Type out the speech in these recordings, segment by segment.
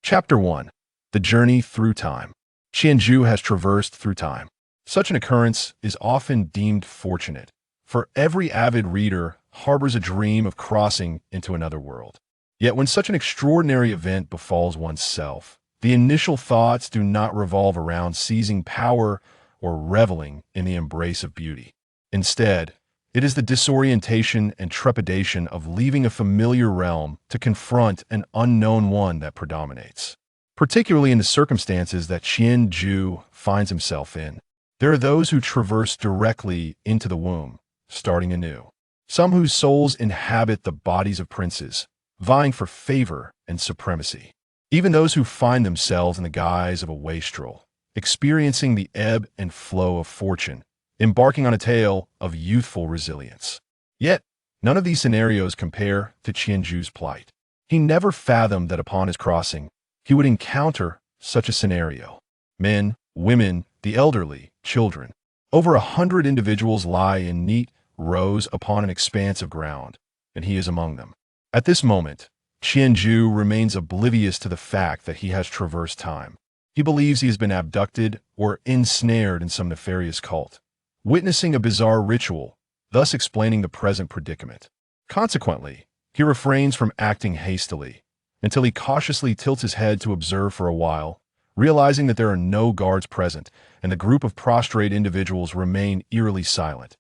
Chapter 1. The Journey Through Time. Qianzhu has traversed through time. Such an occurrence is often deemed fortunate, for every avid reader harbors a dream of crossing into another world. Yet when such an extraordinary event befalls oneself, the initial thoughts do not revolve around seizing power or reveling in the embrace of beauty. Instead, it is the disorientation and trepidation of leaving a familiar realm to confront an unknown one that predominates. Particularly in the circumstances that Qianzhu finds himself in, there are those who traverse directly into the womb, starting anew. Some whose souls inhabit the bodies of princes, vying for favor and supremacy. Even those who find themselves in the guise of a wastrel, experiencing the ebb and flow of fortune, embarking on a tale of youthful resilience. Yet, none of these scenarios compare to Qianzhu's plight. He never fathomed that upon his crossing, he would encounter such a scenario. Men, women, the elderly, children. Over 100 individuals lie in neat rows upon an expanse of ground, and he is among them. At this moment, Qianzhu remains oblivious to the fact that he has traversed time. He believes he has been abducted or ensnared in some nefarious cult, witnessing a bizarre ritual, thus explaining the present predicament. Consequently, he refrains from acting hastily, until he cautiously tilts his head to observe for a while, realizing that there are no guards present, and the group of prostrate individuals remain eerily silent,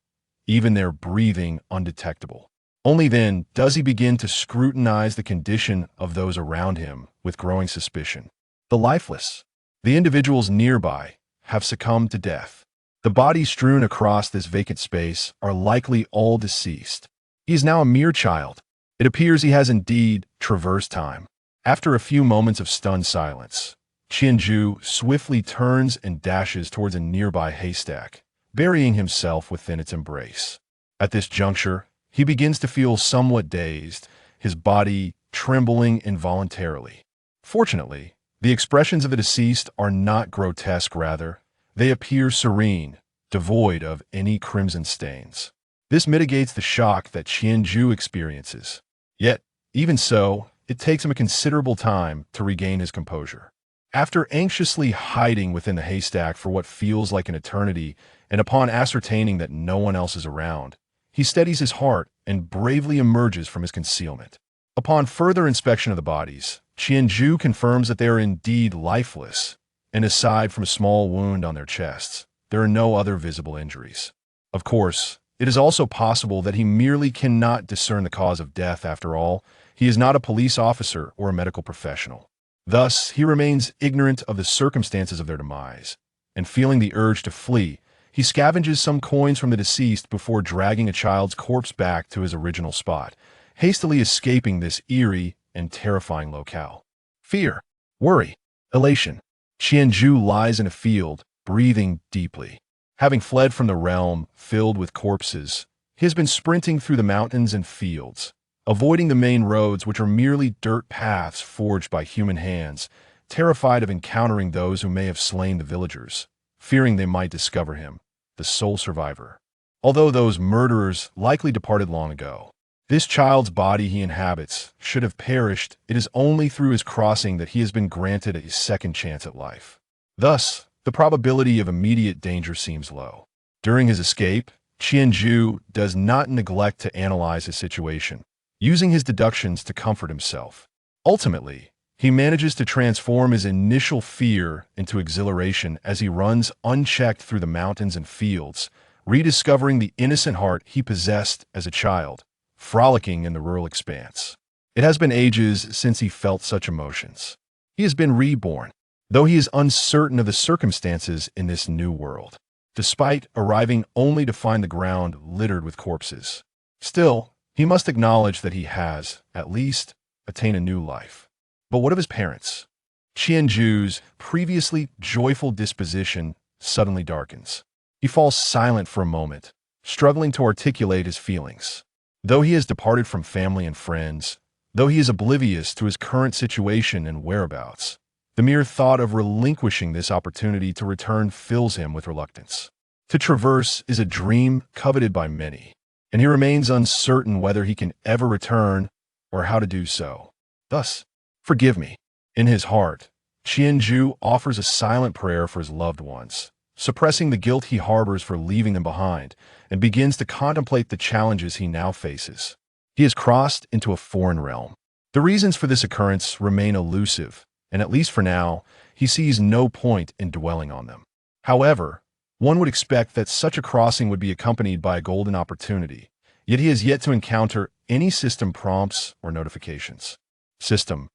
even their breathing undetectable. Only then does he begin to scrutinize the condition of those around him with growing suspicion. The lifeless, the individuals nearby, have succumbed to death. The bodies strewn across this vacant space are likely all deceased. He is now a mere child. It appears he has indeed traversed time. After a few moments of stunned silence, Qianzhu swiftly turns and dashes towards a nearby haystack, burying himself within its embrace. At this juncture, he begins to feel somewhat dazed, his body trembling involuntarily. Fortunately, the expressions of the deceased are not grotesque, rather, they appear serene, devoid of any crimson stains. This mitigates the shock that Qianzhu experiences. Yet, even so, it takes him a considerable time to regain his composure. After anxiously hiding within the haystack for what feels like an eternity, and upon ascertaining that no one else is around, he steadies his heart and bravely emerges from his concealment. Upon further inspection of the bodies, Qianzhu confirms that they are indeed lifeless, and aside from a small wound on their chests, there are no other visible injuries. Of course, it is also possible that he merely cannot discern the cause of death after all. He is not a police officer or a medical professional. Thus, he remains ignorant of the circumstances of their demise, and feeling the urge to flee, he scavenges some coins from the deceased before dragging a child's corpse back to his original spot, hastily escaping this eerie and terrifying locale. Fear, worry, elation. Qianzhu lies in a field, breathing deeply. Having fled from the realm filled with corpses, he has been sprinting through the mountains and fields, avoiding the main roads which are merely dirt paths forged by human hands, terrified of encountering those who may have slain the villagers, fearing they might discover him, the sole survivor. Although those murderers likely departed long ago, this child's body he inhabits should have perished. It is only through his crossing that he has been granted a second chance at life. Thus, the probability of immediate danger seems low. During his escape, Qianzhu does not neglect to analyze his situation, using his deductions to comfort himself. Ultimately, he manages to transform his initial fear into exhilaration as he runs unchecked through the mountains and fields, rediscovering the innocent heart he possessed as a child, frolicking in the rural expanse. It has been ages since he felt such emotions. He has been reborn, though he is uncertain of the circumstances in this new world, despite arriving only to find the ground littered with corpses. Still, he must acknowledge that he has, at least, attained a new life. But what of his parents? Qianzhu's previously joyful disposition suddenly darkens. He falls silent for a moment, struggling to articulate his feelings. Though he has departed from family and friends, though he is oblivious to his current situation and whereabouts, the mere thought of relinquishing this opportunity to return fills him with reluctance. To traverse is a dream coveted by many, and he remains uncertain whether he can ever return or how to do so. Thus, forgive me. In his heart, Qianju offers a silent prayer for his loved ones, suppressing the guilt he harbors for leaving them behind, and begins to contemplate the challenges he now faces. He has crossed into a foreign realm. The reasons for this occurrence remain elusive, and at least for now, he sees no point in dwelling on them. However, one would expect that such a crossing would be accompanied by a golden opportunity, yet he has yet to encounter any system prompts or notifications. System.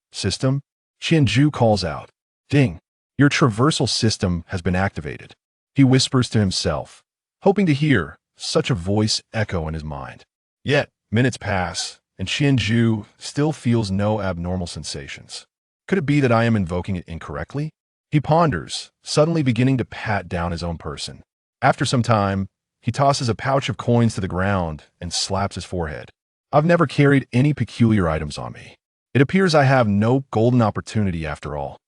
Qianju calls out, "Ding, your traversal system has been activated." He whispers to himself, hoping to hear such a voice echo in his mind. Yet, minutes pass, and Qianju still feels no abnormal sensations. Could it be that I am invoking it incorrectly? He ponders, suddenly beginning to pat down his own person. After some time, he tosses a pouch of coins to the ground and slaps his forehead. I've never carried any peculiar items on me. It appears I have no golden opportunity after all.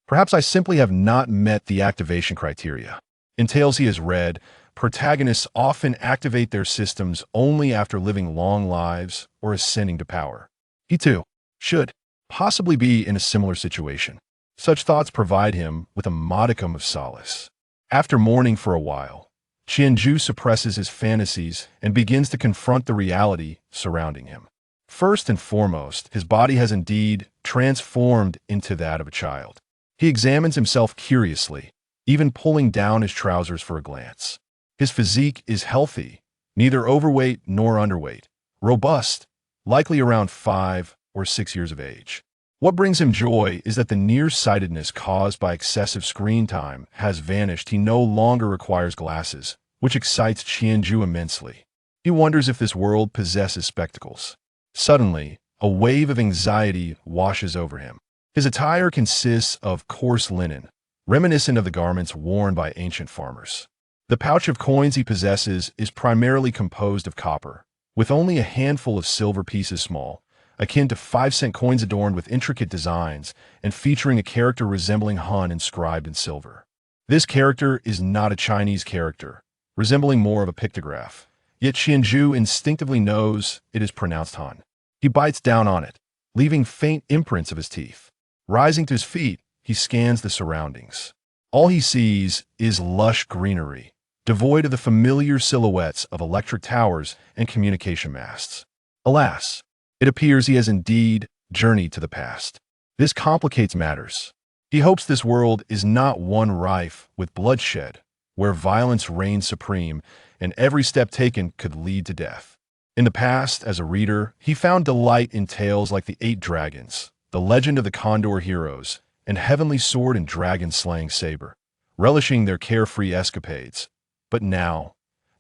Perhaps I simply have not met the activation criteria. In tales he has read, protagonists often activate their systems only after living long lives or ascending to power. He too should possibly be in a similar situation. Such thoughts provide him with a modicum of solace. After mourning for a while, Qianju suppresses his fantasies and begins to confront the reality surrounding him. First and foremost, his body has indeed transformed into that of a child. He examines himself curiously, even pulling down his trousers for a glance. His physique is healthy, neither overweight nor underweight, robust, likely around 5 or 6 years of age. What brings him joy is that the nearsightedness caused by excessive screen time has vanished. He no longer requires glasses, which excites Qianju immensely. He wonders if this world possesses spectacles. Suddenly, a wave of anxiety washes over him. His attire consists of coarse linen, reminiscent of the garments worn by ancient farmers. The pouch of coins he possesses is primarily composed of copper, with only a handful of silver pieces small, akin to 5-cent coins adorned with intricate designs and featuring a character resembling Han inscribed in silver. This character is not a Chinese character, resembling more of a pictograph, yet Qianju instinctively knows it is pronounced Han. He bites down on it, leaving faint imprints of his teeth. Rising to his feet, he scans the surroundings. All he sees is lush greenery, devoid of the familiar silhouettes of electric towers and communication masts. Alas, it appears he has indeed journeyed to the past. This complicates matters. He hopes this world is not one rife with bloodshed, where violence reigns supreme and every step taken could lead to death. In the past, as a reader, he found delight in tales like The 8 Dragons, The Legend of the Condor Heroes, and Heavenly Sword and Dragon-Slaying Saber, relishing their carefree escapades. But now,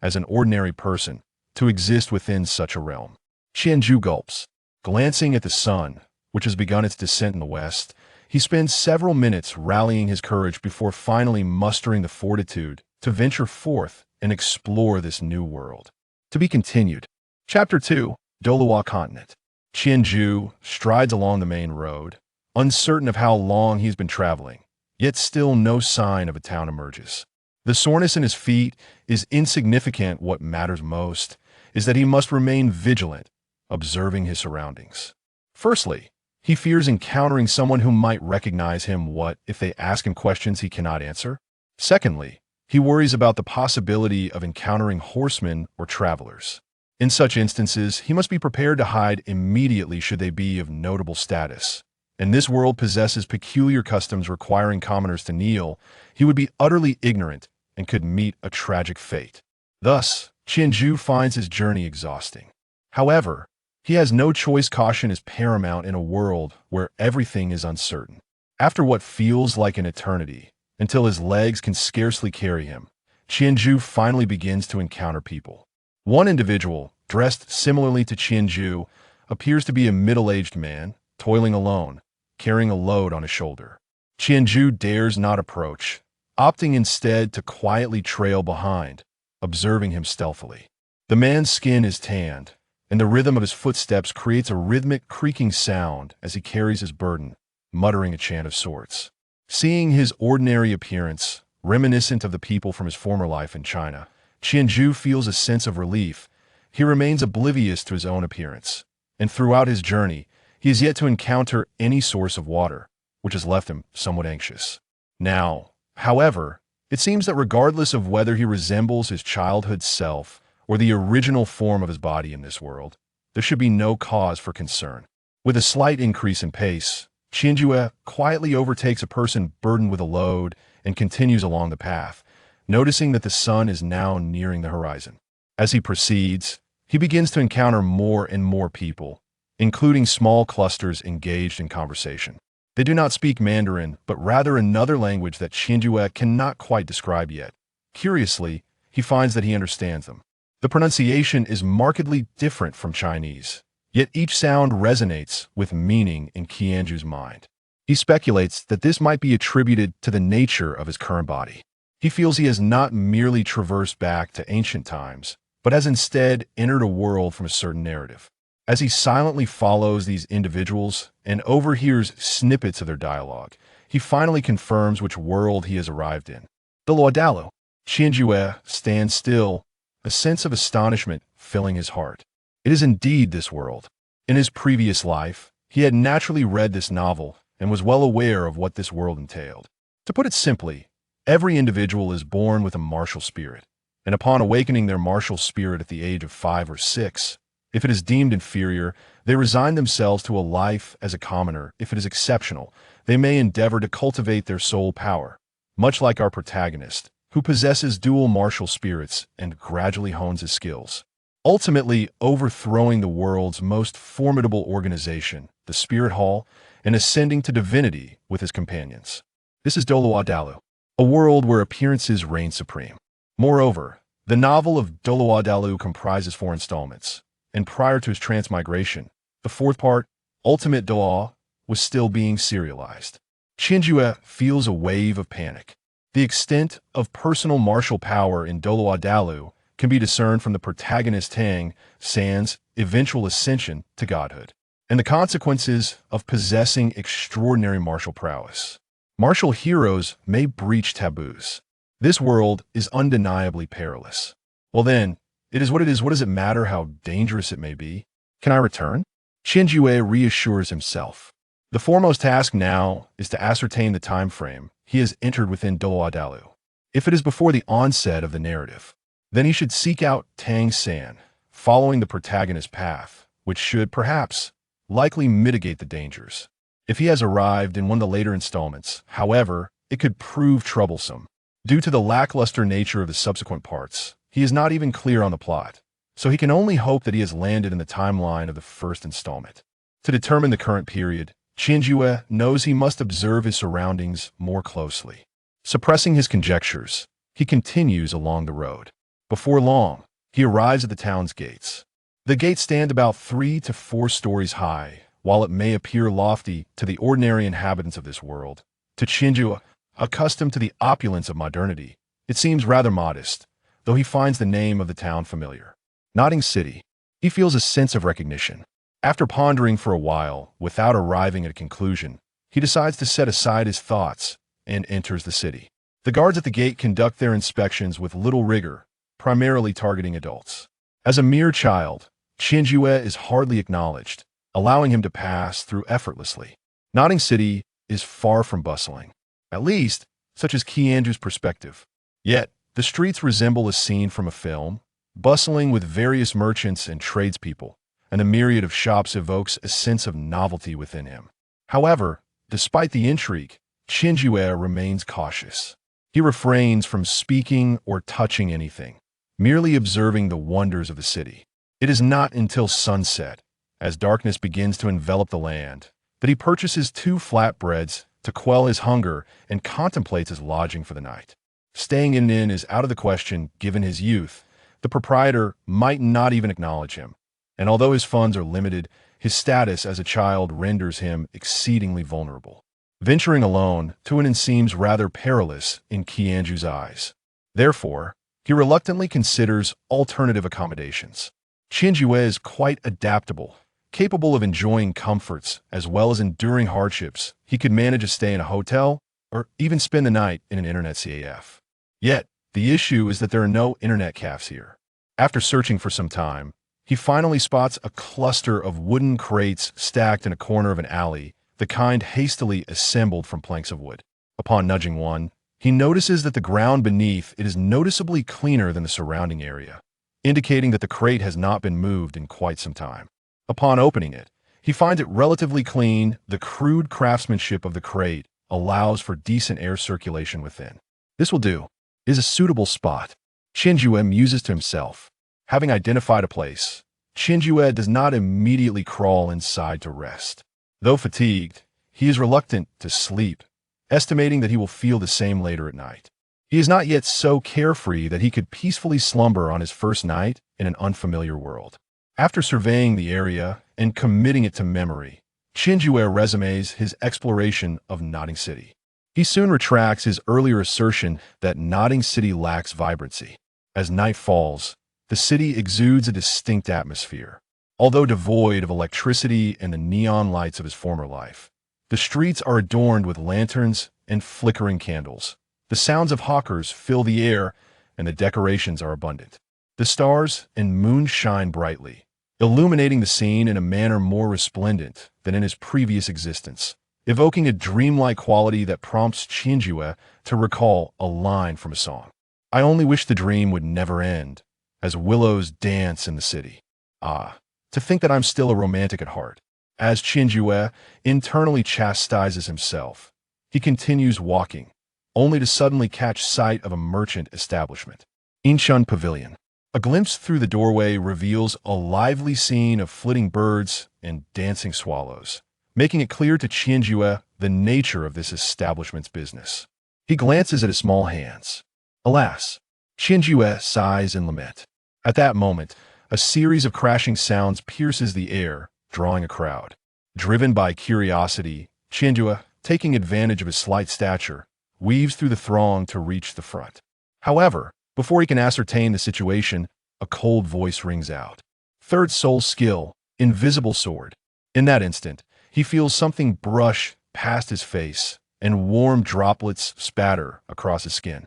as an ordinary person, to exist within such a realm. Qianju gulps. Glancing at the sun, which has begun its descent in the west, he spends several minutes rallying his courage before finally mustering the fortitude to venture forth and explore this new world. To be continued. Chapter 2, Douluo Continent. Qianju strides along the main road, uncertain of how long he's been traveling, yet still no sign of a town emerges. The soreness in his feet is insignificant. What matters most is that he must remain vigilant, observing his surroundings. Firstly, he fears encountering someone who might recognize him. What if they ask him questions he cannot answer? Secondly, he worries about the possibility of encountering horsemen or travelers. In such instances, he must be prepared to hide immediately should they be of notable status. And this world possesses peculiar customs requiring commoners to kneel. He would be utterly ignorant and could meet a tragic fate. Thus, Qianju finds his journey exhausting. However, he has no choice. Caution is paramount in a world where everything is uncertain. After what feels like an eternity, until his legs can scarcely carry him, Qianju finally begins to encounter people. One individual, dressed similarly to Qianju, appears to be a middle-aged man, toiling alone, carrying a load on his shoulder. Qianju dares not approach, opting instead to quietly trail behind, observing him stealthily. The man's skin is tanned, and the rhythm of his footsteps creates a rhythmic creaking sound as he carries his burden, muttering a chant of sorts. Seeing his ordinary appearance, reminiscent of the people from his former life in China, Qianju feels a sense of relief. He remains oblivious to his own appearance, and throughout his journey, he is yet to encounter any source of water, which has left him somewhat anxious. Now, however, it seems that regardless of whether he resembles his childhood self or the original form of his body in this world, there should be no cause for concern. With a slight increase in pace, Qianjue quietly overtakes a person burdened with a load and continues along the path, noticing that the sun is now nearing the horizon. As he proceeds, he begins to encounter more and more people, including small clusters engaged in conversation. They do not speak Mandarin, but rather another language that Qianjue cannot quite describe yet. Curiously, he finds that he understands them. The pronunciation is markedly different from Chinese, yet each sound resonates with meaning in Qianju's mind. He speculates that this might be attributed to the nature of his current body. He feels he has not merely traversed back to ancient times, but has instead entered a world from a certain narrative. As he silently follows these individuals and overhears snippets of their dialogue, he finally confirms which world he has arrived in. Douluo. Qianjue stands still, a sense of astonishment filling his heart. It is indeed this world. In his previous life, he had naturally read this novel and was well aware of what this world entailed. To put it simply, every individual is born with a martial spirit, and upon awakening their martial spirit at the age of 5 or 6, if it is deemed inferior, they resign themselves to a life as a commoner. If it is exceptional, they may endeavor to cultivate their soul power, much like our protagonist, who possesses dual martial spirits and gradually hones his skills, ultimately overthrowing the world's most formidable organization, the Spirit Hall, and ascending to divinity with his companions. This is Douluo, a world where appearances reign supreme. Moreover, the novel of Douluo comprises 4 installments, and prior to his transmigration, the 4th part, Ultimate Douluo, was still being serialized. Qianjue feels a wave of panic. The extent of personal martial power in Douluo can be discerned from the protagonist Tang San's eventual ascension to godhood, and the consequences of possessing extraordinary martial prowess. Martial heroes may breach taboos. This world is undeniably perilous. Well then, it is what it is. What does it matter how dangerous it may be? Can I return? Qianjue reassures himself. The foremost task now is to ascertain the time frame he has entered within Douluo. If it is before the onset of the narrative, then he should seek out Tang San, following the protagonist's path, which should, perhaps, likely mitigate the dangers. If he has arrived in one of the later installments, however, it could prove troublesome. Due to the lackluster nature of the subsequent parts, he is not even clear on the plot, so he can only hope that he has landed in the timeline of the first installment. To determine the current period, Qianjue knows he must observe his surroundings more closely. Suppressing his conjectures, he continues along the road. Before long, he arrives at the town's gates. The gates stand about 3 to 4 stories high, while it may appear lofty to the ordinary inhabitants of this world. To Qianjue, accustomed to the opulence of modernity, it seems rather modest, though he finds the name of the town familiar. Nodding City. He feels a sense of recognition. After pondering for a while, without arriving at a conclusion, he decides to set aside his thoughts and enters the city. The guards at the gate conduct their inspections with little rigor, primarily targeting adults. As a mere child, Qianjue is hardly acknowledged, allowing him to pass through effortlessly. Nodding City is far from bustling, at least such as Qianju's perspective. Yet, the streets resemble a scene from a film, bustling with various merchants and tradespeople, and a myriad of shops evokes a sense of novelty within him. However, despite the intrigue, Qianjue remains cautious. He refrains from speaking or touching anything, merely observing the wonders of the city. It is not until sunset, as darkness begins to envelop the land, that he purchases 2 flatbreads to quell his hunger and contemplates his lodging for the night. Staying in an inn is out of the question given his youth. The proprietor might not even acknowledge him, and although his funds are limited, his status as a child renders him exceedingly vulnerable. Venturing alone to an inn seems rather perilous in Qianju's eyes. Therefore, he reluctantly considers alternative accommodations. Qianjue is quite adaptable, capable of enjoying comforts as well as enduring hardships. He could manage a stay in a hotel or even spend the night in an internet CAF. Yet, the issue is that there are no internet cafes here. After searching for some time, he finally spots a cluster of wooden crates stacked in a corner of an alley the kind hastily assembled from planks of wood. Upon nudging one, he notices that the ground beneath it is noticeably cleaner than the surrounding area, indicating that the crate has not been moved in quite some time. Upon opening it, he finds it relatively clean. The crude craftsmanship of the crate allows for decent air circulation within. This will do. It is a suitable spot. Qianjue muses to himself. Having identified a place, Qianjue does not immediately crawl inside to rest. Though fatigued, he is reluctant to sleep, estimating that he will feel the same later at night. He is not yet so carefree that he could peacefully slumber on his first night in an unfamiliar world. After surveying the area and committing it to memory, Qianjue resumes his exploration of Nodding City. He soon retracts his earlier assertion that Nodding City lacks vibrancy. As night falls, the city exudes a distinct atmosphere. Although devoid of electricity and the neon lights of his former life, the streets are adorned with lanterns and flickering candles. The sounds of hawkers fill the air, and the decorations are abundant. The stars and moon shine brightly, illuminating the scene in a manner more resplendent than in his previous existence, evoking a dreamlike quality that prompts Qianjue to recall a line from a song. I only wish the dream would never end, as willows dance in the city. Ah, to think that I'm still a romantic at heart. As Qianjue internally chastises himself, he continues walking, only to suddenly catch sight of a merchant establishment. Incheon Pavilion. A glimpse through the doorway reveals a lively scene of flitting birds and dancing swallows, making it clear to Qianjue the nature of this establishment's business. He glances at his small hands. Alas, Qianjue sighs in lament. At that moment, a series of crashing sounds pierces the air, drawing a crowd. Driven by curiosity, Qianjue, taking advantage of his slight stature, weaves through the throng to reach the front. However, before he can ascertain the situation, a cold voice rings out. Third soul skill, invisible sword. In that instant, he feels something brush past his face, and warm droplets spatter across his skin.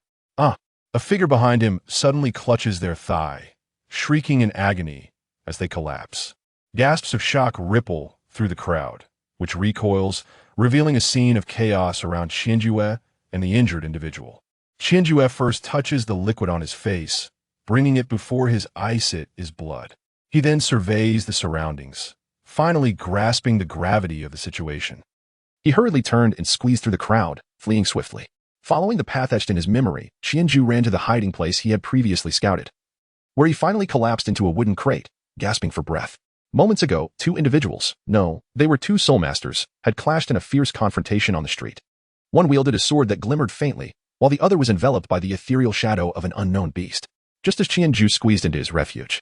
A figure behind him suddenly clutches their thigh, shrieking in agony as they collapse. Gasps of shock ripple through the crowd, which recoils, revealing a scene of chaos around Qianjue and the injured individual. Qianjue first touches the liquid on his face, bringing it before his eyes it is blood. He then surveys the surroundings, finally grasping the gravity of the situation. He hurriedly turned and squeezed through the crowd, fleeing swiftly. Following the path etched in his memory, Qianjue ran to the hiding place he had previously scouted, where he finally collapsed into a wooden crate, gasping for breath. Moments ago, two individuals, no, they were two soul masters, had clashed in a fierce confrontation on the street. One wielded a sword that glimmered faintly, while the other was enveloped by the ethereal shadow of an unknown beast. Just as Qianjue squeezed into his refuge,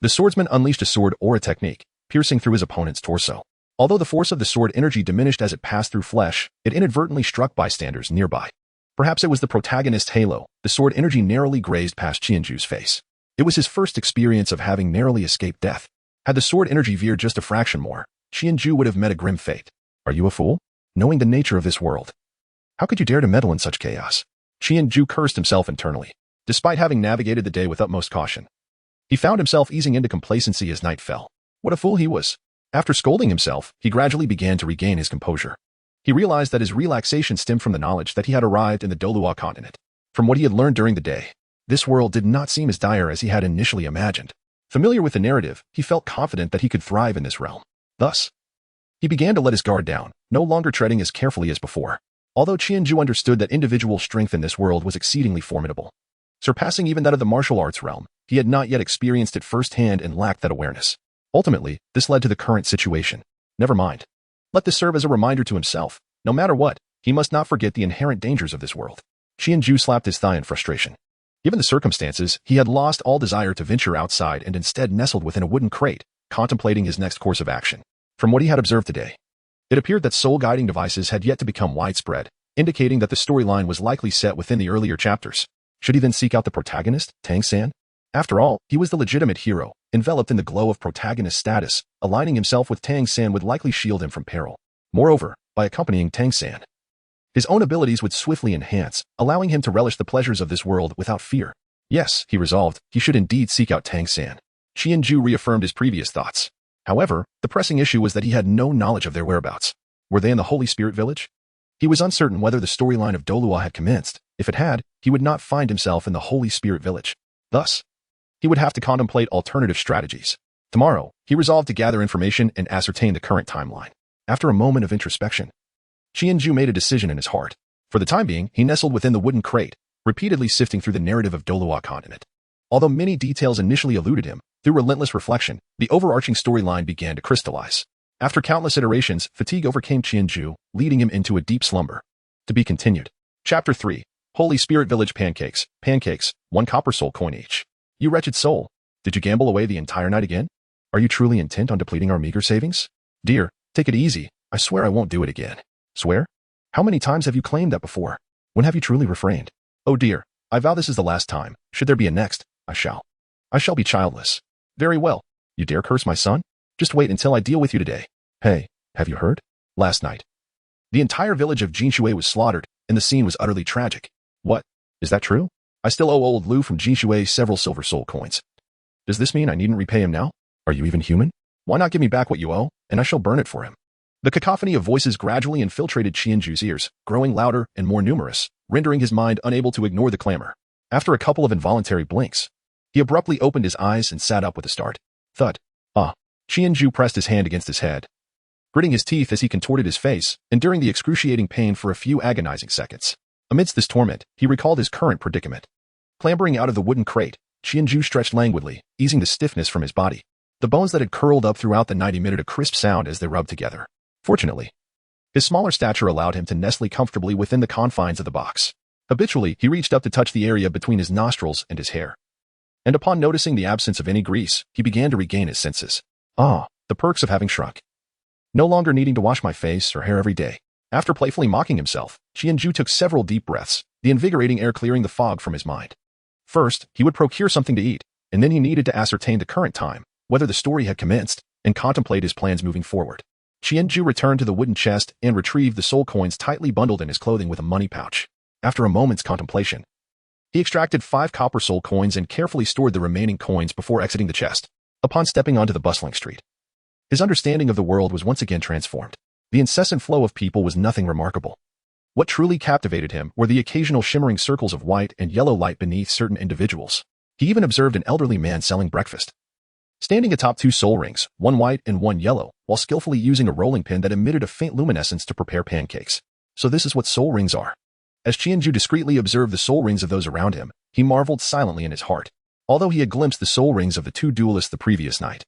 the swordsman unleashed a sword aura technique, piercing through his opponent's torso. Although the force of the sword energy diminished as it passed through flesh, it inadvertently struck bystanders nearby. Perhaps it was the protagonist's halo. The sword energy narrowly grazed past Qianjue's face. It was his first experience of having narrowly escaped death. Had the sword energy veered just a fraction more, Qianjue would have met a grim fate. Are you a fool? Knowing the nature of this world, how could you dare to meddle in such chaos? Qianjue cursed himself internally. Despite having navigated the day with utmost caution, he found himself easing into complacency as night fell. What a fool he was. After scolding himself, he gradually began to regain his composure. He realized that his relaxation stemmed from the knowledge that he had arrived in the Douluo continent. From what he had learned during the day, this world did not seem as dire as he had initially imagined. Familiar with the narrative, he felt confident that he could thrive in this realm. Thus, he began to let his guard down, no longer treading as carefully as before. Although Qianjue understood that individual strength in this world was exceedingly formidable, surpassing even that of the martial arts realm, he had not yet experienced it firsthand and lacked that awareness. Ultimately, this led to the current situation. Never mind. Let this serve as a reminder to himself. No matter what, he must not forget the inherent dangers of this world. Qianjue slapped his thigh in frustration. Given the circumstances, he had lost all desire to venture outside and instead nestled within a wooden crate, contemplating his next course of action. From what he had observed today, it appeared that soul-guiding devices had yet to become widespread, indicating that the storyline was likely set within the earlier chapters. Should he then seek out the protagonist, Tang San? After all, he was the legitimate hero, enveloped in the glow of protagonist status. Aligning himself with Tang San would likely shield him from peril. Moreover, by accompanying Tang San, his own abilities would swiftly enhance, allowing him to relish the pleasures of this world without fear. Yes, he resolved, he should indeed seek out Tang San. Qianjue reaffirmed his previous thoughts. However, the pressing issue was that he had no knowledge of their whereabouts. Were they in the Holy Spirit village? He was uncertain whether the storyline of Douluo had commenced. If it had, he would not find himself in the Holy Spirit village. Thus, he would have to contemplate alternative strategies. Tomorrow, he resolved to gather information and ascertain the current timeline. After a moment of introspection, Qianzhu made a decision in his heart. For the time being, he nestled within the wooden crate, repeatedly sifting through the narrative of Douluo continent. Although many details initially eluded him, through relentless reflection, the overarching storyline began to crystallize. After countless iterations, fatigue overcame Qianzhu, leading him into a deep slumber. To be continued. Chapter 3. Holy Spirit Village Pancakes. Pancakes, 1 copper soul coin each. You wretched soul. Did you gamble away the entire night again? Are you truly intent on depleting our meager savings? Dear, take it easy. I swear I won't do it again. Swear? How many times have you claimed that before? When have you truly refrained? Oh dear, I vow this is the last time. Should there be a next, I shall be childless. Very well. You dare curse my son? Just wait until I deal with you today. Hey, have you heard? Last night, the entire village of Jinshui was slaughtered, and the scene was utterly tragic. What? Is that true? I still owe old Lu from Jinshui several silver soul coins. Does this mean I needn't repay him now? Are you even human? Why not give me back what you owe, and I shall burn it for him? The cacophony of voices gradually infiltrated Qianzhu's ears, growing louder and more numerous, rendering his mind unable to ignore the clamor. After a couple of involuntary blinks, he abruptly opened his eyes and sat up with a start. Thud. Ah. Qianzhu pressed his hand against his head, gritting his teeth as he contorted his face, enduring the excruciating pain for a few agonizing seconds. Amidst this torment, he recalled his current predicament. Clambering out of the wooden crate, Qianzhu stretched languidly, easing the stiffness from his body. The bones that had curled up throughout the night emitted a crisp sound as they rubbed together. Fortunately, his smaller stature allowed him to nestle comfortably within the confines of the box. Habitually, he reached up to touch the area between his nostrils and his hair. And upon noticing the absence of any grease, he began to regain his senses. Ah, the perks of having shrunk. No longer needing to wash my face or hair every day. After playfully mocking himself, Qianzhu took several deep breaths, the invigorating air clearing the fog from his mind. First, he would procure something to eat, and then he needed to ascertain the current time, whether the story had commenced, and contemplate his plans moving forward. Qianzhu returned to the wooden chest and retrieved the soul coins tightly bundled in his clothing with a money pouch. After a moment's contemplation, he extracted 5 copper soul coins and carefully stored the remaining coins before exiting the chest. Upon stepping onto the bustling street, his understanding of the world was once again transformed. The incessant flow of people was nothing remarkable. What truly captivated him were the occasional shimmering circles of white and yellow light beneath certain individuals. He even observed an elderly man selling breakfast, standing atop 2 soul rings, 1 white and 1 yellow, while skillfully using a rolling pin that emitted a faint luminescence to prepare pancakes. So this is what soul rings are. As Qianzhu discreetly observed the soul rings of those around him, he marveled silently in his heart. Although he had glimpsed the soul rings of the 2 duelists the previous night,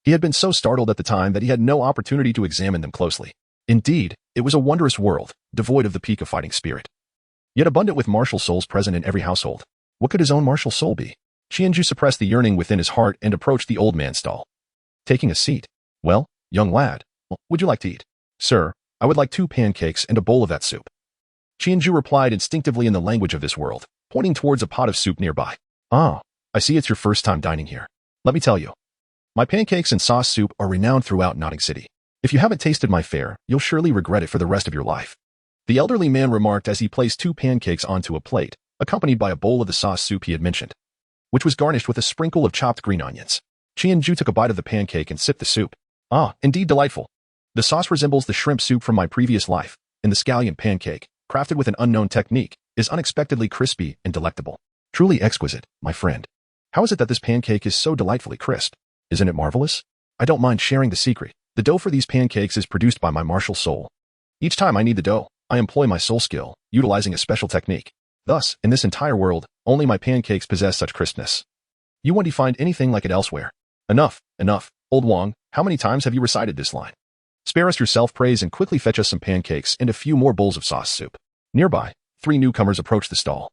he had been so startled at the time that he had no opportunity to examine them closely. Indeed, it was a wondrous world, devoid of the peak of fighting spirit, yet abundant with martial souls present in every household. What could his own martial soul be? Qianzhu suppressed the yearning within his heart and approached the old man's stall. Taking a seat. Well, young lad, would you like to eat? Sir, I would like 2 pancakes and a bowl of that soup. Qianzhu replied instinctively in the language of this world, pointing towards a pot of soup nearby. Ah, I see it's your first time dining here. Let me tell you, my pancakes and sauce soup are renowned throughout Notting City. If you haven't tasted my fare, you'll surely regret it for the rest of your life. The elderly man remarked as he placed 2 pancakes onto a plate, accompanied by a bowl of the sauce soup he had mentioned, which was garnished with a sprinkle of chopped green onions. Qianzhu took a bite of the pancake and sipped the soup. Ah, indeed delightful. The sauce resembles the shrimp soup from my previous life, and the scallion pancake, crafted with an unknown technique, is unexpectedly crispy and delectable. Truly exquisite, my friend. How is it that this pancake is so delightfully crisp? Isn't it marvelous? I don't mind sharing the secret. The dough for these pancakes is produced by my martial soul. Each time I need the dough, I employ my soul skill, utilizing a special technique. Thus, in this entire world, only my pancakes possess such crispness. You won't find anything like it elsewhere. Enough, enough. Old Wang, how many times have you recited this line? Spare us your self-praise and quickly fetch us some pancakes and a few more bowls of sauce soup. Nearby, 3 newcomers approached the stall,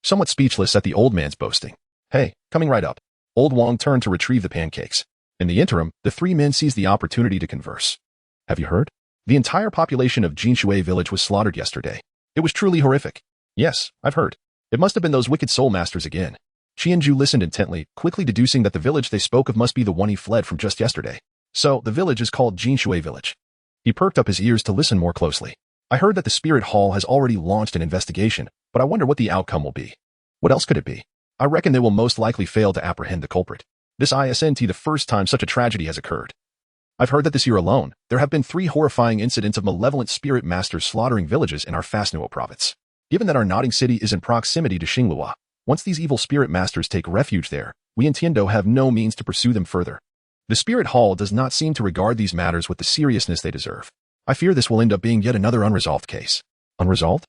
somewhat speechless at the old man's boasting. Hey, coming right up. Old Wang turned to retrieve the pancakes. In the interim, the 3 men seized the opportunity to converse. Have you heard? The entire population of Jinshui village was slaughtered yesterday. It was truly horrific. Yes, I've heard. It must have been those wicked soul masters again. Qianzhu listened intently, quickly deducing that the village they spoke of must be the one he fled from just yesterday. So, the village is called Jinshui village. He perked up his ears to listen more closely. I heard that the Spirit Hall has already launched an investigation, but I wonder what the outcome will be. What else could it be? I reckon they will most likely fail to apprehend the culprit. This isn't the first time such a tragedy has occurred. I've heard that this year alone, there have been 3 horrifying incidents of malevolent spirit masters slaughtering villages in our Fastnuo province. Given that our nodding city is in proximity to Xinglua, once these evil spirit masters take refuge there, we in Tiando have no means to pursue them further. The Spirit Hall does not seem to regard these matters with the seriousness they deserve. I fear this will end up being yet another unresolved case. Unresolved?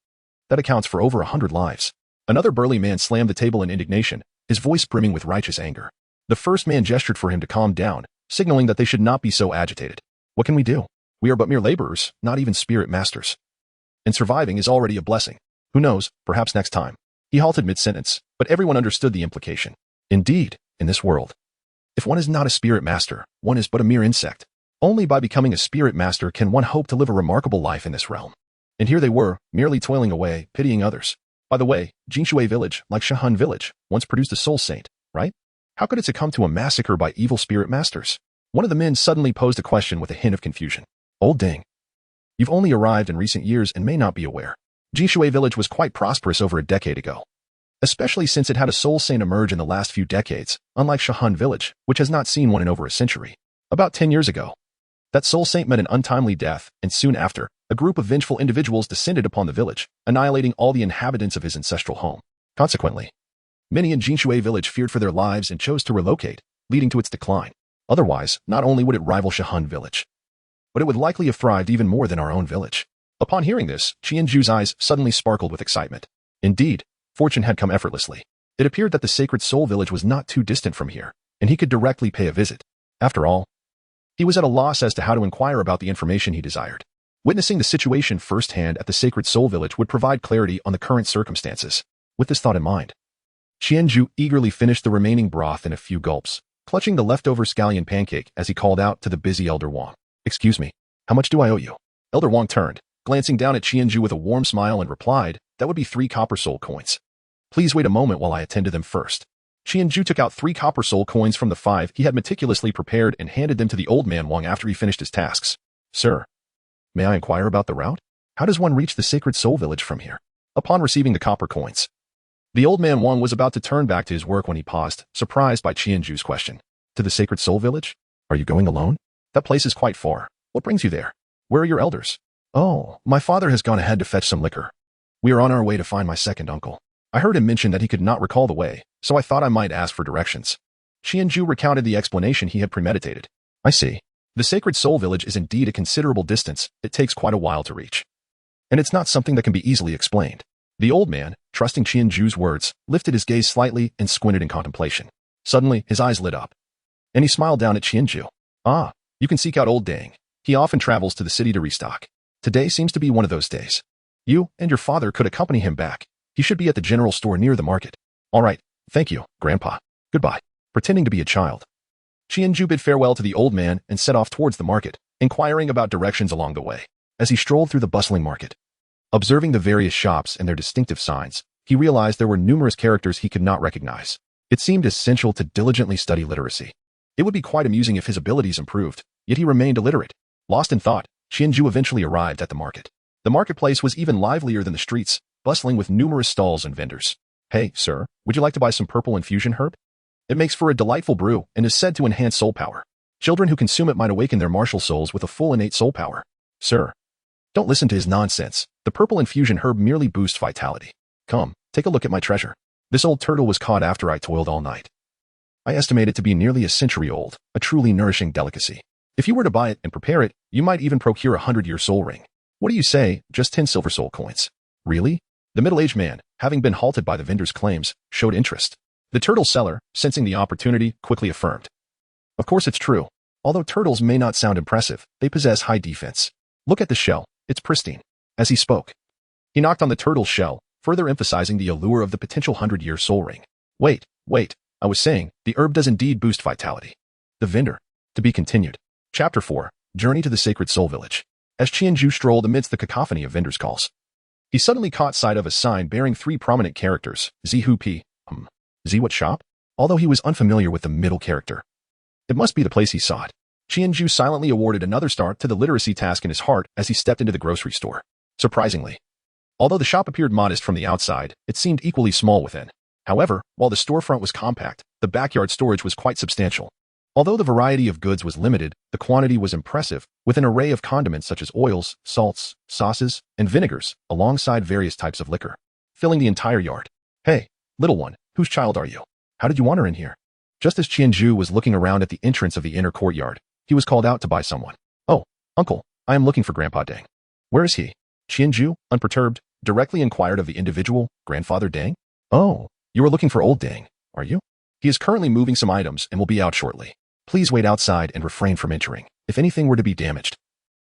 That accounts for over 100 lives. Another burly man slammed the table in indignation, his voice brimming with righteous anger. The first man gestured for him to calm down, signaling that they should not be so agitated. What can we do? We are but mere laborers, not even spirit masters. And surviving is already a blessing. Who knows, perhaps next time. He halted mid-sentence, but everyone understood the implication. Indeed, in this world, if one is not a spirit master, one is but a mere insect. Only by becoming a spirit master can one hope to live a remarkable life in this realm. And here they were, merely toiling away, pitying others. By the way, Jinshui village, like Shahun village, once produced a soul saint, right? How could it succumb to a massacre by evil spirit masters? One of the men suddenly posed a question with a hint of confusion. Old Deng. You've only arrived in recent years and may not be aware. Jinshui village was quite prosperous over a decade ago. Especially since it had a soul saint emerge in the last few decades, unlike Shahun village, which has not seen one in over a century. About 10 years ago, that soul saint met an untimely death, and soon after, a group of vengeful individuals descended upon the village, annihilating all the inhabitants of his ancestral home. Consequently, many in Jinshui village feared for their lives and chose to relocate, leading to its decline. Otherwise, not only would it rival Shahun village, but it would likely have thrived even more than our own village. Upon hearing this, Qianju's eyes suddenly sparkled with excitement. Indeed, fortune had come effortlessly. It appeared that the sacred soul village was not too distant from here, and he could directly pay a visit. After all, he was at a loss as to how to inquire about the information he desired. Witnessing the situation firsthand at the sacred soul village would provide clarity on the current circumstances. With this thought in mind, Qianju eagerly finished the remaining broth in a few gulps, clutching the leftover scallion pancake as he called out to the busy Elder Wang. Excuse me, how much do I owe you? Elder Wang turned, glancing down at Qianju with a warm smile and replied, that would be 3 copper soul coins. Please wait a moment while I attend to them first. Qianju took out 3 copper soul coins from the 5 he had meticulously prepared and handed them to the old man Wang after he finished his tasks. Sir, may I inquire about the route? How does one reach the sacred soul village from here? Upon receiving the copper coins, the old man Wang was about to turn back to his work when he paused, surprised by Qianju's question. To the sacred soul village? Are you going alone? That place is quite far. What brings you there? Where are your elders? Oh, my father has gone ahead to fetch some liquor. We are on our way to find my second uncle. I heard him mention that he could not recall the way, so I thought I might ask for directions. Qianju recounted the explanation he had premeditated. I see. The sacred soul village is indeed a considerable distance. It takes quite a while to reach. And it's not something that can be easily explained. The old man, trusting Qianju's words, lifted his gaze slightly and squinted in contemplation. Suddenly, his eyes lit up, and he smiled down at Qianju. Ah, you can seek out Old Deng. He often travels to the city to restock. Today seems to be one of those days. You and your father could accompany him back. He should be at the general store near the market. All right, thank you, Grandpa. Goodbye. Pretending to be a child, Qianju bid farewell to the old man and set off towards the market, inquiring about directions along the way. As he strolled through the bustling market, observing the various shops and their distinctive signs, he realized there were numerous characters he could not recognize. It seemed essential to diligently study literacy. It would be quite amusing if his abilities improved, yet he remained illiterate. Lost in thought, Qianju eventually arrived at the market. The marketplace was even livelier than the streets, bustling with numerous stalls and vendors. Hey, sir, would you like to buy some purple infusion herb? It makes for a delightful brew and is said to enhance soul power. Children who consume it might awaken their martial souls with a full innate soul power. Sir, don't listen to his nonsense. The purple infusion herb merely boosts vitality. Come, take a look at my treasure. This old turtle was caught after I toiled all night. I estimate it to be nearly a century old, a truly nourishing delicacy. If you were to buy it and prepare it, you might even procure a 100-year soul ring. What do you say? Just 10 silver soul coins. Really? The middle-aged man, having been halted by the vendor's claims, showed interest. The turtle seller, sensing the opportunity, quickly affirmed. Of course it's true. Although turtles may not sound impressive, they possess high defense. Look at the shell. It's pristine. As he spoke, he knocked on the turtle's shell, further emphasizing the allure of the potential 100-year soul ring. Wait, I was saying, the herb does indeed boost vitality. The vendor. To be continued. Chapter 4, Journey to the Sacred Soul Village. As Qianju strolled amidst the cacophony of vendors' calls, he suddenly caught sight of a sign bearing 3 prominent characters, Zihu P. Z what shop? Although he was unfamiliar with the middle character, it must be the place he sought. Qianju silently awarded another star to the literacy task in his heart as he stepped into the grocery store. Surprisingly, although the shop appeared modest from the outside, it seemed equally small within. However, while the storefront was compact, the backyard storage was quite substantial. Although the variety of goods was limited, the quantity was impressive, with an array of condiments such as oils, salts, sauces, and vinegars, alongside various types of liquor, filling the entire yard. "Hey, little one, whose child are you? How did you wander in here?" Just as Qianju was looking around at the entrance of the inner courtyard, he was called out to by someone. "Oh, uncle, I am looking for Grandpa Deng." "Where is he?" Qianju, unperturbed, directly inquired of the individual, Grandfather Deng. "Oh, you are looking for Old Deng, are you? He is currently moving some items and will be out shortly. Please wait outside and refrain from entering. If anything were to be damaged,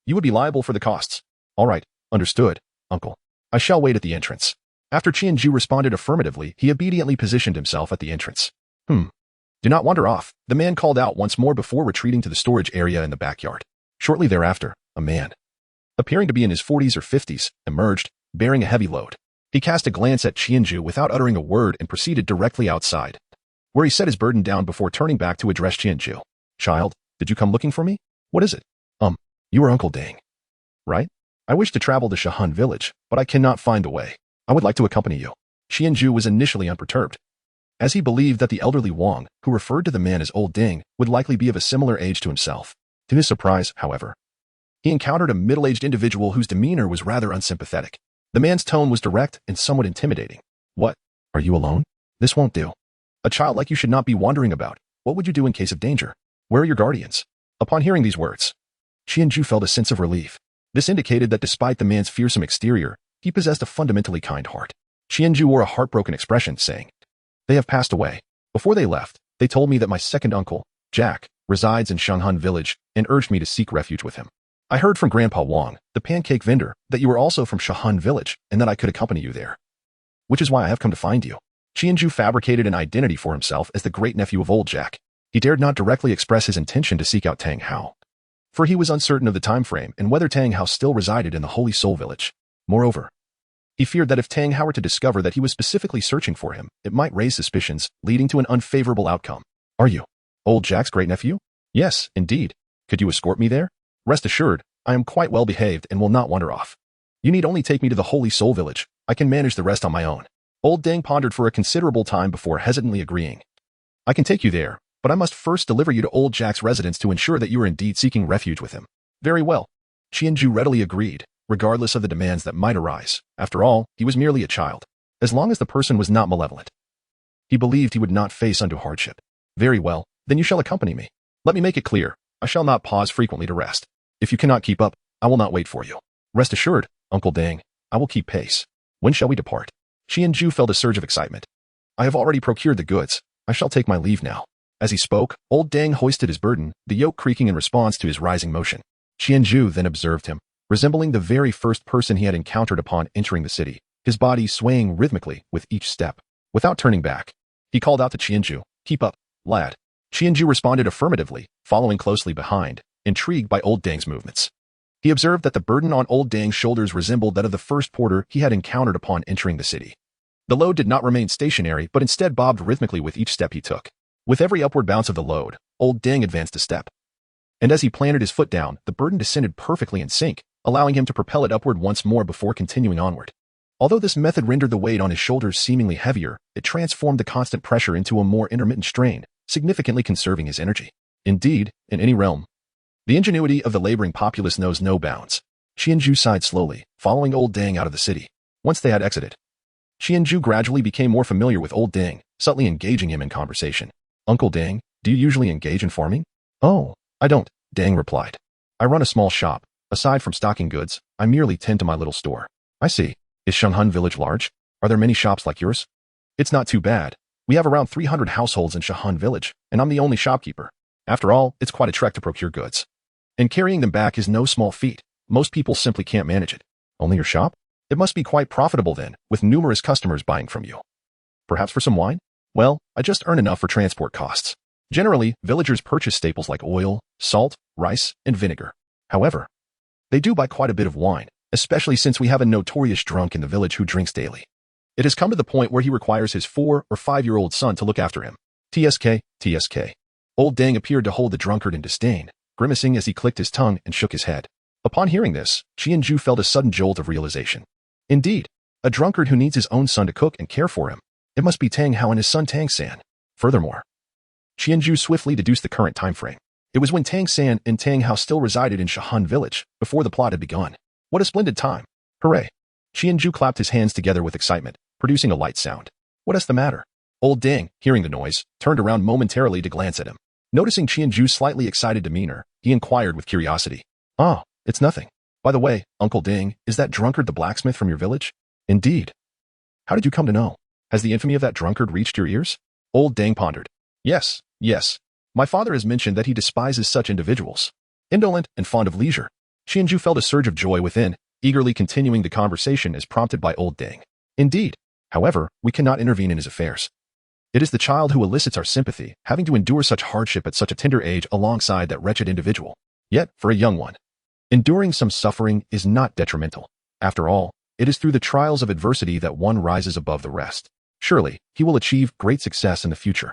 you would be liable for the costs." "All right, understood, uncle. I shall wait at the entrance." After Qianju responded affirmatively, he obediently positioned himself at the entrance. Do not wander off," the man called out once more before retreating to the storage area in the backyard. Shortly thereafter, a man, appearing to be in his 40s or 50s, emerged, bearing a heavy load. He cast a glance at Qianju without uttering a word and proceeded directly outside, where he set his burden down before turning back to address Qianju. "Child, did you come looking for me? What is it?" You are Uncle Deng, right? I wish to travel to Shahan village, but I cannot find the way. I would like to accompany you." Qianju was initially unperturbed, as he believed that the elderly Wang, who referred to the man as Old Deng, would likely be of a similar age to himself. To his surprise, however, he encountered a middle-aged individual whose demeanor was rather unsympathetic. The man's tone was direct and somewhat intimidating. "What? Are you alone? This won't do. A child like you should not be wandering about. What would you do in case of danger? Where are your guardians?" Upon hearing these words, Qianju felt a sense of relief. This indicated that despite the man's fearsome exterior, he possessed a fundamentally kind heart. Qianju wore a heartbroken expression, saying, "They have passed away. Before they left, they told me that my second uncle, Jack, resides in Shanghan village and urged me to seek refuge with him. I heard from Grandpa Wang, the pancake vendor, that you were also from Shahan village and that I could accompany you there, which is why I have come to find you." Qianju fabricated an identity for himself as the great-nephew of old Jack. He dared not directly express his intention to seek out Tang Hao, for he was uncertain of the time frame and whether Tang Hao still resided in the Holy Soul village. Moreover, he feared that if Tang Hao were to discover that he was specifically searching for him, it might raise suspicions, leading to an unfavorable outcome. "Are you old Jack's great-nephew?" "Yes, indeed. Could you escort me there? Rest assured, I am quite well behaved and will not wander off. You need only take me to the Holy Soul village. I can manage the rest on my own." Old Deng pondered for a considerable time before hesitantly agreeing. "I can take you there, but I must first deliver you to old Jack's residence to ensure that you are indeed seeking refuge with him." "Very well." Qianju readily agreed, regardless of the demands that might arise. After all, he was merely a child. As long as the person was not malevolent, he believed he would not face undue hardship. "Very well, then you shall accompany me. Let me make it clear, I shall not pause frequently to rest. If you cannot keep up, I will not wait for you. Rest assured, Uncle Deng, I will keep pace. When shall we depart?" Qianju felt a surge of excitement. "I have already procured the goods. I shall take my leave now." As he spoke, Old Deng hoisted his burden, the yoke creaking in response to his rising motion. Qianju then observed him, resembling the very first person he had encountered upon entering the city, his body swaying rhythmically with each step. Without turning back, he called out to Qianju, "Keep up, lad." Qianju responded affirmatively, following closely behind, intrigued by Old Deng's movements. He observed that the burden on Old Deng's shoulders resembled that of the first porter he had encountered upon entering the city. The load did not remain stationary but instead bobbed rhythmically with each step he took. With every upward bounce of the load, Old Deng advanced a step. And as he planted his foot down, the burden descended perfectly in sync, allowing him to propel it upward once more before continuing onward. Although this method rendered the weight on his shoulders seemingly heavier, it transformed the constant pressure into a more intermittent strain, significantly conserving his energy. Indeed, in any realm, the ingenuity of the laboring populace knows no bounds. Qianju sighed slowly, following Old Deng out of the city. Once they had exited, Qianju gradually became more familiar with Old Deng, subtly engaging him in conversation. "Uncle Deng, do you usually engage in farming?" "Oh, I don't," Deng replied. "I run a small shop. Aside from stocking goods, I merely tend to my little store." "I see. Is Shanghan village large? Are there many shops like yours?" "It's not too bad. We have around 300 households in Shahan village, and I'm the only shopkeeper. After all, it's quite a trek to procure goods. And carrying them back is no small feat. Most people simply can't manage it." "Only your shop? It must be quite profitable then, with numerous customers buying from you. Perhaps for some wine?" "Well, I just earn enough for transport costs. Generally, villagers purchase staples like oil, salt, rice, and vinegar. However, they do buy quite a bit of wine, especially since we have a notorious drunk in the village who drinks daily. It has come to the point where he requires his 4- or 5-year-old son to look after him. TSK, TSK. Old Deng appeared to hold the drunkard in disdain, grimacing as he clicked his tongue and shook his head. Upon hearing this, Qianju felt a sudden jolt of realization. Indeed, a drunkard who needs his own son to cook and care for him. It must be Tang Hao and his son Tang San. Furthermore, Qianju swiftly deduced the current time frame. It was when Tang San and Tang Hao still resided in Shahan village, before the plot had begun. What a splendid time. Hooray. Qianju clapped his hands together with excitement, producing a light sound. What is the matter? Old Deng, hearing the noise, turned around momentarily to glance at him. Noticing Qianju's slightly excited demeanor, he inquired with curiosity. Ah, it's nothing. By the way, Uncle Deng, is that drunkard the blacksmith from your village? Indeed. How did you come to know? Has the infamy of that drunkard reached your ears? Old Deng pondered. Yes. My father has mentioned that he despises such individuals. Indolent and fond of leisure. Qianju felt a surge of joy within, eagerly continuing the conversation as prompted by Old Deng. Indeed. However, we cannot intervene in his affairs. It is the child who elicits our sympathy, having to endure such hardship at such a tender age alongside that wretched individual. Yet, for a young one, enduring some suffering is not detrimental. After all, it is through the trials of adversity that one rises above the rest. Surely, he will achieve great success in the future.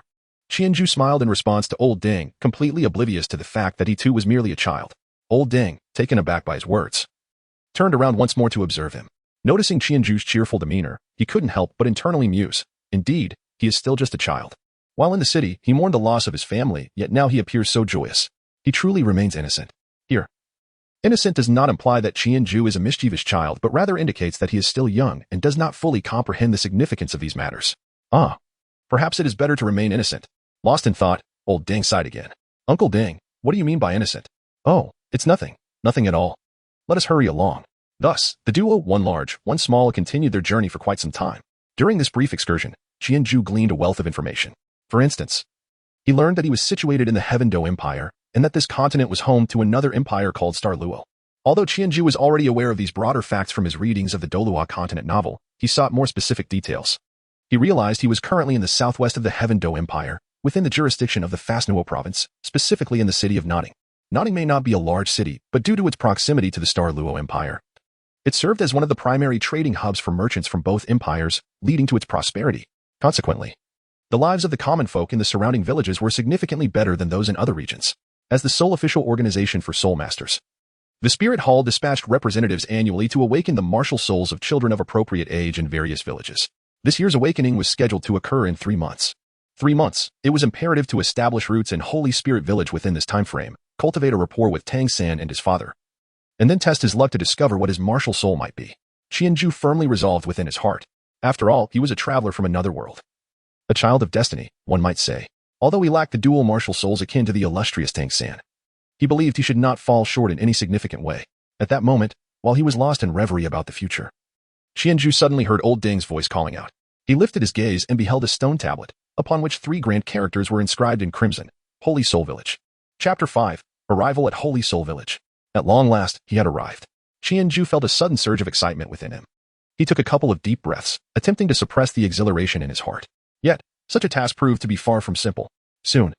Qianju smiled in response to Old Deng, completely oblivious to the fact that he too was merely a child. Old Deng, taken aback by his words, turned around once more to observe him. Noticing Qianju's cheerful demeanor, he couldn't help but internally muse. Indeed, he is still just a child. While in the city, he mourned the loss of his family, yet now he appears so joyous. He truly remains innocent. Here, innocent does not imply that Qianju is a mischievous child, but rather indicates that he is still young and does not fully comprehend the significance of these matters. Ah, perhaps it is better to remain innocent. Lost in thought, Old Deng sighed again. Uncle Deng, what do you mean by innocent? Oh, it's nothing. Nothing at all. Let us hurry along. Thus, the duo, one large, one small, continued their journey for quite some time. During this brief excursion, Qianju gleaned a wealth of information. For instance, he learned that he was situated in the Heaven Do Empire, and that this continent was home to another empire called Douluo. Although Qianju was already aware of these broader facts from his readings of the Douluo continent novel, he sought more specific details. He realized he was currently in the southwest of the Heaven Do Empire, within the jurisdiction of the Fasnuo province, specifically in the city of Notting. Notting may not be a large city, but due to its proximity to the Douluo Empire, it served as one of the primary trading hubs for merchants from both empires, leading to its prosperity. Consequently, the lives of the common folk in the surrounding villages were significantly better than those in other regions. As the sole official organization for soul masters, the Spirit Hall dispatched representatives annually to awaken the martial souls of children of appropriate age in various villages. This year's awakening was scheduled to occur in 3 months. 3 months. It was imperative to establish roots in Holy Spirit Village within this time frame, cultivate a rapport with Tang San and his father, and then test his luck to discover what his martial soul might be. Qianju firmly resolved within his heart. After all, he was a traveler from another world. A child of destiny, one might say. Although he lacked the dual martial souls akin to the illustrious Tang San, he believed he should not fall short in any significant way. At that moment, while he was lost in reverie about the future, Qianju suddenly heard Old Deng's voice calling out. He lifted his gaze and beheld a stone tablet, upon which 3 grand characters were inscribed in crimson. Holy Soul Village. Chapter 5. Arrival at Holy Soul Village. At long last, he had arrived. Qianju felt a sudden surge of excitement within him. He took a couple of deep breaths, attempting to suppress the exhilaration in his heart. Yet, such a task proved to be far from simple. Soon,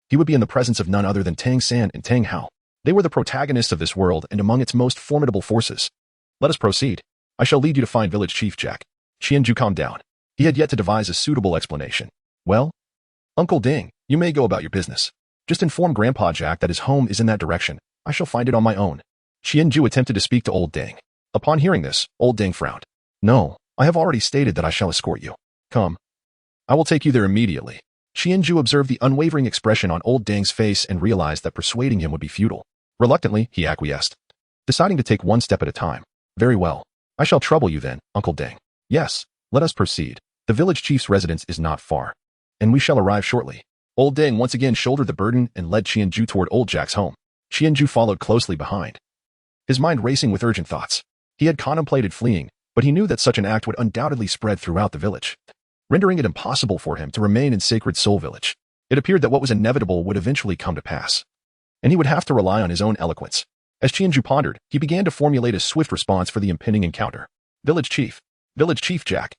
he would be in the presence of none other than Tang San and Tang Hao. They were the protagonists of this world and among its most formidable forces. Let us proceed. I shall lead you to find Village Chief Jack. Qianju calmed down. He had yet to devise a suitable explanation. Well, Uncle Deng, you may go about your business. Just inform Grandpa Jack that his home is in that direction. I shall find it on my own. Qianju attempted to speak to Old Deng. Upon hearing this, Old Deng frowned. No, I have already stated that I shall escort you. Come. I will take you there immediately. Qianju observed the unwavering expression on Old Deng's face and realized that persuading him would be futile. Reluctantly, he acquiesced, deciding to take one step at a time. Very well. I shall trouble you then, Uncle Deng. Yes, let us proceed. The village chief's residence is not far, and we shall arrive shortly. Old Deng once again shouldered the burden and led Qianju toward Old Jack's home. Qianju followed closely behind, his mind racing with urgent thoughts. He had contemplated fleeing, but he knew that such an act would undoubtedly spread throughout the village, rendering it impossible for him to remain in Sacred Soul Village. It appeared that what was inevitable would eventually come to pass, and he would have to rely on his own eloquence. As Qianju pondered, he began to formulate a swift response for the impending encounter. Village Chief Jack.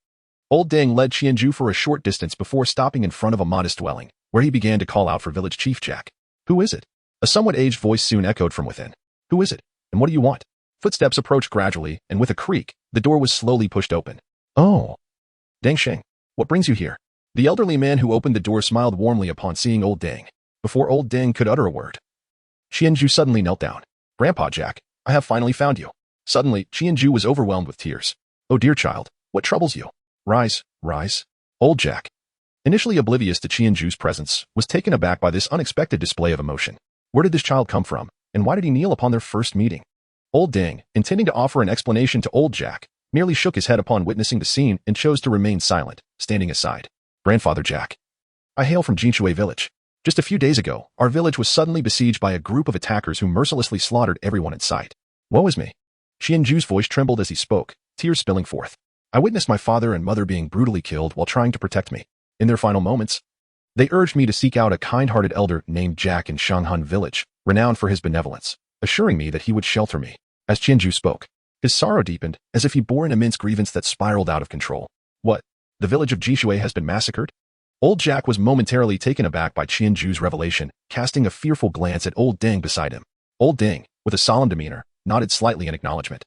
Old Deng led Qianju for a short distance before stopping in front of a modest dwelling, where he began to call out for Village Chief Jack. Who is it? A somewhat aged voice soon echoed from within. Who is it? And what do you want? Footsteps approached gradually, and with a creak, the door was slowly pushed open. Oh. Deng Sheng, what brings you here? The elderly man who opened the door smiled warmly upon seeing Old Deng. Before Old Deng could utter a word, Qianju suddenly knelt down. Grandpa Jack, I have finally found you. Suddenly, Qianju was overwhelmed with tears. Oh dear child, what troubles you? Rise. Old Jack. initially oblivious to Qianju's presence, was taken aback by this unexpected display of emotion. Where did this child come from, and why did he kneel upon their first meeting? Old Deng, intending to offer an explanation to old Jack, merely shook his head upon witnessing the scene and chose to remain silent, standing aside. Grandfather Jack. I hail from Jinshui village. Just a few days ago, our village was suddenly besieged by a group of attackers who mercilessly slaughtered everyone in sight. Woe is me. Qianju's voice trembled as he spoke, tears spilling forth. I witnessed my father and mother being brutally killed while trying to protect me. In their final moments, they urged me to seek out a kind-hearted elder named Jack in Shanghan village, renowned for his benevolence, assuring me that he would shelter me. As Qianju spoke, his sorrow deepened, as if he bore an immense grievance that spiraled out of control. What? The village of Jishui has been massacred? Old Jack was momentarily taken aback by Qianju's revelation, casting a fearful glance at Old Deng beside him. Old Deng, with a solemn demeanor, nodded slightly in acknowledgement.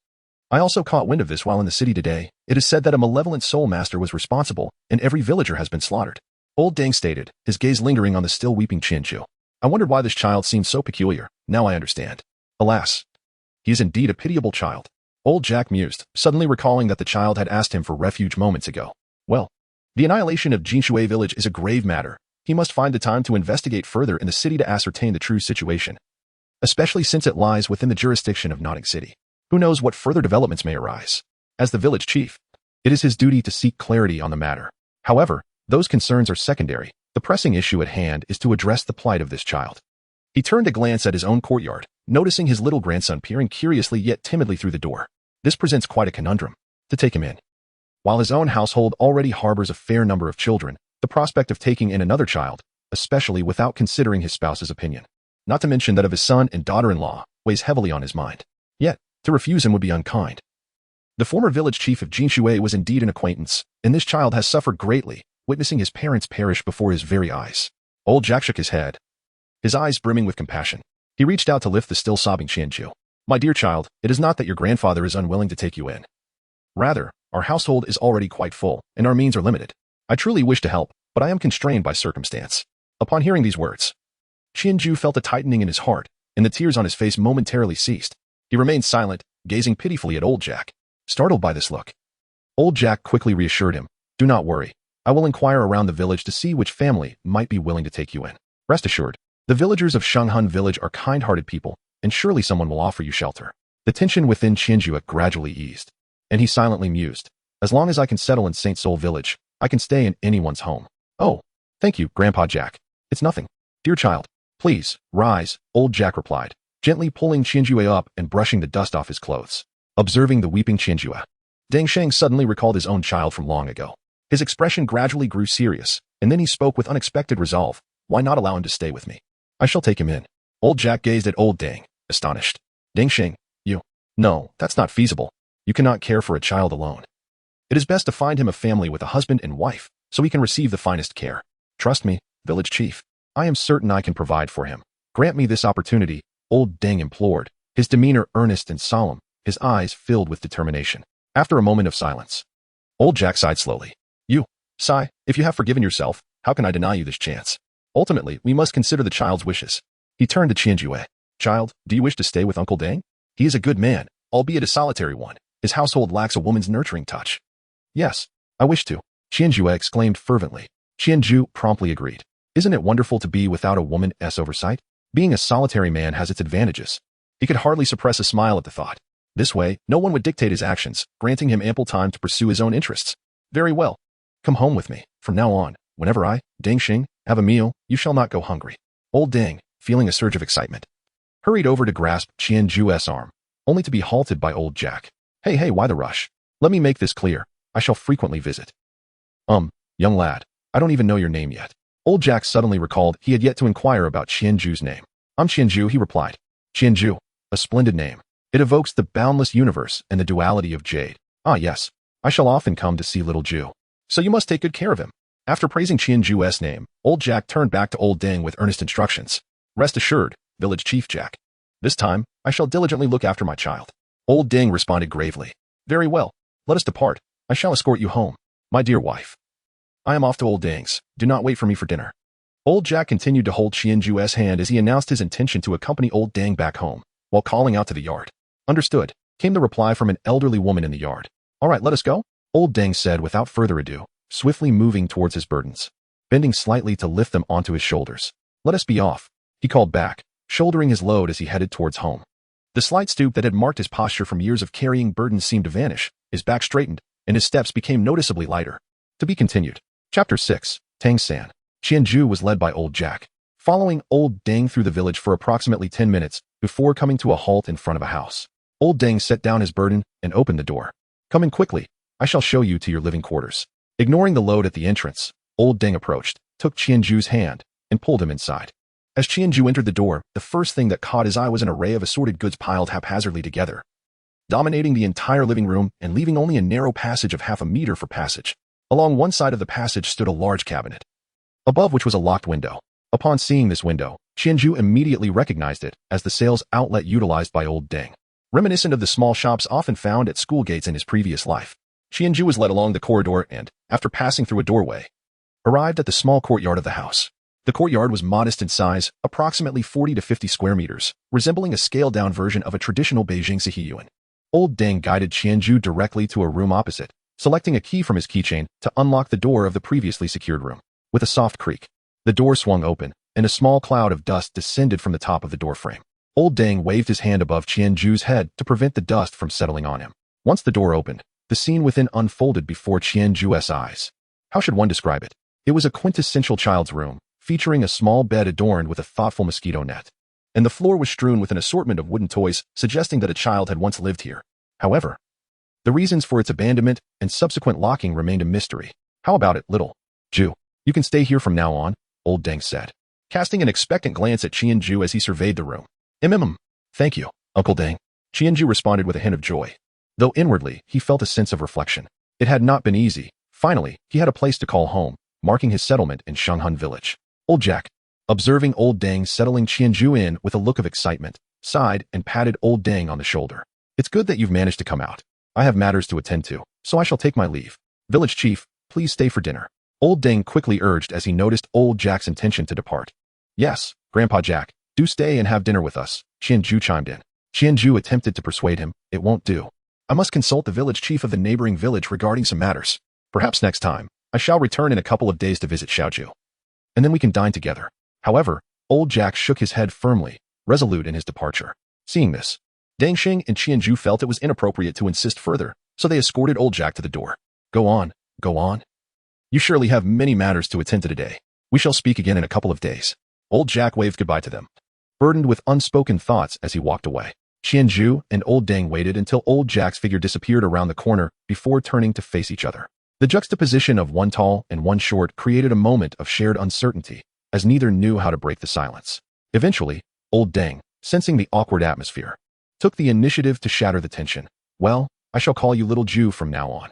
I also caught wind of this while in the city today. It is said that a malevolent soul master was responsible, and every villager has been slaughtered. Old Deng stated, his gaze lingering on the still weeping Qianju. I wondered why this child seemed so peculiar. Now I understand. Alas, he is indeed a pitiable child. Old Jack mused, suddenly recalling that the child had asked him for refuge moments ago. Well, the annihilation of Jinshui village is a grave matter. He must find the time to investigate further in the city to ascertain the true situation, especially since it lies within the jurisdiction of Notting City. Who knows what further developments may arise? As the village chief, it is his duty to seek clarity on the matter. However, those concerns are secondary. The pressing issue at hand is to address the plight of this child. He turned to glance at his own courtyard, noticing his little grandson peering curiously yet timidly through the door. This presents quite a conundrum. To take him in. While his own household already harbors a fair number of children, the prospect of taking in another child, especially without considering his spouse's opinion, not to mention that of his son and daughter-in-law, weighs heavily on his mind. Yet, to refuse him would be unkind. The former village chief of Jinshui was indeed an acquaintance, and this child has suffered greatly, witnessing his parents perish before his very eyes. Old Jack shook his head, his eyes brimming with compassion. He reached out to lift the still sobbing Qianju. My dear child, it is not that your grandfather is unwilling to take you in. Rather, our household is already quite full, and our means are limited. I truly wish to help, but I am constrained by circumstance. Upon hearing these words, Qianju felt a tightening in his heart, and the tears on his face momentarily ceased. He remained silent, gazing pitifully at Old Jack. Startled by this look, Old Jack quickly reassured him, Do not worry. I will inquire around the village to see which family might be willing to take you in. Rest assured, the villagers of Shanghan village are kind-hearted people, and surely someone will offer you shelter. The tension within Qianju gradually eased, and he silently mused. As long as I can settle in St. Sol village, I can stay in anyone's home. Oh, thank you, Grandpa Jack. It's nothing. Dear child, please, rise, Old Jack replied, gently pulling Qianju up and brushing the dust off his clothes. Observing the weeping Qianju, Deng Sheng suddenly recalled his own child from long ago. His expression gradually grew serious, and then he spoke with unexpected resolve. Why not allow him to stay with me? I shall take him in. Old Jack gazed at Old Deng, astonished. Deng Sheng, you. No, that's not feasible. You cannot care for a child alone. It is best to find him a family with a husband and wife, so he can receive the finest care. Trust me, village chief. I am certain I can provide for him. Grant me this opportunity, Old Deng implored, his demeanor earnest and solemn, his eyes filled with determination. After a moment of silence, Old Jack sighed slowly. You, sigh, if you have forgiven yourself, how can I deny you this chance? Ultimately, we must consider the child's wishes. He turned to Qianju. Child, do you wish to stay with Uncle Deng? He is a good man, albeit a solitary one. His household lacks a woman's nurturing touch. Yes, I wish to, Qianju exclaimed fervently. Qianju promptly agreed. Isn't it wonderful to be without a woman's oversight? Being a solitary man has its advantages. He could hardly suppress a smile at the thought. This way, no one would dictate his actions, granting him ample time to pursue his own interests. Very well. Come home with me. From now on, whenever I, Deng Xing, have a meal, you shall not go hungry. Old Deng, feeling a surge of excitement, hurried over to grasp Qianju's arm, only to be halted by Old Jack. Hey, why the rush? Let me make this clear. I shall frequently visit. Young lad, I don't even know your name yet. Old Jack suddenly recalled he had yet to inquire about Qianju's name. I'm Qianju, he replied. Qianju, a splendid name. It evokes the boundless universe and the duality of jade. Ah yes, I shall often come to see little Ju. So you must take good care of him. After praising Qianju's name, Old Jack turned back to Old Deng with earnest instructions. Rest assured, village chief Jack. This time, I shall diligently look after my child. Old Deng responded gravely. Very well, let us depart. I shall escort you home. My dear wife. I am off to Old Deng's. Do not wait for me for dinner. Old Jack continued to hold Qianju's hand as he announced his intention to accompany Old Deng back home, while calling out to the yard. Understood, came the reply from an elderly woman in the yard. All right, let us go, Old Deng said without further ado, swiftly moving towards his burdens. bending slightly to lift them onto his shoulders. "Let us be off," he called back, shouldering his load as he headed towards home. The slight stoop that had marked his posture from years of carrying burdens seemed to vanish, his back straightened, and his steps became noticeably lighter. To be continued. Chapter 6. Tang-san. Qianju was led by Old Jack, following Old Deng through the village for approximately 10 minutes before coming to a halt in front of a house. Old Deng set down his burden and opened the door. "Come in quickly. I shall show you to your living quarters." Ignoring the load at the entrance, Old Deng approached, took Qianju's hand, and pulled him inside. As Qianju entered the door, the first thing that caught his eye was an array of assorted goods piled haphazardly together, dominating the entire living room and leaving only a narrow passage of half a meter for passage. Along one side of the passage stood a large cabinet, above which was a locked window. Upon seeing this window, Qianju immediately recognized it as the sales outlet utilized by Old Deng, reminiscent of the small shops often found at school gates in his previous life. Qianju was led along the corridor and, after passing through a doorway, arrived at the small courtyard of the house. The courtyard was modest in size, approximately 40 to 50 square meters, resembling a scaled-down version of a traditional Beijing Sihiyuan. Old Deng guided Qianju directly to a room opposite, selecting a key from his keychain to unlock the door of the previously secured room. With a soft creak, the door swung open, and a small cloud of dust descended from the top of the doorframe. Old Deng waved his hand above Qianju's head to prevent the dust from settling on him. Once the door opened, the scene within unfolded before Qianju's eyes. How should one describe it? It was a quintessential child's room, featuring a small bed adorned with a thoughtful mosquito net, and the floor was strewn with an assortment of wooden toys, suggesting that a child had once lived here. However, the reasons for its abandonment and subsequent locking remained a mystery. "How about it, little Ju? You can stay here from now on," Old Deng said, casting an expectant glance at Qianju as he surveyed the room. Thank you, Uncle Deng." Qianju responded with a hint of joy, though inwardly he felt a sense of reflection. It had not been easy. Finally, he had a place to call home, marking his settlement in Shanghun village. Old Jack, observing Old Deng settling Qianju in with a look of excitement, sighed and patted Old Deng on the shoulder. "It's good that you've managed to come out. I have matters to attend to, so I shall take my leave. Village chief, please stay for dinner," Old Deng quickly urged as he noticed Old Jack's intention to depart. "Yes, Grandpa Jack, do stay and have dinner with us," Qianju chimed in. Qianju attempted to persuade him. "It won't do. I must consult the village chief of the neighboring village regarding some matters. Perhaps next time, I shall return in a couple of days to visit Xiaoju, and then we can dine together." However, Old Jack shook his head firmly, resolute in his departure. Seeing this, Deng Xing and Qianju felt it was inappropriate to insist further, so they escorted Old Jack to the door. Go on. You surely have many matters to attend to today. We shall speak again in a couple of days." Old Jack waved goodbye to them, burdened with unspoken thoughts as he walked away. Qianju and Old Deng waited until Old Jack's figure disappeared around the corner before turning to face each other. The juxtaposition of one tall and one short created a moment of shared uncertainty, as neither knew how to break the silence. Eventually, Old Deng, sensing the awkward atmosphere, took the initiative to shatter the tension. "Well, I shall call you Little Ju from now on.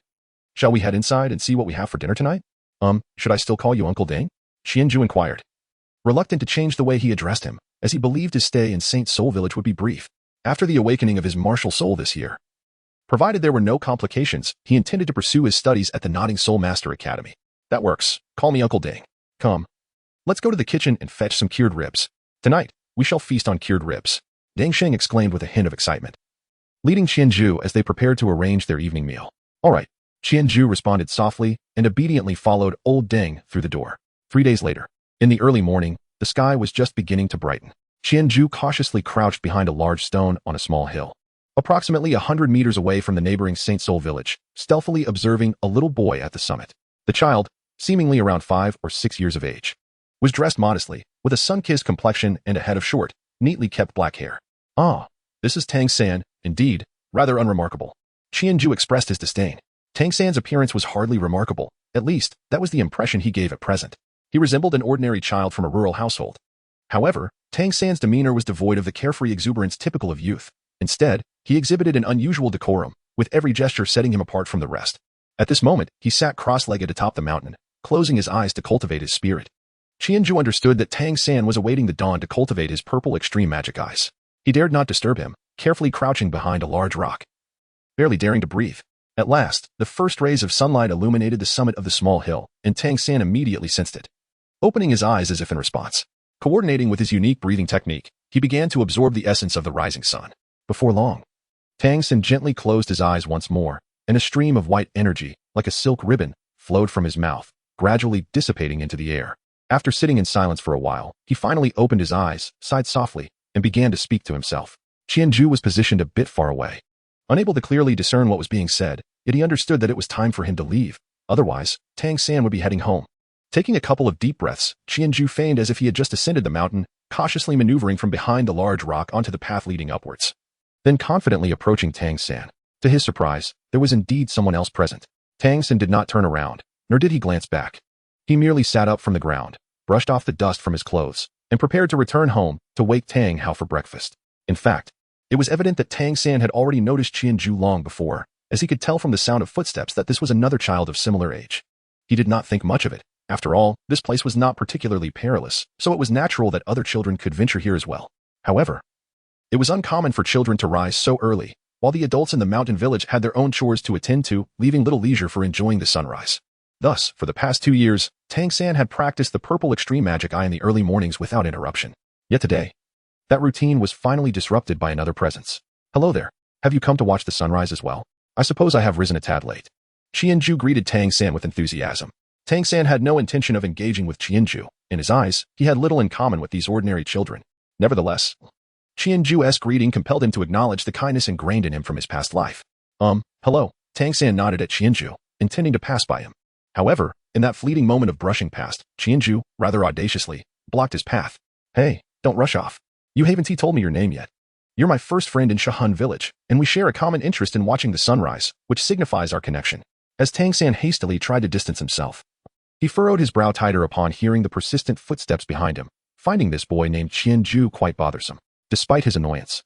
Shall we head inside and see what we have for dinner tonight?" Should I still call you Uncle Deng?" Qianju inquired, reluctant to change the way he addressed him, as he believed his stay in St. Soul Village would be brief. After the awakening of his martial soul this year, provided there were no complications, he intended to pursue his studies at the Nodding Soul Master Academy. "That works. Call me Uncle Deng. Come, let's go to the kitchen and fetch some cured ribs. Tonight, we shall feast on cured ribs," Deng Sheng exclaimed with a hint of excitement, leading Qianju as they prepared to arrange their evening meal. "All right," Qianju responded softly and obediently followed Old Deng through the door. 3 days later, in the early morning, the sky was just beginning to brighten. Qianju cautiously crouched behind a large stone on a small hill, approximately 100 meters away from the neighboring St. Soul village, stealthily observing a little boy at the summit. The child, seemingly around 5 or 6 years of age, was dressed modestly, with a sun-kissed complexion and a head of short, neatly kept black hair. "Ah, this is Tang-san, indeed, rather unremarkable." Qianju expressed his disdain. Tang-san's appearance was hardly remarkable, at least, that was the impression he gave at present. He resembled an ordinary child from a rural household. However, Tang-san's demeanor was devoid of the carefree exuberance typical of youth. Instead, he exhibited an unusual decorum, with every gesture setting him apart from the rest. At this moment, he sat cross-legged atop the mountain, closing his eyes to cultivate his spirit. Qianju understood that Tang-san was awaiting the dawn to cultivate his purple extreme magic eyes. He dared not disturb him, carefully crouching behind a large rock, barely daring to breathe. At last, the first rays of sunlight illuminated the summit of the small hill, and Tang-san immediately sensed it. Opening his eyes as if in response, coordinating with his unique breathing technique, he began to absorb the essence of the rising sun. Before long, Tang-san gently closed his eyes once more, and a stream of white energy, like a silk ribbon, flowed from his mouth, gradually dissipating into the air. After sitting in silence for a while, he finally opened his eyes, sighed softly, and began to speak to himself. Qianju was positioned a bit far away. Unable to clearly discern what was being said, yet he understood that it was time for him to leave. Otherwise, Tang San would be heading home. Taking a couple of deep breaths, Qianju feigned as if he had just ascended the mountain, cautiously maneuvering from behind the large rock onto the path leading upwards. Then confidently approaching Tang San. To his surprise, there was indeed someone else present. Tang San did not turn around, nor did he glance back. He merely sat up from the ground, brushed off the dust from his clothes, and prepared to return home to wake Tang Hao for breakfast. In fact, it was evident that Tang San had already noticed Qianju long before, as he could tell from the sound of footsteps that this was another child of similar age. He did not think much of it. After all, this place was not particularly perilous, so it was natural that other children could venture here as well. However, it was uncommon for children to rise so early, while the adults in the mountain village had their own chores to attend to, leaving little leisure for enjoying the sunrise. Thus, for the past 2 years, Tang San had practiced the purple extreme magic eye in the early mornings without interruption. Yet today, that routine was finally disrupted by another presence. Hello there. Have you come to watch the sunrise as well? I suppose I have risen a tad late. Qianju greeted Tang San with enthusiasm. Tang San had no intention of engaging with Qianju. In his eyes, he had little in common with these ordinary children. Nevertheless, Qianju's greeting compelled him to acknowledge the kindness ingrained in him from his past life. Hello. Tang San nodded at Qianju, intending to pass by him. However, in that fleeting moment of brushing past, Qianju, rather audaciously, blocked his path. Hey, don't rush off. You haven't told me your name yet. You're my first friend in Shahan village, and we share a common interest in watching the sunrise, which signifies our connection. As Tang San hastily tried to distance himself, he furrowed his brow tighter upon hearing the persistent footsteps behind him, finding this boy named Qianju quite bothersome. Despite his annoyance,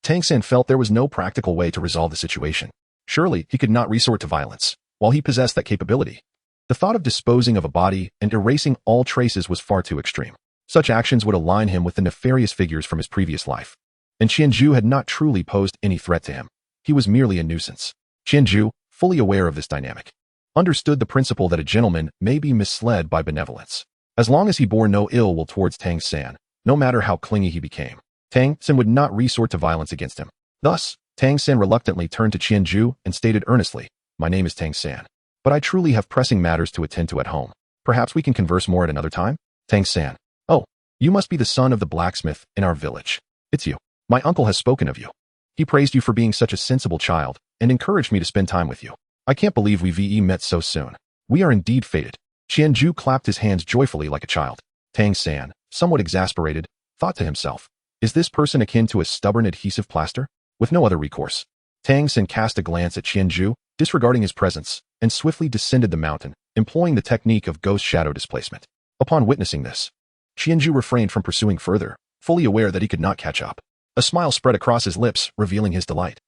Tang San felt there was no practical way to resolve the situation. Surely, he could not resort to violence, while he possessed that capability. The thought of disposing of a body and erasing all traces was far too extreme. Such actions would align him with the nefarious figures from his previous life. And Qianju had not truly posed any threat to him. He was merely a nuisance. Qianju, fully aware of this dynamic, understood the principle that a gentleman may be misled by benevolence. As long as he bore no ill will towards Tang San, no matter how clingy he became, Tang San would not resort to violence against him. Thus, Tang San reluctantly turned to Qianju and stated earnestly, "My name is Tang San, but I truly have pressing matters to attend to at home. Perhaps we can converse more at another time?" Tang San. "Oh, you must be the son of the blacksmith in our village. It's you. My uncle has spoken of you. He praised you for being such a sensible child and encouraged me to spend time with you. I can't believe we met so soon. We are indeed fated." Qianju clapped his hands joyfully like a child. Tang San, somewhat exasperated, thought to himself, is this person akin to a stubborn adhesive plaster? With no other recourse, Tang San cast a glance at Qianju, disregarding his presence, and swiftly descended the mountain, employing the technique of ghost shadow displacement. Upon witnessing this, Qianju refrained from pursuing further, fully aware that he could not catch up. A smile spread across his lips, revealing his delight.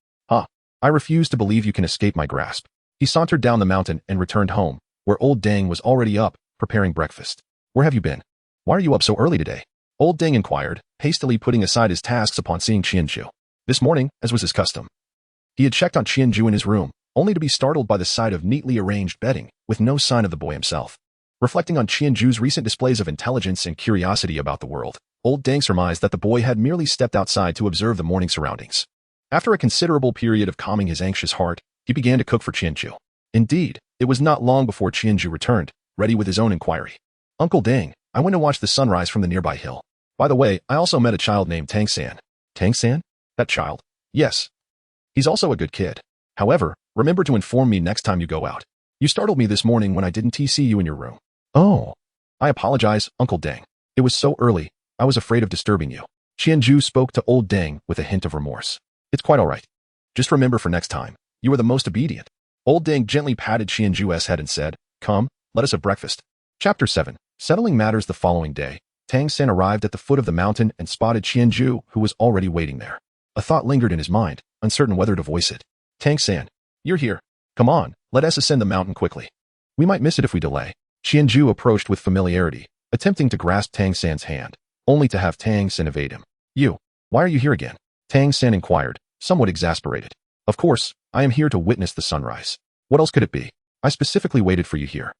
I refuse to believe you can escape my grasp." He sauntered down the mountain and returned home, where Old Deng was already up, preparing breakfast. "Where have you been? Why are you up so early today?" Old Deng inquired, hastily putting aside his tasks upon seeing Qianju. This morning, as was his custom, he had checked on Qianju in his room, only to be startled by the sight of neatly arranged bedding, with no sign of the boy himself. Reflecting on Qianju's recent displays of intelligence and curiosity about the world, Old Deng surmised that the boy had merely stepped outside to observe the morning surroundings. After a considerable period of calming his anxious heart, he began to cook for Qianju. Indeed, it was not long before Qianju returned, ready with his own inquiry. "Uncle Deng, I went to watch the sunrise from the nearby hill. By the way, I also met a child named Tang San." "Tang San? That child?" "Yes. He's also a good kid. However, remember to inform me next time you go out. You startled me this morning when I didn't see you in your room." "Oh. I apologize, Uncle Deng. It was so early, I was afraid of disturbing you." Qianju spoke to Old Deng with a hint of remorse. "It's quite all right. Just remember for next time, you are the most obedient." Old Deng gently patted Qianju's head and said, "Come, let us have breakfast." Chapter 7. Settling matters the following day, Tang San arrived at the foot of the mountain and spotted Qianju, who was already waiting there. A thought lingered in his mind, uncertain whether to voice it. "Tang San, you're here. Come on, let us ascend the mountain quickly. We might miss it if we delay." Qianju approached with familiarity, attempting to grasp Tang San's hand, only to have Tang San evade him. Why are you here again?" Tang San inquired, somewhat exasperated. "Of course, I am here to witness the sunrise. What else could it be? I specifically waited for you here.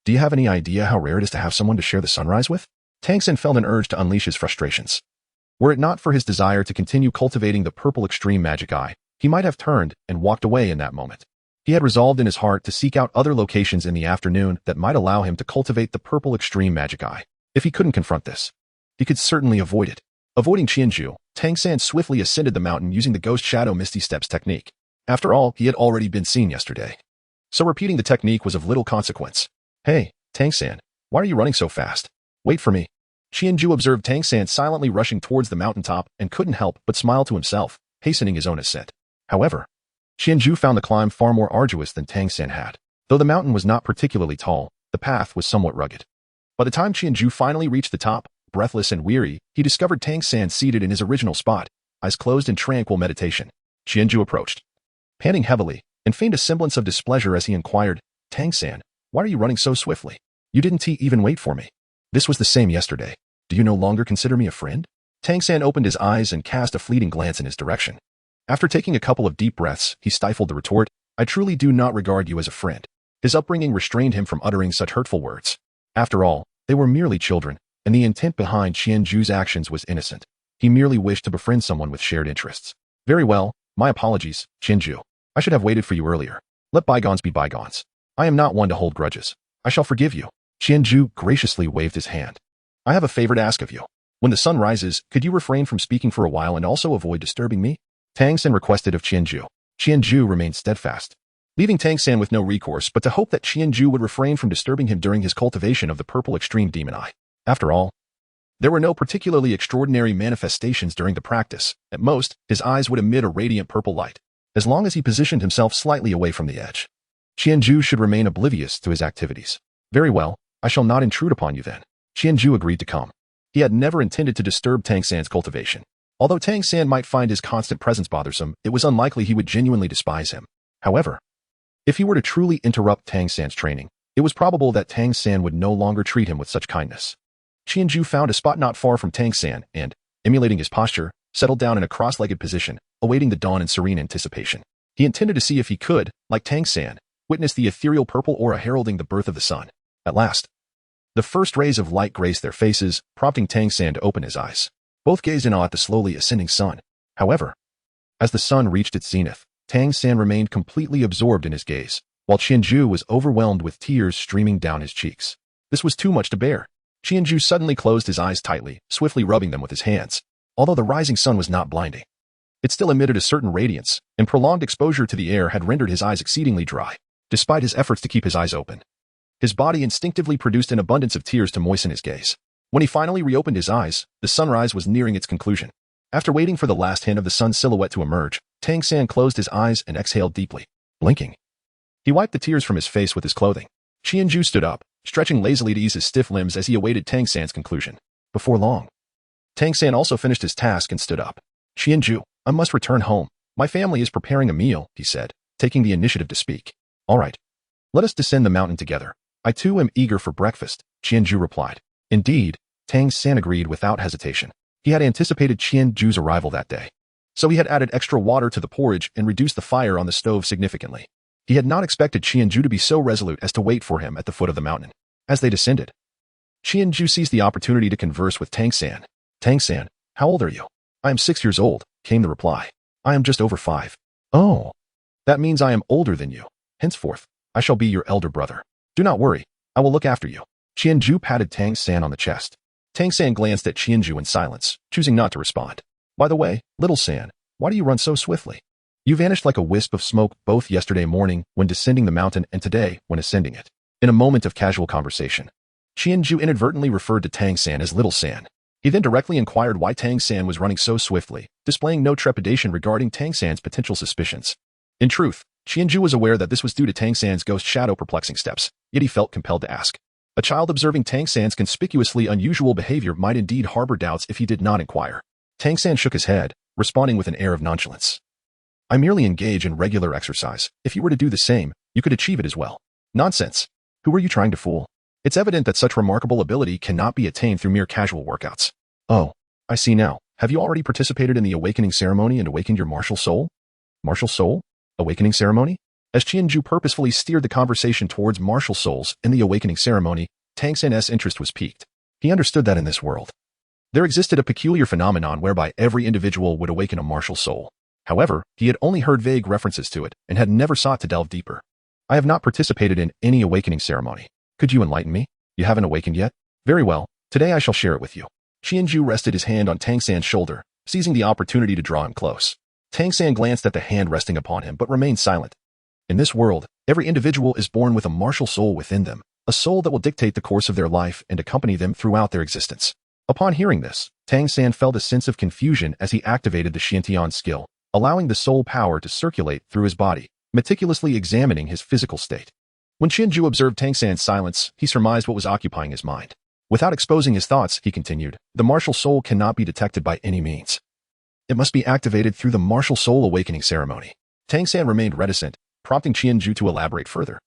Do you have any idea how rare it is to have someone to share the sunrise with?" Tang San felt an urge to unleash his frustrations. Were it not for his desire to continue cultivating the purple extreme magic eye, he might have turned and walked away in that moment. He He had resolved in his heart to seek out other locations in the afternoon that might allow him to cultivate the purple extreme magic eye. If he couldn't confront this, he could certainly avoid it. Avoiding Qianzhu, Tang San swiftly ascended the mountain using the Ghost Shadow Misty Steps technique. After all, he had already been seen yesterday. So repeating the technique was of little consequence. Hey, Tang San, why are you running so fast? Wait for me. Qianzhu observed Tang San silently rushing towards the mountaintop and couldn't help but smile to himself, hastening his own ascent. However, Qianzhu found the climb far more arduous than Tang San had. Though the mountain was not particularly tall, the path was somewhat rugged. By the time Qianzhu finally reached the top, breathless and weary, he discovered Tang San seated in his original spot, eyes closed in tranquil meditation. Qianzhu approached, panting heavily, and feigned a semblance of displeasure as he inquired, Tang San, why are you running so swiftly? You didn't even wait for me. This was the same yesterday. Do you no longer consider me a friend? Tang San opened his eyes and cast a fleeting glance in his direction. After taking a couple of deep breaths, he stifled the retort, I truly do not regard you as a friend. His upbringing restrained him from uttering such hurtful words. After all, they were merely children, and the intent behind Qianzhu's actions was innocent. He merely wished to befriend someone with shared interests. Very well, my apologies, Qianzhu. I should have waited for you earlier. Let bygones be bygones. I am not one to hold grudges. I shall forgive you. Qianzhu graciously waved his hand. I have a favor to ask of you. When the sun rises, could you refrain from speaking for a while and also avoid disturbing me? Tang San requested of Qianzhu. Qianzhu remained steadfast, leaving Tang San with no recourse but to hope that Qianzhu would refrain from disturbing him during his cultivation of the purple extreme demon eye. After all, there were no particularly extraordinary manifestations during the practice. At most, his eyes would emit a radiant purple light, as long as he positioned himself slightly away from the edge. Qianzhu should remain oblivious to his activities. Very well, I shall not intrude upon you then. Qianzhu agreed to come. He had never intended to disturb Tang San's cultivation. Although Tang San might find his constant presence bothersome, it was unlikely he would genuinely despise him. However, if he were to truly interrupt Tang San's training, it was probable that Tang San would no longer treat him with such kindness. Qianzhu found a spot not far from Tang San and, emulating his posture, settled down in a cross-legged position, awaiting the dawn in serene anticipation. He intended to see if he could, like Tang San, witness the ethereal purple aura heralding the birth of the sun. At last, the first rays of light graced their faces, prompting Tang San to open his eyes. Both gazed in awe at the slowly ascending sun. However, as the sun reached its zenith, Tang San remained completely absorbed in his gaze, while Qianzhu was overwhelmed with tears streaming down his cheeks. This was too much to bear. Qianzhu suddenly closed his eyes tightly, swiftly rubbing them with his hands. Although the rising sun was not blinding, it still emitted a certain radiance, and prolonged exposure to the air had rendered his eyes exceedingly dry. Despite his efforts to keep his eyes open, his body instinctively produced an abundance of tears to moisten his gaze. When he finally reopened his eyes, the sunrise was nearing its conclusion. After waiting for the last hint of the sun's silhouette to emerge, Tang San closed his eyes and exhaled deeply, blinking. He wiped the tears from his face with his clothing. Qianzhu stood up, stretching lazily to ease his stiff limbs as he awaited Tang San's conclusion. Before long, Tang San also finished his task and stood up. Qianzhu, I must return home. My family is preparing a meal, he said, taking the initiative to speak. All right. Let us descend the mountain together. I too am eager for breakfast, Qianzhu replied. Indeed, Tang San agreed without hesitation. He had anticipated Qianzhu's arrival that day, so he had added extra water to the porridge and reduced the fire on the stove significantly. He had not expected Qianzhu to be so resolute as to wait for him at the foot of the mountain. As they descended, Qianzhu seized the opportunity to converse with Tang San. Tang San, how old are you? I am 6 years old, came the reply. I am just over 5. Oh, that means I am older than you. Henceforth, I shall be your elder brother. Do not worry, I will look after you. Qianzhu patted Tang San on the chest. Tang San glanced at Qianzhu in silence, choosing not to respond. By the way, little San, why do you run so swiftly? You vanished like a wisp of smoke both yesterday morning when descending the mountain and today when ascending it. In a moment of casual conversation, Qianzhu inadvertently referred to Tang San as little San. He then directly inquired why Tang San was running so swiftly, displaying no trepidation regarding Tang San's potential suspicions. In truth, Qianzhu was aware that this was due to Tang San's ghost shadow perplexing steps, yet he felt compelled to ask. A child observing Tang San's conspicuously unusual behavior might indeed harbor doubts if he did not inquire. Tang San shook his head, responding with an air of nonchalance. I merely engage in regular exercise. If you were to do the same, you could achieve it as well. Nonsense. Who are you trying to fool? It's evident that such remarkable ability cannot be attained through mere casual workouts. Oh, I see now. Have you already participated in the awakening ceremony and awakened your martial soul? Martial soul? Awakening ceremony? As Qianzhu purposefully steered the conversation towards martial souls in the awakening ceremony, Tang San's interest was piqued. He understood that in this world, there existed a peculiar phenomenon whereby every individual would awaken a martial soul. However, he had only heard vague references to it and had never sought to delve deeper. I have not participated in any awakening ceremony. Could you enlighten me? You haven't awakened yet? Very well, today I shall share it with you. Qianju rested his hand on Tang San's shoulder, seizing the opportunity to draw him close. Tang San glanced at the hand resting upon him but remained silent. In this world, every individual is born with a martial soul within them, a soul that will dictate the course of their life and accompany them throughout their existence. Upon hearing this, Tang San felt a sense of confusion as he activated the Xiantian skill, allowing the soul power to circulate through his body, meticulously examining his physical state. When Qianju observed Tang San's silence, he surmised what was occupying his mind. Without exposing his thoughts, he continued, the martial soul cannot be detected by any means. It must be activated through the martial soul awakening ceremony. Tang San remained reticent, prompting Qianju to elaborate further.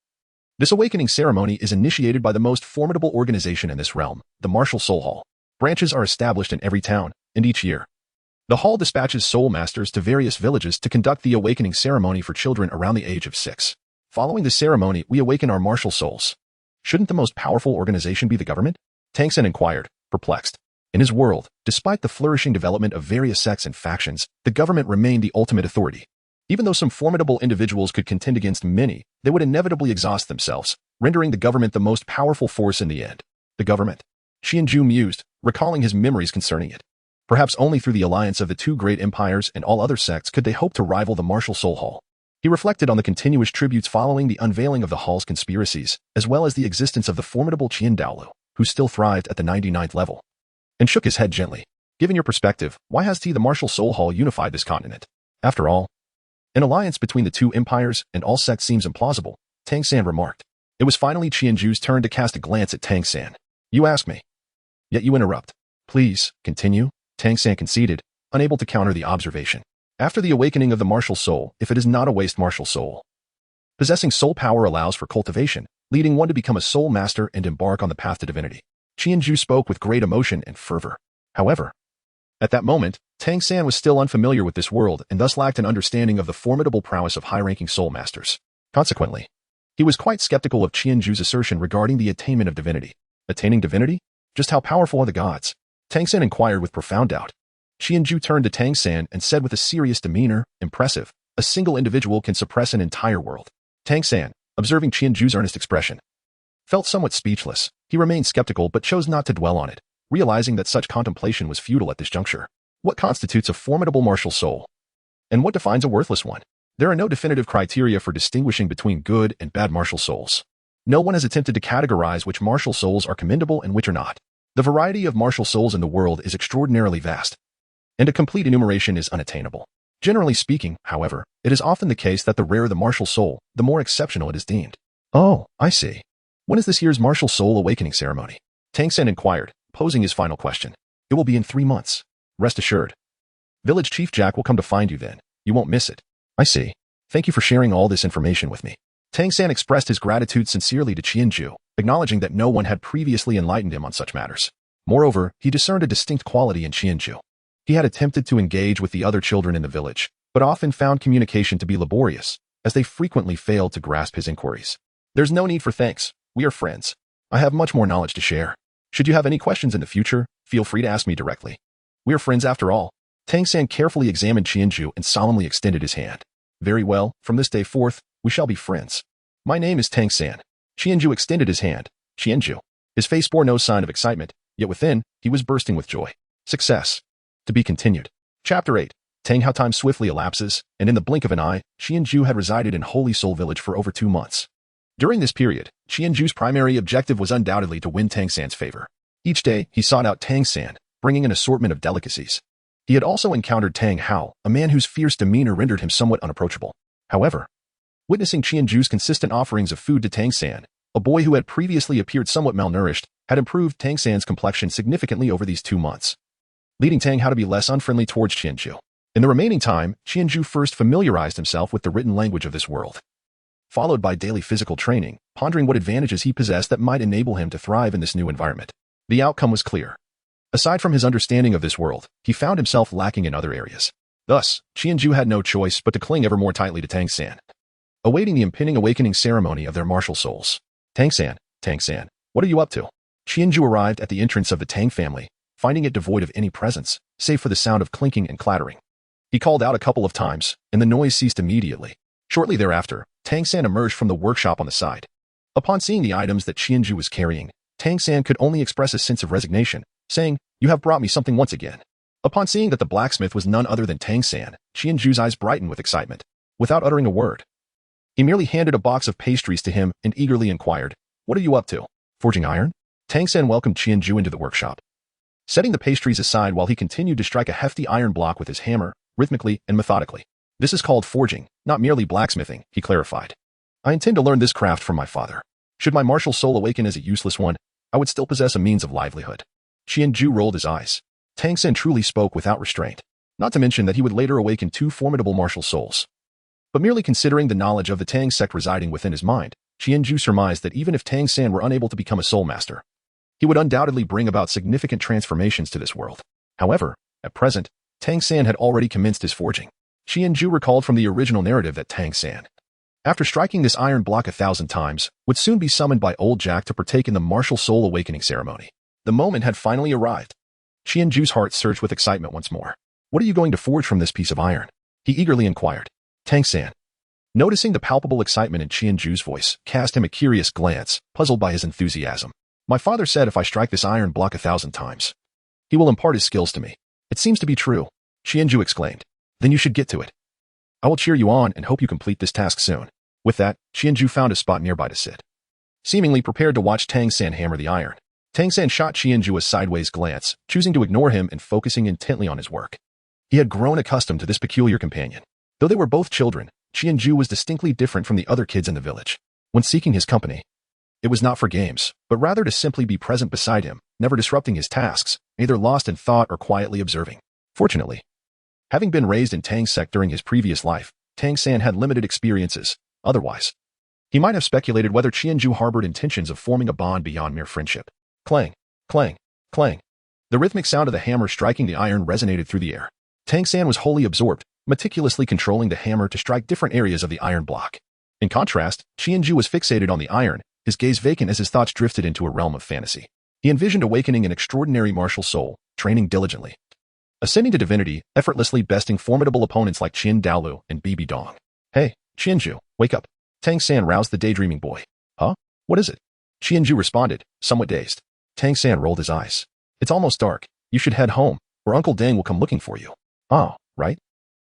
This awakening ceremony is initiated by the most formidable organization in this realm, the Martial Soul Hall. Branches are established in every town, and each year, the hall dispatches soul masters to various villages to conduct the awakening ceremony for children around the age of 6. Following the ceremony, we awaken our martial souls. Shouldn't the most powerful organization be the government? Tang San inquired, perplexed. In his world, despite the flourishing development of various sects and factions, the government remained the ultimate authority. Even though some formidable individuals could contend against many, they would inevitably exhaust themselves, rendering the government the most powerful force in the end. The government. Qianju mused, recalling his memories concerning it. Perhaps only through the alliance of the two great empires and all other sects could they hope to rival the Martial Soul Hall. He reflected on the continuous tributes following the unveiling of the hall's conspiracies, as well as the existence of the formidable Douluo, who still thrived at the 99th level, and shook his head gently. Given your perspective, why has the Martial Soul Hall unified this continent? After all, an alliance between the two empires and all sects seems implausible, Tang San remarked. It was finally Qianju's turn to cast a glance at Tang San. You ask me. Yet you interrupt. Please, continue, Tang San conceded, unable to counter the observation. After the awakening of the martial soul, if it is not a waste martial soul, possessing soul power allows for cultivation, leading one to become a soul master and embark on the path to divinity. Qianju spoke with great emotion and fervor. However, at that moment, Tang San was still unfamiliar with this world and thus lacked an understanding of the formidable prowess of high-ranking soul masters. Consequently, he was quite skeptical of Qianju's assertion regarding the attainment of divinity. Attaining divinity? Just how powerful are the gods? Tang San inquired with profound doubt. Qianju turned to Tang San and said with a serious demeanor, impressive, a single individual can suppress an entire world. Tang San, observing Qianju's earnest expression, felt somewhat speechless. He remained skeptical but chose not to dwell on it, realizing that such contemplation was futile at this juncture. What constitutes a formidable martial soul? And what defines a worthless one? There are no definitive criteria for distinguishing between good and bad martial souls. No one has attempted to categorize which martial souls are commendable and which are not. The variety of martial souls in the world is extraordinarily vast, and a complete enumeration is unattainable. Generally speaking, however, it is often the case that the rarer the martial soul, the more exceptional it is deemed. Oh, I see. When is this year's martial soul awakening ceremony? Tang San inquired, posing his final question. It will be in 3 months. Rest assured. Village Chief Jack will come to find you then. You won't miss it. I see. Thank you for sharing all this information with me. Tang San expressed his gratitude sincerely to Qianju, acknowledging that no one had previously enlightened him on such matters. Moreover, he discerned a distinct quality in Qianju. He had attempted to engage with the other children in the village, but often found communication to be laborious, as they frequently failed to grasp his inquiries. There's no need for thanks. We are friends. I have much more knowledge to share. Should you have any questions in the future, feel free to ask me directly. We are friends after all. Tang San carefully examined Qianju and solemnly extended his hand. Very well, from this day forth, we shall be friends. My name is Tang San. Qianju extended his hand. Qianju. His face bore no sign of excitement, yet within, he was bursting with joy. Success. To be continued. Chapter 8. Tang how time swiftly elapses, and in the blink of an eye, Qianju had resided in Holy Soul Village for over 2 months. During this period, Qianju's primary objective was undoubtedly to win Tang San's favor. Each day, he sought out Tang San, bringing an assortment of delicacies. He had also encountered Tang Hao, a man whose fierce demeanor rendered him somewhat unapproachable. However, witnessing Qianju's consistent offerings of food to Tang San, a boy who had previously appeared somewhat malnourished, had improved Tang San's complexion significantly over these 2 months, leading Tang Hao to be less unfriendly towards Qianju. In the remaining time, Qianju first familiarized himself with the written language of this world, followed by daily physical training, pondering what advantages he possessed that might enable him to thrive in this new environment. The outcome was clear. Aside from his understanding of this world, he found himself lacking in other areas. Thus, Qianju had no choice but to cling ever more tightly to Tang San, awaiting the impending awakening ceremony of their martial souls. Tang San, what are you up to? Qianju arrived at the entrance of the Tang family, finding it devoid of any presence, save for the sound of clinking and clattering. He called out a couple of times, and the noise ceased immediately. Shortly thereafter, Tang San emerged from the workshop on the side. Upon seeing the items that Qianju was carrying, Tang San could only express a sense of resignation, saying, "You have brought me something once again." Upon seeing that the blacksmith was none other than Tang San, Qianju's eyes brightened with excitement. Without uttering a word, he merely handed a box of pastries to him and eagerly inquired, "What are you up to? Forging iron?" Tang San welcomed Qianju into the workshop, setting the pastries aside while he continued to strike a hefty iron block with his hammer, rhythmically and methodically. "This is called forging, not merely blacksmithing," he clarified. "I intend to learn this craft from my father. Should my martial soul awaken as a useless one, I would still possess a means of livelihood." Qianju rolled his eyes. Tang San truly spoke without restraint, not to mention that he would later awaken two formidable martial souls. But merely considering the knowledge of the Tang sect residing within his mind, Qianju surmised that even if Tang San were unable to become a soul master, he would undoubtedly bring about significant transformations to this world. However, at present, Tang San had already commenced his forging. Qianju recalled from the original narrative that Tang San, after striking this iron block 1,000 times, would soon be summoned by Old Jack to partake in the martial soul awakening ceremony. The moment had finally arrived. Qianju's heart surged with excitement once more. "What are you going to forge from this piece of iron?" he eagerly inquired. Tang San, noticing the palpable excitement in Qianju's voice, cast him a curious glance, puzzled by his enthusiasm. "My father said if I strike this iron block 1,000 times, he will impart his skills to me." "It seems to be true," Qianju exclaimed. "Then you should get to it. I will cheer you on and hope you complete this task soon." With that, Qianju found a spot nearby to sit, seemingly prepared to watch Tang San hammer the iron. Tang San shot Qianju a sideways glance, choosing to ignore him and focusing intently on his work. He had grown accustomed to this peculiar companion. Though they were both children, Qianju was distinctly different from the other kids in the village. When seeking his company, it was not for games, but rather to simply be present beside him, never disrupting his tasks, either lost in thought or quietly observing. Fortunately, having been raised in Tang sect during his previous life, Tang San had limited experiences. Otherwise, he might have speculated whether Qianju harbored intentions of forming a bond beyond mere friendship. Clang, clang, clang. The rhythmic sound of the hammer striking the iron resonated through the air. Tang San was wholly absorbed, meticulously controlling the hammer to strike different areas of the iron block. In contrast, Qianju was fixated on the iron, his gaze vacant as his thoughts drifted into a realm of fantasy. He envisioned awakening an extraordinary martial soul, training diligently, ascending to divinity, effortlessly besting formidable opponents like Qin Douluo and Bibi Dong. "Hey, Qianju, wake up." Tang San roused the daydreaming boy. "Huh? What is it?" Qianju responded, somewhat dazed. Tang San rolled his eyes. "It's almost dark. You should head home, or Uncle Deng will come looking for you." "Oh, right.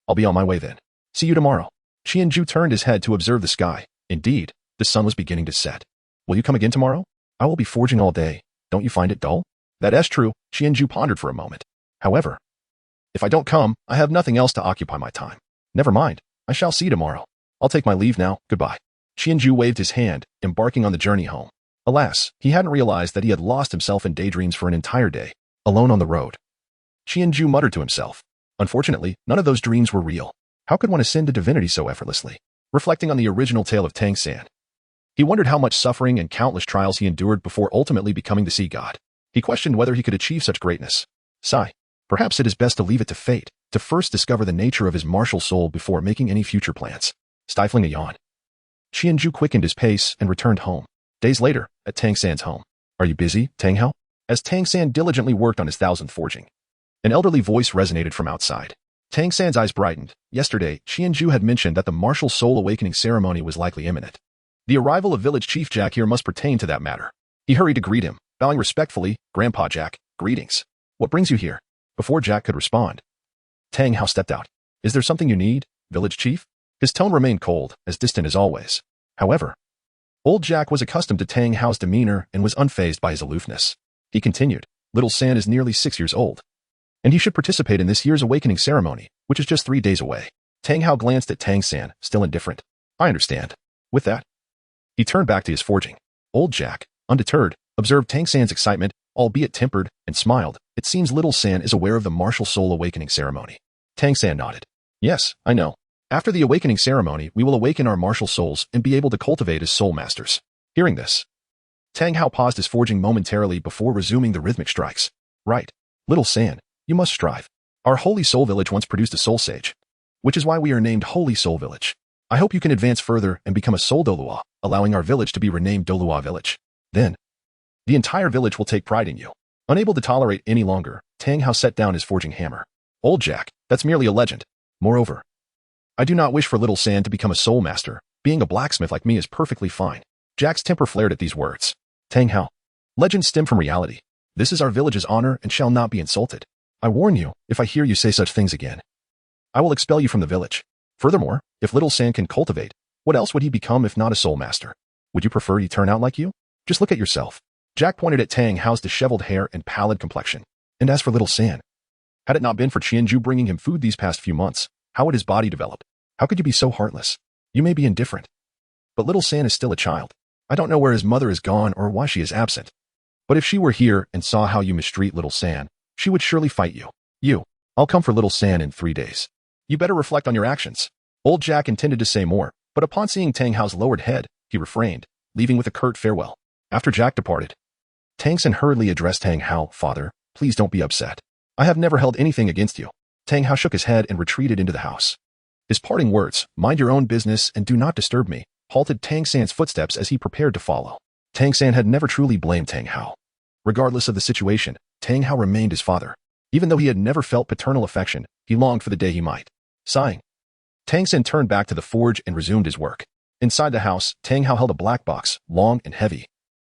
I'll be on my way then. See you tomorrow." Qianju turned his head to observe the sky. Indeed, the sun was beginning to set. "Will you come again tomorrow?" "I will be forging all day. Don't you find it dull?" "That is true," Qianju pondered for a moment. "However, if I don't come, I have nothing else to occupy my time." "Never mind. I shall see you tomorrow. I'll take my leave now. Goodbye." Qianju waved his hand, embarking on the journey home. Alas, he hadn't realized that he had lost himself in daydreams for an entire day, alone on the road. Qianju muttered to himself. Unfortunately, none of those dreams were real. How could one ascend to divinity so effortlessly? Reflecting on the original tale of Tang San, he wondered how much suffering and countless trials he endured before ultimately becoming the sea god. He questioned whether he could achieve such greatness. Sigh. Perhaps it is best to leave it to fate, to first discover the nature of his martial soul before making any future plans. Stifling a yawn, Qianju quickened his pace and returned home. Days later, at Tang San's home. "Are you busy, Tang Hao?" As Tang San diligently worked on his 1,000th forging, an elderly voice resonated from outside. Tang San's eyes brightened. Yesterday, Qianju had mentioned that the martial soul awakening ceremony was likely imminent. The arrival of village chief Jack here must pertain to that matter. He hurried to greet him, bowing respectfully. "Grandpa Jack, greetings. What brings you here?" Before Jack could respond, Tang Hao stepped out. "Is there something you need, village chief?" His tone remained cold, as distant as always. However, Old Jack was accustomed to Tang Hao's demeanor and was unfazed by his aloofness. He continued, "Little San is nearly 6 years old, and he should participate in this year's awakening ceremony, which is just 3 days away." Tang Hao glanced at Tang San, still indifferent. "I understand." With that, he turned back to his forging. Old Jack, undeterred, observed Tang San's excitement, albeit tempered, and smiled. "It seems little San is aware of the martial soul awakening ceremony." Tang San nodded. "Yes, I know. After the awakening ceremony, we will awaken our martial souls and be able to cultivate as soul masters." Hearing this, Tang Hao paused his forging momentarily before resuming the rhythmic strikes. "Right. Little San, you must strive. Our Holy Soul Village once produced a soul sage, which is why we are named Holy Soul Village. I hope you can advance further and become a Soul Douluo, allowing our village to be renamed Douluo Village. Then, the entire village will take pride in you." Unable to tolerate any longer, Tang Hao set down his forging hammer. "Old Jack, that's merely a legend. Moreover, I do not wish for little San to become a soul master. Being a blacksmith like me is perfectly fine. Jack's temper flared at these words. Tang Hao. Legends stem from reality. This is our village's honor and shall not be insulted. I warn you, if I hear you say such things again, I will expel you from the village. Furthermore, if little San can cultivate, what else would he become if not a soul master? Would you prefer he turn out like you? Just look at yourself. Jack pointed at Tang Hao's disheveled hair and pallid complexion. And as for little San, had it not been for Qianju bringing him food these past few months, how would his body develop? How could you be so heartless? You may be indifferent, but little San is still a child. I don't know where his mother is gone or why she is absent. But if she were here and saw how you mistreat little San, she would surely fight you. I'll come for little San in 3 days. You better reflect on your actions. Old Jack intended to say more, but upon seeing Tang Hao's lowered head, he refrained, leaving with a curt farewell. After Jack departed, Tang San hurriedly addressed Tang Hao. Father, please don't be upset. I have never held anything against you. Tang Hao shook his head and retreated into the house. His parting words, mind your own business and do not disturb me, halted Tang San's footsteps as he prepared to follow. Tang San had never truly blamed Tang Hao. Regardless of the situation, Tang Hao remained his father. Even though he had never felt paternal affection, he longed for the day he might. Sighing, Tang San turned back to the forge and resumed his work. Inside the house, Tang Hao held a black box, long and heavy,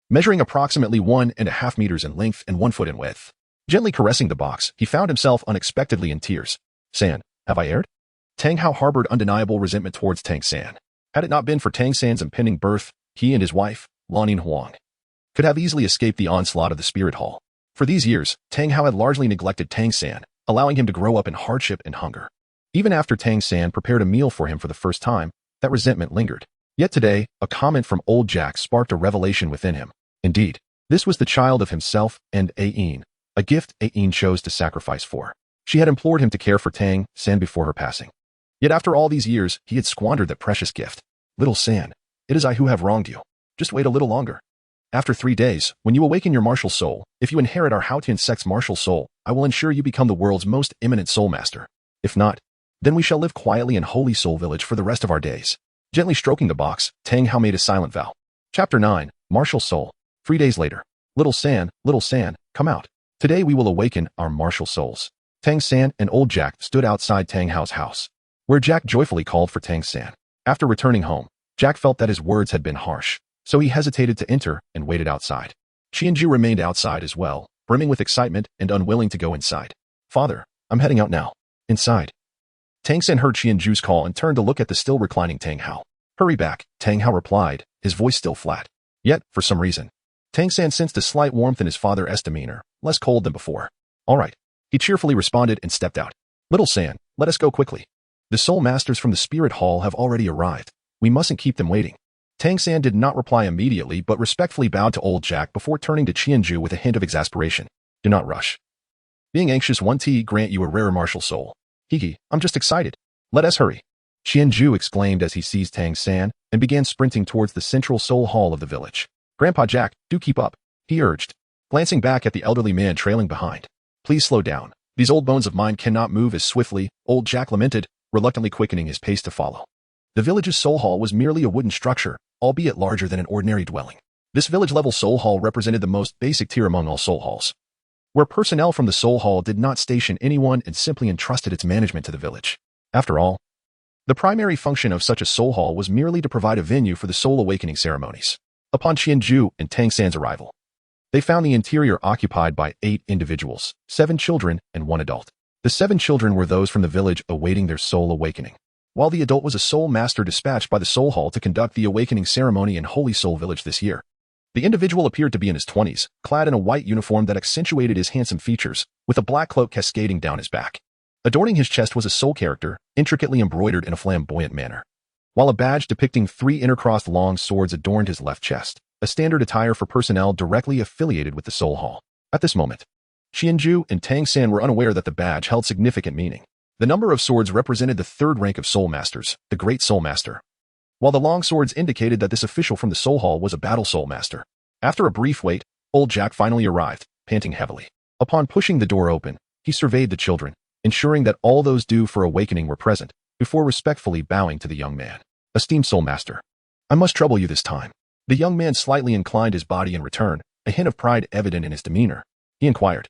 measuring approximately 1.5 meters in length and 1 foot in width. Gently caressing the box, he found himself unexpectedly in tears. San, have I erred? Tang Hao harbored undeniable resentment towards Tang San. Had it not been for Tang San's impending birth, he and his wife, Lanin Huang, could have easily escaped the onslaught of the spirit hall. For these years, Tang Hao had largely neglected Tang San, allowing him to grow up in hardship and hunger. Even after Tang San prepared a meal for him for the first time, that resentment lingered. Yet today, a comment from old Jack sparked a revelation within him. Indeed, this was the child of himself and Ayin, a gift Ayin chose to sacrifice for. She had implored him to care for Tang San before her passing. Yet after all these years, he had squandered that precious gift. Little San, it is I who have wronged you. Just wait a little longer. After 3 days, when you awaken your martial soul, if you inherit our Haotian sect's martial soul, I will ensure you become the world's most eminent soul master. If not, then we shall live quietly in Holy Soul Village for the rest of our days. Gently stroking the box, Tang Hao made a silent vow. Chapter 9, Martial Soul. 3 days later. Little San, come out. Today we will awaken our martial souls. Tang San and old Jack stood outside Tang Hao's house, where Jack joyfully called for Tang San. After returning home, Jack felt that his words had been harsh, so he hesitated to enter and waited outside. Qianju remained outside as well, brimming with excitement and unwilling to go inside. Father, I'm heading out now. Inside. Tang San heard Qianju's call and turned to look at the still reclining Tang Hao. Hurry back, Tang Hao replied, his voice still flat. Yet, for some reason, Tang San sensed a slight warmth in his father's demeanor, less cold than before. All right. He cheerfully responded and stepped out. Little San, let us go quickly. The soul masters from the spirit hall have already arrived. We mustn't keep them waiting. Tang San did not reply immediately but respectfully bowed to old Jack before turning to Qianju with a hint of exasperation. Do not rush. Being anxious won't grant you a rare martial soul. Hiki, I'm just excited. Let us hurry. Qianju exclaimed as he seized Tang San and began sprinting towards the central soul hall of the village. Grandpa Jack, do keep up, he urged, glancing back at the elderly man trailing behind. Please slow down. These old bones of mine cannot move as swiftly, old Jack lamented, reluctantly quickening his pace to follow. The village's soul hall was merely a wooden structure, albeit larger than an ordinary dwelling. This village-level soul hall represented the most basic tier among all soul halls, where personnel from the soul hall did not station anyone and simply entrusted its management to the village. After all, the primary function of such a soul hall was merely to provide a venue for the soul awakening ceremonies. Upon Qianju and Tang San's arrival, they found the interior occupied by 8 individuals, 7 children and 1 adult. The 7 children were those from the village awaiting their soul awakening, while the adult was a soul master dispatched by the soul hall to conduct the awakening ceremony in Holy Soul Village this year. The individual appeared to be in his 20s, clad in a white uniform that accentuated his handsome features, with a black cloak cascading down his back. Adorning his chest was a soul character, intricately embroidered in a flamboyant manner, while a badge depicting 3 intercrossed long swords adorned his left chest, a standard attire for personnel directly affiliated with the soul hall. At this moment, Qianju and Tang San were unaware that the badge held significant meaning. The number of swords represented the 3rd rank of soul masters, the Great Soul Master, while the long swords indicated that this official from the soul hall was a battle soul master. After a brief wait, old Jack finally arrived, panting heavily. Upon pushing the door open, he surveyed the children, ensuring that all those due for awakening were present, before respectfully bowing to the young man. Esteemed soul master, I must trouble you this time. The young man slightly inclined his body in return, a hint of pride evident in his demeanor. He inquired,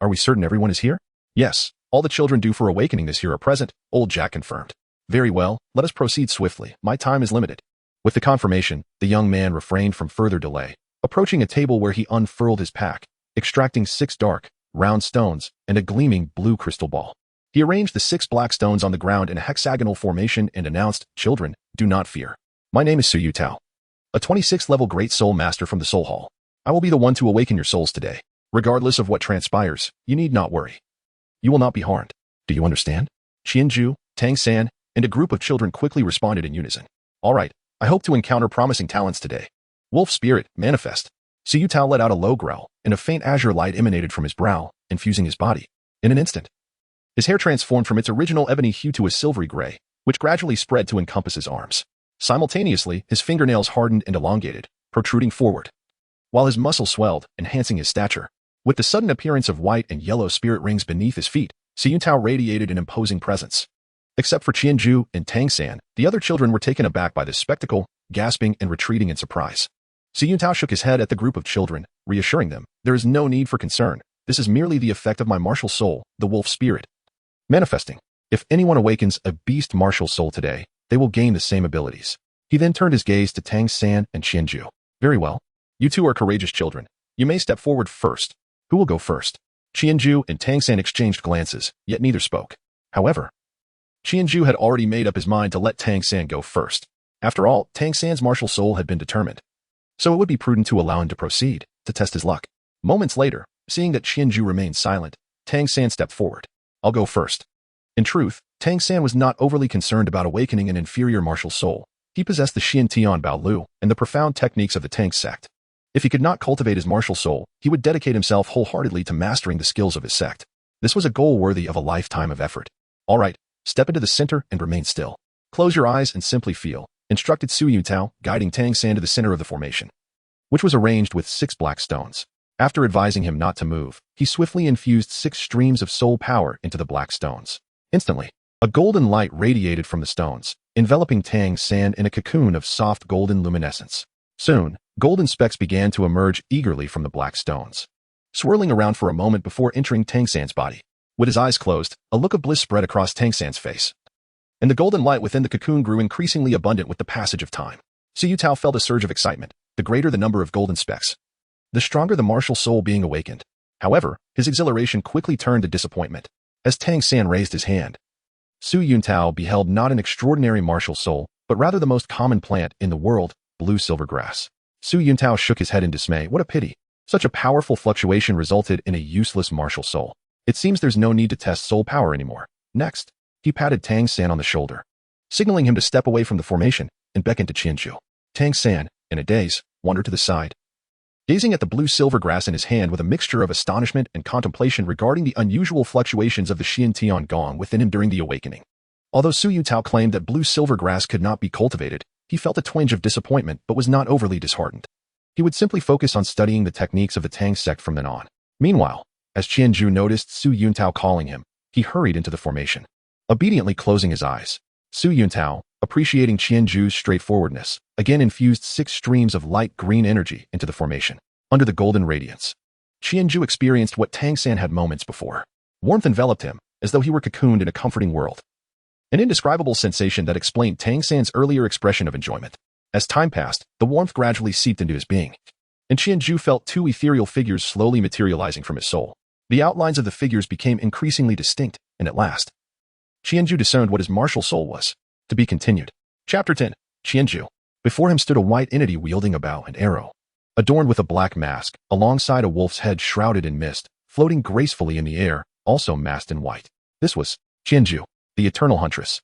Are we certain everyone is here? Yes, All the children due for awakening this year are present, old Jack confirmed. Very well, let us proceed swiftly. My time is limited. With the confirmation, the young man refrained from further delay, approaching a table where he unfurled his pack, extracting 6 dark, round stones and a gleaming blue crystal ball. He arranged the 6 black stones on the ground in a hexagonal formation and announced, "Children, do not fear. My name is Su Yutao, a 26th-level Great Soul Master from the Soul Hall. I will be the one to awaken your souls today. Regardless of what transpires, you need not worry. You will not be harmed. Do you understand?" Qianju, Tang San, and a group of children quickly responded in unison. "All right, I hope to encounter promising talents today. Wolf spirit, manifest." Su Yutao let out a low growl, and a faint azure light emanated from his brow, infusing his body. In an instant, his hair transformed from its original ebony hue to a silvery gray, which gradually spread to encompass his arms. Simultaneously, his fingernails hardened and elongated, protruding forward, while his muscles swelled, enhancing his stature. With the sudden appearance of white and yellow spirit rings beneath his feet, Su Yutao radiated an imposing presence. Except for Qianju and Tang San, the other children were taken aback by this spectacle, gasping and retreating in surprise. Su Yutao shook his head at the group of children, reassuring them, "There is no need for concern. This is merely the effect of my martial soul, the wolf spirit, manifesting. If anyone awakens a beast martial soul today, they will gain the same abilities." He then turned his gaze to Tang San and Qianju. "Very well. You two are courageous children. You may step forward first. Who will go first?" Qianju and Tang San exchanged glances, yet neither spoke. However, Qianju had already made up his mind to let Tang San go first. After all, Tang San's martial soul had been determined, so it would be prudent to allow him to proceed, to test his luck. Moments later, seeing that Qianju remained silent, Tang San stepped forward. "I'll go first." In truth, Tang San was not overly concerned about awakening an inferior martial soul. He possessed the Xian Tian Bao Lu and the profound techniques of the Tang sect. If he could not cultivate his martial soul, he would dedicate himself wholeheartedly to mastering the skills of his sect. This was a goal worthy of a lifetime of effort. "All right, step into the center and remain still. Close your eyes and simply feel," instructed Su Yutao, guiding Tang San to the center of the formation, which was arranged with 6 black stones. After advising him not to move, he swiftly infused 6 streams of soul power into the black stones. Instantly, a golden light radiated from the stones, enveloping Tang San in a cocoon of soft golden luminescence. Soon, golden specks began to emerge eagerly from the black stones, swirling around for a moment before entering Tang San's body. With his eyes closed, a look of bliss spread across Tang San's face, and the golden light within the cocoon grew increasingly abundant with the passage of time. Su Yutao felt a surge of excitement. The greater the number of golden specks, the stronger the martial soul being awakened. However, his exhilaration quickly turned to disappointment. As Tang San raised his hand, Su Yutao beheld not an extraordinary martial soul, but rather the most common plant in the world, blue silver grass. Su Yutao shook his head in dismay. What a pity. Such a powerful fluctuation resulted in a useless martial soul. It seems there's no need to test soul power anymore. Next, he patted Tang San on the shoulder, signaling him to step away from the formation, and beckoned to Qianju. Tang San, in a daze, wandered to the side, gazing at the blue-silver grass in his hand with a mixture of astonishment and contemplation regarding the unusual fluctuations of the Xian Tian Gong within him during the awakening. Although Su Yutao claimed that blue-silver grass could not be cultivated, he felt a twinge of disappointment but was not overly disheartened. He would simply focus on studying the techniques of the Tang sect from then on. Meanwhile, as Qianju noticed Su Yutao calling him, he hurried into the formation, obediently closing his eyes. Su Yutao, appreciating Qianju's straightforwardness, again infused 6 streams of light green energy into the formation. Under the golden radiance, Qianju experienced what Tang San had moments before. Warmth enveloped him, as though he were cocooned in a comforting world. An indescribable sensation that explained Tang San's earlier expression of enjoyment. As time passed, the warmth gradually seeped into his being, and Qianju felt 2 ethereal figures slowly materializing from his soul. The outlines of the figures became increasingly distinct, and at last, Qianju discerned what his martial soul was. To be continued. Chapter 10. Qianju. Before him stood a white entity wielding a bow and arrow, adorned with a black mask, alongside a wolf's head shrouded in mist, floating gracefully in the air, also masked in white. This was Qianju, the Eternal Huntress.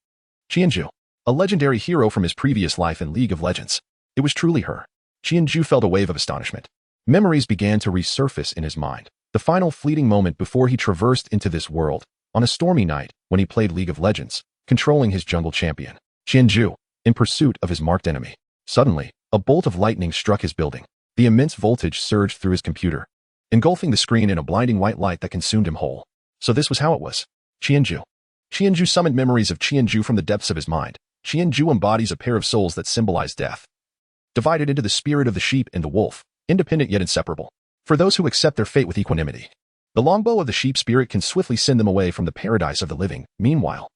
Qianju, a legendary hero from his previous life in League of Legends. It was truly her. Qianju felt a wave of astonishment. Memories began to resurface in his mind. The final fleeting moment before he traversed into this world, on a stormy night when he played League of Legends, controlling his jungle champion, Qianju, in pursuit of his marked enemy. Suddenly, a bolt of lightning struck his building. The immense voltage surged through his computer, engulfing the screen in a blinding white light that consumed him whole. So this was how it was. Qianju. Qianju summoned memories of Qianju from the depths of his mind. Qianju embodies a pair of souls that symbolize death, divided into the spirit of the sheep and the wolf, independent yet inseparable. For those who accept their fate with equanimity, The longbow of the sheep spirit can swiftly send them away from the paradise of the living. Meanwhile,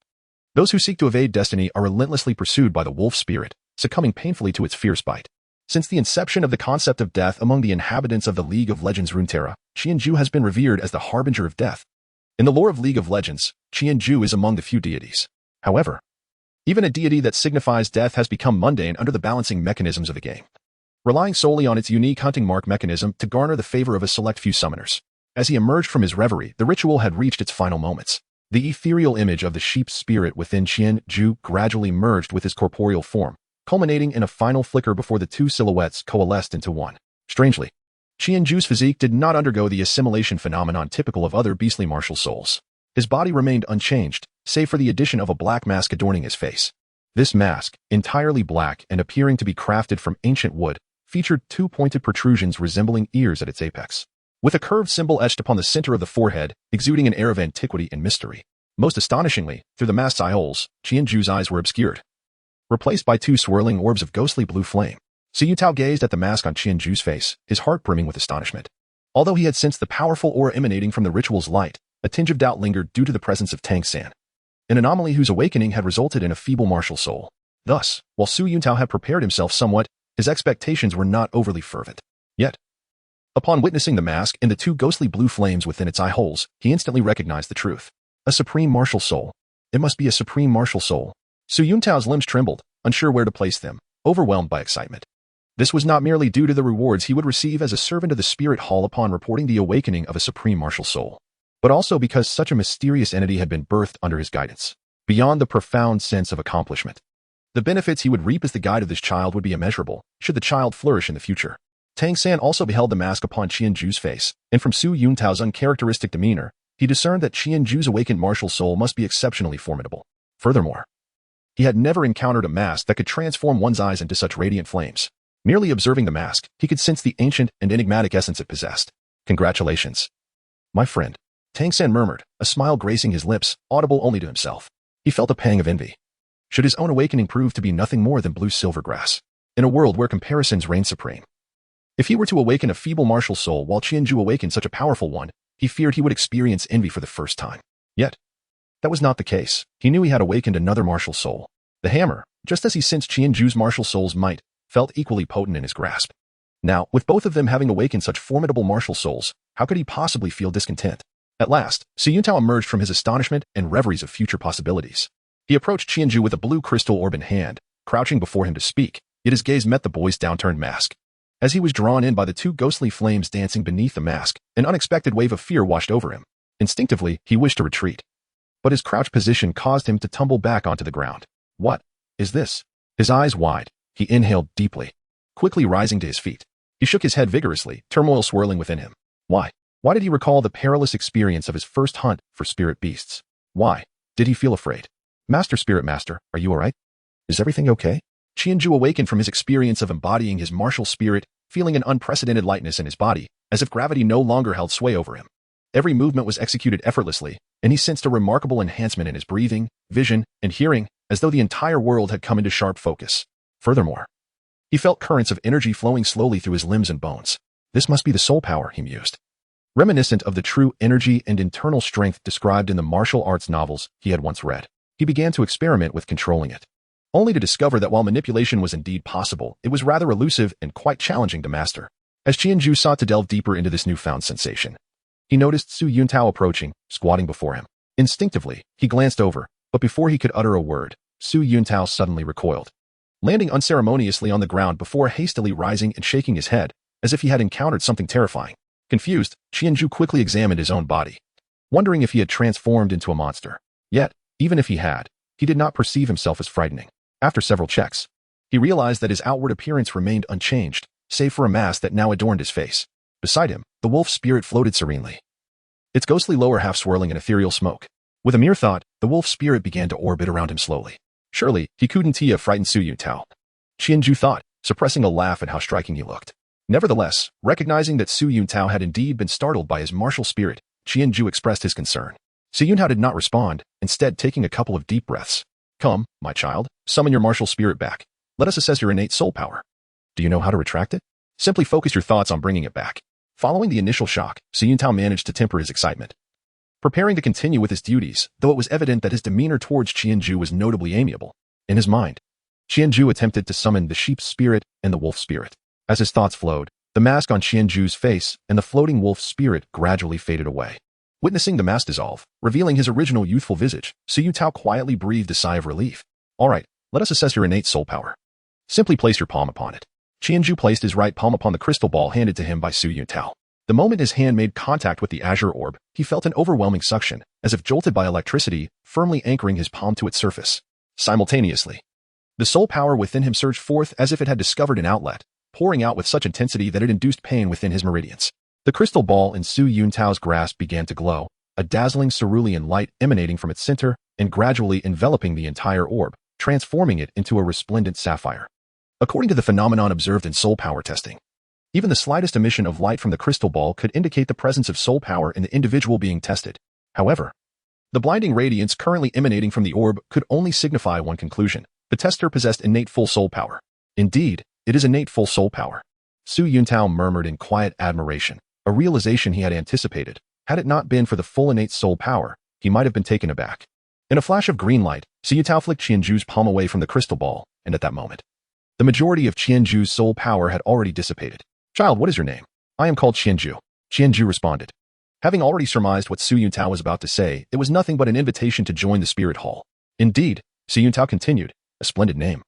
those who seek to evade destiny are relentlessly pursued by the wolf spirit, succumbing painfully to its fierce bite. Since the inception of the concept of death among the inhabitants of the League of Legends Runeterra, Qianju has been revered as the harbinger of death. In the lore of League of Legends, Qianju is among the few deities. However, even a deity that signifies death has become mundane under the balancing mechanisms of the game, relying solely on its unique hunting mark mechanism to garner the favor of a select few summoners. As he emerged from his reverie, the ritual had reached its final moments. The ethereal image of the sheep spirit within Qianju gradually merged with his corporeal form, culminating in a final flicker before the two silhouettes coalesced into one. Strangely, Qianju's physique did not undergo the assimilation phenomenon typical of other beastly martial souls. His body remained unchanged, save for the addition of a black mask adorning his face. This mask, entirely black and appearing to be crafted from ancient wood, featured two pointed protrusions resembling ears at its apex, with a curved symbol etched upon the center of the forehead, exuding an air of antiquity and mystery. Most astonishingly, through the mask's eye holes, Qianju's eyes were obscured, replaced by two swirling orbs of ghostly blue flame. Su Yutao gazed at the mask on Qianju's face, his heart brimming with astonishment. Although he had sensed the powerful aura emanating from the ritual's light, a tinge of doubt lingered due to the presence of Tang San, an anomaly whose awakening had resulted in a feeble martial soul. Thus, while Su Yutao had prepared himself somewhat, his expectations were not overly fervent. Yet, upon witnessing the mask and the two ghostly blue flames within its eye holes, he instantly recognized the truth. A supreme martial soul. It must be a supreme martial soul. Su Yuntao's limbs trembled, unsure where to place them, overwhelmed by excitement. This was not merely due to the rewards he would receive as a servant of the Spirit Hall upon reporting the awakening of a supreme martial soul, but also because such a mysterious entity had been birthed under his guidance. Beyond the profound sense of accomplishment, the benefits he would reap as the guide of this child would be immeasurable, should the child flourish in the future. Tang San also beheld the mask upon Qianju's face, and from Su Yuntao's uncharacteristic demeanor, he discerned that Qianju's awakened martial soul must be exceptionally formidable. Furthermore, he had never encountered a mask that could transform one's eyes into such radiant flames. Merely observing the mask, he could sense the ancient and enigmatic essence it possessed. Congratulations, my friend, Tang San murmured, a smile gracing his lips, audible only to himself. He felt a pang of envy. Should his own awakening prove to be nothing more than blue-silver grass, in a world where comparisons reign supreme? If he were to awaken a feeble martial soul while Qianju awakened such a powerful one, he feared he would experience envy for the first time. Yet, that was not the case. He knew he had awakened another martial soul. The hammer, just as he sensed Qianju's martial soul's might, felt equally potent in his grasp. Now, with both of them having awakened such formidable martial souls, how could he possibly feel discontent? At last, Su Yutao emerged from his astonishment and reveries of future possibilities. He approached Qianju with a blue crystal orb in hand, crouching before him to speak, yet his gaze met the boy's downturned mask. As he was drawn in by the two ghostly flames dancing beneath the mask, an unexpected wave of fear washed over him. Instinctively, he wished to retreat, but his crouched position caused him to tumble back onto the ground. What is this? His eyes wide, he inhaled deeply, quickly rising to his feet. He shook his head vigorously, turmoil swirling within him. Why? Why did he recall the perilous experience of his first hunt for spirit beasts? Why did he feel afraid? Master Spirit Master, are you alright? Is everything okay? Qianju awakened from his experience of embodying his martial spirit, feeling an unprecedented lightness in his body, as if gravity no longer held sway over him. Every movement was executed effortlessly, and he sensed a remarkable enhancement in his breathing, vision, and hearing, as though the entire world had come into sharp focus. Furthermore, he felt currents of energy flowing slowly through his limbs and bones. This must be the soul power, he mused, reminiscent of the true energy and internal strength described in the martial arts novels he had once read. He began to experiment with controlling it, only to discover that while manipulation was indeed possible, it was rather elusive and quite challenging to master. As Qianju sought to delve deeper into this newfound sensation, he noticed Su Yuntao approaching, squatting before him. Instinctively, he glanced over, but before he could utter a word, Su Yuntao suddenly recoiled, landing unceremoniously on the ground before hastily rising and shaking his head, as if he had encountered something terrifying. Confused, Qianju quickly examined his own body, wondering if he had transformed into a monster. Yet, even if he had, he did not perceive himself as frightening. After several checks, he realized that his outward appearance remained unchanged, save for a mask that now adorned his face. Beside him, the wolf spirit floated serenely, its ghostly lower half swirling in ethereal smoke. With a mere thought, the wolf spirit began to orbit around him slowly. Surely, he couldn't have frightened Su Yutao, Qianju thought, suppressing a laugh at how striking he looked. Nevertheless, recognizing that Su Yutao had indeed been startled by his martial spirit, Qianju expressed his concern. Su Yutao did not respond, instead taking a couple of deep breaths. Come, my child, summon your martial spirit back. Let us assess your innate soul power. Do you know how to retract it? Simply focus your thoughts on bringing it back. Following the initial shock, Su Yuntao managed to temper his excitement. Preparing to continue with his duties, though it was evident that his demeanor towards Qianju was notably amiable. In his mind, Qianju attempted to summon the sheep's spirit and the wolf spirit. As his thoughts flowed, the mask on Qianju's face and the floating wolf spirit gradually faded away. Witnessing the mask dissolve, revealing his original youthful visage, Su Yuntao quietly breathed a sigh of relief. All right, let us assess your innate soul power. Simply place your palm upon it. Qianju placed his right palm upon the crystal ball handed to him by Su Yuntao. The moment his hand made contact with the azure orb, he felt an overwhelming suction, as if jolted by electricity, firmly anchoring his palm to its surface. Simultaneously, the soul power within him surged forth as if it had discovered an outlet, pouring out with such intensity that it induced pain within his meridians. The crystal ball in Su Yuntao's grasp began to glow, a dazzling cerulean light emanating from its center and gradually enveloping the entire orb, transforming it into a resplendent sapphire. According to the phenomenon observed in soul power testing, even the slightest emission of light from the crystal ball could indicate the presence of soul power in the individual being tested. However, the blinding radiance currently emanating from the orb could only signify one conclusion. The tester possessed innate full soul power. Indeed, it is innate full soul power. Su Yuntao murmured in quiet admiration, a realization he had anticipated. Had it not been for the full innate soul power, he might have been taken aback. In a flash of green light, Su Yuntao flicked Qianju's palm away from the crystal ball, and at that moment, the majority of Qianju's soul power had already dissipated. Child, what is your name? I am called Qianju. Qianju responded. Having already surmised what Su Yuntao was about to say, it was nothing but an invitation to join the spirit hall. Indeed, Su Yuntao continued, a splendid name.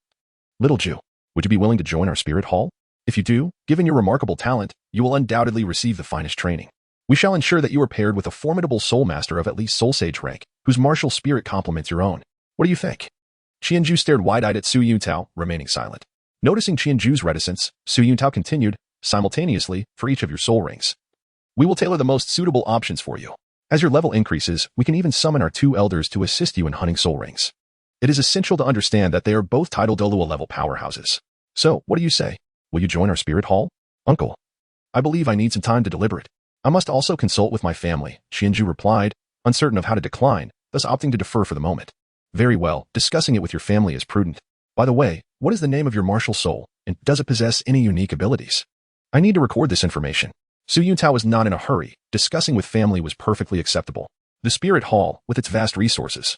Little Ju, would you be willing to join our spirit hall? If you do, given your remarkable talent, you will undoubtedly receive the finest training. We shall ensure that you are paired with a formidable soul master of at least soul sage rank, whose martial spirit complements your own. What do you think? Qianju stared wide-eyed at Su Yuntao, remaining silent. Noticing Qianju's reticence, Su Yuntao continued, simultaneously, for each of your soul rings, we will tailor the most suitable options for you. As your level increases, we can even summon our 2 elders to assist you in hunting soul rings. It is essential to understand that they are both titled Douluo level powerhouses. So, what do you say? Will you join our spirit hall? Uncle, I believe I need some time to deliberate. I must also consult with my family, Qianju replied, uncertain of how to decline, thus opting to defer for the moment. Very well, discussing it with your family is prudent. By the way, what is the name of your martial soul, and does it possess any unique abilities? I need to record this information. Su Yuntao was not in a hurry. Discussing with family was perfectly acceptable. The spirit hall, with its vast resources,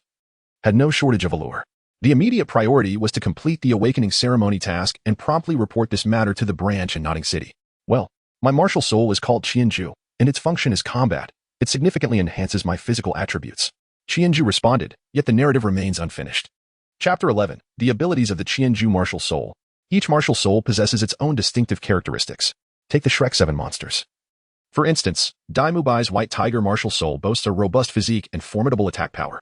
had no shortage of allure. The immediate priority was to complete the awakening ceremony task and promptly report this matter to the branch in Notting City. Well, my martial soul is called Qianju, and its function is combat. It significantly enhances my physical attributes. Qianju responded, yet the narrative remains unfinished. Chapter 11. The abilities of the Qianju martial soul. Each martial soul possesses its own distinctive characteristics. Take the Shrek 7 monsters. For instance, Dai Mubai's white tiger martial soul boasts a robust physique and formidable attack power.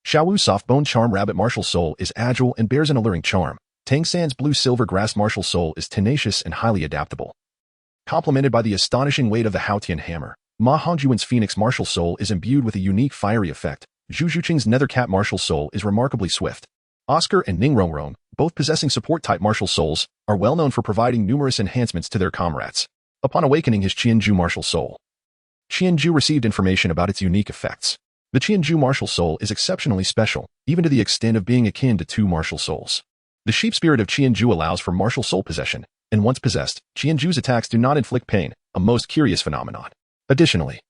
Xiaowu's soft-boned charm rabbit martial soul is agile and bears an alluring charm. Tang San's blue-silver grass martial soul is tenacious and highly adaptable. Complemented by the astonishing weight of the Haotian hammer, Ma Hongjuan's phoenix martial soul is imbued with a unique fiery effect. Zhu Zhuqing's nethercat martial soul is remarkably swift. Oscar and Ning Rongrong, both possessing support-type martial souls, are well known for providing numerous enhancements to their comrades. Upon awakening his Qianju martial soul, Qianju received information about its unique effects. The Qianju martial soul is exceptionally special, even to the extent of being akin to 2 martial souls. The sheep spirit of Qianju allows for martial soul possession, and once possessed, Qianju's attacks do not inflict pain, a most curious phenomenon. Additionally,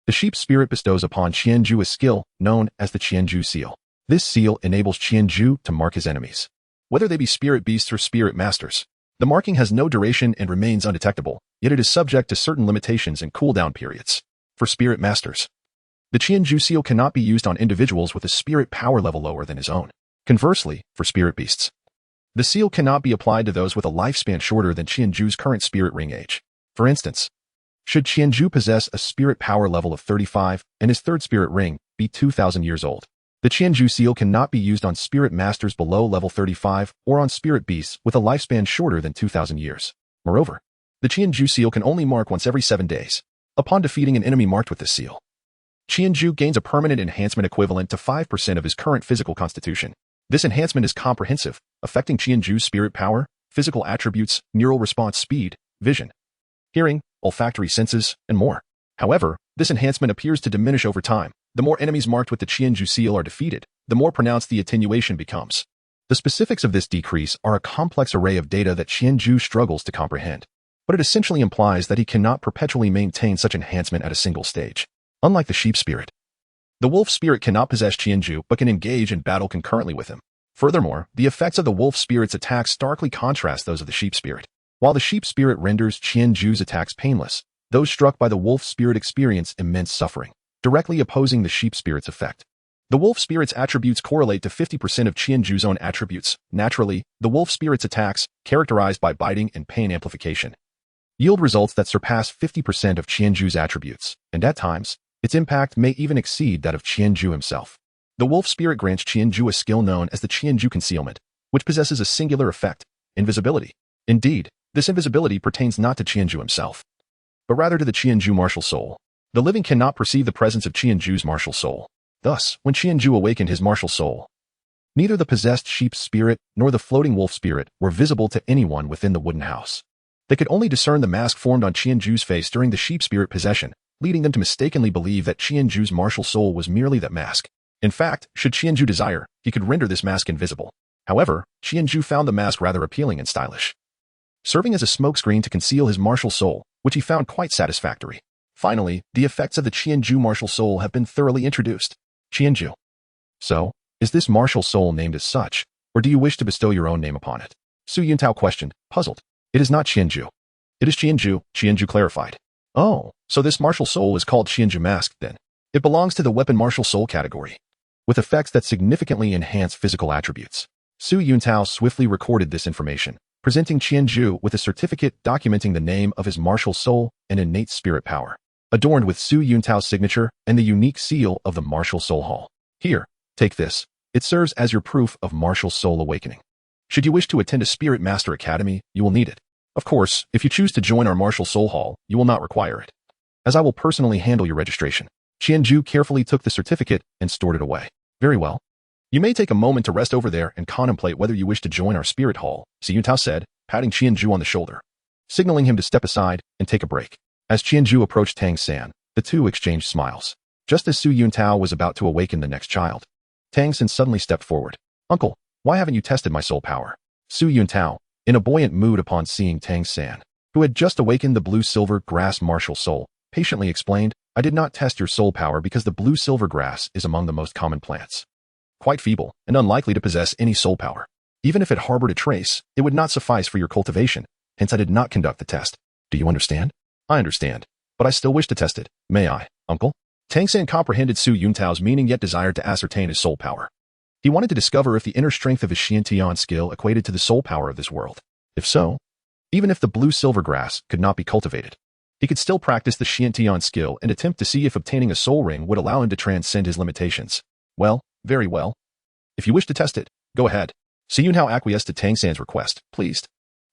the sheep spirit bestows upon Qianju a skill known as the Qianju seal. This seal enables Qianju to mark his enemies, whether they be spirit beasts or spirit masters. The marking has no duration and remains undetectable, yet it is subject to certain limitations and cooldown periods. For spirit masters, the Qianju seal cannot be used on individuals with a spirit power level lower than his own. Conversely, for spirit beasts, the seal cannot be applied to those with a lifespan shorter than Qianju's current spirit ring age. For instance, should Qianju possess a spirit power level of 35 and his 3rd spirit ring be 2,000 years old, the Qianju seal cannot be used on spirit masters below level 35 or on spirit beasts with a lifespan shorter than 2,000 years. Moreover, the Qianju seal can only mark once every 7 days. Upon defeating an enemy marked with this seal, Qianju gains a permanent enhancement equivalent to 5% of his current physical constitution. This enhancement is comprehensive, affecting Qianju's spirit power, physical attributes, neural response speed, vision, hearing, olfactory senses, and more. However, this enhancement appears to diminish over time. The more enemies marked with the Qianju seal are defeated, the more pronounced the attenuation becomes. The specifics of this decrease are a complex array of data that Qianju struggles to comprehend. but it essentially implies that he cannot perpetually maintain such enhancement at a single stage. Unlike the sheep spirit, the wolf spirit cannot possess Qianju but can engage in battle concurrently with him. Furthermore, the effects of the wolf spirit's attacks starkly contrast those of the sheep spirit. While the sheep spirit renders Qianju's attacks painless, those struck by the wolf spirit experience immense suffering, directly opposing the sheep spirit's effect. The wolf spirit's attributes correlate to 50% of Qianju's own attributes. Naturally, the wolf spirit's attacks, characterized by biting and pain amplification, yield results that surpass 50% of Qianju's attributes, and at times, its impact may even exceed that of Qianju himself. The wolf spirit grants Qianju a skill known as the Qianju concealment, which possesses a singular effect, invisibility. Indeed, this invisibility pertains not to Qianju himself, but rather to the Qianju martial soul. The living cannot perceive the presence of Qianju's martial soul. Thus, when Qianju awakened his martial soul, neither the possessed sheep spirit nor the floating wolf spirit were visible to anyone within the wooden house. They could only discern the mask formed on Qianju's face during the sheep spirit possession, leading them to mistakenly believe that Qianju's martial soul was merely that mask. In fact, should Qianju desire, he could render this mask invisible. However, Qianju found the mask rather appealing and stylish, serving as a smokescreen to conceal his martial soul, which he found quite satisfactory. Finally, the effects of the Qianju martial soul have been thoroughly introduced. Qianju. So, is this martial soul named as such, or do you wish to bestow your own name upon it? Su Yuntao questioned, puzzled. It is not Qianju. It is Qianju, Qianju clarified. Oh, so this martial soul is called Qianju masked then. It belongs to the weapon martial soul category, with effects that significantly enhance physical attributes. Su Yuntao swiftly recorded this information, presenting Qianju with a certificate documenting the name of his martial soul and innate spirit power, adorned with Su Yuntao's signature and the unique seal of the martial soul hall. Here, take this. It serves as your proof of martial soul awakening. Should you wish to attend a Spirit Master Academy, you will need it. Of course, if you choose to join our martial soul hall, you will not require it, as I will personally handle your registration. Qianju carefully took the certificate and stored it away. Very well. You may take a moment to rest over there and contemplate whether you wish to join our spirit hall, Su Yuntao said, patting Qianju on the shoulder, signaling him to step aside and take a break. As Qianju approached Tang San, the two exchanged smiles. Just as Su Yuntao was about to awaken the next child, Tang San suddenly stepped forward. Uncle, why haven't you tested my soul power? Su Yuntao, in a buoyant mood upon seeing Tang San, who had just awakened the blue-silver grass martial soul, patiently explained, I did not test your soul power because the blue-silver grass is among the most common plants, quite feeble and unlikely to possess any soul power. Even if it harbored a trace, it would not suffice for your cultivation, hence I did not conduct the test. Do you understand? I understand, but I still wish to test it. May I, uncle? Tang San comprehended Su Yuntao's meaning yet desired to ascertain his soul power. He wanted to discover if the inner strength of his Xiantian skill equated to the soul power of this world. If so, even if the blue-silver grass could not be cultivated, he could still practice the Xiantian skill and attempt to see if obtaining a soul ring would allow him to transcend his limitations. Well, very well. If you wish to test it, go ahead. Su Yuntao acquiesced to Tang San's request, pleased.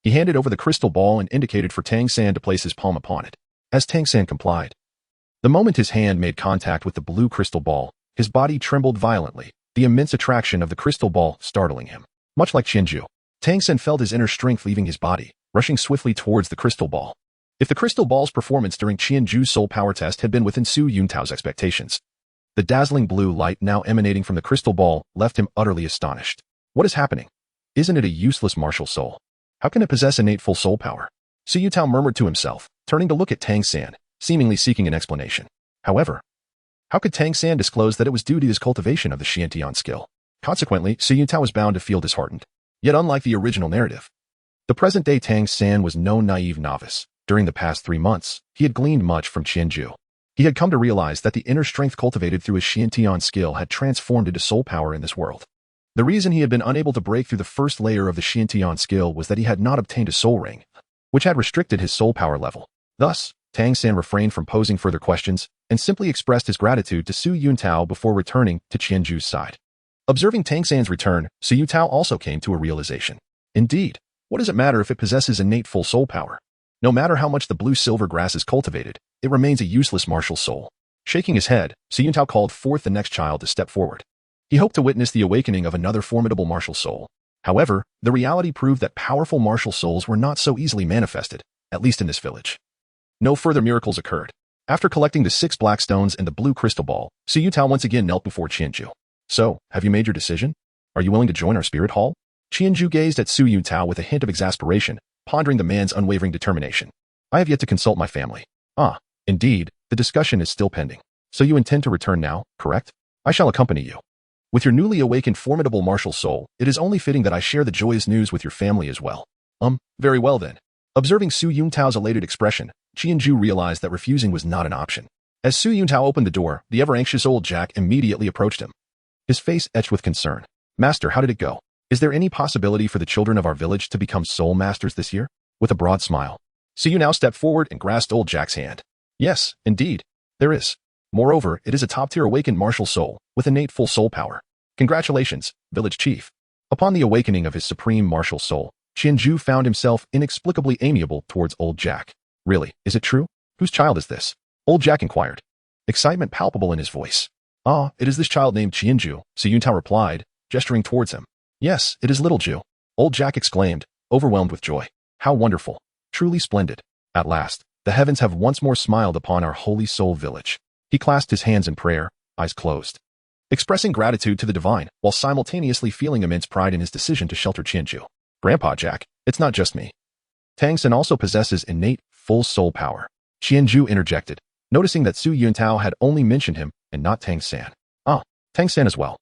He handed over the crystal ball and indicated for Tang San to place his palm upon it. As Tang San complied, the moment his hand made contact with the blue crystal ball, his body trembled violently, the immense attraction of the crystal ball startling him. Much like Qianju, Tang San felt his inner strength leaving his body, rushing swiftly towards the crystal ball. If the crystal ball's performance during Qianju's soul power test had been within Su Yuntao's expectations, the dazzling blue light now emanating from the crystal ball left him utterly astonished. What is happening? Isn't it a useless martial soul? How can it possess innate full soul power? Su Yutao murmured to himself, turning to look at Tang San, seemingly seeking an explanation. However, how could Tang San disclose that it was due to his cultivation of the Xiantian skill? Consequently, Su Yutao was bound to feel disheartened. Yet unlike the original narrative, the present-day Tang San was no naive novice. During the past 3 months, he had gleaned much from Qianju. He had come to realize that the inner strength cultivated through his Xiantian skill had transformed into soul power in this world. The reason he had been unable to break through the first layer of the Xiantian skill was that he had not obtained a soul ring, which had restricted his soul power level. Thus, Tang San refrained from posing further questions and simply expressed his gratitude to Su Yuntao before returning to Qianju's side. Observing Tang San's return, Su Yutao also came to a realization. Indeed, what does it matter if it possesses innate full soul power? No matter how much the blue-silver grass is cultivated, it remains a useless martial soul. Shaking his head, Su Yuntao called forth the next child to step forward. He hoped to witness the awakening of another formidable martial soul. However, the reality proved that powerful martial souls were not so easily manifested, at least in this village. No further miracles occurred. After collecting the 6 black stones and the blue crystal ball, Su Yutao once again knelt before Qianju. So, have you made your decision? Are you willing to join our spirit hall? Qianju gazed at Su Yutao with a hint of exasperation, pondering the man's unwavering determination. I have yet to consult my family. Ah, indeed, the discussion is still pending. So you intend to return now, correct? I shall accompany you. With your newly awakened formidable martial soul, it is only fitting that I share the joyous news with your family as well. Very well then. Observing Su Yuntao's elated expression, Qianju realized that refusing was not an option. As Su Yuntao opened the door, the ever-anxious old Jack immediately approached him. His face etched with concern. Master, how did it go? Is there any possibility for the children of our village to become soul masters this year? With a broad smile, Su Yuntao stepped forward and grasped old Jack's hand. Yes, indeed, there is. Moreover, it is a top-tier awakened martial soul, with innate full soul power. Congratulations, village chief. Upon the awakening of his supreme martial soul, Qianju found himself inexplicably amiable towards old Jack. Really, is it true? Whose child is this? Old Jack inquired. Excitement palpable in his voice. Ah, it is this child named Qianju, Su Yuntao replied, gesturing towards him. Yes, it is little Ju. Old Jack exclaimed, overwhelmed with joy. How wonderful. Truly splendid. At last, the heavens have once more smiled upon our holy soul village. He clasped his hands in prayer, eyes closed, expressing gratitude to the divine, while simultaneously feeling immense pride in his decision to shelter Qianju. Grandpa Jack, it's not just me. Tang San also possesses innate, full soul power. Qianju interjected, noticing that Su Yuntao had only mentioned him and not Tang San. Ah, Tang San as well.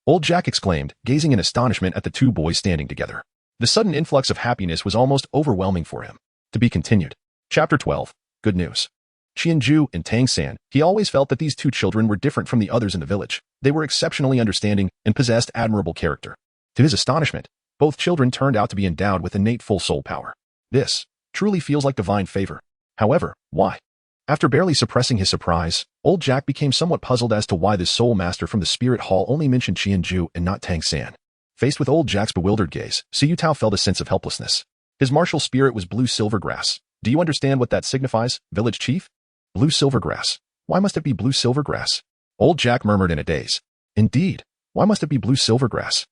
Old Jack exclaimed, gazing in astonishment at the two boys standing together. The sudden influx of happiness was almost overwhelming for him. To be continued. Chapter 12. Good news. Qianju and Tang San, he always felt that these two children were different from the others in the village. They were exceptionally understanding and possessed admirable character. To his astonishment, both children turned out to be endowed with innate full soul power. This truly feels like divine favor. However, why? After barely suppressing his surprise, old Jack became somewhat puzzled as to why the soul master from the spirit hall only mentioned Qianju and not Tang San. Faced with old Jack's bewildered gaze, Su Yutao felt a sense of helplessness. His martial spirit was blue silvergrass. Do you understand what that signifies, village chief? Blue silvergrass. Why must it be blue silvergrass? Old Jack murmured in a daze. Indeed, why must it be blue silvergrass?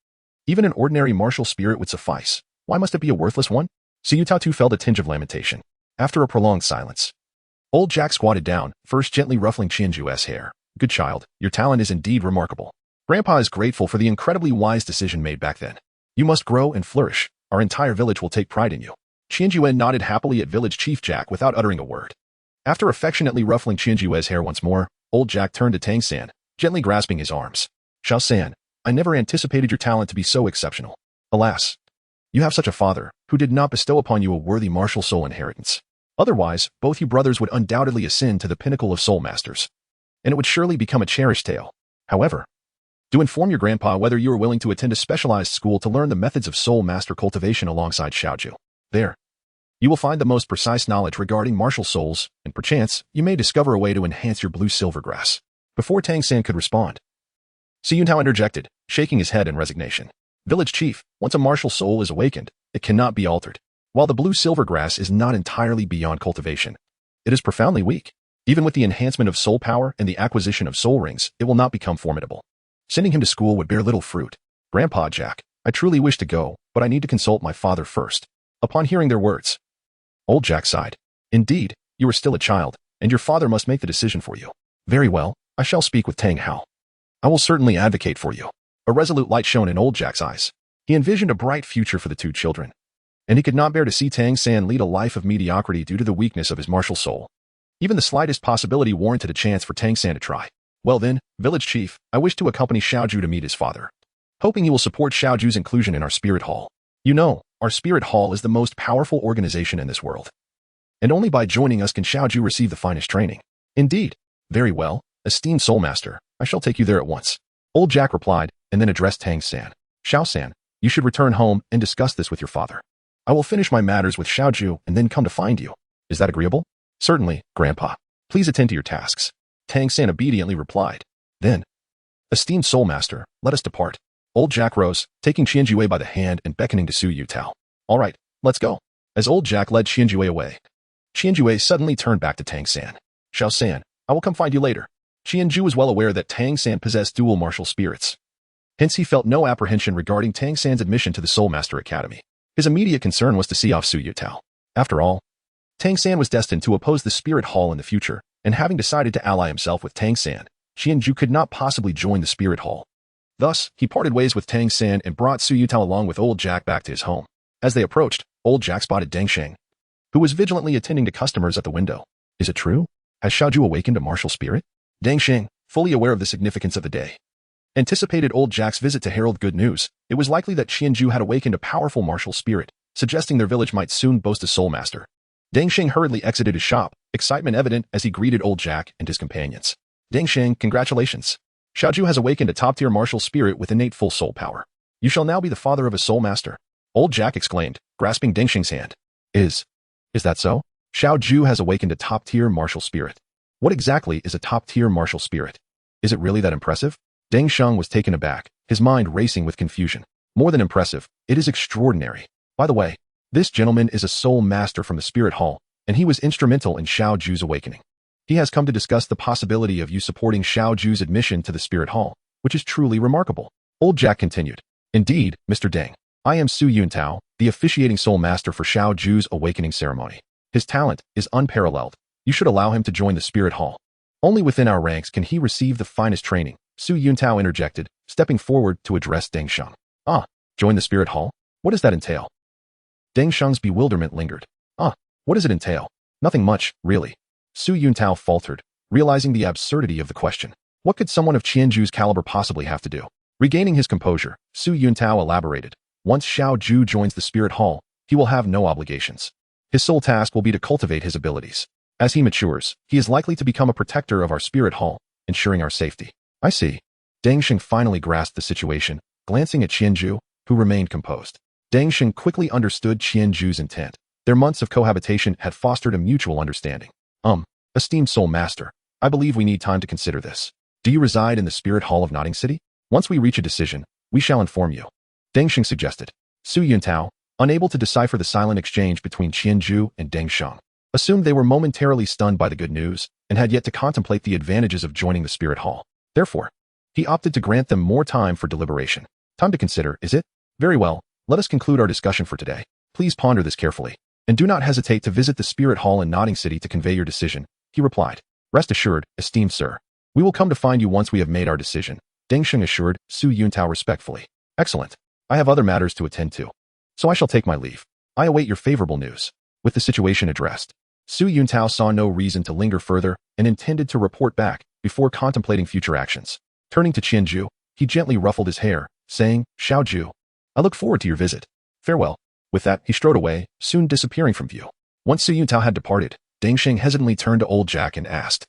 Even an ordinary martial spirit would suffice. Why must it be a worthless one? Su Yutao too felt a tinge of lamentation. After a prolonged silence, old Jack squatted down, first gently ruffling Qianju's hair. Good child, your talent is indeed remarkable. Grandpa is grateful for the incredibly wise decision made back then. You must grow and flourish. Our entire village will take pride in you. Qianju nodded happily at village chief Jack without uttering a word. After affectionately ruffling Qianju's hair once more, old Jack turned to Tang San, gently grasping his arms. Xiao San, I never anticipated your talent to be so exceptional. Alas, you have such a father, who did not bestow upon you a worthy martial soul inheritance. Otherwise, both you brothers would undoubtedly ascend to the pinnacle of soul masters. And it would surely become a cherished tale. However, do inform your grandpa whether you are willing to attend a specialized school to learn the methods of soul master cultivation alongside Xiaoju. There, you will find the most precise knowledge regarding martial souls, and perchance, you may discover a way to enhance your blue silvergrass. Before Tang San could respond, Su Yuntao interjected, shaking his head in resignation. Village chief, once a martial soul is awakened, it cannot be altered. While the blue silvergrass is not entirely beyond cultivation, it is profoundly weak. Even with the enhancement of soul power and the acquisition of soul rings, it will not become formidable. Sending him to school would bear little fruit. Grandpa Jack, I truly wish to go, but I need to consult my father first. Upon hearing their words, old Jack sighed. Indeed, you are still a child, and your father must make the decision for you. Very well, I shall speak with Tang Hao. I will certainly advocate for you. A resolute light shone in old Jack's eyes. He envisioned a bright future for the two children, and he could not bear to see Tang San lead a life of mediocrity due to the weakness of his martial soul. Even the slightest possibility warranted a chance for Tang San to try. Well then, village chief, I wish to accompany Xiaoju to meet his father, hoping he will support Xiaoju's inclusion in our spirit hall. You know, our spirit hall is the most powerful organization in this world, and only by joining us can Xiaoju receive the finest training. Indeed. Very well, esteemed soul master, I shall take you there at once. Old Jack replied, and then addressed Tang San. Xiao San, you should return home and discuss this with your father. I will finish my matters with Xiaoju and then come to find you. Is that agreeable? Certainly, Grandpa. Please attend to your tasks. Tang San obediently replied. Then, esteemed soul master, let us depart. Old Jack rose, taking Qianju by the hand and beckoning to Su Yutao. All right, let's go. As old Jack led Qianju away, Qianju suddenly turned back to Tang San. Xiao San, I will come find you later. Qianju was well aware that Tang San possessed dual martial spirits. Hence he felt no apprehension regarding Tang San's admission to the Soul Master Academy. His immediate concern was to see off Su Yutao. After all, Tang San was destined to oppose the Spirit Hall in the future, and having decided to ally himself with Tang San, Qianju could not possibly join the Spirit Hall. Thus, he parted ways with Tang San and brought Su Yutao along with old Jack back to his home. As they approached, old Jack spotted Deng Sheng, who was vigilantly attending to customers at the window. Is it true? Has Xiaoju awakened a martial spirit? Deng Xing, fully aware of the significance of the day, anticipated old Jack's visit to herald good news. It was likely that Qianju had awakened a powerful martial spirit, suggesting their village might soon boast a soul master. Deng Xing hurriedly exited his shop, excitement evident as he greeted old Jack and his companions. Deng Xing, congratulations. Xiaoju has awakened a top-tier martial spirit with innate full soul power. You shall now be the father of a soul master. Old Jack exclaimed, grasping Deng Xing's hand. Is that so? Xiaoju has awakened a top-tier martial spirit. What exactly is a top-tier martial spirit? Is it really that impressive? Deng Sheng was taken aback, his mind racing with confusion. More than impressive, it is extraordinary. By the way, this gentleman is a soul master from the Spirit Hall, and he was instrumental in Xiaoju's awakening. He has come to discuss the possibility of you supporting Xiaoju's admission to the Spirit Hall, which is truly remarkable. Old Jack continued. Indeed, Mr. Deng. I am Su Yuntao, the officiating soul master for Xiaoju's awakening ceremony. His talent is unparalleled. You should allow him to join the Spirit Hall. Only within our ranks can he receive the finest training, Su Yuntao interjected, stepping forward to address Deng Sheng. Join the Spirit Hall? What does that entail? Deng Sheng's bewilderment lingered. What does it entail? Nothing much, really. Su Yuntao faltered, realizing the absurdity of the question. What could someone of Qianju's caliber possibly have to do? Regaining his composure, Su Yuntao elaborated. Once Xiaoju joins the Spirit Hall, he will have no obligations. His sole task will be to cultivate his abilities. As he matures, he is likely to become a protector of our Spirit Hall, ensuring our safety. I see. Deng Xing finally grasped the situation, glancing at Qianju, who remained composed. Deng Xing quickly understood Qianju's intent. Their months of cohabitation had fostered a mutual understanding. Esteemed soul master, I believe we need time to consider this. Do you reside in the Spirit Hall of Notting City? Once we reach a decision, we shall inform you. Deng Xing suggested. Su Yuntao, unable to decipher the silent exchange between Qianju and Deng Sheng, assumed they were momentarily stunned by the good news and had yet to contemplate the advantages of joining the Spirit Hall. Therefore, he opted to grant them more time for deliberation. Time to consider, is it? Very well, let us conclude our discussion for today. Please ponder this carefully, and do not hesitate to visit the Spirit Hall in Notting City to convey your decision, he replied. Rest assured, esteemed sir. We will come to find you once we have made our decision, Deng Sheng assured Su Yuntao respectfully. Excellent. I have other matters to attend to, so I shall take my leave. I await your favorable news. With the situation addressed, Su Yuntao saw no reason to linger further and intended to report back before contemplating future actions. Turning to Qianju, he gently ruffled his hair, saying, Xiaoju, I look forward to your visit. Farewell. With that, he strode away, soon disappearing from view. Once Su Yuntao had departed, Deng Xing hesitantly turned to old Jack and asked,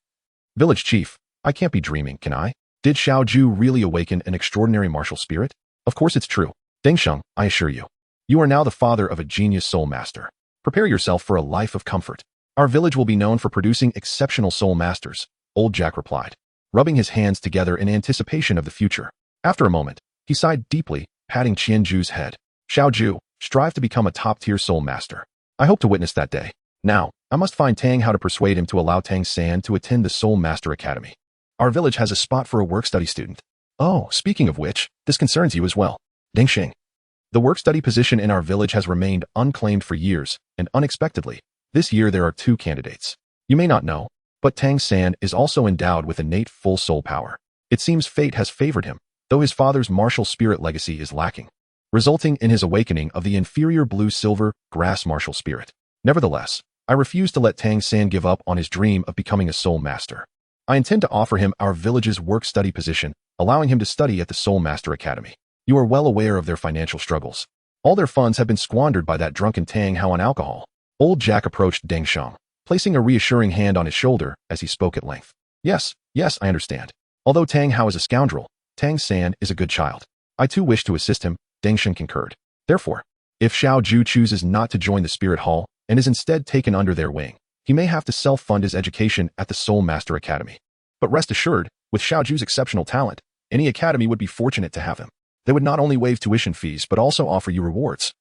Village Chief, I can't be dreaming, can I? Did Xiaoju really awaken an extraordinary martial spirit? Of course it's true. Deng Sheng, I assure you. You are now the father of a genius soul master. Prepare yourself for a life of comfort. Our village will be known for producing exceptional soul masters, old Jack replied, rubbing his hands together in anticipation of the future. After a moment, he sighed deeply, patting Qianju's head. Xiaoju, strive to become a top-tier soul master. I hope to witness that day. Now, I must find Tang how to persuade him to allow Tang San to attend the Soul Master Academy. Our village has a spot for a work-study student. Oh, speaking of which, this concerns you as well. Deng Xing. The work-study position in our village has remained unclaimed for years, and unexpectedly, this year there are 2 candidates. You may not know, but Tang San is also endowed with innate full soul power. It seems fate has favored him, though his father's martial spirit legacy is lacking, resulting in his awakening of the inferior blue-silver grass martial spirit. Nevertheless, I refuse to let Tang San give up on his dream of becoming a soul master. I intend to offer him our village's work-study position, allowing him to study at the Soul Master Academy. You are well aware of their financial struggles. All their funds have been squandered by that drunken Tang Hao on alcohol. Old Jack approached Deng Sheng, placing a reassuring hand on his shoulder as he spoke at length. Yes, I understand. Although Tang Hao is a scoundrel, Tang San is a good child. I too wish to assist him, Deng Sheng concurred. Therefore, if Xiaoju chooses not to join the Spirit Hall and is instead taken under their wing, he may have to self-fund his education at the Soul Master Academy. But rest assured, with Xiaoju's exceptional talent, any academy would be fortunate to have him. They would not only waive tuition fees but also offer you rewards.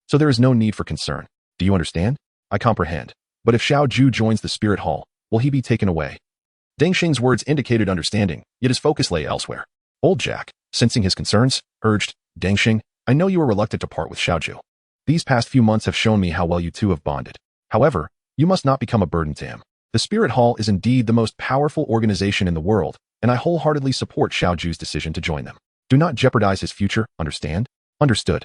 So there is no need for concern. Do you understand? I comprehend. But if Xiaoju joins the Spirit Hall, will he be taken away? Deng Xing's words indicated understanding, yet his focus lay elsewhere. Old Jack, sensing his concerns, urged, Deng Xing, I know you are reluctant to part with Xiaoju. These past few months have shown me how well you two have bonded. However, you must not become a burden to him. The Spirit Hall is indeed the most powerful organization in the world, and I wholeheartedly support Xiaoju's decision to join them. Do not jeopardize his future, understand? Understood.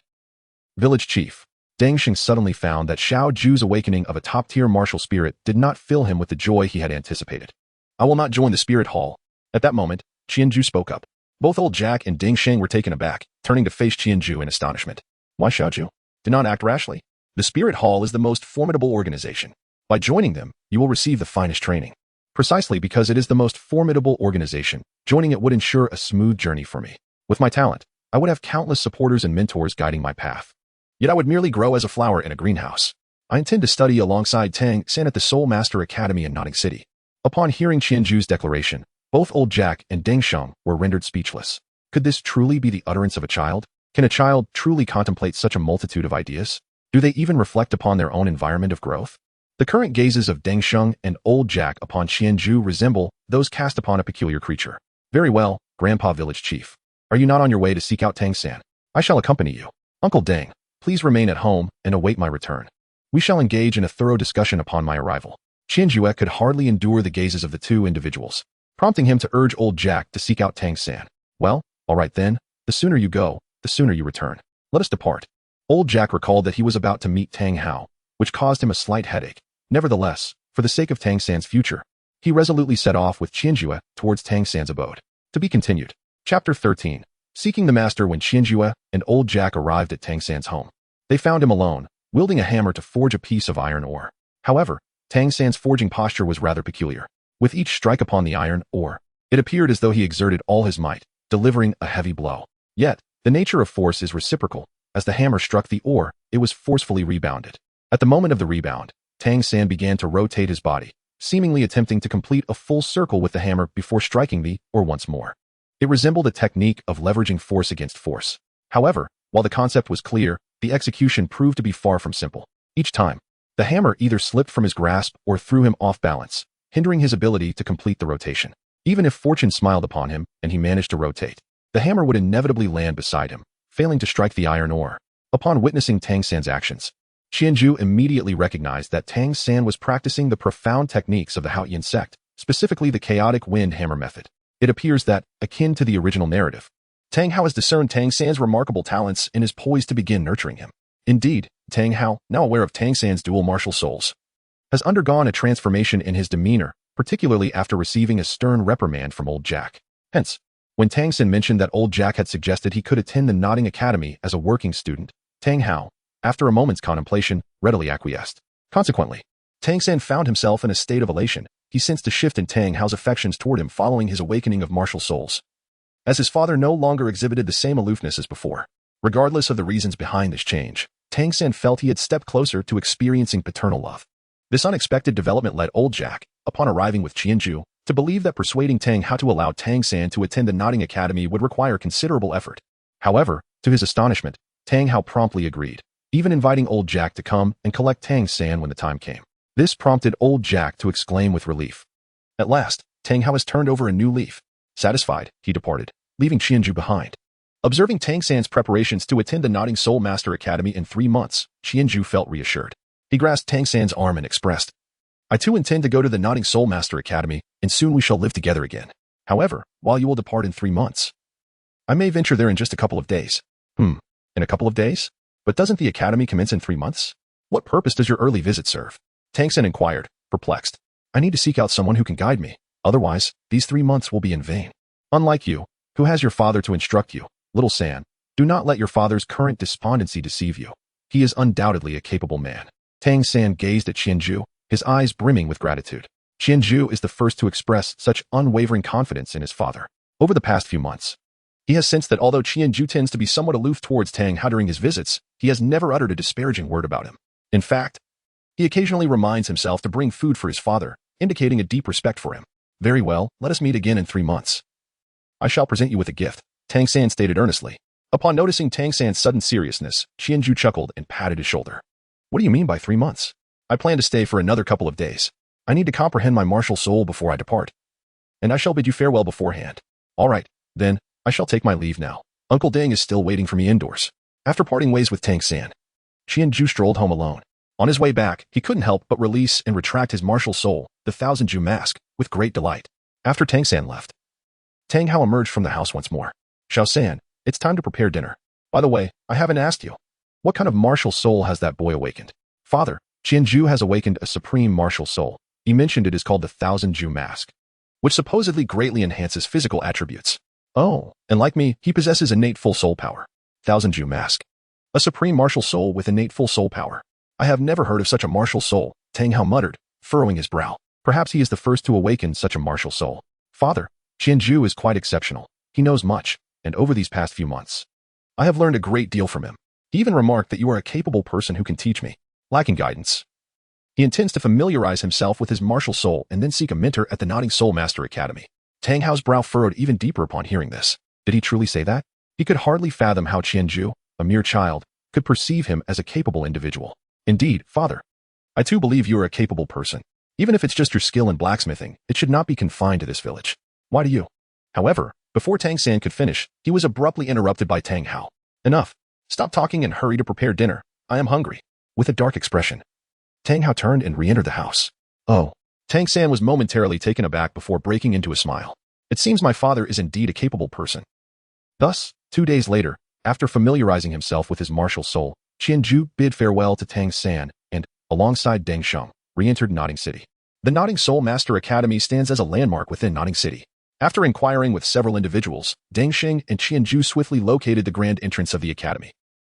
Village Chief. Deng Xing suddenly found that Xiao Ju's awakening of a top-tier martial spirit did not fill him with the joy he had anticipated. I will not join the spirit hall. At that moment, Qianju spoke up. Both Old Jack and Deng Xing were taken aback, turning to face Qianju in astonishment. Why Xiaoju? Do not act rashly. The spirit hall is the most formidable organization. By joining them, you will receive the finest training. Precisely because it is the most formidable organization, joining it would ensure a smooth journey for me. With my talent, I would have countless supporters and mentors guiding my path. Yet I would merely grow as a flower in a greenhouse. I intend to study alongside Tang San at the Soul Master Academy in Notting City. Upon hearing Qianju's declaration, both Old Jack and Deng Sheng were rendered speechless. Could this truly be the utterance of a child? Can a child truly contemplate such a multitude of ideas? Do they even reflect upon their own environment of growth? The current gazes of Deng Sheng and Old Jack upon Qianju resemble those cast upon a peculiar creature. Very well, Grandpa Village Chief. Are you not on your way to seek out Tang San? I shall accompany you. Uncle Deng, please remain at home and await my return. We shall engage in a thorough discussion upon my arrival. Qianjue could hardly endure the gazes of the two individuals, prompting him to urge Old Jack to seek out Tang San. Well, all right then, the sooner you go, the sooner you return. Let us depart. Old Jack recalled that he was about to meet Tang Hao, which caused him a slight headache. Nevertheless, for the sake of Tang San's future, he resolutely set off with Qianjue towards Tang San's abode. To be continued. Chapter 13. Seeking the master. When Qianjue and Old Jack arrived at Tang San's home, they found him alone, wielding a hammer to forge a piece of iron ore. However, Tang San's forging posture was rather peculiar. With each strike upon the iron ore, it appeared as though he exerted all his might, delivering a heavy blow. Yet, the nature of force is reciprocal. As the hammer struck the ore, it was forcefully rebounded. At the moment of the rebound, Tang San began to rotate his body, seemingly attempting to complete a full circle with the hammer before striking the ore once more. It resembled a technique of leveraging force against force. However, while the concept was clear, the execution proved to be far from simple. Each time, the hammer either slipped from his grasp or threw him off balance, hindering his ability to complete the rotation. Even if fortune smiled upon him and he managed to rotate, the hammer would inevitably land beside him, failing to strike the iron ore. Upon witnessing Tang San's actions, Qianju immediately recognized that Tang San was practicing the profound techniques of the Haotian sect, specifically the chaotic wind hammer method. It appears that, akin to the original narrative, Tang Hao has discerned Tang San's remarkable talents and is poised to begin nurturing him. Indeed, Tang Hao, now aware of Tang San's dual martial souls, has undergone a transformation in his demeanor, particularly after receiving a stern reprimand from Old Jack. Hence, when Tang San mentioned that Old Jack had suggested he could attend the Notting Academy as a working student, Tang Hao, after a moment's contemplation, readily acquiesced. Consequently, Tang San found himself in a state of elation. He sensed a shift in Tang Hao's affections toward him following his awakening of martial souls, as his father no longer exhibited the same aloofness as before. Regardless of the reasons behind this change, Tang San felt he had stepped closer to experiencing paternal love. This unexpected development led Old Jack, upon arriving with Qianju, to believe that persuading Tang Hao to allow Tang San to attend the Notting Academy would require considerable effort. However, to his astonishment, Tang Hao promptly agreed, even inviting Old Jack to come and collect Tang San when the time came. This prompted Old Jack to exclaim with relief. At last, Tang Hao has turned over a new leaf. Satisfied, he departed, leaving Qianju behind. Observing Tang San's preparations to attend the Notting Soul Master Academy in 3 months, Qianju felt reassured. He grasped Tang San's arm and expressed, I too intend to go to the Notting Soul Master Academy, and soon we shall live together again. However, while you will depart in 3 months, I may venture there in just a couple of days. In a couple of days? But doesn't the academy commence in 3 months? What purpose does your early visit serve? Tang San inquired, perplexed. I need to seek out someone who can guide me. Otherwise, these 3 months will be in vain. Unlike you, who has your father to instruct you, little San, do not let your father's current despondency deceive you. He is undoubtedly a capable man. Tang San gazed at Qianju, his eyes brimming with gratitude. Qianju is the first to express such unwavering confidence in his father. Over the past few months, he has sensed that although Qianju tends to be somewhat aloof towards Tang Hao during his visits, he has never uttered a disparaging word about him. In fact, he occasionally reminds himself to bring food for his father, indicating a deep respect for him. Very well, let us meet again in 3 months. I shall present you with a gift, Tang San stated earnestly. Upon noticing Tang San's sudden seriousness, Qianju chuckled and patted his shoulder. What do you mean by 3 months? I plan to stay for another couple of days. I need to comprehend my martial soul before I depart. And I shall bid you farewell beforehand. All right, then, I shall take my leave now. Uncle Deng is still waiting for me indoors. After parting ways with Tang San, Qianju strolled home alone. On his way back, he couldn't help but release and retract his martial soul, the Thousand-Ju mask, with great delight. After Tang San left, Tang Hao emerged from the house once more. Xiao San, it's time to prepare dinner. By the way, I haven't asked you. What kind of martial soul has that boy awakened? Father, Qianju has awakened a supreme martial soul. He mentioned it is called the Thousand Ju Mask, which supposedly greatly enhances physical attributes. Oh, and like me, he possesses innate full soul power. Thousand Ju Mask. A supreme martial soul with innate full soul power. I have never heard of such a martial soul, Tang Hao muttered, furrowing his brow. Perhaps he is the first to awaken such a martial soul. Father, Qianju is quite exceptional. He knows much, and over these past few months, I have learned a great deal from him. He even remarked that you are a capable person who can teach me. Lacking guidance, he intends to familiarize himself with his martial soul and then seek a mentor at the Nodding Soul Master Academy. Tang Hao's brow furrowed even deeper upon hearing this. Did he truly say that? He could hardly fathom how Qianju, a mere child, could perceive him as a capable individual. Indeed, father, I too believe you are a capable person. Even if it's just your skill in blacksmithing, it should not be confined to this village. Why do you? However, before Tang San could finish, he was abruptly interrupted by Tang Hao. Enough. Stop talking and hurry to prepare dinner. I am hungry. With a dark expression, Tang Hao turned and re-entered the house. Oh. Tang San was momentarily taken aback before breaking into a smile. It seems my father is indeed a capable person. Thus, 2 days later, after familiarizing himself with his martial soul, Qianju bid farewell to Tang San and, alongside Deng Sheng, re-entered Nodding City. The Nodding Soul Master Academy stands as a landmark within Nodding City. After inquiring with several individuals, Deng Sheng and Qianju swiftly located the grand entrance of the academy.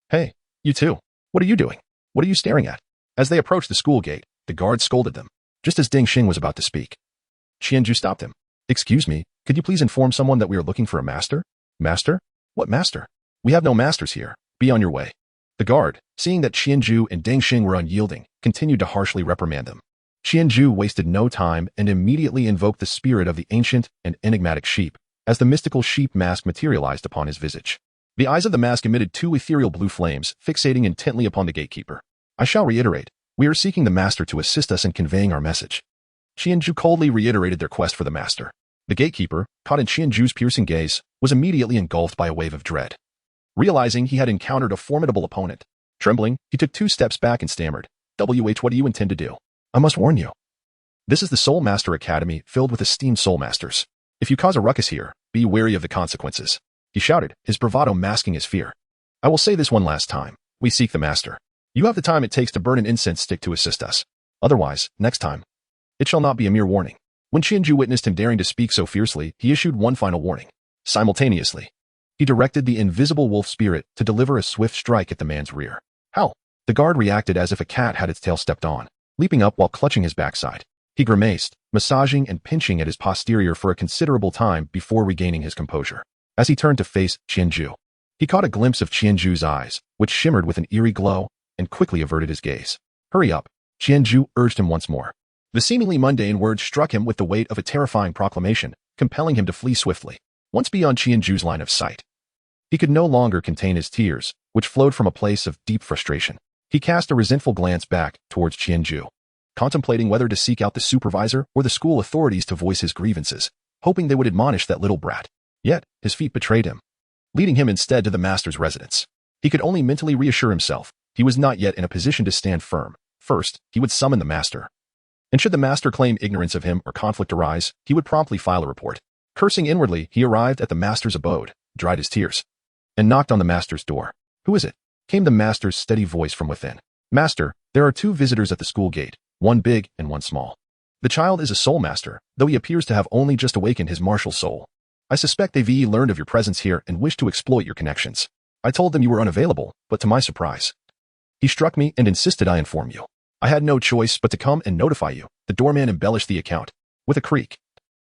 Hey, you two. What are you doing? What are you staring at? As they approached the school gate, the guard scolded them. Just as Deng Sheng was about to speak, Qianju stopped him. Excuse me, could you please inform someone that we are looking for a master? Master? What master? We have no masters here. Be on your way. The guard, seeing that Qianju and Deng Sheng were unyielding, continued to harshly reprimand them. Qianju wasted no time and immediately invoked the spirit of the ancient and enigmatic sheep, as the mystical sheep mask materialized upon his visage. The eyes of the mask emitted 2 ethereal blue flames, fixating intently upon the gatekeeper. I shall reiterate, we are seeking the master to assist us in conveying our message. Qianju coldly reiterated their quest for the master. The gatekeeper, caught in Qianju's piercing gaze, was immediately engulfed by a wave of dread. Realizing he had encountered a formidable opponent, trembling, he took 2 steps back and stammered, what do you intend to do? I must warn you. This is the Soul Master Academy filled with esteemed soul masters. If you cause a ruckus here, be wary of the consequences. He shouted, his bravado masking his fear. I will say this one last time. We seek the master. You have the time it takes to burn an incense stick to assist us. Otherwise, next time, it shall not be a mere warning. When Qianju witnessed him daring to speak so fiercely, he issued one final warning. Simultaneously, he directed the invisible wolf spirit to deliver a swift strike at the man's rear. How? The guard reacted as if a cat had its tail stepped on, leaping up while clutching his backside. He grimaced, massaging and pinching at his posterior for a considerable time before regaining his composure. As he turned to face Qianju, he caught a glimpse of Qianju's eyes, which shimmered with an eerie glow, and quickly averted his gaze. Hurry up, Qianju urged him once more. The seemingly mundane words struck him with the weight of a terrifying proclamation, compelling him to flee swiftly. Once beyond Qianju's line of sight, he could no longer contain his tears, which flowed from a place of deep frustration. He cast a resentful glance back towards Qianju, contemplating whether to seek out the supervisor or the school authorities to voice his grievances, hoping they would admonish that little brat. Yet, his feet betrayed him, leading him instead to the master's residence. He could only mentally reassure himself he was not yet in a position to stand firm. First, he would summon the master. And should the master claim ignorance of him or conflict arise, he would promptly file a report. Cursing inwardly, he arrived at the master's abode, dried his tears, and knocked on the master's door. Who is it? Came the master's steady voice from within. Master, there are 2 visitors at the school gate, one big and one small. The child is a soul master, though he appears to have only just awakened his martial soul. I suspect they've learned of your presence here and wish to exploit your connections. I told them you were unavailable, but to my surprise, he struck me and insisted I inform you. I had no choice but to come and notify you. The doorman embellished the account. With a creak,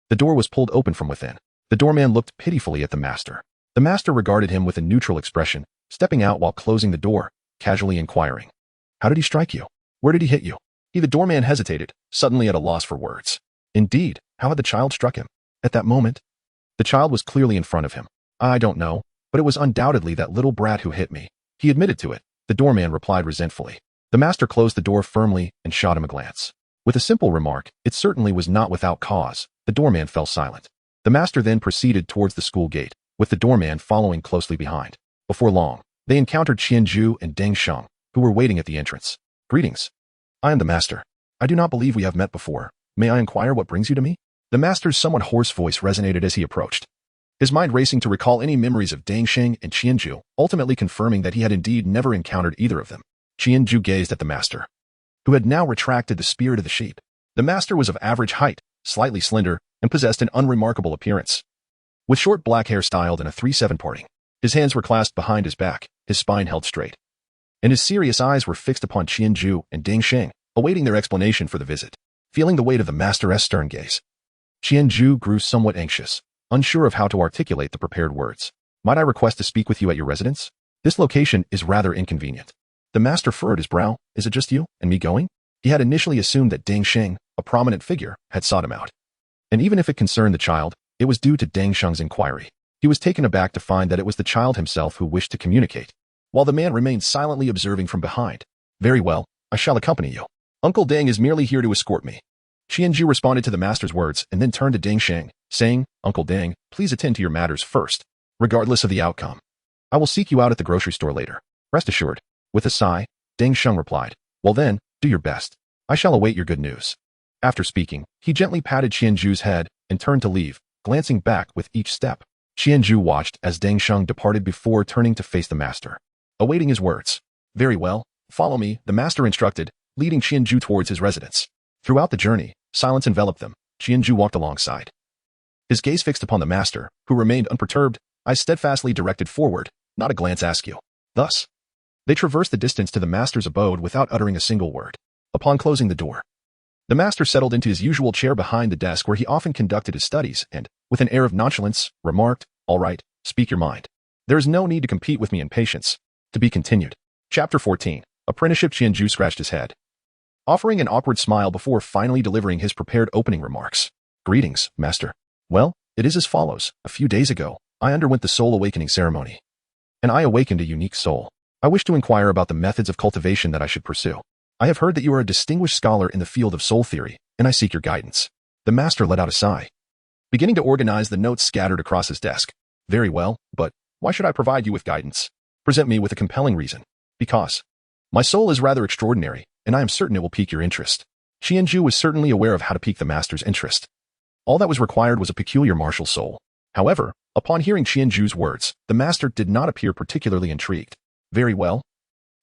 the door was pulled open from within. The doorman looked pitifully at the master. The master regarded him with a neutral expression, stepping out while closing the door, casually inquiring. How did he strike you? Where did he hit you? The doorman hesitated, suddenly at a loss for words. Indeed, how had the child struck him? At that moment, the child was clearly in front of him. I don't know, but it was undoubtedly that little brat who hit me. He admitted to it. The doorman replied resentfully. The master closed the door firmly and shot him a glance. With a simple remark, it certainly was not without cause, the doorman fell silent. The master then proceeded towards the school gate, with the doorman following closely behind. Before long, they encountered Qianju and Deng Sheng, who were waiting at the entrance. Greetings. I am the master. I do not believe we have met before. May I inquire what brings you to me? The master's somewhat hoarse voice resonated as he approached. his mind racing to recall any memories of Deng Xing and Qianju, ultimately confirming that he had indeed never encountered either of them. Qianju gazed at the master, who had now retracted the spirit of the sheep. The master was of average height, slightly slender, and possessed an unremarkable appearance. With short black hair styled in a 3/7 parting, his hands were clasped behind his back, his spine held straight, and his serious eyes were fixed upon Qianju and Deng Xing, awaiting their explanation for the visit. Feeling the weight of the master's stern gaze, Qianju grew somewhat anxious, unsure of how to articulate the prepared words. Might I request to speak with you at your residence? This location is rather inconvenient. The master furrowed his brow. Is it just you and me going? He had initially assumed that Deng Xing, a prominent figure, had sought him out. And even if it concerned the child, it was due to Deng Xing's inquiry. He was taken aback to find that it was the child himself who wished to communicate, while the man remained silently observing from behind. Very well, I shall accompany you. Uncle Deng is merely here to escort me. Qianju responded to the master's words and then turned to Deng Xing, saying, Uncle Deng, please attend to your matters first, regardless of the outcome. I will seek you out at the grocery store later. Rest assured. With a sigh, Deng Xing replied, Well then, do your best. I shall await your good news. After speaking, he gently patted Qianju's head and turned to leave, glancing back with each step. Qianju watched as Deng Xing departed before turning to face the master, awaiting his words. Very well, follow me, the master instructed, leading Qianju towards his residence. Throughout the journey, silence enveloped them. Qianju walked alongside, his gaze fixed upon the master, who remained unperturbed, eyes steadfastly directed forward, not a glance askew. Thus, they traversed the distance to the master's abode without uttering a single word. Upon closing the door, the master settled into his usual chair behind the desk where he often conducted his studies and, with an air of nonchalance, remarked, All right, speak your mind. There is no need to compete with me in patience. To be continued. Chapter 14. Apprenticeship. Qianju scratched his head, offering an awkward smile before finally delivering his prepared opening remarks. Greetings, master. Well, it is as follows. A few days ago, I underwent the soul awakening ceremony, and I awakened a unique soul. I wish to inquire about the methods of cultivation that I should pursue. I have heard that you are a distinguished scholar in the field of soul theory, and I seek your guidance. The master let out a sigh, beginning to organize the notes scattered across his desk. Very well, but why should I provide you with guidance? Present me with a compelling reason. Because my soul is rather extraordinary, and I am certain it will pique your interest. Qianju was certainly aware of how to pique the master's interest. All that was required was a peculiar martial soul. However, upon hearing Qianju's words, the master did not appear particularly intrigued. Very well.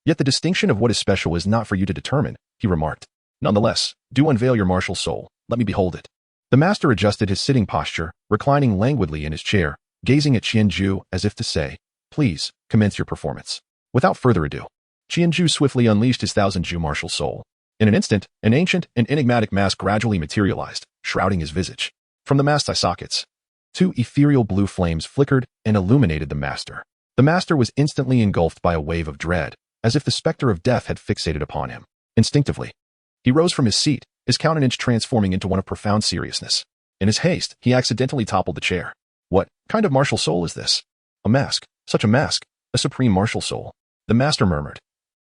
Yet the distinction of what is special is not for you to determine, he remarked. Nonetheless, do unveil your martial soul. Let me behold it. The master adjusted his sitting posture, reclining languidly in his chair, gazing at Qianju as if to say, Please, commence your performance. Without further ado, Qianju swiftly unleashed his 1,000-Ju martial soul. In an instant, an ancient and enigmatic mask gradually materialized, shrouding his visage. From the mask's eye sockets, 2 ethereal blue flames flickered and illuminated the master. The master was instantly engulfed by a wave of dread, as if the specter of death had fixated upon him. Instinctively, he rose from his seat, his countenance transforming into one of profound seriousness. In his haste, he accidentally toppled the chair. What kind of martial soul is this? A mask. Such a mask. A supreme martial soul. The master murmured,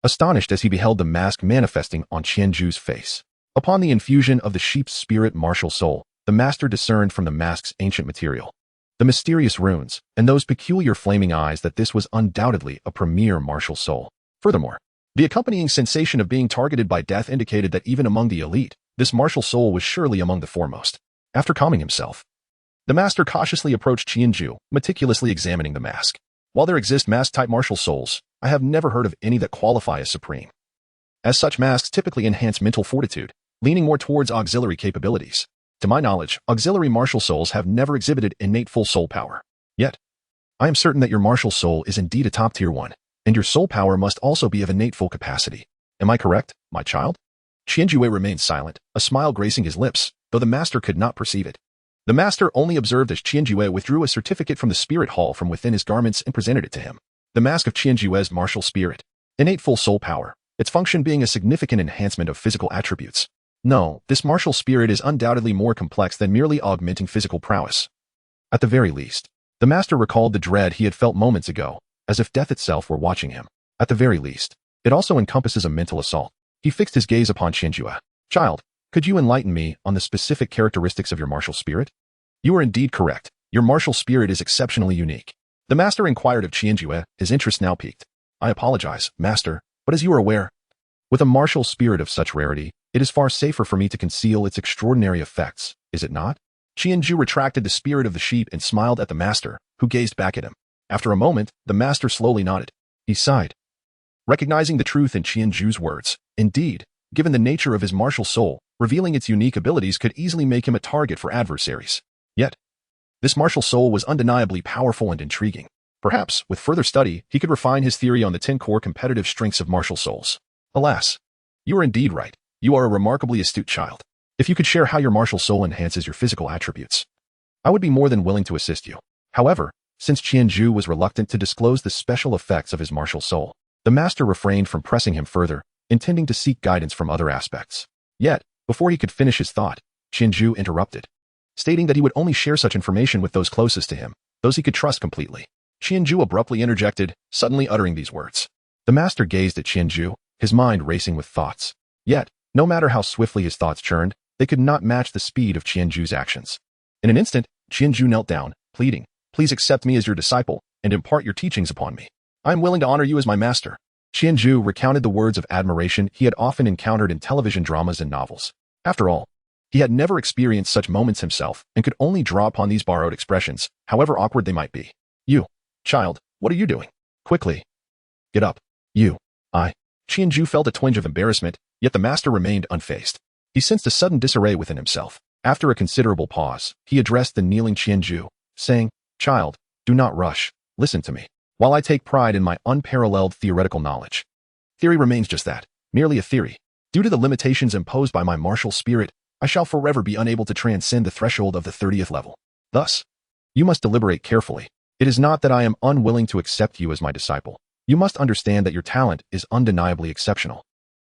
astonished as he beheld the mask manifesting on Qianju's face. Upon the infusion of the sheep's spirit martial soul, the master discerned from the mask's ancient material, the mysterious runes, and those peculiar flaming eyes that this was undoubtedly a premier martial soul. Furthermore, the accompanying sensation of being targeted by death indicated that even among the elite, this martial soul was surely among the foremost. After calming himself, the master cautiously approached Qianju, meticulously examining the mask. While there exist mask-type martial souls, I have never heard of any that qualify as supreme. As such, masks typically enhance mental fortitude, leaning more towards auxiliary capabilities. To my knowledge, auxiliary martial souls have never exhibited innate full soul power. Yet, I am certain that your martial soul is indeed a top-tier one, and your soul power must also be of innate full capacity. Am I correct, my child? Qianju remained silent, a smile gracing his lips, though the master could not perceive it. The master only observed as Qianju withdrew a certificate from the spirit hall from within his garments and presented it to him. The mask of Qianju's martial spirit. Innate full soul power, its function being a significant enhancement of physical attributes. No, this martial spirit is undoubtedly more complex than merely augmenting physical prowess. At the very least, the master recalled the dread he had felt moments ago, as if death itself were watching him. At the very least, it also encompasses a mental assault. He fixed his gaze upon Qianju. Child, could you enlighten me on the specific characteristics of your martial spirit? You are indeed correct. Your martial spirit is exceptionally unique. The master inquired of Qianju, his interest now piqued. I apologize, master, but as you are aware, with a martial spirit of such rarity, it is far safer for me to conceal its extraordinary effects, is it not? Qianju retracted the spirit of the sheep and smiled at the master, who gazed back at him. After a moment, the master slowly nodded. He sighed, recognizing the truth in Qianju's words. Indeed, given the nature of his martial soul, revealing its unique abilities could easily make him a target for adversaries. Yet, this martial soul was undeniably powerful and intriguing. Perhaps, with further study, he could refine his theory on the 10 core competitive strengths of martial souls. Alas, you are indeed right. You are a remarkably astute child. If you could share how your martial soul enhances your physical attributes, I would be more than willing to assist you. However, since Qianju was reluctant to disclose the special effects of his martial soul, the master refrained from pressing him further, intending to seek guidance from other aspects. Yet, before he could finish his thought, Qianju interrupted, stating that he would only share such information with those closest to him, those he could trust completely. Qianju abruptly interjected, suddenly uttering these words. The master gazed at Qianju, his mind racing with thoughts. Yet, no matter how swiftly his thoughts churned, they could not match the speed of Qianju's actions. In an instant, Qianju knelt down, pleading, "Please accept me as your disciple, and impart your teachings upon me. I am willing to honor you as my master." Qianju recounted the words of admiration he had often encountered in television dramas and novels. After all, he had never experienced such moments himself and could only draw upon these borrowed expressions, however awkward they might be. "You, child, what are you doing? Quickly. Get up. You. Qianju felt a twinge of embarrassment, yet the master remained unfazed. He sensed a sudden disarray within himself. After a considerable pause, he addressed the kneeling Qianju, saying, "Child, do not rush. Listen to me. While I take pride in my unparalleled theoretical knowledge, theory remains just that, merely a theory. Due to the limitations imposed by my martial spirit, I shall forever be unable to transcend the threshold of the 30th level. Thus, you must deliberate carefully. It is not that I am unwilling to accept you as my disciple. You must understand that your talent is undeniably exceptional.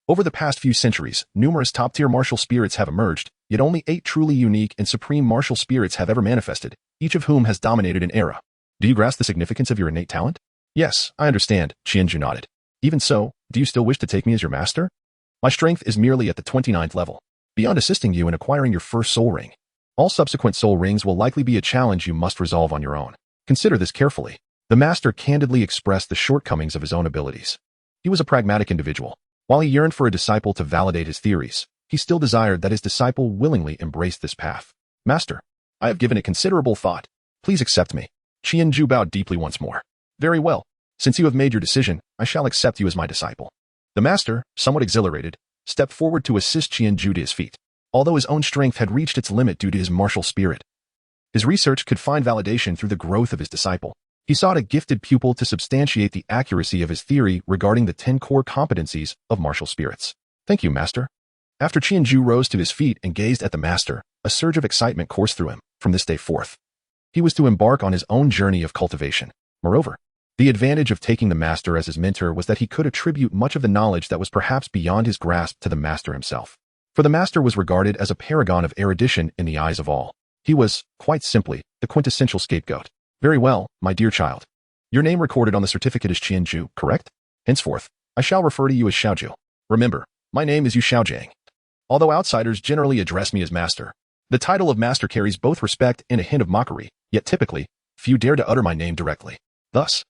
Over the past few centuries, numerous top-tier martial spirits have emerged, yet only 8 truly unique and supreme martial spirits have ever manifested, each of whom has dominated an era. Do you grasp the significance of your innate talent?" "Yes, I understand," Qianju nodded. "Even so, do you still wish to take me as your master? My strength is merely at the 29th level. Beyond assisting you in acquiring your first soul ring, all subsequent soul rings will likely be a challenge you must resolve on your own. Consider this carefully." The master candidly expressed the shortcomings of his own abilities. He was a pragmatic individual. While he yearned for a disciple to validate his theories, he still desired that his disciple willingly embrace this path. "Master, I have given it considerable thought. Please accept me." Qianju bowed deeply once more. "Very well. Since you have made your decision, I shall accept you as my disciple." The master, somewhat exhilarated, stepped forward to assist Qianju to his feet. Although his own strength had reached its limit due to his martial spirit, his research could find validation through the growth of his disciple. He sought a gifted pupil to substantiate the accuracy of his theory regarding the 10 core competencies of martial spirits. "Thank you, master." After Qianju rose to his feet and gazed at the master, a surge of excitement coursed through him. From this day forth, he was to embark on his own journey of cultivation. Moreover, the advantage of taking the master as his mentor was that he could attribute much of the knowledge that was perhaps beyond his grasp to the master himself. For the master was regarded as a paragon of erudition in the eyes of all. He was, quite simply, the quintessential scapegoat. "Very well, my dear child. Your name recorded on the certificate is Qianju, correct? Henceforth, I shall refer to you as Xiaoju. Remember, my name is Yu Xiaojiang. Although outsiders generally address me as master, the title of master carries both respect and a hint of mockery, yet typically, few dare to utter my name directly. Thus,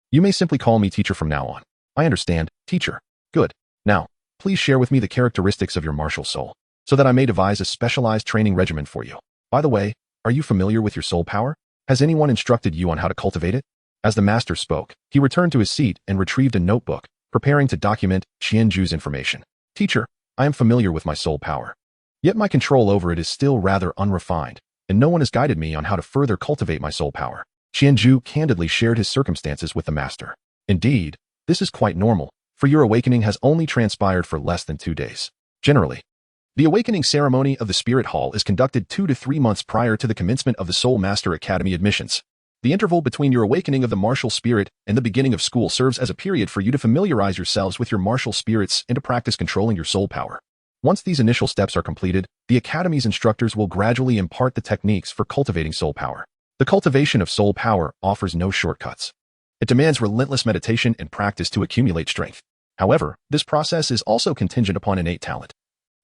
you may simply call me teacher from now on." "I understand, teacher." "Good. Now, please share with me the characteristics of your martial soul, so that I may devise a specialized training regimen for you. By the way, are you familiar with your soul power? Has anyone instructed you on how to cultivate it?" As the master spoke, he returned to his seat and retrieved a notebook, preparing to document Qianju's information. "Teacher, I am familiar with my soul power. Yet my control over it is still rather unrefined, and no one has guided me on how to further cultivate my soul power." Qianju candidly shared his circumstances with the master. "Indeed, this is quite normal, for your awakening has only transpired for less than 2 days. Generally, the awakening ceremony of the Spirit Hall is conducted 2 to 3 months prior to the commencement of the Soul Master Academy admissions. The interval between your awakening of the martial spirit and the beginning of school serves as a period for you to familiarize yourselves with your martial spirits and to practice controlling your soul power. Once these initial steps are completed, the Academy's instructors will gradually impart the techniques for cultivating soul power. The cultivation of soul power offers no shortcuts. It demands relentless meditation and practice to accumulate strength. However, this process is also contingent upon innate talent.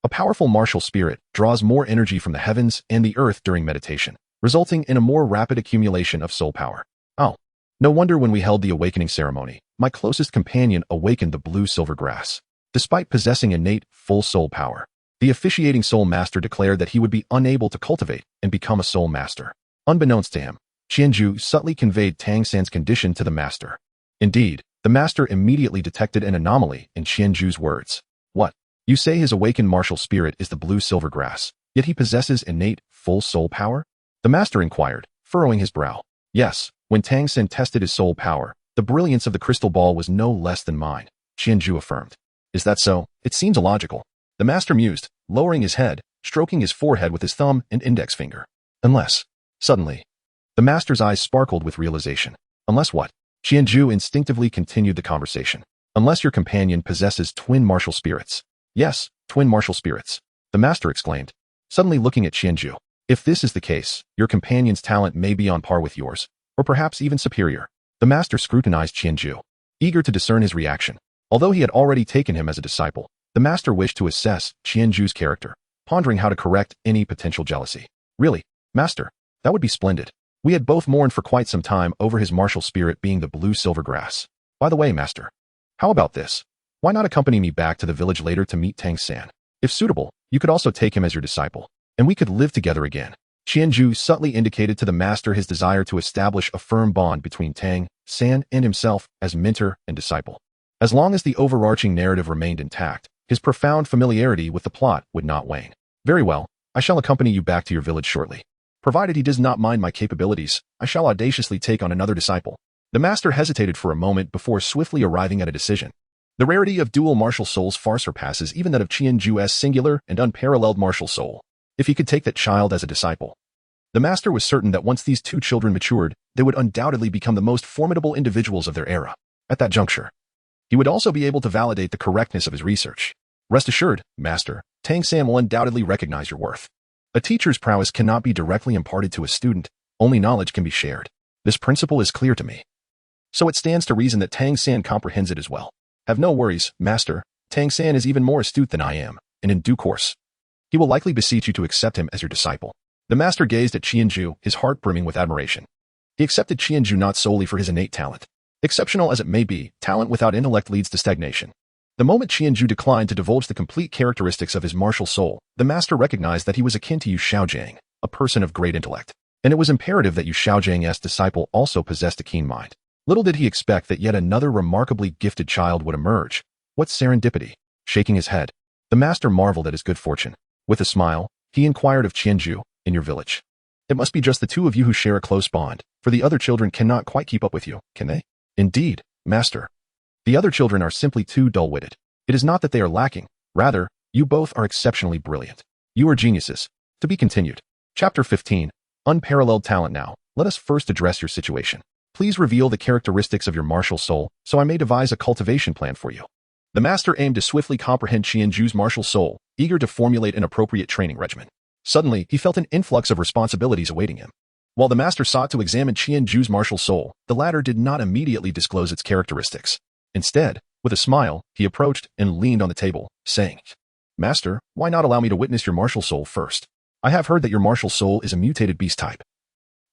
A powerful martial spirit draws more energy from the heavens and the earth during meditation, resulting in a more rapid accumulation of soul power. Oh, no wonder when we held the awakening ceremony, my closest companion awakened the blue silver grass. Despite possessing innate, full soul power, The officiating soul master declared that he would be unable to cultivate and become a soul master. Unbeknownst to him, Qianzhu subtly conveyed Tang San's condition to the master. Indeed, the master immediately detected an anomaly in Qianzhu's words. What? You say his awakened martial spirit is the blue silver grass, yet he possesses innate, full soul power? The master inquired, furrowing his brow. Yes, when Tang San tested his soul power, the brilliance of the crystal ball was no less than mine, Qianzhu affirmed. Is that so? It seems illogical. The master mused, lowering his head, stroking his forehead with his thumb and index finger. Unless. Suddenly, the master's eyes sparkled with realization. Unless what? Qianzhu instinctively continued the conversation. Unless your companion possesses twin martial spirits. Yes, twin martial spirits. The master exclaimed, suddenly looking at Qianzhu. If this is the case, your companion's talent may be on par with yours, or perhaps even superior. The master scrutinized Qianzhu, eager to discern his reaction. Although he had already taken him as a disciple, the master wished to assess Qianzhu's character, pondering how to correct any potential jealousy. Really, master, that would be splendid. We had both mourned for quite some time over his martial spirit being the blue silver grass. By the way, master, how about this? Why not accompany me back to the village later to meet Tang San? If suitable, you could also take him as your disciple, and we could live together again. Qianzhu subtly indicated to the master his desire to establish a firm bond between Tang San and himself as mentor and disciple. As long as the overarching narrative remained intact, his profound familiarity with the plot would not wane. Very well, I shall accompany you back to your village shortly. Provided he does not mind my capabilities, I shall audaciously take on another disciple. The master hesitated for a moment before swiftly arriving at a decision. The rarity of dual martial souls far surpasses even that of Qianzhu's singular and unparalleled martial soul. If he could take that child as a disciple. The master was certain that once these two children matured, they would undoubtedly become the most formidable individuals of their era. At that juncture, he would also be able to validate the correctness of his research. Rest assured, master, Tang San will undoubtedly recognize your worth. A teacher's prowess cannot be directly imparted to a student, only knowledge can be shared. This principle is clear to me. So it stands to reason that Tang San comprehends it as well. Have no worries, master, Tang San is even more astute than I am, and in due course, he will likely beseech you to accept him as your disciple. The master gazed at Qianzhu, his heart brimming with admiration. He accepted Qianzhu not solely for his innate talent. Exceptional as it may be, talent without intellect leads to stagnation. The moment Qianzhu declined to divulge the complete characteristics of his martial soul, the master recognized that he was akin to Yu Shaojiang, a person of great intellect. And it was imperative that Yu Shaojiang's disciple also possessed a keen mind. Little did he expect that yet another remarkably gifted child would emerge. What serendipity! Shaking his head, the master marveled at his good fortune. With a smile, he inquired of Qianzhu, in your village. It must be just the two of you who share a close bond, for the other children cannot quite keep up with you, can they? Indeed, master. The other children are simply too dull-witted. It is not that they are lacking. Rather, you both are exceptionally brilliant. You are geniuses. To be continued. Chapter 15. Unparalleled talent. Now, let us first address your situation. Please reveal the characteristics of your martial soul, so I may devise a cultivation plan for you. The master aimed to swiftly comprehend Qianzhu's martial soul, eager to formulate an appropriate training regimen. Suddenly, he felt an influx of responsibilities awaiting him. While the master sought to examine Qianzhu's martial soul, the latter did not immediately disclose its characteristics. Instead, with a smile, he approached and leaned on the table, saying, Master, why not allow me to witness your martial soul first? I have heard that your martial soul is a mutated beast type,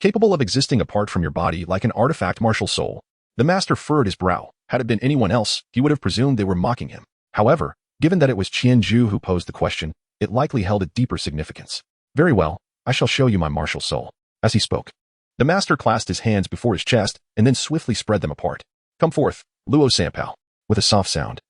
capable of existing apart from your body like an artifact martial soul. The master furrowed his brow. Had it been anyone else, he would have presumed they were mocking him. However, given that it was Qianzhu who posed the question, it likely held a deeper significance. Very well, I shall show you my martial soul. As he spoke, the master clasped his hands before his chest and then swiftly spread them apart. Come forth, Luo Sanpao. With a soft sound,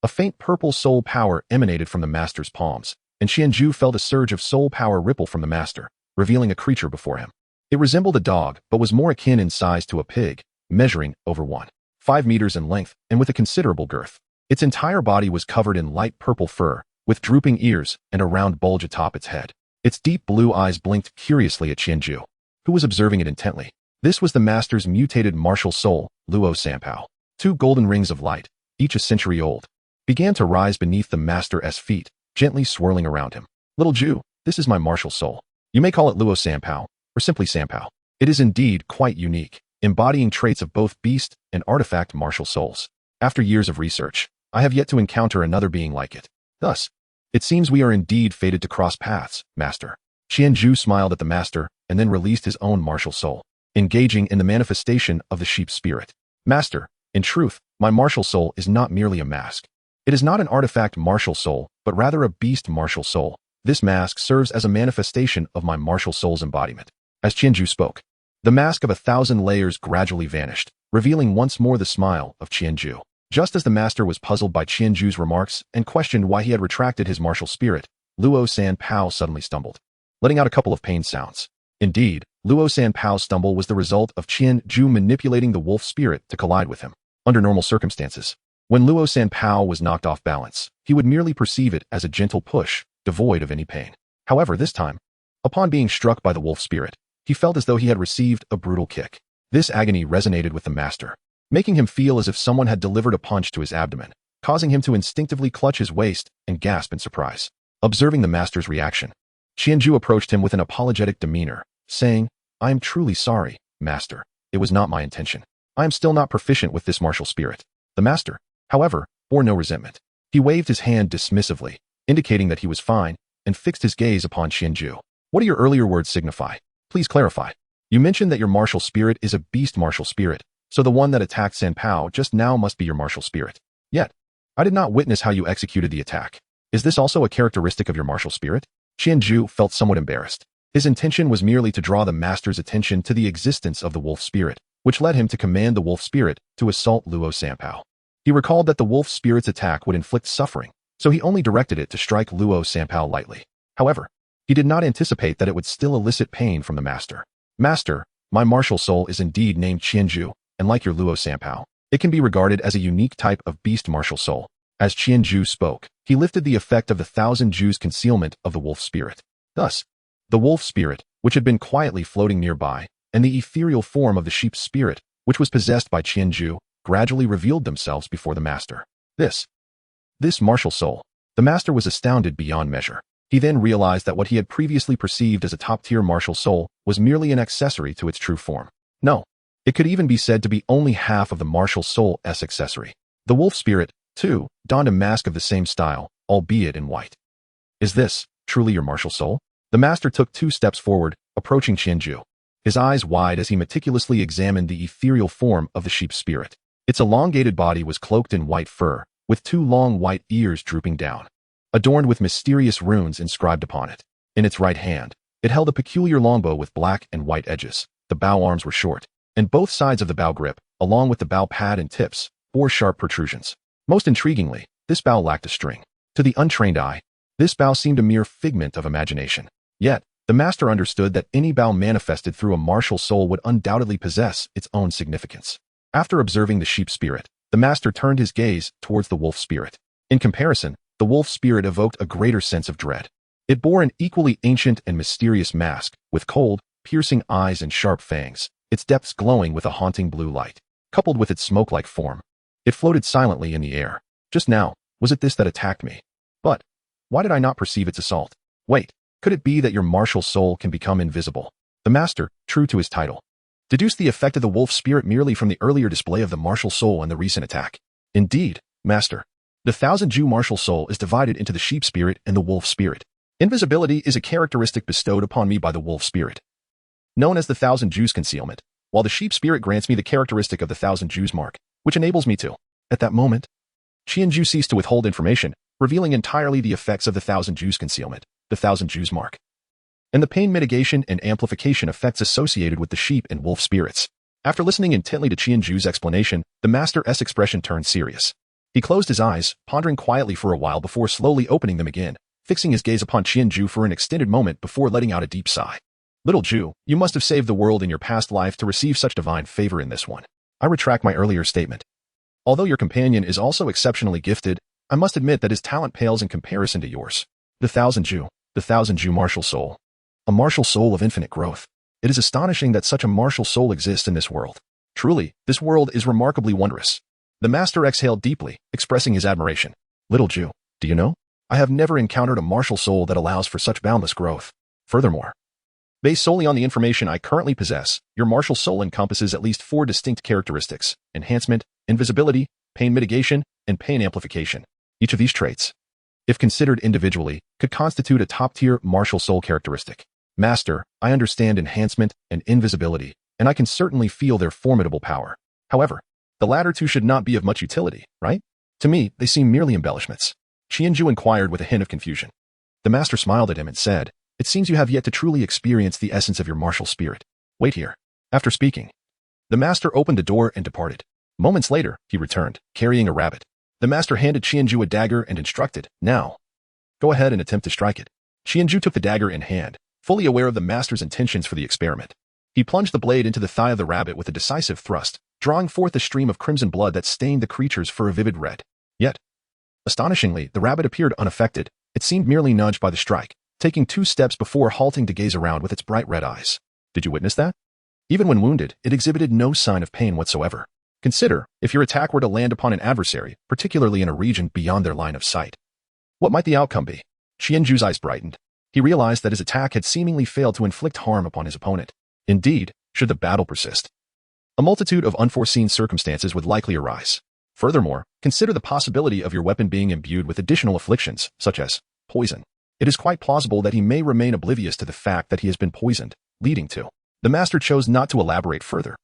a faint purple soul power emanated from the master's palms, and Qianzhu felt a surge of soul power ripple from the master, revealing a creature before him. It resembled a dog, but was more akin in size to a pig, measuring over 1.5 meters in length and with a considerable girth. Its entire body was covered in light purple fur, with drooping ears and a round bulge atop its head. Its deep blue eyes blinked curiously at Qianzhu, who was observing it intently. This was the master's mutated martial soul, Luo Sanpao. 2 golden rings of light, each a century old, began to rise beneath the master's feet, gently swirling around him. Little Ju, this is my martial soul. You may call it Luo Sanpao, or simply Sanpao. It is indeed quite unique, embodying traits of both beast and artifact martial souls. After years of research, I have yet to encounter another being like it. Thus, it seems we are indeed fated to cross paths, master. Qianzhu smiled at the master and then released his own martial soul, engaging in the manifestation of the sheep spirit. Master, in truth, my martial soul is not merely a mask. It is not an artifact martial soul, but rather a beast martial soul. This mask serves as a manifestation of my martial soul's embodiment. As Qianju spoke, the mask of 1,000 layers gradually vanished, revealing once more the smile of Qianju. Just as the master was puzzled by Qianju's remarks and questioned why he had retracted his martial spirit, Luo Sanpao suddenly stumbled, letting out a couple of pain sounds. Indeed, Luo Sanpao's stumble was the result of Qianju manipulating the wolf spirit to collide with him. Under normal circumstances, when Luo Sanpao was knocked off balance, he would merely perceive it as a gentle push, devoid of any pain. However, this time, upon being struck by the wolf spirit, he felt as though he had received a brutal kick. This agony resonated with the master, making him feel as if someone had delivered a punch to his abdomen, causing him to instinctively clutch his waist and gasp in surprise. Observing the master's reaction, Qianju approached him with an apologetic demeanor, saying, "I am truly sorry, master. It was not my intention. I am still not proficient with this martial spirit." The master, however, bore no resentment. He waved his hand dismissively, indicating that he was fine, and fixed his gaze upon Qianju. "What do your earlier words signify? Please clarify. You mentioned that your martial spirit is a beast martial spirit, so the one that attacked Sanpao just now must be your martial spirit. Yet, I did not witness how you executed the attack. Is this also a characteristic of your martial spirit?" Qianju felt somewhat embarrassed. His intention was merely to draw the master's attention to the existence of the wolf spirit, which led him to command the wolf spirit to assault Luo Sanpao. He recalled that the wolf spirit's attack would inflict suffering, so he only directed it to strike Luo Sanpao lightly. However, he did not anticipate that it would still elicit pain from the master. "Master, my martial soul is indeed named Qianju, and like your Luo Sanpao, it can be regarded as a unique type of beast martial soul." As Qianju spoke, he lifted the effect of the 1,000 Jews' concealment of the wolf spirit. Thus, the wolf spirit, which had been quietly floating nearby, and the ethereal form of the sheep spirit, which was possessed by Qianju, gradually revealed themselves before the master. This martial soul. The master was astounded beyond measure. He then realized that what he had previously perceived as a top-tier martial soul was merely an accessory to its true form. No, it could even be said to be only half of the martial soul's accessory. The wolf spirit, too, donned a mask of the same style, albeit in white. "Is this truly your martial soul?" The master took 2 steps forward, approaching Qianju, his eyes wide as he meticulously examined the ethereal form of the sheep spirit. Its elongated body was cloaked in white fur, with 2 long white ears drooping down, adorned with mysterious runes inscribed upon it. In its right hand, it held a peculiar longbow with black and white edges. The bow arms were short, and both sides of the bow grip, along with the bow pad and tips, bore sharp protrusions. Most intriguingly, this bow lacked a string. To the untrained eye, this bow seemed a mere figment of imagination. Yet, the master understood that any bow manifested through a martial soul would undoubtedly possess its own significance. After observing the sheep spirit, the master turned his gaze towards the wolf spirit. In comparison, the wolf spirit evoked a greater sense of dread. It bore an equally ancient and mysterious mask, with cold, piercing eyes and sharp fangs, its depths glowing with a haunting blue light. Coupled with its smoke-like form, it floated silently in the air. Just now, was it this that attacked me? But why did I not perceive its assault? Wait. Could it be that your martial soul can become invisible? The master, true to his title, deduced the effect of the wolf spirit merely from the earlier display of the martial soul and the recent attack. Indeed, master, the 1,000 Jew martial soul is divided into the sheep spirit and the wolf spirit. Invisibility is a characteristic bestowed upon me by the wolf spirit, known as the 1,000 Jews concealment, while the sheep spirit grants me the characteristic of the 1,000 Jews mark, which enables me to. At that moment, Qianju ceased to withhold information, revealing entirely the effects of the 1,000 Jews concealment, the 1,000 Jews mark, and the pain mitigation and amplification effects associated with the sheep and wolf spirits. After listening intently to Qianju's explanation, the master's expression turned serious. He closed his eyes, pondering quietly for a while before slowly opening them again, fixing his gaze upon Qianju for an extended moment before letting out a deep sigh. "Little Jew, you must have saved the world in your past life to receive such divine favor in this one. I retract my earlier statement. Although your companion is also exceptionally gifted, I must admit that his talent pales in comparison to yours. The 1,000 Jew martial soul. A martial soul of infinite growth. It is astonishing that such a martial soul exists in this world. Truly, this world is remarkably wondrous." The master exhaled deeply, expressing his admiration. "Little Jew, do you know? I have never encountered a martial soul that allows for such boundless growth. Furthermore, based solely on the information I currently possess, your martial soul encompasses at least 4 distinct characteristics: enhancement, invisibility, pain mitigation, and pain amplification. Each of these traits, if considered individually, could constitute a top-tier martial soul characteristic. Master, I understand enhancement and invisibility, and I can certainly feel their formidable power. However, the latter two should not be of much utility, right? To me, they seem merely embellishments. Qianju inquired with a hint of confusion. The master smiled at him and said, "It seems you have yet to truly experience the essence of your martial spirit. Wait here." After speaking, the master opened a door and departed. Moments later, he returned, carrying a rabbit. The master handed Qianju a dagger and instructed, "Now, go ahead and attempt to strike it." Qianju took the dagger in hand, fully aware of the master's intentions for the experiment. He plunged the blade into the thigh of the rabbit with a decisive thrust, drawing forth a stream of crimson blood that stained the creature's fur a vivid red. Yet, astonishingly, the rabbit appeared unaffected. It seemed merely nudged by the strike, taking 2 steps before halting to gaze around with its bright red eyes. Did you witness that? Even when wounded, it exhibited no sign of pain whatsoever. Consider, if your attack were to land upon an adversary, particularly in a region beyond their line of sight. What might the outcome be? Qianju's eyes brightened. He realized that his attack had seemingly failed to inflict harm upon his opponent. Indeed, should the battle persist, a multitude of unforeseen circumstances would likely arise. Furthermore, consider the possibility of your weapon being imbued with additional afflictions, such as poison. It is quite plausible that he may remain oblivious to the fact that he has been poisoned, leading to. The master chose not to elaborate further.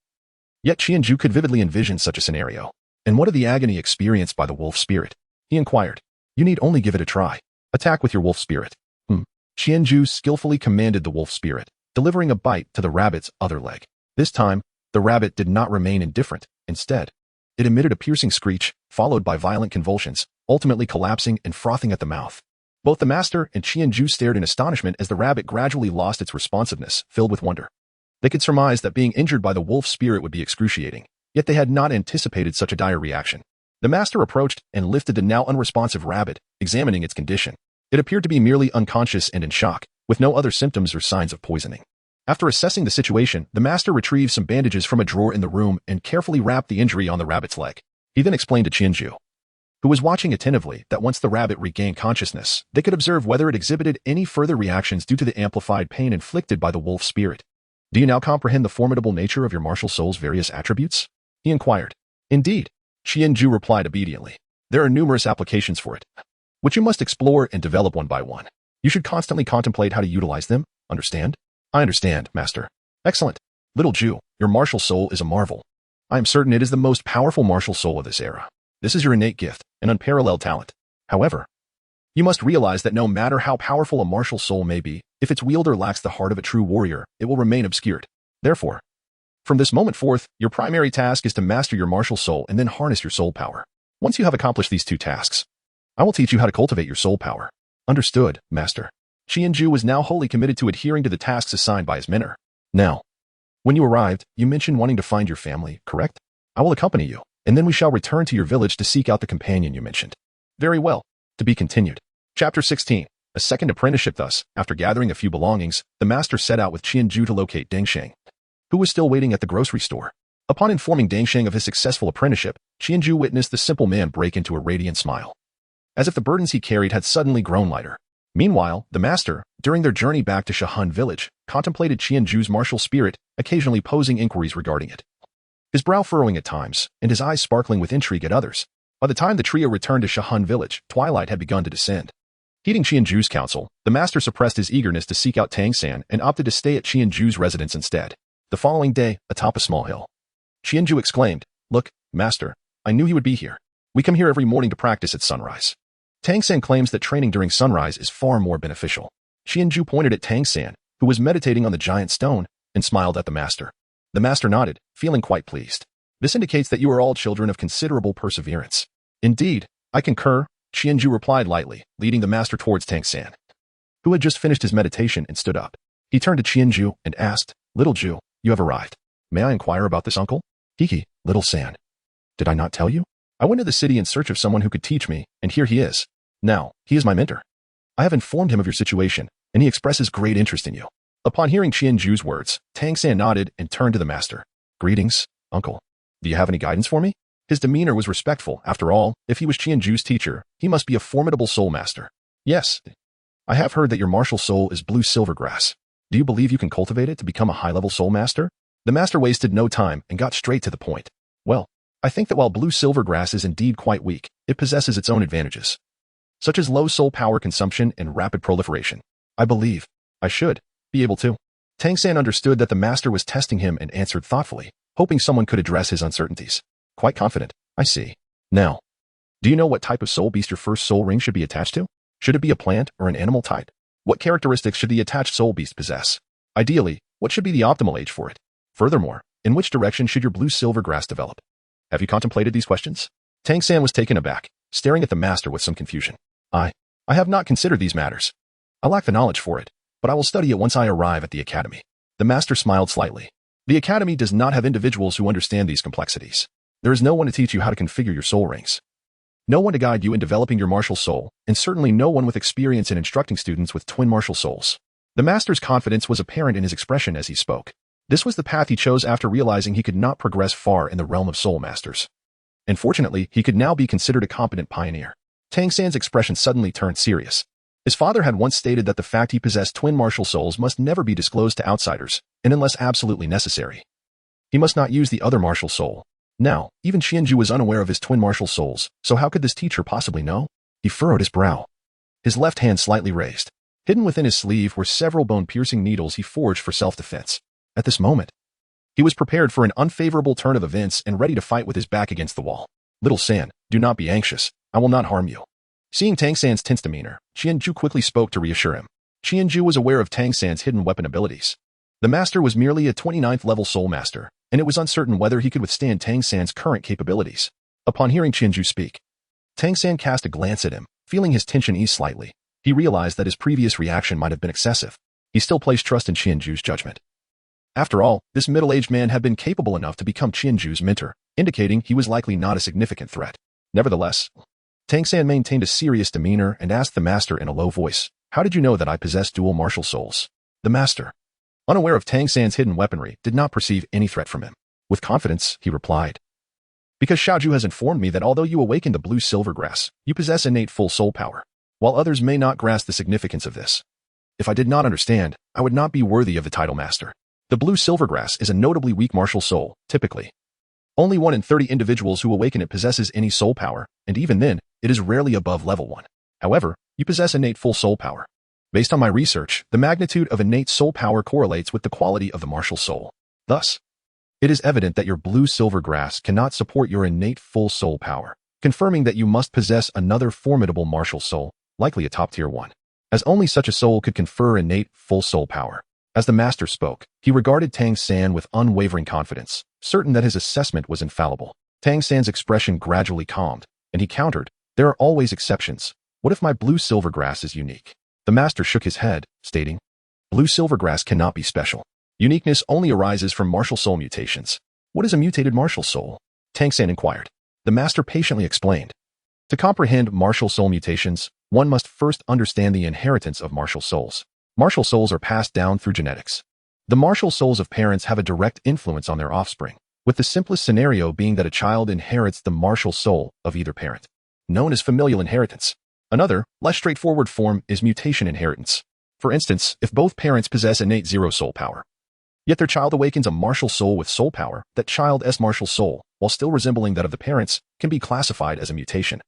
Yet Qianju could vividly envision such a scenario. And what of the agony experienced by the wolf spirit? He inquired. You need only give it a try. Attack with your wolf spirit. Qianju skillfully commanded the wolf spirit, delivering a bite to the rabbit's other leg. This time, the rabbit did not remain indifferent. Instead, it emitted a piercing screech, followed by violent convulsions, ultimately collapsing and frothing at the mouth. Both the master and Qianju stared in astonishment as the rabbit gradually lost its responsiveness, filled with wonder. They could surmise that being injured by the wolf spirit would be excruciating, yet they had not anticipated such a dire reaction. The master approached and lifted the now unresponsive rabbit, examining its condition. It appeared to be merely unconscious and in shock, with no other symptoms or signs of poisoning. After assessing the situation, the master retrieved some bandages from a drawer in the room and carefully wrapped the injury on the rabbit's leg. He then explained to Qianju, who was watching attentively, that once the rabbit regained consciousness, they could observe whether it exhibited any further reactions due to the amplified pain inflicted by the wolf spirit. Do you now comprehend the formidable nature of your martial soul's various attributes? He inquired. Indeed, Qianju replied obediently. There are numerous applications for it, which you must explore and develop one by one. You should constantly contemplate how to utilize them. Understand? I understand, master. Excellent. Little Jew, your martial soul is a marvel. I am certain it is the most powerful martial soul of this era. This is your innate gift, an unparalleled talent. However, you must realize that no matter how powerful a martial soul may be, if its wielder lacks the heart of a true warrior, it will remain obscured. Therefore, from this moment forth, your primary task is to master your martial soul and then harness your soul power. Once you have accomplished these 2 tasks, I will teach you how to cultivate your soul power. Understood, master. Qianju was now wholly committed to adhering to the tasks assigned by his mentor. Now, when you arrived, you mentioned wanting to find your family, correct? I will accompany you, and then we shall return to your village to seek out the companion you mentioned. Very well. To be continued. Chapter 16. A second apprenticeship. Thus, after gathering a few belongings, the master set out with Qianju to locate Deng, who was still waiting at the grocery store. Upon informing Deng of his successful apprenticeship, Qianju witnessed the simple man break into a radiant smile, as if the burdens he carried had suddenly grown lighter. Meanwhile, the master, during their journey back to Shahan village, contemplated Qianju's martial spirit, occasionally posing inquiries regarding it. His brow furrowing at times, and his eyes sparkling with intrigue at others. By the time the trio returned to Shahan village, twilight had begun to descend. Heeding Qianju's counsel, the master suppressed his eagerness to seek out Tang-san and opted to stay at Qianju's residence instead. The following day, atop a small hill, Qianju exclaimed, "Look, master, I knew he would be here. We come here every morning to practice at sunrise." Tang-san claims that training during sunrise is far more beneficial. Qianju pointed at Tang-san, who was meditating on the giant stone, and smiled at the master. The master nodded, feeling quite pleased. This indicates that you are all children of considerable perseverance. Indeed, I concur, Qianju replied lightly, leading the master towards Tang-san, who had just finished his meditation and stood up. He turned to Qianju and asked, "Little Ju, you have arrived. May I inquire about this uncle?" "Hiki, little San. Did I not tell you? I went to the city in search of someone who could teach me, and here he is. Now, he is my mentor. I have informed him of your situation, and he expresses great interest in you." Upon hearing Qianju's words, Tang-san nodded and turned to the master. "Greetings, uncle. Do you have any guidance for me?" His demeanor was respectful. After all, if he was Qianju's teacher, he must be a formidable soul master. "Yes. I have heard that your martial soul is blue silvergrass. Do you believe you can cultivate it to become a high-level soul master?" The master wasted no time and got straight to the point. "Well, I think that while blue silvergrass is indeed quite weak, it possesses its own advantages, such as low soul power consumption and rapid proliferation. I believe I should be able to." Tang-san understood that the master was testing him and answered thoughtfully, hoping someone could address his uncertainties. "Quite confident, I see. Now, Do you know what type of soul beast your first soul ring should be attached to? Should it be a plant or an animal type? What characteristics should the attached soul beast possess? Ideally, what should be the optimal age for it? Furthermore, in which direction should your blue silver grass develop? Have you contemplated these questions? Tang San was taken aback, staring at the master with some confusion. I have not considered these matters. I lack the knowledge for it, but I will study it once I arrive at the academy. The master smiled slightly. The academy does not have individuals who understand these complexities. There is no one to teach you how to configure your soul rings. No one to guide you in developing your martial soul, and certainly no one with experience in instructing students with twin martial souls. The master's confidence was apparent in his expression as he spoke. This was the path he chose after realizing he could not progress far in the realm of soul masters. And fortunately, he could now be considered a competent pioneer. Tang San's expression suddenly turned serious. His father had once stated that the fact he possessed twin martial souls must never be disclosed to outsiders, and unless absolutely necessary. He must not use the other martial soul. Now, even Qianju was unaware of his twin martial souls, so how could this teacher possibly know? He furrowed his brow. His left hand slightly raised. Hidden within his sleeve were several bone-piercing needles he forged for self-defense. At this moment, he was prepared for an unfavorable turn of events and ready to fight with his back against the wall. Little San, do not be anxious. I will not harm you. Seeing Tang San's tense demeanor, Qianju quickly spoke to reassure him. Qianju was aware of Tang San's hidden weapon abilities. The master was merely a 29th level soul master, and it was uncertain whether he could withstand Tang San's current capabilities. Upon hearing Qianju speak, Tang San cast a glance at him, feeling his tension ease slightly. He realized that his previous reaction might have been excessive. He still placed trust in Qianju's judgment. After all, this middle-aged man had been capable enough to become Qianju's mentor, indicating he was likely not a significant threat. Nevertheless, Tang San maintained a serious demeanor and asked the master in a low voice, "How did you know that I possess dual martial souls?" The master, unaware of Tang San's hidden weaponry, did not perceive any threat from him. With confidence, he replied, "Because Xiaozhu has informed me that although you awaken the blue silver grass, you possess innate full soul power, while others may not grasp the significance of this. If I did not understand, I would not be worthy of the title master. The blue silver grass is a notably weak martial soul, typically. Only 1 in 30 individuals who awaken it possesses any soul power, and even then, it is rarely above level 1. However, you possess innate full soul power. Based on my research, the magnitude of innate soul power correlates with the quality of the martial soul. Thus, it is evident that your blue silver grass cannot support your innate full soul power, confirming that you must possess another formidable martial soul, likely a top tier one, as only such a soul could confer innate full soul power." As the master spoke, he regarded Tang San with unwavering confidence, certain that his assessment was infallible. Tang San's expression gradually calmed, and he countered, "There are always exceptions. What if my blue silver grass is unique?" The master shook his head, stating, "Blue silver grass cannot be special. Uniqueness only arises from martial soul mutations." "What is a mutated martial soul?" Tang San inquired. The master patiently explained. To comprehend martial soul mutations, one must first understand the inheritance of martial souls. Martial souls are passed down through genetics. The martial souls of parents have a direct influence on their offspring, with the simplest scenario being that a child inherits the martial soul of either parent, known as familial inheritance. Another, less straightforward form is mutation inheritance. For instance, if both parents possess innate zero soul power, yet their child awakens a martial soul with soul power, that child's martial soul, while still resembling that of the parents, can be classified as a mutation,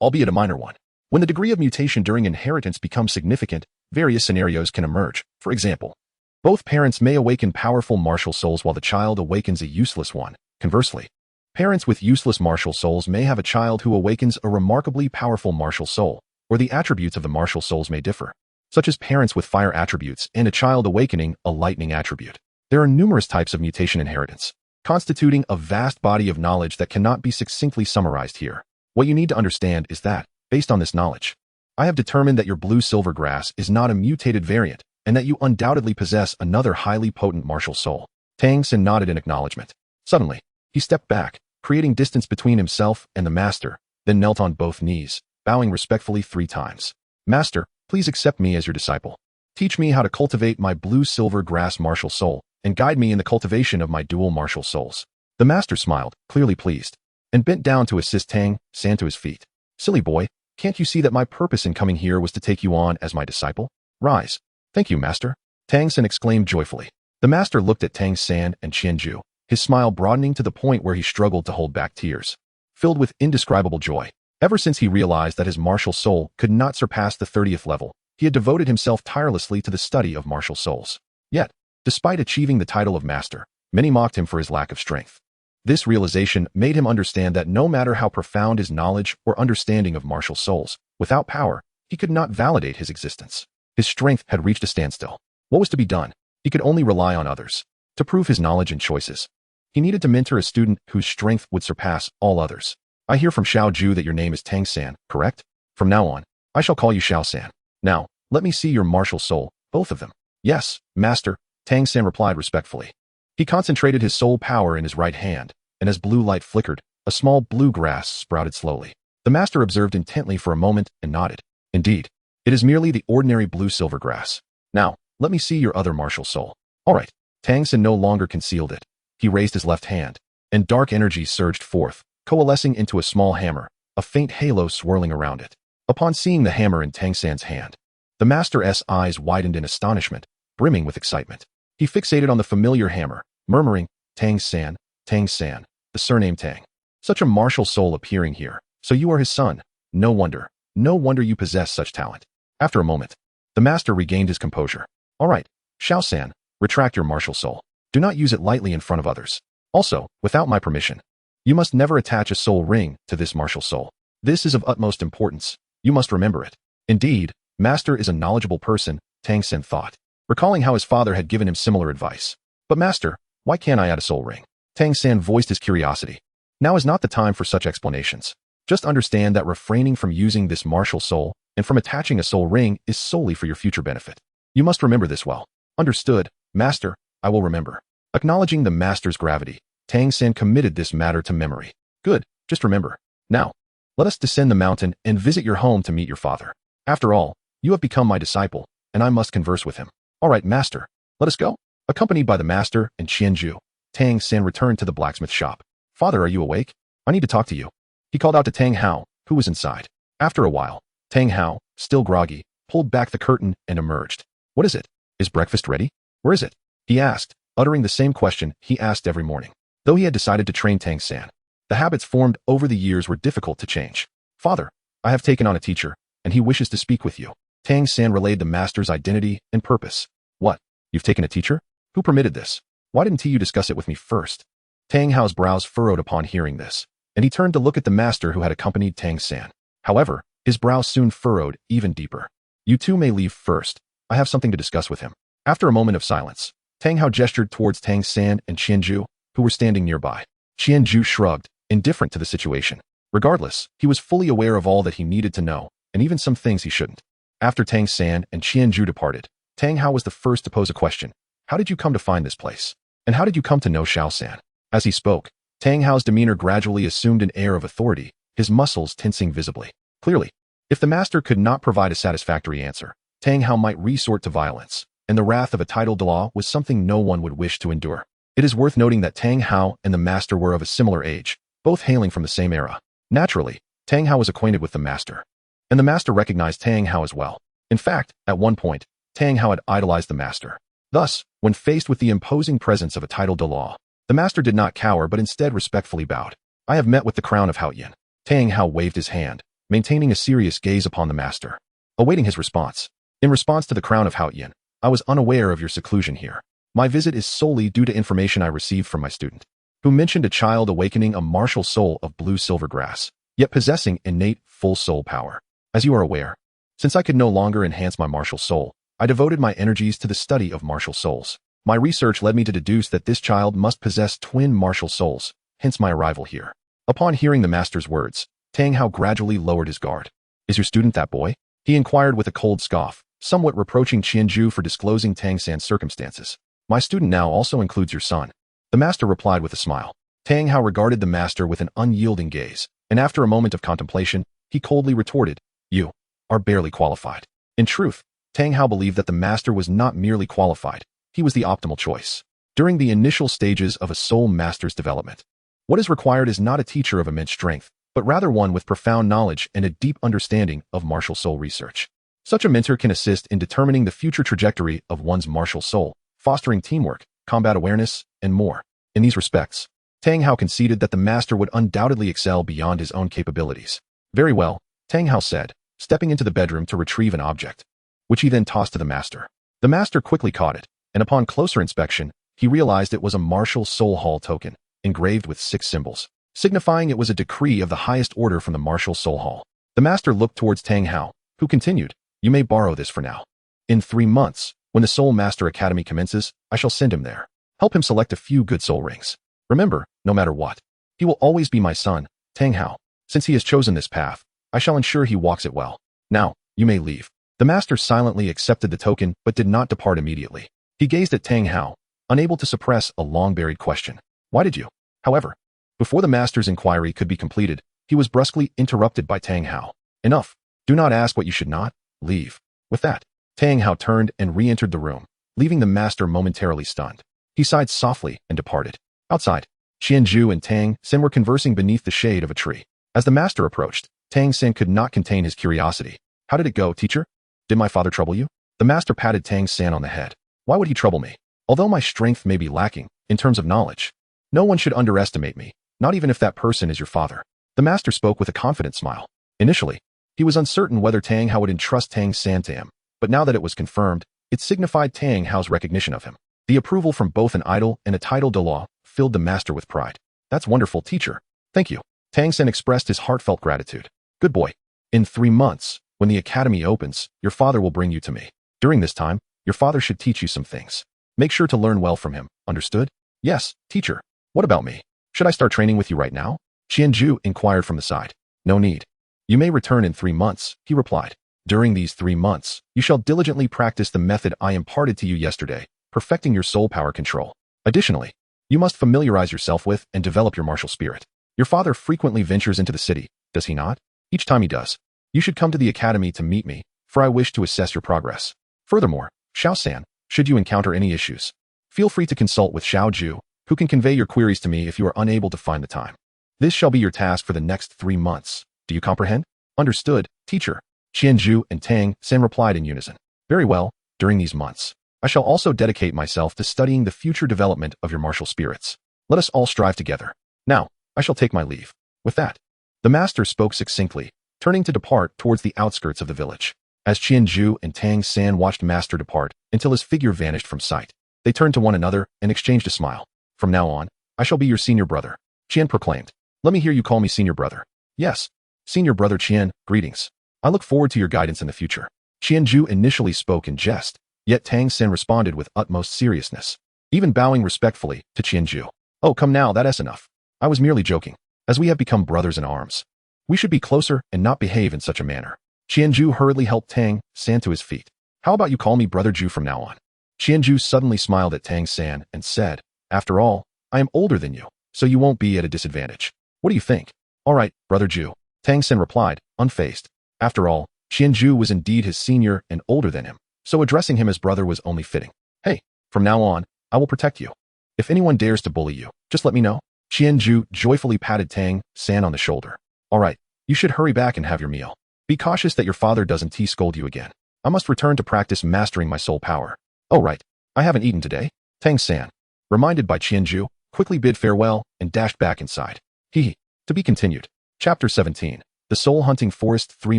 albeit a minor one. When the degree of mutation during inheritance becomes significant, various scenarios can emerge. For example, both parents may awaken powerful martial souls while the child awakens a useless one. Conversely, parents with useless martial souls may have a child who awakens a remarkably powerful martial soul, or the attributes of the martial souls may differ, such as parents with fire attributes and a child awakening a lightning attribute. There are numerous types of mutation inheritance, constituting a vast body of knowledge that cannot be succinctly summarized here. What you need to understand is that, based on this knowledge, I have determined that your blue silver grass is not a mutated variant, and that you undoubtedly possess another highly potent martial soul. Tang San nodded in acknowledgement. Suddenly, he stepped back, creating distance between himself and the master, then knelt on both knees, bowing respectfully 3 times. "Master, please accept me as your disciple. Teach me how to cultivate my blue silver grass martial soul, and guide me in the cultivation of my dual martial souls." The master smiled, clearly pleased, and bent down to assist Tang San to his feet. "Silly boy, can't you see that my purpose in coming here was to take you on as my disciple? Rise." "Thank you, master," Tang San exclaimed joyfully. The master looked at Tang San and Qianju, his smile broadening to the point where he struggled to hold back tears. Filled with indescribable joy, ever since he realized that his martial soul could not surpass the 30th level, he had devoted himself tirelessly to the study of martial souls. Yet, despite achieving the title of master, many mocked him for his lack of strength. This realization made him understand that no matter how profound his knowledge or understanding of martial souls, without power, he could not validate his existence. His strength had reached a standstill. What was to be done? He could only rely on others to prove his knowledge and choices. He needed to mentor a student whose strength would surpass all others. I hear from Xiao Ju that your name is Tang-san, correct? From now on, I shall call you Xiao-san. Now, let me see your martial soul, both of them. Yes, master, Tang-san replied respectfully. He concentrated his soul power in his right hand, and as blue light flickered, a small blue grass sprouted slowly. The master observed intently for a moment and nodded. Indeed, it is merely the ordinary blue-silver grass. Now, let me see your other martial soul. All right. Tang-san no longer concealed it. He raised his left hand, and dark energy surged forth, coalescing into a small hammer, a faint halo swirling around it. Upon seeing the hammer in Tang-san's hand, the master's eyes widened in astonishment, brimming with excitement. He fixated on the familiar hammer, murmuring, Tang-san, Tang-san, the surname Tang. Such a martial soul appearing here. So you are his son. No wonder you possess such talent. After a moment, the master regained his composure. All right, Xiao-san, retract your martial soul. Do not use it lightly in front of others. Also, without my permission, you must never attach a soul ring to this martial soul. This is of utmost importance. You must remember it. Indeed, master is a knowledgeable person, Tang-san thought, recalling how his father had given him similar advice. But master, why can't I add a soul ring? Tang-san voiced his curiosity. Now is not the time for such explanations. Just understand that refraining from using this martial soul and from attaching a soul ring is solely for your future benefit. You must remember this well. Understood, master, I will remember. Acknowledging the master's gravity, Tang-san committed this matter to memory. Good, just remember. Now, let us descend the mountain and visit your home to meet your father. After all, you have become my disciple, and I must converse with him. All right, master, let us go. Accompanied by the master and Qianju, Tang-san returned to the blacksmith shop. Father, are you awake? I need to talk to you. He called out to Tang Hao, who was inside. After a while, Tang Hao, still groggy, pulled back the curtain and emerged. What is it? Is breakfast ready? Where is it? He asked, uttering the same question he asked every morning. Though he had decided to train Tang-san, the habits formed over the years were difficult to change. Father, I have taken on a teacher, and he wishes to speak with you. Tang-san relayed the master's identity and purpose. What? You've taken a teacher? Who permitted this? Why didn't you discuss it with me first? Tang Hao's brows furrowed upon hearing this, and he turned to look at the master who had accompanied Tang-san. However, his brows soon furrowed even deeper. You two may leave first. I have something to discuss with him. After a moment of silence, Tang Hao gestured towards Tang-san and Qianju, who were standing nearby. Qianju shrugged, indifferent to the situation. Regardless, he was fully aware of all that he needed to know, and even some things he shouldn't. After Tang-san and Qianju departed, Tang Hao was the first to pose a question. How did you come to find this place? And how did you come to know Xiao-san? As he spoke, Tang Hao's demeanor gradually assumed an air of authority, his muscles tensing visibly. Clearly, if the master could not provide a satisfactory answer, Tang Hao might resort to violence, and the wrath of a titled Douluo was something no one would wish to endure. It is worth noting that Tang Hao and the master were of a similar age, both hailing from the same era. Naturally, Tang Hao was acquainted with the master, and the master recognized Tang Hao as well. In fact, at one point, Tang Hao had idolized the master. Thus, when faced with the imposing presence of a titled Douluo, the master did not cower but instead respectfully bowed. I have met with the crown of Haoyan. Tang Hao waved his hand, maintaining a serious gaze upon the master, awaiting his response. In response to the crown of Haoyan, I was unaware of your seclusion here. My visit is solely due to information I received from my student, who mentioned a child awakening a martial soul of blue-silver grass, yet possessing innate full soul power. As you are aware, since I could no longer enhance my martial soul, I devoted my energies to the study of martial souls. My research led me to deduce that this child must possess twin martial souls, hence my arrival here. Upon hearing the master's words, Tang Hao gradually lowered his guard. Is your student that boy? He inquired with a cold scoff, somewhat reproaching Qianju for disclosing Tang-san's circumstances. My student now also includes your son. The master replied with a smile. Tang Hao regarded the master with an unyielding gaze, and after a moment of contemplation, he coldly retorted, You are barely qualified. In truth, Tang Hao believed that the master was not merely qualified, he was the optimal choice. During the initial stages of a soul master's development, what is required is not a teacher of immense strength, but rather one with profound knowledge and a deep understanding of martial soul research. Such a mentor can assist in determining the future trajectory of one's martial soul, fostering teamwork, combat awareness, and more. In these respects, Tang Hao conceded that the master would undoubtedly excel beyond his own capabilities. Very well, Tang Hao said, stepping into the bedroom to retrieve an object, which he then tossed to the master. The master quickly caught it, and upon closer inspection, he realized it was a martial soul hall token. engraved with 6 symbols, signifying it was a decree of the highest order from the martial soul hall. The master looked towards Tang Hao, who continued, "You may borrow this for now. In 3 months, when the Soul Master Academy commences, I shall send him there. Help him select a few good soul rings. Remember, no matter what, he will always be my son, Tang Hao. Since he has chosen this path, I shall ensure he walks it well. Now, you may leave." The master silently accepted the token but did not depart immediately. He gazed at Tang Hao, unable to suppress a long-buried question. "Why did you?" However, before the master's inquiry could be completed, he was brusquely interrupted by Tang Hao. "Enough. Do not ask what you should not. Leave." With that, Tang Hao turned and re-entered the room, leaving the master momentarily stunned. He sighed softly and departed. Outside, Qianzhu and Tang Sen were conversing beneath the shade of a tree. As the master approached, Tang Sen could not contain his curiosity. "How did it go, teacher? Did my father trouble you?" The master patted Tang Sen on the head. "Why would he trouble me? Although my strength may be lacking, in terms of knowledge, no one should underestimate me, not even if that person is your father." The master spoke with a confident smile. Initially, he was uncertain whether Tang Hao would entrust Tang San to him, but now that it was confirmed, it signified Tang Hao's recognition of him. The approval from both an idol and a title Douluo filled the master with pride. "That's wonderful, teacher. Thank you." Tang Sen expressed his heartfelt gratitude. "Good boy. In 3 months, when the academy opens, your father will bring you to me. During this time, your father should teach you some things. Make sure to learn well from him, understood?" "Yes, teacher." "What about me? Should I start training with you right now?" Qianzhu inquired from the side. "No need. You may return in 3 months, he replied. "During these 3 months, you shall diligently practice the method I imparted to you yesterday, perfecting your soul power control. Additionally, you must familiarize yourself with and develop your martial spirit. Your father frequently ventures into the city, does he not? Each time he does, you should come to the academy to meet me, for I wish to assess your progress. Furthermore, Xiao-san, should you encounter any issues, feel free to consult with Xiao-ju, who can convey your queries to me if you are unable to find the time. This shall be your task for the next 3 months. Do you comprehend?" "Understood, teacher." Qianzhu and Tang Sen replied in unison. "Very well. During these months, I shall also dedicate myself to studying the future development of your martial spirits. Let us all strive together. Now, I shall take my leave." With that, the master spoke succinctly, turning to depart towards the outskirts of the village. As Qianzhu and Tang San watched master depart until his figure vanished from sight, they turned to one another and exchanged a smile. "From now on, I shall be your senior brother," Qian proclaimed. "Let me hear you call me senior brother." "Yes, senior brother Qian, greetings. I look forward to your guidance in the future." Qianzhu initially spoke in jest, yet Tang Sen responded with utmost seriousness, even bowing respectfully to Qianzhu. "Oh, come now, that's enough. I was merely joking. As we have become brothers in arms, we should be closer and not behave in such a manner." Qianzhu hurriedly helped Tang San to his feet. "How about you call me Brother Zhu from now on?" Qianzhu suddenly smiled at Tang San and said, "After all, I am older than you, so you won't be at a disadvantage. What do you think?" "All right, Brother Zhu," Tang San replied, unfazed. After all, Qianzhu was indeed his senior and older than him, so addressing him as brother was only fitting. "Hey, from now on, I will protect you. If anyone dares to bully you, just let me know." Qianzhu joyfully patted Tang San on the shoulder. "All right, you should hurry back and have your meal. Be cautious that your father doesn't scold you again. I must return to practice mastering my soul power." "Oh right, I haven't eaten today." Tang San, reminded by Qianzhu, quickly bid farewell and dashed back inside. To be continued. Chapter 17. The Soul Hunting Forest. 3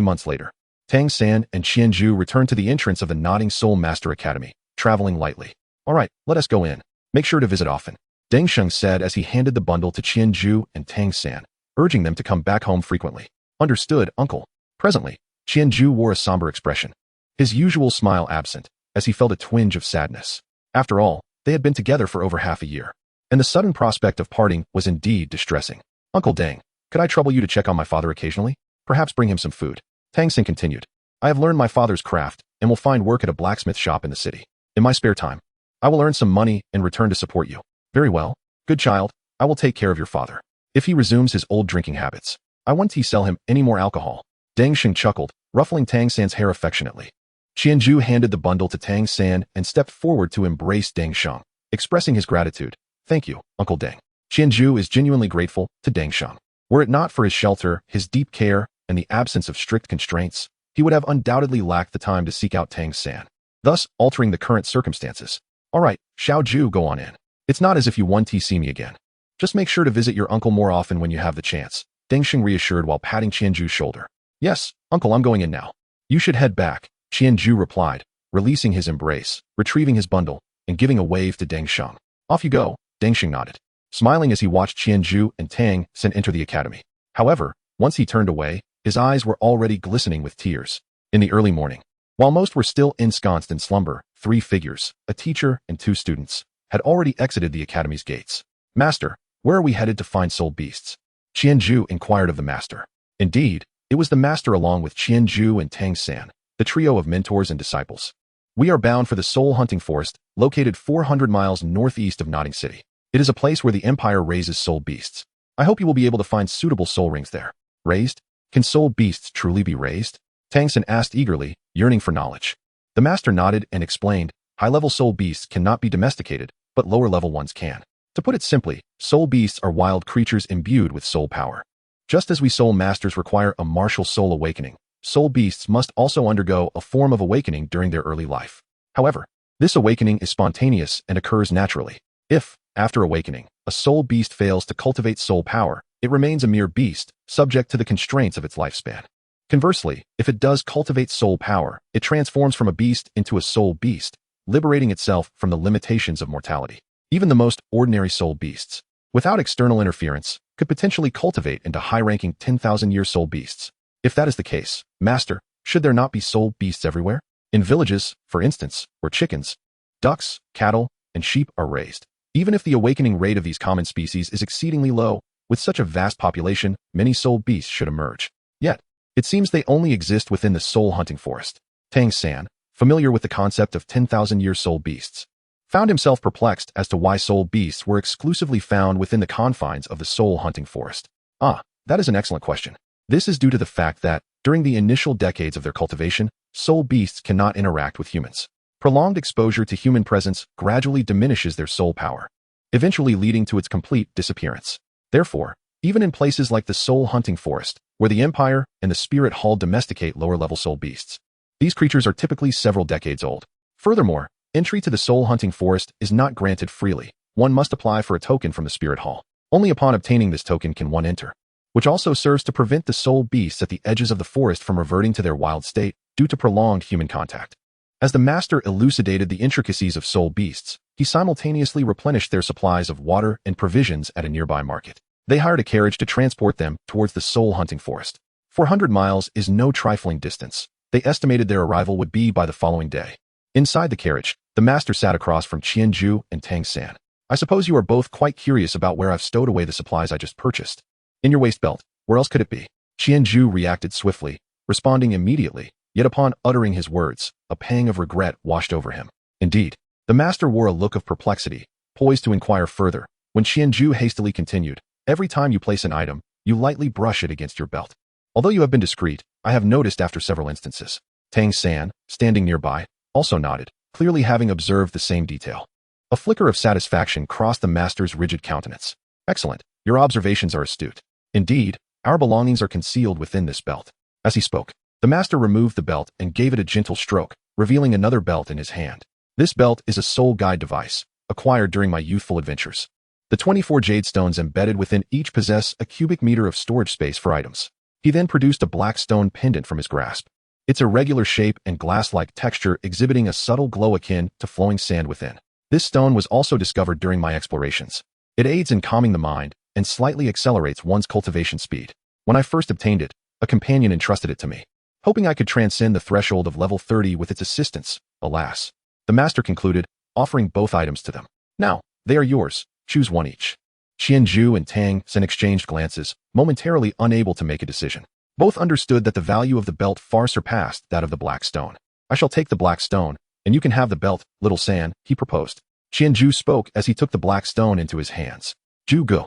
months later, Tang San and Qianzhu returned to the entrance of the Nodding Soul Master Academy, traveling lightly. "All right, let us go in. Make sure to visit often," Deng Sheng said as he handed the bundle to Qianzhu and Tang San, urging them to come back home frequently. "Understood, uncle." Presently, Qianzhu wore a somber expression, his usual smile absent, as he felt a twinge of sadness. After all, they had been together for over half a year, and the sudden prospect of parting was indeed distressing. "Uncle Deng, could I trouble you to check on my father occasionally? Perhaps bring him some food?" Tang Sin continued. "I have learned my father's craft and will find work at a blacksmith shop in the city. In my spare time, I will earn some money and return to support you." "Very well. Good child, I will take care of your father. If he resumes his old drinking habits, I won't sell him any more alcohol." Deng Sheng chuckled, ruffling Tang San's hair affectionately. Qianzhu handed the bundle to Tang San and stepped forward to embrace Deng Sheng, expressing his gratitude. "Thank you, Uncle Deng." Qianzhu is genuinely grateful to Deng Sheng. Were it not for his shelter, his deep care, and the absence of strict constraints, he would have undoubtedly lacked the time to seek out Tang San, thus altering the current circumstances. "All right, Xiao-ju, go on in. It's not as if you want to see me again. Just make sure to visit your uncle more often when you have the chance," Deng Sheng reassured while patting Qianzhu's shoulder. "Yes, uncle, I'm going in now." "You should head back," Qianzhu replied, releasing his embrace, retrieving his bundle, and giving a wave to Deng Sheng. "Off you go," Deng Sheng nodded. smiling as he watched Qianzhu and Tang Sen enter the academy. However, once he turned away, his eyes were already glistening with tears. In the early morning, while most were still ensconced in slumber, 3 figures, a teacher and 2 students, had already exited the academy's gates. Master, where are we headed to find soul beasts? Qianzhu inquired of the master. Indeed, it was the master along with Qianzhu and Tang San, the trio of mentors and disciples. We are bound for the soul hunting forest, located 400 miles northeast of Notting City. It is a place where the Empire raises soul beasts. I hope you will be able to find suitable soul rings there. Raised? Can soul beasts truly be raised? Tang San asked eagerly, yearning for knowledge. The master nodded and explained, high-level soul beasts cannot be domesticated, but lower-level ones can. To put it simply, soul beasts are wild creatures imbued with soul power. Just as we soul masters require a martial soul awakening, soul beasts must also undergo a form of awakening during their early life. However, this awakening is spontaneous and occurs naturally. If, after awakening, a soul beast fails to cultivate soul power, it remains a mere beast, subject to the constraints of its lifespan. Conversely, if it does cultivate soul power, it transforms from a beast into a soul beast, liberating itself from the limitations of mortality. Even the most ordinary soul beasts, without external interference, could potentially cultivate into high-ranking 10,000-year soul beasts. If that is the case, Master, should there not be soul beasts everywhere? In villages, for instance, where chickens, ducks, cattle, and sheep are raised. Even if the awakening rate of these common species is exceedingly low, with such a vast population, many soul beasts should emerge. Yet, it seems they only exist within the soul hunting forest. Tang San, familiar with the concept of 10,000-year soul beasts, found himself perplexed as to why soul beasts were exclusively found within the confines of the soul hunting forest. That is an excellent question. This is due to the fact that, during the initial decades of their cultivation, soul beasts cannot interact with humans. Prolonged exposure to human presence gradually diminishes their soul power, eventually leading to its complete disappearance. Therefore, even in places like the soul hunting forest, where the Empire and the Spirit Hall domesticate lower-level soul beasts, these creatures are typically several decades old. Furthermore, entry to the soul hunting forest is not granted freely. One must apply for a token from the Spirit Hall. Only upon obtaining this token can one enter, which also serves to prevent the soul beasts at the edges of the forest from reverting to their wild state due to prolonged human contact. As the master elucidated the intricacies of soul beasts, he simultaneously replenished their supplies of water and provisions at a nearby market. They hired a carriage to transport them towards the soul hunting forest. 400 miles is no trifling distance. They estimated their arrival would be by the following day. Inside the carriage, the master sat across from Qianzhu and Tang San. I suppose you are both quite curious about where I've stowed away the supplies I just purchased. In your waist belt. Where else could it be? Qianzhu reacted swiftly, responding immediately, yet upon uttering his words, a pang of regret washed over him. Indeed, the master wore a look of perplexity, poised to inquire further, when Qianzhu hastily continued, every time you place an item, you lightly brush it against your belt. Although you have been discreet, I have noticed after several instances. Tang San, standing nearby, also nodded, clearly having observed the same detail. A flicker of satisfaction crossed the master's rigid countenance. Excellent, your observations are astute. Indeed, our belongings are concealed within this belt. As he spoke, the master removed the belt and gave it a gentle stroke, revealing another belt in his hand. This belt is a soul guide device, acquired during my youthful adventures. The 24 jade stones embedded within each possess a cubic meter of storage space for items. He then produced a black stone pendant from his grasp. Its irregular shape and glass-like texture exhibiting a subtle glow akin to flowing sand within. This stone was also discovered during my explorations. It aids in calming the mind and slightly accelerates one's cultivation speed. When I first obtained it, a companion entrusted it to me, hoping I could transcend the threshold of level 30 with its assistance. Alas, the master concluded, offering both items to them. Now, they are yours. Choose one each. Qianzhu and Tang Sen exchanged glances, momentarily unable to make a decision. Both understood that the value of the belt far surpassed that of the black stone. I shall take the black stone, and you can have the belt, little San, he proposed. Qianzhu spoke as he took the black stone into his hands. Ju go.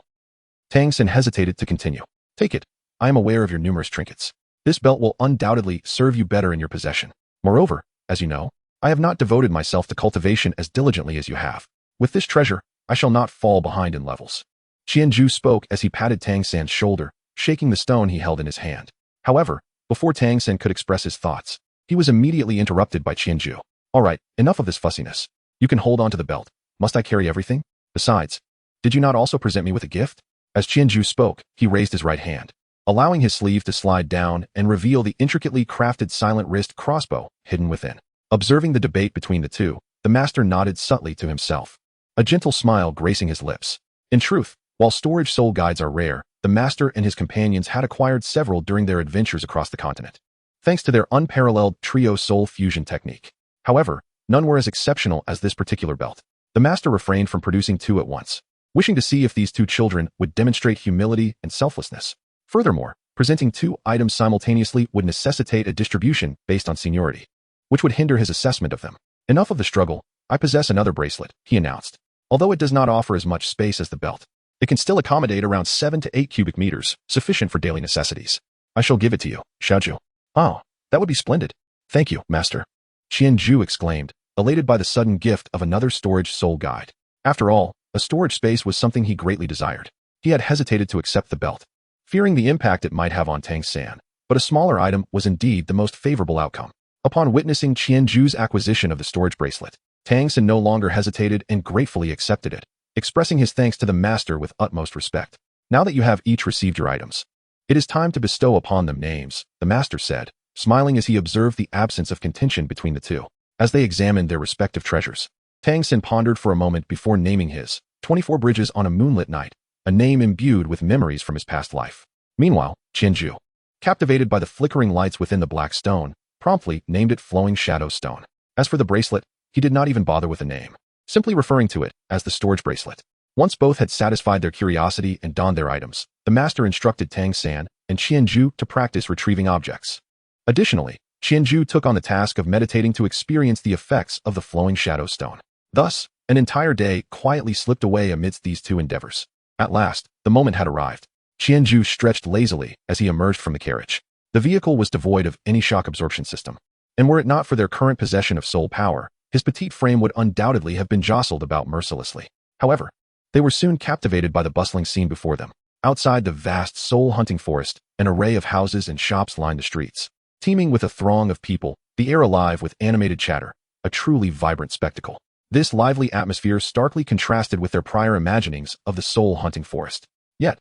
Tang Sen hesitated to continue. Take it. I am aware of your numerous trinkets. This belt will undoubtedly serve you better in your possession. Moreover, as you know, I have not devoted myself to cultivation as diligently as you have. With this treasure, I shall not fall behind in levels. Qianzhu spoke as he patted Tang San's shoulder, shaking the stone he held in his hand. However, before Tang San could express his thoughts, he was immediately interrupted by Qianzhu. All right, enough of this fussiness. You can hold on to the belt. Must I carry everything? Besides, did you not also present me with a gift? As Qianzhu spoke, he raised his right hand, allowing his sleeve to slide down and reveal the intricately crafted silent wrist crossbow hidden within. Observing the debate between the two, the master nodded subtly to himself, a gentle smile gracing his lips. In truth, While storage soul guides are rare, the master and his companions had acquired several during their adventures across the continent, thanks to their unparalleled trio soul fusion technique. However, none were as exceptional as this particular belt. The master refrained from producing two at once, wishing to see if these two children would demonstrate humility and selflessness. Furthermore, presenting two items simultaneously would necessitate a distribution based on seniority, which would hinder his assessment of them. Enough of the struggle. I possess another bracelet, he announced. Although it does not offer as much space as the belt, it can still accommodate around 7 to 8 cubic meters, sufficient for daily necessities. I shall give it to you, Xiaozhu. Oh, that would be splendid. Thank you, master. Qianzhu exclaimed, elated by the sudden gift of another storage soul guide. After all, a storage space was something he greatly desired. He had hesitated to accept the belt, fearing the impact it might have on Tang San, but a smaller item was indeed the most favorable outcome. Upon witnessing Qianzhu's acquisition of the storage bracelet, Tang San no longer hesitated and gratefully accepted it, expressing his thanks to the master with utmost respect. Now that you have each received your items, it is time to bestow upon them names, the master said, smiling as he observed the absence of contention between the two. As they examined their respective treasures, Tang San pondered for a moment before naming his 24 Bridges on a Moonlit Night, a name imbued with memories from his past life. Meanwhile, Qianzhu, captivated by the flickering lights within the black stone, promptly named it Flowing Shadow Stone. As for the bracelet, he did not even bother with a name, simply referring to it as the storage bracelet. Once both had satisfied their curiosity and donned their items, the master instructed Tang San and Qianzhu to practice retrieving objects. Additionally, Qianzhu took on the task of meditating to experience the effects of the Flowing Shadow Stone. Thus, an entire day quietly slipped away amidst these two endeavors. At last, the moment had arrived. Qianzhu stretched lazily as he emerged from the carriage. The vehicle was devoid of any shock absorption system, and were it not for their current possession of soul power, his petite frame would undoubtedly have been jostled about mercilessly. However, they were soon captivated by the bustling scene before them. Outside the vast soul-hunting forest, an array of houses and shops lined the streets, teeming with a throng of people, the air alive with animated chatter, a truly vibrant spectacle. This lively atmosphere starkly contrasted with their prior imaginings of the soul-hunting forest. Yet,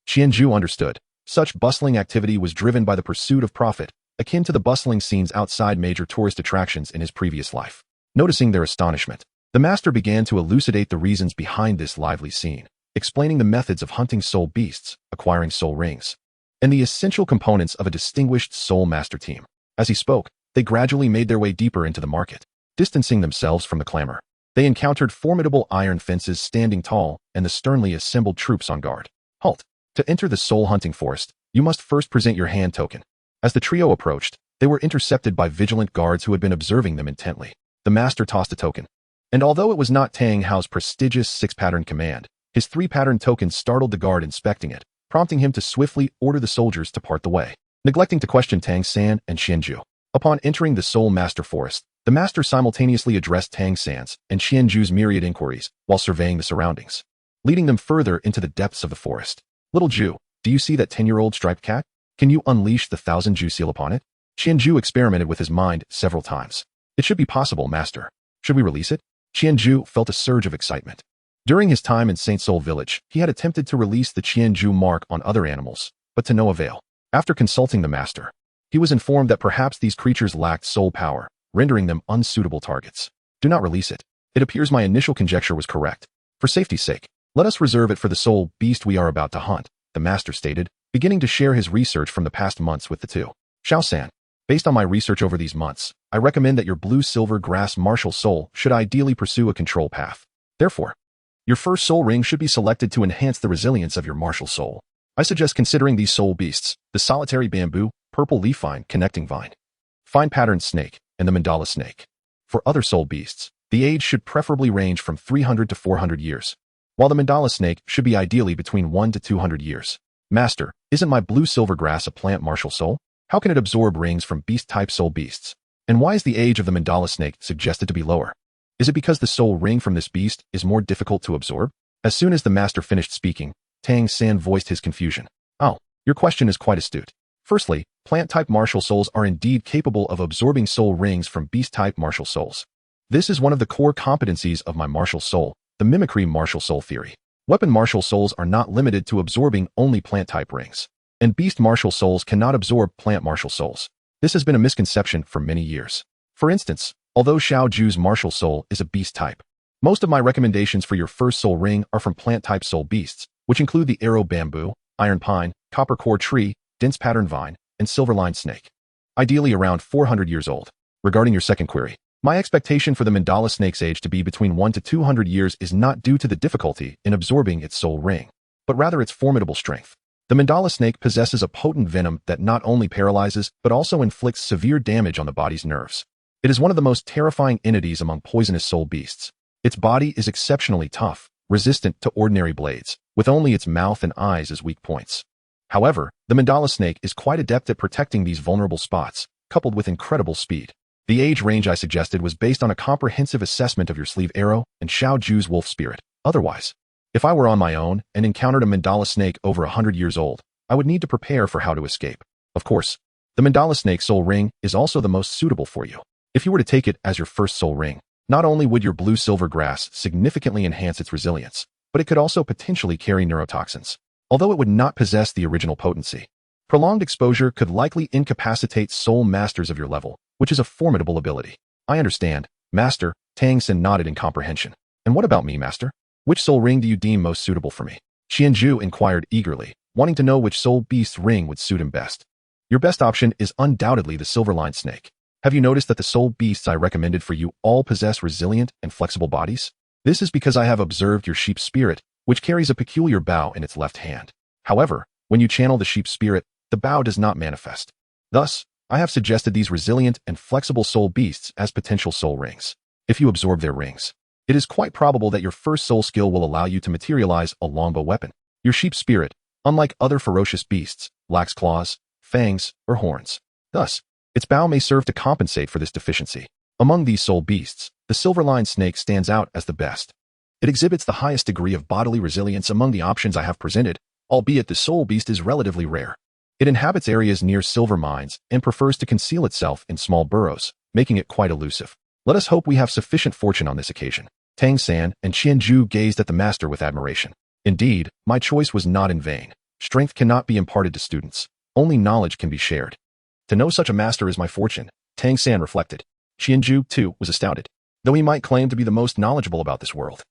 Qianzhu understood, such bustling activity was driven by the pursuit of profit, akin to the bustling scenes outside major tourist attractions in his previous life. Noticing their astonishment, the master began to elucidate the reasons behind this lively scene, explaining the methods of hunting soul beasts, acquiring soul rings, and the essential components of a distinguished soul master team. As he spoke, they gradually made their way deeper into the market, distancing themselves from the clamor. They encountered formidable iron fences standing tall and the sternly assembled troops on guard. Halt! To enter the soul-hunting forest, you must first present your hand token. As the trio approached, they were intercepted by vigilant guards who had been observing them intently. The master tossed a token, and although it was not Tang Hao's prestigious 6-pattern command, his 3-pattern token startled the guard inspecting it, prompting him to swiftly order the soldiers to part the way, neglecting to question Tang San and Qianzhu. Upon entering the Soul Master Forest, the master simultaneously addressed Tang San's and Qianzhu's myriad inquiries while surveying the surroundings, leading them further into the depths of the forest. Little Zhu, do you see that 10-year-old striped cat? Can you unleash the 1,000 Zhu seal upon it? Qianzhu experimented with his mind several times. It should be possible, master. Should we release it? Qianzhu felt a surge of excitement. During his time in Saint Soul Village, he had attempted to release the Qianzhu mark on other animals, but to no avail. After consulting the master, he was informed that perhaps these creatures lacked soul power, rendering them unsuitable targets. Do not release it. It appears my initial conjecture was correct. For safety's sake, let us reserve it for the soul beast we are about to hunt, the master stated, beginning to share his research from the past months with the two. Xiao-san, based on my research over these months, I recommend that your blue-silver grass martial soul should ideally pursue a control path. Therefore, your first soul ring should be selected to enhance the resilience of your martial soul. I suggest considering these soul beasts, the solitary bamboo, purple leaf vine, connecting vine, fine patterned snake, and the mandala snake. For other soul beasts, the age should preferably range from 300 to 400 years, while the mandala snake should be ideally between 1 to 200 years. Master, isn't my blue-silver grass a plant martial soul? How can it absorb rings from beast-type soul beasts? And why is the age of the mandala snake suggested to be lower? Is it because the soul ring from this beast is more difficult to absorb? As soon as the master finished speaking, Tang San voiced his confusion. Oh, your question is quite astute. Firstly, plant-type martial souls are indeed capable of absorbing soul rings from beast-type martial souls. This is one of the core competencies of my martial soul, the mimicry martial soul theory. Weapon martial souls are not limited to absorbing only plant-type rings, and beast martial souls cannot absorb plant martial souls. This has been a misconception for many years. For instance, although Xiao Zhu's martial soul is a beast type, most of my recommendations for your first soul ring are from plant-type soul beasts, which include the arrow bamboo, iron pine, copper core tree, dense pattern vine, and silver-lined snake. Ideally around 400 years old. Regarding your second query, my expectation for the mandala snake's age to be between 1 to 200 years is not due to the difficulty in absorbing its soul ring, but rather its formidable strength. The mandala snake possesses a potent venom that not only paralyzes but also inflicts severe damage on the body's nerves. It is one of the most terrifying entities among poisonous soul beasts. Its body is exceptionally tough, resistant to ordinary blades, with only its mouth and eyes as weak points. However, the mandala snake is quite adept at protecting these vulnerable spots, coupled with incredible speed. The age range I suggested was based on a comprehensive assessment of your sleeve arrow and Xiao Ju's wolf spirit. Otherwise, if I were on my own and encountered a mandala snake over 100 years old, I would need to prepare for how to escape. Of course, the mandala snake soul ring is also the most suitable for you. If you were to take it as your first soul ring, not only would your blue-silver grass significantly enhance its resilience, but it could also potentially carry neurotoxins. Although it would not possess the original potency, prolonged exposure could likely incapacitate soul masters of your level, which is a formidable ability. I understand, Master. Tang Sen nodded in comprehension. And what about me, Master? Which soul ring do you deem most suitable for me? Qianzhu inquired eagerly, wanting to know which soul beast's ring would suit him best. Your best option is undoubtedly the silver-lined snake. Have you noticed that the soul beasts I recommended for you all possess resilient and flexible bodies? This is because I have observed your sheep spirit, which carries a peculiar bow in its left hand. However, when you channel the sheep spirit, the bow does not manifest. Thus, I have suggested these resilient and flexible soul beasts as potential soul rings. If you absorb their rings, it is quite probable that your first soul skill will allow you to materialize a longbow weapon. Your sheep spirit, unlike other ferocious beasts, lacks claws, fangs, or horns. Thus, its bow may serve to compensate for this deficiency. Among these soul beasts, the silver-lined snake stands out as the best. It exhibits the highest degree of bodily resilience among the options I have presented, albeit the soul beast is relatively rare. It inhabits areas near silver mines and prefers to conceal itself in small burrows, making it quite elusive. Let us hope we have sufficient fortune on this occasion. Tang San and Qianzhu gazed at the master with admiration. Indeed, my choice was not in vain. Strength cannot be imparted to students. Only knowledge can be shared. To know such a master is my fortune, Tang San reflected. Qianzhu, too, was astounded, though he might claim to be the most knowledgeable about this world.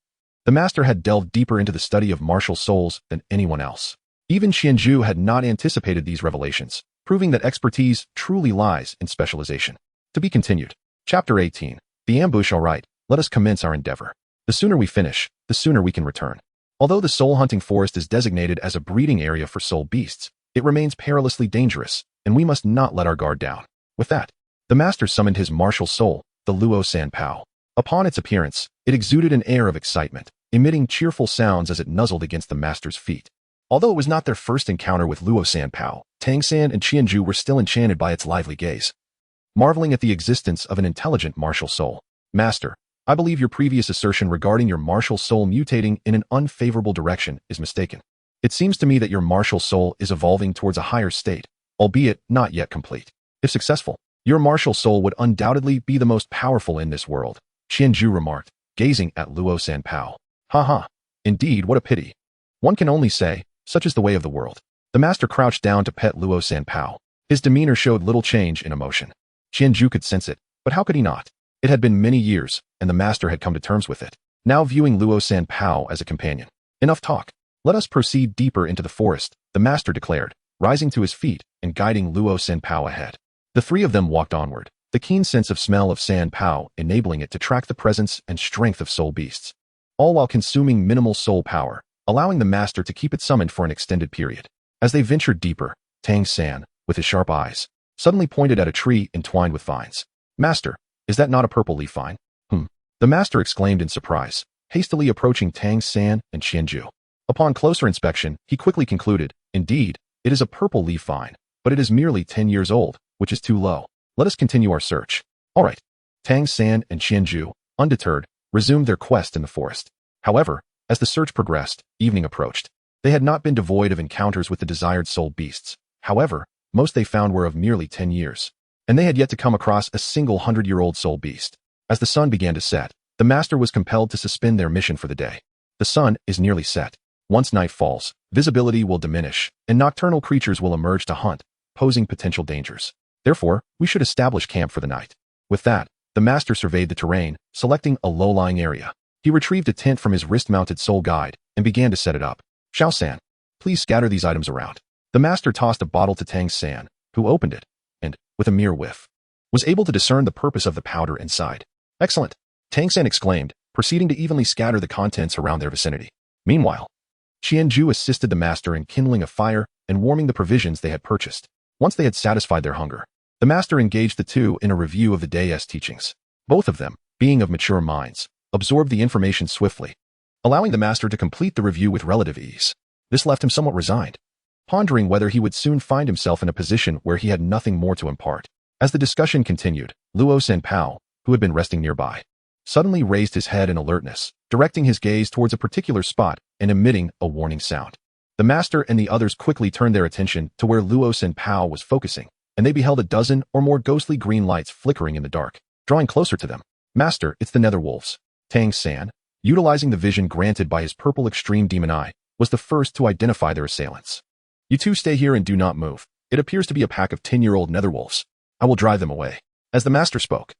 The master had delved deeper into the study of martial souls than anyone else. Even Qianzhu had not anticipated these revelations, proving that expertise truly lies in specialization. To be continued. Chapter 18. The ambush. All right, let us commence our endeavor. The sooner we finish, the sooner we can return. Although the soul-hunting forest is designated as a breeding area for soul beasts, it remains perilously dangerous, and we must not let our guard down. With that, the master summoned his martial soul, the Luo Sanpao. Upon its appearance, it exuded an air of excitement, emitting cheerful sounds as it nuzzled against the master's feet. Although it was not their first encounter with Luo Sanpao, Tang San and Qianzhu were still enchanted by its lively gaze, marveling at the existence of an intelligent martial soul. Master, I believe your previous assertion regarding your martial soul mutating in an unfavorable direction is mistaken. It seems to me that your martial soul is evolving towards a higher state, albeit not yet complete. If successful, your martial soul would undoubtedly be the most powerful in this world, Qianzhu remarked, gazing at Luo Sanpao. Ha. Indeed, what a pity. One can only say, such is the way of the world. The master crouched down to pet Luo Sanpao. His demeanor showed little change in emotion. Qianzhu could sense it, but how could he not? It had been many years, and the master had come to terms with it, now viewing Luo Sanpao as a companion. Enough talk. Let us proceed deeper into the forest, the master declared, rising to his feet and guiding Luo Sanpao ahead. The three of them walked onward, the keen sense of smell of Sanpao enabling it to track the presence and strength of soul beasts, all while consuming minimal soul power, allowing the master to keep it summoned for an extended period. As they ventured deeper, Tang San, with his sharp eyes, suddenly pointed at a tree entwined with vines. Master, is that not a purple leaf vine? The master exclaimed in surprise, hastily approaching Tang San and Qianzhu. Upon closer inspection, he quickly concluded, indeed, it is a purple leaf vine, but it is merely 10 years old, which is too low. Let us continue our search. All right. Tang San and Qianzhu, undeterred, resumed their quest in the forest. However, as the search progressed, evening approached. They had not been devoid of encounters with the desired soul beasts. However, most they found were of merely 10 years, and they had yet to come across a single 100-year-old soul beast. As the sun began to set, the master was compelled to suspend their mission for the day. The sun is nearly set. Once night falls, visibility will diminish, and nocturnal creatures will emerge to hunt, posing potential dangers. Therefore, we should establish camp for the night. With that, the master surveyed the terrain, selecting a low-lying area. He retrieved a tent from his wrist-mounted soul guide and began to set it up. Xiao-san, please scatter these items around. The master tossed a bottle to Tang-san, who opened it, and, with a mere whiff, was able to discern the purpose of the powder inside. Excellent, Tang-san exclaimed, proceeding to evenly scatter the contents around their vicinity. Meanwhile, Qianju assisted the master in kindling a fire and warming the provisions they had purchased. Once they had satisfied their hunger, the master engaged the two in a review of the day's teachings. Both of them, being of mature minds, absorbed the information swiftly, allowing the master to complete the review with relative ease. This left him somewhat resigned, pondering whether he would soon find himself in a position where he had nothing more to impart. As the discussion continued, Luo Sanpao, who had been resting nearby, suddenly raised his head in alertness, directing his gaze towards a particular spot and emitting a warning sound. The master and the others quickly turned their attention to where Luo Sanpao was focusing, and they beheld a dozen or more ghostly green lights flickering in the dark. Drawing closer to them, "Master, it's the nether wolves." Tang-san, utilizing the vision granted by his purple extreme demon eye, was the first to identify their assailants. "You two stay here and do not move. It appears to be a pack of 10-year-old nether wolves. I will drive them away." As the master spoke,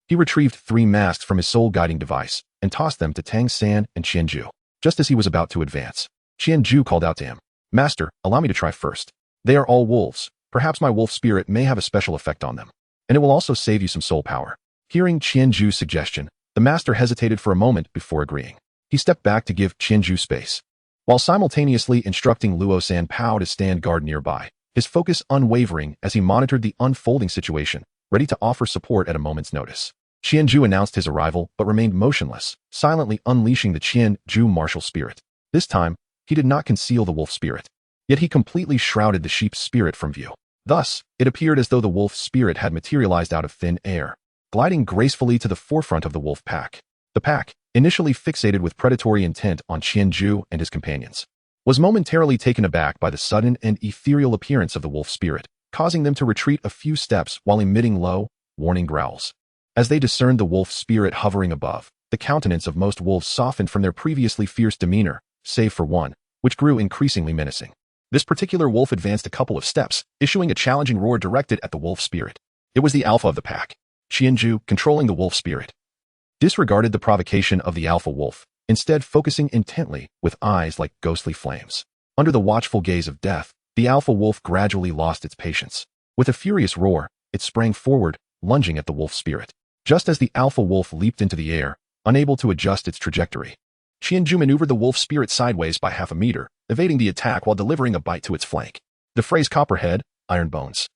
he retrieved 3 masks from his soul-guiding device and tossed them to Tang-san and Qianju. Just as he was about to advance, Qianju called out to him, "Master, allow me to try first. They are all wolves. Perhaps my wolf spirit may have a special effect on them, and it will also save you some soul power." Hearing Qianju's suggestion, the master hesitated for a moment before agreeing. He stepped back to give Qianju space, while simultaneously instructing Luo Sanpao to stand guard nearby, his focus unwavering as he monitored the unfolding situation, ready to offer support at a moment's notice. Qianju announced his arrival but remained motionless, silently unleashing the Qianju martial spirit. This time, he did not conceal the wolf spirit, yet he completely shrouded the sheep's spirit from view. Thus, it appeared as though the wolf spirit had materialized out of thin air, gliding gracefully to the forefront of the wolf pack. The pack, initially fixated with predatory intent on Qianju and his companions, was momentarily taken aback by the sudden and ethereal appearance of the wolf spirit, causing them to retreat a few steps while emitting low, warning growls. As they discerned the wolf spirit hovering above, the countenance of most wolves softened from their previously fierce demeanor, save for one, which grew increasingly menacing. This particular wolf advanced a couple of steps, issuing a challenging roar directed at the wolf spirit. It was the alpha of the pack. Qianju, controlling the wolf spirit, disregarded the provocation of the alpha wolf, instead focusing intently with eyes like ghostly flames. Under the watchful gaze of death, the alpha wolf gradually lost its patience. With a furious roar, it sprang forward, lunging at the wolf spirit. Just as the alpha wolf leaped into the air, unable to adjust its trajectory, Qianju maneuvered the wolf spirit sideways by half a meter, evading the attack while delivering a bite to its flank. The phrase copperhead, iron bones,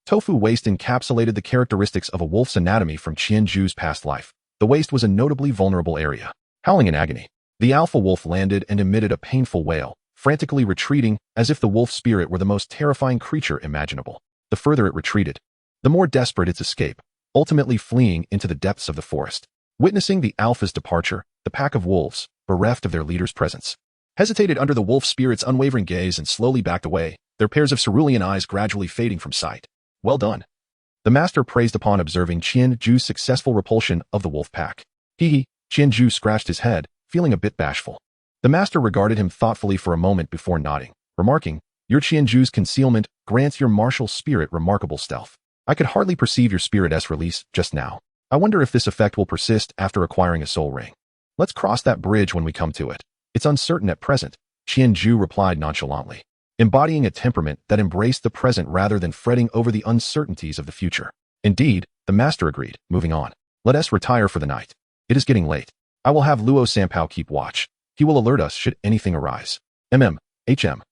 tofu waste encapsulated the characteristics of a wolf's anatomy from Qianju's past life. The waist was a notably vulnerable area. Howling in agony, the alpha wolf landed and emitted a painful wail, frantically retreating as if the wolf spirit were the most terrifying creature imaginable. The further it retreated, the more desperate its escape, ultimately fleeing into the depths of the forest. Witnessing the alpha's departure, the pack of wolves, bereft of their leader's presence, hesitated under the wolf spirit's unwavering gaze and slowly backed away, their pairs of cerulean eyes gradually fading from sight. "Well done," the master praised upon observing Qianju's successful repulsion of the wolf pack. Qianju scratched his head, feeling a bit bashful. The master regarded him thoughtfully for a moment before nodding, remarking, "Your Qianju's concealment grants your martial spirit remarkable stealth. I could hardly perceive your spirit's release just now. I wonder if this effect will persist after acquiring a soul ring. Let's cross that bridge when we come to it. It's uncertain at present," Qianju replied nonchalantly, embodying a temperament that embraced the present rather than fretting over the uncertainties of the future. "Indeed," the master agreed, moving on. "Let us retire for the night. It is getting late. I will have Luo Sanpao keep watch. He will alert us should anything arise." HM.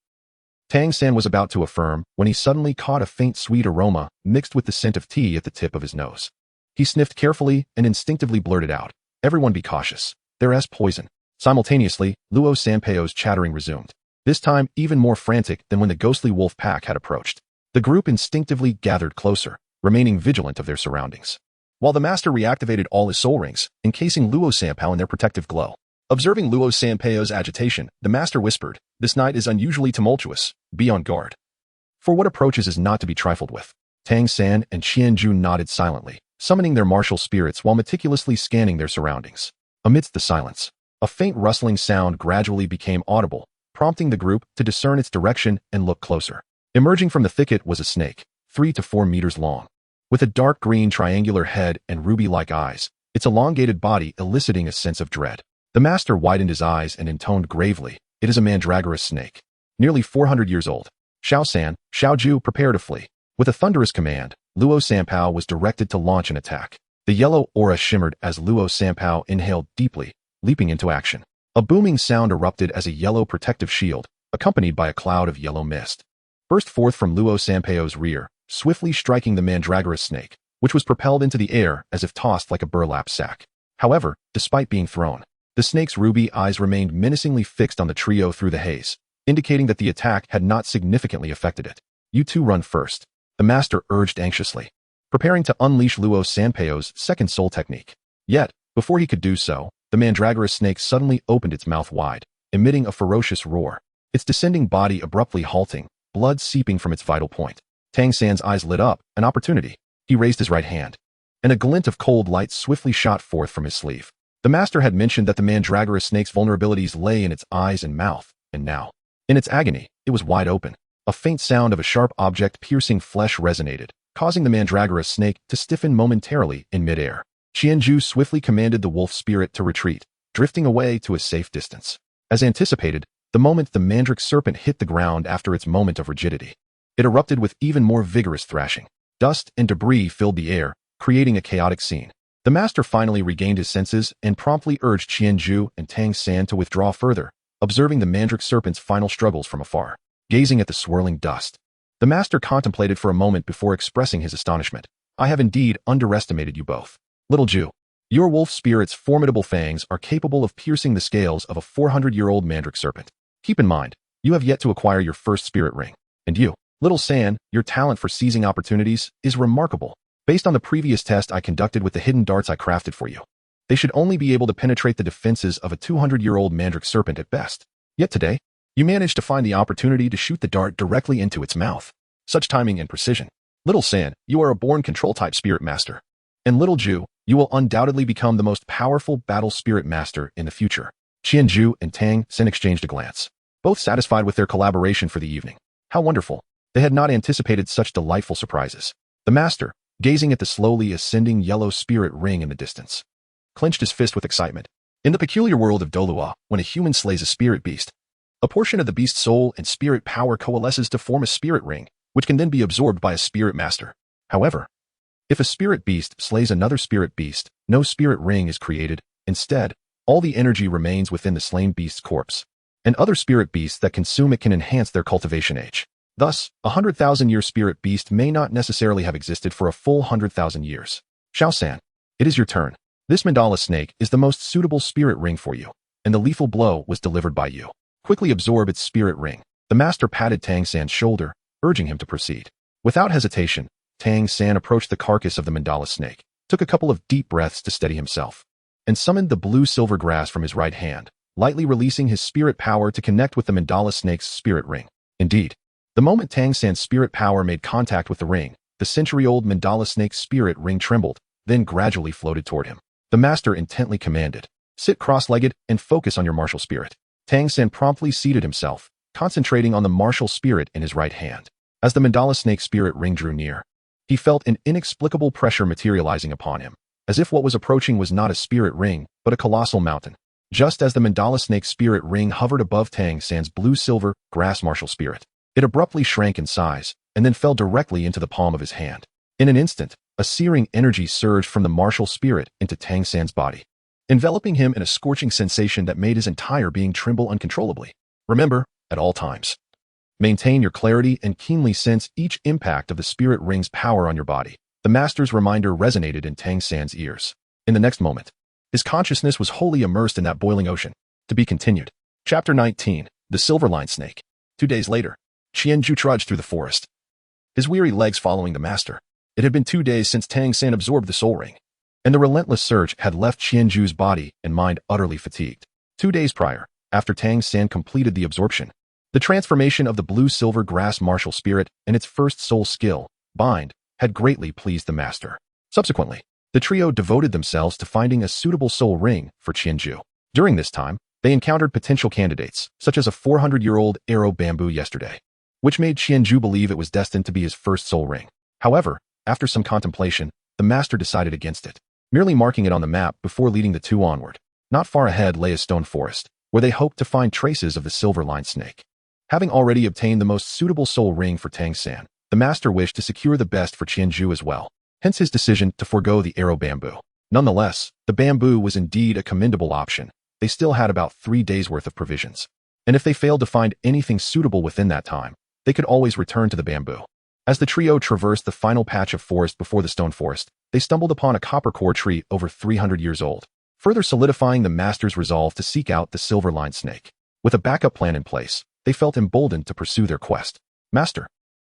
Tang-san was about to affirm when he suddenly caught a faint sweet aroma mixed with the scent of tea at the tip of his nose. He sniffed carefully and instinctively blurted out, "Everyone be cautious. There's poison." Simultaneously, Luo Sanpao's chattering resumed, this time even more frantic than when the ghostly wolf pack had approached. The group instinctively gathered closer, remaining vigilant of their surroundings, while the master reactivated all his soul rings, encasing Luo Sanpao in their protective glow. Observing Luo Sanpao's agitation, the master whispered, "This night is unusually tumultuous. Be on guard. For what approaches is not to be trifled with." Tang-san and Qianju nodded silently, summoning their martial spirits while meticulously scanning their surroundings. Amidst the silence, a faint rustling sound gradually became audible, prompting the group to discern its direction and look closer. Emerging from the thicket was a snake, 3 to 4 meters long, with a dark green triangular head and ruby-like eyes, its elongated body eliciting a sense of dread. The master widened his eyes and intoned gravely, It is a mandragorous snake. Nearly 400 years old. Xiaoju prepared to flee. With a thunderous command, Luo Sanpao was directed to launch an attack. The yellow aura shimmered as Luo Sanpao inhaled deeply, leaping into action. A booming sound erupted as a yellow protective shield, accompanied by a cloud of yellow mist, burst forth from Luo Sanpao's rear, swiftly striking the mandragorous snake, which was propelled into the air as if tossed like a burlap sack. However, despite being thrown, the snake's ruby eyes remained menacingly fixed on the trio through the haze, indicating that the attack had not significantly affected it. You two run first, the master urged anxiously, preparing to unleash Luo Sanpao's second soul technique. Yet, before he could do so, the mandragorous snake suddenly opened its mouth wide, emitting a ferocious roar, its descending body abruptly halting, blood seeping from its vital point. Tang San's eyes lit up, an opportunity. He raised his right hand, and a glint of cold light swiftly shot forth from his sleeve. The master had mentioned that the mandragorous snake's vulnerabilities lay in its eyes and mouth, and now, in its agony, it was wide open. A faint sound of a sharp object piercing flesh resonated, causing the mandragorous snake to stiffen momentarily in midair. Qianju swiftly commanded the wolf spirit to retreat, drifting away to a safe distance. As anticipated, the moment the mandrake serpent hit the ground after its moment of rigidity, it erupted with even more vigorous thrashing. Dust and debris filled the air, creating a chaotic scene. The master finally regained his senses and promptly urged Qianju and Tang San to withdraw further, observing the mandrake serpent's final struggles from afar. Gazing at the swirling dust, the master contemplated for a moment before expressing his astonishment. I have indeed underestimated you both. Little Ju, your wolf spirit's formidable fangs are capable of piercing the scales of a 400-year-old mandrake serpent. Keep in mind, you have yet to acquire your first spirit ring. And you, Little San, your talent for seizing opportunities is remarkable. Based on the previous test I conducted with the hidden darts I crafted for you, they should only be able to penetrate the defenses of a 200-year-old mandrake serpent at best. Yet today, you managed to find the opportunity to shoot the dart directly into its mouth. Such timing and precision. Little San, you are a born control-type spirit master. And Little Ju, you will undoubtedly become the most powerful battle spirit master in the future. Qianju and Tang San exchanged a glance, both satisfied with their collaboration for the evening. How wonderful. They had not anticipated such delightful surprises. The master, gazing at the slowly ascending yellow spirit ring in the distance, clenched his fist with excitement. In the peculiar world of Douluo, when a human slays a spirit beast, a portion of the beast's soul and spirit power coalesces to form a spirit ring, which can then be absorbed by a spirit master. However, if a spirit beast slays another spirit beast, no spirit ring is created. Instead, all the energy remains within the slain beast's corpse, and other spirit beasts that consume it can enhance their cultivation age. Thus, a 100,000-year spirit beast may not necessarily have existed for a full 100,000 years. Xiao-san, it is your turn. This mandala snake is the most suitable spirit ring for you, and the lethal blow was delivered by you. Quickly absorb its spirit ring. The master patted Tang San's shoulder, urging him to proceed. Without hesitation, Tang San approached the carcass of the mandala snake, took a couple of deep breaths to steady himself, and summoned the blue-silver grass from his right hand, lightly releasing his spirit power to connect with the mandala snake's spirit ring. Indeed, the moment Tang San's spirit power made contact with the ring, the century-old mandala snake's spirit ring trembled, then gradually floated toward him. The master intently commanded, sit cross-legged and focus on your martial spirit. Tang San promptly seated himself, concentrating on the martial spirit in his right hand. As the mandala snake's spirit ring drew near, he felt an inexplicable pressure materializing upon him, as if what was approaching was not a spirit ring, but a colossal mountain. Just as the mandala snake's spirit ring hovered above Tang San's blue-silver grass martial spirit, it abruptly shrank in size, and then fell directly into the palm of his hand. In an instant, a searing energy surged from the martial spirit into Tang San's body, enveloping him in a scorching sensation that made his entire being tremble uncontrollably. Remember, at all times, maintain your clarity and keenly sense each impact of the spirit ring's power on your body. The master's reminder resonated in Tang San's ears. In the next moment, his consciousness was wholly immersed in that boiling ocean. To be continued. Chapter 19, The Silver-Lined Snake. 2 days later, Qianju trudged through the forest, his weary legs following the master. It had been 2 days since Tang San absorbed the soul ring, and the relentless search had left Qianju's body and mind utterly fatigued. 2 days prior, after Tang San completed the absorption, the transformation of the blue-silver grass martial spirit and its first soul skill, bind, had greatly pleased the master. Subsequently, the trio devoted themselves to finding a suitable soul ring for Qianju. During this time, they encountered potential candidates, such as a 400-year-old arrow bamboo yesterday, which made Qianju believe it was destined to be his first soul ring. However, after some contemplation, the master decided against it, merely marking it on the map before leading the two onward. Not far ahead lay a stone forest, where they hoped to find traces of the silver-lined snake. Having already obtained the most suitable soul ring for Tang San, the master wished to secure the best for Qianzhu as well, hence his decision to forego the arrow bamboo. Nonetheless, the bamboo was indeed a commendable option. They still had about 3 days' worth of provisions. And if they failed to find anything suitable within that time, they could always return to the bamboo. As the trio traversed the final patch of forest before the stone forest, they stumbled upon a copper core tree over 300 years old, further solidifying the master's resolve to seek out the silver-lined snake. With a backup plan in place, they felt emboldened to pursue their quest. Master,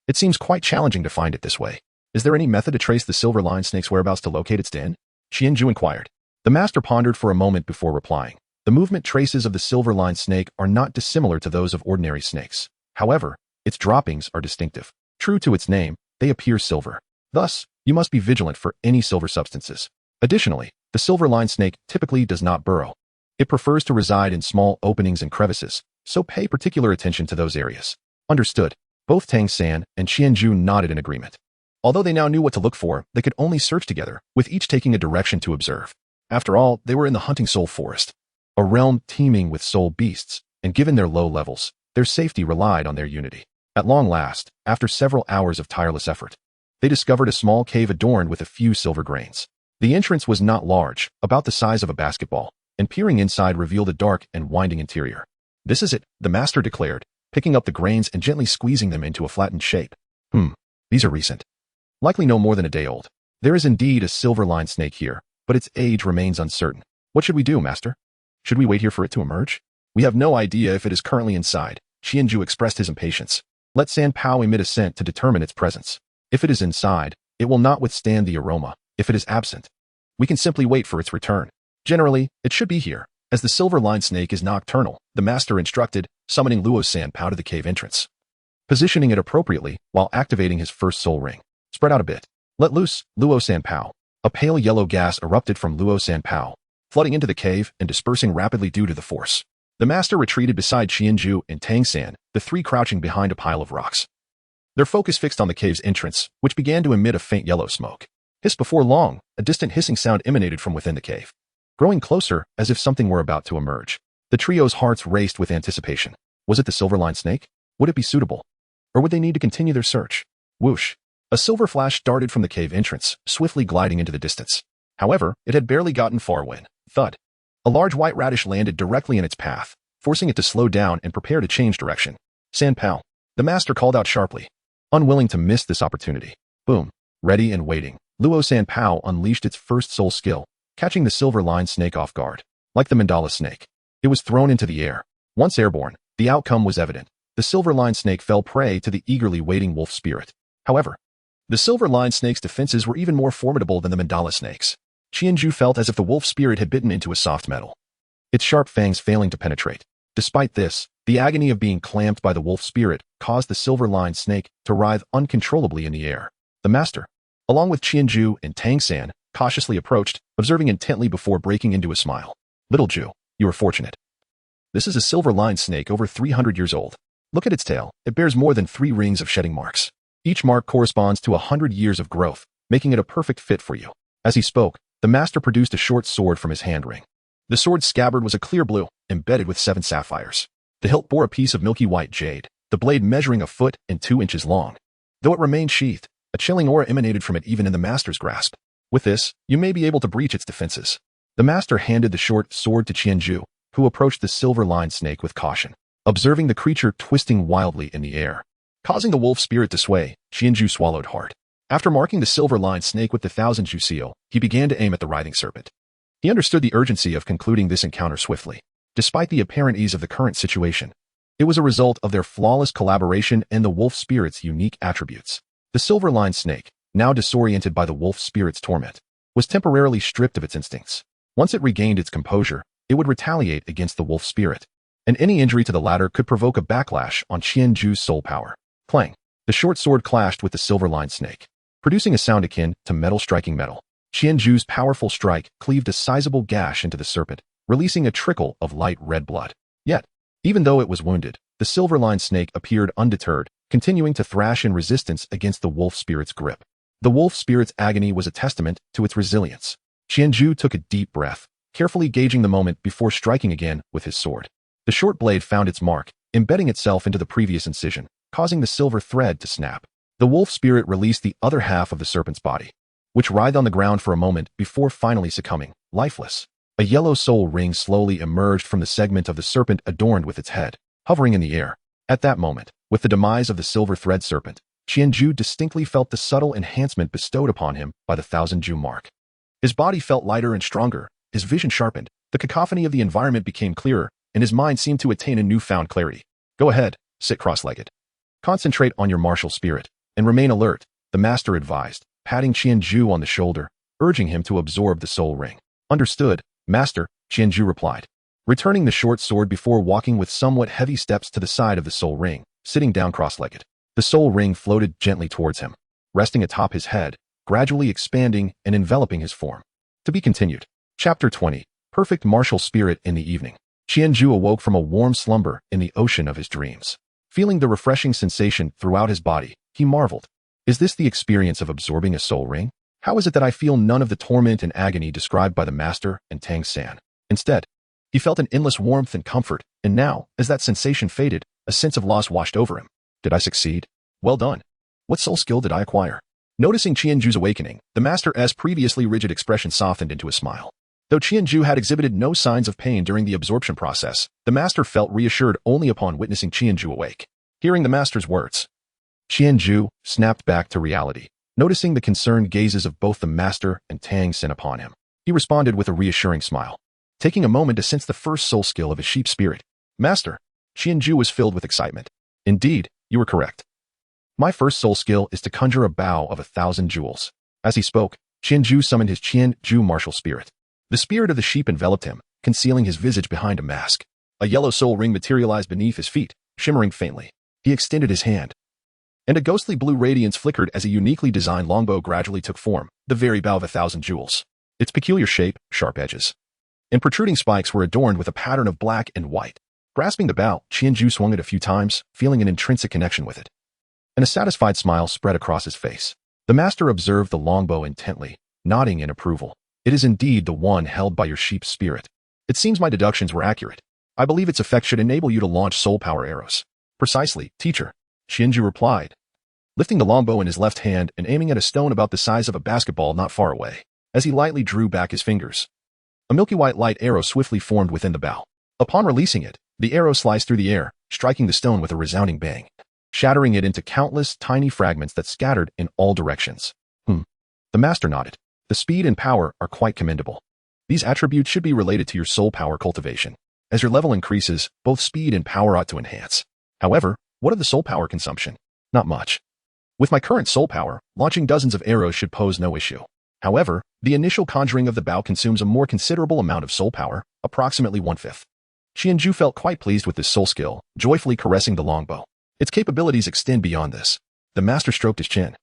it seems quite challenging to find it this way. Is there any method to trace the silver-lined snake's whereabouts to locate its den? Qianzhu inquired. The master pondered for a moment before replying. The movement traces of the silver-lined snake are not dissimilar to those of ordinary snakes. However, its droppings are distinctive. True to its name, they appear silver. Thus, you must be vigilant for any silver substances. Additionally, the silver-lined snake typically does not burrow. It prefers to reside in small openings and crevices, so pay particular attention to those areas. Understood. Both Tang San and Qianzhu nodded in agreement. Although they now knew what to look for, they could only search together, with each taking a direction to observe. After all, they were in the hunting soul forest, a realm teeming with soul beasts, and given their low levels, their safety relied on their unity. At long last, after several hours of tireless effort, they discovered a small cave adorned with a few silver grains. The entrance was not large, about the size of a basketball, and peering inside revealed a dark and winding interior. This is it, the master declared, picking up the grains and gently squeezing them into a flattened shape. These are recent. Likely no more than a day old. There is indeed a silver-lined snake here, but its age remains uncertain. What should we do, master? Should we wait here for it to emerge? We have no idea if it is currently inside. Qianzhu expressed his impatience. Let San Pao emit a scent to determine its presence. If it is inside, it will not withstand the aroma. If it is absent, we can simply wait for its return. Generally, it should be here. As the silver-lined snake is nocturnal, the master instructed, summoning Luo San Pao to the cave entrance, positioning it appropriately while activating his first soul ring. Spread out a bit. Let loose, Luo San Pao. A pale yellow gas erupted from Luo San Pao, flooding into the cave and dispersing rapidly due to the force. The master retreated beside Qianzhu and Tang San, the three crouching behind a pile of rocks. Their focus fixed on the cave's entrance, which began to emit a faint yellow smoke. Hiss before long, a distant hissing sound emanated from within the cave, growing closer as if something were about to emerge. The trio's hearts raced with anticipation. Was it the silver-lined snake? Would it be suitable? Or would they need to continue their search? Whoosh! A silver flash darted from the cave entrance, swiftly gliding into the distance. However, it had barely gotten far when, thud, a large white radish landed directly in its path, forcing it to slow down and prepare to change direction. San Pao, the master called out sharply, unwilling to miss this opportunity. Boom. Ready and waiting, Luo San Pao unleashed its first soul skill, catching the silver-lined snake off guard. Like the mandala snake, it was thrown into the air. Once airborne, the outcome was evident. The silver-lined snake fell prey to the eagerly waiting wolf spirit. However, the silver-lined snake's defenses were even more formidable than the mandala snake's. Qianzhu felt as if the wolf spirit had bitten into a soft metal, its sharp fangs failing to penetrate. Despite this, the agony of being clamped by the wolf spirit caused the silver-lined snake to writhe uncontrollably in the air. The master, along with Qianzhu and Tang San, cautiously approached, observing intently before breaking into a smile. Little Zhu, you are fortunate. This is a silver-lined snake over 300 years old. Look at its tail. It bears more than 3 rings of shedding marks. Each mark corresponds to 100 years of growth, making it a perfect fit for you. As he spoke, the master produced a short sword from his hand ring. The sword's scabbard was a clear blue, embedded with 7 sapphires. The hilt bore a piece of milky white jade, the blade measuring 1 foot and 2 inches long. Though it remained sheathed, a chilling aura emanated from it even in the master's grasp. With this, you may be able to breach its defenses. The master handed the short sword to Qianzhu, who approached the silver-lined snake with caution, observing the creature twisting wildly in the air. Causing the wolf spirit to sway, Qianzhu swallowed hard. After marking the silver-lined snake with the 1,000 Zhu seal, he began to aim at the writhing serpent. He understood the urgency of concluding this encounter swiftly. Despite the apparent ease of the current situation, it was a result of their flawless collaboration and the wolf spirit's unique attributes. The silver-lined snake, now disoriented by the wolf spirit's torment, was temporarily stripped of its instincts. Once it regained its composure, it would retaliate against the wolf spirit, and any injury to the latter could provoke a backlash on Qianzhu's soul power. Clang! The short sword clashed with the silver-lined snake, producing a sound akin to metal striking metal. Qianzhu's powerful strike cleaved a sizable gash into the serpent, releasing a trickle of light red blood. Yet, even though it was wounded, the silver-lined snake appeared undeterred, continuing to thrash in resistance against the wolf spirit's grip. The wolf spirit's agony was a testament to its resilience. Qianzhu took a deep breath, carefully gauging the moment before striking again with his sword. The short blade found its mark, embedding itself into the previous incision, causing the silver thread to snap. The wolf spirit released the other half of the serpent's body, which writhed on the ground for a moment before finally succumbing, lifeless. A yellow soul ring slowly emerged from the segment of the serpent adorned with its head, hovering in the air. At that moment, with the demise of the silver thread serpent, Qianzhu distinctly felt the subtle enhancement bestowed upon him by the 1,000 mark. His body felt lighter and stronger, his vision sharpened, the cacophony of the environment became clearer, and his mind seemed to attain a newfound clarity. Go ahead, sit cross-legged. Concentrate on your martial spirit, and remain alert, the master advised, patting Qianzhu on the shoulder, urging him to absorb the soul ring. Understood, master, Qianzhu replied, returning the short sword before walking with somewhat heavy steps to the side of the soul ring, sitting down cross-legged. The soul ring floated gently towards him, resting atop his head, gradually expanding and enveloping his form. To be continued. Chapter 20. Perfect Martial Spirit in the Evening. Qianzhu awoke from a warm slumber in the ocean of his dreams. Feeling the refreshing sensation throughout his body, he marveled. Is this the experience of absorbing a soul ring? How is it that I feel none of the torment and agony described by the master and Tang San? Instead, he felt an endless warmth and comfort, and now, as that sensation faded, a sense of loss washed over him. Did I succeed? Well done. What soul skill did I acquire? Noticing Qianzhu's awakening, the master's previously rigid expression softened into a smile. Though Qianzhu had exhibited no signs of pain during the absorption process, the master felt reassured only upon witnessing Qianzhu awake. Hearing the master's words, Qianzhu snapped back to reality, noticing the concerned gazes of both the master and Tang San upon him. He responded with a reassuring smile, taking a moment to sense the first soul skill of his sheep spirit. Master, Qianzhu was filled with excitement. Indeed, you were correct. My first soul skill is to conjure a bow of 1,000 jewels. As he spoke, Qianzhu summoned his Qianzhu martial spirit. The spirit of the sheep enveloped him, concealing his visage behind a mask. A yellow soul ring materialized beneath his feet, shimmering faintly. He extended his hand, and a ghostly blue radiance flickered as a uniquely designed longbow gradually took form, the very bow of 1,000 jewels. Its peculiar shape, sharp edges, and protruding spikes were adorned with a pattern of black and white. Grasping the bow, Qianzhu swung it a few times, feeling an intrinsic connection with it. And a satisfied smile spread across his face. The master observed the longbow intently, nodding in approval. It is indeed the one held by your sheep's spirit. It seems my deductions were accurate. I believe its effect should enable you to launch soul power arrows. Precisely, teacher, Qianzhu replied, lifting the longbow in his left hand and aiming at a stone about the size of a basketball not far away. As he lightly drew back his fingers, a milky white light arrow swiftly formed within the bow. Upon releasing it, the arrow sliced through the air, striking the stone with a resounding bang, shattering it into countless tiny fragments that scattered in all directions. The master nodded. The speed and power are quite commendable. These attributes should be related to your soul power cultivation. As your level increases, both speed and power ought to enhance. However, what of the soul power consumption? Not much. With my current soul power, launching dozens of arrows should pose no issue. However, the initial conjuring of the bow consumes a more considerable amount of soul power, approximately 1/5. Qianzhu felt quite pleased with this soul skill, joyfully caressing the longbow. Its capabilities extend beyond this. The master stroked his chin,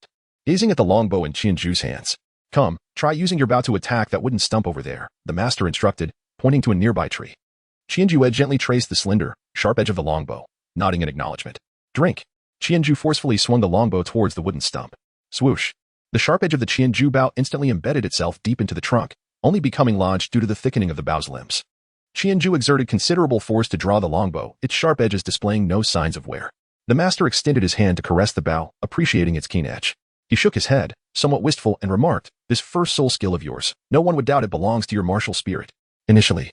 gazing at the longbow in Qianzhu's hands. Come, try using your bow to attack that wooden stump over there, the master instructed, pointing to a nearby tree. Qianzhu gently traced the slender, sharp edge of the longbow, nodding in acknowledgement. Drink. Qianzhu forcefully swung the longbow towards the wooden stump. Swoosh. The sharp edge of the Qianzhu bow instantly embedded itself deep into the trunk, only becoming lodged due to the thickening of the bow's limbs. Qianzhu exerted considerable force to draw the longbow, its sharp edges displaying no signs of wear. The master extended his hand to caress the bow, appreciating its keen edge. He shook his head, somewhat wistful, and remarked, this first soul skill of yours, no one would doubt it belongs to your martial spirit. Initially,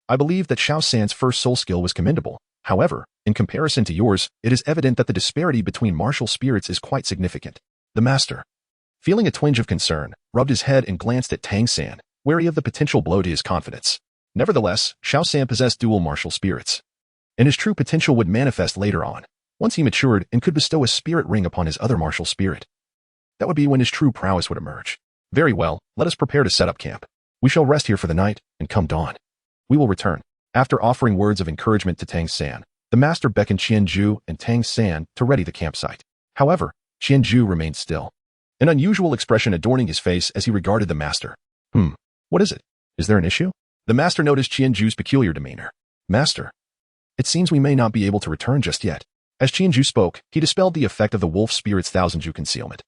I believed that Xiao San's first soul skill was commendable. However, in comparison to yours, it is evident that the disparity between martial spirits is quite significant. The master, feeling a twinge of concern, rubbed his head and glanced at Tang San, wary of the potential blow to his confidence. Nevertheless, Xiao San possessed dual martial spirits, and his true potential would manifest later on, once he matured and could bestow a spirit ring upon his other martial spirit. That would be when his true prowess would emerge. Very well, let us prepare to set up camp. We shall rest here for the night, and come dawn, we will return. After offering words of encouragement to Tang San, the master beckoned Qianzhu and Tang San to ready the campsite. However, Qianzhu remained still, an unusual expression adorning his face as he regarded the master. What is it? Is there an issue? The master noticed Qianzhu's peculiar demeanor. Master, it seems we may not be able to return just yet. As Qianzhu spoke, he dispelled the effect of the wolf spirit's 1,000 concealment,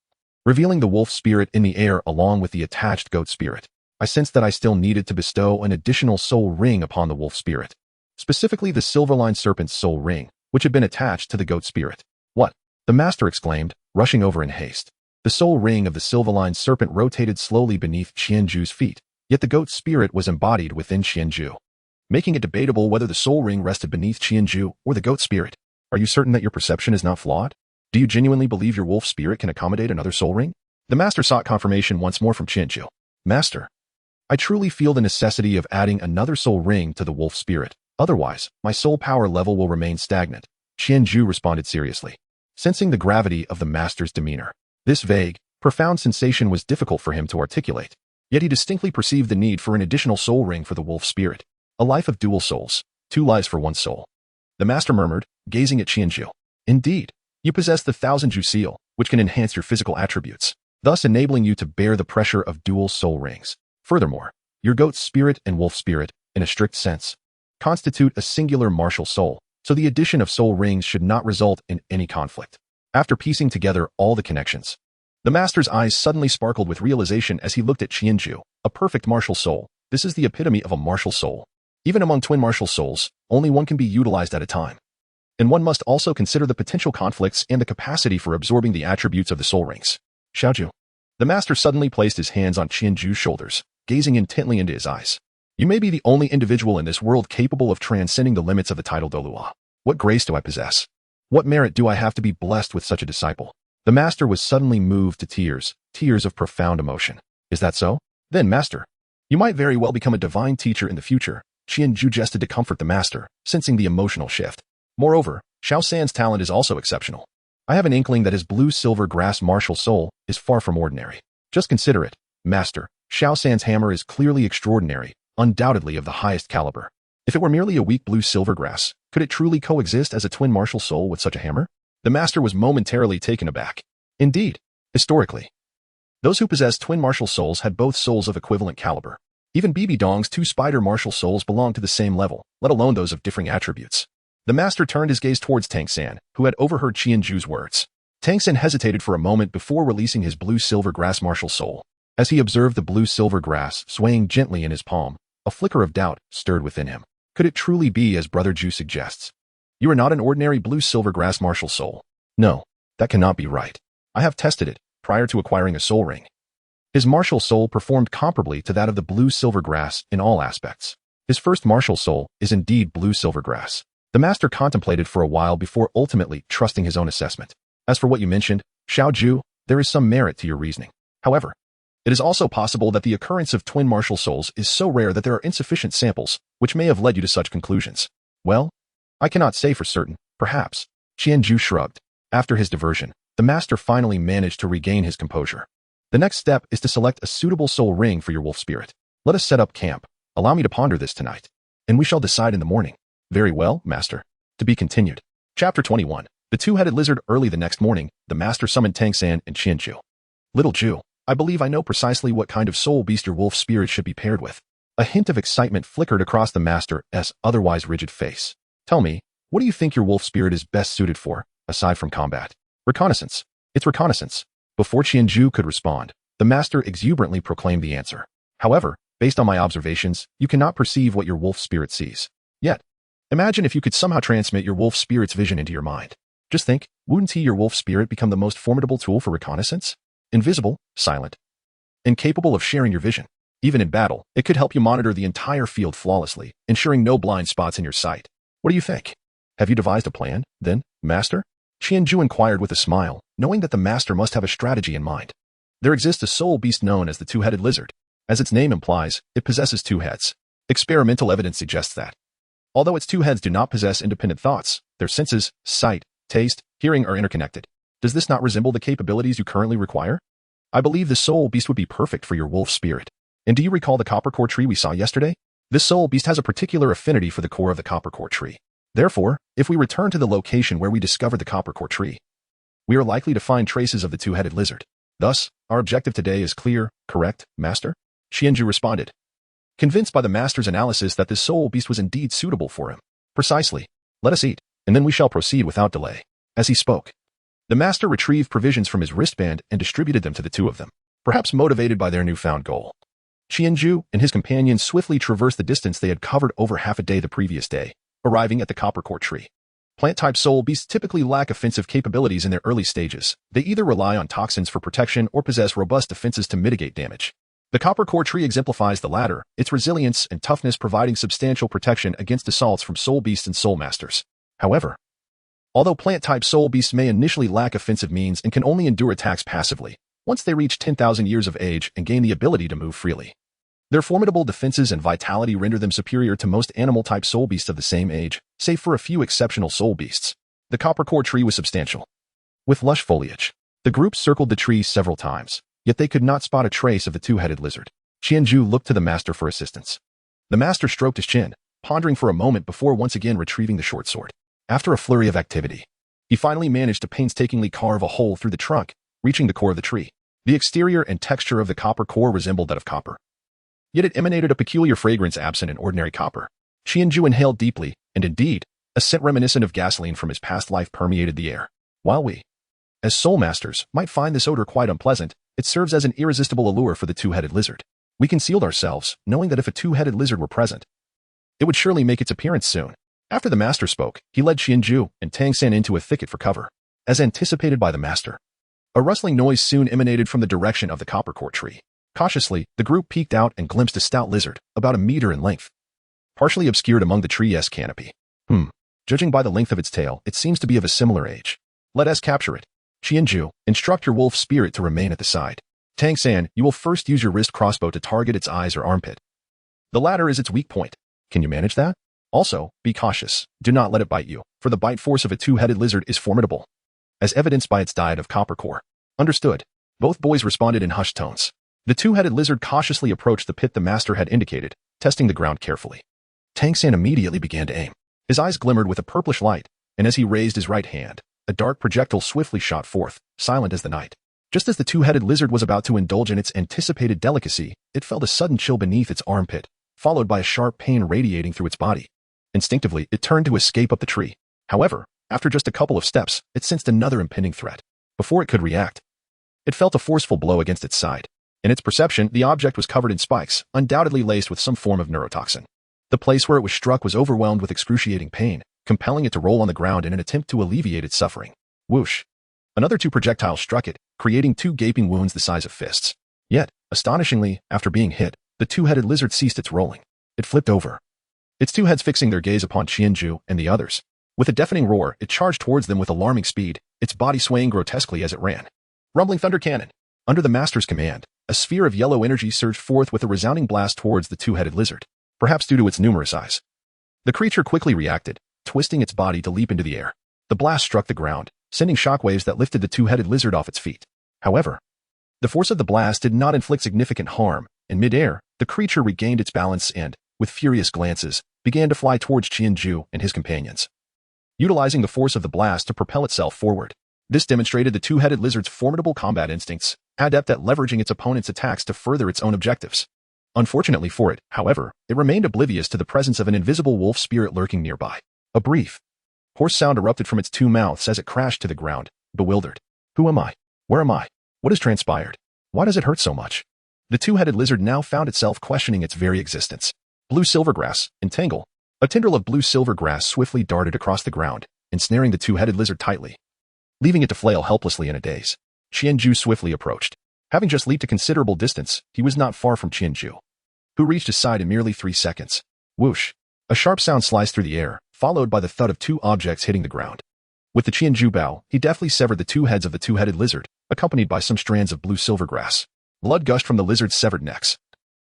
revealing the wolf spirit in the air along with the attached goat spirit. I sensed that I still needed to bestow an additional soul ring upon the wolf spirit. specifically the silver-lined serpent's soul ring, which had been attached to the goat spirit. What? The master exclaimed, rushing over in haste. The soul ring of the silver-lined serpent rotated slowly beneath Qianju's feet, yet the goat spirit was embodied within Qianju, making it debatable whether the soul ring rested beneath Qianju or the goat spirit. Are you certain that your perception is not flawed? Do you genuinely believe your wolf spirit can accommodate another soul ring? The master sought confirmation once more from Qianju. Master, I truly feel the necessity of adding another soul ring to the wolf spirit. Otherwise, my soul power level will remain stagnant. Qianju responded seriously, sensing the gravity of the master's demeanor. This vague, profound sensation was difficult for him to articulate, yet he distinctly perceived the need for an additional soul ring for the wolf spirit. A life of dual souls, 2 lives for 1 soul. The master murmured, gazing at Qianju. Indeed, you possess the 1000 Ju seal, which can enhance your physical attributes, thus enabling you to bear the pressure of dual soul rings. Furthermore, your goat spirit and wolf spirit, in a strict sense, constitute a singular martial soul, so the addition of soul rings should not result in any conflict. After piecing together all the connections, the master's eyes suddenly sparkled with realization as he looked at Qianju, a perfect martial soul. This is the epitome of a martial soul. Even among twin martial souls, only one can be utilized at a time. And one must also consider the potential conflicts and the capacity for absorbing the attributes of the soul rings. Xiaoju. The master suddenly placed his hands on Qianju's shoulders, gazing intently into his eyes. You may be the only individual in this world capable of transcending the limits of the title Douluo. What grace do I possess? What merit do I have to be blessed with such a disciple? The master was suddenly moved to tears, tears of profound emotion. Is that so? Then, master, you might very well become a divine teacher in the future. Qianju gestured to comfort the master, sensing the emotional shift. Moreover, Xiao San's talent is also exceptional. I have an inkling that his blue-silver grass martial soul is far from ordinary. Just consider it, master. Xiao San's hammer is clearly extraordinary, undoubtedly of the highest caliber. If it were merely a weak blue-silver grass, could it truly coexist as a twin martial soul with such a hammer? The master was momentarily taken aback. Indeed, historically, those who possessed twin martial souls had both souls of equivalent caliber. Even Bibi Dong's 2 spider martial souls belonged to the same level, let alone those of differing attributes. The master turned his gaze towards Tang San, who had overheard Qianju's words. Tang San hesitated for a moment before releasing his blue-silver grass martial soul. As he observed the blue-silver grass swaying gently in his palm, a flicker of doubt stirred within him. Could it truly be as Brother Ju suggests? You are not an ordinary blue-silver grass martial soul. No, that cannot be right. I have tested it, prior to acquiring a soul ring. His martial soul performed comparably to that of the blue-silver grass in all aspects. His first martial soul is indeed blue-silver grass. The master contemplated for a while before ultimately trusting his own assessment. As for what you mentioned, Xiao Ju, there is some merit to your reasoning. However, it is also possible that the occurrence of twin martial souls is so rare that there are insufficient samples, which may have led you to such conclusions. Well, I cannot say for certain, perhaps. Qianju shrugged. After his diversion, the master finally managed to regain his composure. The next step is to select a suitable soul ring for your wolf spirit. Let us set up camp. Allow me to ponder this tonight, and we shall decide in the morning. Very well, master. To be continued. Chapter 21. The two-headed lizard. Early the next morning, the master summoned Tang San and Qianju. Little Ju, I believe I know precisely what kind of soul beast your wolf spirit should be paired with. A hint of excitement flickered across the master's otherwise rigid face. Tell me, what do you think your wolf spirit is best suited for, aside from combat? Reconnaissance. It's reconnaissance. Before Qianju could respond, the master exuberantly proclaimed the answer. However, based on my observations, you cannot perceive what your wolf spirit sees. Yet, imagine if you could somehow transmit your wolf spirit's vision into your mind. Just think, wouldn't your wolf spirit become the most formidable tool for reconnaissance? Invisible, silent, incapable of sharing your vision. Even in battle, it could help you monitor the entire field flawlessly, ensuring no blind spots in your sight. What do you think? Have you devised a plan, then, master? Qianju inquired with a smile, knowing that the master must have a strategy in mind. There exists a soul beast known as the two-headed lizard. As its name implies, it possesses 2 heads. Experimental evidence suggests that. Although its 2 heads do not possess independent thoughts, their senses, sight, taste, hearing are interconnected. Does this not resemble the capabilities you currently require? I believe the soul beast would be perfect for your wolf spirit. And do you recall the copper core tree we saw yesterday? This soul beast has a particular affinity for the core of the copper core tree. Therefore, if we return to the location where we discovered the copper core tree, we are likely to find traces of the two-headed lizard. Thus, our objective today is clear, correct, master? Qianju responded, convinced by the master's analysis that this soul beast was indeed suitable for him. Precisely. Let us eat, and then we shall proceed without delay. As he spoke, the master retrieved provisions from his wristband and distributed them to the 2 of them, perhaps motivated by their newfound goal. Qianju and his companions swiftly traversed the distance they had covered over half a day the previous day, Arriving at the copper core tree. Plant-type soul beasts typically lack offensive capabilities in their early stages. They either rely on toxins for protection or possess robust defenses to mitigate damage. The copper core tree exemplifies the latter, its resilience and toughness providing substantial protection against assaults from soul beasts and soul masters. However, although plant-type soul beasts may initially lack offensive means and can only endure attacks passively, once they reach 10,000 years of age and gain the ability to move freely, their formidable defenses and vitality render them superior to most animal-type soul beasts of the same age, save for a few exceptional soul beasts. The copper core tree was substantial. With lush foliage, the group circled the tree several times, yet they could not spot a trace of the two-headed lizard. Qianzhu looked to the master for assistance. The master stroked his chin, pondering for a moment before once again retrieving the short sword. After a flurry of activity, he finally managed to painstakingly carve a hole through the trunk, reaching the core of the tree. The exterior and texture of the copper core resembled that of copper, yet it emanated a peculiar fragrance absent in ordinary copper. Qianzhu inhaled deeply, and indeed, a scent reminiscent of gasoline from his past life permeated the air. While we, as soul masters, might find this odor quite unpleasant, it serves as an irresistible allure for the two-headed lizard. We concealed ourselves, knowing that if a two-headed lizard were present, it would surely make its appearance soon. After the master spoke, he led Qianzhu and Tang San into a thicket for cover. As anticipated by the master, a rustling noise soon emanated from the direction of the copper core tree. Cautiously, the group peeked out and glimpsed a stout lizard, about a meter in length, partially obscured among the tree's canopy. Judging by the length of its tail, it seems to be of a similar age. Let us capture it. Qianzhu, instruct your wolf spirit to remain at the side. Tang San, you will first use your wrist crossbow to target its eyes or armpit. The latter is its weak point. Can you manage that? Also, be cautious. Do not let it bite you, for the bite force of a two-headed lizard is formidable, as evidenced by its diet of copper core. Understood. Both boys responded in hushed tones. The two-headed lizard cautiously approached the pit the master had indicated, testing the ground carefully. Tang San immediately began to aim. His eyes glimmered with a purplish light, and as he raised his right hand, a dark projectile swiftly shot forth, silent as the night. Just as the two-headed lizard was about to indulge in its anticipated delicacy, it felt a sudden chill beneath its armpit, followed by a sharp pain radiating through its body. Instinctively, it turned to escape up the tree. However, after just a couple of steps, it sensed another impending threat. Before it could react, it felt a forceful blow against its side. In its perception, the object was covered in spikes, undoubtedly laced with some form of neurotoxin. The place where it was struck was overwhelmed with excruciating pain, compelling it to roll on the ground in an attempt to alleviate its suffering. Whoosh! Another two projectiles struck it, creating two gaping wounds the size of fists. Yet, astonishingly, after being hit, the two-headed lizard ceased its rolling. It flipped over, its two heads fixing their gaze upon Qianzhu and the others. With a deafening roar, it charged towards them with alarming speed, its body swaying grotesquely as it ran. Rumbling thunder cannon! Under the master's command, a sphere of yellow energy surged forth with a resounding blast towards the two-headed lizard, perhaps due to its numerous eyes. The creature quickly reacted, twisting its body to leap into the air. The blast struck the ground, sending shockwaves that lifted the two-headed lizard off its feet. However, the force of the blast did not inflict significant harm. In mid-air, the creature regained its balance and, with furious glances, began to fly towards Qianzhu and his companions, utilizing the force of the blast to propel itself forward. This demonstrated the two-headed lizard's formidable combat instincts, adept at leveraging its opponent's attacks to further its own objectives. Unfortunately for it, however, it remained oblivious to the presence of an invisible wolf spirit lurking nearby. A brief, hoarse sound erupted from its two mouths as it crashed to the ground, bewildered. Who am I? Where am I? What has transpired? Why does it hurt so much? The two-headed lizard now found itself questioning its very existence. Blue silvergrass, entangle. A tendril of blue silvergrass swiftly darted across the ground, ensnaring the two-headed lizard tightly, leaving it to flail helplessly in a daze. Qianzhu swiftly approached. Having just leaped a considerable distance, he was not far from Qianzhu, who reached his side in merely 3 seconds. Whoosh! A sharp sound sliced through the air, followed by the thud of two objects hitting the ground. With the Qianzhu bow, he deftly severed the two heads of the two-headed lizard, accompanied by some strands of blue silvergrass. Blood gushed from the lizard's severed necks,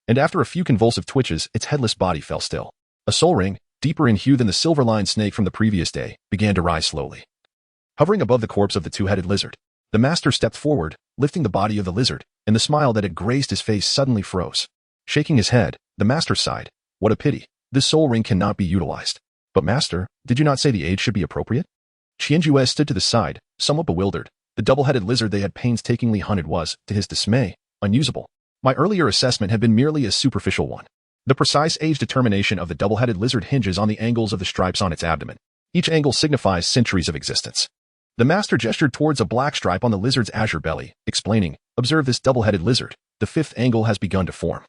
and after a few convulsive twitches, its headless body fell still. A soul ring, deeper in hue than the silver-lined snake from the previous day, began to rise slowly. Hovering above the corpse of the two-headed lizard, the master stepped forward, lifting the body of the lizard, and the smile that had graced his face suddenly froze. Shaking his head, the master sighed. What a pity. This soul ring cannot be utilized. But master, did you not say the age should be appropriate? Qianzhu stood to the side, somewhat bewildered. The double-headed lizard they had painstakingly hunted was, to his dismay, unusable. My earlier assessment had been merely a superficial one. The precise age determination of the double-headed lizard hinges on the angles of the stripes on its abdomen. Each angle signifies centuries of existence. The master gestured towards a black stripe on the lizard's azure belly, explaining, observe this double-headed lizard. The 5th angle has begun to form,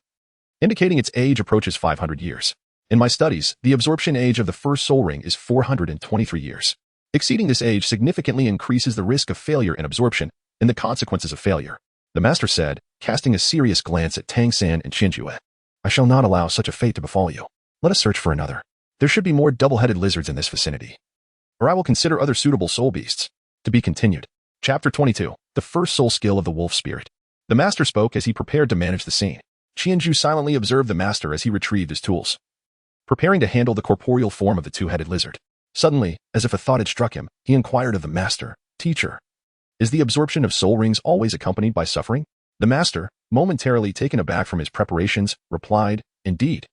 indicating its age approaches 500 years. In my studies, the absorption age of the first soul ring is 423 years. Exceeding this age significantly increases the risk of failure in absorption and the consequences of failure. The master said, casting a serious glance at Tang San and Qianjue. I shall not allow such a fate to befall you. Let us search for another. There should be more double-headed lizards in this vicinity. Or I will consider other suitable soul beasts. To be continued. Chapter 22. The first soul skill of the wolf spirit. The master spoke as he prepared to manage the scene. Qianjue silently observed the master as he retrieved his tools, preparing to handle the corporeal form of the two-headed lizard. Suddenly, as if a thought had struck him, he inquired of the master, Teacher, is the absorption of soul rings always accompanied by suffering? The master, momentarily taken aback from his preparations, replied, Indeed.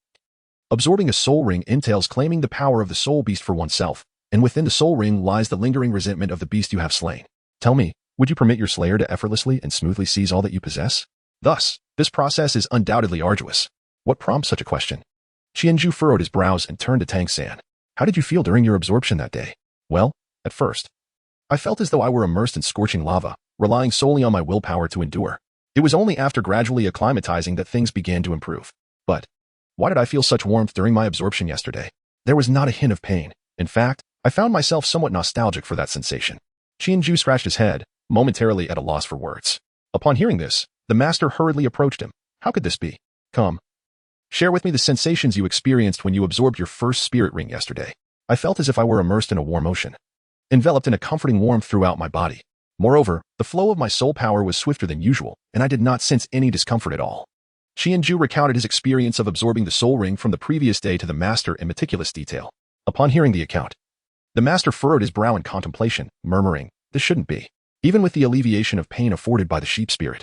Absorbing a soul ring entails claiming the power of the soul beast for oneself, and within the soul ring lies the lingering resentment of the beast you have slain. Tell me, would you permit your slayer to effortlessly and smoothly seize all that you possess? Thus, this process is undoubtedly arduous. What prompts such a question? Qianjue furrowed his brows and turned to Tang San. How did you feel during your absorption that day? Well, at first, I felt as though I were immersed in scorching lava, relying solely on my willpower to endure. It was only after gradually acclimatizing that things began to improve. But why did I feel such warmth during my absorption yesterday? There was not a hint of pain. In fact, I found myself somewhat nostalgic for that sensation. Qianjue scratched his head, momentarily at a loss for words. Upon hearing this, the master hurriedly approached him. How could this be? Come. Share with me the sensations you experienced when you absorbed your first spirit ring yesterday. I felt as if I were immersed in a warm ocean, enveloped in a comforting warmth throughout my body. Moreover, the flow of my soul power was swifter than usual, and I did not sense any discomfort at all. Qianjue recounted his experience of absorbing the soul ring from the previous day to the master in meticulous detail. Upon hearing the account, the master furrowed his brow in contemplation, murmuring, This shouldn't be. Even with the alleviation of pain afforded by the sheep spirit,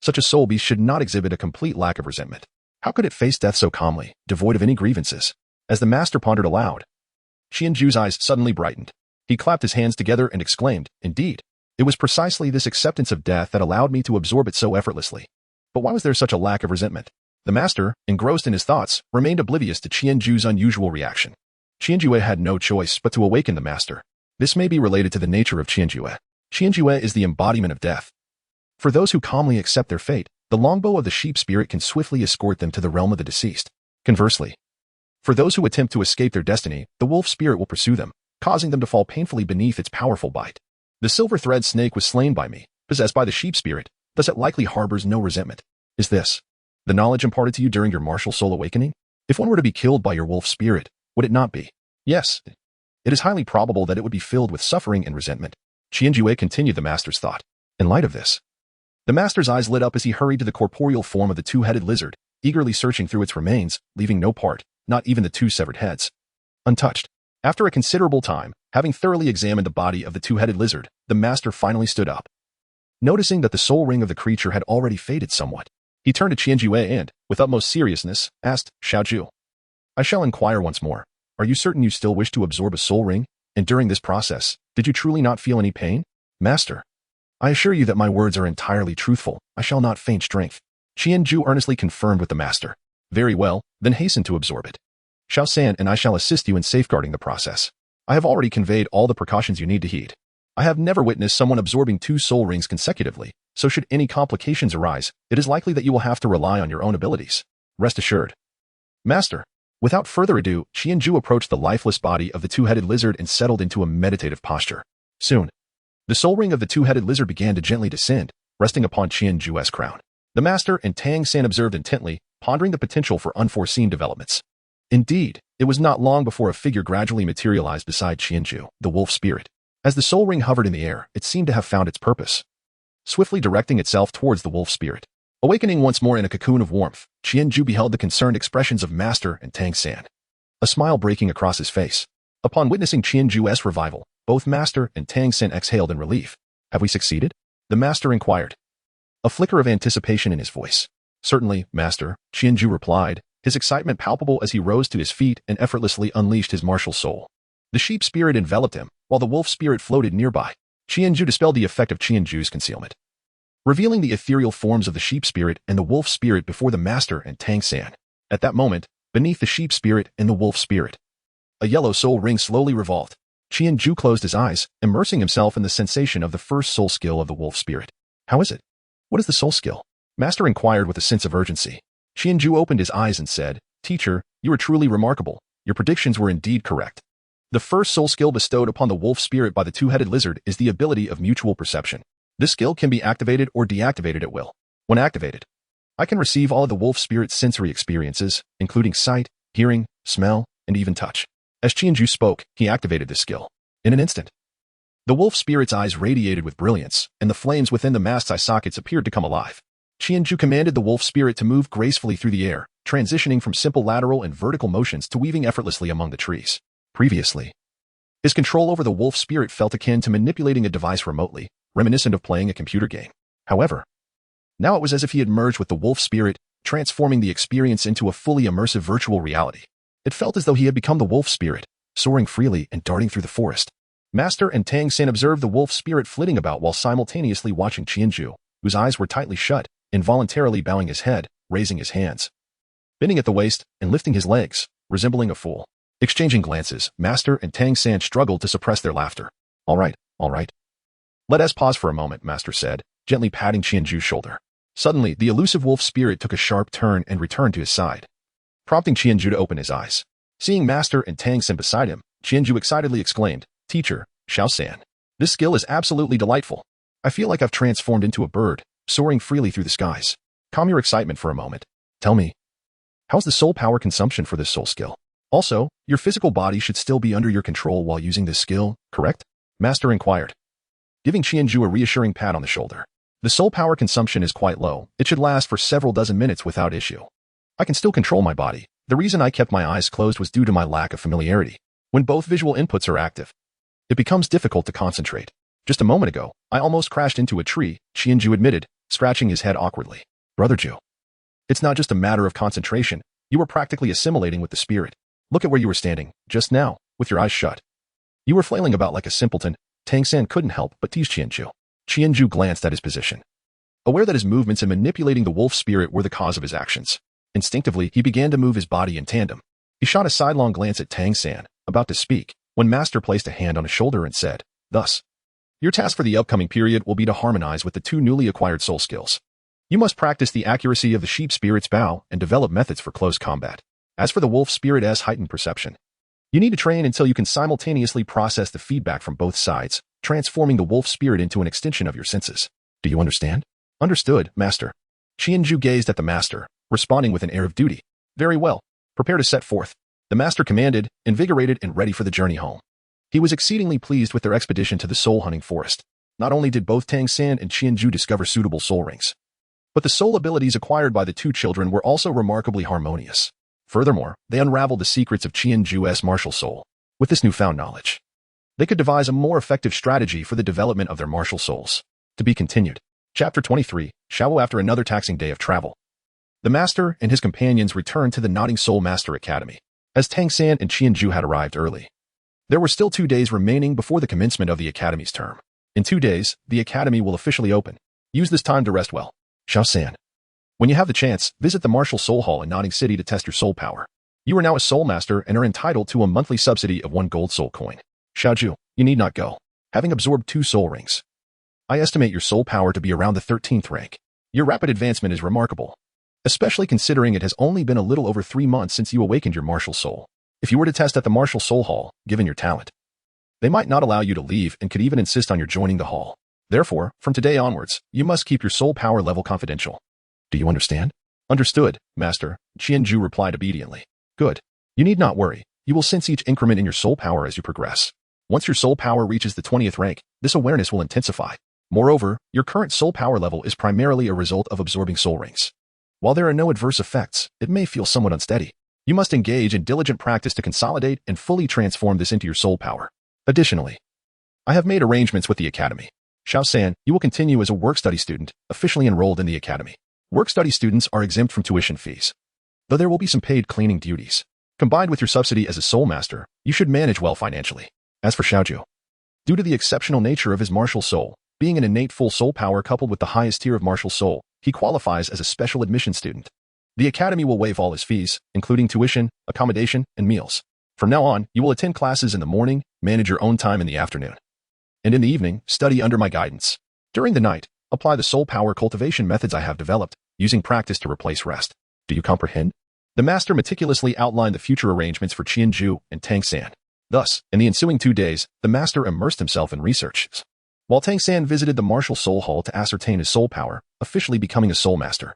such a soul beast should not exhibit a complete lack of resentment. How could it face death so calmly, devoid of any grievances? As the master pondered aloud, Qianjue's eyes suddenly brightened. He clapped his hands together and exclaimed, Indeed, it was precisely this acceptance of death that allowed me to absorb it so effortlessly. But why was there such a lack of resentment? The master, engrossed in his thoughts, remained oblivious to Qianjue's unusual reaction. Qianjue had no choice but to awaken the master. This may be related to the nature of Qianjue. Qianjue is the embodiment of death. For those who calmly accept their fate, the longbow of the sheep spirit can swiftly escort them to the realm of the deceased. Conversely, for those who attempt to escape their destiny, the wolf spirit will pursue them, causing them to fall painfully beneath its powerful bite. The silver thread snake was slain by me, possessed by the sheep spirit, thus it likely harbors no resentment. Is this the knowledge imparted to you during your martial soul awakening? If one were to be killed by your wolf spirit, would it not be? Yes. It is highly probable that it would be filled with suffering and resentment. Qianjue continued the master's thought. In light of this, the master's eyes lit up as he hurried to the corporeal form of the two-headed lizard, eagerly searching through its remains, leaving no part, not even the two severed heads, untouched. After a considerable time, having thoroughly examined the body of the two-headed lizard, the master finally stood up. Noticing that the soul ring of the creature had already faded somewhat, he turned to Qianjue and, with utmost seriousness, asked, Xiaozhu, I shall inquire once more. Are you certain you still wish to absorb a soul ring? And during this process, did you truly not feel any pain? Master, I assure you that my words are entirely truthful. I shall not feign strength. Qianjue earnestly confirmed with the master. Very well, then hasten to absorb it. Xiao San and I shall assist you in safeguarding the process. I have already conveyed all the precautions you need to heed. I have never witnessed someone absorbing 2 soul rings consecutively, so should any complications arise, it is likely that you will have to rely on your own abilities. Rest assured. Master. Without further ado, Qianjue approached the lifeless body of the two-headed lizard and settled into a meditative posture. Soon, the soul ring of the two-headed lizard began to gently descend, resting upon Qianjue's crown. The master and Tang San observed intently, pondering the potential for unforeseen developments. Indeed, it was not long before a figure gradually materialized beside Qianjue, the wolf spirit. As the soul ring hovered in the air, it seemed to have found its purpose, swiftly directing itself towards the wolf spirit. Awakening once more in a cocoon of warmth, Qianjue beheld the concerned expressions of Master and Tang San, a smile breaking across his face. Upon witnessing Qianjue's revival, both Master and Tang San exhaled in relief. Have we succeeded? The Master inquired, a flicker of anticipation in his voice. Certainly, Master, Qianjue replied, his excitement palpable as he rose to his feet and effortlessly unleashed his martial soul. The sheep spirit enveloped him, while the wolf spirit floated nearby. Qianjue dispelled the effect of Qianjue's concealment, revealing the ethereal forms of the sheep spirit and the wolf spirit before the master and Tang San. At that moment, beneath the sheep spirit and the wolf spirit, a yellow soul ring slowly revolved. Qianjue closed his eyes, immersing himself in the sensation of the first soul skill of the wolf spirit. How is it? What is the soul skill? Master inquired with a sense of urgency. Qianjue opened his eyes and said, Teacher, you are truly remarkable. Your predictions were indeed correct. The first soul skill bestowed upon the wolf spirit by the two-headed lizard is the ability of mutual perception. This skill can be activated or deactivated at will. When activated, I can receive all of the wolf spirit's sensory experiences, including sight, hearing, smell, and even touch. As Qianju spoke, he activated this skill. In an instant, the wolf spirit's eyes radiated with brilliance, and the flames within the mast's eye sockets appeared to come alive. Qianju commanded the wolf spirit to move gracefully through the air, transitioning from simple lateral and vertical motions to weaving effortlessly among the trees. Previously, his control over the wolf spirit felt akin to manipulating a device remotely, reminiscent of playing a computer game. However, now it was as if he had merged with the wolf spirit, transforming the experience into a fully immersive virtual reality. It felt as though he had become the wolf spirit, soaring freely and darting through the forest. Master and Tang San observed the wolf spirit flitting about while simultaneously watching Qianju, whose eyes were tightly shut, involuntarily bowing his head, raising his hands, bending at the waist, and lifting his legs, resembling a fool. Exchanging glances, Master and Tang San struggled to suppress their laughter. All right. Let us pause for a moment, Master said, gently patting Qianju's shoulder. Suddenly, the elusive wolf spirit took a sharp turn and returned to his side, prompting Qianju to open his eyes. Seeing Master and Tang San beside him, Qianju excitedly exclaimed, Teacher, Xiao San, this skill is absolutely delightful. I feel like I've transformed into a bird, soaring freely through the skies. Calm your excitement for a moment. Tell me, how's the soul power consumption for this soul skill? Also, your physical body should still be under your control while using this skill, correct? Master inquired, giving Qianju a reassuring pat on the shoulder. The soul power consumption is quite low. It should last for several dozen minutes without issue. I can still control my body. The reason I kept my eyes closed was due to my lack of familiarity. When both visual inputs are active, it becomes difficult to concentrate. Just a moment ago, I almost crashed into a tree, Qianju admitted, scratching his head awkwardly. Brother Ju, it's not just a matter of concentration. You were practically assimilating with the spirit. Look at where you were standing, just now, with your eyes shut. You were flailing about like a simpleton. Tang San couldn't help but tease Qianju. Qianju glanced at his position, aware that his movements in manipulating the wolf spirit were the cause of his actions. Instinctively, he began to move his body in tandem. He shot a sidelong glance at Tang San, about to speak, when Master placed a hand on his shoulder and said, Thus, your task for the upcoming period will be to harmonize with the two newly acquired soul skills. You must practice the accuracy of the sheep spirit's bow and develop methods for close combat. As for the wolf spirit's heightened perception, you need to train until you can simultaneously process the feedback from both sides, transforming the wolf spirit into an extension of your senses. Do you understand? Understood, Master. Qianju gazed at the Master, responding with an air of duty. Very well. Prepare to set forth. The Master commanded, invigorated and ready for the journey home. He was exceedingly pleased with their expedition to the soul-hunting forest. Not only did both Tang San and Qianju discover suitable soul rings, but the soul abilities acquired by the two children were also remarkably harmonious. Furthermore, they unraveled the secrets of Qianju's martial soul. With this newfound knowledge, they could devise a more effective strategy for the development of their martial souls. To be continued. Chapter 23, Shawo. After another taxing day of travel, the Master and his companions returned to the Nodding Soul Master Academy. As Tang San and Qianju had arrived early, there were still 2 days remaining before the commencement of the Academy's term. In 2 days, the Academy will officially open. Use this time to rest well. Xiao San, when you have the chance, visit the Martial Soul Hall in Nodding City to test your soul power. You are now a Soul Master and are entitled to a monthly subsidy of 1 gold soul coin. Xiaoju, you need not go. Having absorbed 2 soul rings, I estimate your soul power to be around the 13th rank. Your rapid advancement is remarkable, especially considering it has only been a little over 3 months since you awakened your martial soul. If you were to test at the Martial Soul Hall, given your talent, they might not allow you to leave and could even insist on your joining the hall. Therefore, from today onwards, you must keep your soul power level confidential. Do you understand? Understood, Master, Qianju replied obediently. Good. You need not worry. You will sense each increment in your soul power as you progress. Once your soul power reaches the 20th rank, this awareness will intensify. Moreover, your current soul power level is primarily a result of absorbing soul rings. While there are no adverse effects, it may feel somewhat unsteady. You must engage in diligent practice to consolidate and fully transform this into your soul power. Additionally, I have made arrangements with the Academy. Xiao San, you will continue as a work-study student, officially enrolled in the Academy. Work-study students are exempt from tuition fees, though there will be some paid cleaning duties. Combined with your subsidy as a soul master, you should manage well financially. As for Xiaoju, due to the exceptional nature of his martial soul, being an innate full soul power coupled with the highest tier of martial soul, he qualifies as a special admission student. The Academy will waive all his fees, including tuition, accommodation, and meals. From now on, you will attend classes in the morning, manage your own time in the afternoon, and in the evening, study under my guidance. During the night, apply the soul power cultivation methods I have developed, using practice to replace rest. Do you comprehend? The master meticulously outlined the future arrangements for Qianju and Tang San. Thus, in the ensuing 2 days, the master immersed himself in research. While Tang San visited the martial soul hall to ascertain his soul power, officially becoming a soul master.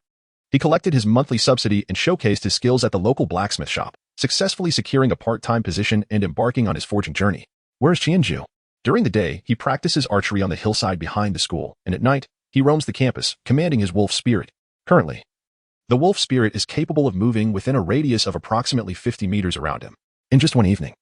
He collected his monthly subsidy and showcased his skills at the local blacksmith shop, successfully securing a part-time position and embarking on his forging journey. Whereas Qianju? During the day, he practices archery on the hillside behind the school, and at night, he roams the campus, commanding his wolf spirit. Currently, the wolf spirit is capable of moving within a radius of approximately 50 meters around him. In just one evening,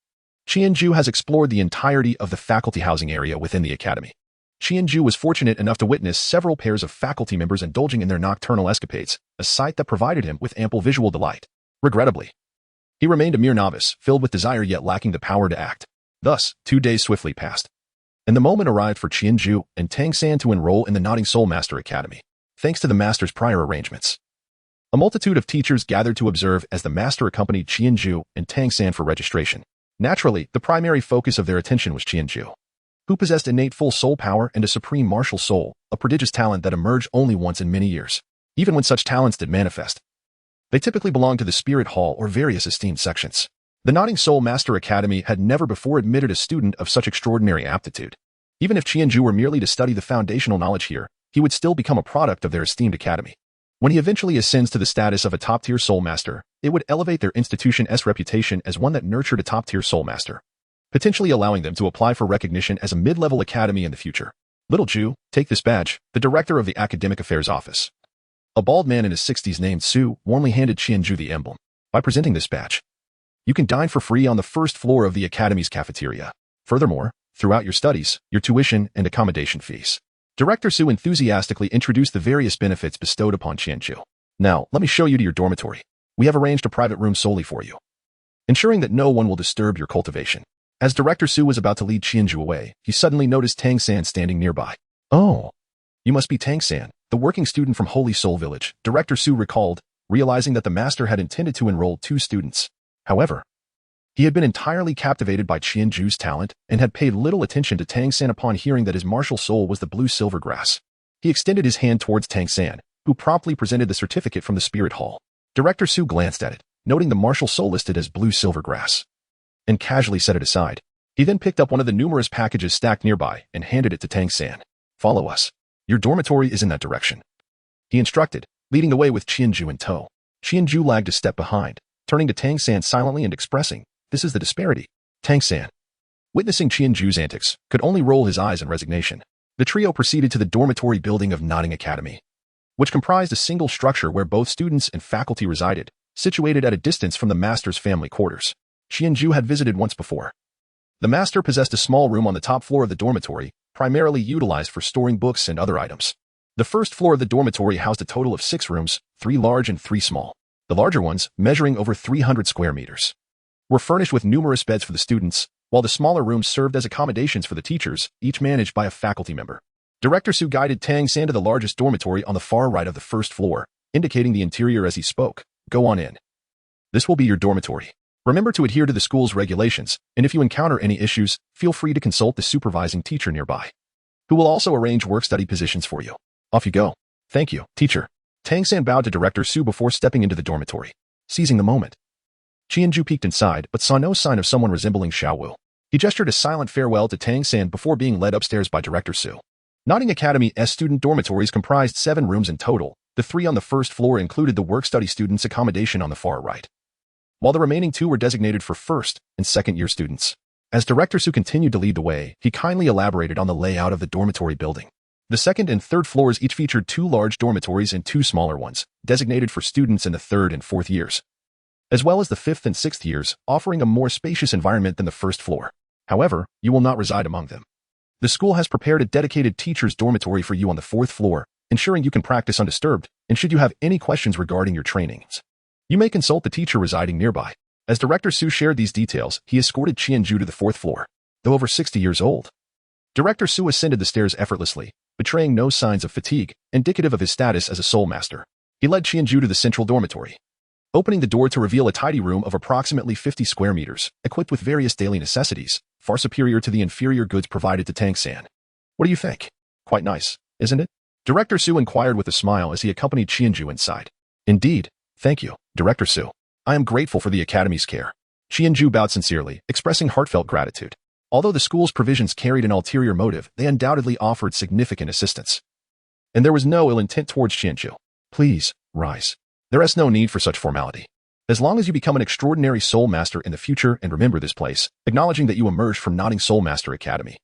Qianju has explored the entirety of the faculty housing area within the academy. Qianju was fortunate enough to witness several pairs of faculty members indulging in their nocturnal escapades, a sight that provided him with ample visual delight. Regrettably, he remained a mere novice, filled with desire yet lacking the power to act. Thus, 2 days swiftly passed, and the moment arrived for Qianju and Tang San to enroll in the Nodding Soul Master Academy, thanks to the master's prior arrangements. A multitude of teachers gathered to observe as the master accompanied Qianju and Tang San for registration. Naturally, the primary focus of their attention was Qianju, who possessed innate full soul power and a supreme martial soul, a prodigious talent that emerged only once in many years. Even when such talents did manifest, they typically belonged to the Spirit Hall or various esteemed sections. The Nodding Soul Master Academy had never before admitted a student of such extraordinary aptitude. Even if Qianju were merely to study the foundational knowledge here, he would still become a product of their esteemed academy. When he eventually ascends to the status of a top-tier soul master, it would elevate their institution's reputation as one that nurtured a top-tier soul master, potentially allowing them to apply for recognition as a mid-level academy in the future. Little Jew, take this badge, the director of the Academic Affairs Office. A bald man in his 60s named Su warmly handed Qianju the emblem. By presenting this badge, you can dine for free on the first floor of the academy's cafeteria. Furthermore, throughout your studies, your tuition and accommodation fees. Director Su enthusiastically introduced the various benefits bestowed upon Qianju. Now, let me show you to your dormitory. We have arranged a private room solely for you, ensuring that no one will disturb your cultivation. As Director Su was about to lead Qianju away, he suddenly noticed Tang San standing nearby. Oh, you must be Tang San, the working student from Holy Soul Village, Director Su recalled, realizing that the master had intended to enroll 2 students. However, he had been entirely captivated by Qianju's talent and had paid little attention to Tang San upon hearing that his martial soul was the blue silver grass. He extended his hand towards Tang San, who promptly presented the certificate from the Spirit Hall. Director Su glanced at it, noting the martial soul listed as blue silver grass, and casually set it aside. He then picked up one of the numerous packages stacked nearby and handed it to Tang San. Follow us. Your dormitory is in that direction, he instructed, leading the way with Qianju in tow. Qianju lagged a step behind, turning to Tang San silently and expressing, "This is the disparity." Tang San, witnessing Qianju's antics, could only roll his eyes in resignation. The trio proceeded to the dormitory building of Nodding Academy, which comprised a single structure where both students and faculty resided, situated at a distance from the master's family quarters. Qianju had visited once before. The master possessed a small room on the top floor of the dormitory, primarily utilized for storing books and other items. The first floor of the dormitory housed a total of 6 rooms, 3 large and 3 small. The larger ones, measuring over 300 square meters, were furnished with numerous beds for the students, while the smaller rooms served as accommodations for the teachers, each managed by a faculty member. Director Su guided Tang San to the largest dormitory on the far right of the first floor, indicating the interior as he spoke. Go on in. This will be your dormitory. Remember to adhere to the school's regulations, and if you encounter any issues, feel free to consult the supervising teacher nearby, who will also arrange work-study positions for you. Off you go. Thank you, teacher. Tang San bowed to Director Su before stepping into the dormitory. Seizing the moment, Qianju peeked inside but saw no sign of someone resembling Xiaowu. He gestured a silent farewell to Tang San before being led upstairs by Director Su. Nodding Academy's student dormitories comprised 7 rooms in total. The 3 on the first floor included the work-study students' accommodation on the far right, while the remaining 2 were designated for first and second-year students. As Director Su continued to lead the way, he kindly elaborated on the layout of the dormitory building. The second and third floors each featured 2 large dormitories and 2 smaller ones, designated for students in the 3rd and 4th years, as well as the 5th and 6th years, offering a more spacious environment than the first floor. However, you will not reside among them. The school has prepared a dedicated teacher's dormitory for you on the 4th floor, ensuring you can practice undisturbed, and should you have any questions regarding your trainings, you may consult the teacher residing nearby. As Director Su shared these details, he escorted Qianju to the 4th floor. Though over 60 years old, Director Su ascended the stairs effortlessly, betraying no signs of fatigue, indicative of his status as a soul master. He led Qianju to the central dormitory, opening the door to reveal a tidy room of approximately 50 square meters, equipped with various daily necessities, far superior to the inferior goods provided to Tang San. What do you think? Quite nice, isn't it? Director Su inquired with a smile as he accompanied Qianju inside. Indeed, thank you, Director Su. I am grateful for the Academy's care. Qianju bowed sincerely, expressing heartfelt gratitude. Although the school's provisions carried an ulterior motive, they undoubtedly offered significant assistance. And there was no ill intent towards Qianju. Please, rise. There is no need for such formality. As long as you become an extraordinary Soul Master in the future and remember this place, acknowledging that you emerged from Nodding Soul Master Academy,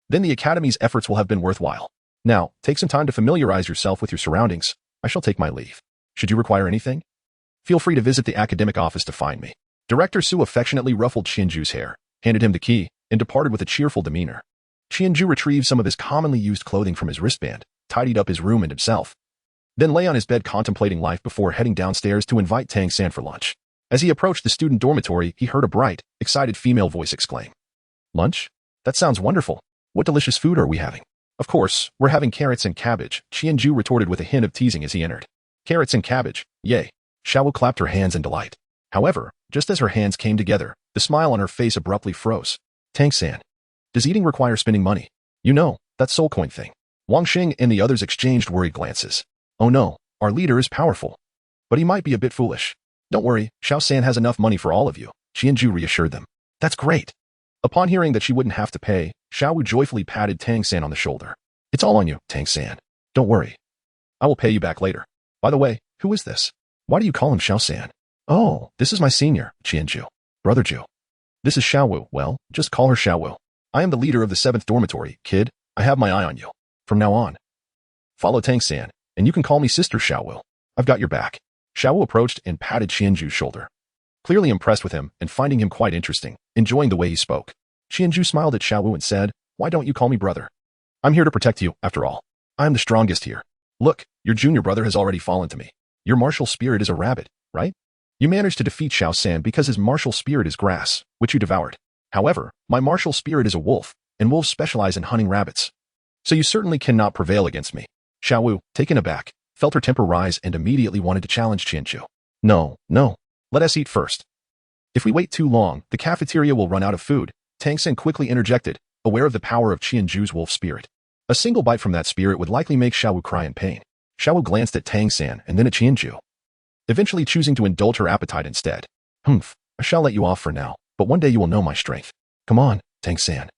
then the Academy's efforts will have been worthwhile. Now, take some time to familiarize yourself with your surroundings. I shall take my leave. Should you require anything, feel free to visit the academic office to find me. Director Su affectionately ruffled Qianju's hair, handed him the key, and departed with a cheerful demeanor. Qianju retrieved some of his commonly used clothing from his wristband, tidied up his room and himself, then lay on his bed contemplating life before heading downstairs to invite Tang San for lunch. As he approached the student dormitory, he heard a bright, excited female voice exclaim, "Lunch? That sounds wonderful. What delicious food are we having?" "Of course, we're having carrots and cabbage," Qianju retorted with a hint of teasing as he entered. "Carrots and cabbage, yay." Xiaowu clapped her hands in delight. However, just as her hands came together, the smile on her face abruptly froze. "Tang San, does eating require spending money? You know, that soul coin thing." Wang Xing and the others exchanged worried glances. "Oh no, our leader is powerful. But he might be a bit foolish." "Don't worry, Xiao San has enough money for all of you," Qianju reassured them. "That's great." Upon hearing that she wouldn't have to pay, Xiaowu joyfully patted Tang San on the shoulder. "It's all on you, Tang San. Don't worry. I will pay you back later. By the way, who is this? Why do you call him Xiao San?" "Oh, this is my senior, Qianju. Brother Ju. This is Xiaowu. Well, just call her Xiaowu. I am the leader of the 7th dormitory, kid. I have my eye on you. From now on, follow Tang San, and you can call me Sister Xiaowu. I've got your back." Xiaowu approached and patted Qianju's shoulder, clearly impressed with him and finding him quite interesting, enjoying the way he spoke. Qianju smiled at Xiaowu and said, "Why don't you call me brother? I'm here to protect you, after all. I am the strongest here. Look, your junior brother has already fallen to me. Your martial spirit is a rabbit, right? You managed to defeat Xiao San because his martial spirit is grass, which you devoured. However, my martial spirit is a wolf, and wolves specialize in hunting rabbits. So you certainly cannot prevail against me." Xiaowu, taken aback, felt her temper rise and immediately wanted to challenge Qianju. No, let us eat first. If we wait too long, the cafeteria will run out of food," Tang San quickly interjected, aware of the power of Qianju's wolf spirit. A single bite from that spirit would likely make Xiaowu cry in pain. Xiaowu glanced at Tang San and then at Qianju, eventually choosing to indulge her appetite instead. "Humph, I shall let you off for now, but one day you will know my strength. Come on, Tang San.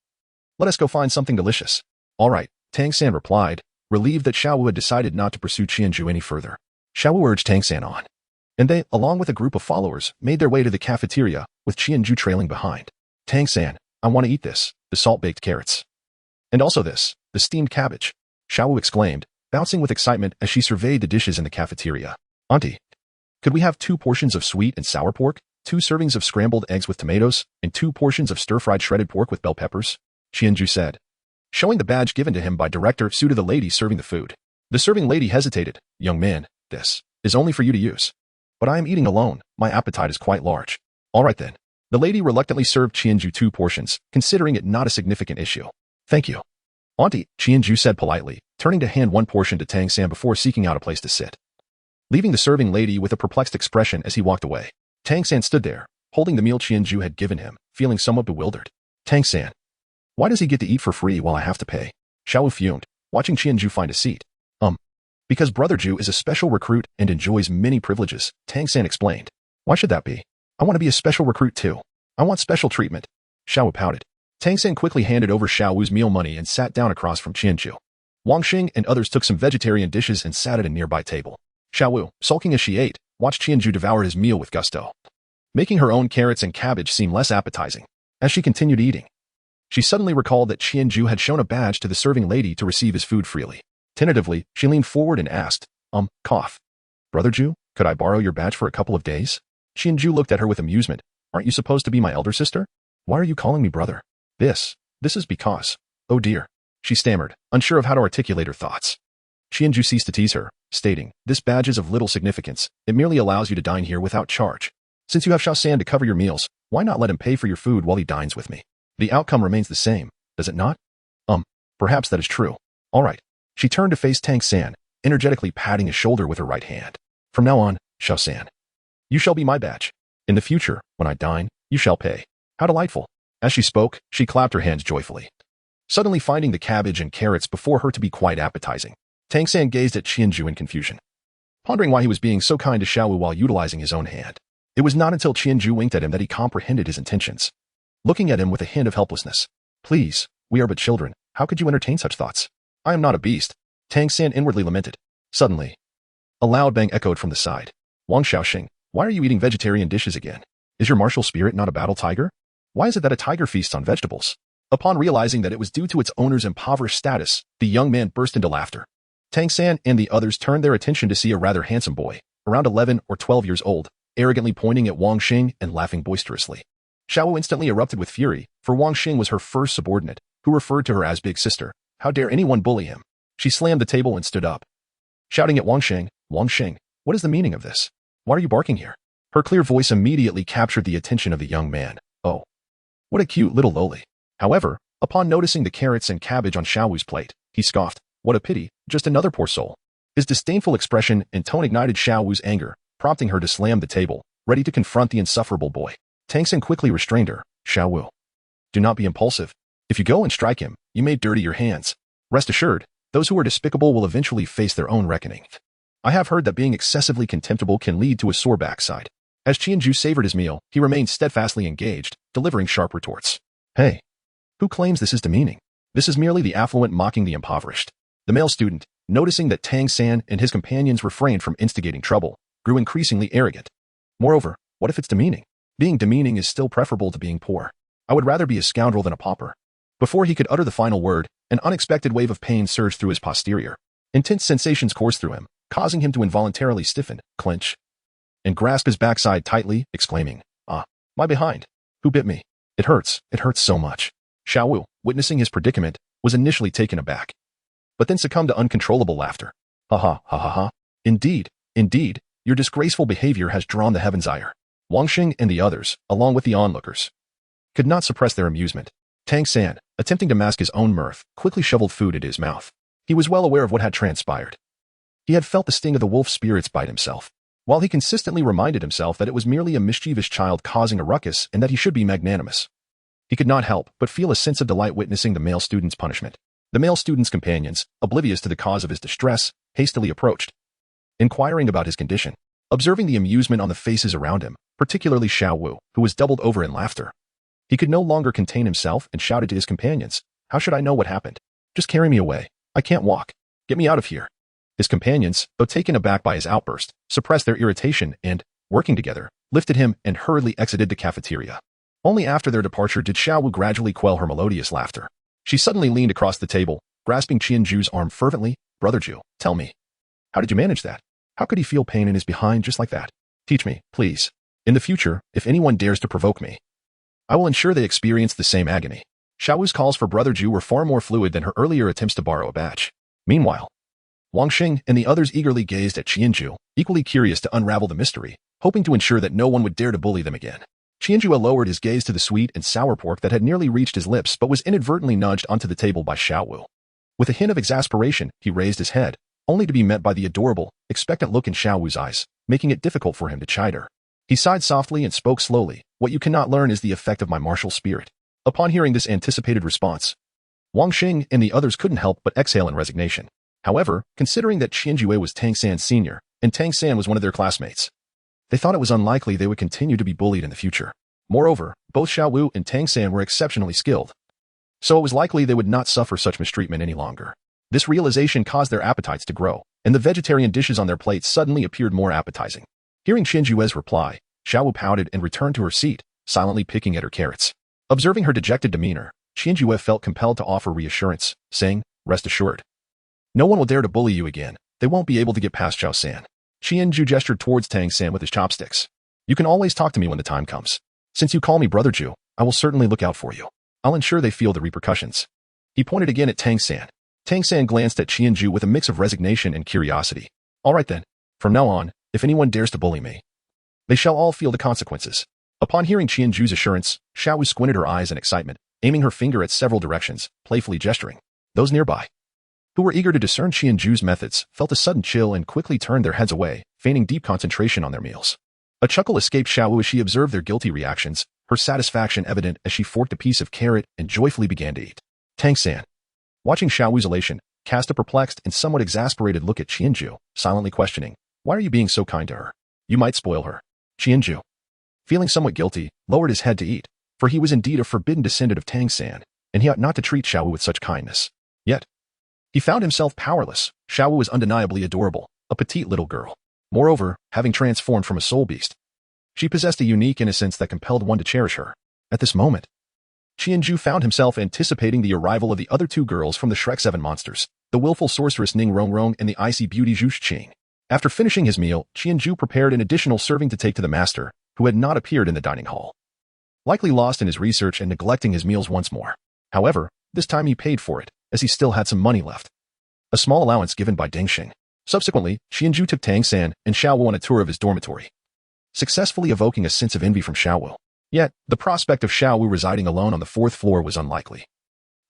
Let us go find something delicious." "All right," Tang San replied, relieved that Xiaowu had decided not to pursue Qianju any further. Xiaowu urged Tang San on, and they, along with a group of followers, made their way to the cafeteria, with Qianju trailing behind. "Tang San, I want to eat this, the salt-baked carrots. And also this, the steamed cabbage," Xiaowu exclaimed, bouncing with excitement as she surveyed the dishes in the cafeteria. "Auntie, could we have 2 portions of sweet and sour pork, 2 servings of scrambled eggs with tomatoes, and 2 portions of stir-fried shredded pork with bell peppers?" Qianju said, showing the badge given to him by Director Su to the lady serving the food. The serving lady hesitated. "Young man, this is only for you to use. But I am eating alone. My appetite is quite large." "All right then." The lady reluctantly served Qianju 2 portions, considering it not a significant issue. "Thank you, Auntie," Qianju said politely, turning to hand 1 portion to Tang San before seeking out a place to sit, leaving the serving lady with a perplexed expression as he walked away. Tang San stood there, holding the meal Qianju had given him, feeling somewhat bewildered. "Tang San, why does he get to eat for free while I have to pay?" Xiaowu fumed, watching Qianju find a seat. Because Brother Ju is a special recruit and enjoys many privileges," Tang San explained. "Why should that be? I want to be a special recruit too. I want special treatment." Xiaowu pouted. Tang San quickly handed over Xiaowu's meal money and sat down across from Qianju. Wang Xing and others took some vegetarian dishes and sat at a nearby table. Xiaowu, sulking as she ate, watched Qianju devour his meal with gusto, making her own carrots and cabbage seem less appetizing. As she continued eating, she suddenly recalled that Qianju had shown a badge to the serving lady to receive his food freely. Tentatively, she leaned forward and asked, cough. "Brother Ju, could I borrow your badge for a couple of days?" Qianju looked at her with amusement. "Aren't you supposed to be my elder sister? Why are you calling me brother?" This is because, oh dear," she stammered, unsure of how to articulate her thoughts. Qianju ceased to tease her, stating, "This badge is of little significance. It merely allows you to dine here without charge. Since you have Xiao San to cover your meals, why not let him pay for your food while he dines with me? The outcome remains the same, does it not?" Perhaps that is true. All right." She turned to face Tang San, energetically patting his shoulder with her right hand. "From now on, Xiao San, you shall be my badge. In the future, when I dine, you shall pay." How delightful. As she spoke, she clapped her hands joyfully, suddenly finding the cabbage and carrots before her to be quite appetizing. Tang San gazed at Qianju in confusion, pondering why he was being so kind to Xiaowu while utilizing his own hand. It was not until Qianju winked at him that he comprehended his intentions. Looking at him with a hint of helplessness. Please, we are but children. How could you entertain such thoughts? I am not a beast. Tang San inwardly lamented. Suddenly, a loud bang echoed from the side. Wang Xiaoxing, why are you eating vegetarian dishes again? Is your martial spirit not a battle tiger? Why is it that a tiger feasts on vegetables? Upon realizing that it was due to its owner's impoverished status, the young man burst into laughter. Tang San and the others turned their attention to see a rather handsome boy, around 11 or 12 years old, arrogantly pointing at Wang Xing and laughing boisterously. Xiao instantly erupted with fury, for Wang Xing was her first subordinate, who referred to her as Big Sister. How dare anyone bully him? She slammed the table and stood up, shouting at Wang Xing, what is the meaning of this? Why are you barking here? Her clear voice immediately captured the attention of the young man. Oh, what a cute little loli. However, upon noticing the carrots and cabbage on Xiaowu's plate, he scoffed. What a pity, just another poor soul. His disdainful expression and tone ignited Xiaowu's anger, prompting her to slam the table, ready to confront the insufferable boy. Tang San quickly restrained her. Xiaowu, do not be impulsive. If you go and strike him, you may dirty your hands. Rest assured, those who are despicable will eventually face their own reckoning. I have heard that being excessively contemptible can lead to a sore backside. As Qianju savored his meal, he remained steadfastly engaged, delivering sharp retorts. Hey, who claims this is demeaning? This is merely the affluent mocking the impoverished. The male student, noticing that Tang San and his companions refrained from instigating trouble, grew increasingly arrogant. Moreover, what if it's demeaning? Being demeaning is still preferable to being poor. I would rather be a scoundrel than a pauper. Before he could utter the final word, an unexpected wave of pain surged through his posterior. Intense sensations coursed through him, causing him to involuntarily stiffen, clench, and grasp his backside tightly, exclaiming, Ah, my behind. Who bit me? It hurts so much. Xiaowu, witnessing his predicament, was initially taken aback, but then succumbed to uncontrollable laughter. Ha ha ha ha ha. Indeed, your disgraceful behavior has drawn the heaven's ire. Wang Xing and the others, along with the onlookers, could not suppress their amusement. Tang San, attempting to mask his own mirth, quickly shoveled food into his mouth. He was well aware of what had transpired. He had felt the sting of the wolf spirit's bite himself. While he consistently reminded himself that it was merely a mischievous child causing a ruckus and that he should be magnanimous, he could not help but feel a sense of delight witnessing the male student's punishment. The male student's companions, oblivious to the cause of his distress, hastily approached, inquiring about his condition. Observing the amusement on the faces around him, particularly Xiaowu, who was doubled over in laughter, he could no longer contain himself and shouted to his companions, How should I know what happened? Just carry me away. I can't walk. Get me out of here. His companions, though taken aback by his outburst, suppressed their irritation and, working together, lifted him and hurriedly exited the cafeteria. Only after their departure did Xiaowu gradually quell her melodious laughter. She suddenly leaned across the table, grasping Qianju's arm fervently. Brother Ju, tell me, how did you manage that? How could he feel pain in his behind just like that? Teach me, please. In the future, if anyone dares to provoke me, I will ensure they experience the same agony. Xiaowu's calls for Brother Ju were far more fluid than her earlier attempts to borrow a batch. Meanwhile, Wang Xing and the others eagerly gazed at Qianju, equally curious to unravel the mystery, hoping to ensure that no one would dare to bully them again. Qianju lowered his gaze to the sweet and sour pork that had nearly reached his lips but was inadvertently nudged onto the table by Xiaowu. With a hint of exasperation, he raised his head, only to be met by the adorable, expectant look in Xiaowu's eyes, making it difficult for him to chide her. He sighed softly and spoke slowly. What you cannot learn is the effect of my martial spirit. Upon hearing this anticipated response, Wang Xing and the others couldn't help but exhale in resignation. However, considering that Qianjue was Tang San's senior, and Tang San was one of their classmates, they thought it was unlikely they would continue to be bullied in the future. Moreover, both Xiaowu and Tang San were exceptionally skilled, so it was likely they would not suffer such mistreatment any longer. This realization caused their appetites to grow, and the vegetarian dishes on their plates suddenly appeared more appetizing. Hearing Qianjue's reply, Xiaowu pouted and returned to her seat, silently picking at her carrots. Observing her dejected demeanor, Qianjue felt compelled to offer reassurance, saying, Rest assured, no one will dare to bully you again. They won't be able to get past Xiao San. Qianju gestured towards Tang San with his chopsticks. You can always talk to me when the time comes. Since you call me Brother Ju, I will certainly look out for you. I'll ensure they feel the repercussions. He pointed again at Tang San. Tang San glanced at Qianju with a mix of resignation and curiosity. All right then. From now on, if anyone dares to bully me, they shall all feel the consequences. Upon hearing Qianju's assurance, Xiaowu squinted her eyes in excitement, aiming her finger at several directions, playfully gesturing. Those nearby, who were eager to discern Qianju's methods, felt a sudden chill and quickly turned their heads away, feigning deep concentration on their meals. A chuckle escaped Xiaowu as she observed their guilty reactions, her satisfaction evident as she forked a piece of carrot and joyfully began to eat. Tang San, watching Xiaowu's elation, cast a perplexed and somewhat exasperated look at Qianju, silently questioning, Why are you being so kind to her? You might spoil her. Qianju, Feeling somewhat guilty, lowered his head to eat, for he was indeed a forbidden descendant of Tang San, and he ought not to treat Xiaowu with such kindness. Yet, he found himself powerless. Xiaowu was undeniably adorable, a petite little girl. Moreover, having transformed from a soul beast, she possessed a unique innocence that compelled one to cherish her. At this moment, Qianju found himself anticipating the arrival of the other two girls from the Shrek 7 monsters, the willful sorceress Ning Rongrong and the icy beauty Zhu Qing. After finishing his meal, Qianju prepared an additional serving to take to the master, who had not appeared in the dining hall. Likely lost in his research and neglecting his meals once more. However, this time he paid for it, as he still had some money left. A small allowance given by Deng Xing. Subsequently, Qianju took Tang San and Xiaowu on a tour of his dormitory, successfully evoking a sense of envy from Xiaowu. Yet, the prospect of Xiaowu residing alone on the 4th floor was unlikely.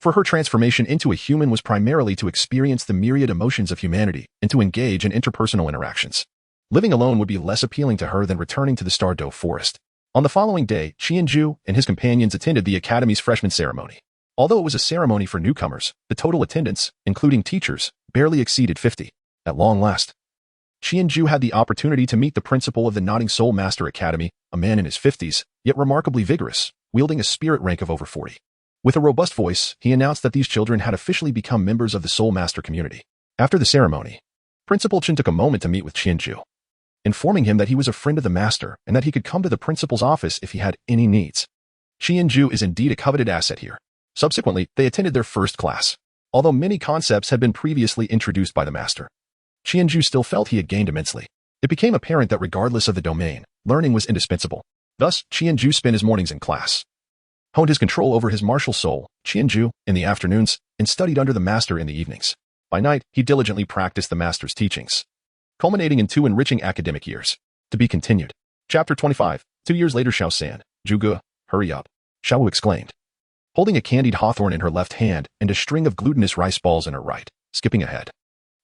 For her transformation into a human was primarily to experience the myriad emotions of humanity and to engage in interpersonal interactions. Living alone would be less appealing to her than returning to the Stardow forest. On the following day, Qianju and his companions attended the Academy's freshman ceremony. Although it was a ceremony for newcomers, the total attendance, including teachers, barely exceeded 50. At long last, Qianju had the opportunity to meet the principal of the Nodding Soul Master Academy, a man in his 50s, yet remarkably vigorous, wielding a spirit rank of over 40. With a robust voice, he announced that these children had officially become members of the Soul Master community. After the ceremony, Principal Chen took a moment to meet with Qianju, informing him that he was a friend of the master and that he could come to the principal's office if he had any needs. Qianju is indeed a coveted asset here. Subsequently, they attended their first class. Although many concepts had been previously introduced by the master, Qianju still felt he had gained immensely. It became apparent that regardless of the domain, learning was indispensable. Thus, Qianju spent his mornings in class, honed his control over his martial soul, Qianju, in the afternoons, and studied under the master in the evenings. By night, he diligently practiced the master's teachings, culminating in 2 enriching academic years. To be continued. Chapter 25. 2 years later, Xiao San, Zhuge, hurry up, Xiaowu exclaimed, holding a candied hawthorn in her left hand and a string of glutinous rice balls in her right, skipping ahead.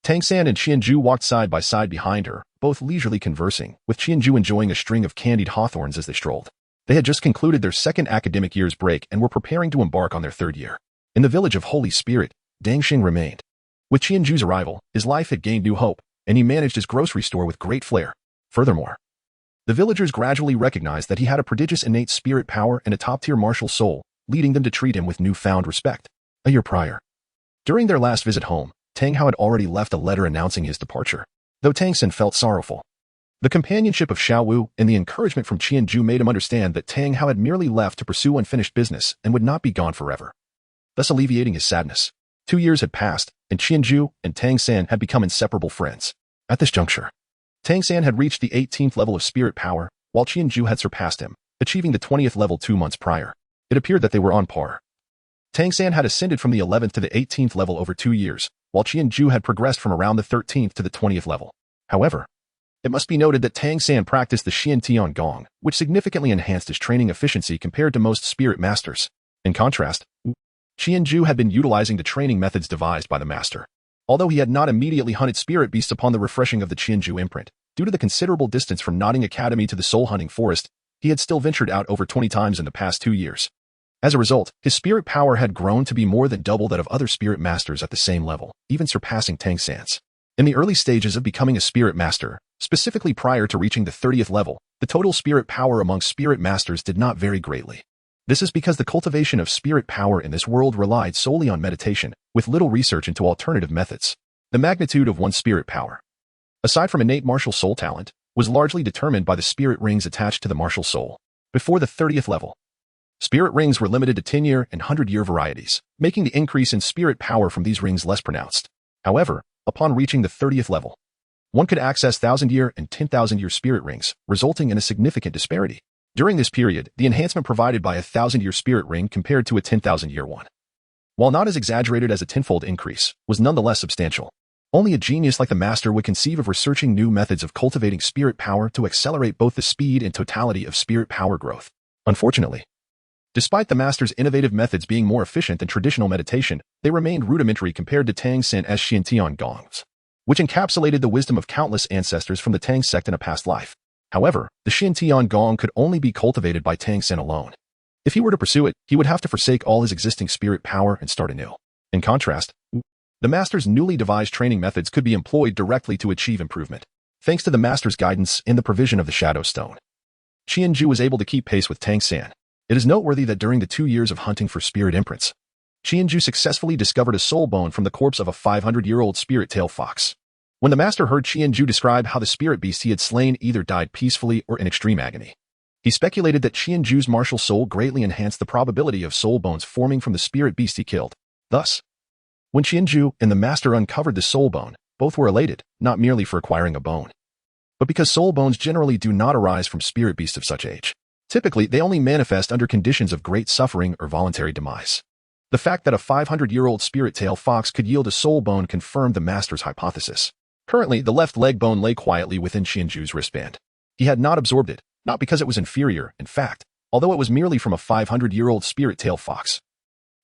Tang San and Qianju walked side by side behind her, both leisurely conversing, with Qianju enjoying a string of candied hawthorns as they strolled. They had just concluded their second academic year's break and were preparing to embark on their 3rd year. In the village of Holy Spirit, Deng Xing remained. With Qianju's arrival, his life had gained new hope, and he managed his grocery store with great flair. Furthermore, the villagers gradually recognized that he had a prodigious innate spirit power and a top-tier martial soul, leading them to treat him with newfound respect. A year prior, during their last visit home, Tang Hao had already left a letter announcing his departure. Though Tang San felt sorrowful, the companionship of Xiaowu and the encouragement from Qianju made him understand that Tang Hao had merely left to pursue unfinished business and would not be gone forever, thus alleviating his sadness. 2 years had passed, and Qianju and Tang San had become inseparable friends. At this juncture, Tang San had reached the 18th level of spirit power, while Qianju had surpassed him, achieving the 20th level 2 months prior. It appeared that they were on par. Tang San had ascended from the 11th to the 18th level over 2 years, while Qianju had progressed from around the 13th to the 20th level. However, it must be noted that Tang San practiced the Xian Tian Gong, which significantly enhanced his training efficiency compared to most spirit masters. In contrast, Qianju had been utilizing the training methods devised by the master. Although he had not immediately hunted spirit beasts upon the refreshing of the Qianju imprint, due to the considerable distance from Nodding Academy to the soul hunting forest, he had still ventured out over 20 times in the past 2 years. As a result, his spirit power had grown to be more than double that of other spirit masters at the same level, even surpassing Tang San's. In the early stages of becoming a spirit master, specifically prior to reaching the 30th level, the total spirit power among spirit masters did not vary greatly. This is because the cultivation of spirit power in this world relied solely on meditation, with little research into alternative methods. The magnitude of one's spirit power, aside from innate martial soul talent, was largely determined by the spirit rings attached to the martial soul. Before the 30th level, spirit rings were limited to 10-year and 100-year varieties, making the increase in spirit power from these rings less pronounced. However, upon reaching the 30th level, one could access 1,000-year and 10,000-year spirit rings, resulting in a significant disparity. During this period, the enhancement provided by a 1,000-year spirit ring compared to a 10,000-year one, while not as exaggerated as a tenfold increase, was nonetheless substantial. Only a genius like the master would conceive of researching new methods of cultivating spirit power to accelerate both the speed and totality of spirit power growth. Unfortunately, despite the master's innovative methods being more efficient than traditional meditation, they remained rudimentary compared to Tang San as Xiantian Gongs, which encapsulated the wisdom of countless ancestors from the Tang sect in a past life. However, the Xiantian Gong could only be cultivated by Tang San alone. If he were to pursue it, he would have to forsake all his existing spirit power and start anew. In contrast, the master's newly devised training methods could be employed directly to achieve improvement, thanks to the master's guidance in the provision of the Shadow Stone. Qianju was able to keep pace with Tang San. It is noteworthy that during the 2 years of hunting for spirit imprints, Qianju successfully discovered a soul bone from the corpse of a 500-year-old spirit tail fox. When the master heard Qianju describe how the spirit beast he had slain either died peacefully or in extreme agony, he speculated that Qianju's martial soul greatly enhanced the probability of soul bones forming from the spirit beast he killed. Thus, when Qianju and the master uncovered the soul bone, both were elated, not merely for acquiring a bone, but because soul bones generally do not arise from spirit beasts of such age. Typically, they only manifest under conditions of great suffering or voluntary demise. The fact that a 500-year-old spirit tail fox could yield a soul bone confirmed the master's hypothesis. Currently, the left leg bone lay quietly within Qianju's wristband. He had not absorbed it, not because it was inferior, in fact, although it was merely from a 500-year-old spirit tail fox.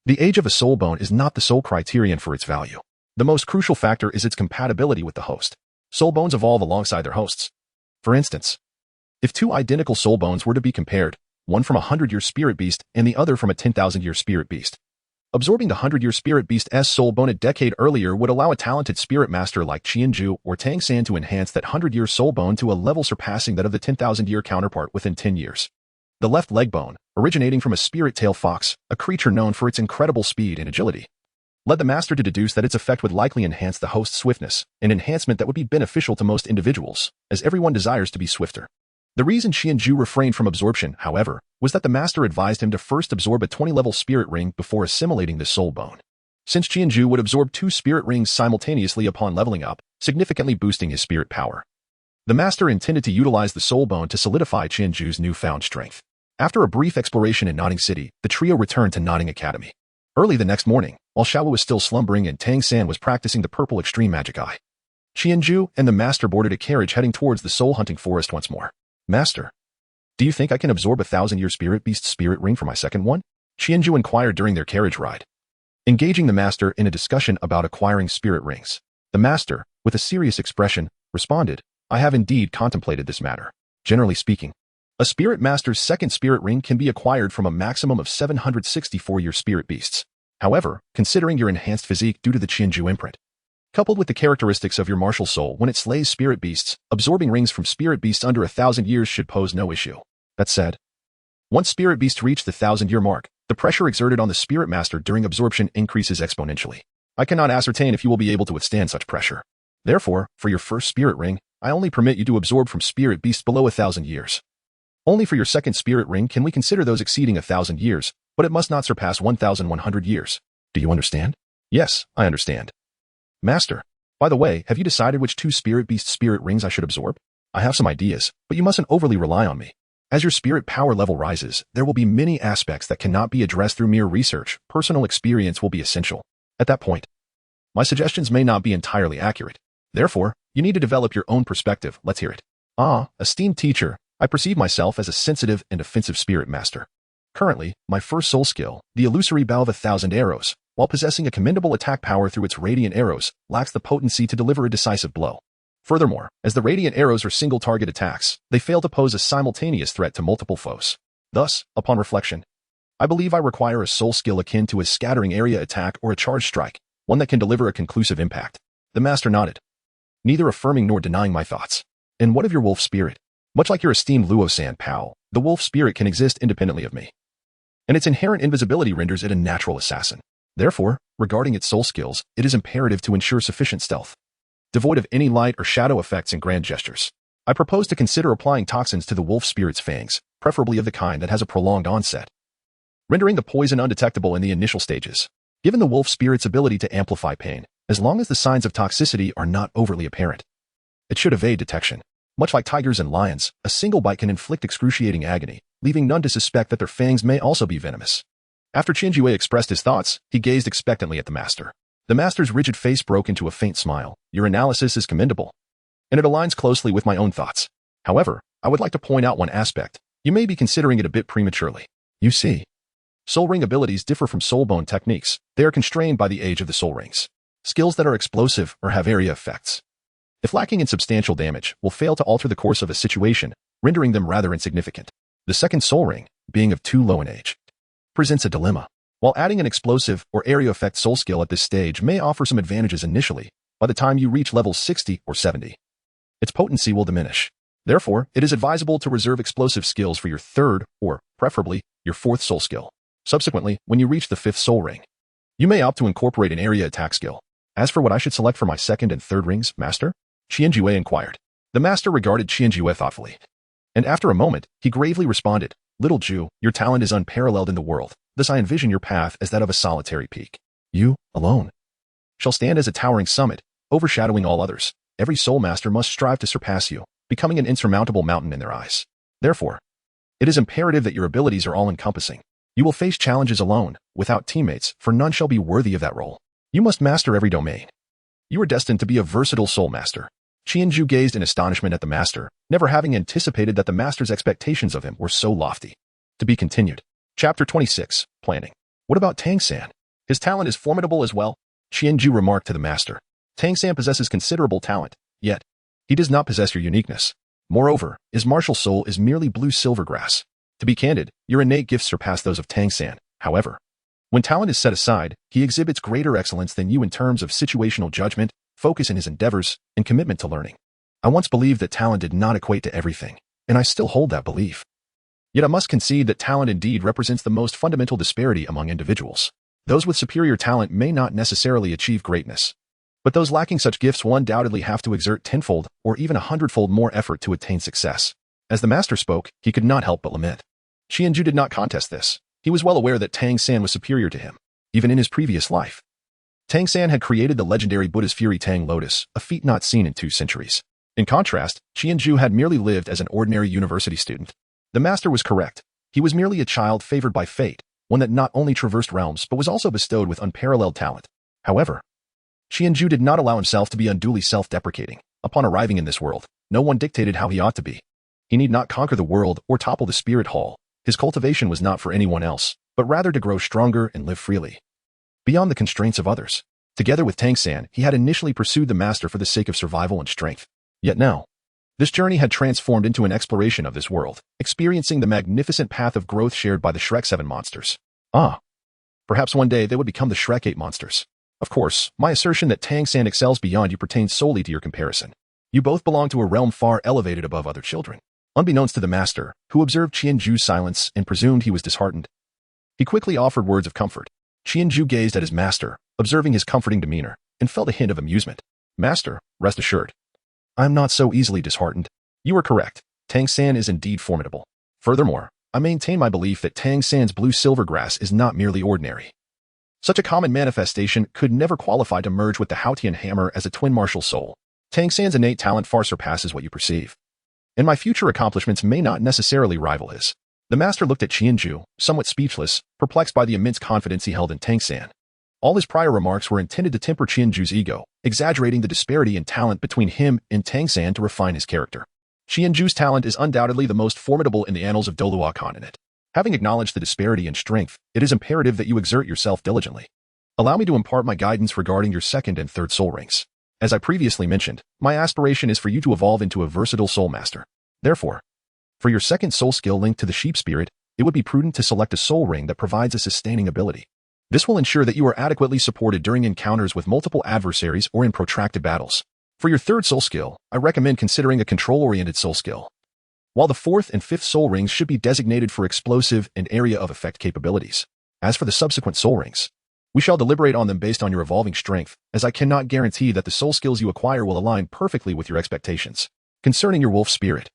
The age of a soul bone is not the sole criterion for its value. The most crucial factor is its compatibility with the host. Soul bones evolve alongside their hosts. For instance, if two identical soul bones were to be compared, one from a 100-year spirit beast and the other from a 10,000-year spirit beast, absorbing the 100-year spirit beast's soul bone a decade earlier would allow a talented spirit master like Qianju or Tang San to enhance that 100-year soul bone to a level surpassing that of the 10,000-year counterpart within 10 years. The left leg bone, originating from a spirit tail fox, a creature known for its incredible speed and agility, led the master to deduce that its effect would likely enhance the host's swiftness, an enhancement that would be beneficial to most individuals, as everyone desires to be swifter. The reason Qianju refrained from absorption, however, was that the master advised him to first absorb a 20-level spirit ring before assimilating the soul bone. Since Qianju would absorb 2 spirit rings simultaneously upon leveling up, significantly boosting his spirit power, the master intended to utilize the soul bone to solidify Qianju's newfound strength. After a brief exploration in Notting City, the trio returned to Notting Academy. Early the next morning, while Xiaowu was still slumbering and Tang San was practicing the purple extreme magic eye, Qianju and the master boarded a carriage heading towards the soul-hunting forest once more. Master, do you think I can absorb a 1,000-year spirit beast's spirit ring for my second one? Qianju inquired during their carriage ride. Engaging the master in a discussion about acquiring spirit rings, the master, with a serious expression, responded, I have indeed contemplated this matter. Generally speaking, a spirit master's second spirit ring can be acquired from a maximum of 764-year spirit beasts. However, considering your enhanced physique due to the Qianju imprint, coupled with the characteristics of your martial soul when it slays spirit beasts, absorbing rings from spirit beasts under 1,000 years should pose no issue. That said, once spirit beasts reach the 1,000-year mark, the pressure exerted on the spirit master during absorption increases exponentially. I cannot ascertain if you will be able to withstand such pressure. Therefore, for your first spirit ring, I only permit you to absorb from spirit beasts below 1,000 years. Only for your second spirit ring can we consider those exceeding 1,000 years, but it must not surpass 1,100 years. Do you understand? Yes, I understand. Master, by the way, have you decided which 2 spirit beast spirit rings I should absorb? I have some ideas, but you mustn't overly rely on me. As your spirit power level rises, there will be many aspects that cannot be addressed through mere research. Personal experience will be essential. At that point, my suggestions may not be entirely accurate. Therefore, you need to develop your own perspective. Let's hear it. Esteemed teacher, I perceive myself as a sensitive and offensive spirit master. Currently, my first soul skill, the illusory bow of 1,000 arrows, while possessing a commendable attack power through its radiant arrows, lacks the potency to deliver a decisive blow. Furthermore, as the radiant arrows are single-target attacks, they fail to pose a simultaneous threat to multiple foes. Thus, upon reflection, I believe I require a soul skill akin to a scattering area attack or a charge strike, one that can deliver a conclusive impact. The master nodded, neither affirming nor denying my thoughts. And what of your wolf spirit? Much like your esteemed Luo-san pal, the wolf spirit can exist independently of me, and its inherent invisibility renders it a natural assassin. Therefore, regarding its soul skills, it is imperative to ensure sufficient stealth, devoid of any light or shadow effects and grand gestures. I propose to consider applying toxins to the wolf spirit's fangs, preferably of the kind that has a prolonged onset, rendering the poison undetectable in the initial stages. Given the wolf spirit's ability to amplify pain, as long as the signs of toxicity are not overly apparent, it should evade detection. Much like tigers and lions, a single bite can inflict excruciating agony, leaving none to suspect that their fangs may also be venomous. After Qianju expressed his thoughts, he gazed expectantly at the master. The master's rigid face broke into a faint smile. Your analysis is commendable, and it aligns closely with my own thoughts. However, I would like to point out one aspect. You may be considering it a bit prematurely. You see, soul ring abilities differ from soul bone techniques. They are constrained by the age of the soul rings. Skills that are explosive or have area effects, if lacking in substantial damage, will fail to alter the course of a situation, rendering them rather insignificant. The second soul ring, being of too low an age, presents a dilemma. While adding an explosive or area effect soul skill at this stage may offer some advantages initially, by the time you reach levels 60 or 70, its potency will diminish. Therefore, it is advisable to reserve explosive skills for your third, or, preferably, your fourth soul skill. Subsequently, when you reach the fifth soul ring, you may opt to incorporate an area attack skill. As for what I should select for my second and third rings, Master? Qianjue inquired. The Master regarded Qianjue thoughtfully. And after a moment, he gravely responded, Little Ju, your talent is unparalleled in the world, thus I envision your path as that of a solitary peak. You, alone, shall stand as a towering summit, overshadowing all others. Every soul master must strive to surpass you, becoming an insurmountable mountain in their eyes. Therefore, it is imperative that your abilities are all-encompassing. You will face challenges alone, without teammates, for none shall be worthy of that role. You must master every domain. You are destined to be a versatile soul master. Qianju gazed in astonishment at the master, never having anticipated that the master's expectations of him were so lofty. To be continued. Chapter 26, Planning. What about Tang San? His talent is formidable as well, Qianju remarked to the master. Tang San possesses considerable talent, yet he does not possess your uniqueness. Moreover, his martial soul is merely blue-silver grass. To be candid, your innate gifts surpass those of Tang San. However, when talent is set aside, he exhibits greater excellence than you in terms of situational judgment, focus in his endeavors, and commitment to learning. I once believed that talent did not equate to everything, and I still hold that belief. Yet I must concede that talent indeed represents the most fundamental disparity among individuals. Those with superior talent may not necessarily achieve greatness, but those lacking such gifts will undoubtedly have to exert tenfold or even 100-fold more effort to attain success. As the master spoke, he could not help but lament. Qianju did not contest this. He was well aware that Tang San was superior to him, even in his previous life. Tang San had created the legendary Buddha's Fury Tang Lotus, a feat not seen in 2 centuries. In contrast, Qianju had merely lived as an ordinary university student. The master was correct. He was merely a child favored by fate, one that not only traversed realms but was also bestowed with unparalleled talent. However, Qianju did not allow himself to be unduly self-deprecating. Upon arriving in this world, no one dictated how he ought to be. He need not conquer the world or topple the spirit hall. His cultivation was not for anyone else, but rather to grow stronger and live freely, beyond the constraints of others. Together with Tang San, he had initially pursued the master for the sake of survival and strength. Yet now, this journey had transformed into an exploration of this world, experiencing the magnificent path of growth shared by the Shrek 7 monsters. Perhaps one day they would become the Shrek 8 monsters. Of course, my assertion that Tang San excels beyond you pertains solely to your comparison. You both belong to a realm far elevated above other children. Unbeknownst to the master, who observed Qianju's silence and presumed he was disheartened, he quickly offered words of comfort. Qianju gazed at his master, observing his comforting demeanor, and felt a hint of amusement. Master, rest assured, I am not so easily disheartened. You are correct. Tang San is indeed formidable. Furthermore, I maintain my belief that Tang San's blue-silver grass is not merely ordinary. Such a common manifestation could never qualify to merge with the Haotian hammer as a twin martial soul. Tang San's innate talent far surpasses what you perceive, and my future accomplishments may not necessarily rival his. The master looked at Qianju, somewhat speechless, perplexed by the immense confidence he held in Tang San. All his prior remarks were intended to temper Qianju's ego, exaggerating the disparity in talent between him and Tang San to refine his character. Qianju's talent is undoubtedly the most formidable in the annals of Douluo continent. Having acknowledged the disparity in strength, it is imperative that you exert yourself diligently. Allow me to impart my guidance regarding your second and third soul rings. As I previously mentioned, my aspiration is for you to evolve into a versatile soul master. Therefore, for your second soul skill linked to the sheep spirit, it would be prudent to select a soul ring that provides a sustaining ability. This will ensure that you are adequately supported during encounters with multiple adversaries or in protracted battles. For your third soul skill, I recommend considering a control-oriented soul skill, while the fourth and fifth soul rings should be designated for explosive and area of effect capabilities. As for the subsequent soul rings, we shall deliberate on them based on your evolving strength, as I cannot guarantee that the soul skills you acquire will align perfectly with your expectations. Concerning your wolf spirit,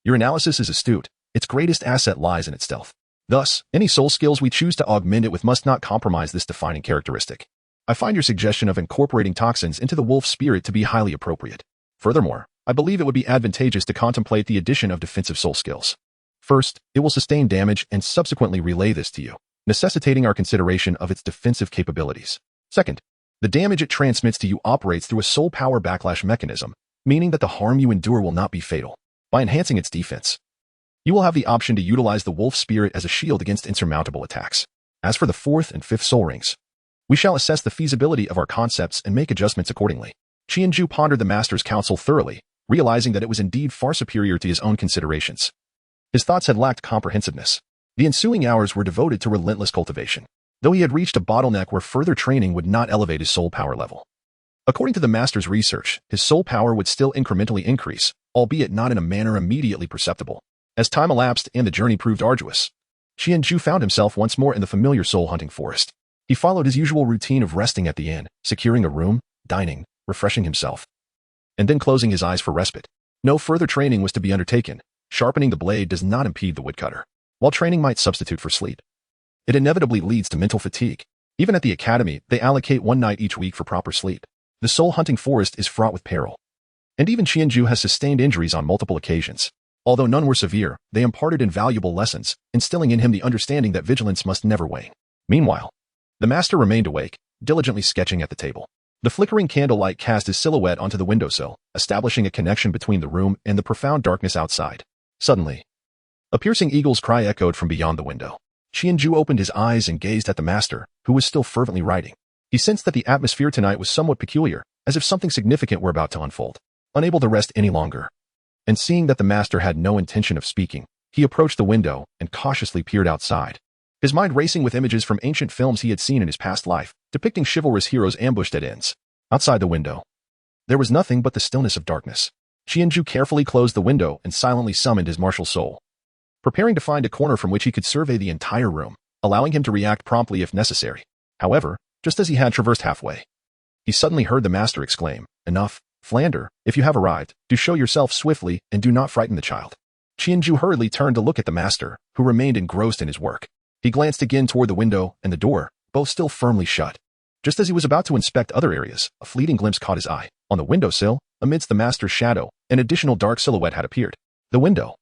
your analysis is astute. Its greatest asset lies in its stealth. Thus, any soul skills we choose to augment it with must not compromise this defining characteristic. I find your suggestion of incorporating toxins into the wolf spirit to be highly appropriate. Furthermore, I believe it would be advantageous to contemplate the addition of defensive soul skills. First, it will sustain damage and subsequently relay this to you, necessitating our consideration of its defensive capabilities. Second, the damage it transmits to you operates through a soul power backlash mechanism, meaning that the harm you endure will not be fatal. By enhancing its defense, you will have the option to utilize the wolf spirit as a shield against insurmountable attacks. As for the fourth and fifth soul rings, we shall assess the feasibility of our concepts and make adjustments accordingly. Qianju pondered the master's counsel thoroughly, realizing that it was indeed far superior to his own considerations. His thoughts had lacked comprehensiveness. The ensuing hours were devoted to relentless cultivation, though he had reached a bottleneck where further training would not elevate his soul power level. According to the master's research, his soul power would still incrementally increase, albeit not in a manner immediately perceptible. As time elapsed and the journey proved arduous, Qianju found himself once more in the familiar soul-hunting forest. He followed his usual routine of resting at the inn, securing a room, dining, refreshing himself, and then closing his eyes for respite. No further training was to be undertaken. Sharpening the blade does not impede the woodcutter. While training might substitute for sleep, it inevitably leads to mental fatigue. Even at the academy, they allocate one night each week for proper sleep. The soul-hunting forest is fraught with peril, and even Qianju has sustained injuries on multiple occasions. Although none were severe, they imparted invaluable lessons, instilling in him the understanding that vigilance must never wane. Meanwhile, the master remained awake, diligently sketching at the table. The flickering candlelight cast his silhouette onto the windowsill, establishing a connection between the room and the profound darkness outside. Suddenly, a piercing eagle's cry echoed from beyond the window. Qianju opened his eyes and gazed at the master, who was still fervently writing. He sensed that the atmosphere tonight was somewhat peculiar, as if something significant were about to unfold. Unable to rest any longer, and seeing that the master had no intention of speaking, he approached the window and cautiously peered outside. His mind racing with images from ancient films he had seen in his past life, depicting chivalrous heroes ambushed at inns. Outside the window, there was nothing but the stillness of darkness. Qianju carefully closed the window and silently summoned his martial soul, preparing to find a corner from which he could survey the entire room, allowing him to react promptly if necessary. However, just as he had traversed halfway, he suddenly heard the master exclaim, "Enough, Flander, if you have arrived, do show yourself swiftly and do not frighten the child." Qianju hurriedly turned to look at the master, who remained engrossed in his work. He glanced again toward the window and the door, both still firmly shut. Just as he was about to inspect other areas, a fleeting glimpse caught his eye. On the windowsill, amidst the master's shadow, an additional dark silhouette had appeared. The window,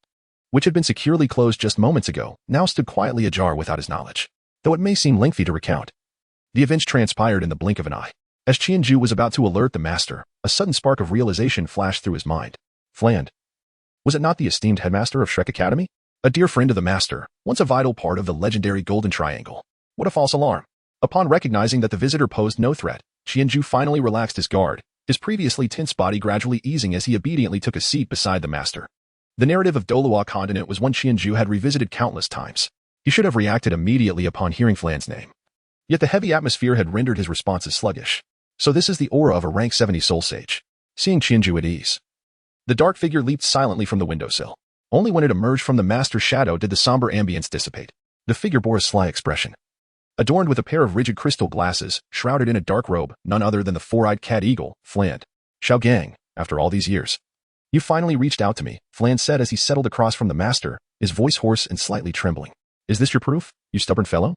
which had been securely closed just moments ago, now stood quietly ajar without his knowledge. Though it may seem lengthy to recount, the events transpired in the blink of an eye. As Qianju was about to alert the master, a sudden spark of realization flashed through his mind. Fland. Was it not the esteemed headmaster of Shrek Academy? A dear friend of the master, once a vital part of the legendary Golden Triangle. What a false alarm. Upon recognizing that the visitor posed no threat, Qianju finally relaxed his guard, his previously tense body gradually easing as he obediently took a seat beside the master. The narrative of Douluo continent was one Qianju had revisited countless times. He should have reacted immediately upon hearing Fland's name. Yet the heavy atmosphere had rendered his responses sluggish. So this is the aura of a rank 70 soul sage. Seeing Qianju at ease, the dark figure leaped silently from the windowsill. Only when it emerged from the master's shadow did the somber ambience dissipate. The figure bore a sly expression. Adorned with a pair of rigid crystal glasses, shrouded in a dark robe, none other than the four-eyed cat eagle, Fland. "Xiao Gang, after all these years, you finally reached out to me," Fland said as he settled across from the master, his voice hoarse and slightly trembling. "Is this your proof, you stubborn fellow?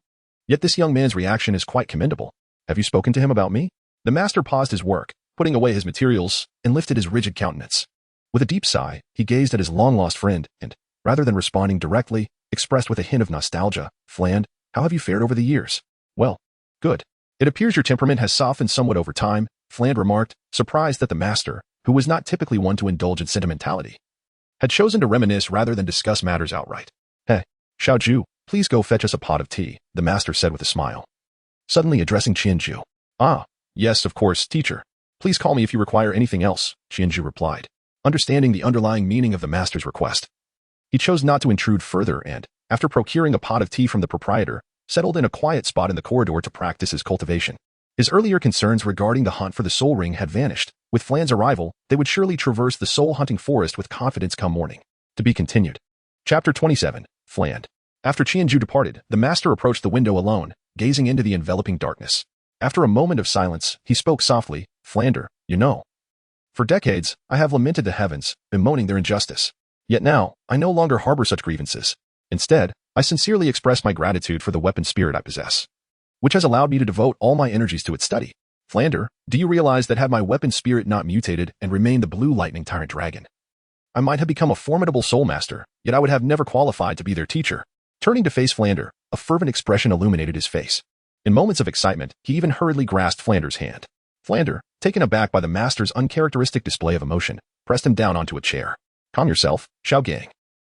Yet this young man's reaction is quite commendable. Have you spoken to him about me?" The master paused his work, putting away his materials, and lifted his rigid countenance. With a deep sigh, he gazed at his long-lost friend and, rather than responding directly, expressed with a hint of nostalgia, "Fland, how have you fared over the years?" "Well, good. It appears your temperament has softened somewhat over time," Fland remarked, surprised that the master, who was not typically one to indulge in sentimentality, had chosen to reminisce rather than discuss matters outright. "Hey, Xiaoju, please go fetch us a pot of tea," the master said with a smile. Suddenly addressing Qianju. "Ah, yes, of course, teacher. Please call me if you require anything else," Qianju replied, understanding the underlying meaning of the master's request. He chose not to intrude further and, after procuring a pot of tea from the proprietor, settled in a quiet spot in the corridor to practice his cultivation. His earlier concerns regarding the hunt for the soul ring had vanished. With Fland's arrival, they would surely traverse the soul-hunting forest with confidence come morning. To be continued. Chapter 27, Fland. After Qianju departed, the master approached the window alone, gazing into the enveloping darkness. After a moment of silence, he spoke softly, "Flander, you know, for decades, I have lamented the heavens, bemoaning their injustice. Yet now, I no longer harbor such grievances. Instead, I sincerely express my gratitude for the weapon spirit I possess, which has allowed me to devote all my energies to its study. Flander, do you realize that had my weapon spirit not mutated and remained the blue lightning tyrant dragon, I might have become a formidable soul master, yet I would have never qualified to be their teacher." Turning to face Flander, a fervent expression illuminated his face. In moments of excitement, he even hurriedly grasped Flander's hand. Flander, taken aback by the master's uncharacteristic display of emotion, pressed him down onto a chair. "Calm yourself, Xiao Gang.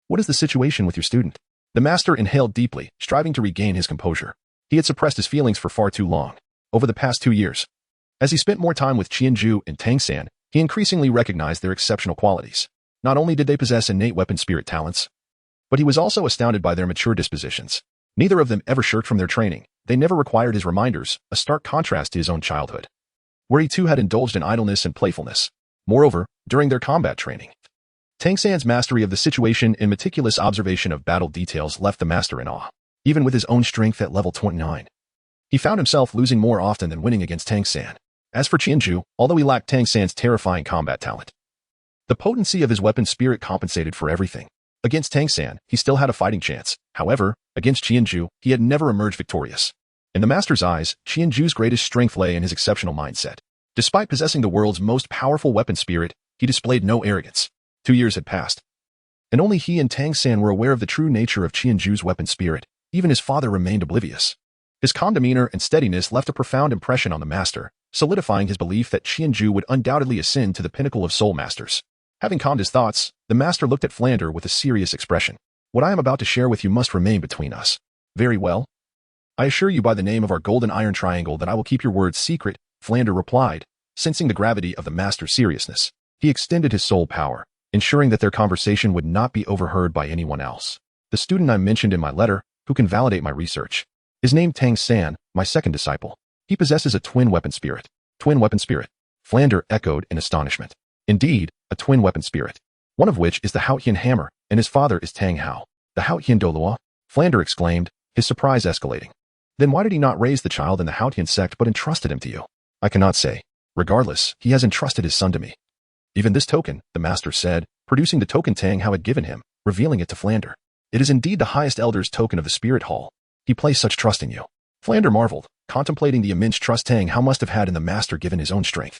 What is the situation with your student?" The master inhaled deeply, striving to regain his composure. He had suppressed his feelings for far too long. Over the past 2 years, as he spent more time with Qianju and Tangsan, he increasingly recognized their exceptional qualities. Not only did they possess innate weapon spirit talents, but he was also astounded by their mature dispositions. Neither of them ever shirked from their training. They never required his reminders, a stark contrast to his own childhood, where he too had indulged in idleness and playfulness. Moreover, during their combat training, Tang San's mastery of the situation and meticulous observation of battle details left the master in awe. Even with his own strength at level 29, he found himself losing more often than winning against Tang San. As for Qianzhu, although he lacked Tang San's terrifying combat talent, the potency of his weapon spirit compensated for everything. Against Tang San, he still had a fighting chance. However, against Qianzhu, he had never emerged victorious. In the master's eyes, Qianzhu's greatest strength lay in his exceptional mindset. Despite possessing the world's most powerful weapon spirit, he displayed no arrogance. 2 years had passed, and only he and Tang San were aware of the true nature of Qianzhu's weapon spirit. Even his father remained oblivious. His calm demeanor and steadiness left a profound impression on the master, solidifying his belief that Qianzhu would undoubtedly ascend to the pinnacle of soul masters. Having calmed his thoughts, the master looked at Flander with a serious expression. What I am about to share with you must remain between us. Very well. I assure you by the name of our golden iron triangle that I will keep your words secret, Flander replied, sensing the gravity of the master's seriousness. He extended his soul power, ensuring that their conversation would not be overheard by anyone else. The student I mentioned in my letter, who can validate my research, is named Tang San, my second disciple. He possesses a twin weapon spirit. Twin weapon spirit. Flander echoed in astonishment. Indeed, a twin weapon spirit. One of which is the Haotian hammer, and his father is Tang Hao. The Haotian Douluo? Flander exclaimed, his surprise escalating. Then why did he not raise the child in the Haotian sect but entrusted him to you? I cannot say. Regardless, he has entrusted his son to me. Even this token, the master said, producing the token Tang Hao had given him, revealing it to Flander. It is indeed the highest elder's token of the spirit hall. He placed such trust in you. Flander marveled, contemplating the immense trust Tang Hao must have had in the master given his own strength.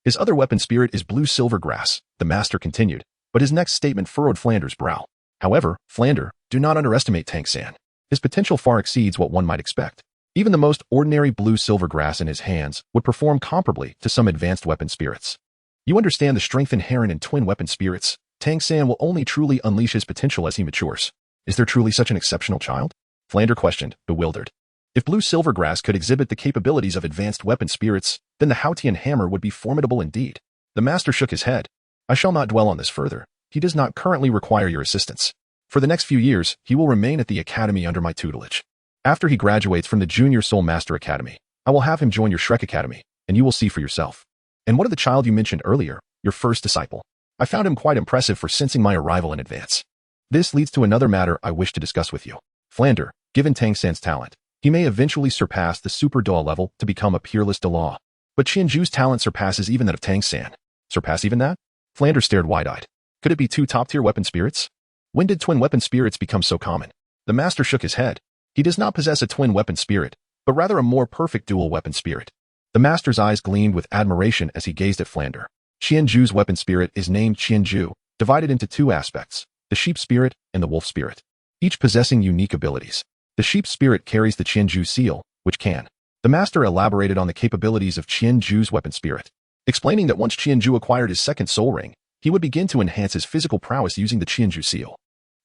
His other weapon spirit is blue silver grass, the master continued, but his next statement furrowed Flander's brow. However, Flander, do not underestimate Tang San. His potential far exceeds what one might expect. Even the most ordinary blue silver grass in his hands would perform comparably to some advanced weapon spirits. You understand the strength inherent in twin weapon spirits. Tang San will only truly unleash his potential as he matures. Is there truly such an exceptional child? Flander questioned, bewildered. If blue silver grass could exhibit the capabilities of advanced weapon spirits, then the Haotian hammer would be formidable indeed. The master shook his head. I shall not dwell on this further. He does not currently require your assistance. For the next few years, he will remain at the academy under my tutelage. After he graduates from the Junior Soul Master Academy, I will have him join your Shrek Academy, and you will see for yourself. And what of the child you mentioned earlier, your first disciple? I found him quite impressive for sensing my arrival in advance. This leads to another matter I wish to discuss with you. Flander, given Tang San's talent, he may eventually surpass the Super Daw level to become a peerless Daw. But Qianzhu's talent surpasses even that of Tang San. Surpass even that? Flander stared wide-eyed. Could it be two top-tier weapon spirits? When did twin weapon spirits become so common? The master shook his head. He does not possess a twin weapon spirit, but rather a more perfect dual weapon spirit. The master's eyes gleamed with admiration as he gazed at Flander. Qianzhu's weapon spirit is named Qianzhu, divided into two aspects, the sheep spirit and the wolf spirit, each possessing unique abilities. The sheep spirit carries the Qianzhu seal, which can. The master elaborated on the capabilities of Qianzhu's weapon spirit, explaining that once Qianzhu acquired his second soul ring, he would begin to enhance his physical prowess using the Qianzhu seal.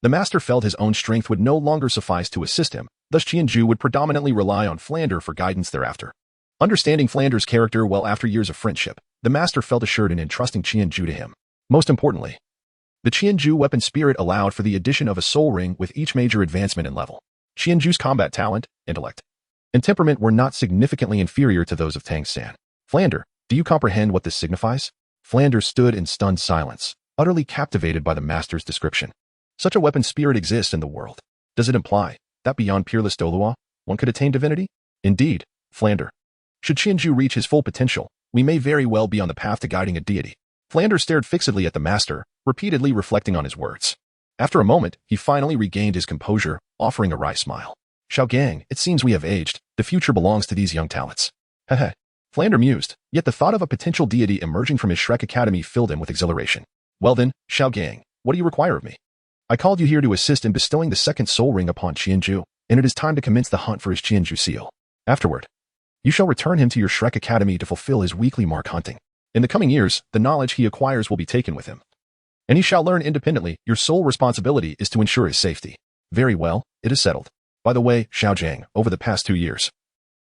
The master felt his own strength would no longer suffice to assist him, thus Qianzhu would predominantly rely on Flander for guidance thereafter. Understanding Flander's character well after years of friendship, the master felt assured in entrusting Qianzhu to him. Most importantly, the Qianzhu weapon spirit allowed for the addition of a soul ring with each major advancement in level. Qianzhu's combat talent, intellect, and temperament were not significantly inferior to those of Tang San. Flander, do you comprehend what this signifies? Flander stood in stunned silence, utterly captivated by the master's description. Such a weapon spirit exists in the world. Does it imply that beyond peerless Douluo, one could attain divinity? Indeed, Flander. Should Qianzhu reach his full potential, we may very well be on the path to guiding a deity. Flander stared fixedly at the master, repeatedly reflecting on his words. After a moment, he finally regained his composure, offering a wry smile. Xiaogang, it seems we have aged. The future belongs to these young talents. Heh. Flander mused, yet the thought of a potential deity emerging from his Shrek Academy filled him with exhilaration. Well then, Xiaogang, what do you require of me? I called you here to assist in bestowing the second soul ring upon Qianzhu, and it is time to commence the hunt for his Qianzhu seal. Afterward, you shall return him to your Shrek Academy to fulfill his weekly mark hunting. In the coming years, the knowledge he acquires will be taken with him, and he shall learn independently. Your sole responsibility is to ensure his safety. Very well, it is settled. By the way, Xiaogang, over the past 2 years,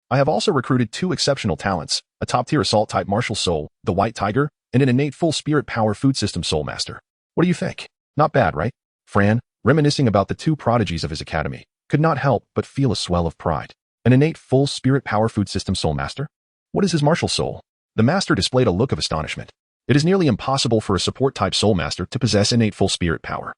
I have also recruited 2 exceptional talents, a top-tier assault-type martial soul, the White Tiger, and an innate full spirit power food system soul master. What do you think? Not bad, right? Fran, reminiscing about the 2 prodigies of his academy, could not help but feel a swell of pride. An innate full spirit power food system soul master? What is his martial soul? The master displayed a look of astonishment. It is nearly impossible for a support-type soul master to possess innate full spirit power.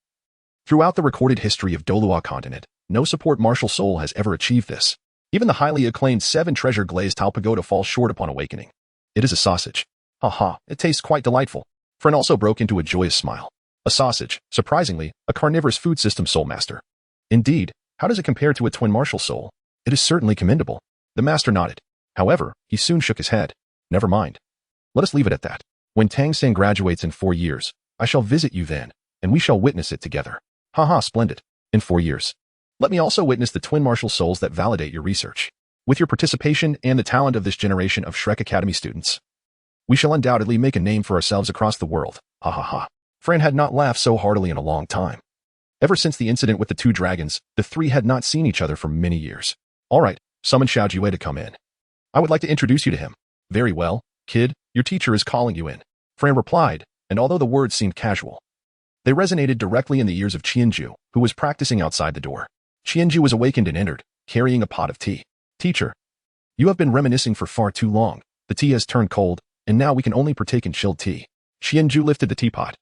Throughout the recorded history of Douluo continent, no support martial soul has ever achieved this. Even the highly acclaimed 7-treasure glazed tile pagoda falls short upon awakening. It is a sausage. Haha, it tastes quite delightful. Friend also broke into a joyous smile. A sausage, surprisingly, a carnivorous food system soul master. Indeed, how does it compare to a twin martial soul? It is certainly commendable. The master nodded. However, he soon shook his head. Never mind. Let us leave it at that. When Tang San graduates in 4 years, I shall visit you then, and we shall witness it together. Haha, splendid. In 4 years. Let me also witness the twin martial souls that validate your research. With your participation and the talent of this generation of Shrek Academy students, we shall undoubtedly make a name for ourselves across the world. Ha ha ha. Fran had not laughed so heartily in a long time. Ever since the incident with the 2 dragons, the 3 had not seen each other for many years. All right, summon Xiao Jue to come in. I would like to introduce you to him. Very well, kid, your teacher is calling you in. Fran replied, and although the words seemed casual, they resonated directly in the ears of Qianju, who was practicing outside the door. Qianju was awakened and entered, carrying a pot of tea. Teacher, you have been reminiscing for far too long. The tea has turned cold, and now we can only partake in chilled tea. Qianju lifted the teapot,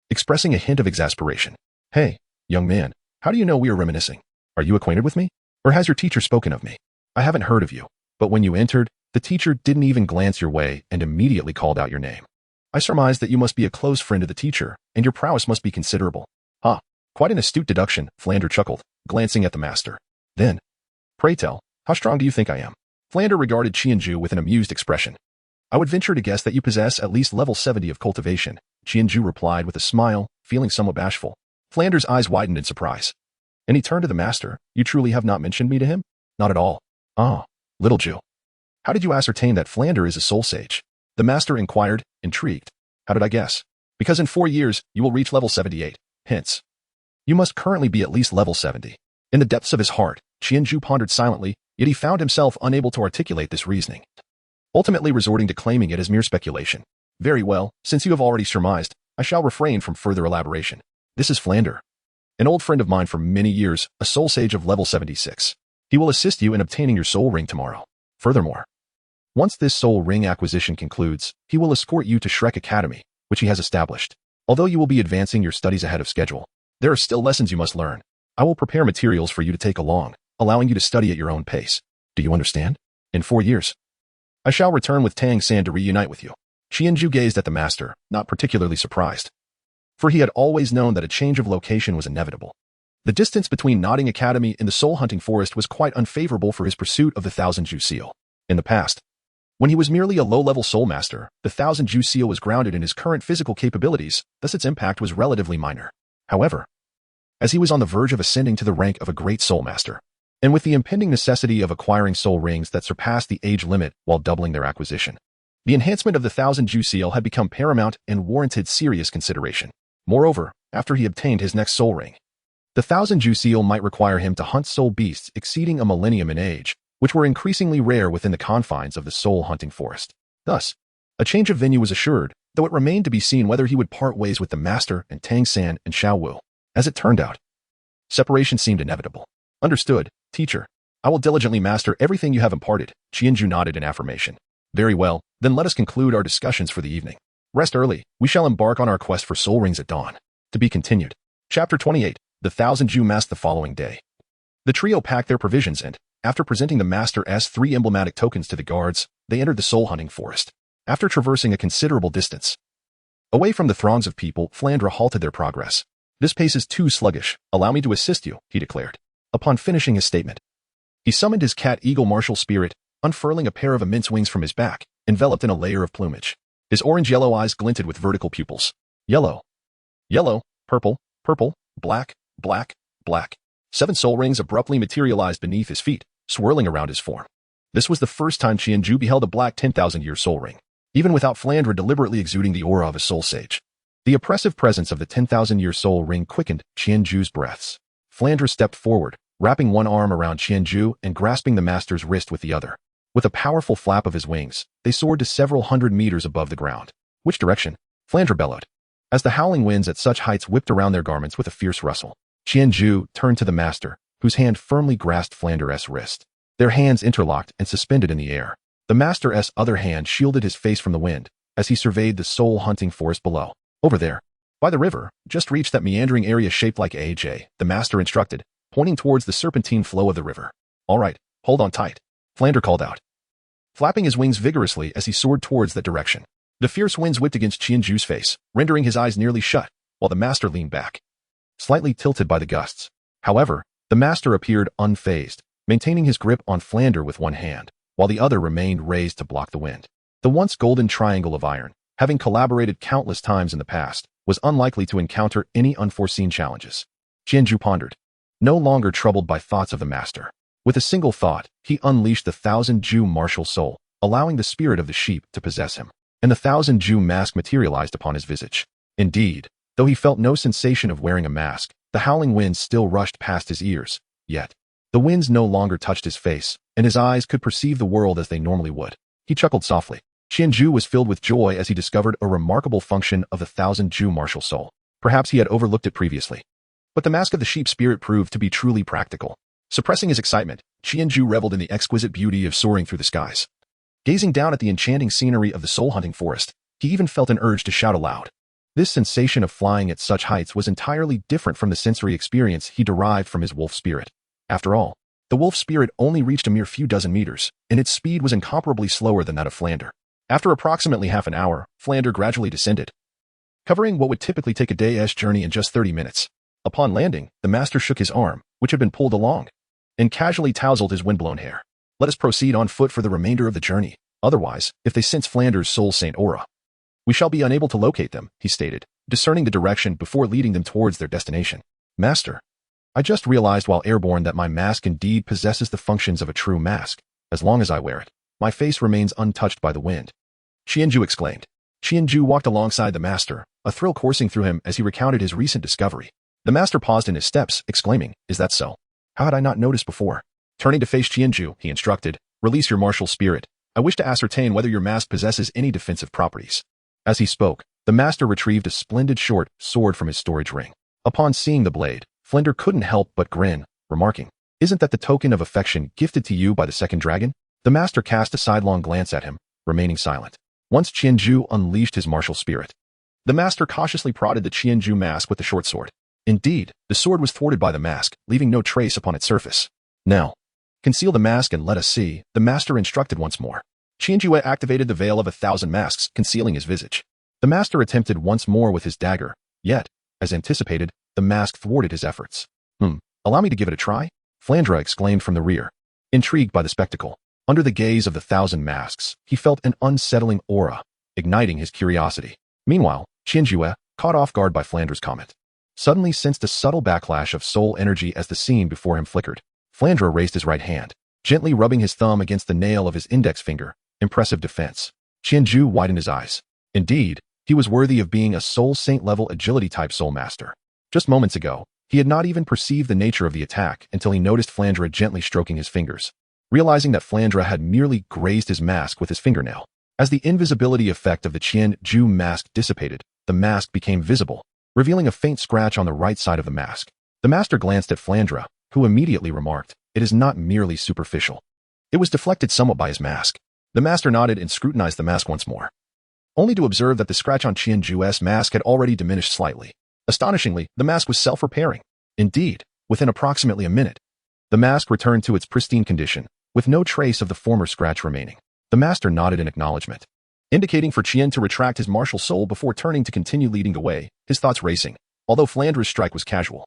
expressing a hint of exasperation. Hey, young man, how do you know we are reminiscing? Are you acquainted with me? Or has your teacher spoken of me? I haven't heard of you, but when you entered, the teacher didn't even glance your way and immediately called out your name. I surmise that you must be a close friend of the teacher, and your prowess must be considerable. Ah, quite an astute deduction, Flander chuckled, glancing at the master. Then, pray tell, how strong do you think I am? Flander regarded Qianju with an amused expression. I would venture to guess that you possess at least level 70 of cultivation, Qianju replied with a smile, feeling somewhat bashful. Flander's eyes widened in surprise. And he turned to the master. You truly have not mentioned me to him? Not at all. Ah, little Jew. How did you ascertain that Flander is a soul sage? The master inquired, intrigued. How did I guess? Because in 4 years, you will reach level 78. Hence, you must currently be at least level 70. In the depths of his heart, Qianju pondered silently, yet he found himself unable to articulate this reasoning, ultimately resorting to claiming it as mere speculation. Very well, since you have already surmised, I shall refrain from further elaboration. This is Flander, an old friend of mine for many years, a soul sage of level 76. He will assist you in obtaining your soul ring tomorrow. Furthermore, once this soul ring acquisition concludes, he will escort you to Shrek Academy, which he has established. Although you will be advancing your studies ahead of schedule, there are still lessons you must learn. I will prepare materials for you to take along, allowing you to study at your own pace. Do you understand? In 4 years, I shall return with Tang San to reunite with you. Qianju gazed at the master, not particularly surprised, for he had always known that a change of location was inevitable. The distance between Nodding Academy and the soul-hunting forest was quite unfavorable for his pursuit of the 1000-Ju seal. In the past, when he was merely a low-level soul master, the 1000-Ju seal was grounded in his current physical capabilities, thus its impact was relatively minor. However, as he was on the verge of ascending to the rank of a great soul master, and with the impending necessity of acquiring soul rings that surpassed the age limit while doubling their acquisition, the enhancement of the 1000-Ju seal had become paramount and warranted serious consideration. Moreover, after he obtained his next soul ring, the 1000-Ju seal might require him to hunt soul beasts exceeding a millennium in age, which were increasingly rare within the confines of the soul-hunting forest. Thus, a change of venue was assured, though it remained to be seen whether he would part ways with the master and Tang San and Xiao Wu. As it turned out, separation seemed inevitable. Understood, teacher. I will diligently master everything you have imparted. Qianju nodded in affirmation. Very well, then let us conclude our discussions for the evening. Rest early. We shall embark on our quest for soul rings at dawn. To be continued. Chapter 28. The 1000-Ju masked the following day. The trio packed their provisions and, after presenting the Master's 3 emblematic tokens to the guards, they entered the soul-hunting forest. After traversing a considerable distance away from the throngs of people, Flandre halted their progress. This pace is too sluggish. Allow me to assist you, he declared. Upon finishing his statement, he summoned his cat-eagle martial spirit, unfurling a pair of immense wings from his back, enveloped in a layer of plumage. His orange-yellow eyes glinted with vertical pupils. Yellow, yellow, purple, purple, black, black, black. 7 soul rings abruptly materialized beneath his feet, swirling around his form. This was the first time Qianju beheld a black 10,000-year soul ring, even without Flandre deliberately exuding the aura of a soul sage. The oppressive presence of the 10,000-year soul ring quickened Qianju's breaths. Flandre stepped forward, wrapping one arm around Qianju and grasping the master's wrist with the other. With a powerful flap of his wings, they soared to several hundred meters above the ground. Which direction? Flandre bellowed, as the howling winds at such heights whipped around their garments with a fierce rustle. Qianju turned to the master, whose hand firmly grasped Flandre's wrist. Their hands interlocked and suspended in the air. The master's other hand shielded his face from the wind, as he surveyed the soul-hunting forest below. Over there, by the river, just reached that meandering area shaped like AJ, the master instructed, pointing towards the serpentine flow of the river. All right, hold on tight, Flander called out, flapping his wings vigorously as he soared towards that direction. The fierce winds whipped against Qianju's face, rendering his eyes nearly shut, while the master leaned back, slightly tilted by the gusts. However, the master appeared unfazed, maintaining his grip on Flander with one hand, while the other remained raised to block the wind. The once golden triangle of iron, having collaborated countless times in the past, was unlikely to encounter any unforeseen challenges. Qianju pondered, no longer troubled by thoughts of the master. With a single thought, he unleashed the 1,000-Ju martial soul, allowing the spirit of the sheep to possess him, and the 1,000-Ju mask materialized upon his visage. Indeed, though he felt no sensation of wearing a mask, the howling winds still rushed past his ears, yet the winds no longer touched his face, and his eyes could perceive the world as they normally would. He chuckled softly. Qianju was filled with joy as he discovered a remarkable function of the 1,000-Ju martial soul. Perhaps he had overlooked it previously. But the mask of the sheep spirit proved to be truly practical. Suppressing his excitement, Qianju reveled in the exquisite beauty of soaring through the skies. Gazing down at the enchanting scenery of the soul-hunting forest, he even felt an urge to shout aloud. This sensation of flying at such heights was entirely different from the sensory experience he derived from his wolf spirit. After all, the wolf spirit only reached a mere few dozen meters, and its speed was incomparably slower than that of Flander. After approximately half an hour, Flander gradually descended, covering what would typically take a day's journey in just 30 minutes. Upon landing, the master shook his arm, which had been pulled along, and casually tousled his windblown hair. Let us proceed on foot for the remainder of the journey. Otherwise, if they sense Flander's soul saint aura, we shall be unable to locate them, he stated, discerning the direction before leading them towards their destination. Master, I just realized while airborne that my mask indeed possesses the functions of a true mask. As long as I wear it, my face remains untouched by the wind, Qianju exclaimed. Qianju walked alongside the master, a thrill coursing through him as he recounted his recent discovery. The master paused in his steps, exclaiming, "Is that so? How had I not noticed before?" Turning to face Qianju, he instructed, "Release your martial spirit. I wish to ascertain whether your mask possesses any defensive properties." As he spoke, the master retrieved a splendid short sword from his storage ring. Upon seeing the blade, Flinder couldn't help but grin, remarking, "Isn't that the token of affection gifted to you by the second dragon?" The master cast a sidelong glance at him, remaining silent. Once Qianju unleashed his martial spirit, the master cautiously prodded the Qianju mask with the short sword. Indeed, the sword was thwarted by the mask, leaving no trace upon its surface. "Now, conceal the mask and let us see," the master instructed once more. Qianju activated the veil of 1,000 masks, concealing his visage. The master attempted once more with his dagger, yet, as anticipated, the mask thwarted his efforts. Allow me to give it a try?" Flandra exclaimed from the rear, intrigued by the spectacle. Under the gaze of the 1,000 masks, he felt an unsettling aura, igniting his curiosity. Meanwhile, Qianju, caught off guard by Flandra's comment, suddenly sensed a subtle backlash of soul energy as the scene before him flickered. Flandra raised his right hand, gently rubbing his thumb against the nail of his index finger. Impressive defense. Qianju widened his eyes. Indeed, he was worthy of being a soul saint-level agility-type soul master. Just moments ago, he had not even perceived the nature of the attack until he noticed Flandra gently stroking his fingers, realizing that Flandra had merely grazed his mask with his fingernail. As the invisibility effect of the Qianju mask dissipated, the mask became visible, revealing a faint scratch on the right side of the mask. The master glanced at Flandra, who immediately remarked, "It is not merely superficial." It was deflected somewhat by his mask. The master nodded and scrutinized the mask once more, only to observe that the scratch on Qianju's mask had already diminished slightly. Astonishingly, the mask was self-repairing. Indeed, within approximately a minute, the mask returned to its pristine condition, with no trace of the former scratch remaining. The master nodded in acknowledgement, indicating for Qian to retract his martial soul before turning to continue leading the way, his thoughts racing. Although Flandra's strike was casual,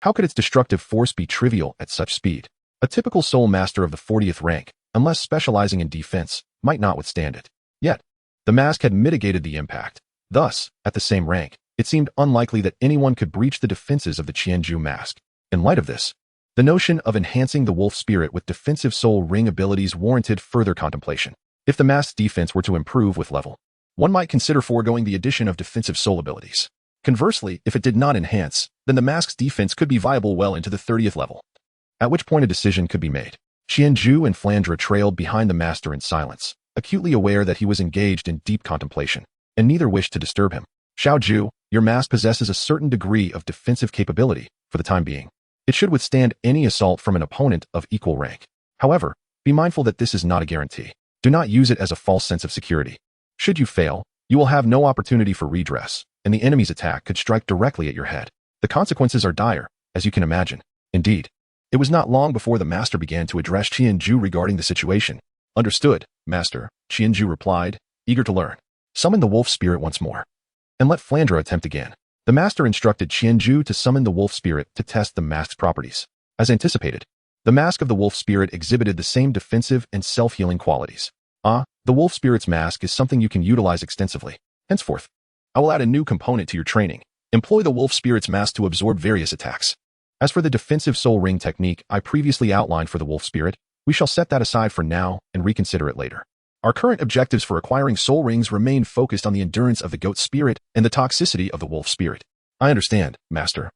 how could its destructive force be trivial at such speed? A typical soul master of the 40th rank, unless specializing in defense, might not withstand it. Yet, the mask had mitigated the impact. Thus, at the same rank, it seemed unlikely that anyone could breach the defenses of the Qianju mask. In light of this, the notion of enhancing the wolf spirit with defensive soul ring abilities warranted further contemplation. If the mask's defense were to improve with level, one might consider foregoing the addition of defensive soul abilities. Conversely, if it did not enhance, then the mask's defense could be viable well into the 30th level, at which point a decision could be made. Qianju and Flandra trailed behind the master in silence, acutely aware that he was engaged in deep contemplation, and neither wished to disturb him. "Xiaoju, your mask possesses a certain degree of defensive capability, for the time being. It should withstand any assault from an opponent of equal rank. However, be mindful that this is not a guarantee. Do not use it as a false sense of security. Should you fail, You will have no opportunity for redress, and the enemy's attack could strike directly at your head. The consequences are dire, as you can imagine. Indeed, it was not long before the master began to address Qianju regarding the situation. Understood, master, Qianju replied, eager to learn. Summon the wolf spirit once more, and let Flandre attempt again. The master instructed Qianju to summon the wolf spirit to test the mask's properties. As anticipated, the mask of the wolf spirit exhibited the same defensive and self-healing qualities. The wolf spirit's mask is something you can utilize extensively. Henceforth, I will add a new component to your training. Employ the wolf spirit's mask to absorb various attacks. As for the defensive soul ring technique I previously outlined for the wolf spirit, we shall set that aside for now and reconsider it later. Our current objectives for acquiring soul rings remain focused on the endurance of the goat spirit and the toxicity of the wolf spirit. I understand, master.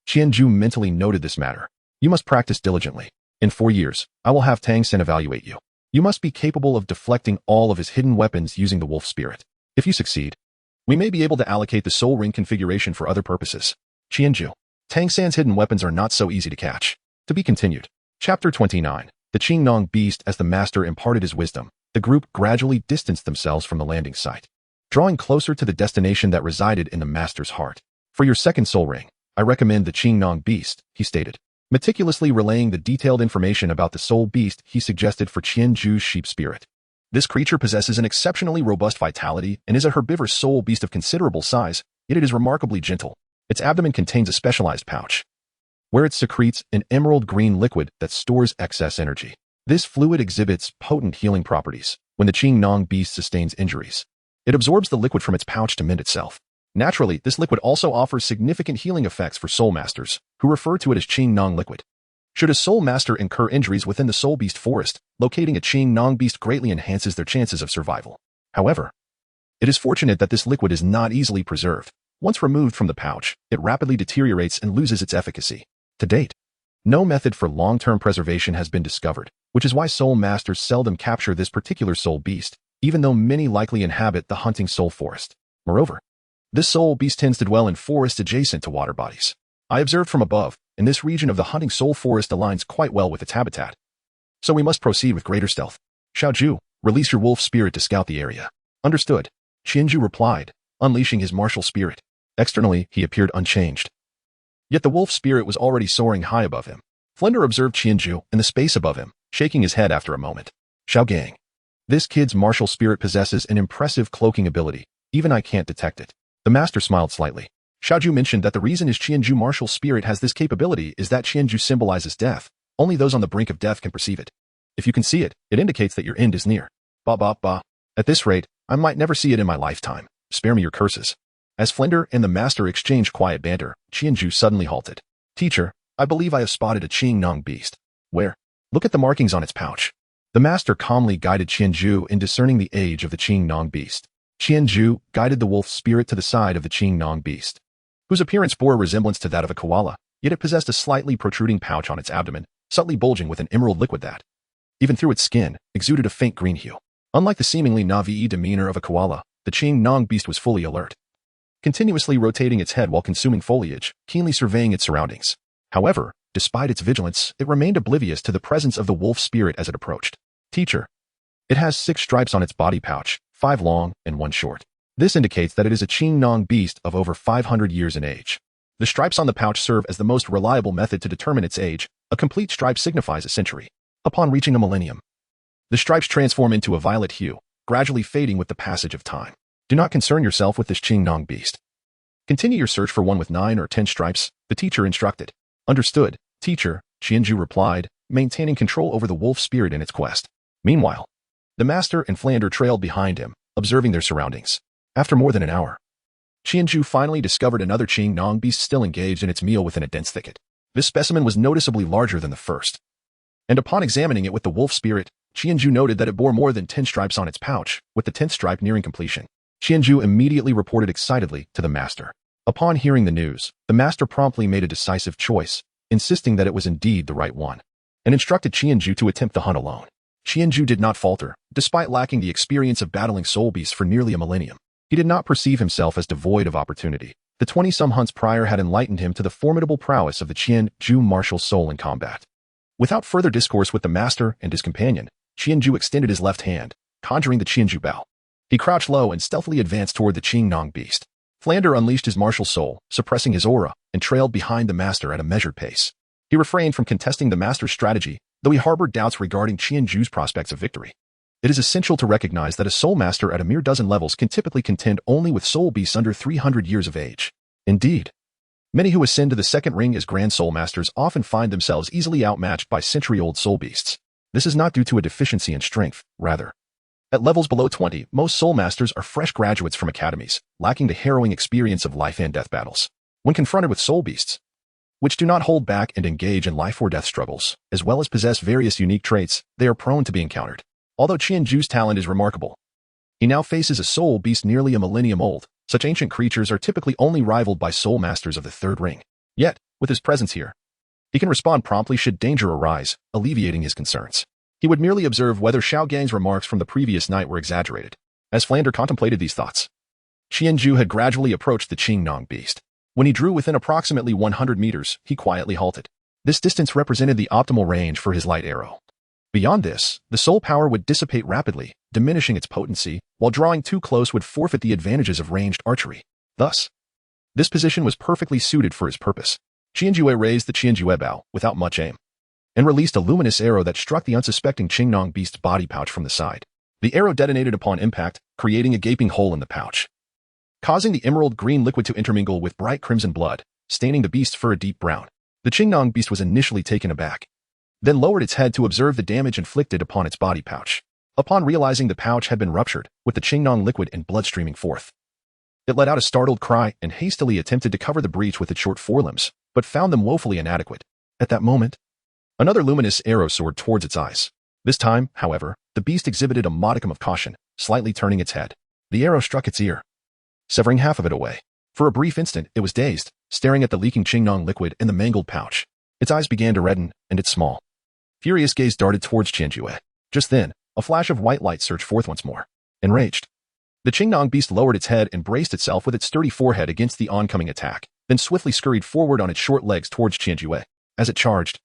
Qianju mentally noted this matter. You must practice diligently. In 4 years, I will have Tang Sen evaluate you. You must be capable of deflecting all of his hidden weapons using the wolf spirit. If you succeed, we may be able to allocate the soul ring configuration for other purposes. Qianju, Tang San's hidden weapons are not so easy to catch. To be continued. Chapter 29. The Qingnong Beast. As the master imparted his wisdom, the group gradually distanced themselves from the landing site, drawing closer to the destination that resided in the master's heart. For your second soul ring, I recommend the Qingnong Beast, he stated. Meticulously relaying the detailed information about the soul beast, he suggested for Qianju's sheep spirit. This creature possesses an exceptionally robust vitality and is a herbivorous soul beast of considerable size, yet it is remarkably gentle. Its abdomen contains a specialized pouch, where it secretes an emerald green liquid that stores excess energy. This fluid exhibits potent healing properties. When the Qingnong beast sustains injuries, it absorbs the liquid from its pouch to mend itself. Naturally, this liquid also offers significant healing effects for soul masters, who refer to it as Qingnong liquid. Should a soul master incur injuries within the soul beast forest, locating a Qingnong beast greatly enhances their chances of survival. However, it is fortunate that this liquid is not easily preserved. Once removed from the pouch, it rapidly deteriorates and loses its efficacy. To date, no method for long-term preservation has been discovered, which is why soul masters seldom capture this particular soul beast, even though many likely inhabit the hunting soul forest. Moreover, this soul beast tends to dwell in forests adjacent to water bodies. I observed from above, and this region of the hunting soul forest aligns quite well with its habitat. So we must proceed with greater stealth. Xiaoju, release your wolf spirit to scout the area. Understood, Qianju replied, unleashing his martial spirit. Externally, he appeared unchanged. Yet the wolf spirit was already soaring high above him. Flandre observed Qianju in the space above him, shaking his head after a moment. Xiaogang, this kid's martial spirit possesses an impressive cloaking ability. Even I can't detect it. The master smiled slightly. Xiaoju mentioned that the reason his Qianju martial spirit has this capability is that Qianju symbolizes death. Only those on the brink of death can perceive it. If you can see it, it indicates that your end is near. Ba. At this rate, I might never see it in my lifetime. Spare me your curses. As Flandre and the master exchanged quiet banter, Qianju suddenly halted. Teacher, I believe I have spotted a Qingnong beast. Where? Look at the markings on its pouch. The master calmly guided Qianju in discerning the age of the Qingnong beast. Qianju guided the wolf spirit to the side of the Qingnong beast, whose appearance bore a resemblance to that of a koala, yet it possessed a slightly protruding pouch on its abdomen, subtly bulging with an emerald liquid that, even through its skin, exuded a faint green hue. Unlike the seemingly naive demeanor of a koala, the Qingnong beast was fully alert, continuously rotating its head while consuming foliage, keenly surveying its surroundings. However, despite its vigilance, it remained oblivious to the presence of the wolf spirit as it approached. Teacher, it has 6 stripes on its body pouch, 5 long and 1 short. This indicates that it is a Qingnong beast of over 500 years in age. The stripes on the pouch serve as the most reliable method to determine its age. A complete stripe signifies a century. Upon reaching a millennium, the stripes transform into a violet hue, gradually fading with the passage of time. Do not concern yourself with this Qingnong beast. Continue your search for one with 9 or 10 stripes, the teacher instructed. Understood, teacher, Qianju replied, maintaining control over the wolf spirit in its quest. Meanwhile, the master and Flandre trailed behind him, observing their surroundings. After more than an hour, Qianju finally discovered another Qingnong beast still engaged in its meal within a dense thicket. This specimen was noticeably larger than the first, and upon examining it with the wolf spirit, Qianju noted that it bore more than 10 stripes on its pouch, with the 10th stripe nearing completion. Qianju immediately reported excitedly to the master. Upon hearing the news, the master promptly made a decisive choice, insisting that it was indeed the right one, and instructed Qianju to attempt the hunt alone. Qianju did not falter, despite lacking the experience of battling soul beasts for nearly a millennium. He did not perceive himself as devoid of opportunity. The 20-some hunts prior had enlightened him to the formidable prowess of the Qianju martial soul in combat. Without further discourse with the master and his companion, Qianju extended his left hand, conjuring the Qianju bow. He crouched low and stealthily advanced toward the Qingnong beast. Flander unleashed his martial soul, suppressing his aura, and trailed behind the master at a measured pace. He refrained from contesting the master's strategy, though he harbored doubts regarding Qianju's prospects of victory. It is essential to recognize that a soul master at a mere dozen levels can typically contend only with soul beasts under 300 years of age. Indeed, many who ascend to the second ring as Grand Soul Masters often find themselves easily outmatched by century-old soul beasts. This is not due to a deficiency in strength, rather. At levels below 20, most soul masters are fresh graduates from academies, lacking the harrowing experience of life and death battles. When confronted with soul beasts, which do not hold back and engage in life or death struggles, as well as possess various unique traits, they are prone to be encountered. Although Qianju's talent is remarkable, he now faces a soul beast nearly a millennium old. Such ancient creatures are typically only rivaled by soul masters of the third ring. Yet, with his presence here, he can respond promptly should danger arise, alleviating his concerns. He would merely observe whether Xiao Gang's remarks from the previous night were exaggerated. As Flander contemplated these thoughts, Qianju had gradually approached the Qingnong beast. When he drew within approximately 100 meters, he quietly halted. This distance represented the optimal range for his light arrow. Beyond this, the soul power would dissipate rapidly, diminishing its potency, while drawing too close would forfeit the advantages of ranged archery. Thus, this position was perfectly suited for his purpose. Qianjue raised the Qianjue bow, without much aim, and released a luminous arrow that struck the unsuspecting Qingnong beast's body pouch from the side. The arrow detonated upon impact, creating a gaping hole in the pouch, causing the emerald green liquid to intermingle with bright crimson blood, staining the beast's fur a deep brown. The Qingnong beast was initially taken aback, then lowered its head to observe the damage inflicted upon its body pouch. Upon realizing the pouch had been ruptured, with the Qingnong liquid and blood streaming forth, it let out a startled cry and hastily attempted to cover the breach with its short forelimbs, but found them woefully inadequate. At that moment, another luminous arrow soared towards its eyes. This time, however, the beast exhibited a modicum of caution, slightly turning its head. The arrow struck its ear, severing half of it away. For a brief instant, it was dazed, staring at the leaking Qingnong liquid and the mangled pouch. Its eyes began to redden, and its small, furious gaze darted towards Qianjue. Just then, a flash of white light surged forth once more. Enraged, the Qingnong beast lowered its head and braced itself with its sturdy forehead against the oncoming attack, then swiftly scurried forward on its short legs towards Qianjue. As it charged,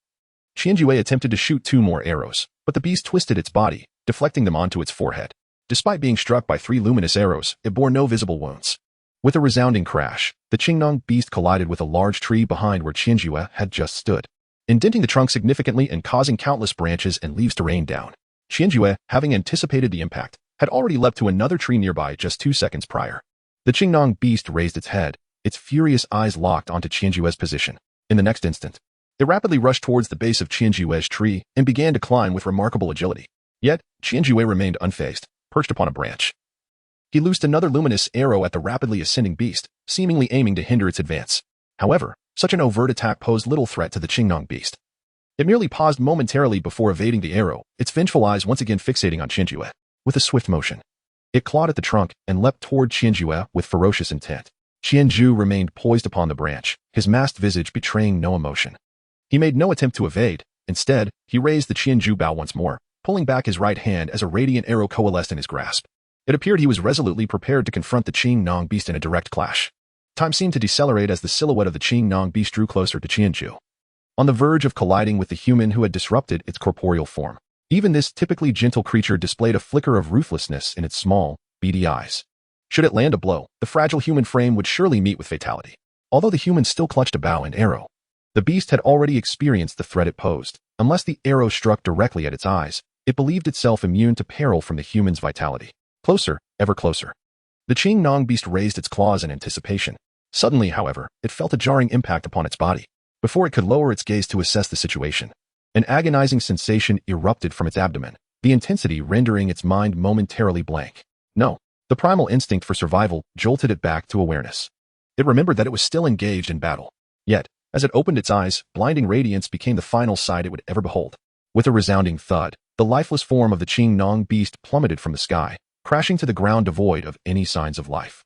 Qianjue attempted to shoot 2 more arrows, but the beast twisted its body, deflecting them onto its forehead. Despite being struck by 3 luminous arrows, it bore no visible wounds. With a resounding crash, the Qingnong beast collided with a large tree behind where Qianjue had just stood, indenting the trunk significantly and causing countless branches and leaves to rain down. Qianjue, having anticipated the impact, had already leapt to another tree nearby just 2 seconds prior. The Qingnong beast raised its head, its furious eyes locked onto Qianjue's position. In the next instant, it rapidly rushed towards the base of Qianjue's tree and began to climb with remarkable agility. Yet, Qianjue remained unfazed, perched upon a branch. He loosed another luminous arrow at the rapidly ascending beast, seemingly aiming to hinder its advance. However, such an overt attack posed little threat to the Qingnong beast. It merely paused momentarily before evading the arrow, its vengeful eyes once again fixating on Qianjue. With a swift motion, it clawed at the trunk and leapt toward Qianjue with ferocious intent. Qianju remained poised upon the branch, his masked visage betraying no emotion. He made no attempt to evade. Instead, he raised the Qianju bow once more, pulling back his right hand as a radiant arrow coalesced in his grasp. It appeared he was resolutely prepared to confront the Qingnong beast in a direct clash. Time seemed to decelerate as the silhouette of the Qingnong beast drew closer to Qianju, on the verge of colliding with the human who had disrupted its corporeal form. Even this typically gentle creature displayed a flicker of ruthlessness in its small, beady eyes. Should it land a blow, the fragile human frame would surely meet with fatality. Although the human still clutched a bow and arrow, the beast had already experienced the threat it posed. Unless the arrow struck directly at its eyes, it believed itself immune to peril from the human's vitality. Closer, ever closer. The Qingnong beast raised its claws in anticipation. Suddenly, however, it felt a jarring impact upon its body. Before it could lower its gaze to assess the situation, an agonizing sensation erupted from its abdomen, the intensity rendering its mind momentarily blank. No, the primal instinct for survival jolted it back to awareness. It remembered that it was still engaged in battle. Yet, as it opened its eyes, blinding radiance became the final sight it would ever behold. With a resounding thud, the lifeless form of the Qingnong beast plummeted from the sky, crashing to the ground devoid of any signs of life.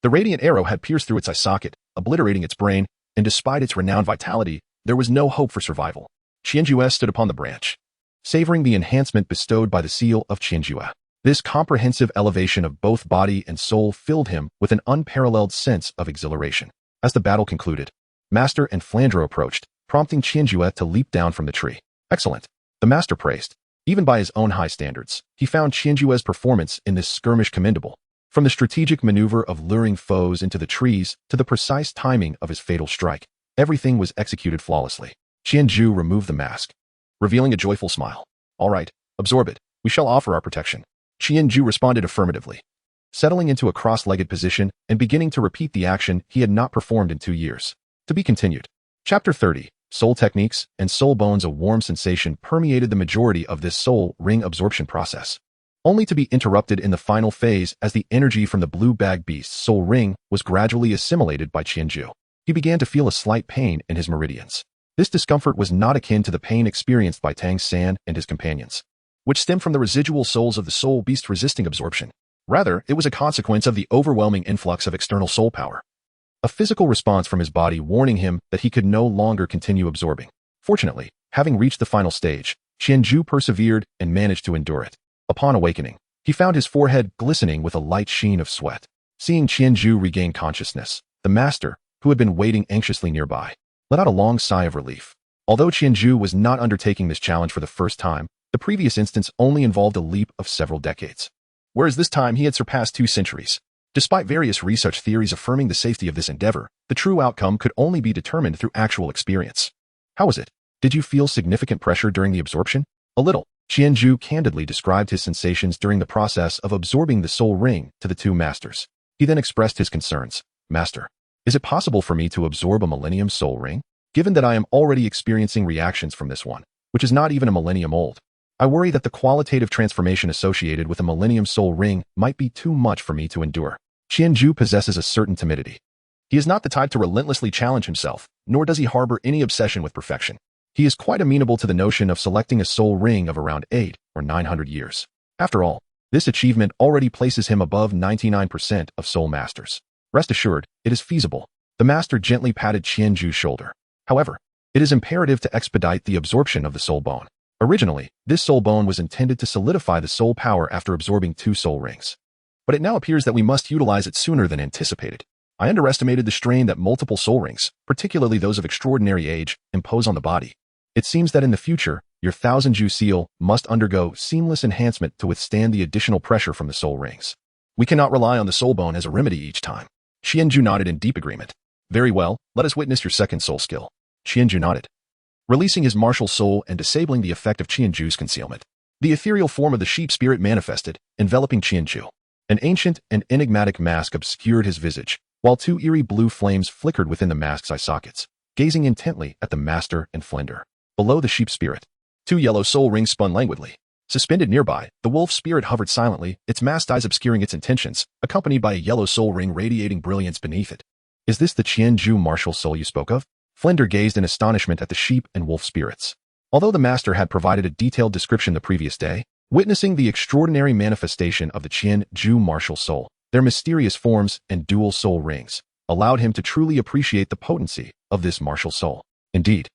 The radiant arrow had pierced through its eye socket, obliterating its brain, and despite its renowned vitality, there was no hope for survival. Qianjue stood upon the branch, savoring the enhancement bestowed by the seal of Qianjue. This comprehensive elevation of both body and soul filled him with an unparalleled sense of exhilaration. As the battle concluded, Master and Flandre approached, prompting Qianjue to leap down from the tree. Excellent, the master praised. Even by his own high standards, he found Qianjue's performance in this skirmish commendable. From the strategic maneuver of luring foes into the trees to the precise timing of his fatal strike, everything was executed flawlessly. Qianju removed the mask, revealing a joyful smile. "All right, absorb it. We shall offer our protection." Qianju responded affirmatively, settling into a cross-legged position and beginning to repeat the action he had not performed in 2 years. To be continued. Chapter 30. Soul Techniques and Soul Bones. A warm sensation permeated the majority of this soul ring absorption process, only to be interrupted in the final phase as the energy from the blue bag beast's soul ring was gradually assimilated by Qianju. He began to feel a slight pain in his meridians. This discomfort was not akin to the pain experienced by Tang San and his companions, which stemmed from the residual souls of the soul beast resisting absorption. Rather, it was a consequence of the overwhelming influx of external soul power, a physical response from his body warning him that he could no longer continue absorbing. Fortunately, having reached the final stage, Qianju persevered and managed to endure it. Upon awakening, he found his forehead glistening with a light sheen of sweat. Seeing Qianju regain consciousness, the master, who had been waiting anxiously nearby, let out a long sigh of relief. Although Qianju was not undertaking this challenge for the first time, the previous instance only involved a leap of several decades, whereas this time he had surpassed 2 centuries. Despite various research theories affirming the safety of this endeavor, the true outcome could only be determined through actual experience. "How was it? Did you feel significant pressure during the absorption?" "A little." Qianju candidly described his sensations during the process of absorbing the soul ring to the 2 masters. He then expressed his concerns. "Master, is it possible for me to absorb a millennium soul ring? Given that I am already experiencing reactions from this one, which is not even a millennium old, I worry that the qualitative transformation associated with a millennium soul ring might be too much for me to endure." Qianju possesses a certain timidity. He is not the type to relentlessly challenge himself, nor does he harbor any obsession with perfection. He is quite amenable to the notion of selecting a soul ring of around 8 or 900 years. After all, this achievement already places him above 99% of soul masters. Rest assured, it is feasible. The master gently patted Qianju's shoulder. However, it is imperative to expedite the absorption of the soul bone. Originally, this soul bone was intended to solidify the soul power after absorbing 2 soul rings, but it now appears that we must utilize it sooner than anticipated. I underestimated the strain that multiple soul rings, particularly those of extraordinary age, impose on the body. It seems that in the future, your 1000-Ju seal must undergo seamless enhancement to withstand the additional pressure from the soul rings. We cannot rely on the soul bone as a remedy each time. Qianju nodded in deep agreement. "Very well, let us witness your second soul skill." Qianju nodded, releasing his martial soul and disabling the effect of Qianju's concealment. The ethereal form of the sheep spirit manifested, enveloping Qianju. An ancient and enigmatic mask obscured his visage, while 2 eerie blue flames flickered within the mask's eye sockets, gazing intently at the master and Flender. Below the sheep spirit, 2 yellow soul rings spun languidly. Suspended nearby, the wolf spirit hovered silently, its masked eyes obscuring its intentions, accompanied by a yellow soul ring radiating brilliance beneath it. "Is this the Qianju martial soul you spoke of?" Flender gazed in astonishment at the sheep and wolf spirits. Although the master had provided a detailed description the previous day, witnessing the extraordinary manifestation of the Qianju martial soul, their mysterious forms and dual soul rings, allowed him to truly appreciate the potency of this martial soul. "Indeed,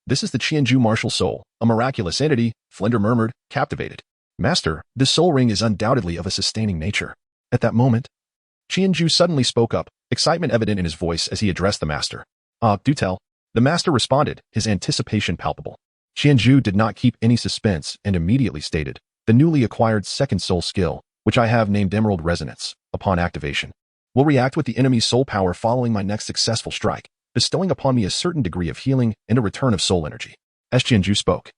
this is the Qianju martial soul, a miraculous entity," Flender murmured, captivated. "Master, this soul ring is undoubtedly of a sustaining nature." At that moment, Qianju suddenly spoke up, excitement evident in his voice as he addressed the master. "Ah, do tell." The master responded, his anticipation palpable. Qianju did not keep any suspense and immediately stated, "The newly acquired second soul skill, which I have named Emerald Resonance, upon activation, will react with the enemy's soul power following my next successful strike, bestowing upon me a certain degree of healing and a return of soul energy." As Qianju spoke,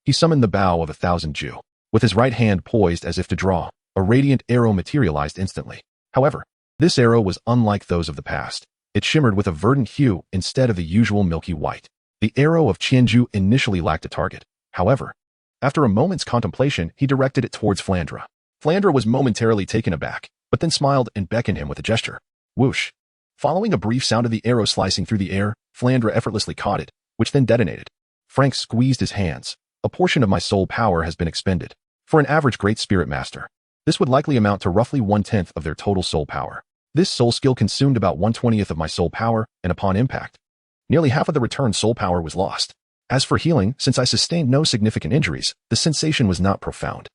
he summoned the bow of 1000-Ju. With his right hand poised as if to draw, a radiant arrow materialized instantly. However, this arrow was unlike those of the past. It shimmered with a verdant hue instead of the usual milky white. The arrow of Qianju initially lacked a target. However, after a moment's contemplation, he directed it towards Flandra. Flandra was momentarily taken aback, but then smiled and beckoned him with a gesture. Whoosh! Following a brief sound of the arrow slicing through the air, Flandra effortlessly caught it, which then detonated. Frank squeezed his hands. "A portion of my soul power has been expended. For an average Great Spirit Master, this would likely amount to roughly 1/10 of their total soul power. This soul skill consumed about 1/20th of my soul power, and upon impact, nearly half of the returned soul power was lost. As for healing, since I sustained no significant injuries, the sensation was not profound.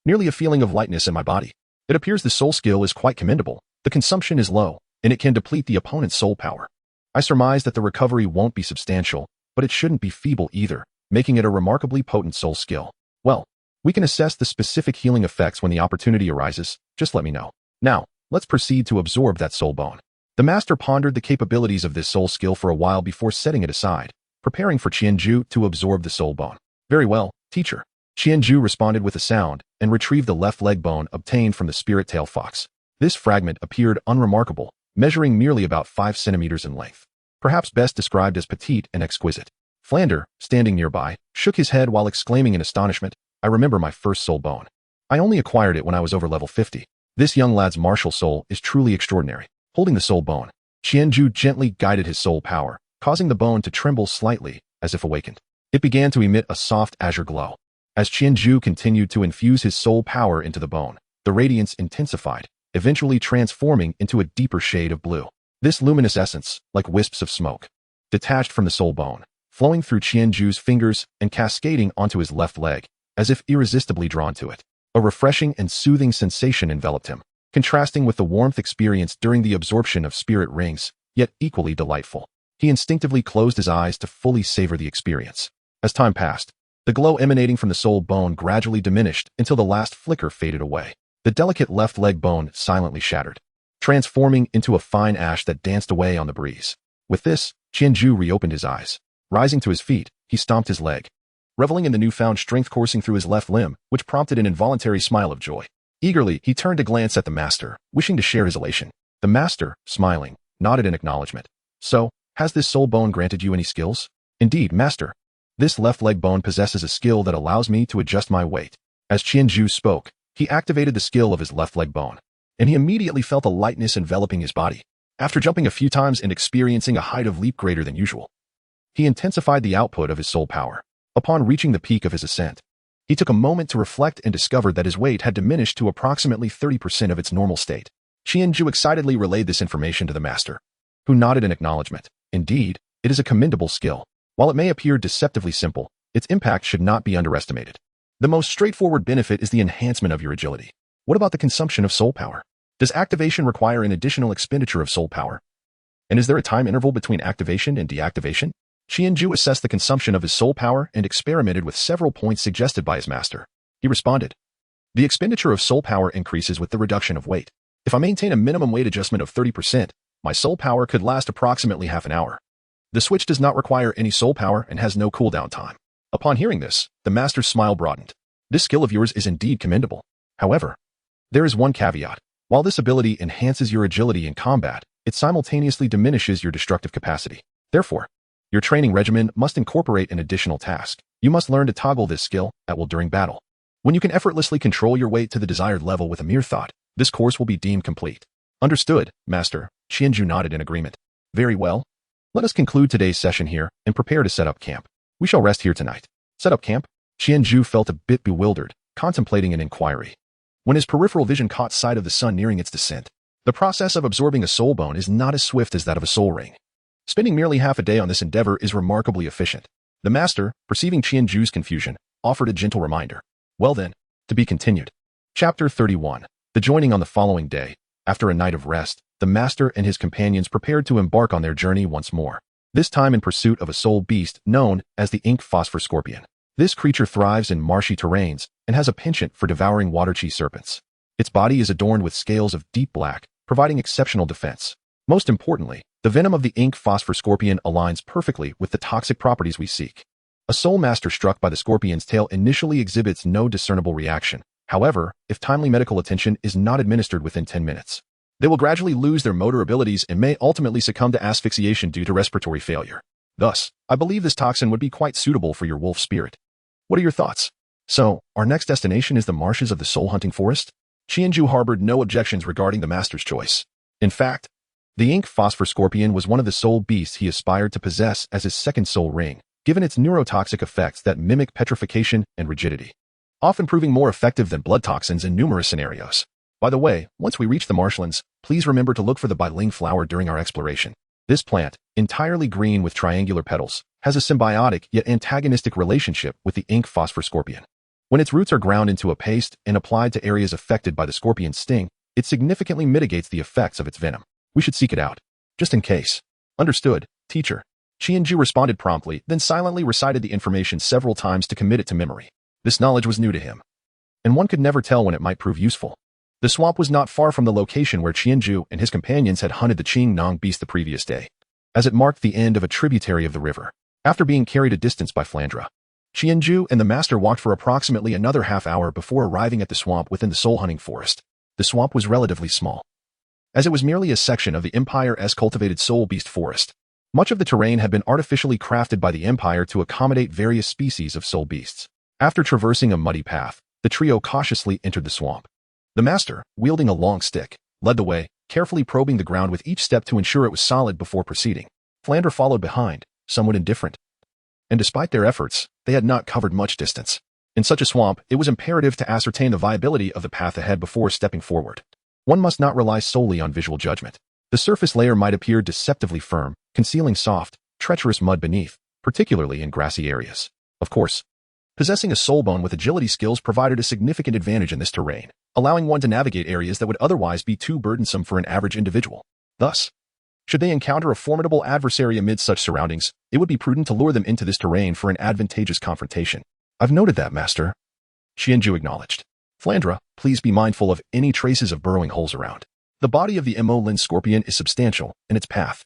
Merely a feeling of lightness in my body. It appears the soul skill is quite commendable. The consumption is low, and it can deplete the opponent's soul power. I surmise that the recovery won't be substantial, but it shouldn't be feeble either, making it a remarkably potent soul skill. Well, We can assess the specific healing effects when the opportunity arises. Just let me know. Now, let's proceed to absorb that soul bone. The master pondered the capabilities of this soul skill for a while before setting it aside, preparing for Qianju to absorb the soul bone. Very well, teacher. Qianju responded with a sound and retrieved the left leg bone obtained from the spirit tail fox. This fragment appeared unremarkable, measuring merely about 5 centimeters in length. Perhaps best described as petite and exquisite. Flander, standing nearby, shook his head while exclaiming in astonishment, I remember my first soul bone. I only acquired it when I was over level 50. This young lad's martial soul is truly extraordinary. Holding the soul bone, Qianju gently guided his soul power, causing the bone to tremble slightly, as if awakened. It began to emit a soft azure glow. As Qianju continued to infuse his soul power into the bone, the radiance intensified, eventually transforming into a deeper shade of blue. This luminous essence, like wisps of smoke, detached from the soul bone, flowing through Qianju's fingers and cascading onto his left leg, as if irresistibly drawn to it. A refreshing and soothing sensation enveloped him, contrasting with the warmth experienced during the absorption of spirit rings, yet equally delightful. He instinctively closed his eyes to fully savor the experience. As time passed, the glow emanating from the soul bone gradually diminished until the last flicker faded away. The delicate left leg bone silently shattered, transforming into a fine ash that danced away on the breeze. With this, Qianju reopened his eyes. Rising to his feet, he stomped his leg, reveling in the newfound strength coursing through his left limb, which prompted an involuntary smile of joy. Eagerly, he turned to glance at the master, wishing to share his elation. The master, smiling, nodded in acknowledgement. So, has this soul bone granted you any skills? Indeed, master. This left leg bone possesses a skill that allows me to adjust my weight. As Qianju spoke, he activated the skill of his left leg bone, and he immediately felt a lightness enveloping his body. After jumping a few times and experiencing a height of leap greater than usual, he intensified the output of his soul power. Upon reaching the peak of his ascent, he took a moment to reflect and discovered that his weight had diminished to approximately 30% of its normal state. Qianju excitedly relayed this information to the master, who nodded in acknowledgement. Indeed, it is a commendable skill. While it may appear deceptively simple, its impact should not be underestimated. The most straightforward benefit is the enhancement of your agility. What about the consumption of soul power? Does activation require an additional expenditure of soul power? And is there a time interval between activation and deactivation? Qianju assessed the consumption of his soul power and experimented with several points suggested by his master. He responded, the expenditure of soul power increases with the reduction of weight. If I maintain a minimum weight adjustment of 30%, my soul power could last approximately half an hour. The switch does not require any soul power and has no cooldown time. Upon hearing this, the master's smile broadened. This skill of yours is indeed commendable. However, there is one caveat. While this ability enhances your agility in combat, it simultaneously diminishes your destructive capacity. Therefore, your training regimen must incorporate an additional task. You must learn to toggle this skill at will during battle. When you can effortlessly control your weight to the desired level with a mere thought, this course will be deemed complete. Understood, master. Qianju nodded in agreement. Very well. Let us conclude today's session here and prepare to set up camp. We shall rest here tonight. Set up camp? Qianju felt a bit bewildered, contemplating an inquiry. When his peripheral vision caught sight of the sun nearing its descent, the process of absorbing a soul bone is not as swift as that of a soul ring. Spending merely half a day on this endeavor is remarkably efficient. The master, perceiving Qianju's confusion, offered a gentle reminder. Well then, to be continued. Chapter 31. The joining on the following day. After a night of rest, the master and his companions prepared to embark on their journey once more, this time in pursuit of a soul beast known as the ink phosphor scorpion. This creature thrives in marshy terrains and has a penchant for devouring water-chi serpents. Its body is adorned with scales of deep black, providing exceptional defense. Most importantly, the venom of the ink phosphor scorpion aligns perfectly with the toxic properties we seek. A soul master struck by the scorpion's tail initially exhibits no discernible reaction. However, if timely medical attention is not administered within 10 minutes, they will gradually lose their motor abilities and may ultimately succumb to asphyxiation due to respiratory failure. Thus, I believe this toxin would be quite suitable for your wolf spirit. What are your thoughts? So, our next destination is the marshes of the soul-hunting forest? Qianju harbored no objections regarding the master's choice. In fact, the ink phosphor scorpion was one of the soul beasts he aspired to possess as his second soul ring, given its neurotoxic effects that mimic petrification and rigidity, often proving more effective than blood toxins in numerous scenarios. By the way, once we reach the marshlands, please remember to look for the Bailing flower during our exploration. This plant, entirely green with triangular petals, has a symbiotic yet antagonistic relationship with the ink phosphor scorpion. When its roots are ground into a paste and applied to areas affected by the scorpion's sting, it significantly mitigates the effects of its venom. We should seek it out, just in case. Understood, teacher. Qianju responded promptly, then silently recited the information several times to commit it to memory. This knowledge was new to him, and one could never tell when it might prove useful. The swamp was not far from the location where Qianju and his companions had hunted the Qing Nong beast the previous day, as it marked the end of a tributary of the river. After being carried a distance by Flandre, Qianju and the master walked for approximately another half hour before arriving at the swamp within the soul hunting forest. The swamp was relatively small, as it was merely a section of the Empire's cultivated soul beast forest. Much of the terrain had been artificially crafted by the Empire to accommodate various species of soul beasts. After traversing a muddy path, the trio cautiously entered the swamp. The master, wielding a long stick, led the way, carefully probing the ground with each step to ensure it was solid before proceeding. Flandre followed behind, somewhat indifferent. And despite their efforts, they had not covered much distance. In such a swamp, it was imperative to ascertain the viability of the path ahead before stepping forward. One must not rely solely on visual judgment. The surface layer might appear deceptively firm, concealing soft, treacherous mud beneath, particularly in grassy areas. Of course, possessing a soul bone with agility skills provided a significant advantage in this terrain, allowing one to navigate areas that would otherwise be too burdensome for an average individual. Thus, should they encounter a formidable adversary amid such surroundings, it would be prudent to lure them into this terrain for an advantageous confrontation. I've noted that, master, Qianju acknowledged. Flandre, please be mindful of any traces of burrowing holes around. The body of the Mo-Lin scorpion is substantial, and its path,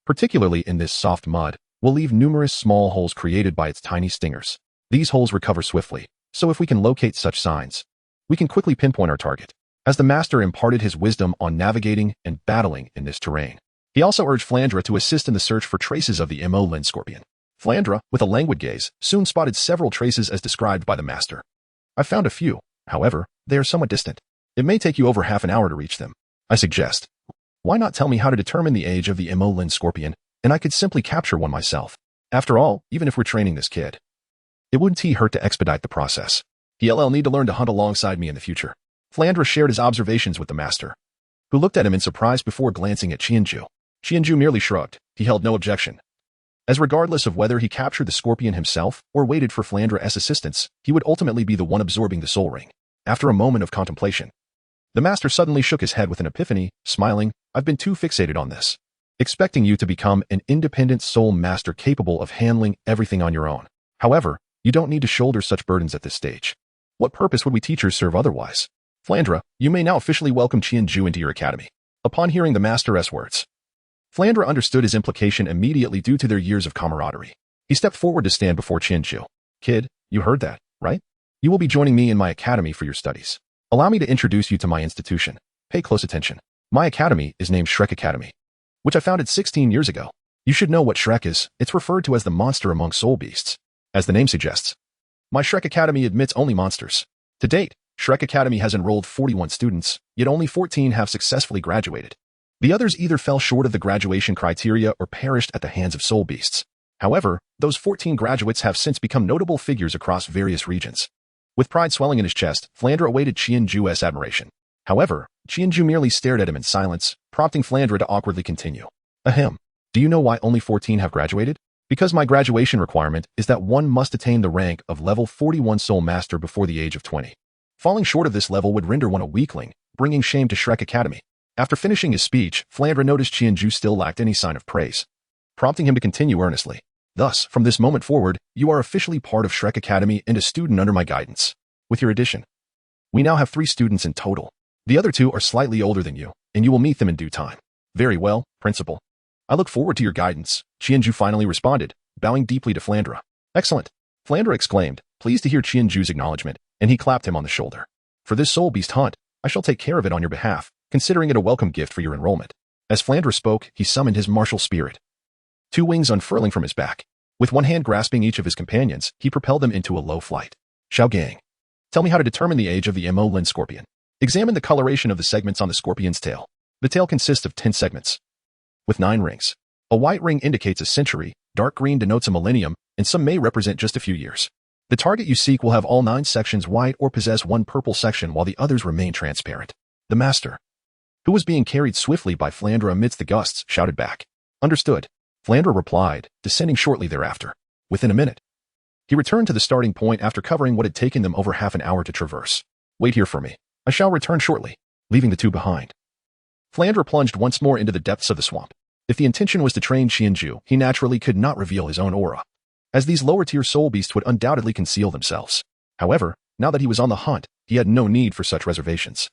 particularly in this soft mud, will leave numerous small holes created by its tiny stingers. These holes recover swiftly, so if we can locate such signs, we can quickly pinpoint our target. As the master imparted his wisdom on navigating and battling in this terrain, he also urged Flandre to assist in the search for traces of the Mo-Lin scorpion. Flandre, with a languid gaze, soon spotted several traces as described by the master. I've found a few, however, they are somewhat distant. It may take you over half an hour to reach them. I suggest, why not tell me how to determine the age of the Mo-Lin scorpion, and I could simply capture one myself. After all, even if we're training this kid, it wouldn't hurt to expedite the process. He'll need to learn to hunt alongside me in the future. Flandre shared his observations with the master, who looked at him in surprise before glancing at Qianju. Qianju merely shrugged. He held no objection, as regardless of whether he captured the scorpion himself or waited for Flandre's assistance, he would ultimately be the one absorbing the soul ring. After a moment of contemplation, the master suddenly shook his head with an epiphany, smiling, I've been too fixated on this, expecting you to become an independent soul master capable of handling everything on your own. However, you don't need to shoulder such burdens at this stage. What purpose would we teachers serve otherwise? Flandre, you may now officially welcome Qianju into your academy. Upon hearing the master's words, Flandre understood his implication immediately due to their years of camaraderie. He stepped forward to stand before Qianju. Kid, you heard that, right? You will be joining me in my academy for your studies. Allow me to introduce you to my institution. Pay close attention. My academy is named Shrek Academy, which I founded 16 years ago. You should know what Shrek is. It's referred to as the monster among soul beasts. As the name suggests, my Shrek Academy admits only monsters. To date, Shrek Academy has enrolled 41 students, yet only 14 have successfully graduated. The others either fell short of the graduation criteria or perished at the hands of soul beasts. However, those 14 graduates have since become notable figures across various regions. With pride swelling in his chest, Flandre awaited Qianju's admiration. However, Qianju merely stared at him in silence, prompting Flandre to awkwardly continue. Ahem. Do you know why only 14 have graduated? Because my graduation requirement is that one must attain the rank of level 41 Soul Master before the age of 20. Falling short of this level would render one a weakling, bringing shame to Shrek Academy. After finishing his speech, Flandre noticed Qianju still lacked any sign of praise, prompting him to continue earnestly. Thus, from this moment forward, you are officially part of Shrek Academy and a student under my guidance. With your addition, we now have 3 students in total. The other 2 are slightly older than you, and you will meet them in due time. Very well, Principal. I look forward to your guidance, Qianju finally responded, bowing deeply to Flandre. Excellent, Flandre exclaimed, pleased to hear Qianju's acknowledgement, and he clapped him on the shoulder. For this soul beast hunt, I shall take care of it on your behalf, considering it a welcome gift for your enrollment. As Flandre spoke, he summoned his martial spirit, 2 wings unfurling from his back. With one hand grasping each of his companions, he propelled them into a low flight. Xiaogang, tell me how to determine the age of the Mo-Lin scorpion. Examine the coloration of the segments on the scorpion's tail. The tail consists of 10 segments, with 9 rings. A white ring indicates a century, dark green denotes a millennium, and some may represent just a few years. The target you seek will have all 9 sections white or possess 1 purple section while the others remain transparent. The master, who was being carried swiftly by Flandre amidst the gusts, shouted back. Understood, Flandre replied, descending shortly thereafter. Within a minute, he returned to the starting point after covering what had taken them over half an hour to traverse. Wait here for me. I shall return shortly, leaving the 2 behind. Flandre plunged once more into the depths of the swamp. If the intention was to train Qianju, he naturally could not reveal his own aura, as these lower-tier soul beasts would undoubtedly conceal themselves. However, now that he was on the hunt, he had no need for such reservations.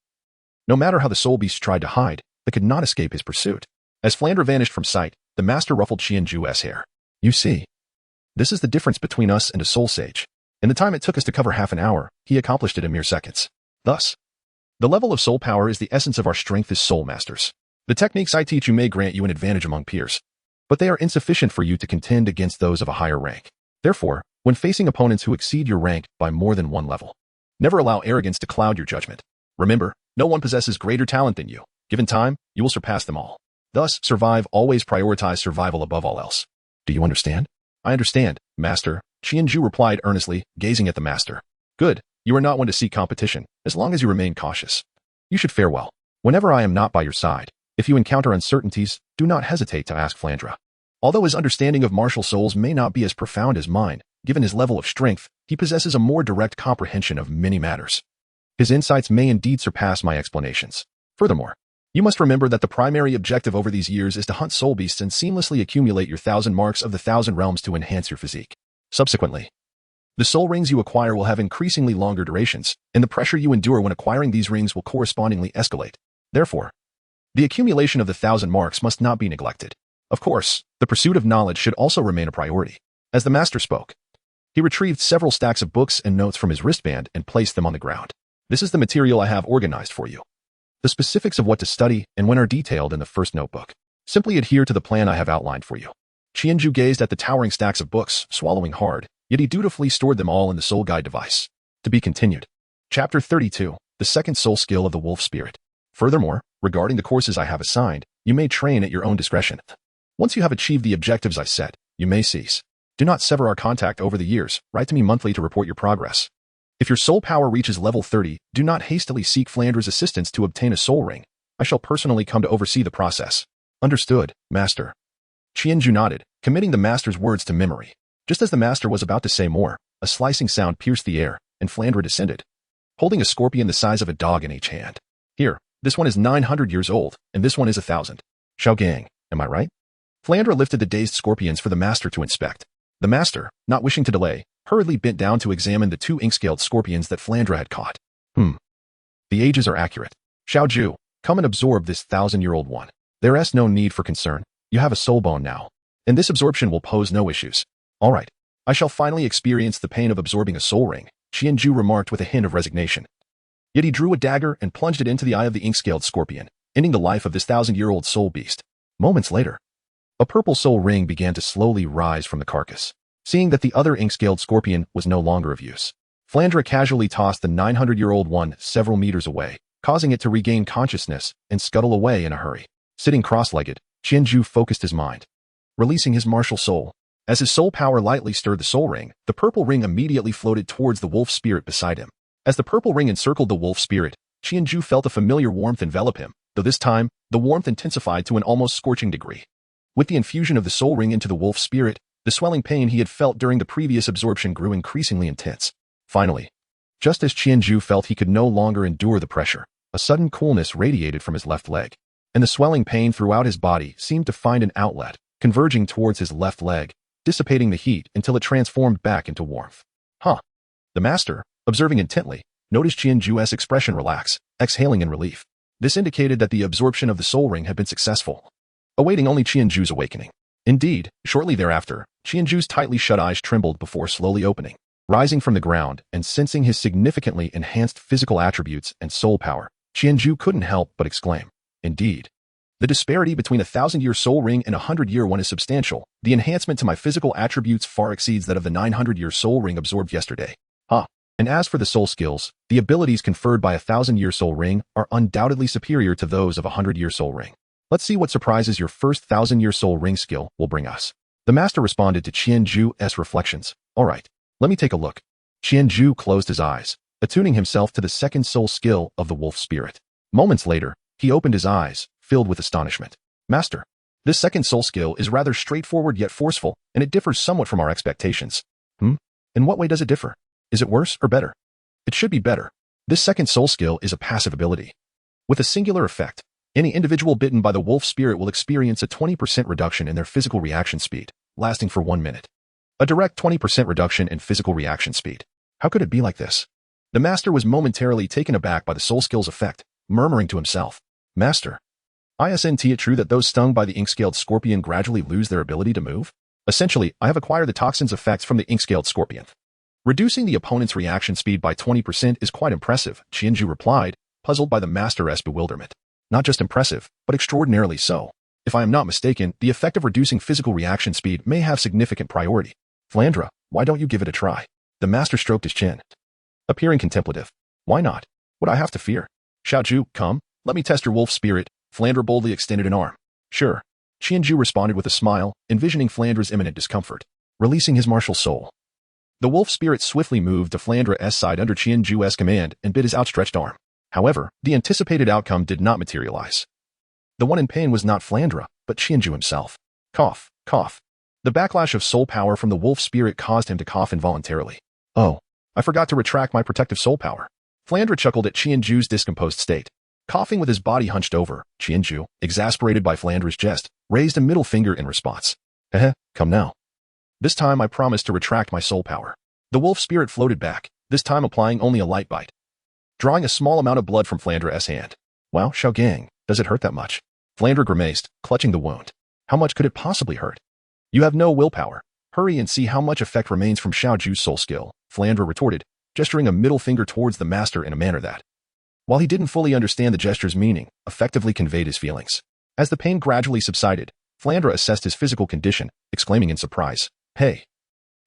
No matter how the soul beast tried to hide, they could not escape his pursuit. As Flandre vanished from sight, the master ruffled Qianju's hair. You see, this is the difference between us and a soul sage. In the time it took us to cover half an hour, he accomplished it in mere seconds. Thus, the level of soul power is the essence of our strength as soul masters. The techniques I teach you may grant you an advantage among peers, but they are insufficient for you to contend against those of a higher rank. Therefore, when facing opponents who exceed your rank by more than one level, never allow arrogance to cloud your judgment. Remember, no one possesses greater talent than you. Given time, you will surpass them all. Thus, always prioritize survival above all else. Do you understand? I understand, master, Qianju replied earnestly, gazing at the master. Good, you are not one to seek competition, as long as you remain cautious. You should fare well. Whenever I am not by your side, if you encounter uncertainties, do not hesitate to ask Flandre. Although his understanding of martial souls may not be as profound as mine, given his level of strength, he possesses a more direct comprehension of many matters. His insights may indeed surpass my explanations. Furthermore, you must remember that the primary objective over these years is to hunt soul beasts and seamlessly accumulate your 1,000 marks of the 1,000 realms to enhance your physique. Subsequently, the soul rings you acquire will have increasingly longer durations, and the pressure you endure when acquiring these rings will correspondingly escalate. Therefore, the accumulation of the 1,000 marks must not be neglected. Of course, the pursuit of knowledge should also remain a priority. As the master spoke, he retrieved several stacks of books and notes from his wristband and placed them on the ground. This is the material I have organized for you. The specifics of what to study and when are detailed in the first notebook. Simply adhere to the plan I have outlined for you. Qianju gazed at the towering stacks of books, swallowing hard, yet he dutifully stored them all in the soul guide device. To be continued. Chapter 32, the second soul skill of the wolf spirit. Furthermore, regarding the courses I have assigned, you may train at your own discretion. Once you have achieved the objectives I set, you may cease. Do not sever our contact over the years. Write to me monthly to report your progress. If your soul power reaches level 30, do not hastily seek Flandre's assistance to obtain a soul ring. I shall personally come to oversee the process. Understood, master. Qianju nodded, committing the master's words to memory. Just as the master was about to say more, a slicing sound pierced the air, and Flandre descended, holding a scorpion the size of a dog in each hand. Here, this one is 900 years old, and this one is 1,000. Xiaogang, am I right? Flandre lifted the dazed scorpions for the master to inspect. The master, not wishing to delay, hurriedly bent down to examine the 2 ink-scaled scorpions that Flandre had caught. The ages are accurate. Xiaoju, come and absorb this 1,000-year-old one. There's no need for concern. You have a soul bone now, and this absorption will pose no issues. All right, I shall finally experience the pain of absorbing a soul ring, Qianju remarked with a hint of resignation. Yet he drew a dagger and plunged it into the eye of the ink-scaled scorpion, ending the life of this 1,000-year-old soul beast. Moments later, a purple soul ring began to slowly rise from the carcass. Seeing that the other ink-scaled scorpion was no longer of use, Flandre casually tossed the 900-year-old one several meters away, causing it to regain consciousness and scuttle away in a hurry. Sitting cross-legged, Qianju focused his mind, releasing his martial soul. As his soul power lightly stirred the soul ring, the purple ring immediately floated towards the wolf spirit beside him. As the purple ring encircled the wolf spirit, Qianju felt a familiar warmth envelop him, though this time, the warmth intensified to an almost scorching degree. With the infusion of the soul ring into the wolf spirit, the swelling pain he had felt during the previous absorption grew increasingly intense. Finally, just as Qianju felt he could no longer endure the pressure, a sudden coolness radiated from his left leg, and the swelling pain throughout his body seemed to find an outlet, converging towards his left leg, dissipating the heat until it transformed back into warmth. The master, observing intently, noticed Qianju's expression relax, exhaling in relief. This indicated that the absorption of the soul ring had been successful, awaiting only Qianju's awakening. Indeed, shortly thereafter, Qianju's tightly shut eyes trembled before slowly opening. Rising from the ground and sensing his significantly enhanced physical attributes and soul power, Qianju couldn't help but exclaim, Indeed. The disparity between a 1,000-year soul ring and a 100-year one is substantial. The enhancement to my physical attributes far exceeds that of the 900-year soul ring absorbed yesterday. And as for the soul skills, the abilities conferred by a 1,000-year soul ring are undoubtedly superior to those of a 100-year soul ring. Let's see what surprises your first 1,000-year soul ring skill will bring us. The master responded to Qianju's reflections. All right, let me take a look. Qianju closed his eyes, attuning himself to the second soul skill of the wolf spirit. Moments later, he opened his eyes, filled with astonishment. Master, this second soul skill is rather straightforward yet forceful, and it differs somewhat from our expectations. In what way does it differ? Is it worse or better? It should be better. This second soul skill is a passive ability. With a singular effect, any individual bitten by the wolf spirit will experience a 20% reduction in their physical reaction speed, lasting for 1 minute. A direct 20% reduction in physical reaction speed. How could it be like this? The master was momentarily taken aback by the soul skill's effect, murmuring to himself, "Master, isn't it true that those stung by the ink-scaled scorpion gradually lose their ability to move? Essentially, I have acquired the toxin's effects from the ink-scaled scorpion." Reducing the opponent's reaction speed by 20% is quite impressive, Qianju replied, puzzled by the master's bewilderment. Not just impressive, but extraordinarily so. If I am not mistaken, the effect of reducing physical reaction speed may have significant priority. Flandra, why don't you give it a try? The master stroked his chin. Appearing contemplative. Why not? What I have to fear? Xiaozhu, come, let me test your wolf spirit. Flandra boldly extended an arm. Sure. Qianju responded with a smile, envisioning Flandra's imminent discomfort. Releasing his martial soul. The wolf spirit swiftly moved to Flandra's side under Qianju's command and bit his outstretched arm. However, the anticipated outcome did not materialize. The one in pain was not Flandra, but Qianju himself. Cough, cough. The backlash of soul power from the wolf spirit caused him to cough involuntarily. Oh, I forgot to retract my protective soul power. Flandra chuckled at Qianju's discomposed state. Coughing with his body hunched over, Qianju, exasperated by Flandra's jest, raised a middle finger in response. Come now. This time I promise to retract my soul power. The wolf spirit floated back, this time applying only a light bite. Drawing a small amount of blood from Flandra's hand. Wow, Xiaogang, does it hurt that much? Flandra grimaced, clutching the wound. How much could it possibly hurt? You have no willpower. Hurry and see how much effect remains from Xiaoju's soul skill, Flandra retorted, gesturing a middle finger towards the master in a manner that, while he didn't fully understand the gesture's meaning, effectively conveyed his feelings. As the pain gradually subsided, Flandra assessed his physical condition, exclaiming in surprise, Hey!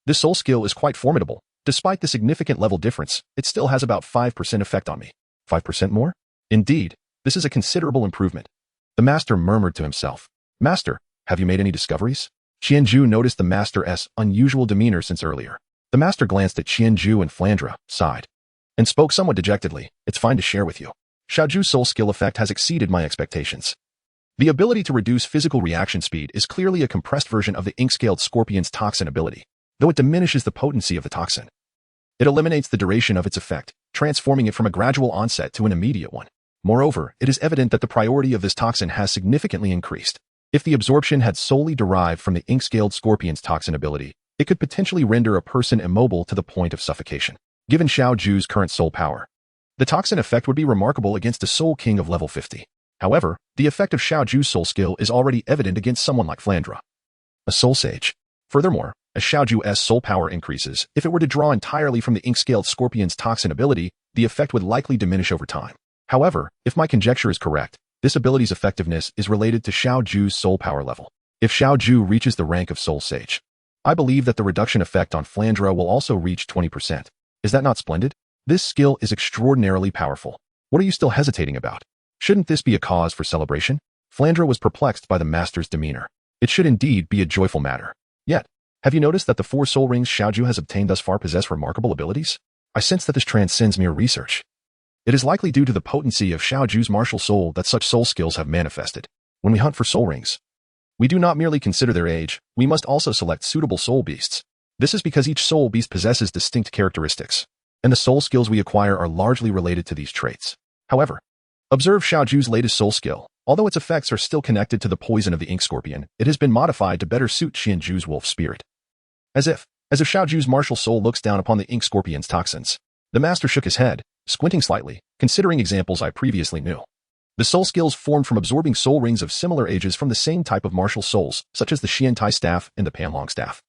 This soul skill is quite formidable. Despite the significant level difference, it still has about 5% effect on me. 5% more? Indeed, this is a considerable improvement. The master murmured to himself. Master, have you made any discoveries? Qianju noticed the master's unusual demeanor since earlier. The master glanced at Qianju and Flandra, sighed, and spoke somewhat dejectedly. It's fine to share with you. Xiaoju's soul skill effect has exceeded my expectations. The ability to reduce physical reaction speed is clearly a compressed version of the ink-scaled scorpion's toxin ability, though it diminishes the potency of the toxin. It eliminates the duration of its effect, transforming it from a gradual onset to an immediate one. Moreover, it is evident that the priority of this toxin has significantly increased. If the absorption had solely derived from the ink-scaled scorpion's toxin ability, it could potentially render a person immobile to the point of suffocation. Given Xiaoju's current soul power, the toxin effect would be remarkable against a soul king of level 50. However, the effect of Xiaoju's soul skill is already evident against someone like Flandra, a soul sage. Furthermore, as Xiaoju's soul power increases, if it were to draw entirely from the ink-scaled scorpion's toxin ability, the effect would likely diminish over time. However, if my conjecture is correct, this ability's effectiveness is related to Xiaoju's soul power level. If Xiaoju reaches the rank of soul sage, I believe that the reduction effect on Flandra will also reach 20%. Is that not splendid? This skill is extraordinarily powerful. What are you still hesitating about? Shouldn't this be a cause for celebration? Flandra was perplexed by the master's demeanor. It should indeed be a joyful matter. Yet, have you noticed that the 4 soul rings Xiaoju has obtained thus far possess remarkable abilities? I sense that this transcends mere research. It is likely due to the potency of Xiaoju's martial soul that such soul skills have manifested. When we hunt for soul rings, we do not merely consider their age, we must also select suitable soul beasts. This is because each soul beast possesses distinct characteristics, and the soul skills we acquire are largely related to these traits. However, observe Xiaoju's latest soul skill. Although its effects are still connected to the poison of the ink scorpion, it has been modified to better suit Qianju's wolf spirit. As if Xiaoju's martial soul looks down upon the ink scorpion's toxins. The master shook his head, squinting slightly, considering examples I previously knew. The soul skills formed from absorbing soul rings of similar ages from the same type of martial souls, such as the Xiantai staff and the Panlong staff,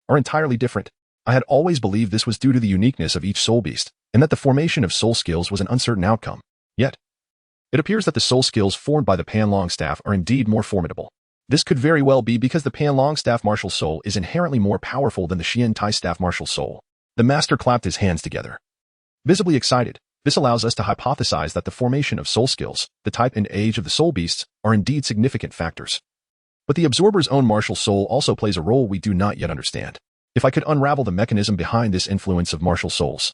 are entirely different. I had always believed this was due to the uniqueness of each soul beast, and that the formation of soul skills was an uncertain outcome. Yet, it appears that the soul skills formed by the Panlong staff are indeed more formidable. This could very well be because the Panlong staff martial soul is inherently more powerful than the Xiantai staff martial soul. The master clapped his hands together, visibly excited. This allows us to hypothesize that the formation of soul skills, the type and age of the soul beasts, are indeed significant factors. But the absorber's own martial soul also plays a role we do not yet understand. If I could unravel the mechanism behind this influence of martial souls,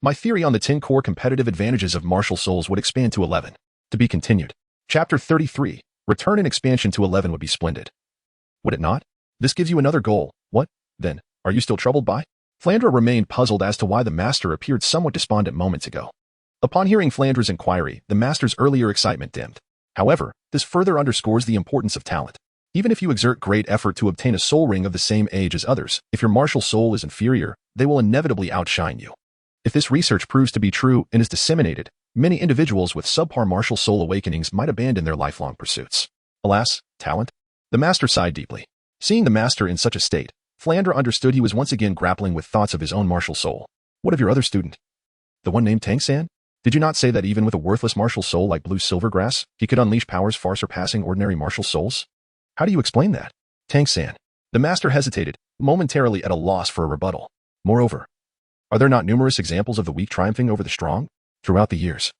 my theory on the 10 core competitive advantages of martial souls would expand to 11. To be continued. Chapter 33. Return and expansion to 11 would be splendid. Would it not? This gives you another goal. What, then, are you still troubled by? Flandra remained puzzled as to why the master appeared somewhat despondent moments ago. Upon hearing Flandra's inquiry, the master's earlier excitement dimmed. However, this further underscores the importance of talent. Even if you exert great effort to obtain a soul ring of the same age as others, if your martial soul is inferior, they will inevitably outshine you. If this research proves to be true and is disseminated, many individuals with subpar martial soul awakenings might abandon their lifelong pursuits. Alas, talent? The master sighed deeply. Seeing the master in such a state, Flandre understood he was once again grappling with thoughts of his own martial soul. What of your other student? The one named Tang San? Did you not say that even with a worthless martial soul like Blue Silvergrass, he could unleash powers far surpassing ordinary martial souls? How do you explain that? Tang San. The master hesitated, momentarily at a loss for a rebuttal. Moreover, are there not numerous examples of the weak triumphing over the strong? Throughout the years,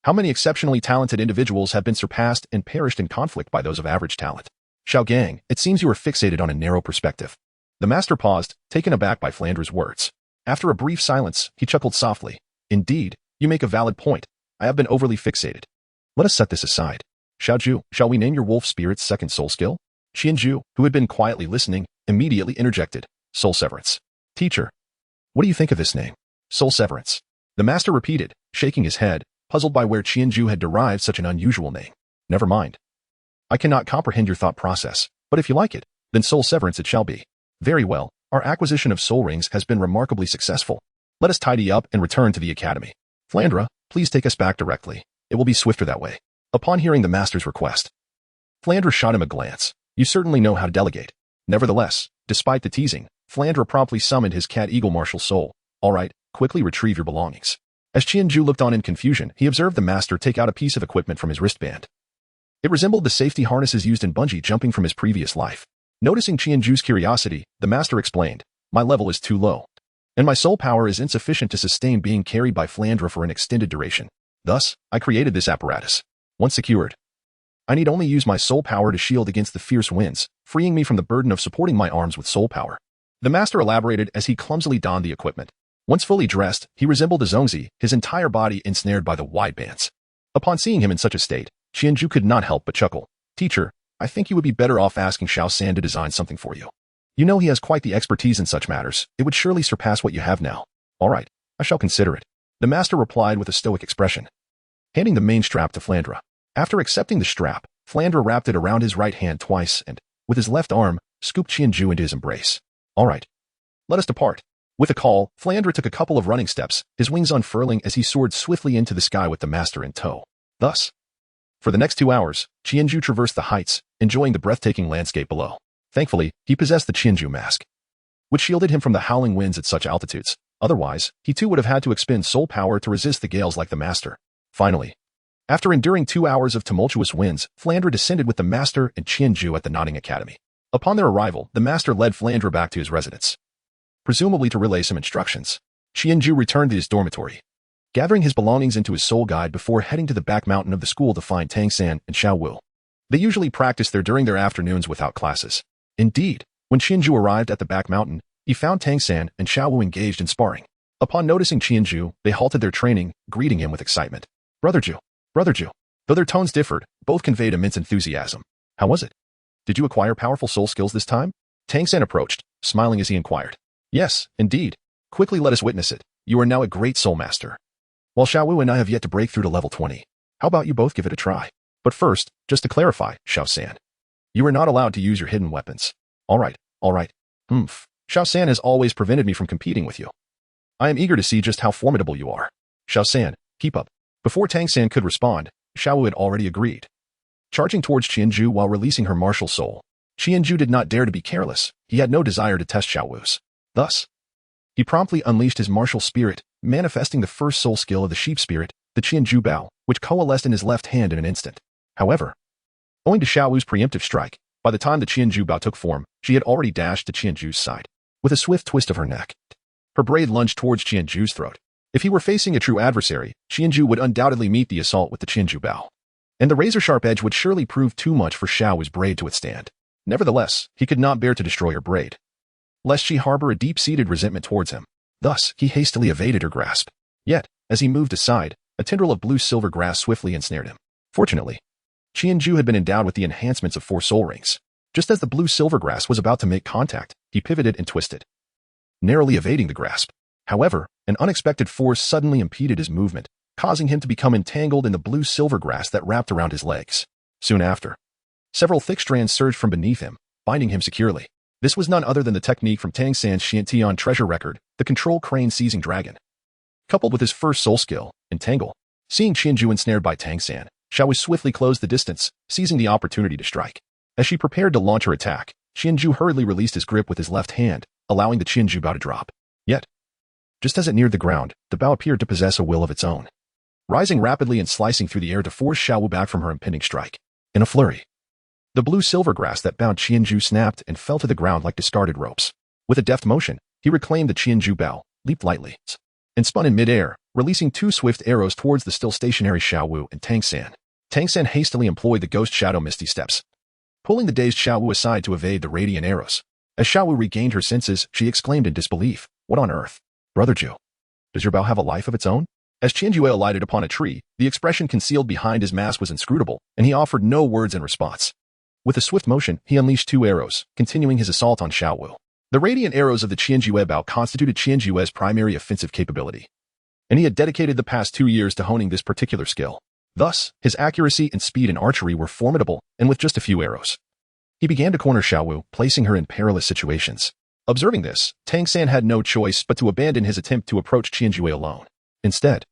how many exceptionally talented individuals have been surpassed and perished in conflict by those of average talent? Xiao Gang, it seems you are fixated on a narrow perspective. The master paused, taken aback by Flandre's words. After a brief silence, he chuckled softly. Indeed, you make a valid point. I have been overly fixated. Let us set this aside. Xiaoju, shall we name your wolf spirit's second soul skill? Qianju, who had been quietly listening, immediately interjected. Soul severance. Teacher, what do you think of this name? Soul severance. The master repeated, shaking his head, puzzled by where Qianju had derived such an unusual name. Never mind. I cannot comprehend your thought process, but if you like it, then soul severance it shall be. Very well, our acquisition of soul rings has been remarkably successful. Let us tidy up and return to the academy. Flandre, please take us back directly. It will be swifter that way. Upon hearing the master's request, Flandre shot him a glance. You certainly know how to delegate. Nevertheless, despite the teasing, Flandre promptly summoned his cat-eagle martial soul. All right, quickly retrieve your belongings. As Qianju looked on in confusion, he observed the master take out a piece of equipment from his wristband. It resembled the safety harnesses used in bungee jumping from his previous life. Noticing Qianju's curiosity, the master explained, my level is too low, and my soul power is insufficient to sustain being carried by Flandre for an extended duration. Thus, I created this apparatus. Once secured, I need only use my soul power to shield against the fierce winds, freeing me from the burden of supporting my arms with soul power. The master elaborated as he clumsily donned the equipment. Once fully dressed, he resembled a Zongzi, his entire body ensnared by the wide bands. Upon seeing him in such a state, Qianju could not help but chuckle. Teacher, I think you would be better off asking Xiao San to design something for you. You know he has quite the expertise in such matters. It would surely surpass what you have now. All right, I shall consider it. The master replied with a stoic expression, handing the main strap to Flandre. After accepting the strap, Flandre wrapped it around his right hand twice and, with his left arm, scooped Qianju into his embrace. All right, let us depart. With a call, Flandre took a couple of running steps, his wings unfurling as he soared swiftly into the sky with the master in tow. Thus, for the next 2 hours, Qianju traversed the heights, enjoying the breathtaking landscape below. Thankfully, he possessed the Qianju mask, which shielded him from the howling winds at such altitudes. Otherwise, he too would have had to expend soul power to resist the gales like the master. Finally, after enduring 2 hours of tumultuous winds, Flandre descended with the master and Qianju at the Nodding Academy. Upon their arrival, the master led Flandre back to his residence, presumably to relay some instructions. Qianju returned to his dormitory, gathering his belongings into his soul guide before heading to the back mountain of the school to find Tang San and Xiao Wu. They usually practiced there during their afternoons without classes. Indeed, when Qianju arrived at the back mountain, he found Tang San and Xiao Wu engaged in sparring. Upon noticing Qianju, they halted their training, greeting him with excitement. Brother Ju. Though their tones differed, both conveyed immense enthusiasm. How was it? Did you acquire powerful soul skills this time? Tang San approached, smiling as he inquired. Yes, indeed. Quickly let us witness it. You are now a great soul master, while Xiao Wu and I have yet to break through to level 20. How about you both give it a try? But first, just to clarify, Xiao San, you are not allowed to use your hidden weapons. All right. Xiao San has always prevented me from competing with you. I am eager to see just how formidable you are. Xiao San, keep up. Before Tang San could respond, Xiao Wu had already agreed, charging towards Qianju while releasing her martial soul. Qianju did not dare to be careless. He had no desire to test Xiao Wu's. Thus, he promptly unleashed his martial spirit, manifesting the first soul skill of the sheep spirit, the Qianju Bao, which coalesced in his left hand in an instant. However, owing to Xiao Wu's preemptive strike, by the time the Qianju Bao took form, she had already dashed to Qianju's side. With a swift twist of her neck, her blade lunged towards Qianju's throat. If he were facing a true adversary, Qianju would undoubtedly meet the assault with the Qianju Bao, and the razor-sharp edge would surely prove too much for Xiao Wu's braid to withstand. Nevertheless, he could not bear to destroy her braid, lest she harbor a deep-seated resentment towards him. Thus, he hastily evaded her grasp. Yet, as he moved aside, a tendril of blue-silver grass swiftly ensnared him. Fortunately, Qianju had been endowed with the enhancements of 4 soul rings. Just as the blue-silver grass was about to make contact, he pivoted and twisted, narrowly evading the grasp. However, an unexpected force suddenly impeded his movement, causing him to become entangled in the blue-silver grass that wrapped around his legs. Soon after, several thick strands surged from beneath him, binding him securely. This was none other than the technique from Tang San's Xiantian treasure record, the control crane seizing dragon. coupled with his first soul skill, Entangle. Seeing Qianju ensnared by Tang San, Xiao Wu swiftly closed the distance, seizing the opportunity to strike. As she prepared to launch her attack, Qianju hurriedly released his grip with his left hand, allowing the Qianju bow to drop. Yet, just as it neared the ground, the bow appeared to possess a will of its own, rising rapidly and slicing through the air to force Xiao Wu back from her impending strike. In a flurry, the blue-silver grass that bound Qianju snapped and fell to the ground like discarded ropes. With a deft motion, he reclaimed the Qianju bow, leaped lightly, and spun in midair, releasing two swift arrows towards the still stationary Xiao Wu and Tang San. Tang San hastily employed the Ghost Shadow Misty Steps, pulling the dazed Xiao Wu aside to evade the radiant arrows. As Xiao Wu regained her senses, she exclaimed in disbelief, "What on earth? Brother Zhu, does your bow have a life of its own?" As Qianju alighted upon a tree, the expression concealed behind his mask was inscrutable, and he offered no words in response. With a swift motion, he unleashed two arrows, continuing his assault on Xiao Wu. The radiant arrows of the Qianju bow constituted Qianju's primary offensive capability, and he had dedicated the past 2 years to honing this particular skill. Thus, his accuracy and speed in archery were formidable, and with just a few arrows, he began to corner Xiao Wu, placing her in perilous situations. Observing this, Tang San had no choice but to abandon his attempt to approach Qianju alone. Instead,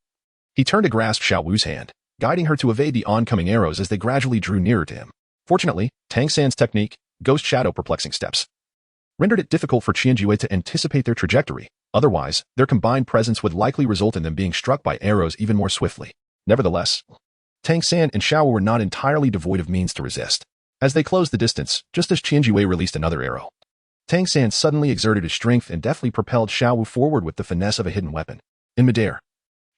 he turned to grasp Xiao Wu's hand, guiding her to evade the oncoming arrows as they gradually drew nearer to him. Fortunately, Tang San's technique, Ghost Shadow Perplexing Steps, rendered it difficult for Qianju to anticipate their trajectory. Otherwise, their combined presence would likely result in them being struck by arrows even more swiftly. Nevertheless, Tang San and Xiao Wu were not entirely devoid of means to resist. As they closed the distance, just as Qianju released another arrow, Tang San suddenly exerted his strength and deftly propelled Xiao Wu forward with the finesse of a hidden weapon. In midair,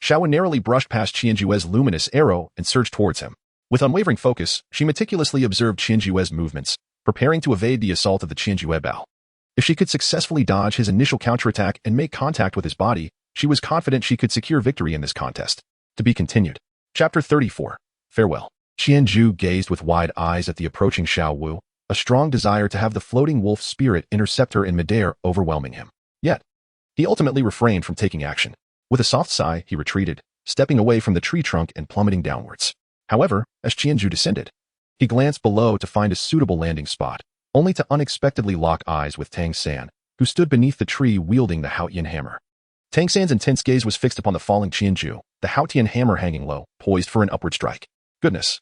Xiao Wu narrowly brushed past Qianju's luminous arrow and surged towards him. With unwavering focus, she meticulously observed Qianju's movements, preparing to evade the assault of the Qianju bow. If she could successfully dodge his initial counterattack and make contact with his body, she was confident she could secure victory in this contest. To be continued. Chapter 34. Farewell. Qianju gazed with wide eyes at the approaching Xiao Wu, a strong desire to have the floating wolf spirit intercept her in midair overwhelming him. Yet, he ultimately refrained from taking action. With a soft sigh, he retreated, stepping away from the tree trunk and plummeting downwards. However, as Qianju descended, he glanced below to find a suitable landing spot, only to unexpectedly lock eyes with Tang San, who stood beneath the tree wielding the Haotian hammer. Tang San's intense gaze was fixed upon the falling Qianju, the Haotian hammer hanging low, poised for an upward strike. Goodness!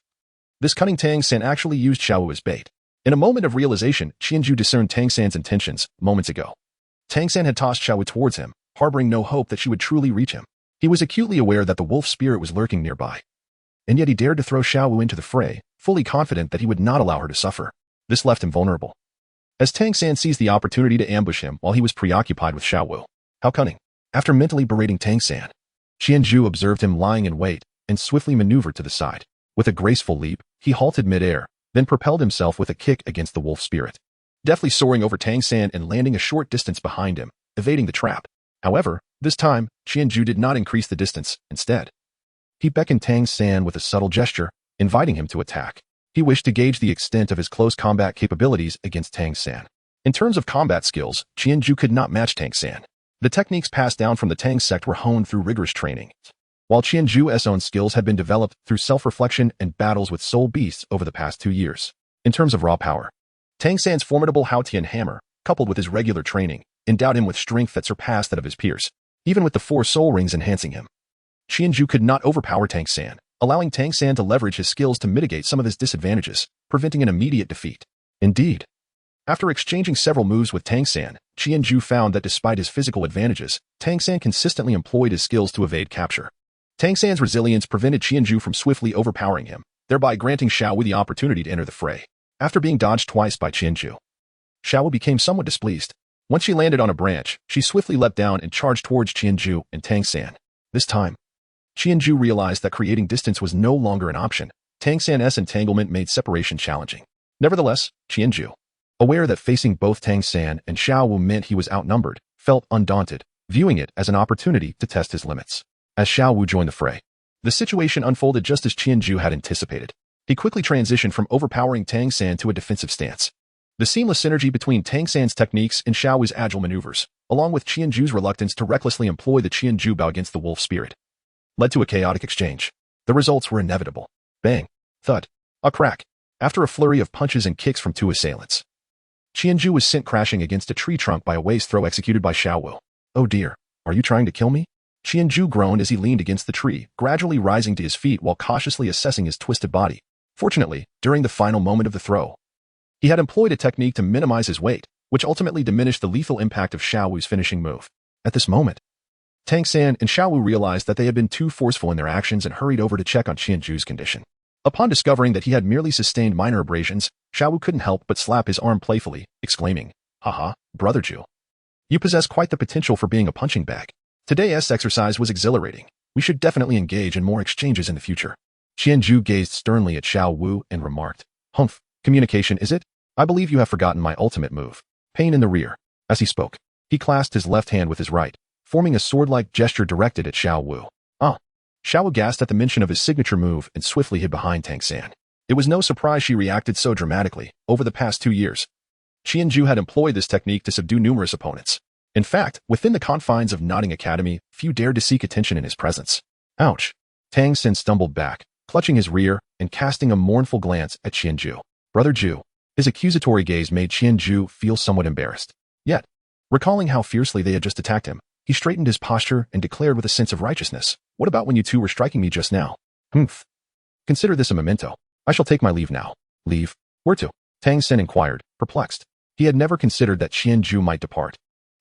This cunning Tang San actually used Xiao Wu as bait. In a moment of realization, Qianju discerned Tang San's intentions moments ago. Tang San had tossed Xiao Wu towards him, harboring no hope that she would truly reach him. He was acutely aware that the wolf spirit was lurking nearby, and yet he dared to throw Xiao Wu into the fray, fully confident that he would not allow her to suffer. This left him vulnerable, as Tang San seized the opportunity to ambush him while he was preoccupied with Xiao Wu. How cunning! After mentally berating Tang San, Qianju observed him lying in wait and swiftly maneuvered to the side. With a graceful leap, he halted midair, then propelled himself with a kick against the wolf spirit, deftly soaring over Tang San and landing a short distance behind him, evading the trap. However, this time, Qianju did not increase the distance. Instead, he beckoned Tang San with a subtle gesture, inviting him to attack. He wished to gauge the extent of his close combat capabilities against Tang San. In terms of combat skills, Qianju could not match Tang San. The techniques passed down from the Tang sect were honed through rigorous training, while Qianju's own skills had been developed through self-reflection and battles with soul beasts over the past 2 years. In terms of raw power, Tang San's formidable Haotian hammer, coupled with his regular training, endowed him with strength that surpassed that of his peers, even with the 4 soul rings enhancing him. Qianju could not overpower Tang San, allowing Tang San to leverage his skills to mitigate some of his disadvantages, preventing an immediate defeat. Indeed, after exchanging several moves with Tang San, Qianju found that despite his physical advantages, Tang San consistently employed his skills to evade capture. Tang San's resilience prevented Qianju from swiftly overpowering him, thereby granting Xiao Wu the opportunity to enter the fray. After being dodged twice by Qianju, Xiao Wu became somewhat displeased. Once she landed on a branch, she swiftly leapt down and charged towards Qianju and Tang San. This time, Qianju realized that creating distance was no longer an option. Tang San's entanglement made separation challenging. Nevertheless, Qianju, aware that facing both Tang San and Xiao Wu meant he was outnumbered, felt undaunted, viewing it as an opportunity to test his limits. As Xiao Wu joined the fray, the situation unfolded just as Qianju had anticipated. He quickly transitioned from overpowering Tang San to a defensive stance. The seamless synergy between Tang San's techniques and Xiao Wu's agile maneuvers, along with Qianju's reluctance to recklessly employ the Qianju bow against the wolf spirit, led to a chaotic exchange. The results were inevitable. Bang! Thud! A crack! After a flurry of punches and kicks from 2 assailants, Qianju was sent crashing against a tree trunk by a waist throw executed by Xiao Wu. "Oh dear, are you trying to kill me?" Qianju groaned as he leaned against the tree, gradually rising to his feet while cautiously assessing his twisted body. Fortunately, during the final moment of the throw, he had employed a technique to minimize his weight, which ultimately diminished the lethal impact of Xiaowu's finishing move. At this moment, Tang San and Xiaowu realized that they had been too forceful in their actions and hurried over to check on Qianju's condition. Upon discovering that he had merely sustained minor abrasions, Xiaowu couldn't help but slap his arm playfully, exclaiming, "Haha, brother Ju. You possess quite the potential for being a punching bag. Today's exercise was exhilarating. We should definitely engage in more exchanges in the future." Qianju gazed sternly at Xiaowu and remarked, "Humph, communication is it? I believe you have forgotten my ultimate move. Pain in the rear." As he spoke, he clasped his left hand with his right, forming a sword-like gesture directed at Xiaowu. Ah! Xiaowu gasped at the mention of his signature move and swiftly hid behind Tang San. It was no surprise she reacted so dramatically. Over the past 2 years, Qianju had employed this technique to subdue numerous opponents. In fact, within the confines of Nodding Academy, few dared to seek attention in his presence. Ouch! Tang San stumbled back, clutching his rear and casting a mournful glance at Qianju. Brother Ju. His accusatory gaze made Qianju feel somewhat embarrassed. Yet, recalling how fiercely they had just attacked him, he straightened his posture and declared with a sense of righteousness, "What about when you two were striking me just now?" "Humph. Consider this a memento. I shall take my leave now." "Leave? Where to?" Tang San inquired, perplexed. He had never considered that Qianju might depart,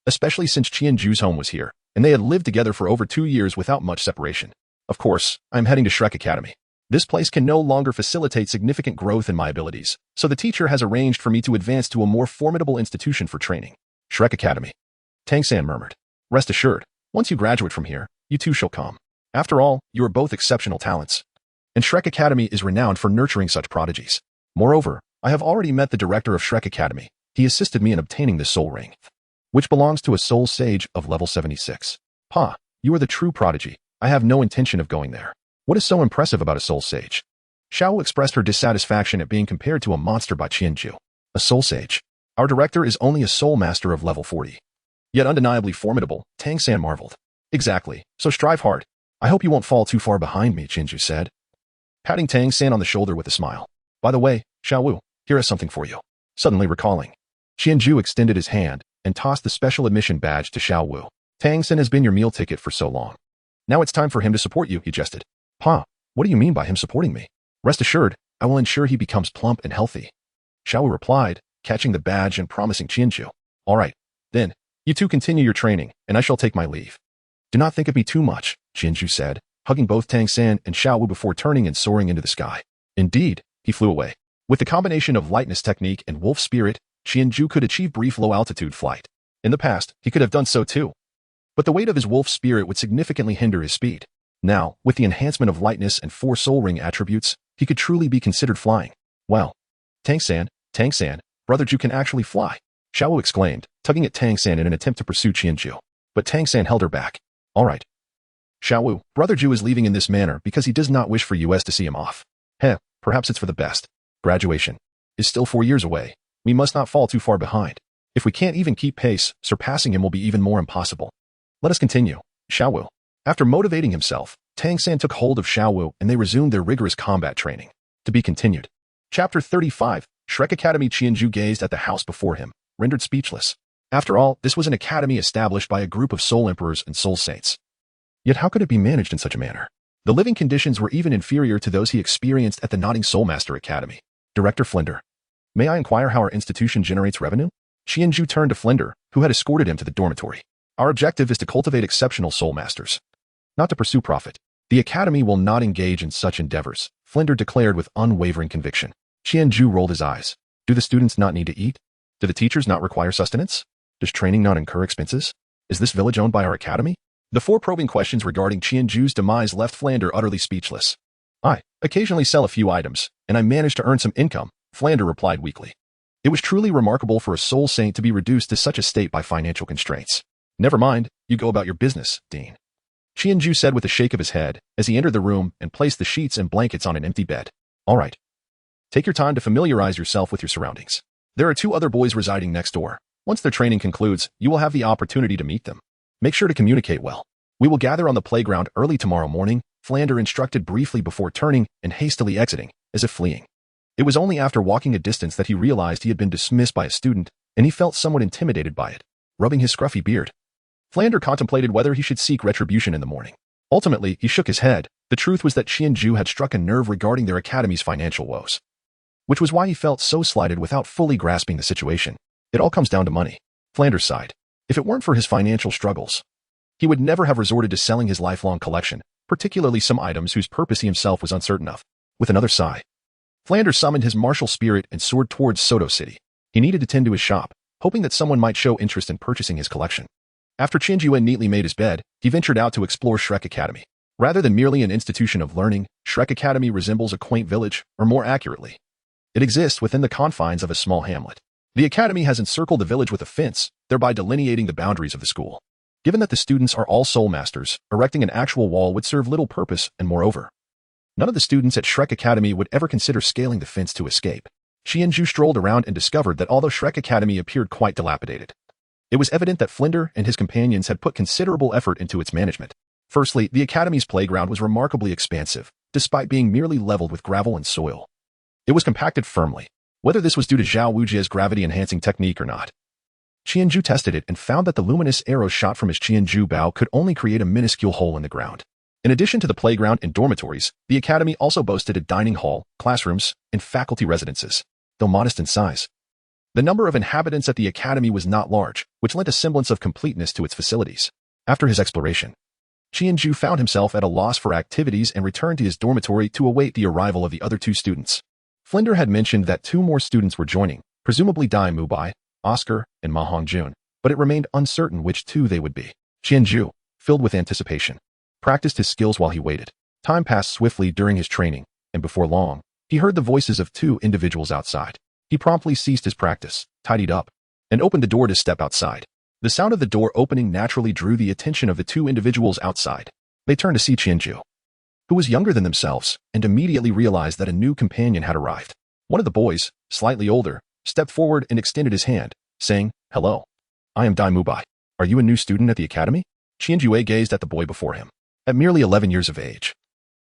especially since Qianju's home was here, and they had lived together for over 2 years without much separation. "Of course, I am heading to Shrek Academy. This place can no longer facilitate significant growth in my abilities, so the teacher has arranged for me to advance to a more formidable institution for training." "Shrek Academy," Tang San murmured. "Rest assured, once you graduate from here, you too shall come. After all, you are both exceptional talents, and Shrek Academy is renowned for nurturing such prodigies. Moreover, I have already met the director of Shrek Academy. He assisted me in obtaining the soul ring, which belongs to a soul sage of level 76. Pa, you are the true prodigy. I have no intention of going there." "What is so impressive about a soul sage?" Xiao expressed her dissatisfaction at being compared to a monster by Qianju. "A soul sage? Our director is only a soul master of level 40. Yet undeniably formidable," Tang San marveled. "Exactly, so strive hard. I hope you won't fall too far behind me," Qianju said, patting Tang San on the shoulder with a smile. "By the way, Xiaowu, here is something for you." Suddenly recalling, Qianju extended his hand and tossed the special admission badge to Xiaowu. "Tang San has been your meal ticket for so long. Now it's time for him to support you," he jested. "Pa, what do you mean by him supporting me?" "Rest assured, I will ensure he becomes plump and healthy," Xiaowu replied, catching the badge and promising Qianju. "All right, then, you two continue your training, and I shall take my leave." "Do not think of me too much," Qianju said, hugging both Tang San and Xiaowu before turning and soaring into the sky. Indeed, he flew away. With the combination of lightness technique and wolf spirit, Qianju could achieve brief low-altitude flight. In the past, he could have done so too. But the weight of his wolf spirit would significantly hinder his speed. Now, with the enhancement of lightness and 4 soul ring attributes, he could truly be considered flying. "Well, Tang San, brother Ju can actually fly," Xiaowu exclaimed, tugging at Tang San in an attempt to pursue Qianju. But Tang San held her back. "All right, Xiaowu, brother Ju is leaving in this manner because he does not wish for us to see him off. Perhaps it's for the best. Graduation is still 4 years away. We must not fall too far behind. If we can't even keep pace, surpassing him will be even more impossible. Let us continue, Xiaowu." After motivating himself, Tang San took hold of Xiaowu and they resumed their rigorous combat training. To be continued. Chapter 35, Shrek Academy. Qianju gazed at the house before him, rendered speechless. After all, this was an academy established by a group of soul emperors and soul saints. Yet how could it be managed in such a manner? The living conditions were even inferior to those he experienced at the Nodding Soulmaster Academy. "Director Flinder, may I inquire how our institution generates revenue?" Qianju turned to Flinder, who had escorted him to the dormitory. "Our objective is to cultivate exceptional soul masters, not to pursue profit. The academy will not engage in such endeavors," Flinder declared with unwavering conviction. Qianju rolled his eyes. "Do the students not need to eat? Do the teachers not require sustenance? Does training not incur expenses? Is this village owned by our academy?" The 4 probing questions regarding Qianju's demise left Flander utterly speechless. "I occasionally sell a few items, and I manage to earn some income," Flander replied weakly. It was truly remarkable for a soul saint to be reduced to such a state by financial constraints. "Never mind, you go about your business, Dean," Qianju said with a shake of his head as he entered the room and placed the sheets and blankets on an empty bed. "All right. Take your time to familiarize yourself with your surroundings. There are 2 other boys residing next door. Once their training concludes, you will have the opportunity to meet them. Make sure to communicate well. We will gather on the playground early tomorrow morning," Flander instructed briefly before turning and hastily exiting, as if fleeing. It was only after walking a distance that he realized he had been dismissed by a student, and he felt somewhat intimidated by it, rubbing his scruffy beard. Flander contemplated whether he should seek retribution in the morning. Ultimately, he shook his head. The truth was that Qianju had struck a nerve regarding their academy's financial woes, which was why he felt so slighted without fully grasping the situation. It all comes down to money. Flanders sighed. If it weren't for his financial struggles, he would never have resorted to selling his lifelong collection, particularly some items whose purpose he himself was uncertain of. With another sigh, Flanders summoned his martial spirit and soared towards Soto City. He needed to tend to his shop, hoping that someone might show interest in purchasing his collection. After Qianju neatly made his bed, he ventured out to explore Shrek Academy. Rather than merely an institution of learning, Shrek Academy resembles a quaint village, or more accurately, it exists within the confines of a small hamlet. The academy has encircled the village with a fence, thereby delineating the boundaries of the school. Given that the students are all soul masters, erecting an actual wall would serve little purpose, and moreover, none of the students at Shrek Academy would ever consider scaling the fence to escape. Qianju strolled around and discovered that although Shrek Academy appeared quite dilapidated, it was evident that Flinder and his companions had put considerable effort into its management. Firstly, the academy's playground was remarkably expansive, despite being merely leveled with gravel and soil. It was compacted firmly, whether this was due to Zhao Wujie's gravity-enhancing technique or not. Qianju tested it and found that the luminous arrows shot from his Qianju bow could only create a minuscule hole in the ground. In addition to the playground and dormitories, the academy also boasted a dining hall, classrooms, and faculty residences, though modest in size. The number of inhabitants at the academy was not large, which lent a semblance of completeness to its facilities. After his exploration, Qianju found himself at a loss for activities and returned to his dormitory to await the arrival of the other two students. Flinder had mentioned that two more students were joining, presumably Dai Mubai, Oscar, and Ma Hongjun, but it remained uncertain which two they would be. Qianju, filled with anticipation, practiced his skills while he waited. Time passed swiftly during his training, and before long, he heard the voices of two individuals outside. He promptly ceased his practice, tidied up, and opened the door to step outside. The sound of the door opening naturally drew the attention of the two individuals outside. They turned to see Qianju, who was younger than themselves, and immediately realized that a new companion had arrived. One of the boys, slightly older, stepped forward and extended his hand, saying, "Hello. I am Dai Mubai. Are you a new student at the academy?" Qianju gazed at the boy before him. At merely 11 years of age,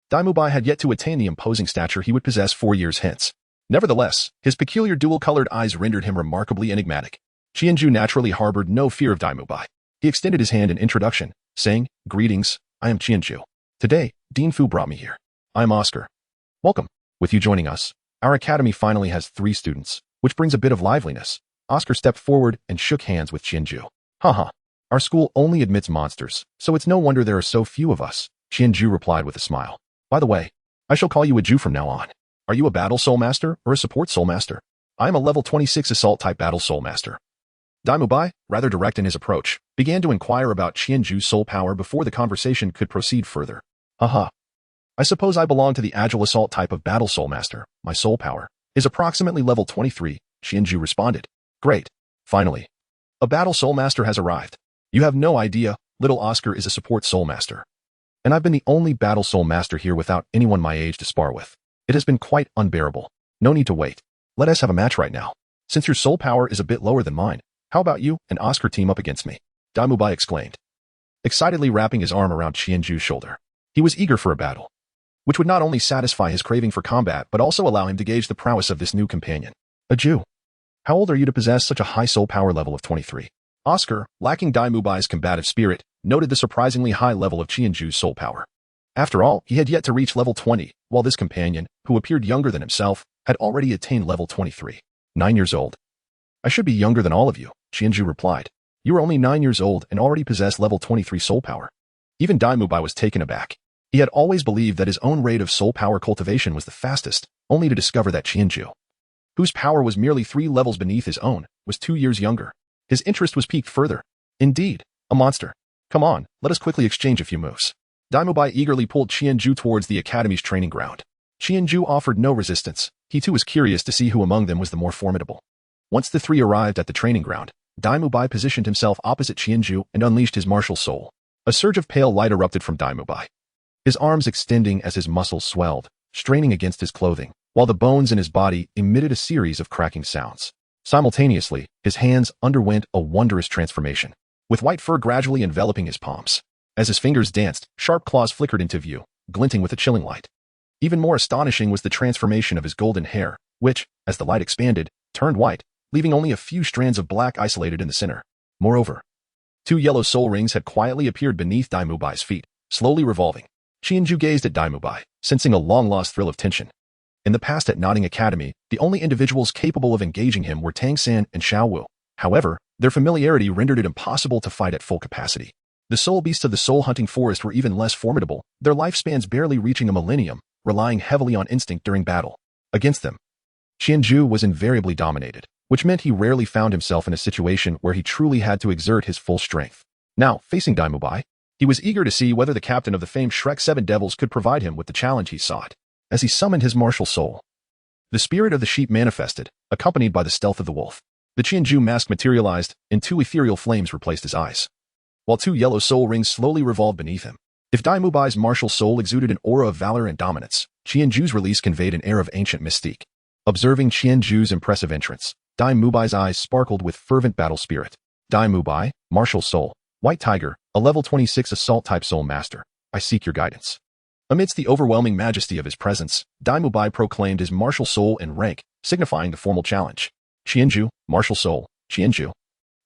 Dai Mubai had yet to attain the imposing stature he would possess 4 years hence. Nevertheless, his peculiar dual-colored eyes rendered him remarkably enigmatic. Qianju naturally harbored no fear of Dai Mubai. He extended his hand in introduction, saying, "Greetings, I am Qianju. Today, Dean Fu brought me here. I am Oscar. Welcome. With you joining us, our academy finally has 3 students, which brings a bit of liveliness." Oscar stepped forward and shook hands with Qianju. "Haha. Our school only admits monsters, so it's no wonder there are so few of us," Qianju replied with a smile. "By the way, I shall call you a Ju from now on. Are you a battle soul master or a support soul master?" "I am a level 26 assault type battle soul master." Dai Mubai, rather direct in his approach, began to inquire about Qianju's soul power before the conversation could proceed further. "Haha. I suppose I belong to the agile assault type of battle soul master. My soul power is approximately level 23, Qianju responded. "Great. Finally, a battle soul master has arrived. You have no idea, little Oscar is a support soul master. And I've been the only battle soul master here without anyone my age to spar with. It has been quite unbearable. No need to wait. Let us have a match right now. Since your soul power is a bit lower than mine, how about you and Oscar team up against me?" Dai Mubai exclaimed, excitedly wrapping his arm around Qianju's shoulder. He was eager for a battle, which would not only satisfy his craving for combat but also allow him to gauge the prowess of this new companion. "A Jew. How old are you to possess such a high soul power level of 23? Oscar, lacking Dai Mubai's combative spirit, noted the surprisingly high level of Qianju's soul power. After all, he had yet to reach level 20, while this companion, who appeared younger than himself, had already attained level 23. 9 years old. "I should be younger than all of you," Qianju replied. "You are only 9 years old and already possess level 23 soul power." Even Dai Mubai was taken aback. He had always believed that his own rate of soul power cultivation was the fastest, only to discover that Qianju, whose power was merely 3 levels beneath his own, was 2 years younger. His interest was piqued further. "Indeed, a monster. Come on, let us quickly exchange a few moves." Dai Mubai eagerly pulled Qianju towards the academy's training ground. Qianju offered no resistance. He too was curious to see who among them was the more formidable. Once the 3 arrived at the training ground, Dai Mubai positioned himself opposite Qianju and unleashed his martial soul. A surge of pale light erupted from Dai Mubai, his arms extending as his muscles swelled, straining against his clothing, while the bones in his body emitted a series of cracking sounds. Simultaneously, his hands underwent a wondrous transformation, with white fur gradually enveloping his palms. As his fingers danced, sharp claws flickered into view, glinting with a chilling light. Even more astonishing was the transformation of his golden hair, which, as the light expanded, turned white, leaving only a few strands of black isolated in the center. Moreover, Two yellow soul rings had quietly appeared beneath Dai Mubai's feet, slowly revolving. Qianju gazed at Dai Mubai, sensing a long-lost thrill of tension. In the past at Notting Academy, the only individuals capable of engaging him were Tang San and Xiao Wu. However, their familiarity rendered it impossible to fight at full capacity. The soul beasts of the soul-hunting forest were even less formidable, their lifespans barely reaching a millennium, relying heavily on instinct during battle. Against them, Qianju was invariably dominated, which meant he rarely found himself in a situation where he truly had to exert his full strength. Now, facing Dai Mubai, he was eager to see whether the captain of the famed Shrek 7 Devils could provide him with the challenge he sought. As he summoned his martial soul, the spirit of the sheep manifested, accompanied by the stealth of the wolf. The Qianju mask materialized, and two ethereal flames replaced his eyes, while two yellow soul rings slowly revolved beneath him. If Dai Mubai's martial soul exuded an aura of valor and dominance, Qianju's release conveyed an air of ancient mystique. Observing Qianju's impressive entrance, Dai Mubai's eyes sparkled with fervent battle spirit. Dai Mubai, martial soul, White Tiger, a level 26 assault-type soul master, I seek your guidance. Amidst the overwhelming majesty of his presence, Dai Mubai proclaimed his martial soul and rank, signifying the formal challenge. Qianju, martial soul, Qianju.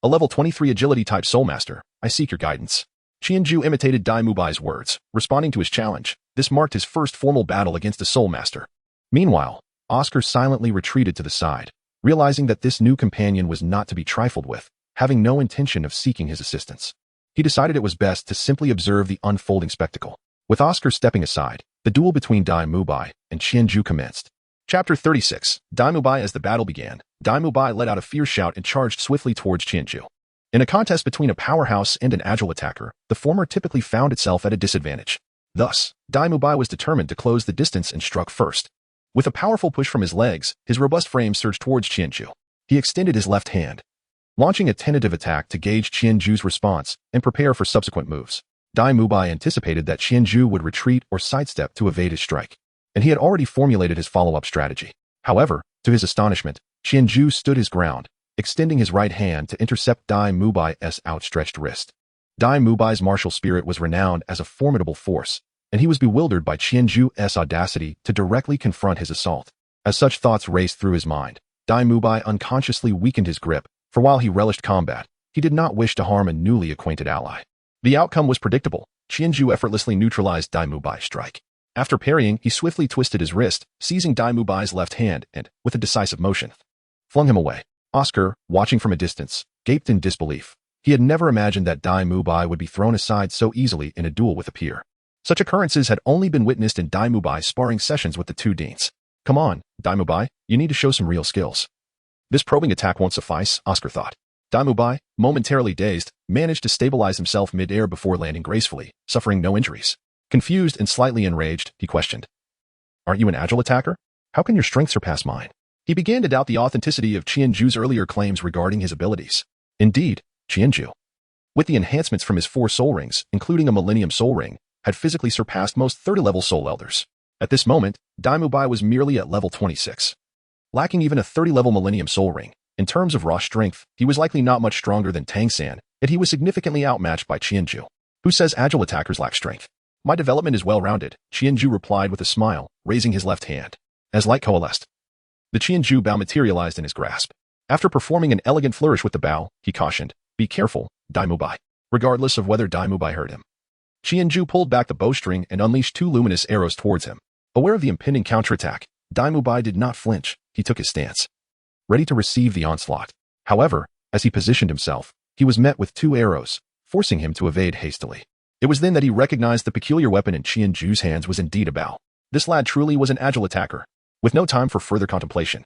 A level 23 agility-type soul master, I seek your guidance. Qianju imitated Dai Mubai's words, responding to his challenge. This marked his first formal battle against a soul master. Meanwhile, Oscar silently retreated to the side, realizing that this new companion was not to be trifled with, having no intention of seeking his assistance. He decided it was best to simply observe the unfolding spectacle. With Oscar stepping aside, the duel between Dai Mubai and Qianju commenced. Chapter 36. Dai Mubai. As the battle began, Dai Mubai let out a fierce shout and charged swiftly towards Qianju. In a contest between a powerhouse and an agile attacker, the former typically found itself at a disadvantage. Thus, Dai Mubai was determined to close the distance and struck first. With a powerful push from his legs, his robust frame surged towards Qianju. He extended his left hand, launching a tentative attack to gauge Qianju's response and prepare for subsequent moves. Dai Mubai anticipated that Qianju would retreat or sidestep to evade his strike, and he had already formulated his follow-up strategy. However, to his astonishment, Qianju stood his ground, extending his right hand to intercept Dai Mubai's outstretched wrist. Dai Mubai's martial spirit was renowned as a formidable force, and he was bewildered by Qianju's audacity to directly confront his assault. As such thoughts raced through his mind, Dai Mubai unconsciously weakened his grip, for while he relished combat, he did not wish to harm a newly acquainted ally. The outcome was predictable. Qianju effortlessly neutralized Dai Mubai's strike. After parrying, he swiftly twisted his wrist, seizing Dai Mubai's left hand and, with a decisive motion, flung him away. Oscar, watching from a distance, gaped in disbelief. He had never imagined that Dai Mubai would be thrown aside so easily in a duel with a peer. Such occurrences had only been witnessed in Dai Mubai's sparring sessions with the two deans. Come on, Dai Mubai, you need to show some real skills. This probing attack won't suffice, Oscar thought. Dai Mubai, momentarily dazed, managed to stabilize himself mid-air before landing gracefully, suffering no injuries. Confused and slightly enraged, he questioned, "Aren't you an agile attacker? How can your strength surpass mine?" He began to doubt the authenticity of Qianju's earlier claims regarding his abilities. Indeed, Qianju, with the enhancements from his 4 soul rings, including a Millennium Soul Ring, had physically surpassed most 30-level soul elders. At this moment, Dai Mubai was merely at level 26. Lacking even a 30-level Millennium Soul Ring, in terms of raw strength, he was likely not much stronger than Tang San, yet he was significantly outmatched by Qianju. Who says agile attackers lack strength? My development is well-rounded, Qianju replied with a smile, raising his left hand. As light coalesced, the Qianju bow materialized in his grasp. After performing an elegant flourish with the bow, he cautioned, "Be careful, Dai Mubai." Regardless of whether Dai Mubai heard him, Qianju pulled back the bowstring and unleashed 2 luminous arrows towards him. Aware of the impending counterattack, Dai Mubai did not flinch. He took his stance, ready to receive the onslaught. However, as he positioned himself, he was met with 2 arrows, forcing him to evade hastily. It was then that he recognized the peculiar weapon in Qianju's hands was indeed a bow. This lad truly was an agile attacker. With no time for further contemplation,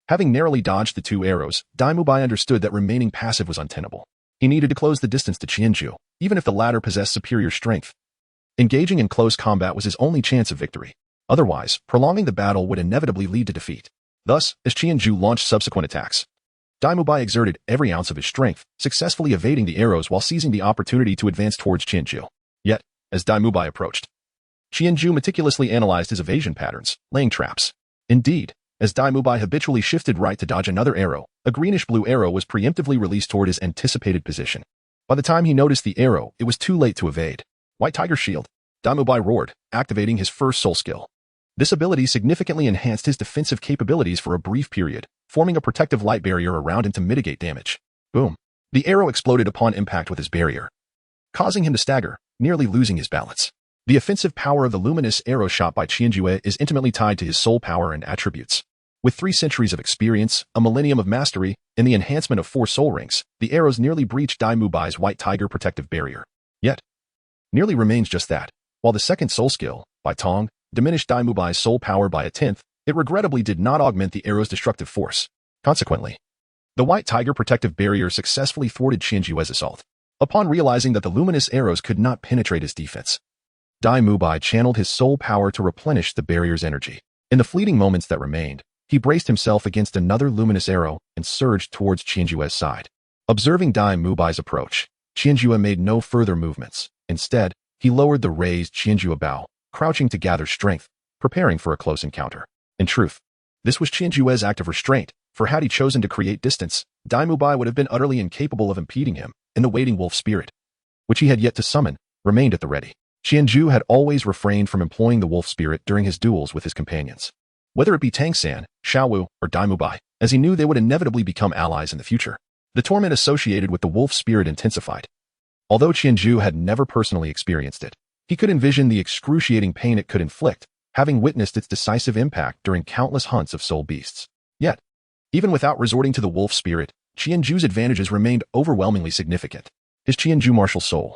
having narrowly dodged the 2 arrows, Dai Mubai understood that remaining passive was untenable. He needed to close the distance to Qianju, even if the latter possessed superior strength. Engaging in close combat was his only chance of victory. Otherwise, prolonging the battle would inevitably lead to defeat. Thus, as Qianju launched subsequent attacks, Dai Mubai exerted every ounce of his strength, successfully evading the arrows while seizing the opportunity to advance towards Qianju. Yet, as Dai Mubai approached, Qianju meticulously analyzed his evasion patterns, laying traps. Indeed, as Dai Mubai habitually shifted right to dodge another arrow, a greenish-blue arrow was preemptively released toward his anticipated position. By the time he noticed the arrow, it was too late to evade. White Tiger Shield, Dai Mubai roared, activating his first soul skill. This ability significantly enhanced his defensive capabilities for a brief period, forming a protective light barrier around him to mitigate damage. Boom. The arrow exploded upon impact with his barrier, causing him to stagger, nearly losing his balance. The offensive power of the luminous arrow shot by Qianjue is intimately tied to his soul power and attributes. With 3 centuries of experience, a millennium of mastery, and the enhancement of 4 soul rings, the arrows nearly breached Dai Mubai's white tiger protective barrier. Yet, nearly remains just that. While the second soul skill, by Tong, diminished Dai Mubai's soul power by a 10th, it regrettably did not augment the arrow's destructive force. Consequently, the white tiger protective barrier successfully thwarted Qianjue's assault. Upon realizing that the luminous arrows could not penetrate his defense, Dai Mubai channeled his soul power to replenish the barrier's energy. In the fleeting moments that remained, he braced himself against another luminous arrow and surged towards Qianjue's side. Observing Dai Mubai's approach, Qianjue made no further movements. Instead, he lowered the raised Qianjue bow, crouching to gather strength, preparing for a close encounter. In truth, this was Qianjue's act of restraint, for had he chosen to create distance, Dai Mubai would have been utterly incapable of impeding him, and the waiting wolf spirit, which he had yet to summon, remained at the ready. Qianju had always refrained from employing the wolf spirit during his duels with his companions, whether it be Tang San, Xiaowu, or Dai Mubai, as he knew they would inevitably become allies in the future. The torment associated with the wolf spirit intensified. Although Qianju had never personally experienced it, he could envision the excruciating pain it could inflict, having witnessed its decisive impact during countless hunts of soul beasts. Yet, even without resorting to the wolf spirit, Qianju's advantages remained overwhelmingly significant. His Qianju martial soul,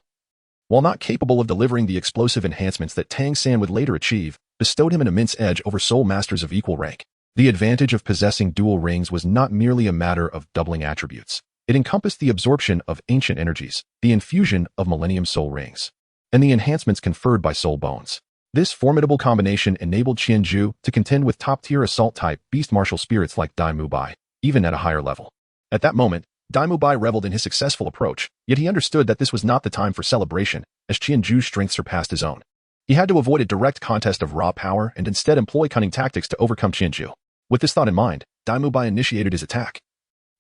while not capable of delivering the explosive enhancements that Tang San would later achieve, bestowed him an immense edge over soul masters of equal rank. The advantage of possessing dual rings was not merely a matter of doubling attributes. It encompassed the absorption of ancient energies, the infusion of millennium soul rings, and the enhancements conferred by soul bones. This formidable combination enabled Qianju to contend with top-tier assault-type beast martial spirits like Dai Mubai, even at a higher level. At that moment, Dai Mubai reveled in his successful approach, yet he understood that this was not the time for celebration, as Qianju's strength surpassed his own. He had to avoid a direct contest of raw power and instead employ cunning tactics to overcome Qianju. With this thought in mind, Dai Mubai initiated his attack,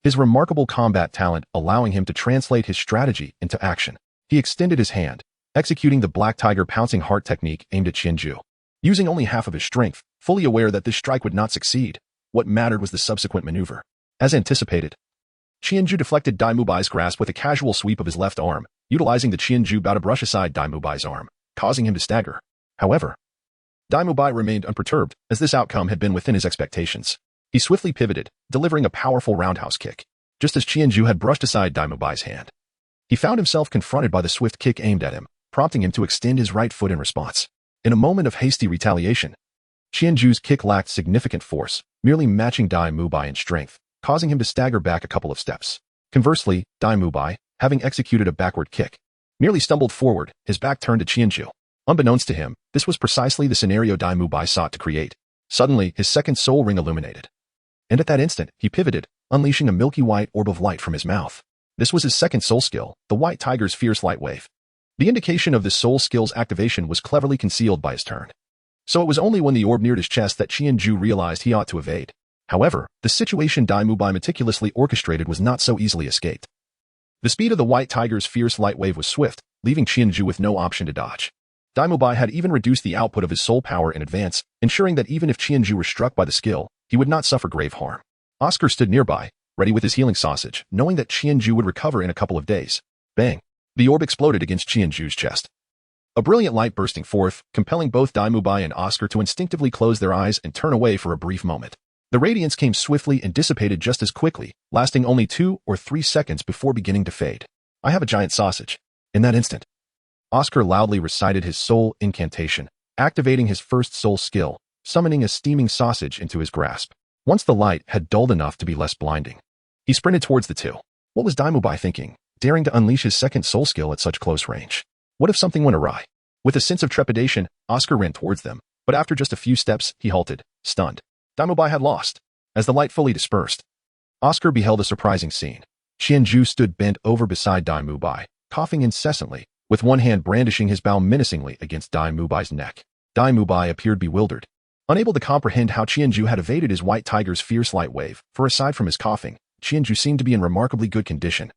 his remarkable combat talent allowing him to translate his strategy into action. He extended his hand, executing the Black Tiger pouncing heart technique aimed at Qianju. Using only half of his strength, fully aware that this strike would not succeed, what mattered was the subsequent maneuver. As anticipated, Qianju deflected Dai Mubai's grasp with a casual sweep of his left arm, utilizing the Qianju bow to brush aside Dai Mubai's arm, causing him to stagger. However, Dai Mubai remained unperturbed, as this outcome had been within his expectations. He swiftly pivoted, delivering a powerful roundhouse kick. Just as Qianju had brushed aside Dai Mubai's hand, he found himself confronted by the swift kick aimed at him, prompting him to extend his right foot in response. In a moment of hasty retaliation, Qianju's kick lacked significant force, merely matching Dai Mubai in strength, causing him to stagger back a couple of steps. Conversely, Dai Mubai, having executed a backward kick, merely stumbled forward, his back turned to Qianju. Unbeknownst to him, this was precisely the scenario Dai Mubai sought to create. Suddenly, his second soul ring illuminated. And at that instant, he pivoted, unleashing a milky white orb of light from his mouth. This was his second soul skill, the White Tiger's Fierce Light Wave. The indication of this soul skill's activation was cleverly concealed by his turn. So it was only when the orb neared his chest that Qianju realized he ought to evade. However, the situation Dai Mubai meticulously orchestrated was not so easily escaped. The speed of the White Tiger's Fierce Light Wave was swift, leaving Qianju with no option to dodge. Dai Mubai had even reduced the output of his soul power in advance, ensuring that even if Qianju were struck by the skill, he would not suffer grave harm. Oscar stood nearby, ready with his healing sausage, knowing that Qianju would recover in a couple of days. Bang! The orb exploded against Qianju's chest. A brilliant light bursting forth, compelling both Dai Mubai and Oscar to instinctively close their eyes and turn away for a brief moment. The radiance came swiftly and dissipated just as quickly, lasting only 2 or 3 seconds before beginning to fade. I have a giant sausage. In that instant, Oscar loudly recited his soul incantation, activating his first soul skill, summoning a steaming sausage into his grasp. Once the light had dulled enough to be less blinding, he sprinted towards the two. What was Dai Mubai thinking, daring to unleash his second soul skill at such close range? What if something went awry? With a sense of trepidation, Oscar ran towards them, but after just a few steps, he halted, stunned. Dai Mubai had lost. As the light fully dispersed, Oscar beheld a surprising scene. Qianju stood bent over beside Dai Mubai, coughing incessantly, with one hand brandishing his bow menacingly against Dai Mubai's neck. Dai Mubai appeared bewildered, unable to comprehend how Qianju had evaded his White Tiger's Fierce Light Wave, for aside from his coughing, Qianju seemed to be in remarkably good condition,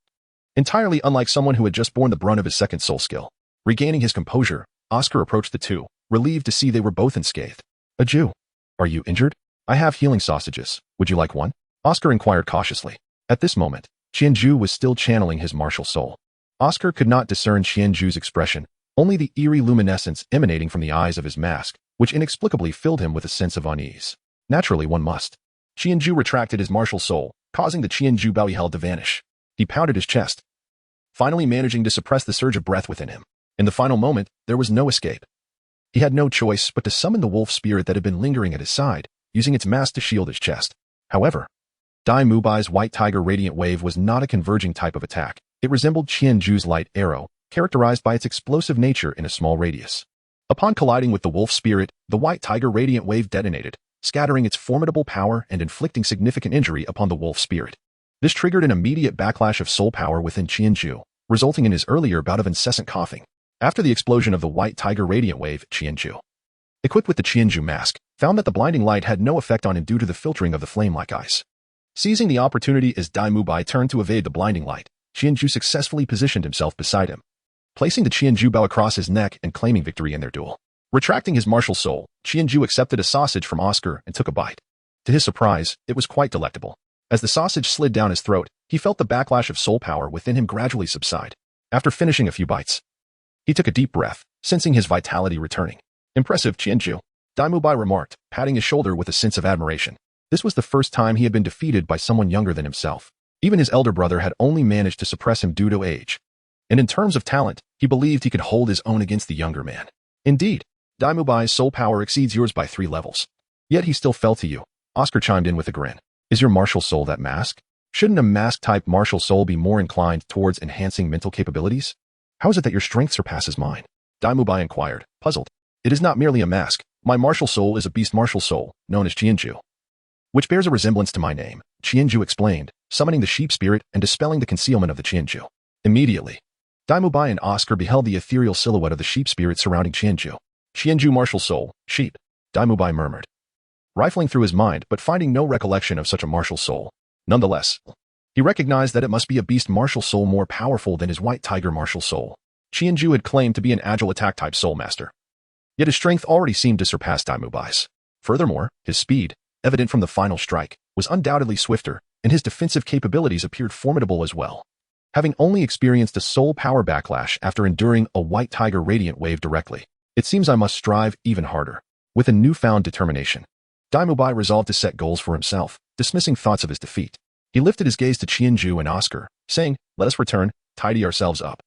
entirely unlike someone who had just borne the brunt of his second soul skill. Regaining his composure, Oscar approached the two, relieved to see they were both unscathed. A Jew. Are you injured? I have healing sausages. Would you like one? Oscar inquired cautiously. At this moment, Qianju was still channeling his martial soul. Oscar could not discern Qianju's expression, only the eerie luminescence emanating from the eyes of his mask, which inexplicably filled him with a sense of unease. Naturally, one must. Qianju retracted his martial soul, causing the Qianju Bao he held to vanish. He pounded his chest, finally managing to suppress the surge of breath within him. In the final moment, there was no escape. He had no choice but to summon the wolf spirit that had been lingering at his side, using its mask to shield his chest. However, Dai Mubai's white tiger radiant wave was not a converging type of attack. It resembled Qianju's light arrow, characterized by its explosive nature in a small radius. Upon colliding with the wolf spirit, the white tiger radiant wave detonated, scattering its formidable power and inflicting significant injury upon the wolf spirit. This triggered an immediate backlash of soul power within Qianju, resulting in his earlier bout of incessant coughing. After the explosion of the white tiger radiant wave, Qianju, equipped with the Qianju mask, found that the blinding light had no effect on him due to the filtering of the flame-like ice. Seizing the opportunity as Dai Mubai turned to evade the blinding light, Qianju successfully positioned himself beside him, placing the Qianju Bao across his neck and claiming victory in their duel. Retracting his martial soul, Qianju accepted a sausage from Oscar and took a bite. To his surprise, it was quite delectable. As the sausage slid down his throat, he felt the backlash of soul power within him gradually subside. After finishing a few bites, he took a deep breath, sensing his vitality returning. Impressive, Qianju, Dai Mubai remarked, patting his shoulder with a sense of admiration. This was the first time he had been defeated by someone younger than himself. Even his elder brother had only managed to suppress him due to age. And in terms of talent, he believed he could hold his own against the younger man. Indeed, Dai Mubai's soul power exceeds yours by 3 levels. Yet he still fell to you. Oscar chimed in with a grin. Is your martial soul that mask? Shouldn't a mask-type martial soul be more inclined towards enhancing mental capabilities? How is it that your strength surpasses mine? Dai Mubai inquired, puzzled. It is not merely a mask. My martial soul is a beast martial soul, known as Qianju, which bears a resemblance to my name, Qianju explained, summoning the sheep spirit and dispelling the concealment of the Qianju. Immediately, Dai Mubai and Oscar beheld the ethereal silhouette of the sheep spirit surrounding Qianju. Qianju martial soul, sheep, Dai Mubai murmured, rifling through his mind but finding no recollection of such a martial soul. Nonetheless, he recognized that it must be a beast martial soul more powerful than his white tiger martial soul. Qianju had claimed to be an agile attack-type soul master, yet his strength already seemed to surpass Dai Mubai's. Furthermore, his speed, evident from the final strike, was undoubtedly swifter, and his defensive capabilities appeared formidable as well. Having only experienced a soul power backlash after enduring a white tiger radiant wave directly, it seems I must strive even harder. With a newfound determination, Dai Mubai resolved to set goals for himself, dismissing thoughts of his defeat. He lifted his gaze to Qianju and Oscar, saying, let us return, tidy ourselves up,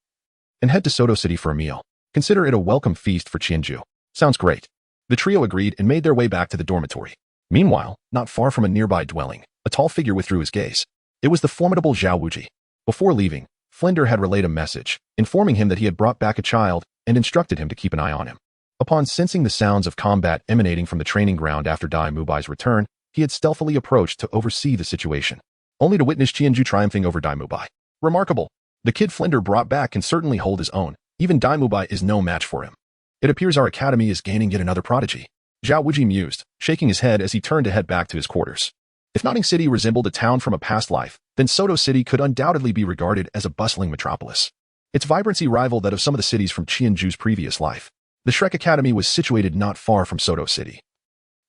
and head to Soto City for a meal. Consider it a welcome feast for Qianju. Sounds great. The trio agreed and made their way back to the dormitory. Meanwhile, not far from a nearby dwelling, a tall figure withdrew his gaze. It was the formidable Zhao Wuji. Before leaving, Flender had relayed a message, informing him that he had brought back a child and instructed him to keep an eye on him. Upon sensing the sounds of combat emanating from the training ground after Dai Mubai's return, he had stealthily approached to oversee the situation, only to witness Qianju triumphing over Dai Mubai. Remarkable. The kid Flender brought back can certainly hold his own. Even Dai Mubai is no match for him. It appears our academy is gaining yet another prodigy. Zhao Wuji mused, shaking his head as he turned to head back to his quarters. If Notting City resembled a town from a past life, then Soto City could undoubtedly be regarded as a bustling metropolis. Its vibrancy rivaled that of some of the cities from Qianju's previous life. The Shrek Academy was situated not far from Soto City.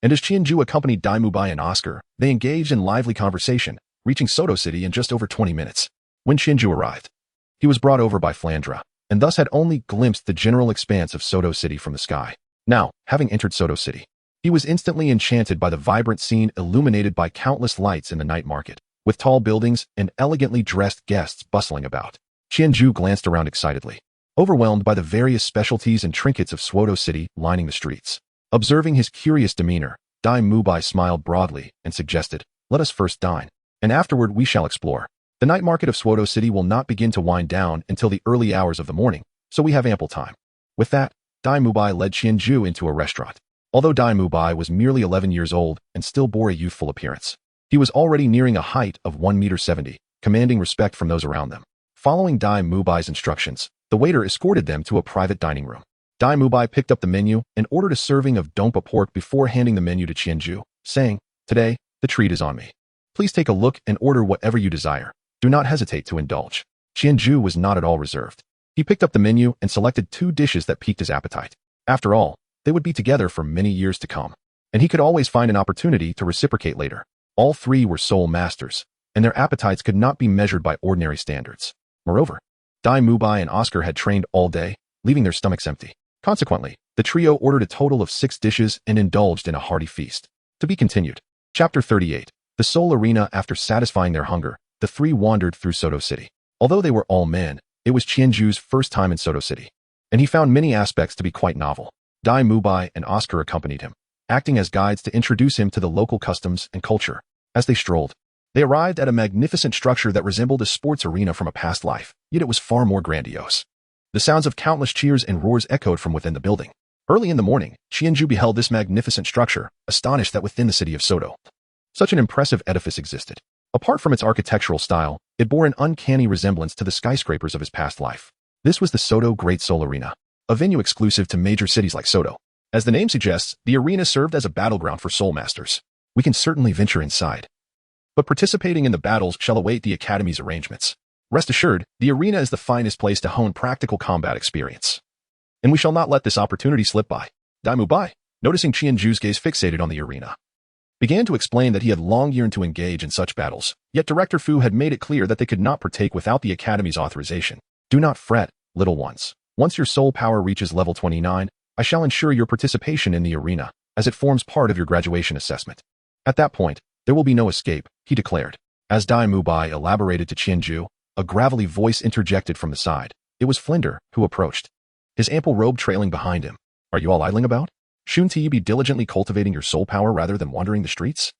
And as Qianju accompanied Dai Mubai and Oscar, they engaged in lively conversation, reaching Soto City in just over 20 minutes. When Qianju arrived, he was brought over by Flandra, and thus had only glimpsed the general expanse of Soto City from the sky. Now, having entered Soto City, he was instantly enchanted by the vibrant scene illuminated by countless lights in the night market, with tall buildings and elegantly dressed guests bustling about. Qianju glanced around excitedly, overwhelmed by the various specialties and trinkets of Soto City lining the streets. Observing his curious demeanor, Dai Mubai smiled broadly and suggested, let us first dine, and afterward we shall explore. The night market of Soto City will not begin to wind down until the early hours of the morning, so we have ample time. With that, Dai Mubai led Qianju into a restaurant. Although Dai Mubai was merely 11 years old and still bore a youthful appearance, he was already nearing a height of 1.70 meters, commanding respect from those around them. Following Dai Mubai's instructions, the waiter escorted them to a private dining room. Dai Mubai picked up the menu and ordered a serving of dompa pork before handing the menu to Qianju, saying, today, the treat is on me. Please take a look and order whatever you desire. Do not hesitate to indulge. Qianju was not at all reserved. He picked up the menu and selected 2 dishes that piqued his appetite. After all, they would be together for many years to come, and he could always find an opportunity to reciprocate later. All 3 were soul masters, and their appetites could not be measured by ordinary standards. Moreover, Dai Mubai and Oscar had trained all day, leaving their stomachs empty. Consequently, the trio ordered a total of 6 dishes and indulged in a hearty feast. To be continued. Chapter 38. The Soul Arena. After satisfying their hunger, the three wandered through Soto City. Although they were all men, it was Qianju's first time in Soto City, and he found many aspects to be quite novel. Dai Mubai and Oscar accompanied him, acting as guides to introduce him to the local customs and culture. As they strolled, they arrived at a magnificent structure that resembled a sports arena from a past life, yet it was far more grandiose. The sounds of countless cheers and roars echoed from within the building. Early in the morning, Qianju beheld this magnificent structure, astonished that within the city of Soto, such an impressive edifice existed. Apart from its architectural style, it bore an uncanny resemblance to the skyscrapers of his past life. This was the Soto Great Soul Arena, a venue exclusive to major cities like Soto. As the name suggests, the arena served as a battleground for soul masters. We can certainly venture inside, but participating in the battles shall await the Academy's arrangements. Rest assured, the arena is the finest place to hone practical combat experience, and we shall not let this opportunity slip by. Dai Mubai, noticing Qianju's gaze fixated on the arena, began to explain that he had long yearned to engage in such battles, yet Director Fu had made it clear that they could not partake without the Academy's authorization. Do not fret, little ones. Once your soul power reaches level 29, I shall ensure your participation in the arena, as it forms part of your graduation assessment. At that point, there will be no escape, he declared. As Dai Mubai elaborated to Qianju, a gravelly voice interjected from the side. It was Flinder, who approached, his ample robe trailing behind him. Are you all idling about? Shouldn't you be diligently cultivating your soul power rather than wandering the streets?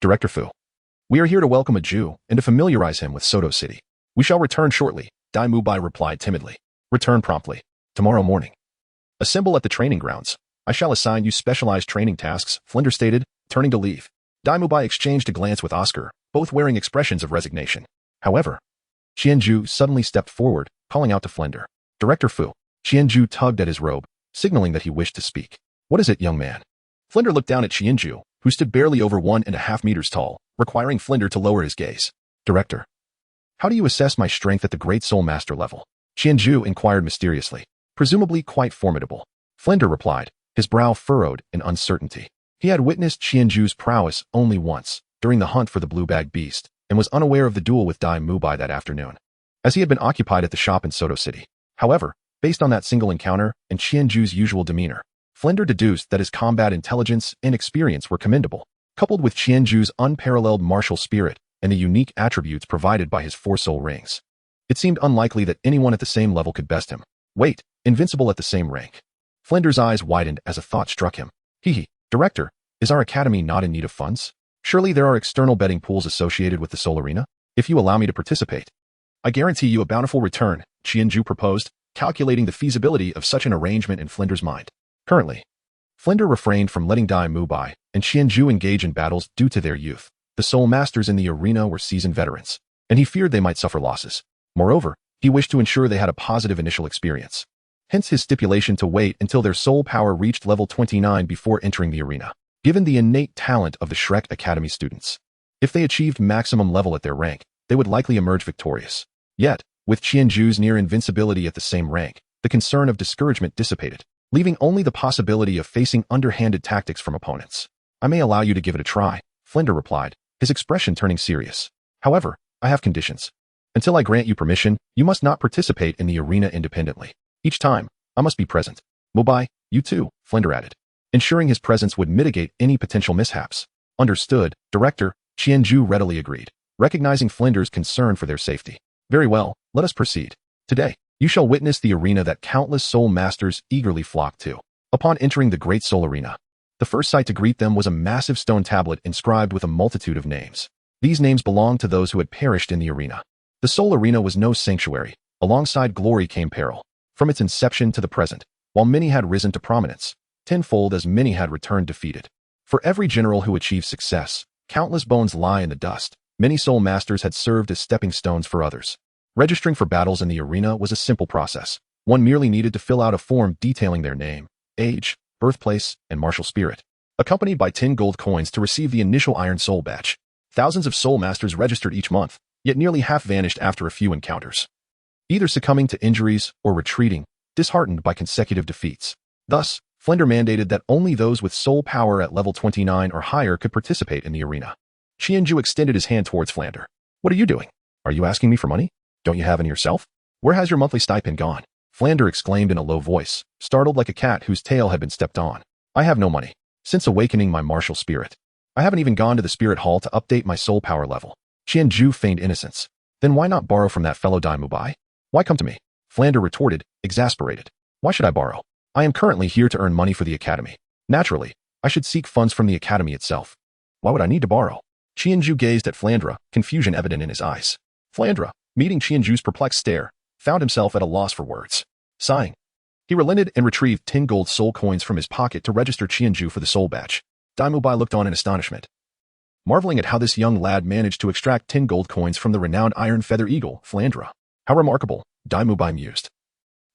Director Fu. We are here to welcome a Jew and to familiarize him with Soto City. We shall return shortly, Dai Mubai replied timidly. Return promptly. Tomorrow morning. Assemble at the training grounds. I shall assign you specialized training tasks, Flinder stated, turning to leave. Dai Mubai exchanged a glance with Oscar, both wearing expressions of resignation. However, Qianju suddenly stepped forward, calling out to Flinder. Director Fu. Qianju tugged at his robe, signaling that he wished to speak. What is it, young man? Flinder looked down at Qianju, who stood barely over 1.5 meters tall, requiring Flinder to lower his gaze. Director. How do you assess my strength at the Great Soul Master level? Qianju inquired mysteriously. Presumably quite formidable. Flinder replied, his brow furrowed in uncertainty. He had witnessed Qianju's prowess only once, during the hunt for the blue-bag beast, and was unaware of the duel with Dai Mubai that afternoon, as he had been occupied at the shop in Soto City. However, based on that single encounter and Qianju's usual demeanor, Flinder deduced that his combat intelligence and experience were commendable, coupled with Qianju's unparalleled martial spirit and the unique attributes provided by his 4 soul rings. It seemed unlikely that anyone at the same level could best him. Wait, invincible at the same rank. Flinder's eyes widened as a thought struck him. Director, is our academy not in need of funds? Surely there are external betting pools associated with the Soul Arena? If you allow me to participate, I guarantee you a bountiful return, Qianju proposed, calculating the feasibility of such an arrangement in Flinder's mind. Currently, Flinder refrained from letting Dai Mubai and Qianju engage in battles due to their youth. The soul masters in the arena were seasoned veterans, and he feared they might suffer losses. Moreover, he wished to ensure they had a positive initial experience. Hence his stipulation to wait until their soul power reached level 29 before entering the arena. Given the innate talent of the Shrek Academy students, if they achieved maximum level at their rank, they would likely emerge victorious. Yet, with Qianju's near invincibility at the same rank, the concern of discouragement dissipated, leaving only the possibility of facing underhanded tactics from opponents. I may allow you to give it a try, Flinder replied, his expression turning serious. However, I have conditions. Until I grant you permission, you must not participate in the arena independently. Each time, I must be present. Mubai, you too, Flinder added, ensuring his presence would mitigate any potential mishaps. Understood, Director, Qianju readily agreed, recognizing Flinder's concern for their safety. Very well, let us proceed. Today, you shall witness the arena that countless soul masters eagerly flocked to. Upon entering the Great Soul Arena, the first sight to greet them was a massive stone tablet inscribed with a multitude of names. These names belonged to those who had perished in the arena. The Soul Arena was no sanctuary. Alongside glory came peril. From its inception to the present, while many had risen to prominence, tenfold as many had returned defeated. For every general who achieved success, countless bones lie in the dust. Many soul masters had served as stepping stones for others. Registering for battles in the arena was a simple process. One merely needed to fill out a form detailing their name, age, birthplace, and martial spirit, accompanied by 10 gold coins to receive the initial Iron Soul badge. Thousands of soul masters registered each month, yet nearly half vanished after a few encounters, either succumbing to injuries or retreating, disheartened by consecutive defeats. Thus, Flinder mandated that only those with soul power at level 29 or higher could participate in the arena. Qianju extended his hand towards Flander. What are you doing? Are you asking me for money? Don't you have any yourself? Where has your monthly stipend gone? Flander exclaimed in a low voice, startled like a cat whose tail had been stepped on. I have no money. Since awakening my martial spirit, I haven't even gone to the spirit hall to update my soul power level. Qianju feigned innocence. Then why not borrow from that fellow Daimubai? Why come to me? Flander retorted, exasperated. Why should I borrow? I am currently here to earn money for the academy. Naturally, I should seek funds from the academy itself. Why would I need to borrow? Qianju gazed at Flandra, confusion evident in his eyes. Flandra, meeting Qianju's perplexed stare, found himself at a loss for words. Sighing, he relented and retrieved 10 gold soul coins from his pocket to register Qianju for the soul badge. Daimubai looked on in astonishment, marveling at how this young lad managed to extract 10 gold coins from the renowned Iron Feather Eagle, Flandra. How remarkable, Daimubai mused.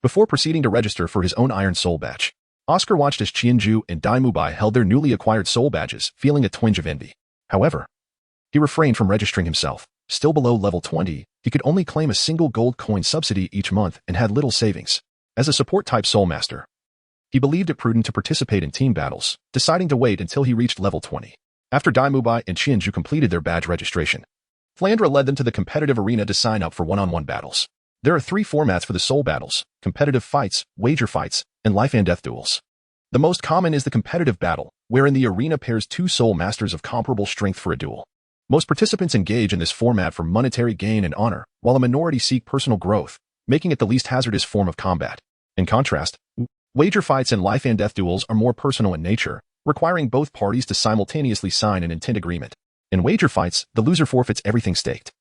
Before proceeding to register for his own Iron Soul badge, Oscar watched as Qianju and Daimubai held their newly acquired soul badges, feeling a twinge of envy. However, he refrained from registering himself. Still below level 20, he could only claim a single gold coin subsidy each month and had little savings. As a support-type soul master, he believed it prudent to participate in team battles, deciding to wait until he reached level 20. After Daimubai and Qianju completed their badge registration, Flandra led them to the competitive arena to sign up for one-on-one battles. There are 3 formats for the soul battles: competitive fights, wager fights, and life and death duels. The most common is the competitive battle, wherein the arena pairs 2 soul masters of comparable strength for a duel. Most participants engage in this format for monetary gain and honor, while a minority seek personal growth, making it the least hazardous form of combat. In contrast, wager fights and life and death duels are more personal in nature, requiring both parties to simultaneously sign an intent agreement. In wager fights, the loser forfeits everything staked,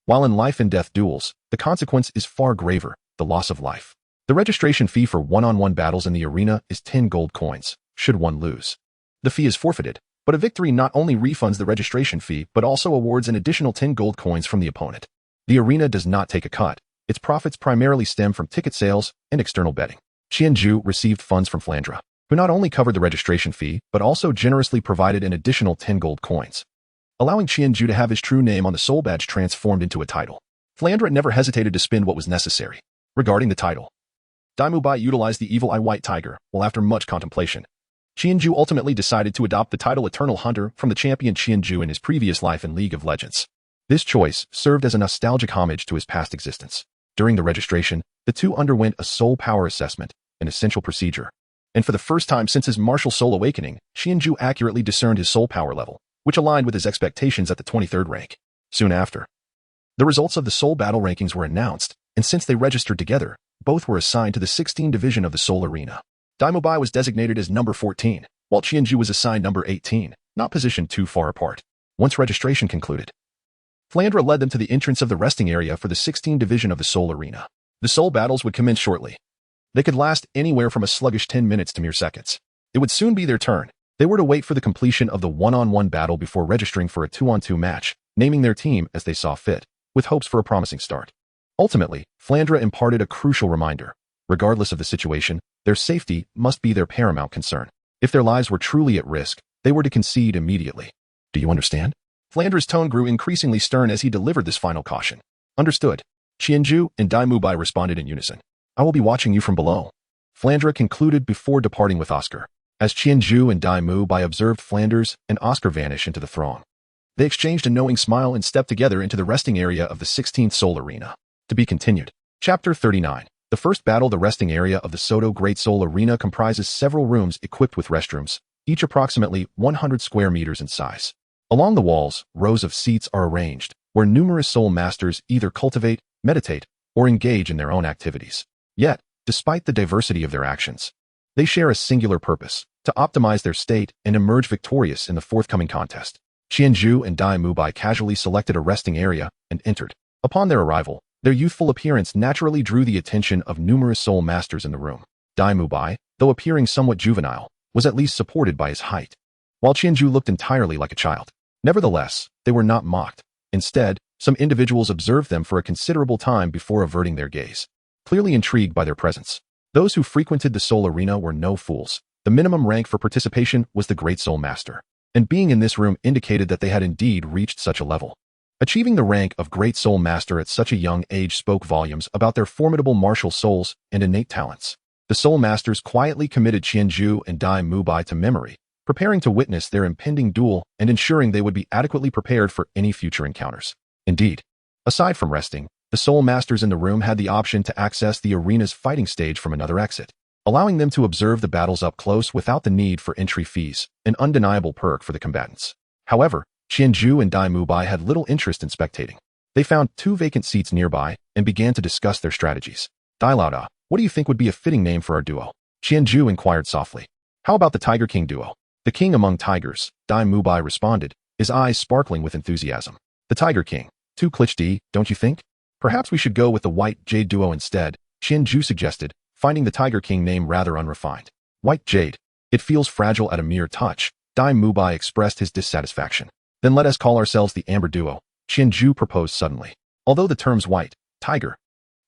while in life and death duels, the consequence is far graver, the loss of life. The registration fee for one-on-one battles in the arena is 10 gold coins, should one lose. The fee is forfeited, but a victory not only refunds the registration fee but also awards an additional 10 gold coins from the opponent. The arena does not take a cut. Its profits primarily stem from ticket sales and external betting. Qianju received funds from Flandra, who not only covered the registration fee but also generously provided an additional 10 gold coins, allowing Qianju to have his true name on the soul badge transformed into a title. Flandra never hesitated to spend what was necessary. Regarding the title, Daimubai utilized the evil eye white tiger, while after much contemplation, Qianju ultimately decided to adopt the title Eternal Hunter from the champion Qianju in his previous life in League of Legends. This choice served as a nostalgic homage to his past existence. During the registration, the two underwent a soul power assessment, an essential procedure. And for the first time since his martial soul awakening, Qianju accurately discerned his soul power level, which aligned with his expectations at the 23rd rank. Soon after, the results of the soul battle rankings were announced, and since they registered together, both were assigned to the 16 division of the soul arena. Daimubai was designated as number 14, while Qianju was assigned number 18, not positioned too far apart. Once registration concluded, Flandra led them to the entrance of the resting area for the 16 division of the soul arena. The soul battles would commence shortly. They could last anywhere from a sluggish 10 minutes to mere seconds. It would soon be their turn. They were to wait for the completion of the one-on-one battle before registering for a 2-on-2 match, naming their team as they saw fit, with hopes for a promising start. Ultimately, Flandra imparted a crucial reminder. Regardless of the situation, their safety must be their paramount concern. If their lives were truly at risk, they were to concede immediately. Do you understand? Flandra's tone grew increasingly stern as he delivered this final caution. Understood. Qianju and Daimubai responded in unison. I will be watching you from below, Flandra concluded before departing with Oscar. As Qianju and Daimubai observed Flanders and Oscar vanish into the throng, they exchanged a knowing smile and stepped together into the resting area of the 16th Soul Arena. To be continued. Chapter 39. The first battle. The resting area of the Soto Great Soul Arena comprises several rooms equipped with restrooms, each approximately 100 square meters in size. Along the walls, rows of seats are arranged, where numerous soul masters either cultivate, meditate, or engage in their own activities. Yet, despite the diversity of their actions, they share a singular purpose: to optimize their state and emerge victorious in the forthcoming contest. Qianju and Daimubai casually selected a resting area and entered. Upon their arrival, their youthful appearance naturally drew the attention of numerous soul masters in the room. Daimubai, though appearing somewhat juvenile, was at least supported by his height, while Qianju looked entirely like a child. Nevertheless, they were not mocked. Instead, some individuals observed them for a considerable time before averting their gaze, clearly intrigued by their presence. Those who frequented the Soul Arena were no fools. The minimum rank for participation was the Great Soul Master, and being in this room indicated that they had indeed reached such a level. Achieving the rank of Great Soul Master at such a young age spoke volumes about their formidable martial souls and innate talents. The Soul Masters quietly committed Qianju and Daimubai to memory, preparing to witness their impending duel and ensuring they would be adequately prepared for any future encounters. Indeed, aside from resting, the soul masters in the room had the option to access the arena's fighting stage from another exit, allowing them to observe the battles up close without the need for entry fees, an undeniable perk for the combatants. However, Qianzhu and Dai Mubai had little interest in spectating. They found 2 vacant seats nearby and began to discuss their strategies. Dai Laoda, what do you think would be a fitting name for our duo? Qianzhu inquired softly. How about the Tiger King duo? The king among tigers, Dai Mubai responded, his eyes sparkling with enthusiasm. The Tiger King. Too cliché, don't you think? Perhaps we should go with the White Jade duo instead, Qianzhu suggested, finding the Tiger King name rather unrefined. White Jade. It feels fragile at a mere touch, Dai Mubai expressed his dissatisfaction. Then let us call ourselves the Amber duo, Qianzhu proposed suddenly. Although the terms white, tiger,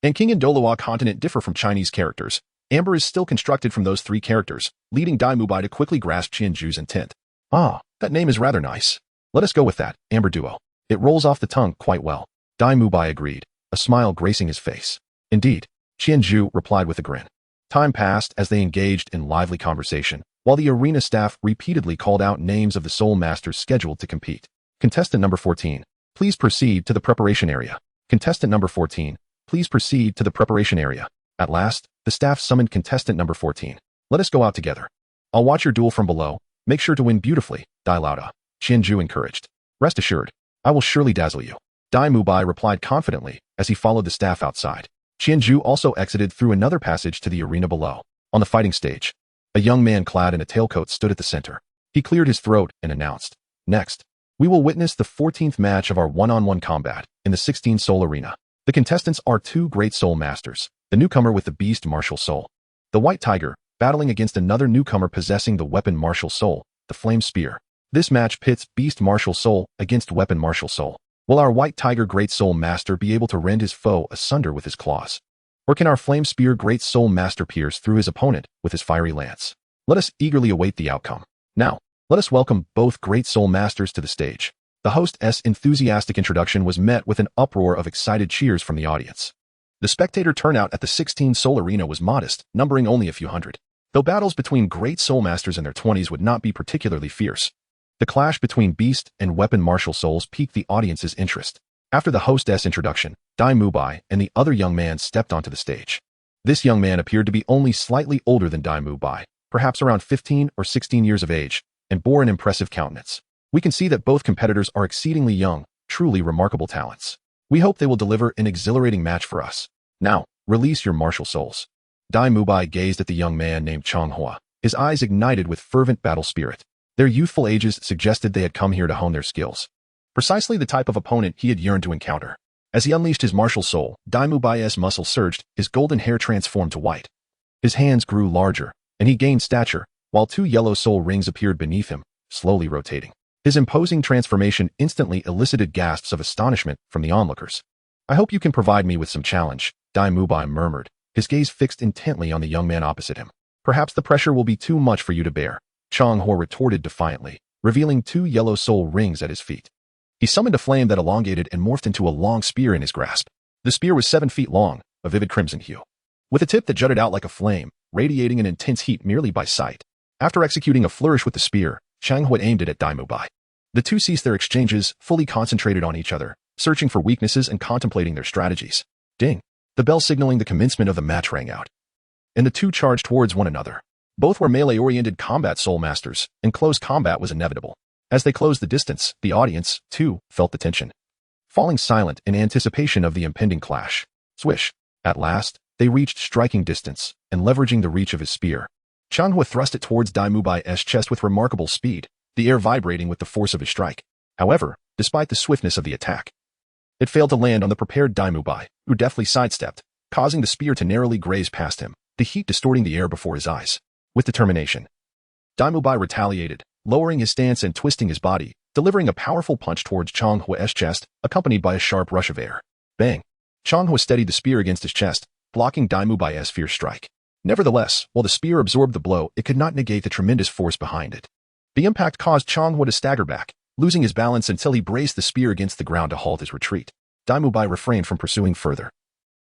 and king in Douluo continent differ from Chinese characters, Amber is still constructed from those 3 characters, leading Dai Mubai to quickly grasp Qianzhu's intent. Ah, that name is rather nice. Let us go with that, Amber duo. It rolls off the tongue quite well. Dai Mubai agreed, a smile gracing his face. Indeed, Qianzhu replied with a grin. Time passed as they engaged in lively conversation, while the arena staff repeatedly called out names of the soul masters scheduled to compete. Contestant number 14, please proceed to the preparation area. Contestant number 14, please proceed to the preparation area. At last, the staff summoned contestant number 14. Let us go out together. I'll watch your duel from below. Make sure to win beautifully, Dai Laoda, Qianzhu encouraged. Rest assured, I will surely dazzle you. Dai Mubai replied confidently as he followed the staff outside. Qianzhu also exited through another passage to the arena below. On the fighting stage, a young man clad in a tailcoat stood at the center. He cleared his throat and announced, next, we will witness the 14th match of our one-on-one combat in the 16 Soul Arena. The contestants are 2 great soul masters, the newcomer with the beast martial soul, the White Tiger, battling against another newcomer possessing the weapon martial soul, the Flame Spear. This match pits beast martial soul against weapon martial soul. Will our White Tiger Great Soul Master be able to rend his foe asunder with his claws? Or can our Flame Spear Great Soul Master pierce through his opponent with his fiery lance? Let us eagerly await the outcome. Now, let us welcome both Great Soul Masters to the stage. The host's enthusiastic introduction was met with an uproar of excited cheers from the audience. The spectator turnout at the 16 Soul Arena was modest, numbering only a few hundred. Though battles between Great Soul Masters in their 20s would not be particularly fierce, the clash between beast and weapon martial souls piqued the audience's interest. After the hostess introduction, Dai Mubai and the other young man stepped onto the stage. This young man appeared to be only slightly older than Dai Mubai, perhaps around 15 or 16 years of age, and bore an impressive countenance. We can see that both competitors are exceedingly young, truly remarkable talents. We hope they will deliver an exhilarating match for us. Now, release your martial souls. Dai Mubai gazed at the young man named Changhua, his eyes ignited with fervent battle spirit. Their youthful ages suggested they had come here to hone their skills. Precisely the type of opponent he had yearned to encounter. As he unleashed his martial soul, Dai Mubai's muscles surged, his golden hair transformed to white. His hands grew larger, and he gained stature, while 2 yellow soul rings appeared beneath him, slowly rotating. His imposing transformation instantly elicited gasps of astonishment from the onlookers. I hope you can provide me with some challenge, Dai Mubai murmured, his gaze fixed intently on the young man opposite him. Perhaps the pressure will be too much for you to bear, Changhua retorted defiantly, revealing 2 yellow soul rings at his feet. He summoned a flame that elongated and morphed into a long spear in his grasp. The spear was 7 feet long, a vivid crimson hue, with a tip that jutted out like a flame, radiating an intense heat merely by sight. After executing a flourish with the spear, Changhua aimed it at Dai Mubai. The 2 ceased their exchanges, fully concentrated on each other, searching for weaknesses and contemplating their strategies. Ding! The bell signaling the commencement of the match rang out, and the 2 charged towards one another. Both were melee-oriented combat soul masters, and close combat was inevitable. As they closed the distance, the audience, too, felt the tension, falling silent in anticipation of the impending clash. Swish! At last, they reached striking distance, and leveraging the reach of his spear, Changhua thrust it towards Dai Mubai's chest with remarkable speed, the air vibrating with the force of his strike. However, despite the swiftness of the attack, it failed to land on the prepared Dai Mubai, who deftly sidestepped, causing the spear to narrowly graze past him, the heat distorting the air before his eyes. With determination, Dai Mubai retaliated, lowering his stance and twisting his body, delivering a powerful punch towards Changhua's chest, accompanied by a sharp rush of air. Bang! Changhua steadied the spear against his chest, blocking Dai Mubai's fierce strike. Nevertheless, while the spear absorbed the blow, it could not negate the tremendous force behind it. The impact caused Changhua to stagger back, losing his balance until he braced the spear against the ground to halt his retreat. Dai Mubai refrained from pursuing further.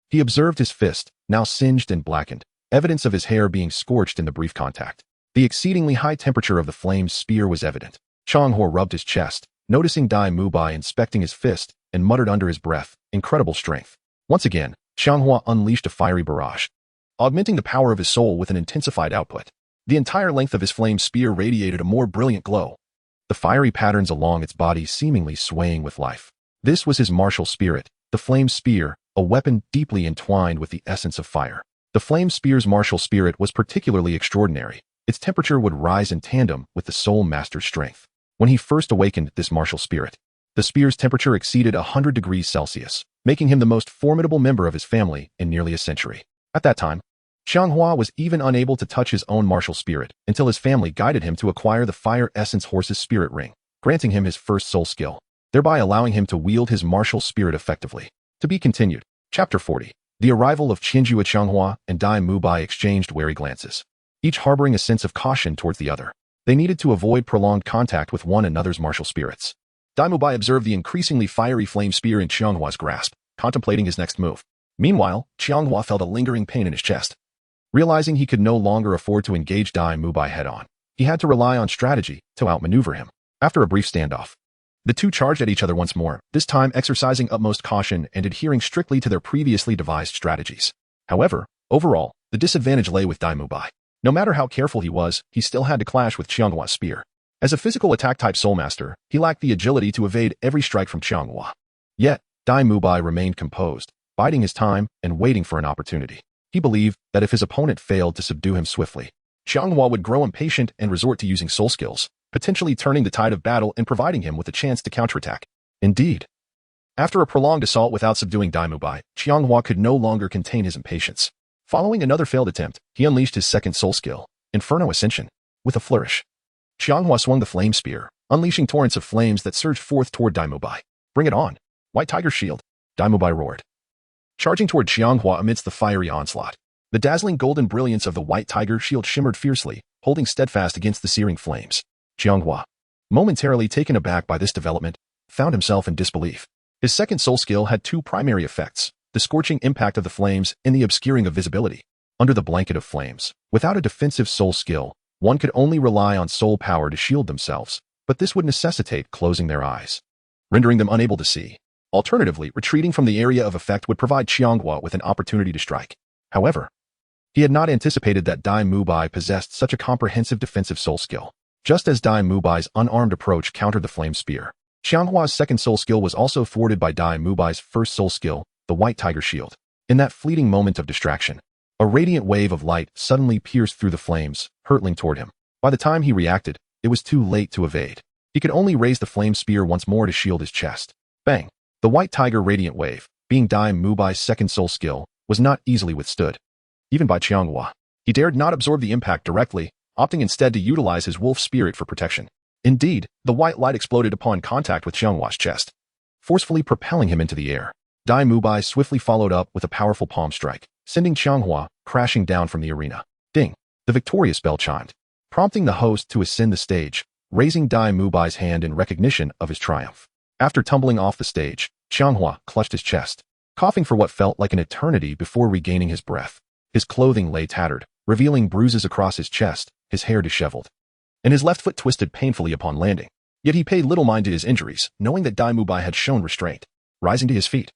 He observed his fist, now singed and blackened, evidence of his hair being scorched in the brief contact. The exceedingly high temperature of the flame's spear was evident. Qianghua rubbed his chest, noticing Dai Mubai inspecting his fist, and muttered under his breath, incredible strength. Once again, Qianghua unleashed a fiery barrage, augmenting the power of his soul with an intensified output. The entire length of his flame spear radiated a more brilliant glow, the fiery patterns along its body seemingly swaying with life. This was his martial spirit, the flame spear, a weapon deeply entwined with the essence of fire. The flame spear's martial spirit was particularly extraordinary. Its temperature would rise in tandem with the soul master's strength. When he first awakened this martial spirit, the spear's temperature exceeded 100 degrees Celsius, making him the most formidable member of his family in nearly a century. At that time, Qianghua was even unable to touch his own martial spirit until his family guided him to acquire the Fire Essence Horse's spirit ring, granting him his first soul skill, thereby allowing him to wield his martial spirit effectively. To be continued. Chapter 40. The arrival of Qianjue Qianghua and Dai Mubai exchanged wary glances, each harboring a sense of caution towards the other. They needed to avoid prolonged contact with one another's martial spirits. Dai Mubai observed the increasingly fiery flame spear in Qianghua's grasp, contemplating his next move. Meanwhile, Qianghua felt a lingering pain in his chest. Realizing he could no longer afford to engage Dai Mubai head-on, he had to rely on strategy to outmaneuver him. After a brief standoff, the two charged at each other once more, this time exercising utmost caution and adhering strictly to their previously devised strategies. However, overall, the disadvantage lay with Dai Mubai. No matter how careful he was, he still had to clash with Qianghua's spear. As a physical attack-type soulmaster, he lacked the agility to evade every strike from Qianghua. Yet, Dai Mubai remained composed, biding his time and waiting for an opportunity. He believed that if his opponent failed to subdue him swiftly, Qianghua would grow impatient and resort to using soul skills, potentially turning the tide of battle and providing him with a chance to counterattack. Indeed, after a prolonged assault without subduing Dai Mubai, Qianghua could no longer contain his impatience. Following another failed attempt, he unleashed his second soul skill, Inferno Ascension, with a flourish. Qianghua swung the flame spear, unleashing torrents of flames that surged forth toward Dai Mubai. Bring it on, White Tiger Shield, Dai Mubai roared, charging toward Qianghua amidst the fiery onslaught. The dazzling golden brilliance of the White Tiger Shield shimmered fiercely, holding steadfast against the searing flames. Qianghua, momentarily taken aback by this development, found himself in disbelief. His second soul skill had two primary effects, the scorching impact of the flames and the obscuring of visibility. Under the blanket of flames, without a defensive soul skill, one could only rely on soul power to shield themselves, but this would necessitate closing their eyes, rendering them unable to see. Alternatively, retreating from the area of effect would provide Qianghua with an opportunity to strike. However, he had not anticipated that Dai Mubai possessed such a comprehensive defensive soul skill. Just as Dai Mubai's unarmed approach countered the flame spear, Qianghua's second soul skill was also thwarted by Dai Mubai's first soul skill, the White Tiger Shield. In that fleeting moment of distraction, a radiant wave of light suddenly pierced through the flames, hurtling toward him. By the time he reacted, it was too late to evade. He could only raise the flame spear once more to shield his chest. Bang! The White Tiger radiant wave, being Dai Mubai's second soul skill, was not easily withstood, even by Qianghua. He dared not absorb the impact directly, opting instead to utilize his wolf spirit for protection. Indeed, the white light exploded upon contact with Qianghua's chest, forcefully propelling him into the air. Dai Mubai swiftly followed up with a powerful palm strike, sending Qianghua crashing down from the arena. Ding! The victorious bell chimed, prompting the host to ascend the stage, raising Dai Mubai's hand in recognition of his triumph. After tumbling off the stage, Qianghua clutched his chest, coughing for what felt like an eternity before regaining his breath. His clothing lay tattered, revealing bruises across his chest, his hair disheveled, and his left foot twisted painfully upon landing. Yet he paid little mind to his injuries, knowing that Dai Mubai had shown restraint. Rising to his feet,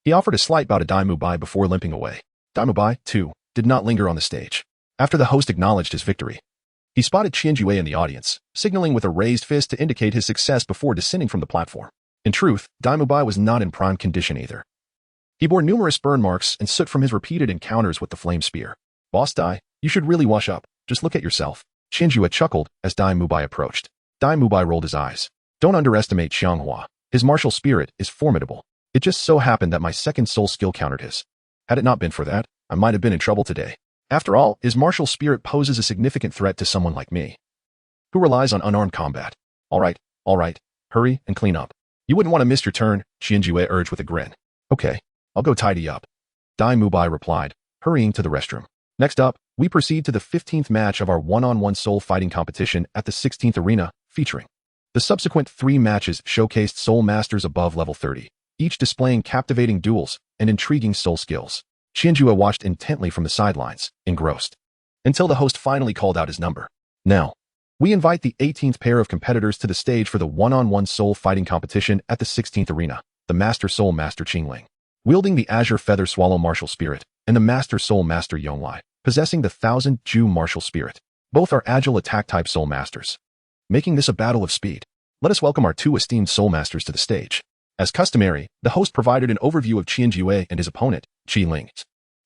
he offered a slight bow to Dai Mubai before limping away. Dai Mubai, too, did not linger on the stage. After the host acknowledged his victory, he spotted Qianjue in the audience, signaling with a raised fist to indicate his success before descending from the platform. In truth, Dai Mubai was not in prime condition either. He bore numerous burn marks and soot from his repeated encounters with the flame spear. Boss Dai, you should really wash up. Just look at yourself. Qianjue chuckled as Dai Mubai approached. Dai Mubai rolled his eyes. Don't underestimate Qianghua. His martial spirit is formidable. It just so happened that my second soul skill countered his. Had it not been for that, I might have been in trouble today. After all, his martial spirit poses a significant threat to someone like me, who relies on unarmed combat. All right, hurry and clean up. You wouldn't want to miss your turn, Qianjue urged with a grin. Okay, I'll go tidy up, Dai Mubai replied, hurrying to the restroom. Next up, we proceed to the 15th match of our one-on-one soul fighting competition at the 16th arena, featuring. The subsequent 3 matches showcased soul masters above level 30, each displaying captivating duels and intriguing soul skills. Qianjue watched intently from the sidelines, engrossed, until the host finally called out his number. Now, we invite the 18th pair of competitors to the stage for the one-on-one soul fighting competition at the 16th arena, the Master Soul Master Qingling, wielding the Azure Feather Swallow martial spirit, and the Master Soul Master Yonglai, possessing the Thousand Ju martial spirit. Both are agile attack-type soul masters. Making this a battle of speed, let us welcome our two esteemed soul masters to the stage. As customary, the host provided an overview of Qianjue and his opponent, Qingling,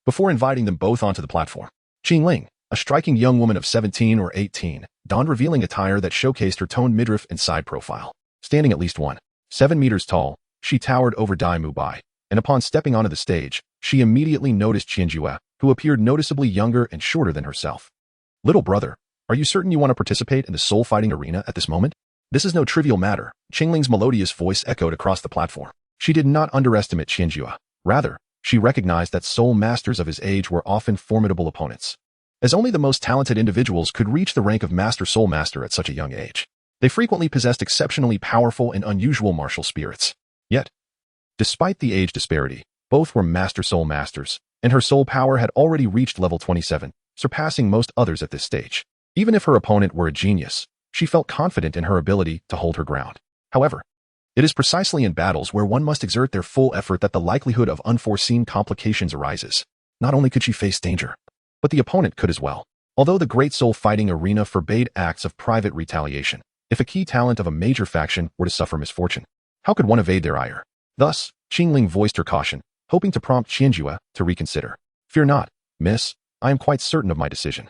before inviting them both onto the platform. Qingling, a striking young woman of 17 or 18, donned revealing attire that showcased her toned midriff and side profile. Standing at least 1.7 meters tall, she towered over Dai Mubai, and upon stepping onto the stage, she immediately noticed Qianjue, who appeared noticeably younger and shorter than herself. Little brother, are you certain you want to participate in the soul fighting arena at this moment? This is no trivial matter. Qingling's melodious voice echoed across the platform. She did not underestimate Qianjue. Rather, she recognized that soul masters of his age were often formidable opponents, as only the most talented individuals could reach the rank of Master Soul Master at such a young age. They frequently possessed exceptionally powerful and unusual martial spirits. Yet, despite the age disparity, both were Master Soul Masters, and her soul power had already reached level 27, surpassing most others at this stage. Even if her opponent were a genius, she felt confident in her ability to hold her ground. However, it is precisely in battles where one must exert their full effort that the likelihood of unforeseen complications arises. Not only could she face danger, but the opponent could as well. Although the great soul fighting arena forbade acts of private retaliation, if a key talent of a major faction were to suffer misfortune, how could one evade their ire? Thus, Qingling voiced her caution, hoping to prompt Qianjue to reconsider. Fear not, miss, I am quite certain of my decision.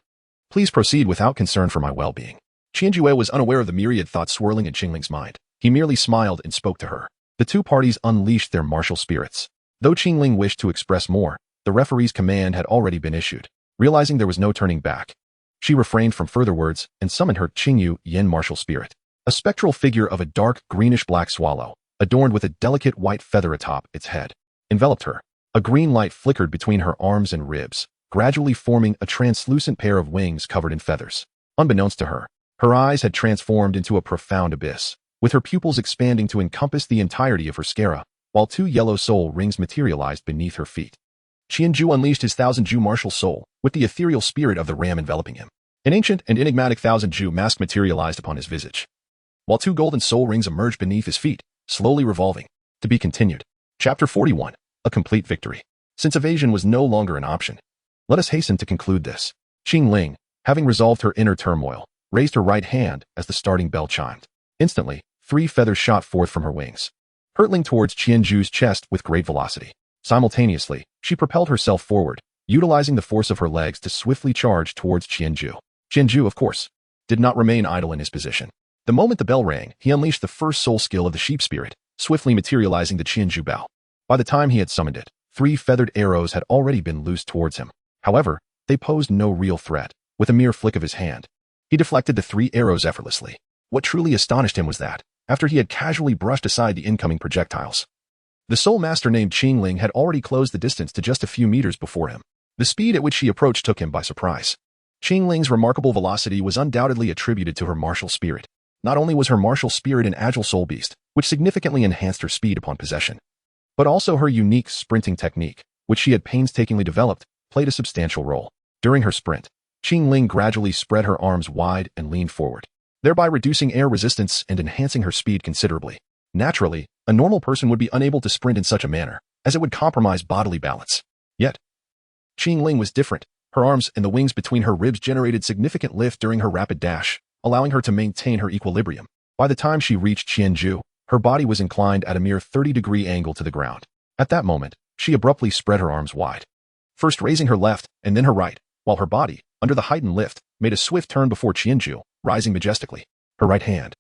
Please proceed without concern for my well-being. Qianjue was unaware of the myriad thoughts swirling in Qingling's mind. He merely smiled and spoke to her. The two parties unleashed their martial spirits. Though Qingling wished to express more, the referee's command had already been issued. Realizing there was no turning back, she refrained from further words and summoned her Qingyu Yin martial spirit, a spectral figure of a dark greenish-black swallow, adorned with a delicate white feather atop its head, enveloped her. A green light flickered between her arms and ribs, gradually forming a translucent pair of wings covered in feathers. Unbeknownst to her, her eyes had transformed into a profound abyss, with her pupils expanding to encompass the entirety of her sclera, while two yellow soul rings materialized beneath her feet. Qianju unleashed his Thousand Ju martial soul, with the ethereal spirit of the ram enveloping him. An ancient and enigmatic Thousand Ju mask materialized upon his visage, while two golden soul rings emerged beneath his feet, slowly revolving. To be continued. Chapter 41. A complete victory. Since evasion was no longer an option, let us hasten to conclude this. Qingling, having resolved her inner turmoil, raised her right hand as the starting bell chimed. Instantly, 3 feathers shot forth from her wings, hurtling towards Qianju's chest with great velocity. Simultaneously, she propelled herself forward, utilizing the force of her legs to swiftly charge towards Qianju. Qianju, of course, did not remain idle in his position. The moment the bell rang, he unleashed the first soul skill of the sheep spirit, swiftly materializing the Qianju bell. By the time he had summoned it, 3 feathered arrows had already been loosed towards him. However, they posed no real threat. With a mere flick of his hand, he deflected the 3 arrows effortlessly. What truly astonished him was that, after he had casually brushed aside the incoming projectiles, the soul master named Qingling had already closed the distance to just a few meters before him. The speed at which she approached took him by surprise. Qingling's remarkable velocity was undoubtedly attributed to her martial spirit. Not only was her martial spirit an agile soul beast, which significantly enhanced her speed upon possession, but also her unique sprinting technique, which she had painstakingly developed, played a substantial role. During her sprint, Qingling gradually spread her arms wide and leaned forward, thereby reducing air resistance and enhancing her speed considerably. Naturally, a normal person would be unable to sprint in such a manner, as it would compromise bodily balance. Yet, Qingling was different. Her arms and the wings between her ribs generated significant lift during her rapid dash, allowing her to maintain her equilibrium. By the time she reached Qianju, her body was inclined at a mere 30-degree angle to the ground. At that moment, she abruptly spread her arms wide, first raising her left and then her right, while her body, under the heightened lift, made a swift turn before Qianju, rising majestically. Her right hand,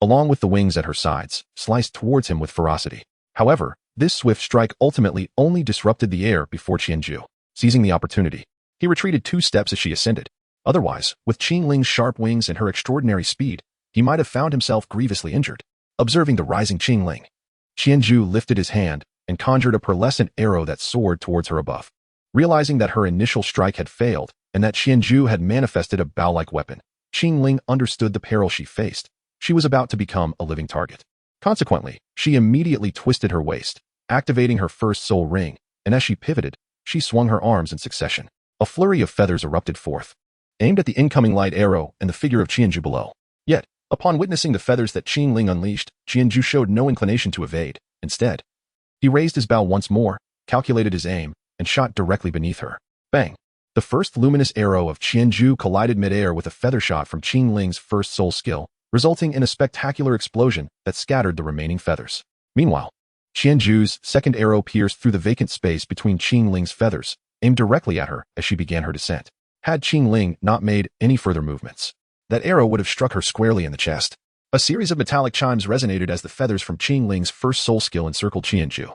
along with the wings at her sides, sliced towards him with ferocity. However, this swift strike ultimately only disrupted the air before Qianju. Seizing the opportunity, he retreated 2 steps as she ascended. Otherwise, with Qingling's sharp wings and her extraordinary speed, he might have found himself grievously injured. Observing the rising Qingling, Qianju lifted his hand and conjured a pearlescent arrow that soared towards her above. Realizing that her initial strike had failed and that Qianju had manifested a bow-like weapon, Qingling understood the peril she faced. She was about to become a living target. Consequently, she immediately twisted her waist, activating her first soul ring, and as she pivoted, she swung her arms in succession. A flurry of feathers erupted forth, aimed at the incoming light arrow and the figure of Qianju below. Yet, upon witnessing the feathers that Qingling unleashed, Qianju showed no inclination to evade. Instead, he raised his bow once more, calculated his aim, and shot directly beneath her. Bang! The first luminous arrow of Qianju collided midair with a feather shot from Qingling's first soul skill, resulting in a spectacular explosion that scattered the remaining feathers. Meanwhile, Qianju's second arrow pierced through the vacant space between Qingling's feathers, aimed directly at her as she began her descent. Had Qingling not made any further movements, that arrow would have struck her squarely in the chest. A series of metallic chimes resonated as the feathers from Qingling's first soul skill encircled Qianju.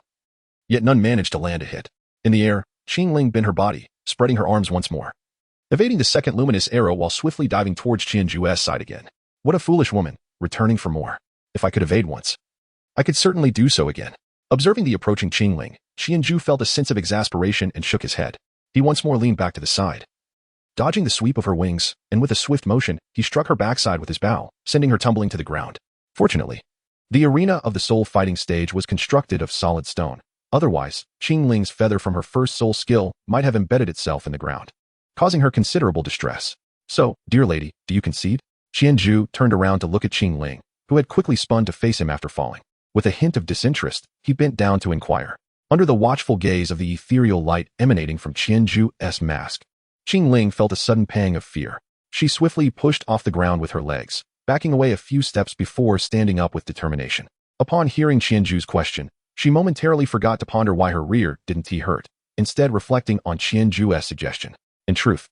Yet none managed to land a hit. In the air, Qingling bent her body, spreading her arms once more, evading the second luminous arrow while swiftly diving towards Qianju's side again. What a foolish woman, returning for more. If I could evade once, I could certainly do so again. Observing the approaching Qingling, Qianju felt a sense of exasperation and shook his head. He once more leaned back to the side, dodging the sweep of her wings, and with a swift motion, he struck her backside with his bow, sending her tumbling to the ground. Fortunately, the arena of the soul fighting stage was constructed of solid stone. Otherwise, Qingling's feather from her first soul skill might have embedded itself in the ground, causing her considerable distress. So, dear lady, do you concede? Qianju turned around to look at Qingling, who had quickly spun to face him after falling. With a hint of disinterest, he bent down to inquire. Under the watchful gaze of the ethereal light emanating from Qianju's mask, Qingling felt a sudden pang of fear. She swiftly pushed off the ground with her legs, backing away a few steps before standing up with determination. Upon hearing Qianju's question, she momentarily forgot to ponder why her rear didn't hurt, instead reflecting on Qianju's suggestion. In truth,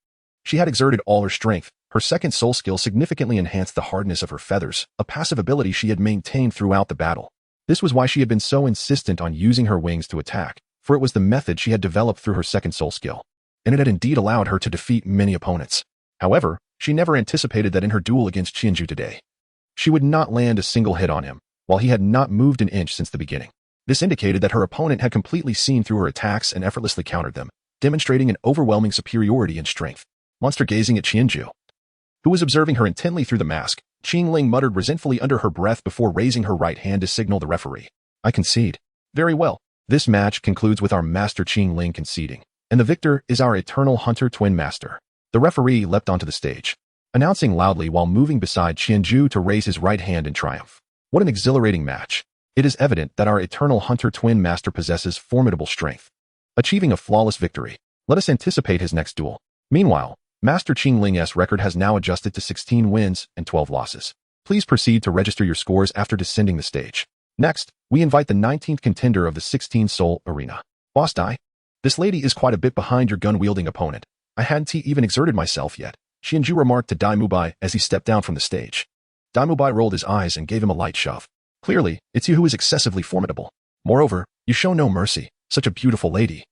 she had exerted all her strength. Her second soul skill significantly enhanced the hardness of her feathers, a passive ability she had maintained throughout the battle. This was why she had been so insistent on using her wings to attack, for it was the method she had developed through her second soul skill, and it had indeed allowed her to defeat many opponents. However, she never anticipated that in her duel against Qianju today, she would not land a single hit on him, while he had not moved an inch since the beginning. This indicated that her opponent had completely seen through her attacks and effortlessly countered them, demonstrating an overwhelming superiority in strength. Monster gazing at Qianju, who was observing her intently through the mask, Qingling muttered resentfully under her breath before raising her right hand to signal the referee. I concede. Very well. This match concludes with our master Qingling conceding, and the victor is our eternal hunter twin master. The referee leapt onto the stage, announcing loudly while moving beside Qianju to raise his right hand in triumph. What an exhilarating match. It is evident that our eternal hunter twin master possesses formidable strength, achieving a flawless victory. Let us anticipate his next duel. Meanwhile, Master Qingling's record has now adjusted to 16 wins and 12 losses. Please proceed to register your scores after descending the stage. Next, we invite the 19th contender of the 16 Soul Arena. Boss Dai, this lady is quite a bit behind your gun-wielding opponent. I hadn't even exerted myself yet, Qianju remarked to Dai Mubai as he stepped down from the stage. Dai Mubai rolled his eyes and gave him a light shove. Clearly, it's you who is excessively formidable. Moreover, you show no mercy, such a beautiful lady,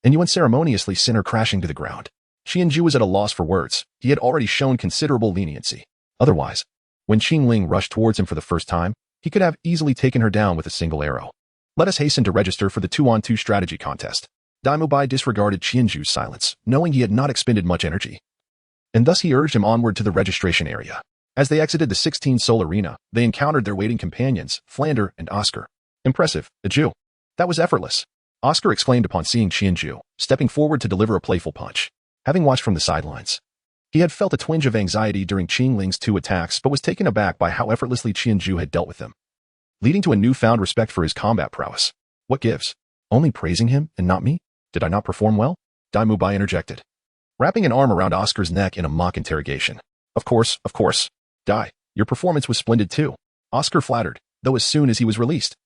and you unceremoniously send her crashing to the ground. Qianju was at a loss for words. He had already shown considerable leniency. Otherwise, when Qingling rushed towards him for the first time, he could have easily taken her down with a single arrow. Let us hasten to register for the 2-on-2 strategy contest. Dai Mubai disregarded Qianju's silence, knowing he had not expended much energy, and thus he urged him onward to the registration area. As they exited the 16 Soul Arena, they encountered their waiting companions, Flander and Oscar. Impressive, a Jew. That was effortless, Oscar exclaimed upon seeing Qianju, stepping forward to deliver a playful punch. Having watched from the sidelines, he had felt a twinge of anxiety during Qingling's 2 attacks but was taken aback by how effortlessly Qianju had dealt with them, leading to a newfound respect for his combat prowess. What gives? Only praising him and not me? Did I not perform well? Dai Mubai interjected, wrapping an arm around Oscar's neck in a mock interrogation. Of course. Dai, your performance was splendid too, Oscar flattered, though as soon as he was released,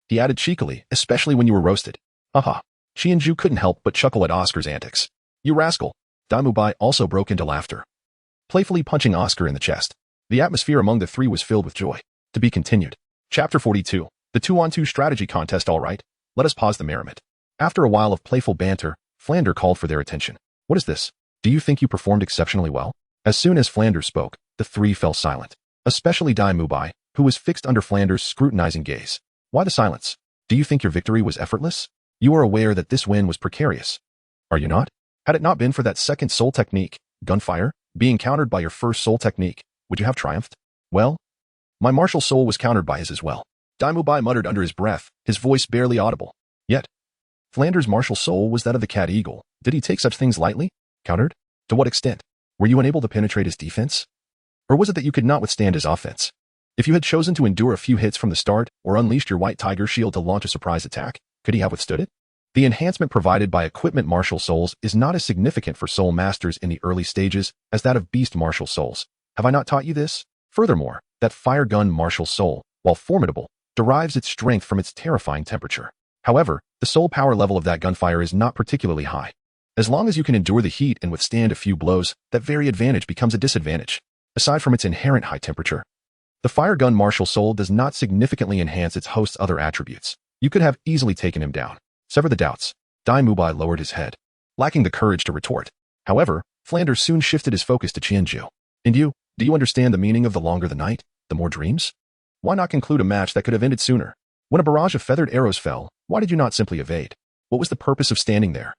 he added cheekily, especially when you were roasted. Haha. Qianju couldn't help but chuckle at Oscar's antics. You rascal. Dai Mubai also broke into laughter, playfully punching Oscar in the chest. The atmosphere among the three was filled with joy. To be continued. Chapter 42. The 2-on-2 strategy contest. All right, let us pause the merriment. After a while of playful banter, Flander called for their attention. What is this? Do you think you performed exceptionally well? As soon as Flander spoke, the three fell silent, especially Dai Mubai, who was fixed under Flander's scrutinizing gaze. Why the silence? Do you think your victory was effortless? You are aware that this win was precarious, are you not? Had it not been for that second soul technique, gunfire, being countered by your first soul technique, would you have triumphed? Well, my martial soul was countered by his as well. Dai Mubai muttered under his breath, his voice barely audible. Yet, Flander's martial soul was that of the cat eagle. Did he take such things lightly? Countered? To what extent? Were you unable to penetrate his defense? Or was it that you could not withstand his offense? If you had chosen to endure a few hits from the start or unleashed your white tiger shield to launch a surprise attack, could he have withstood it? The enhancement provided by equipment martial souls is not as significant for soul masters in the early stages as that of beast martial souls. Have I not taught you this? Furthermore, that fire gun martial soul, while formidable, derives its strength from its terrifying temperature. However, the soul power level of that gunfire is not particularly high. As long as you can endure the heat and withstand a few blows, that very advantage becomes a disadvantage. Aside from its inherent high temperature, the fire gun martial soul does not significantly enhance its host's other attributes. You could have easily taken him down. Sever the doubts. Dai Mubai lowered his head, lacking the courage to retort. However, Flanders soon shifted his focus to Qianju. And you, do you understand the meaning of the longer the night, the more dreams? Why not conclude a match that could have ended sooner? When a barrage of feathered arrows fell, why did you not simply evade? What was the purpose of standing there?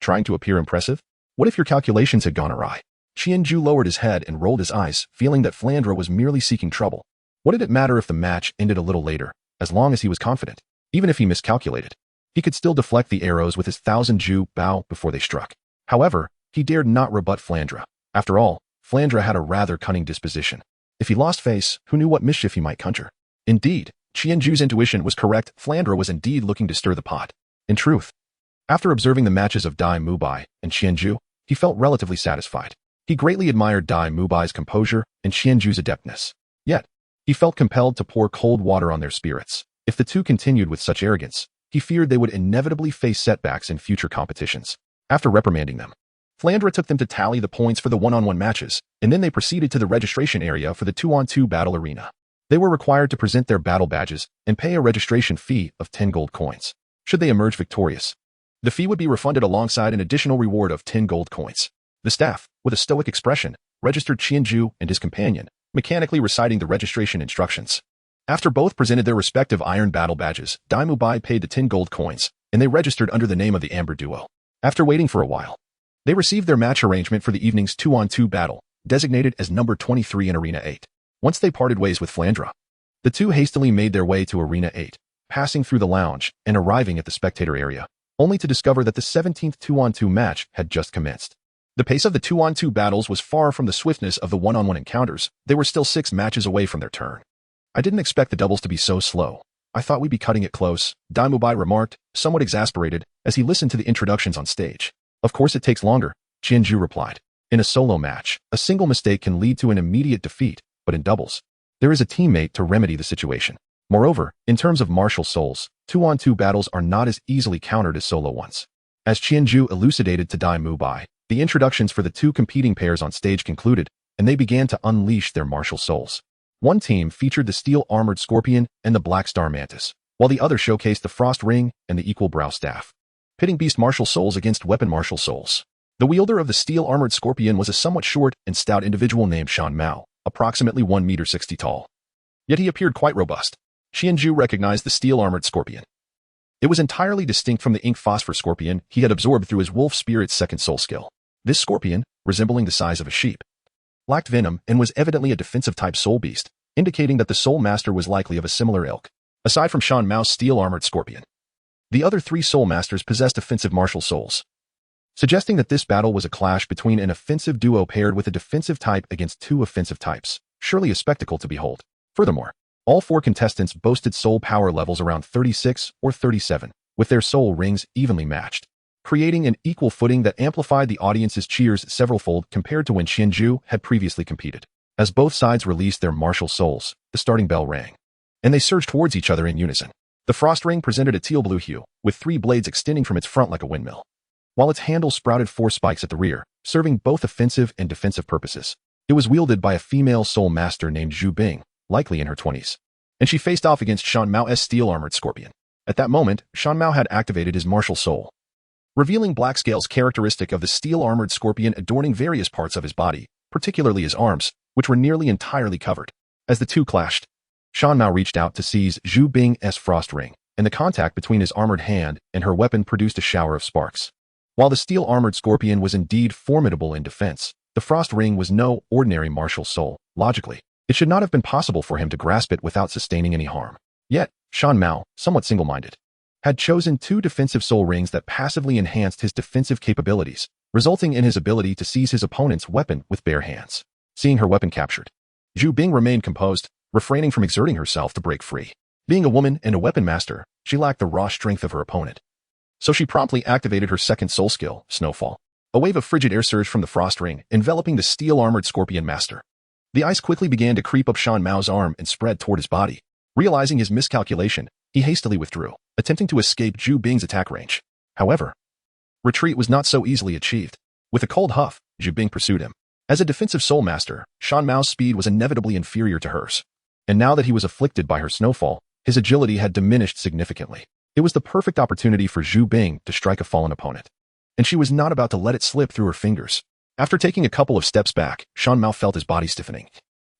Trying to appear impressive? What if your calculations had gone awry? Qianju lowered his head and rolled his eyes, feeling that Flandra was merely seeking trouble. What did it matter if the match ended a little later, as long as he was confident? Even if he miscalculated, he could still deflect the arrows with his 1,000-ju bow before they struck. However, he dared not rebut Flandra. After all, Flandra had a rather cunning disposition. If he lost face, who knew what mischief he might conjure? Indeed, Qianju's intuition was correct. Flandra was indeed looking to stir the pot. In truth, after observing the matches of Dai Mubai and Qianju, he felt relatively satisfied. He greatly admired Dai Mubai's composure and Qianju's adeptness. Yet, he felt compelled to pour cold water on their spirits. If the two continued with such arrogance, he feared they would inevitably face setbacks in future competitions. After reprimanding them, Flandra took them to tally the points for the one-on-one matches, and then they proceeded to the registration area for the two-on-two battle arena. They were required to present their battle badges and pay a registration fee of 10 gold coins. Should they emerge victorious, the fee would be refunded alongside an additional reward of 10 gold coins. The staff, with a stoic expression, registered Qianju and his companion, mechanically reciting the registration instructions. After both presented their respective iron battle badges, Dai Mubai paid the 10 gold coins, and they registered under the name of the Amber Duo. After waiting for a while, they received their match arrangement for the evening's 2-on-2 battle, designated as number 23 in Arena 8. Once they parted ways with Flandra, the two hastily made their way to Arena 8, passing through the lounge and arriving at the spectator area, only to discover that the 17th 2-on-2 match had just commenced. The pace of the 2-on-2 battles was far from the swiftness of the one-on-one encounters. They were still 6 matches away from their turn. I didn't expect the doubles to be so slow. I thought we'd be cutting it close, Dai Mubai remarked, somewhat exasperated, as he listened to the introductions on stage. Of course it takes longer, Qianju replied. In a solo match, a single mistake can lead to an immediate defeat, but in doubles, there is a teammate to remedy the situation. Moreover, in terms of martial souls, 2-on-2 battles are not as easily countered as solo ones. As Qianju elucidated to Dai Mubai, the introductions for the two competing pairs on stage concluded, and they began to unleash their martial souls. One team featured the steel-armored scorpion and the black star mantis, while the other showcased the frost ring and the equal brow staff, pitting beast martial souls against weapon martial souls. The wielder of the steel-armored scorpion was a somewhat short and stout individual named Shan Mao, approximately 1 meter 60 tall. Yet he appeared quite robust. Qianju recognized the steel-armored scorpion. It was entirely distinct from the ink phosphor scorpion he had absorbed through his wolf spirit's second soul skill. This scorpion, resembling the size of a sheep, lacked venom and was evidently a defensive-type soul beast, indicating that the soul master was likely of a similar ilk. Aside from Shan Mao's steel-armored scorpion, the other 3 soul masters possessed offensive martial souls, suggesting that this battle was a clash between an offensive duo paired with a defensive type against 2 offensive types, surely a spectacle to behold. Furthermore, all 4 contestants boasted soul power levels around 36 or 37, with their soul rings evenly matched, creating an equal footing that amplified the audience's cheers severalfold compared to when Qianju had previously competed. As both sides released their martial souls, the starting bell rang, and they surged towards each other in unison. The frost ring presented a teal-blue hue, with 3 blades extending from its front like a windmill, while its handle sprouted 4 spikes at the rear, serving both offensive and defensive purposes. It was wielded by a female soul master named Zhu Bing, likely in her 20s, and she faced off against Shan Mao's steel-armored scorpion. At that moment, Shan Mao had activated his martial soul, revealing black scales characteristic of the steel-armored scorpion adorning various parts of his body, particularly his arms, which were nearly entirely covered. As the two clashed, Shan Mao reached out to seize Zhu Bing's frost ring, and the contact between his armored hand and her weapon produced a shower of sparks. While the steel-armored scorpion was indeed formidable in defense, the frost ring was no ordinary martial soul. Logically, it should not have been possible for him to grasp it without sustaining any harm. Yet, Shan Mao, somewhat single-minded, had chosen 2 defensive soul rings that passively enhanced his defensive capabilities, resulting in his ability to seize his opponent's weapon with bare hands. Seeing her weapon captured, Zhu Bing remained composed, refraining from exerting herself to break free. Being a woman and a weapon master, she lacked the raw strength of her opponent. So she promptly activated her second soul skill, Snowfall. A wave of frigid air surged from the frost ring, enveloping the steel-armored scorpion master. The ice quickly began to creep up Shan Mao's arm and spread toward his body. Realizing his miscalculation, he hastily withdrew, attempting to escape Zhu Bing's attack range. However, retreat was not so easily achieved. With a cold huff, Zhu Bing pursued him. As a defensive soul master, Shan Mao's speed was inevitably inferior to hers. And now that he was afflicted by her snowfall, his agility had diminished significantly. It was the perfect opportunity for Zhu Bing to strike a fallen opponent. And she was not about to let it slip through her fingers. After taking a couple of steps back, Shan Mao felt his body stiffening.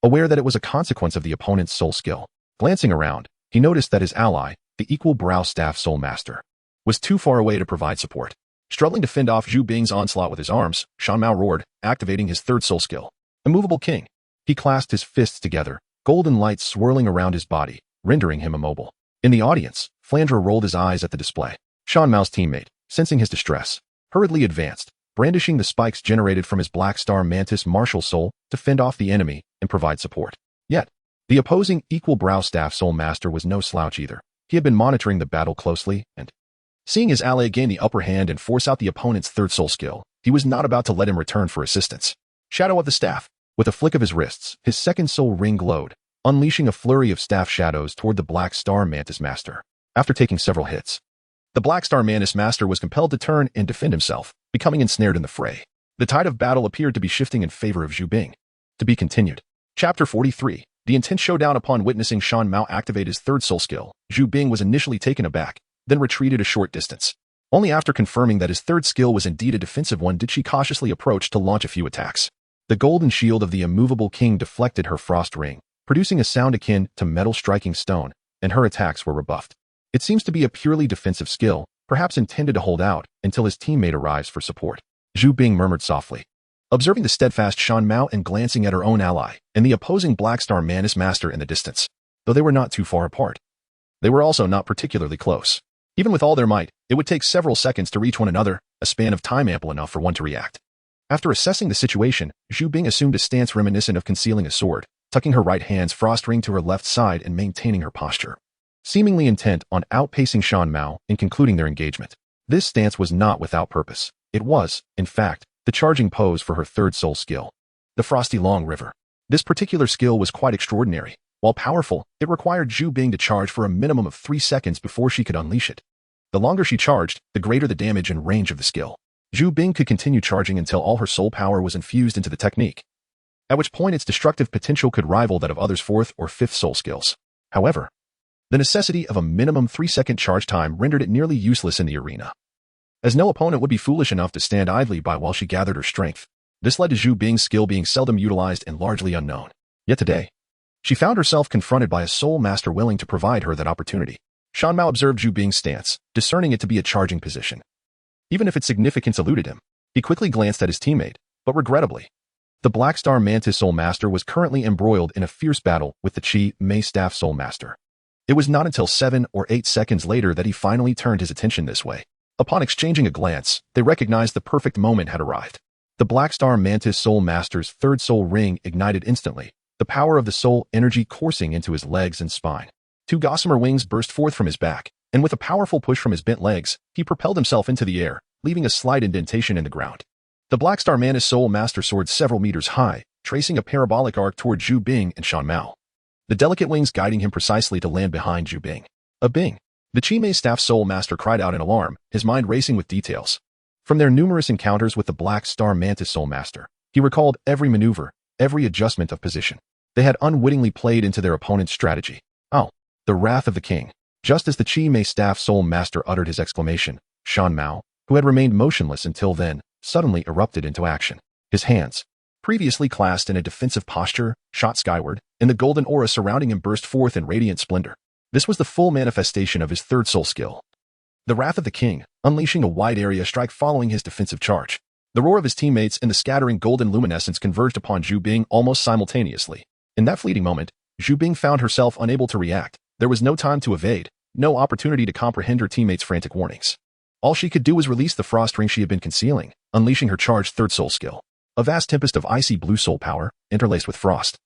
Aware that it was a consequence of the opponent's soul skill, glancing around, he noticed that his ally, the equal brow staff soul master, was too far away to provide support. Struggling to fend off Zhu Bing's onslaught with his arms, Shan Mao roared, activating his third soul skill, Immovable King. He clasped his fists together, golden lights swirling around his body, rendering him immobile. In the audience, Flandra rolled his eyes at the display. Shan Mao's teammate, sensing his distress, hurriedly advanced, brandishing the spikes generated from his Black Star Mantis martial soul to fend off the enemy and provide support. Yet, the opposing equal brow staff soul master was no slouch either. He had been monitoring the battle closely and, seeing his ally gain the upper hand and force out the opponent's third soul skill, he was not about to let him return for assistance. Shadow of the Staff. With a flick of his wrists, his second soul ring glowed, unleashing a flurry of staff shadows toward the Black Star Mantis master. After taking several hits, the Black Star Mantis master was compelled to turn and defend himself, becoming ensnared in the fray. The tide of battle appeared to be shifting in favor of Zhu Bing. To be continued. Chapter 43. The intense showdown. Upon witnessing Shan Mao activate his third soul skill, Zhu Bing was initially taken aback, then retreated a short distance. Only after confirming that his third skill was indeed a defensive one did she cautiously approach to launch a few attacks. The golden shield of the Immovable King deflected her frost ring, producing a sound akin to metal striking stone, and her attacks were rebuffed. It seems to be a purely defensive skill, perhaps intended to hold out until his teammate arrives for support. Zhu Bing murmured softly. Observing the steadfast Shan Mao and glancing at her own ally and the opposing Black Star Mantis master in the distance, though they were not too far apart, they were also not particularly close. Even with all their might, it would take several seconds to reach one another, a span of time ample enough for one to react. After assessing the situation, Zhu Bing assumed a stance reminiscent of concealing a sword, tucking her right hand's frost ring to her left side and maintaining her posture, seemingly intent on outpacing Shan Mao and concluding their engagement. This stance was not without purpose. It was, in fact, the charging pose for her third soul skill, the Frosty Long River. This particular skill was quite extraordinary. While powerful, it required Zhu Bing to charge for a minimum of 3 seconds before she could unleash it. The longer she charged, the greater the damage and range of the skill. Zhu Bing could continue charging until all her soul power was infused into the technique, at which point its destructive potential could rival that of others' fourth or fifth soul skills. However, the necessity of a minimum 3-second charge time rendered it nearly useless in the arena, as no opponent would be foolish enough to stand idly by while she gathered her strength. This led to Zhu Bing's skill being seldom utilized and largely unknown. Yet today, she found herself confronted by a soul master willing to provide her that opportunity. Shan Mao observed Zhu Bing's stance, discerning it to be a charging position. Even if its significance eluded him, he quickly glanced at his teammate, but regrettably, the Black Star Mantis Soul Master was currently embroiled in a fierce battle with the Chi Mei Staff Soul Master. It was not until 7 or 8 seconds later that he finally turned his attention this way. Upon exchanging a glance, they recognized the perfect moment had arrived. The Black Star Mantis Soul Master's third soul ring ignited instantly, the power of the soul energy coursing into his legs and spine. 2 gossamer wings burst forth from his back, and with a powerful push from his bent legs, he propelled himself into the air, leaving a slight indentation in the ground. The Black Star Mantis Soul Master soared several meters high, tracing a parabolic arc toward Zhu Bing and Shan Mao, the delicate wings guiding him precisely to land behind Zhu Bing. A Bing! The Chi Mei Staff Soul Master cried out in alarm, his mind racing with details. From their numerous encounters with the Black Star Mantis Soul Master, he recalled every maneuver, every adjustment of position. They had unwittingly played into their opponent's strategy. Oh, the wrath of the king. Just as the Chi Mei Staff Soul Master uttered his exclamation, Shan Mao, who had remained motionless until then, suddenly erupted into action. His hands, previously clasped in a defensive posture, shot skyward, and the golden aura surrounding him burst forth in radiant splendor. This was the full manifestation of his third soul skill, the Wrath of the King, unleashing a wide area strike following his defensive charge. The roar of his teammates and the scattering golden luminescence converged upon Zhu Bing almost simultaneously. In that fleeting moment, Zhu Bing found herself unable to react. There was no time to evade, no opportunity to comprehend her teammates' frantic warnings. All she could do was release the frost ring she had been concealing, unleashing her charged third soul skill. A vast tempest of icy blue soul power, interlaced with frost,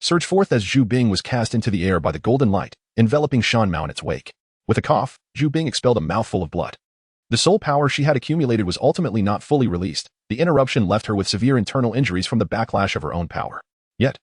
surged forth as Zhu Bing was cast into the air by the golden light, enveloping Shan Mao in its wake. With a cough, Zhu Bing expelled a mouthful of blood. The soul power she had accumulated was ultimately not fully released. The interruption left her with severe internal injuries from the backlash of her own power. Yet,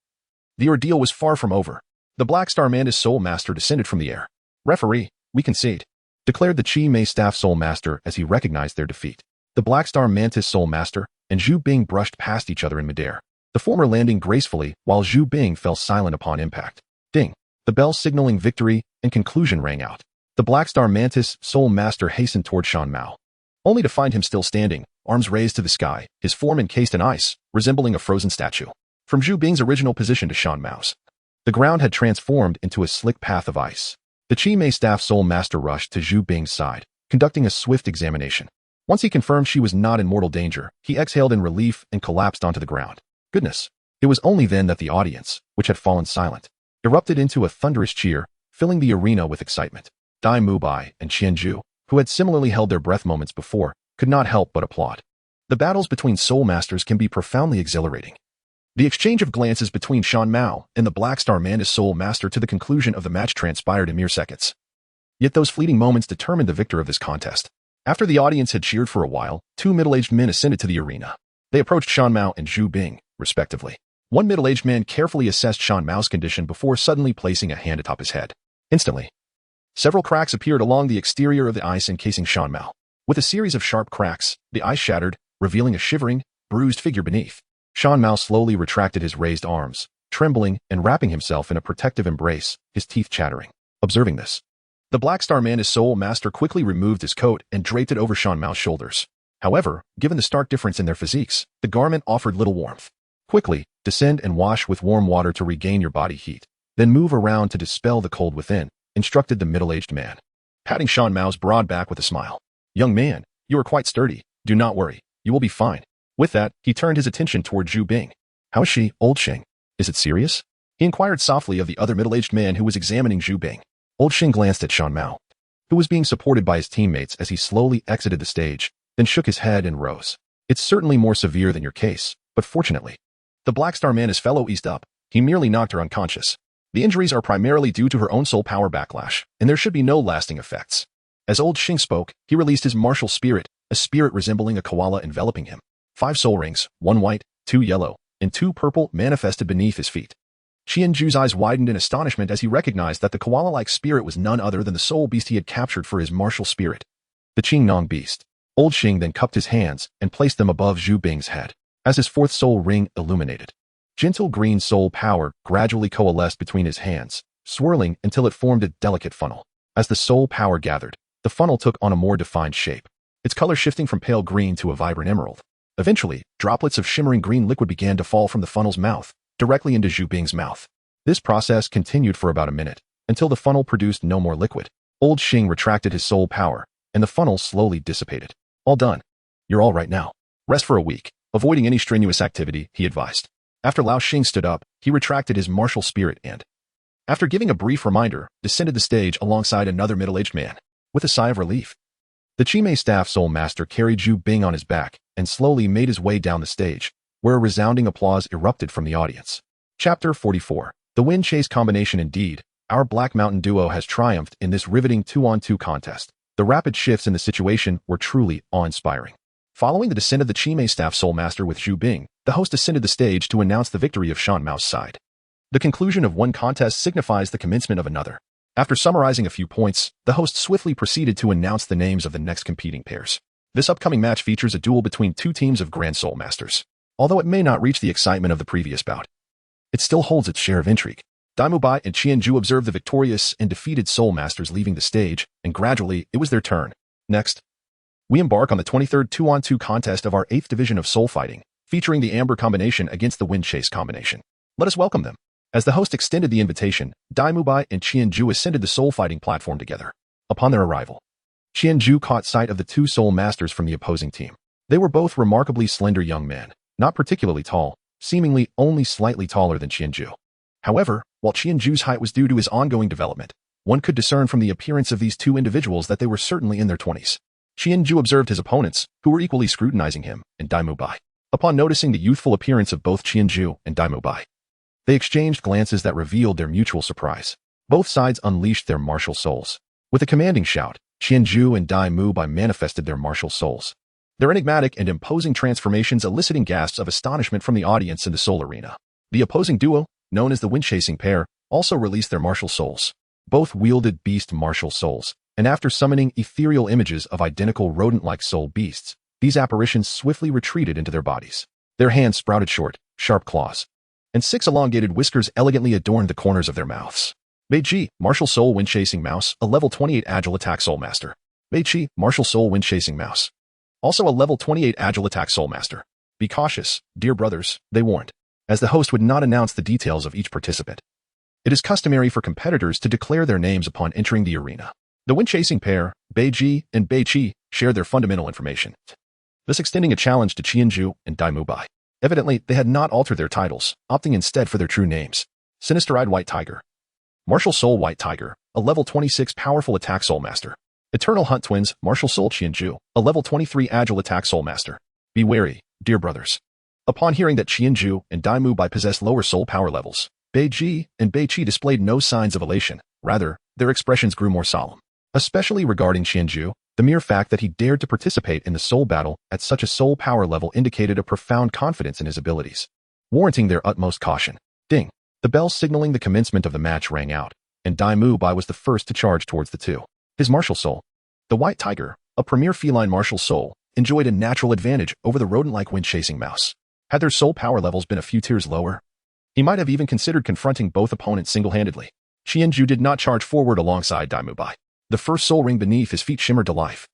the ordeal was far from over. The Black Star Mantis Soul Master descended from the air. "Referee, we concede," declared the Chi Mei Staff Soul Master as he recognized their defeat. The Black Star Mantis Soul Master and Zhu Bing brushed past each other in midair, the former landing gracefully while Zhu Bing fell silent upon impact. Ding! The bell signaling victory and conclusion rang out. The Black Star Mantis Soul Master hastened toward Shan Mao, only to find him still standing, arms raised to the sky, his form encased in ice, resembling a frozen statue. From Zhu Bing's original position to Shan Mao's, the ground had transformed into a slick path of ice. The Chi Mei Staff Soul Master rushed to Zhu Bing's side, conducting a swift examination. Once he confirmed she was not in mortal danger, he exhaled in relief and collapsed onto the ground. Goodness! It was only then that the audience, which had fallen silent, erupted into a thunderous cheer, filling the arena with excitement. Dai Mubai and Qianzhu, who had similarly held their breath moments before, could not help but applaud. The battles between soul masters can be profoundly exhilarating. The exchange of glances between Shan Mao and the Black Star Mantis Soul Master to the conclusion of the match transpired in mere seconds. Yet those fleeting moments determined the victor of this contest. After the audience had cheered for a while, two middle-aged men ascended to the arena. They approached Shan Mao and Zhu Bing, respectively. One middle-aged man carefully assessed Shan Mao's condition before suddenly placing a hand atop his head. Instantly, several cracks appeared along the exterior of the ice encasing Shan Mao. With a series of sharp cracks, the ice shattered, revealing a shivering, bruised figure beneath. Shan Mao slowly retracted his raised arms, trembling and wrapping himself in a protective embrace, his teeth chattering. Observing this, the Black Star Mantis Soul Master quickly removed his coat and draped it over Shan Mao's shoulders. However, given the stark difference in their physiques, the garment offered little warmth. "Quickly, descend and wash with warm water to regain your body heat. Then move around to dispel the cold within," instructed the middle-aged man, patting Shan Mao's broad back with a smile. "Young man, you are quite sturdy. Do not worry. You will be fine." With that, he turned his attention toward Zhu Bing. "How is she, Old Xing? Is it serious?" he inquired softly of the other middle-aged man who was examining Zhu Bing. Old Xing glanced at Shan Mao, who was being supported by his teammates as he slowly exited the stage, then shook his head and rose. "It's certainly more severe than your case, but fortunately, the Black Star Mantis fellow eased up. He merely knocked her unconscious. The injuries are primarily due to her own soul power backlash, and there should be no lasting effects." As Old Xing spoke, he released his martial spirit, a spirit resembling a koala enveloping him. 5 soul rings, 1 white, 2 yellow, and 2 purple manifested beneath his feet. Qianzhu's eyes widened in astonishment as he recognized that the koala-like spirit was none other than the soul beast he had captured for his martial spirit, the Qingnong beast. Old Xing then cupped his hands and placed them above Zhu Bing's head. As his 4th soul ring illuminated, gentle green soul power gradually coalesced between his hands, swirling until it formed a delicate funnel. As the soul power gathered, the funnel took on a more defined shape, its color shifting from pale green to a vibrant emerald. Eventually, droplets of shimmering green liquid began to fall from the funnel's mouth, directly into Zhu Bing's mouth. This process continued for about a minute, until the funnel produced no more liquid. Old Xing retracted his soul power, and the funnel slowly dissipated. "All done. You're all right now. Rest for a week, avoiding any strenuous activity," he advised. After Lao Xing stood up, he retracted his martial spirit and, after giving a brief reminder, descended the stage alongside another middle-aged man. With a sigh of relief, the Chi Mei Staff Soul Master carried Zhu Bing on his back and slowly made his way down the stage, where a resounding applause erupted from the audience. Chapter 44. The Wind Chase Combination. Indeed, our Black Mountain duo has triumphed in this riveting 2-on-2 contest. The rapid shifts in the situation were truly awe-inspiring. Following the descent of the Chi Mei Staff Soul Master with Zhu Bing, the host ascended the stage to announce the victory of Shan Mao's side. The conclusion of one contest signifies the commencement of another. After summarizing a few points, the host swiftly proceeded to announce the names of the next competing pairs. This upcoming match features a duel between 2 teams of Grand Soul Masters. Although it may not reach the excitement of the previous bout, it still holds its share of intrigue. Dai Mubai and Qianzhu observed the victorious and defeated Soul Masters leaving the stage, and gradually, it was their turn. Next, we embark on the 23rd 2-on-2 contest of our 8th division of soul fighting, featuring the Amber combination against the Wind Chase combination. Let us welcome them. As the host extended the invitation, Dai Mubai and Qianzhu ascended the soul fighting platform together. Upon their arrival, Qianzhu caught sight of the 2 soul masters from the opposing team. They were both remarkably slender young men, not particularly tall, seemingly only slightly taller than Qianzhu. However, while Qianzhu's height was due to his ongoing development, one could discern from the appearance of these 2 individuals that they were certainly in their 20s. Qianju observed his opponents, who were equally scrutinizing him, and Dai Mubai. Upon noticing the youthful appearance of both Qianju and Dai Mubai, they exchanged glances that revealed their mutual surprise. Both sides unleashed their martial souls. With a commanding shout, Qianju and Dai Mubai manifested their martial souls. Their enigmatic and imposing transformations eliciting gasps of astonishment from the audience in the soul arena. The opposing duo, known as the wind-chasing pair, also released their martial souls. Both wielded beast martial souls, and after summoning ethereal images of identical rodent-like soul beasts, these apparitions swiftly retreated into their bodies. Their hands sprouted short, sharp claws, and 6 elongated whiskers elegantly adorned the corners of their mouths. Beiji, Martial Soul Wind-Chasing Mouse, a level 28 Agile Attack Soul Master. Beiji, Martial Soul Wind-Chasing Mouse. Also a level 28 Agile Attack Soul Master. Be cautious, dear brothers, they warned, as the host would not announce the details of each participant. It is customary for competitors to declare their names upon entering the arena. The wind-chasing pair, Beiji and Beiqi, shared their fundamental information, thus extending a challenge to Qianju and Dai Mubai. Evidently, they had not altered their titles, opting instead for their true names. Sinister-Eyed White Tiger. Martial Soul White Tiger, a level 26 Powerful Attack Soul Master. Eternal Hunt Twins, Martial Soul Qianju, a level 23 Agile Attack Soul Master. Be wary, dear brothers. Upon hearing that Qianju and Dai Mubai possessed lower soul power levels, Beiji and Beiqi displayed no signs of elation. Rather, their expressions grew more solemn. Especially regarding Qianju, the mere fact that he dared to participate in the soul battle at such a soul power level indicated a profound confidence in his abilities, warranting their utmost caution. Ding! The bell signaling the commencement of the match rang out, and Dai Mubai was the first to charge towards the two. His martial soul, the White Tiger, a premier feline martial soul, enjoyed a natural advantage over the rodent-like wind-chasing mouse. Had their soul power levels been a few tiers lower, he might have even considered confronting both opponents single-handedly. Qianju did not charge forward alongside Dai Mubai. The first soul ring beneath his feet shimmered to life,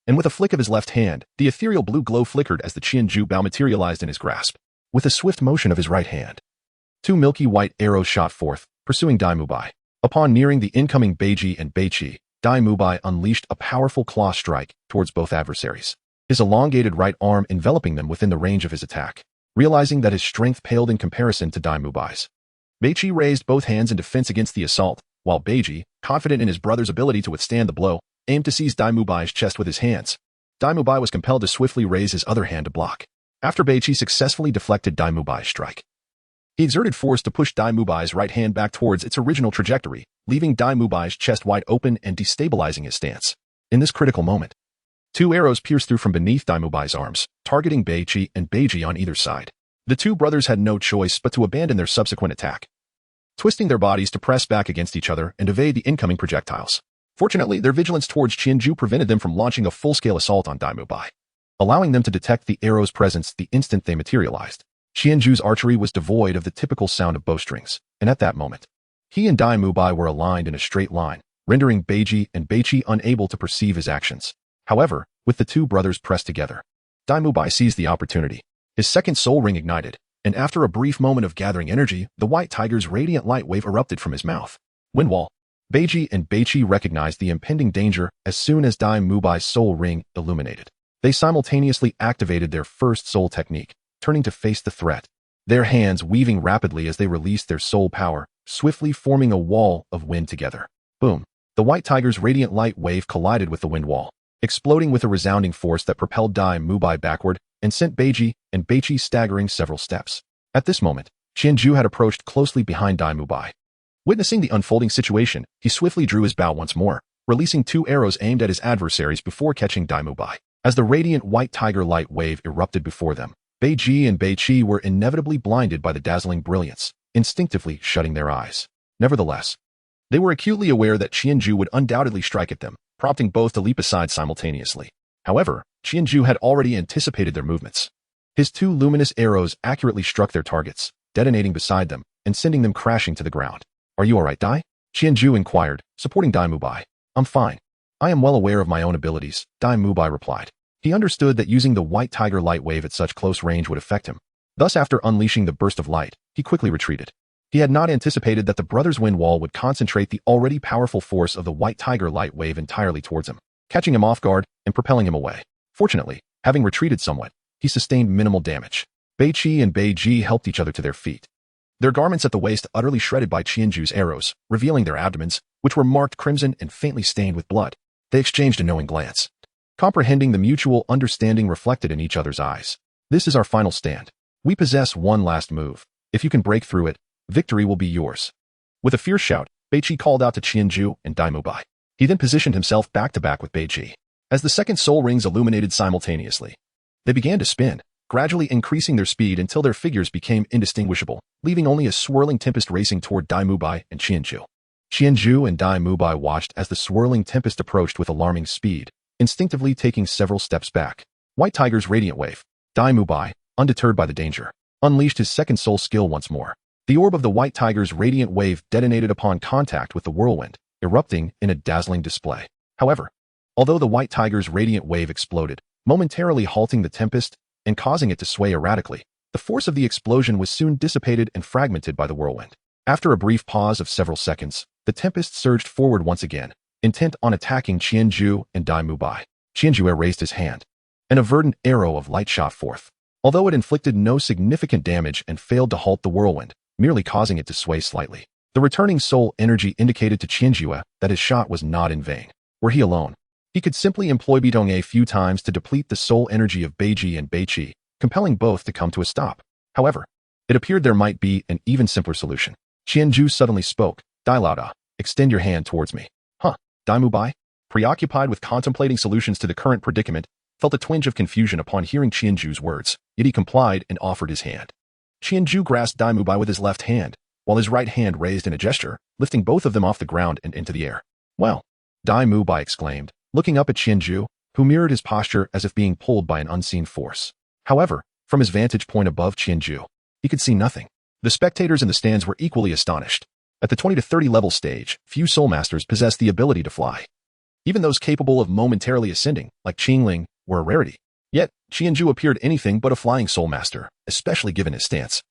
and with a flick of his left hand, the ethereal blue glow flickered as the Qianju bow materialized in his grasp. With a swift motion of his right hand, 2 milky white arrows shot forth, pursuing Dai Mubai. Upon nearing the incoming Beiji and Beiqi, Dai Mubai unleashed a powerful claw strike towards both adversaries, his elongated right arm enveloping them within the range of his attack. Realizing that his strength paled in comparison to Dai Mubai's, Beiqi raised both hands in defense against the assault, while Beiji, confident in his brother's ability to withstand the blow, aimed to seize Dai Mubai's chest with his hands. Dai Mubai was compelled to swiftly raise his other hand to block. After Beiqi successfully deflected Dai Mubai's strike, he exerted force to push Dai Mubai's right hand back towards its original trajectory, leaving Dai Mubai's chest wide open and destabilizing his stance. In this critical moment, 2 arrows pierced through from beneath Dai Mubai's arms, targeting Beiqi and Beiji on either side. The two brothers had no choice but to abandon their subsequent attack, twisting their bodies to press back against each other and evade the incoming projectiles. Fortunately, their vigilance towards Qianju prevented them from launching a full-scale assault on Dai Mubai, allowing them to detect the arrow's presence the instant they materialized. Qianju's archery was devoid of the typical sound of bowstrings, and at that moment, he and Dai Mubai were aligned in a straight line, rendering Beiji and Beiqi unable to perceive his actions. However, with the two brothers pressed together, Dai Mubai seized the opportunity. His second soul ring ignited, and after a brief moment of gathering energy, the White Tiger's radiant light wave erupted from his mouth. Windwall. Beiji and Beiqi recognized the impending danger as soon as Dai Mubai's soul ring illuminated. They simultaneously activated their first soul technique, turning to face the threat, their hands weaving rapidly as they released their soul power, swiftly forming a wall of wind together. Boom. The White Tiger's radiant light wave collided with the wind wall, exploding with a resounding force that propelled Dai Mubai backward and sent Beiji and Beiqi staggering several steps. At this moment, Qianju had approached closely behind Dai Mubai. Witnessing the unfolding situation, he swiftly drew his bow once more, releasing 2 arrows aimed at his adversaries before catching Dai Mubai. As the radiant White Tiger light wave erupted before them, Beiji and Beiqi were inevitably blinded by the dazzling brilliance, instinctively shutting their eyes. Nevertheless, they were acutely aware that Qianju would undoubtedly strike at them, prompting both to leap aside simultaneously. However, Qianju had already anticipated their movements. His 2 luminous arrows accurately struck their targets, detonating beside them and sending them crashing to the ground. Are you alright, Dai? Qianju inquired, supporting Dai Mubai. I'm fine. I am well aware of my own abilities, Dai Mubai replied. He understood that using the White Tiger light wave at such close range would affect him. Thus, after unleashing the burst of light, he quickly retreated. He had not anticipated that the brothers' wind wall would concentrate the already powerful force of the White Tiger light wave entirely towards him, catching him off guard and propelling him away. Fortunately, having retreated somewhat, he sustained minimal damage. Beiqi and Beiji helped each other to their feet, their garments at the waist utterly shredded by Qianju's arrows, revealing their abdomens, which were marked crimson and faintly stained with blood. They exchanged a knowing glance. comprehending the mutual understanding reflected in each other's eyes. This is our final stand. We possess one last move. If you can break through it, victory will be yours. With a fierce shout, Beiqi called out to Qianju and Dai Mubai. He then positioned himself back-to-back with Beiqi. As the second soul rings illuminated simultaneously, they began to spin, gradually increasing their speed until their figures became indistinguishable, leaving only a swirling tempest racing toward Dai Mubai and Qianju. Qianju and Dai Mubai watched as the swirling tempest approached with alarming speed, instinctively taking several steps back. White Tiger's radiant wave. Dai Mubai, undeterred by the danger, unleashed his second soul skill once more. The orb of the White Tiger's radiant wave detonated upon contact with the whirlwind, erupting in a dazzling display. However, although the White Tiger's radiant wave exploded, momentarily halting the tempest and causing it to sway erratically, the force of the explosion was soon dissipated and fragmented by the whirlwind. After a brief pause of several seconds, the tempest surged forward once again, intent on attacking Qianju and Dai Mubai. Qianju raised his hand, and a verdant arrow of light shot forth. Although it inflicted no significant damage and failed to halt the whirlwind, merely causing it to sway slightly, the returning soul energy indicated to Qianju that his shot was not in vain. Were he alone, he could simply employ Bitong a few times to deplete the soul energy of Beiji and Beiqi, compelling both to come to a stop. However, it appeared there might be an even simpler solution. Qianju suddenly spoke. Dai Laoda, extend your hand towards me. Huh? Dai Mubai, preoccupied with contemplating solutions to the current predicament, felt a twinge of confusion upon hearing Qianju's words, yet he complied and offered his hand. Qianju grasped Dai Mubai with his left hand, while his right hand raised in a gesture, lifting both of them off the ground and into the air. Well, Dai Mubai exclaimed, looking up at Qianju, who mirrored his posture as if being pulled by an unseen force. However, from his vantage point above Qianju, he could see nothing. The spectators in the stands were equally astonished. At the 20 to 30 level stage, few soul masters possess the ability to fly. Even those capable of momentarily ascending, like Qingling, were a rarity. Yet, Qianju appeared anything but a flying soul master, especially given his stance,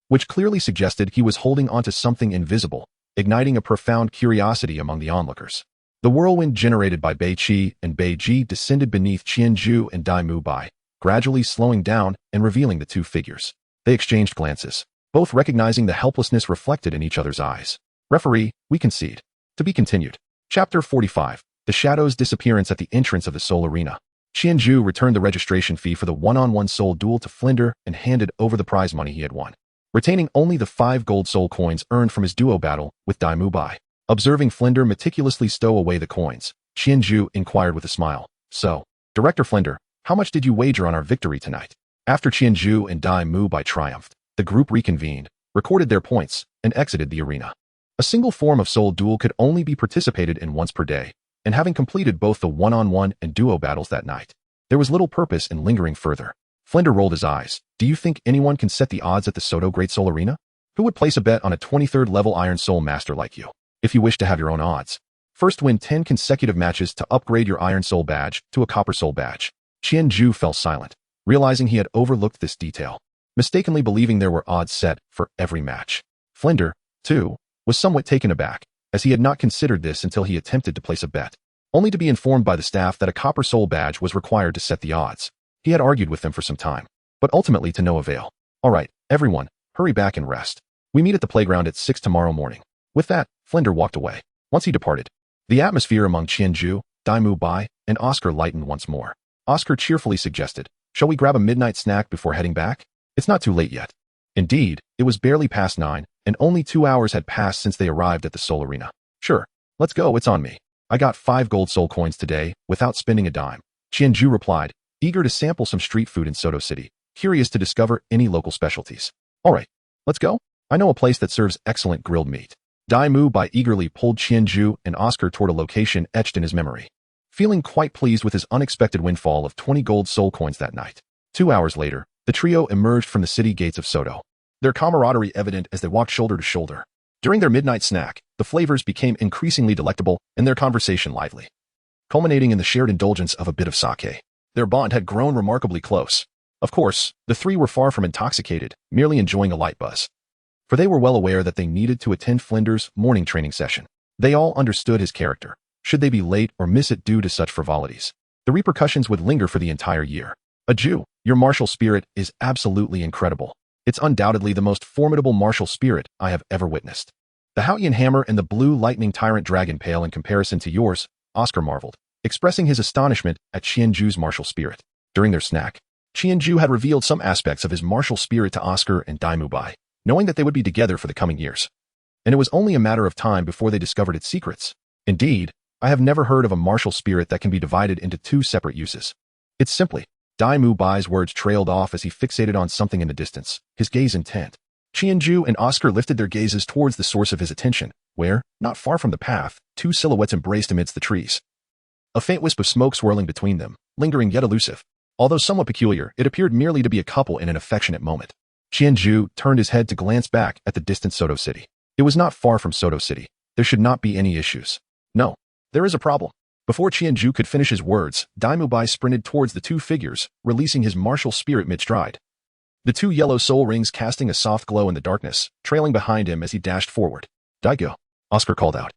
which clearly suggested he was holding onto something invisible, igniting a profound curiosity among the onlookers. The whirlwind generated by Beiqi and Beiji descended beneath Qianju and Dai Mubai, gradually slowing down and revealing the two figures. They exchanged glances, both recognizing the helplessness reflected in each other's eyes. Referee, we concede. To be continued. Chapter 45. The Shadow's Disappearance at the Entrance of the Soul Arena. Qianju returned the registration fee for the one-on-one soul duel to Flinder and handed over the prize money he had won, retaining only the 5 gold soul coins earned from his duo battle with Dai Mubai. Observing Flinder meticulously stow away the coins, Qianju inquired with a smile. So, Director Flinder, how much did you wager on our victory tonight? After Qianju and Dai Mubai triumphed, the group reconvened, recorded their points, and exited the arena. A single form of soul duel could only be participated in once per day, and having completed both the one-on-one and duo battles that night, there was little purpose in lingering further. Flinder rolled his eyes. Do you think anyone can set the odds at the Soto Great Soul Arena? Who would place a bet on a 23rd level Iron Soul Master like you? If you wish to have your own odds, first win 10 consecutive matches to upgrade your Iron Soul badge to a Copper Soul badge. Qianju fell silent, realizing he had overlooked this detail, mistakenly believing there were odds set for every match. Flinder, too, was somewhat taken aback, as he had not considered this until he attempted to place a bet, only to be informed by the staff that a Copper Soul badge was required to set the odds. He had argued with them for some time, but ultimately to no avail. All right, everyone, hurry back and rest. We meet at the playground at 6 tomorrow morning. With that, Flinder walked away. Once he departed, the atmosphere among Qianju, Dai Mubai, and Oscar lightened once more. Oscar cheerfully suggested, shall we grab a midnight snack before heading back? It's not too late yet. Indeed, it was barely past 9, and only 2 hours had passed since they arrived at the Soul Arena. Sure, let's go, it's on me. I got 5 gold soul coins today, without spending a dime. Qianju replied, eager to sample some street food in Soto City, curious to discover any local specialties. All right, let's go. I know a place that serves excellent grilled meat. Dai Mubai eagerly pulled Qianju and Oscar toward a location etched in his memory, feeling quite pleased with his unexpected windfall of 20 gold soul coins that night. 2 hours later, the trio emerged from the city gates of Soto, their camaraderie evident as they walked shoulder to shoulder. During their midnight snack, the flavors became increasingly delectable and their conversation lively, culminating in the shared indulgence of a bit of sake. Their bond had grown remarkably close. Of course, the three were far from intoxicated, merely enjoying a light buzz, for they were well aware that they needed to attend Flinder's morning training session. They all understood his character. Should they be late or miss it due to such frivolities, the repercussions would linger for the entire year. A Jew, your martial spirit is absolutely incredible. It's undoubtedly the most formidable martial spirit I have ever witnessed. The Haotian hammer and the blue lightning tyrant dragon pale in comparison to yours, Oscar marveled. expressing his astonishment at Qianju's martial spirit. During their snack, Qianju had revealed some aspects of his martial spirit to Oscar and Dai Mubai, knowing that they would be together for the coming years. And it was only a matter of time before they discovered its secrets. Indeed, I have never heard of a martial spirit that can be divided into two separate uses. It's simply. Dai Mubai's words trailed off as he fixated on something in the distance, his gaze intent. Qianju and Oscar lifted their gazes towards the source of his attention, where, not far from the path, two silhouettes embraced amidst the trees. A faint wisp of smoke swirling between them, lingering yet elusive. Although somewhat peculiar, it appeared merely to be a couple in an affectionate moment. Qianju turned his head to glance back at the distant Soto City. It was not far from Soto City. There should not be any issues. No, there is a problem. Before Qianju could finish his words, Dai Mubai sprinted towards the two figures, releasing his martial spirit mid-stride. The two yellow soul rings casting a soft glow in the darkness, trailing behind him as he dashed forward. Daigo, Oscar called out.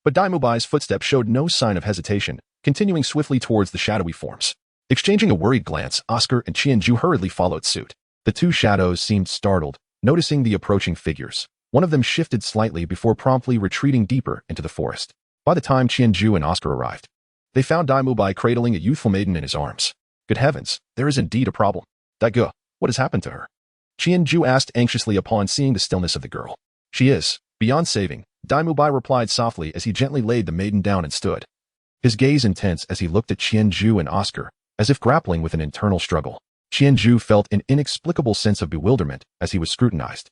But Dai Mubai's footsteps showed no sign of hesitation, continuing swiftly towards the shadowy forms. Exchanging a worried glance, Oscar and Qianju hurriedly followed suit. The two shadows seemed startled, noticing the approaching figures. One of them shifted slightly before promptly retreating deeper into the forest. By the time Qianju and Oscar arrived, they found Dai Mubai cradling a youthful maiden in his arms. Good heavens, there is indeed a problem. Daigo, what has happened to her? Qianju asked anxiously upon seeing the stillness of the girl. She is, beyond saving, Dai Mubai replied softly as he gently laid the maiden down and stood. His gaze intense as he looked at Qianju and Oscar, as if grappling with an internal struggle. Qianju felt an inexplicable sense of bewilderment as he was scrutinized.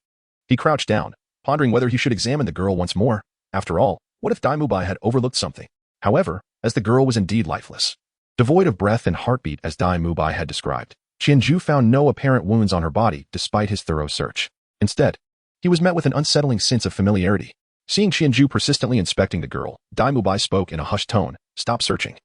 He crouched down, pondering whether he should examine the girl once more. After all, what if Dai Mubai had overlooked something? However, as the girl was indeed lifeless, devoid of breath and heartbeat as Dai Mubai had described, Qianju found no apparent wounds on her body despite his thorough search. Instead, he was met with an unsettling sense of familiarity. Seeing Qianju persistently inspecting the girl, Dai Mubai spoke in a hushed tone, "Stop searching.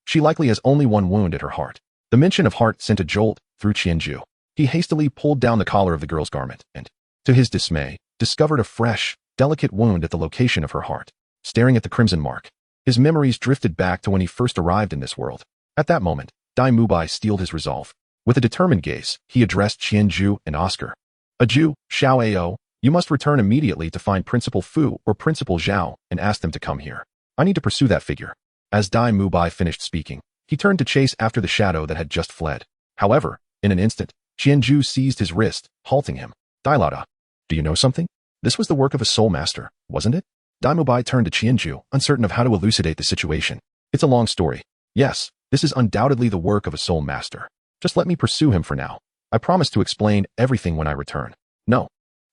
She likely has only one wound at her heart." The mention of heart sent a jolt through Qianju. He hastily pulled down the collar of the girl's garment and, to his dismay, discovered a fresh, delicate wound at the location of her heart. Staring at the crimson mark, his memories drifted back to when he first arrived in this world. At that moment, Dai Mubai steeled his resolve. With a determined gaze, he addressed Qianju and Oscar. "Aju, Xiao Ao, you must return immediately to find Principal Fu or Principal Zhao and ask them to come here. I need to pursue that figure." As Dai Mubai finished speaking, he turned to chase after the shadow that had just fled. However, in an instant, Qianju seized his wrist, halting him. "Dai Lada, do you know something? This was the work of a soul master, wasn't it?" Dai Mubai turned to Qianju, uncertain of how to elucidate the situation. "It's a long story. Yes, this is undoubtedly the work of a soul master. Just let me pursue him for now. I promise to explain everything when I return." "No."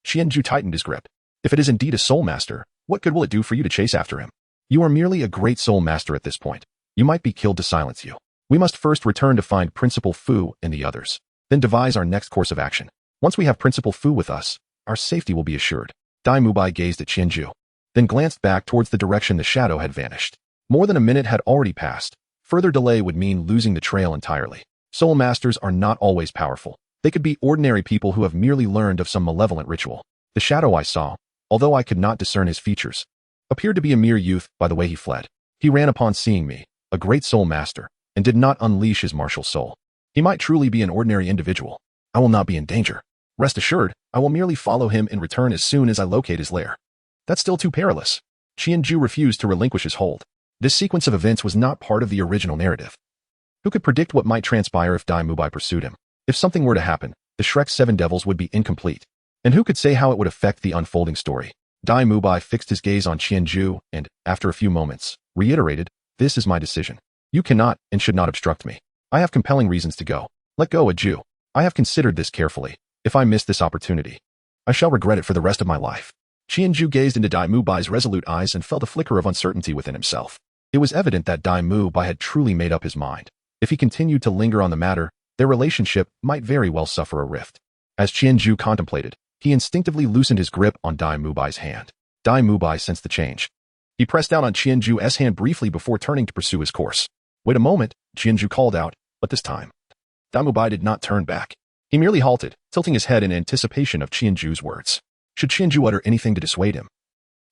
Qianju tightened his grip. "If it is indeed a soul master, what good will it do for you to chase after him? You are merely a great soul master at this point. You might be killed to silence you. We must first return to find Principal Fu and the others, then devise our next course of action. Once we have Principal Fu with us, our safety will be assured." Dai Mubai gazed at Qianju, then glanced back towards the direction the shadow had vanished. More than a minute had already passed. Further delay would mean losing the trail entirely. Soul masters are not always powerful. They could be ordinary people who have merely learned of some malevolent ritual. The shadow I saw, although I could not discern his features, appeared to be a mere youth by the way he fled. He ran upon seeing me, a great soul master, and did not unleash his martial soul. He might truly be an ordinary individual. I will not be in danger. Rest assured, I will merely follow him and return as soon as I locate his lair. That's still too perilous. Qianju refused to relinquish his hold. This sequence of events was not part of the original narrative. Who could predict what might transpire if Dai Mubai pursued him? If something were to happen, the Shrek's Seven Devils would be incomplete. And who could say how it would affect the unfolding story? Dai Mubai fixed his gaze on Qianju and, after a few moments, reiterated, "This is my decision. You cannot and should not obstruct me. I have compelling reasons to go. Let go, Aju. I have considered this carefully. If I miss this opportunity, I shall regret it for the rest of my life." Qianju gazed into Dai Mubai's resolute eyes and felt a flicker of uncertainty within himself. It was evident that Dai Mubai had truly made up his mind. If he continued to linger on the matter, their relationship might very well suffer a rift. As Qianju contemplated, he instinctively loosened his grip on Dai Mubai's hand. Dai Mubai sensed the change. He pressed down on Qianju's hand briefly before turning to pursue his course. "Wait a moment," Qianju called out, but this time, Dai Mubai did not turn back. He merely halted, tilting his head in anticipation of Qianju's words. Should Qianju utter anything to dissuade him,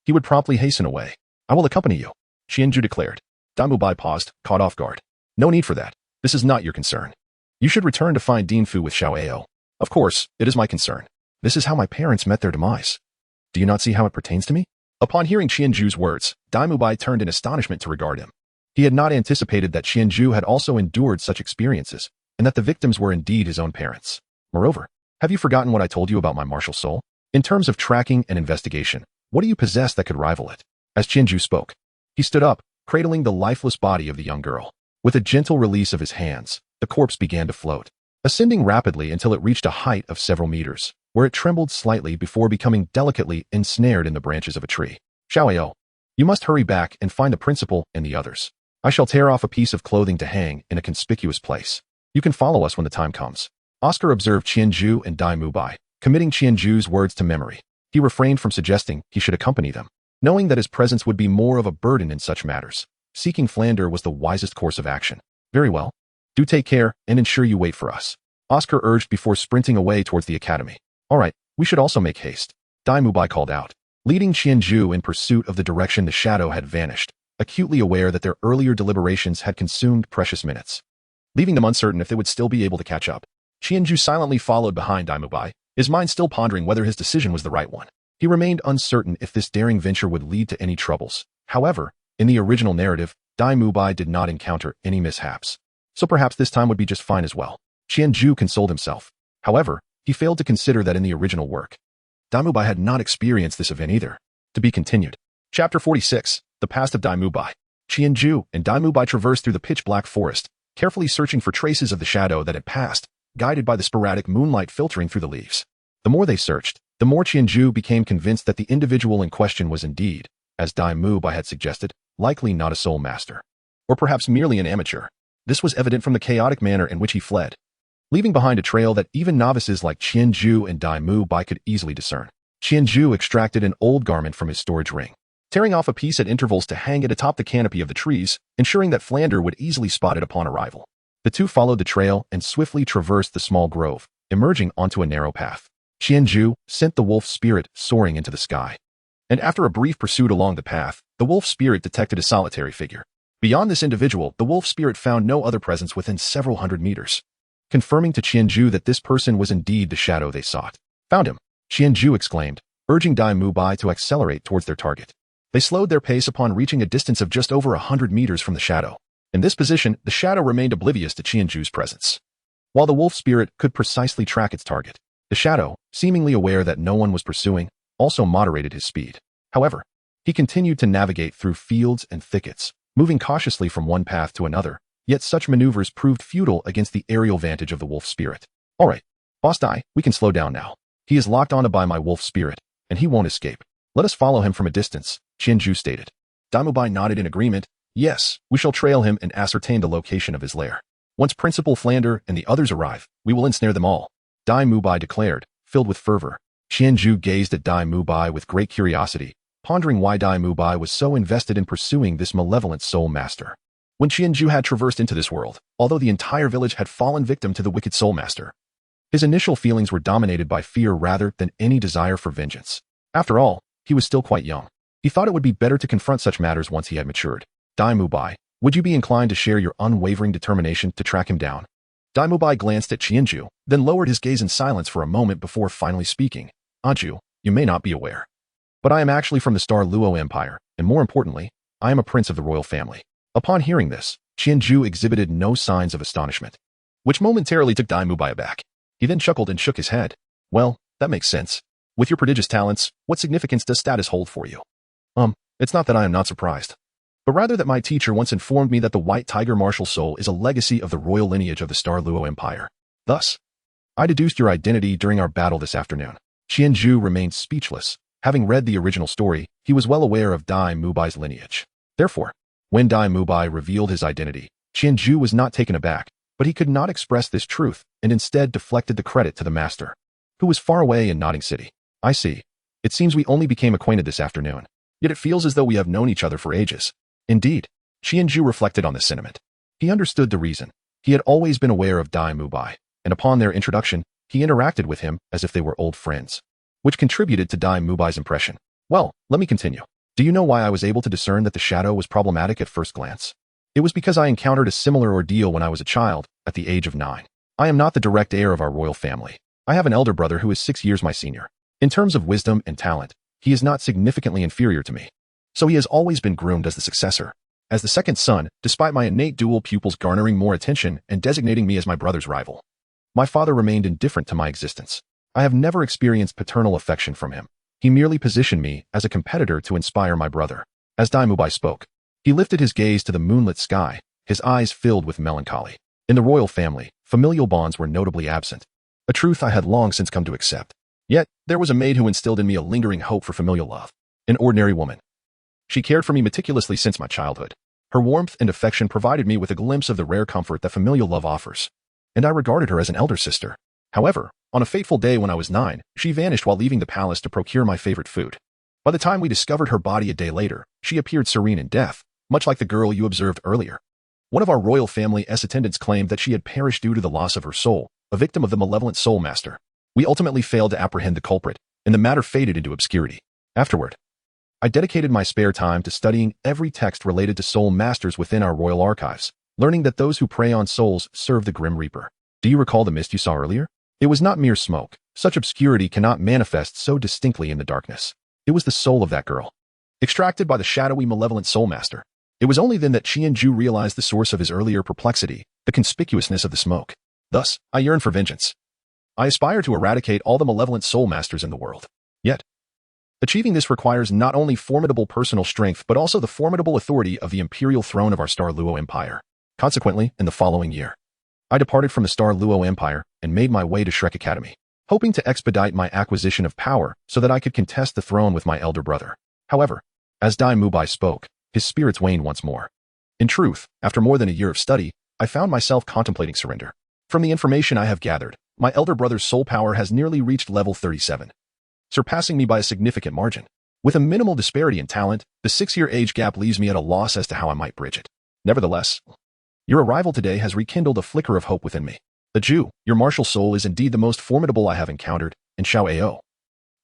he would promptly hasten away. "I will accompany you," Qianju declared. Dai Mubai paused, caught off guard. "No need for that. This is not your concern. You should return to find Dean Fu with Xiao Ao. Of course, it is my concern. This is how my parents met their demise. Do you not see how it pertains to me?" Upon hearing Qianju's words, Dai Mubai turned in astonishment to regard him. He had not anticipated that Qianju had also endured such experiences, and that the victims were indeed his own parents. Moreover, have you forgotten what I told you about my martial soul? In terms of tracking and investigation, what do you possess that could rival it? As Qianju spoke, he stood up, cradling the lifeless body of the young girl. With a gentle release of his hands, the corpse began to float, ascending rapidly until it reached a height of several meters, where it trembled slightly before becoming delicately ensnared in the branches of a tree. Xiaoyao, you must hurry back and find the principal and the others. I shall tear off a piece of clothing to hang in a conspicuous place. You can follow us when the time comes. Oscar observed Qianju and Dai Mubai, committing Qianju's words to memory. He refrained from suggesting he should accompany them, knowing that his presence would be more of a burden in such matters. Seeking Flander was the wisest course of action. Very well. Do take care and ensure you wait for us, Oscar urged before sprinting away towards the academy. All right, we should also make haste, Dai Mubai called out, leading Qianju in pursuit of the direction the shadow had vanished, acutely aware that their earlier deliberations had consumed precious minutes, leaving them uncertain if they would still be able to catch up. Qianju silently followed behind Dai Mubai, his mind still pondering whether his decision was the right one. He remained uncertain if this daring venture would lead to any troubles. However, in the original narrative, Dai Mubai did not encounter any mishaps, so perhaps this time would be just fine as well. Qianju consoled himself. However, he failed to consider that in the original work, Dai Mubai had not experienced this event either. To be continued. Chapter 46, The Past of Dai Mubai. Qianju and Dai Mubai traversed through the pitch-black forest, carefully searching for traces of the shadow that had passed, guided by the sporadic moonlight filtering through the leaves. The more they searched, the more Qianju became convinced that the individual in question was indeed, as Dai Mubai had suggested, likely not a soul master, or perhaps merely an amateur. This was evident from the chaotic manner in which he fled, leaving behind a trail that even novices like Qianju and Dai Mubai could easily discern. Qianju extracted an old garment from his storage ring, tearing off a piece at intervals to hang it atop the canopy of the trees, ensuring that Flander would easily spot it upon arrival. The two followed the trail and swiftly traversed the small grove, emerging onto a narrow path. Qianju sent the wolf spirit soaring into the sky, and after a brief pursuit along the path, the wolf spirit detected a solitary figure. Beyond this individual, the wolf spirit found no other presence within several hundred meters, confirming to Qianju that this person was indeed the shadow they sought. Found him, Qianju exclaimed, urging Dai Mubai to accelerate towards their target. They slowed their pace upon reaching a distance of just over 100 meters from the shadow. In this position, the shadow remained oblivious to Qianju's presence, while the wolf spirit could precisely track its target. The shadow, seemingly aware that no one was pursuing, also moderated his speed. However, he continued to navigate through fields and thickets, moving cautiously from one path to another, yet such maneuvers proved futile against the aerial vantage of the wolf spirit. All right, Boss Dai, we can slow down now. He is locked onto by my wolf spirit, and he won't escape. Let us follow him from a distance, Qianju stated. Dai Mubai nodded in agreement. Yes, we shall trail him and ascertain the location of his lair. Once Principal Flander and the others arrive, we will ensnare them all, Dai Mubai declared, filled with fervor. Qianju gazed at Dai Mubai with great curiosity, pondering why Dai Mubai was so invested in pursuing this malevolent soul master. When Qianju had traversed into this world, although the entire village had fallen victim to the wicked soul master, his initial feelings were dominated by fear rather than any desire for vengeance. After all, he was still quite young. He thought it would be better to confront such matters once he had matured. Dai Mubai, would you be inclined to share your unwavering determination to track him down? Dai Mubai glanced at Qianju, then lowered his gaze in silence for a moment before finally speaking. Anju, you may not be aware, but I am actually from the Luo Empire, and more importantly, I am a prince of the royal family. Upon hearing this, Qianju exhibited no signs of astonishment, which momentarily took Dai Mubai aback. He then chuckled and shook his head. Well, that makes sense. With your prodigious talents, what significance does status hold for you? It's not that I am not surprised, but rather that my teacher once informed me that the White Tiger martial soul is a legacy of the royal lineage of the Luo Empire. Thus, I deduced your identity during our battle this afternoon. Qianju remained speechless. Having read the original story, he was well aware of Dai Mubai's lineage. Therefore, when Dai Mubai revealed his identity, Qianju was not taken aback, but he could not express this truth and instead deflected the credit to the master, who was far away in Nodding City. I see. It seems we only became acquainted this afternoon, yet it feels as though we have known each other for ages. Indeed, Qianju reflected on this sentiment. He understood the reason. He had always been aware of Dai Mubai, and upon their introduction, he interacted with him as if they were old friends, which contributed to Dai Mubai's impression. Well, let me continue. Do you know why I was able to discern that the shadow was problematic at first glance? It was because I encountered a similar ordeal when I was a child, at the age of 9. I am not the direct heir of our royal family. I have an elder brother who is 6 years my senior. In terms of wisdom and talent, he is not significantly inferior to me, so he has always been groomed as the successor. as the second son, despite my innate dual pupils garnering more attention and designating me as my brother's rival. My father remained indifferent to my existence. I have never experienced paternal affection from him. He merely positioned me as a competitor to inspire my brother. As Daimubai spoke, he lifted his gaze to the moonlit sky, his eyes filled with melancholy. In the royal family, familial bonds were notably absent, a truth I had long since come to accept. Yet, there was a maid who instilled in me a lingering hope for familial love. An ordinary woman. She cared for me meticulously since my childhood. Her warmth and affection provided me with a glimpse of the rare comfort that familial love offers, and I regarded her as an elder sister. However, on a fateful day when I was 9, she vanished while leaving the palace to procure my favorite food. By the time we discovered her body a day later, she appeared serene in death, much like the girl you observed earlier. One of our royal family's attendants claimed that she had perished due to the loss of her soul, a victim of the malevolent soul master. We ultimately failed to apprehend the culprit, and the matter faded into obscurity. Afterward, I dedicated my spare time to studying every text related to soul masters within our royal archives, learning that those who prey on souls serve the Grim Reaper. Do you recall the mist you saw earlier? It was not mere smoke. Such obscurity cannot manifest so distinctly in the darkness. It was the soul of that girl, extracted by the shadowy malevolent soul master. It was only then that Qianju realized the source of his earlier perplexity, the conspicuousness of the smoke. Thus, I yearn for vengeance. I aspire to eradicate all the malevolent soul masters in the world. Yet, achieving this requires not only formidable personal strength but also the formidable authority of the imperial throne of our Luo Empire. Consequently, in the following year, I departed from the Luo Empire and made my way to Shrek Academy, hoping to expedite my acquisition of power so that I could contest the throne with my elder brother. However, as Dai Mubai spoke, his spirits waned once more. In truth, after more than a year of study, I found myself contemplating surrender. From the information I have gathered, my elder brother's soul power has nearly reached level 37, surpassing me by a significant margin. With a minimal disparity in talent, the 6-year age gap leaves me at a loss as to how I might bridge it. Nevertheless, your arrival today has rekindled a flicker of hope within me. The Jew, your martial soul is indeed the most formidable I have encountered, and Xiao Ao,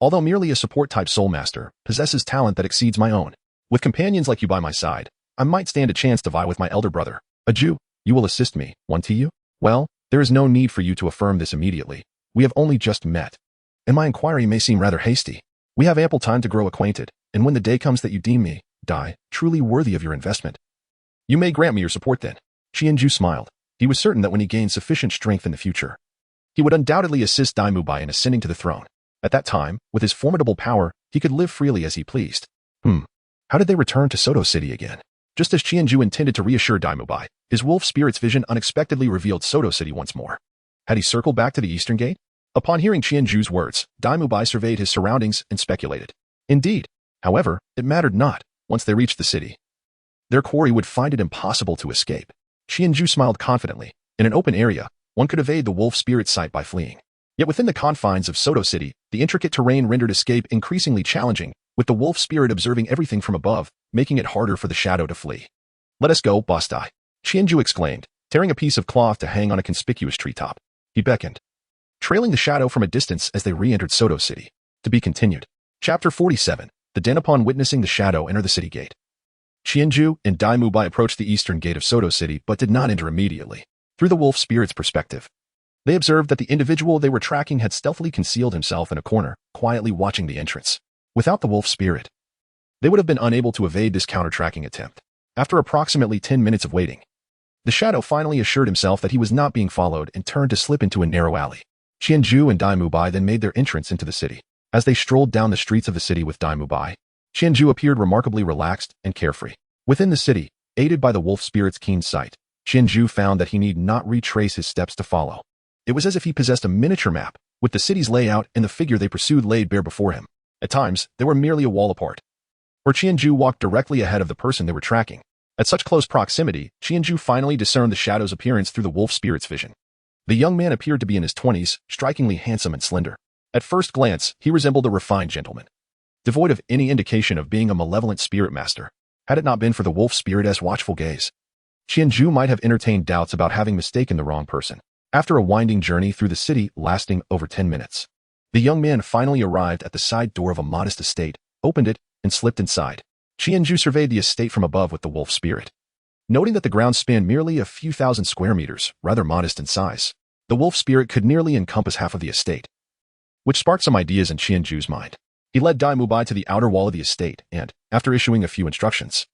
although merely a support-type soul master, possesses talent that exceeds my own. With companions like you by my side, I might stand a chance to vie with my elder brother. A Jew, you will assist me, won't you? Well, there is no need for you to affirm this immediately. We have only just met, and my inquiry may seem rather hasty. We have ample time to grow acquainted, and when the day comes that you deem me, Dai, truly worthy of your investment, you may grant me your support then. Qianju smiled. He was certain that when he gained sufficient strength in the future, he would undoubtedly assist Dai Mubai in ascending to the throne. At that time, with his formidable power, he could live freely as he pleased. How did they return to Soto City again? Just as Qianju intended to reassure Dai Mubai, his wolf spirit's vision unexpectedly revealed Soto City once more. Had he circled back to the eastern gate? Upon hearing Qianju's words, Dai Mubai surveyed his surroundings and speculated. Indeed. However, it mattered not. Once they reached the city, their quarry would find it impossible to escape. Qianju smiled confidently. In an open area, one could evade the wolf spirit's sight by fleeing. Yet within the confines of Soto City, the intricate terrain rendered escape increasingly challenging, with the wolf spirit observing everything from above, making it harder for the shadow to flee. Let us go, Boss Dai, Qianju exclaimed, tearing a piece of cloth to hang on a conspicuous treetop. He beckoned, trailing the shadow from a distance as they re-entered Soto City. To be continued. Chapter 47. The Den. Upon witnessing the shadow enter the city gate, Qianju and Dai Mubai approached the eastern gate of Soto City but did not enter immediately. Through the wolf spirit's perspective, they observed that the individual they were tracking had stealthily concealed himself in a corner, quietly watching the entrance. Without the wolf spirit, they would have been unable to evade this counter-tracking attempt. After approximately 10 minutes of waiting, the shadow finally assured himself that he was not being followed and turned to slip into a narrow alley. Qianju and Dai Mubai then made their entrance into the city. As they strolled down the streets of the city with Dai Mubai, Qianju appeared remarkably relaxed and carefree. Within the city, aided by the wolf spirit's keen sight, Qianju found that he need not retrace his steps to follow. It was as if he possessed a miniature map, with the city's layout and the figure they pursued laid bare before him. At times, they were merely a wall apart, where Qianju walked directly ahead of the person they were tracking. At such close proximity, Qianju finally discerned the shadow's appearance through the wolf spirit's vision. The young man appeared to be in his 20s, strikingly handsome and slender. At first glance, he resembled a refined gentleman, devoid of any indication of being a malevolent spirit master. Had it not been for the wolf spirit's watchful gaze, Qianju might have entertained doubts about having mistaken the wrong person. After a winding journey through the city lasting over 10 minutes, the young man finally arrived at the side door of a modest estate, opened it, and slipped inside. Qianju surveyed the estate from above with the wolf spirit, noting that the ground spanned merely a few thousand square meters, rather modest in size. The wolf spirit could nearly encompass half of the estate, which sparked some ideas in Qianju's mind. He led Dai Mubai to the outer wall of the estate and, after issuing a few instructions,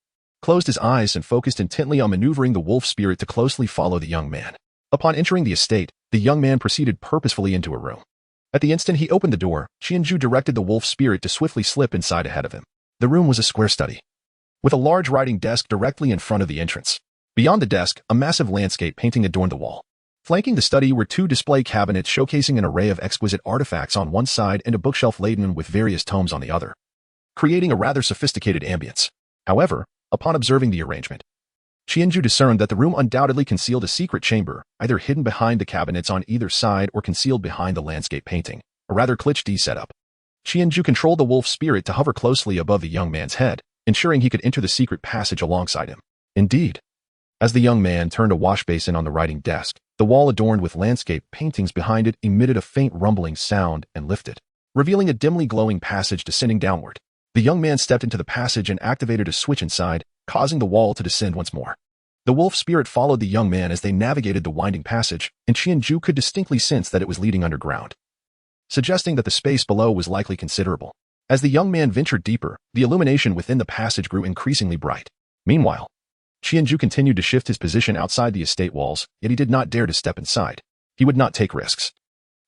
closed his eyes and focused intently on maneuvering the wolf spirit to closely follow the young man. Upon entering the estate, the young man proceeded purposefully into a room. At the instant he opened the door, Qianzhu directed the wolf spirit to swiftly slip inside ahead of him. The room was a square study, with a large writing desk directly in front of the entrance. Beyond the desk, a massive landscape painting adorned the wall. Flanking the study were two display cabinets showcasing an array of exquisite artifacts on one side and a bookshelf laden with various tomes on the other, creating a rather sophisticated ambience. However, upon observing the arrangement, Qianzhu discerned that the room undoubtedly concealed a secret chamber, either hidden behind the cabinets on either side or concealed behind the landscape painting, a rather cliché setup. Qianzhu controlled the wolf spirit to hover closely above the young man's head, ensuring he could enter the secret passage alongside him. Indeed, as the young man turned a wash basin on the writing desk, the wall adorned with landscape paintings behind it emitted a faint rumbling sound and lifted, revealing a dimly glowing passage descending downward. The young man stepped into the passage and activated a switch inside, causing the wall to descend once more. The wolf spirit followed the young man as they navigated the winding passage, and Qianzhu could distinctly sense that it was leading underground, suggesting that the space below was likely considerable. As the young man ventured deeper, the illumination within the passage grew increasingly bright. Meanwhile, Qianzhu continued to shift his position outside the estate walls, yet he did not dare to step inside. He would not take risks.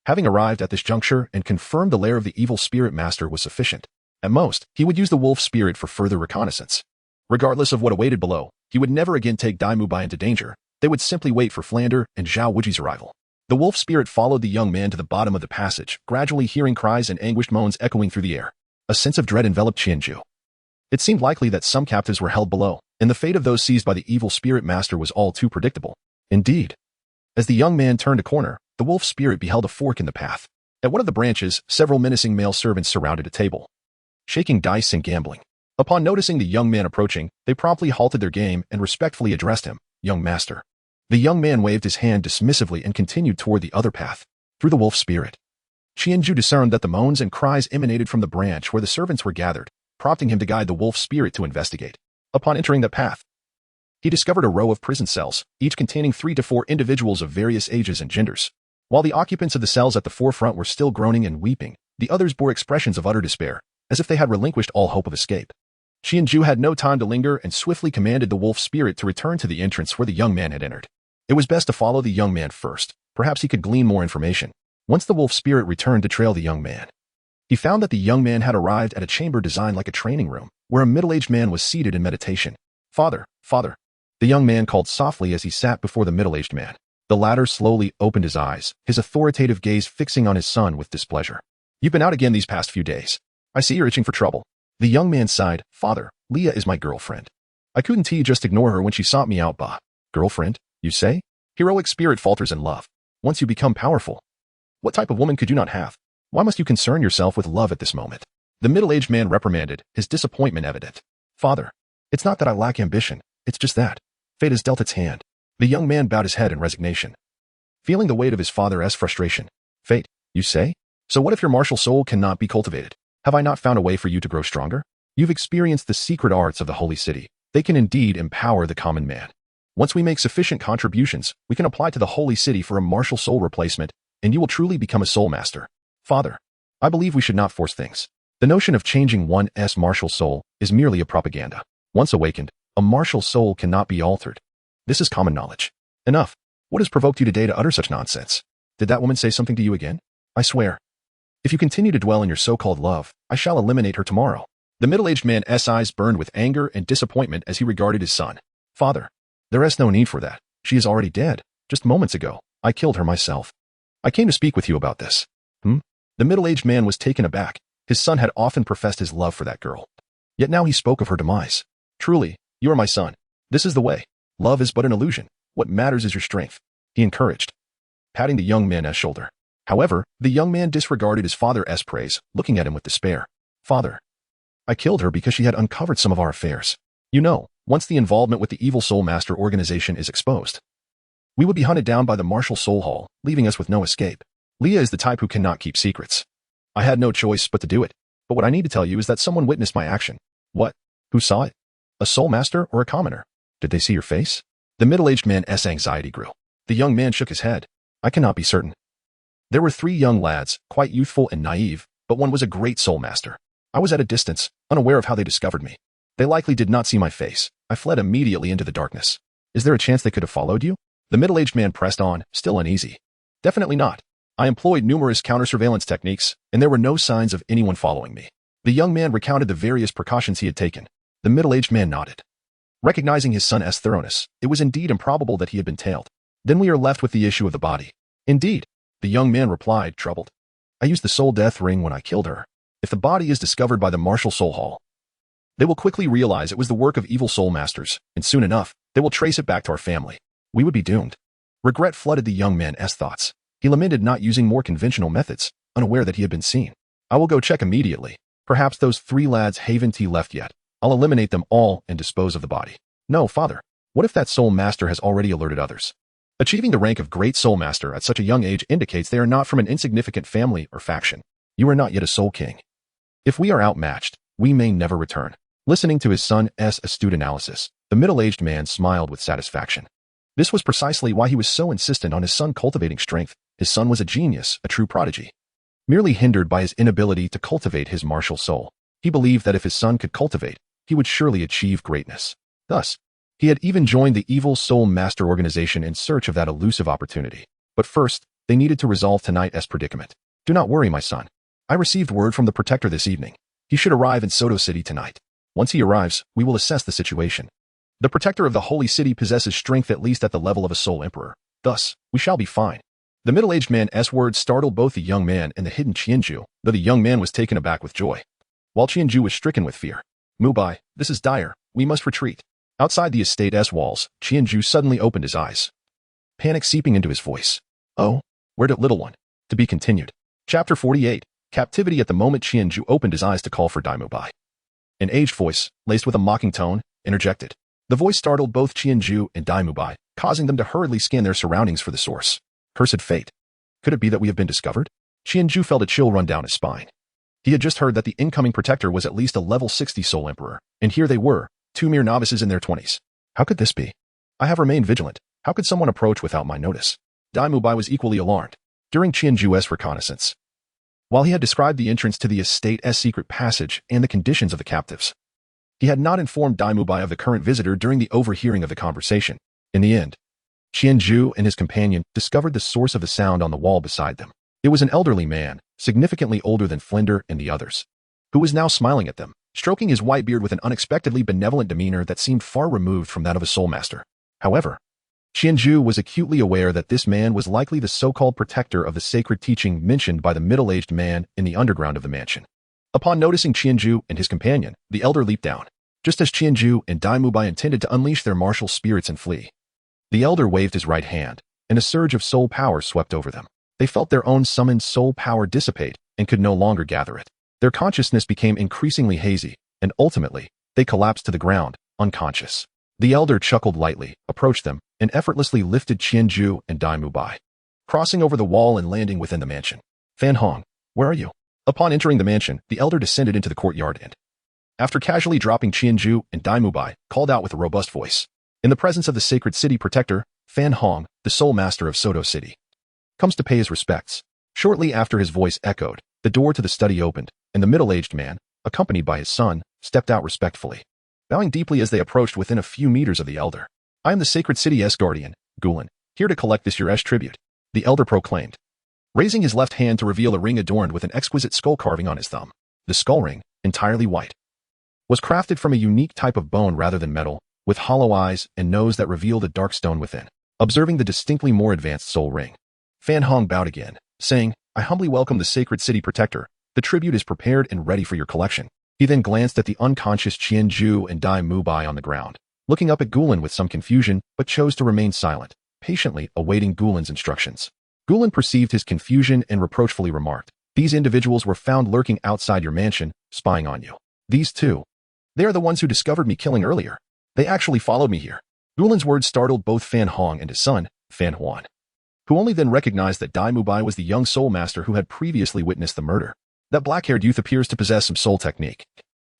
Having arrived at this juncture and confirmed the lair of the evil spirit master was sufficient. At most, he would use the wolf spirit for further reconnaissance. Regardless of what awaited below, he would never again take Daimubai into danger. They would simply wait for Flander and Zhao Wuji's arrival. The wolf spirit followed the young man to the bottom of the passage, gradually hearing cries and anguished moans echoing through the air. A sense of dread enveloped Qianzhu. It seemed likely that some captives were held below, and the fate of those seized by the evil spirit master was all too predictable. Indeed, as the young man turned a corner, the wolf spirit beheld a fork in the path. At one of the branches, several menacing male servants surrounded a table, shaking dice and gambling. Upon noticing the young man approaching, they promptly halted their game and respectfully addressed him, "Young master." The young man waved his hand dismissively and continued toward the other path. Through the wolf spirit, Qianzhu discerned that the moans and cries emanated from the branch where the servants were gathered, prompting him to guide the wolf spirit to investigate. Upon entering the path, he discovered a row of prison cells, each containing 3 to 4 individuals of various ages and genders. While the occupants of the cells at the forefront were still groaning and weeping, the others bore expressions of utter despair, as if they had relinquished all hope of escape. Qianzhu had no time to linger and swiftly commanded the wolf spirit to return to the entrance where the young man had entered. It was best to follow the young man first. Perhaps he could glean more information. Once the wolf spirit returned to trail the young man, he found that the young man had arrived at a chamber designed like a training room, where a middle-aged man was seated in meditation. "Father, father," the young man called softly as he sat before the middle-aged man. The latter slowly opened his eyes, his authoritative gaze fixing on his son with displeasure. "You've been out again these past few days. I see you're itching for trouble." The young man sighed. "Father, Leah is my girlfriend. I couldn't just ignore her when she sought me out, bah." "Girlfriend, you say?" "Heroic spirit falters in love. Once you become powerful, what type of woman could you not have? Why must you concern yourself with love at this moment?" The middle-aged man reprimanded, his disappointment evident. "Father, it's not that I lack ambition, it's just that fate has dealt its hand." The young man bowed his head in resignation, feeling the weight of his father's frustration. "Fate, you say? So what if your martial soul cannot be cultivated? Have I not found a way for you to grow stronger? You've experienced the secret arts of the holy city. They can indeed empower the common man. Once we make sufficient contributions, we can apply to the holy city for a martial soul replacement, and you will truly become a soul master." "Father, I believe we should not force things. The notion of changing one's martial soul is merely a propaganda. Once awakened, a martial soul cannot be altered. This is common knowledge. Enough. What has provoked you today to utter such nonsense? Did that woman say something to you again? I swear, if you continue to dwell in your so-called love, I shall eliminate her tomorrow." The middle-aged man's eyes burned with anger and disappointment as he regarded his son. "Father, there is no need for that. She is already dead. Just moments ago, I killed her myself. I came to speak with you about this." The middle-aged man was taken aback. His son had often professed his love for that girl. Yet now he spoke of her demise. "Truly, you are my son. This is the way. Love is but an illusion. What matters is your strength," he encouraged, patting the young man's shoulder. However, the young man disregarded his father's praise, looking at him with despair. "Father, I killed her because she had uncovered some of our affairs. You know, once the involvement with the evil Soul Master organization is exposed, we would be hunted down by the Martial Soul Hall, leaving us with no escape. Leah is the type who cannot keep secrets. I had no choice but to do it. But what I need to tell you is that someone witnessed my action." "What? Who saw it? A Soul Master or a commoner? Did they see your face?" The middle-aged man's anxiety grew. The young man shook his head. "I cannot be certain. There were 3 young lads, quite youthful and naive, but one was a great Soul Master. I was at a distance, unaware of how they discovered me. They likely did not see my face. I fled immediately into the darkness. Is there a chance they could have followed you? The middle-aged man pressed on, still uneasy. Definitely not. I employed numerous counter-surveillance techniques, and there were no signs of anyone following me. The young man recounted the various precautions he had taken. The middle-aged man nodded. Recognizing his son's thoroughness, it was indeed improbable that he had been tailed. Then we are left with the issue of the body. Indeed, the young man replied, troubled. I used the soul death ring when I killed her. If the body is discovered by the Martial Soul Hall, they will quickly realize it was the work of evil soul masters, and soon enough, they will trace it back to our family. We would be doomed. Regret flooded the young man's thoughts. He lamented not using more conventional methods, unaware that he had been seen. I will go check immediately. Perhaps those 3 lads haven't left yet. I'll eliminate them all and dispose of the body. No, father. What if that soul master has already alerted others? Achieving the rank of Great Soul Master at such a young age indicates they are not from an insignificant family or faction. You are not yet a Soul King. If we are outmatched, we may never return. Listening to his son's astute analysis, the middle-aged man smiled with satisfaction. This was precisely why he was so insistent on his son cultivating strength. His son was a genius, a true prodigy. Merely hindered by his inability to cultivate his martial soul, he believed that if his son could cultivate, he would surely achieve greatness. Thus, he had even joined the Evil Soul Master organization in search of that elusive opportunity. But first, they needed to resolve tonight's predicament. Do not worry, my son. I received word from the Protector this evening. He should arrive in Soto City tonight. Once he arrives, we will assess the situation. The Protector of the Holy City possesses strength at least at the level of a Soul Emperor. Thus, we shall be fine. The middle-aged man's words startled both the young man and the hidden Qianju, though the young man was taken aback with joy, while Qianju was stricken with fear. Mubai, this is dire. We must retreat. Outside the estate's walls, Qianju suddenly opened his eyes, panic seeping into his voice. Oh, where did little one? To be continued. Chapter 48. Captivity. At the moment Qianju opened his eyes to call for Dai Mubai, an aged voice, laced with a mocking tone, interjected. The voice startled both Qianju and Dai Mubai, causing them to hurriedly scan their surroundings for the source. Cursed fate. Could it be that we have been discovered? Qianju felt a chill run down his spine. He had just heard that the incoming protector was at least a level 60 Soul Emperor, and here they were, 2 mere novices in their 20s. How could this be? I have remained vigilant. How could someone approach without my notice? Dai Mubai was equally alarmed. During Qianju's reconnaissance, while he had described the entrance to the estate's secret passage and the conditions of the captives, he had not informed Dai Mubai of the current visitor during the overhearing of the conversation. In the end, Qianju and his companion discovered the source of the sound on the wall beside them. It was an elderly man, significantly older than Flinder and the others, who was now smiling at them, stroking his white beard with an unexpectedly benevolent demeanor that seemed far removed from that of a soul master. However, Qianju was acutely aware that this man was likely the so-called protector of the sacred teaching mentioned by the middle-aged man in the underground of the mansion. Upon noticing Qianju and his companion, the elder leaped down. Just as Qianju and Dai Mubai intended to unleash their martial spirits and flee, the elder waved his right hand, and a surge of soul power swept over them. They felt their own summoned soul power dissipate and could no longer gather it. Their consciousness became increasingly hazy, and ultimately, they collapsed to the ground, unconscious. The elder chuckled lightly, approached them, and effortlessly lifted Qianju and Dai Mubai, crossing over the wall and landing within the mansion. Fan Hong, where are you? Upon entering the mansion, the elder descended into the courtyard and, after casually dropping Qianju and Dai Mubai, called out with a robust voice. In the presence of the sacred city protector, Fan Hong, the soul master of Soto City, comes to pay his respects. Shortly after his voice echoed, the door to the study opened, and the middle-aged man, accompanied by his son, stepped out respectfully, bowing deeply as they approached within a few meters of the elder. I am the sacred city's guardian, Gulen, here to collect this year's tribute, the elder proclaimed, raising his left hand to reveal a ring adorned with an exquisite skull carving on his thumb. The skull ring, entirely white, was crafted from a unique type of bone rather than metal, with hollow eyes and nose that revealed a dark stone within. Observing the distinctly more advanced soul ring, Fan Hong bowed again, saying, I humbly welcome the sacred city protector. The tribute is prepared and ready for your collection. He then glanced at the unconscious Qianju and Dai Mubai on the ground, looking up at Gulen with some confusion, but chose to remain silent, patiently awaiting Gulen's instructions. Gulen perceived his confusion and reproachfully remarked, these individuals were found lurking outside your mansion, spying on you. These two. They are the ones who discovered me killing earlier. They actually followed me here. Gulen's words startled both Fan Hong and his son, Fan Huan, who only then recognized that Dai Mubai was the young soul master who had previously witnessed the murder. That black-haired youth appears to possess some soul technique.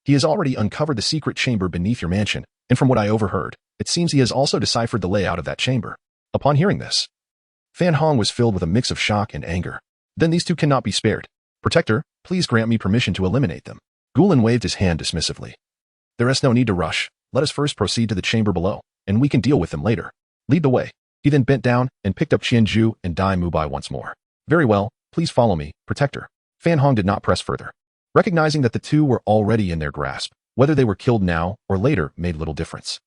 He has already uncovered the secret chamber beneath your mansion, and from what I overheard, it seems he has also deciphered the layout of that chamber. Upon hearing this, Fan Hong was filled with a mix of shock and anger. Then these two cannot be spared. Protector, please grant me permission to eliminate them. Gulen waved his hand dismissively. There is no need to rush. Let us first proceed to the chamber below, and we can deal with them later. Lead the way. He then bent down and picked up Qianju and Dai Mubai once more. Very well, please follow me, protector. Fan Hong did not press further. Recognizing that the two were already in their grasp, whether they were killed now or later made little difference.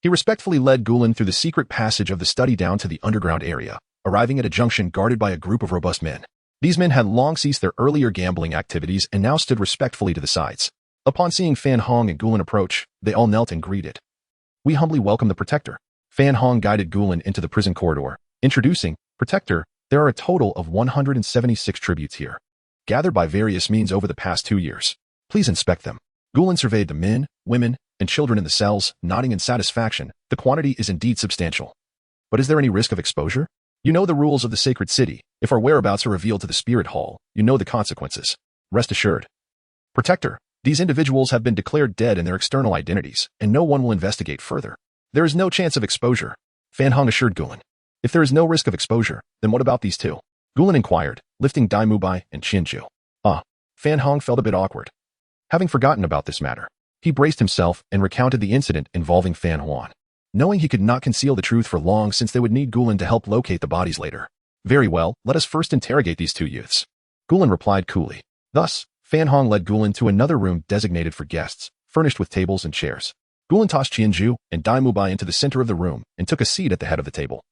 He respectfully led Gulen through the secret passage of the study down to the underground area, arriving at a junction guarded by a group of robust men. These men had long ceased their earlier gambling activities and now stood respectfully to the sides. Upon seeing Fan Hong and Gulen approach, they all knelt and greeted. We humbly welcome the protector. Fan Hong guided Gulen into the prison corridor, introducing, Protector, there are a total of 176 tributes here, gathered by various means over the past 2 years. Please inspect them. Gulen surveyed the men, women, and children in the cells, nodding in satisfaction. The quantity is indeed substantial. But is there any risk of exposure? You know the rules of the sacred city. If our whereabouts are revealed to the spirit hall, you know the consequences. Rest assured. Protector, these individuals have been declared dead in their external identities, and no one will investigate further. There is no chance of exposure, Fan Hong assured Gulen. If there is no risk of exposure, then what about these two? Gulen inquired, lifting Dai Mubai and Qianju. Fan Hong felt a bit awkward. Having forgotten about this matter, he braced himself and recounted the incident involving Fan Huan, knowing he could not conceal the truth for long since they would need Gulen to help locate the bodies later. Very well, let us first interrogate these two youths. Gulen replied coolly. Thus, Fan Hong led Gulen to another room designated for guests, furnished with tables and chairs. Gulen tossed Qianju and Dai Mubai into the center of the room and took a seat at the head of the table,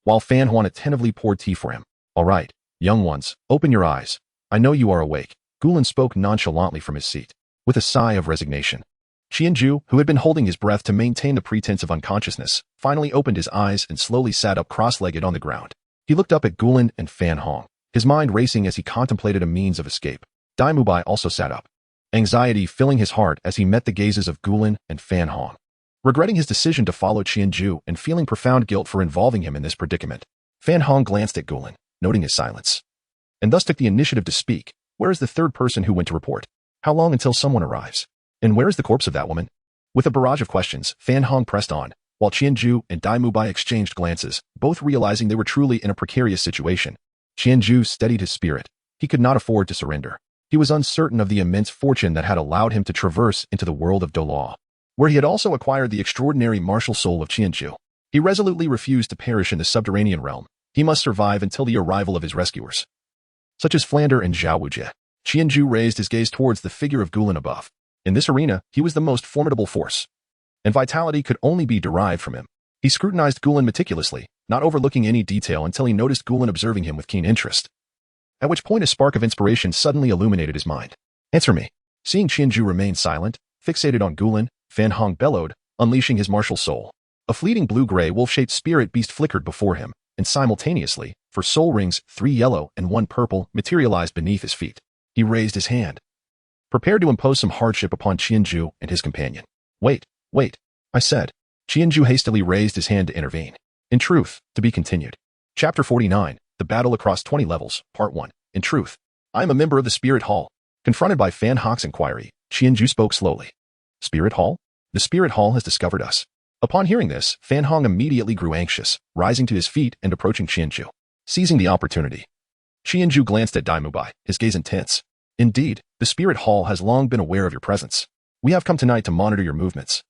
while Fan Huan attentively poured tea for him. All right, young ones, open your eyes. I know you are awake. Gulen spoke nonchalantly from his seat, with a sigh of resignation. Qianju, who had been holding his breath to maintain the pretense of unconsciousness, finally opened his eyes and slowly sat up cross-legged on the ground. He looked up at Gulen and Fan Hong, his mind racing as he contemplated a means of escape. Dai Mubai also sat up, anxiety filling his heart as he met the gazes of Gulen and Fan Hong. Regretting his decision to follow Qianju and feeling profound guilt for involving him in this predicament, Fan Hong glanced at Gulen, noting his silence, and thus took the initiative to speak. Where is the third person who went to report? How long until someone arrives? And where is the corpse of that woman? With a barrage of questions, Fan Hong pressed on, while Qianju and Dai Mubai exchanged glances, both realizing they were truly in a precarious situation. Qianju steadied his spirit. He could not afford to surrender. He was uncertain of the immense fortune that had allowed him to traverse into the world of Douluo, where he had also acquired the extraordinary martial soul of Qianju. He resolutely refused to perish in the subterranean realm. He must survive until the arrival of his rescuers, such as Flander and Zhao Wujie. Qianju raised his gaze towards the figure of Gulen above. In this arena, he was the most formidable force, and vitality could only be derived from him. He scrutinized Gulen meticulously, not overlooking any detail until he noticed Gulen observing him with keen interest, at which point a spark of inspiration suddenly illuminated his mind. Answer me. Seeing Qianju remain silent, fixated on Gulen, Fan Hong bellowed, unleashing his martial soul. A fleeting blue-gray wolf-shaped spirit beast flickered before him, and simultaneously, 4 soul rings, 3 yellow and 1 purple, materialized beneath his feet. He raised his hand, prepared to impose some hardship upon Qianju and his companion. Wait, I said. Qianju hastily raised his hand to intervene. In truth, to be continued. Chapter 49, The Battle Across 20 Levels, Part 1. In truth, I am a member of the Spirit Hall. Confronted by Fan Hong's inquiry, Qianju spoke slowly. Spirit Hall? The Spirit Hall has discovered us. Upon hearing this, Fan Hong immediately grew anxious, rising to his feet and approaching Qianju. Seizing the opportunity, Qianju glanced at Dai Mubai, his gaze intense. Indeed, the Spirit Hall has long been aware of your presence. We have come tonight to monitor your movements.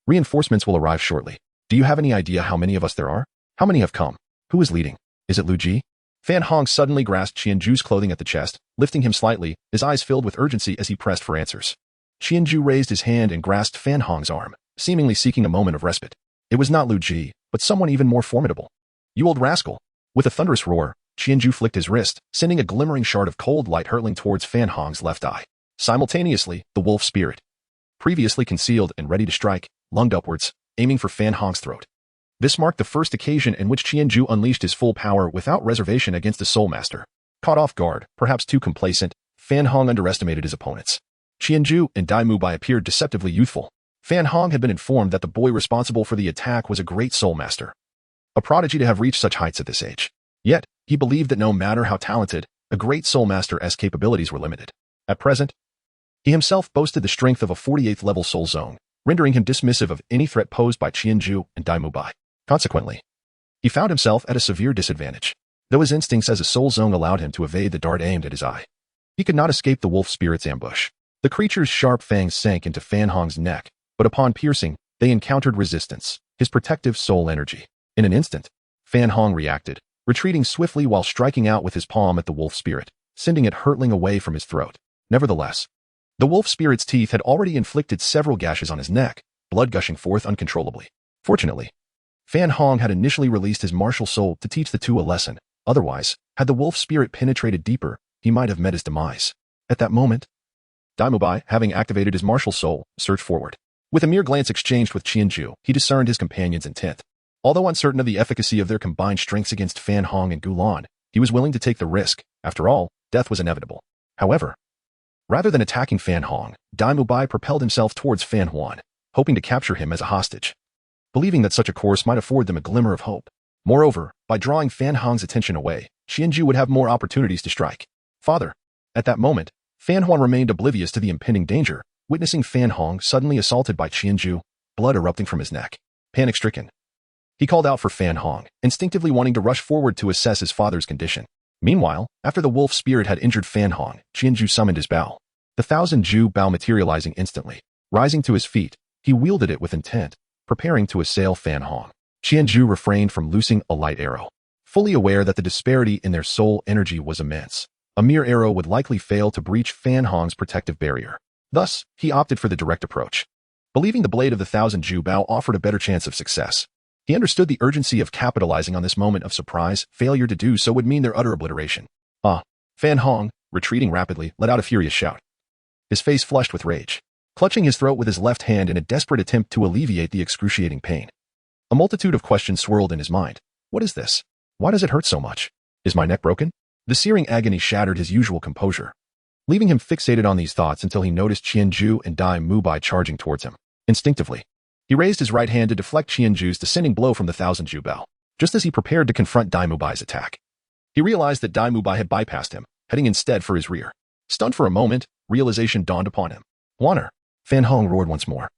Reinforcements will arrive shortly. Do you have any idea how many of us there are? How many have come? Who is leading? Is it Lu Ji? Fan Hong suddenly grasped Qianju's clothing at the chest, lifting him slightly, his eyes filled with urgency as he pressed for answers. Qianju raised his hand and grasped Fan Hong's arm, seemingly seeking a moment of respite. It was not Lu Ji, but someone even more formidable. You old rascal. With a thunderous roar, Qianju flicked his wrist, sending a glimmering shard of cold light hurtling towards Fan Hong's left eye. Simultaneously, the wolf spirit, previously concealed and ready to strike, lunged upwards, aiming for Fan Hong's throat. This marked the first occasion in which Qianju unleashed his full power without reservation against the Soul Master. Caught off guard, perhaps too complacent, Fan Hong underestimated his opponents. Qianju and Dai Mubai appeared deceptively youthful. Fan Hong had been informed that the boy responsible for the attack was a great Soul Master, a prodigy to have reached such heights at this age. Yet, he believed that no matter how talented, a great Soul Master's capabilities were limited. At present, he himself boasted the strength of a 48th level Soul Zone, rendering him dismissive of any threat posed by Qianju and Dai Mubai. Consequently, he found himself at a severe disadvantage. Though his instincts as a Soul Zone allowed him to evade the dart aimed at his eye, he could not escape the wolf spirit's ambush. The creature's sharp fangs sank into Fan Hong's neck, but upon piercing, they encountered resistance, his protective soul energy. In an instant, Fan Hong reacted, retreating swiftly while striking out with his palm at the wolf spirit, sending it hurtling away from his throat. Nevertheless, the wolf spirit's teeth had already inflicted several gashes on his neck, blood gushing forth uncontrollably. Fortunately, Fan Hong had initially released his martial soul to teach the two a lesson. Otherwise, had the wolf spirit penetrated deeper, he might have met his demise. At that moment, Daimubai, having activated his martial soul, surged forward. With a mere glance exchanged with Qianju, he discerned his companion's intent. Although uncertain of the efficacy of their combined strengths against Fan Hong and Gulan, he was willing to take the risk. After all, death was inevitable. However, rather than attacking Fan Hong, Daimubai propelled himself towards Fan Huan, hoping to capture him as a hostage, believing that such a course might afford them a glimmer of hope. Moreover, by drawing Fan Hong's attention away, Qianju would have more opportunities to strike. Father. At that moment, Fan Huan remained oblivious to the impending danger, witnessing Fan Hong suddenly assaulted by Qianju, blood erupting from his neck. Panic-stricken, he called out for Fan Hong, instinctively wanting to rush forward to assess his father's condition. Meanwhile, after the wolf spirit had injured Fan Hong, Qianju summoned his bow. The 1,000-ju bow materializing instantly. Rising to his feet, he wielded it with intent, preparing to assail Fan Hong. Qianju refrained from loosing a light arrow, fully aware that the disparity in their soul energy was immense. A mere arrow would likely fail to breach Fan Hong's protective barrier. Thus, he opted for the direct approach, believing the blade of the 1,000-ju bow offered a better chance of success. He understood the urgency of capitalizing on this moment of surprise. Failure to do so would mean their utter obliteration. Fan Hong, retreating rapidly, let out a furious shout, his face flushed with rage, clutching his throat with his left hand in a desperate attempt to alleviate the excruciating pain. A multitude of questions swirled in his mind. What is this? Why does it hurt so much? Is my neck broken? The searing agony shattered his usual composure, leaving him fixated on these thoughts until he noticed Qianju and Dai Mubai charging towards him. Instinctively, he raised his right hand to deflect Qianju's descending blow from the 1,000-ju bow. Just as he prepared to confront Dai Mubai's attack, he realized that Dai Mubai had bypassed him, heading instead for his rear. Stunned for a moment, realization dawned upon him. Honor! Fan Hong roared once more,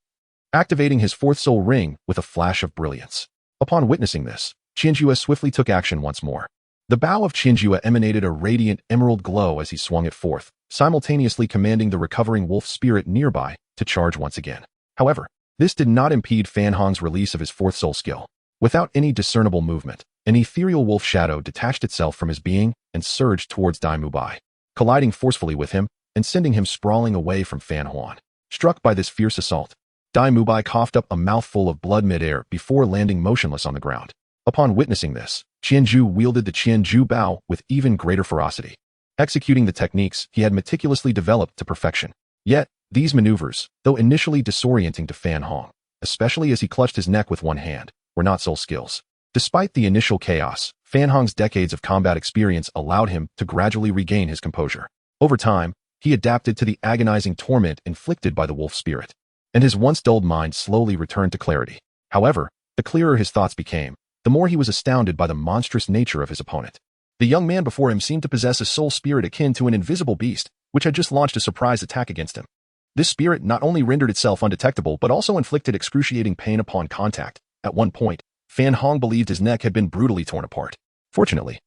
activating his fourth soul ring with a flash of brilliance. Upon witnessing this, Qianju swiftly took action once more. The bow of Qianju emanated a radiant emerald glow as he swung it forth, simultaneously commanding the recovering wolf spirit nearby to charge once again. However, this did not impede Fan Hong's release of his fourth soul skill. Without any discernible movement, an ethereal wolf shadow detached itself from his being and surged towards Dai Mubai, colliding forcefully with him and sending him sprawling away from Fan Huan. Struck by this fierce assault, Dai Mubai coughed up a mouthful of blood midair before landing motionless on the ground. Upon witnessing this, Qianju wielded the Qianju bow with even greater ferocity, executing the techniques he had meticulously developed to perfection. Yet, these maneuvers, though initially disorienting to Fan Hong, especially as he clutched his neck with one hand, were not soul skills. Despite the initial chaos, Fan Hong's decades of combat experience allowed him to gradually regain his composure. Over time, he adapted to the agonizing torment inflicted by the wolf spirit, and his once dulled mind slowly returned to clarity. However, the clearer his thoughts became, the more he was astounded by the monstrous nature of his opponent. The young man before him seemed to possess a soul spirit akin to an invisible beast, which had just launched a surprise attack against him. This spirit not only rendered itself undetectable but also inflicted excruciating pain upon contact. At one point, Fan Hong believed his neck had been brutally torn apart. Fortunately,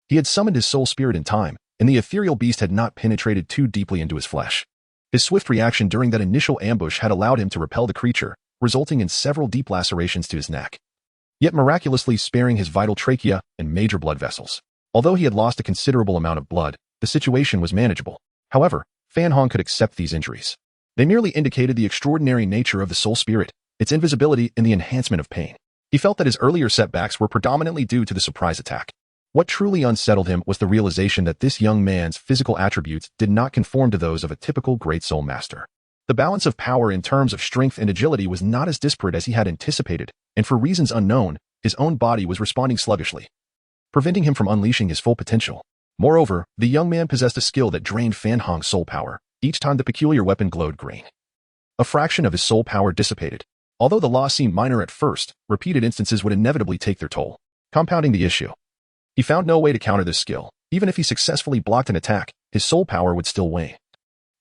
he had summoned his soul spirit in time, and the ethereal beast had not penetrated too deeply into his flesh. His swift reaction during that initial ambush had allowed him to repel the creature, resulting in several deep lacerations to his neck, yet miraculously sparing his vital trachea and major blood vessels. Although he had lost a considerable amount of blood, the situation was manageable. However, Fan Hong could accept these injuries. They merely indicated the extraordinary nature of the soul spirit, its invisibility, and the enhancement of pain. He felt that his earlier setbacks were predominantly due to the surprise attack. What truly unsettled him was the realization that this young man's physical attributes did not conform to those of a typical great soul master. The balance of power in terms of strength and agility was not as disparate as he had anticipated, and for reasons unknown, his own body was responding sluggishly, preventing him from unleashing his full potential. Moreover, the young man possessed a skill that drained Fan Hong's soul power each time the peculiar weapon glowed green. A fraction of his soul power dissipated. Although the loss seemed minor at first, repeated instances would inevitably take their toll, compounding the issue. He found no way to counter this skill. Even if he successfully blocked an attack, his soul power would still wane,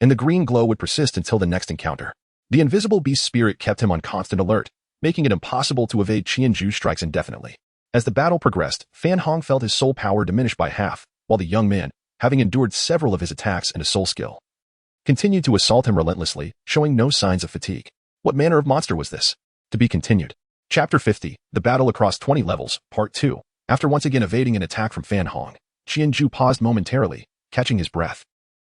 and the green glow would persist until the next encounter. The invisible beast's spirit kept him on constant alert, making it impossible to evade Qianju's strikes indefinitely. As the battle progressed, Fan Hong felt his soul power diminish by half, while the young man, having endured several of his attacks and a soul skill, continued to assault him relentlessly, showing no signs of fatigue. What manner of monster was this? To be continued. Chapter 50, The Battle Across 20 Levels, Part 2. After once again evading an attack from Fan Hong, Qianju paused momentarily, catching his breath.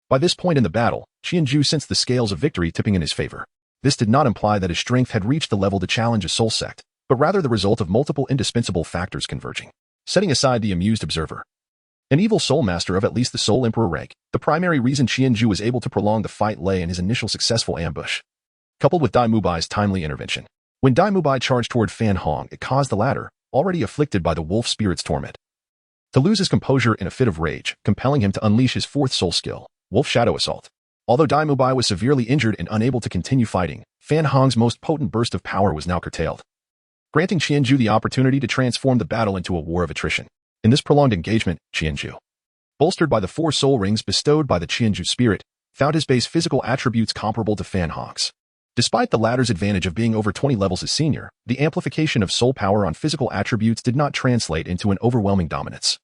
By this point in the battle, Qianju sensed the scales of victory tipping in his favor. This did not imply that his strength had reached the level to challenge a soul sect, but rather the result of multiple indispensable factors converging. Setting aside the amused observer, an evil soul master of at least the Soul Emperor rank, the primary reason Qianju was able to prolong the fight lay in his initial successful ambush, coupled with Dai Mubai's timely intervention. When Dai Mubai charged toward Fan Hong, it caused the latter, already afflicted by the wolf spirit's torment, to lose his composure in a fit of rage, compelling him to unleash his fourth soul skill, Wolf Shadow Assault. Although Dai Mubai was severely injured and unable to continue fighting, Fan Hong's most potent burst of power was now curtailed, granting Qianju the opportunity to transform the battle into a war of attrition. In this prolonged engagement, Qianju, bolstered by the 4 soul rings bestowed by the Qianju spirit, found his base physical attributes comparable to Fan Hong's. Despite the latter's advantage of being over 20 levels his senior, the amplification of soul power on physical attributes did not translate into an overwhelming dominance,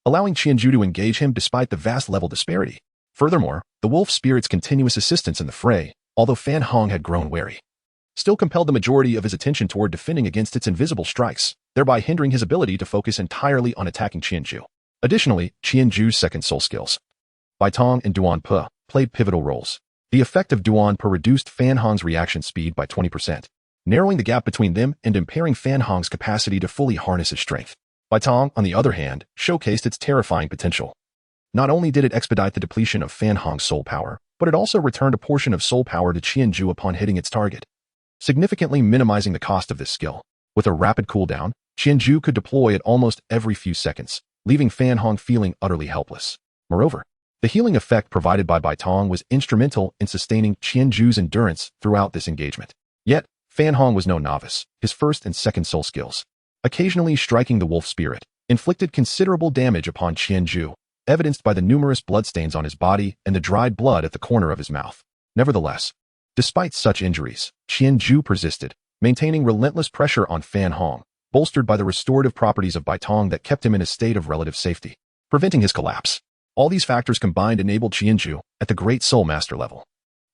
allowing Qianju to engage him despite the vast level disparity. Furthermore, the wolf spirit's continuous assistance in the fray, although Fan Hong had grown wary, still compelled the majority of his attention toward defending against its invisible strikes, thereby hindering his ability to focus entirely on attacking Qianju. Additionally, Qianju's second soul skills, Baitong and Duan Pe, played pivotal roles. The effect of Duan Pe reduced Fan Hong's reaction speed by 20%, narrowing the gap between them and impairing Fan Hong's capacity to fully harness his strength. Baitong, on the other hand, showcased its terrifying potential. Not only did it expedite the depletion of Fan Hong's soul power, but it also returned a portion of soul power to Qianju upon hitting its target, significantly minimizing the cost of this skill. With a rapid cooldown, Qianju could deploy it almost every few seconds, leaving Fan Hong feeling utterly helpless. Moreover, the healing effect provided by Baitong was instrumental in sustaining Qianju's endurance throughout this engagement. Yet, Fan Hong was no novice. His first and second soul skills, occasionally striking the wolf spirit, inflicted considerable damage upon Qianju, evidenced by the numerous bloodstains on his body and the dried blood at the corner of his mouth. Nevertheless, despite such injuries, Qianju persisted, maintaining relentless pressure on Fan Hong, bolstered by the restorative properties of Baitong that kept him in a state of relative safety, preventing his collapse. All these factors combined enabled Qianju, at the Great Soul Master level,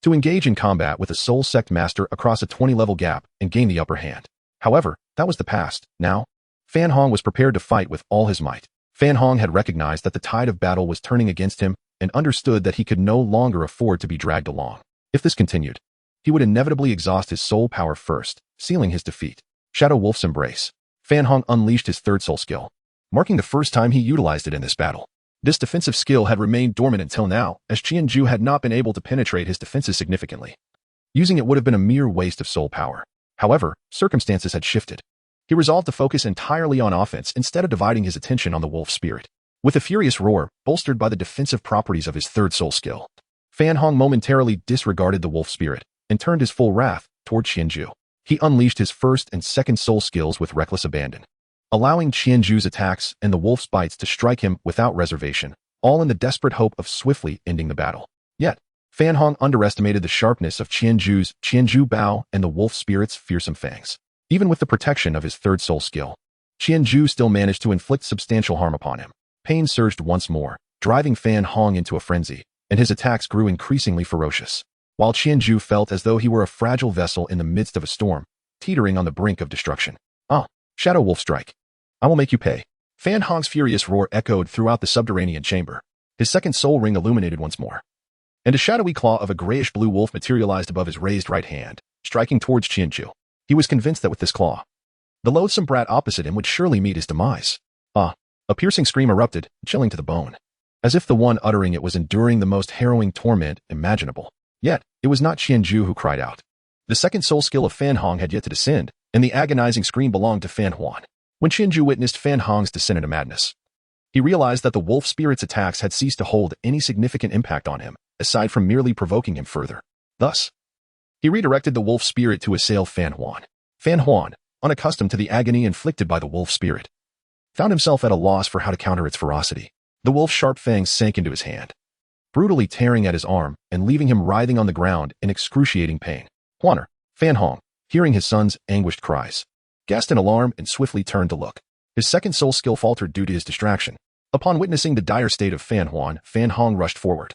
to engage in combat with a Soul Sect Master across a 20-level gap and gain the upper hand. However, that was the past. Now, Fan Hong was prepared to fight with all his might. Fan Hong had recognized that the tide of battle was turning against him and understood that he could no longer afford to be dragged along. If this continued, he would inevitably exhaust his soul power first, sealing his defeat. Shadow Wolf's Embrace. Fan Hong unleashed his third soul skill, marking the first time he utilized it in this battle. This defensive skill had remained dormant until now, as Qianju had not been able to penetrate his defenses significantly. Using it would have been a mere waste of soul power. However, circumstances had shifted. He resolved to focus entirely on offense instead of dividing his attention on the wolf spirit. With a furious roar, bolstered by the defensive properties of his third soul skill, Fan Hong momentarily disregarded the wolf spirit and turned his full wrath toward Qianju. He unleashed his first and second soul skills with reckless abandon, allowing Qianju's attacks and the wolf's bites to strike him without reservation, all in the desperate hope of swiftly ending the battle. Yet, Fan Hong underestimated the sharpness of Qianju's Qianju Bao and the wolf spirit's fearsome fangs. Even with the protection of his third soul skill, Qianju still managed to inflict substantial harm upon him. Pain surged once more, driving Fan Hong into a frenzy, and his attacks grew increasingly ferocious, while Qianju felt as though he were a fragile vessel in the midst of a storm, teetering on the brink of destruction. Shadow Wolf Strike. I will make you pay. Fan Hong's furious roar echoed throughout the subterranean chamber. His second soul ring illuminated once more, and a shadowy claw of a grayish-blue wolf materialized above his raised right hand, striking towards Qianju. He was convinced that with this claw, the loathsome brat opposite him would surely meet his demise. A piercing scream erupted, chilling to the bone, as if the one uttering it was enduring the most harrowing torment imaginable. Yet, it was not Qianju who cried out. The second soul skill of Fan Hong had yet to descend, and the agonizing scream belonged to Fan Huan. When Qianju witnessed Fan Hong's descent into madness, he realized that the wolf spirit's attacks had ceased to hold any significant impact on him, aside from merely provoking him further. Thus, he redirected the wolf spirit to assail Fan Huan. Fan Huan, unaccustomed to the agony inflicted by the wolf spirit, found himself at a loss for how to counter its ferocity. The wolf's sharp fangs sank into his hand, brutally tearing at his arm and leaving him writhing on the ground in excruciating pain. Huaner, Fan Hong, hearing his son's anguished cries, gasped in alarm and swiftly turned to look. His second soul skill faltered due to his distraction. Upon witnessing the dire state of Fan Huan, Fan Hong rushed forward,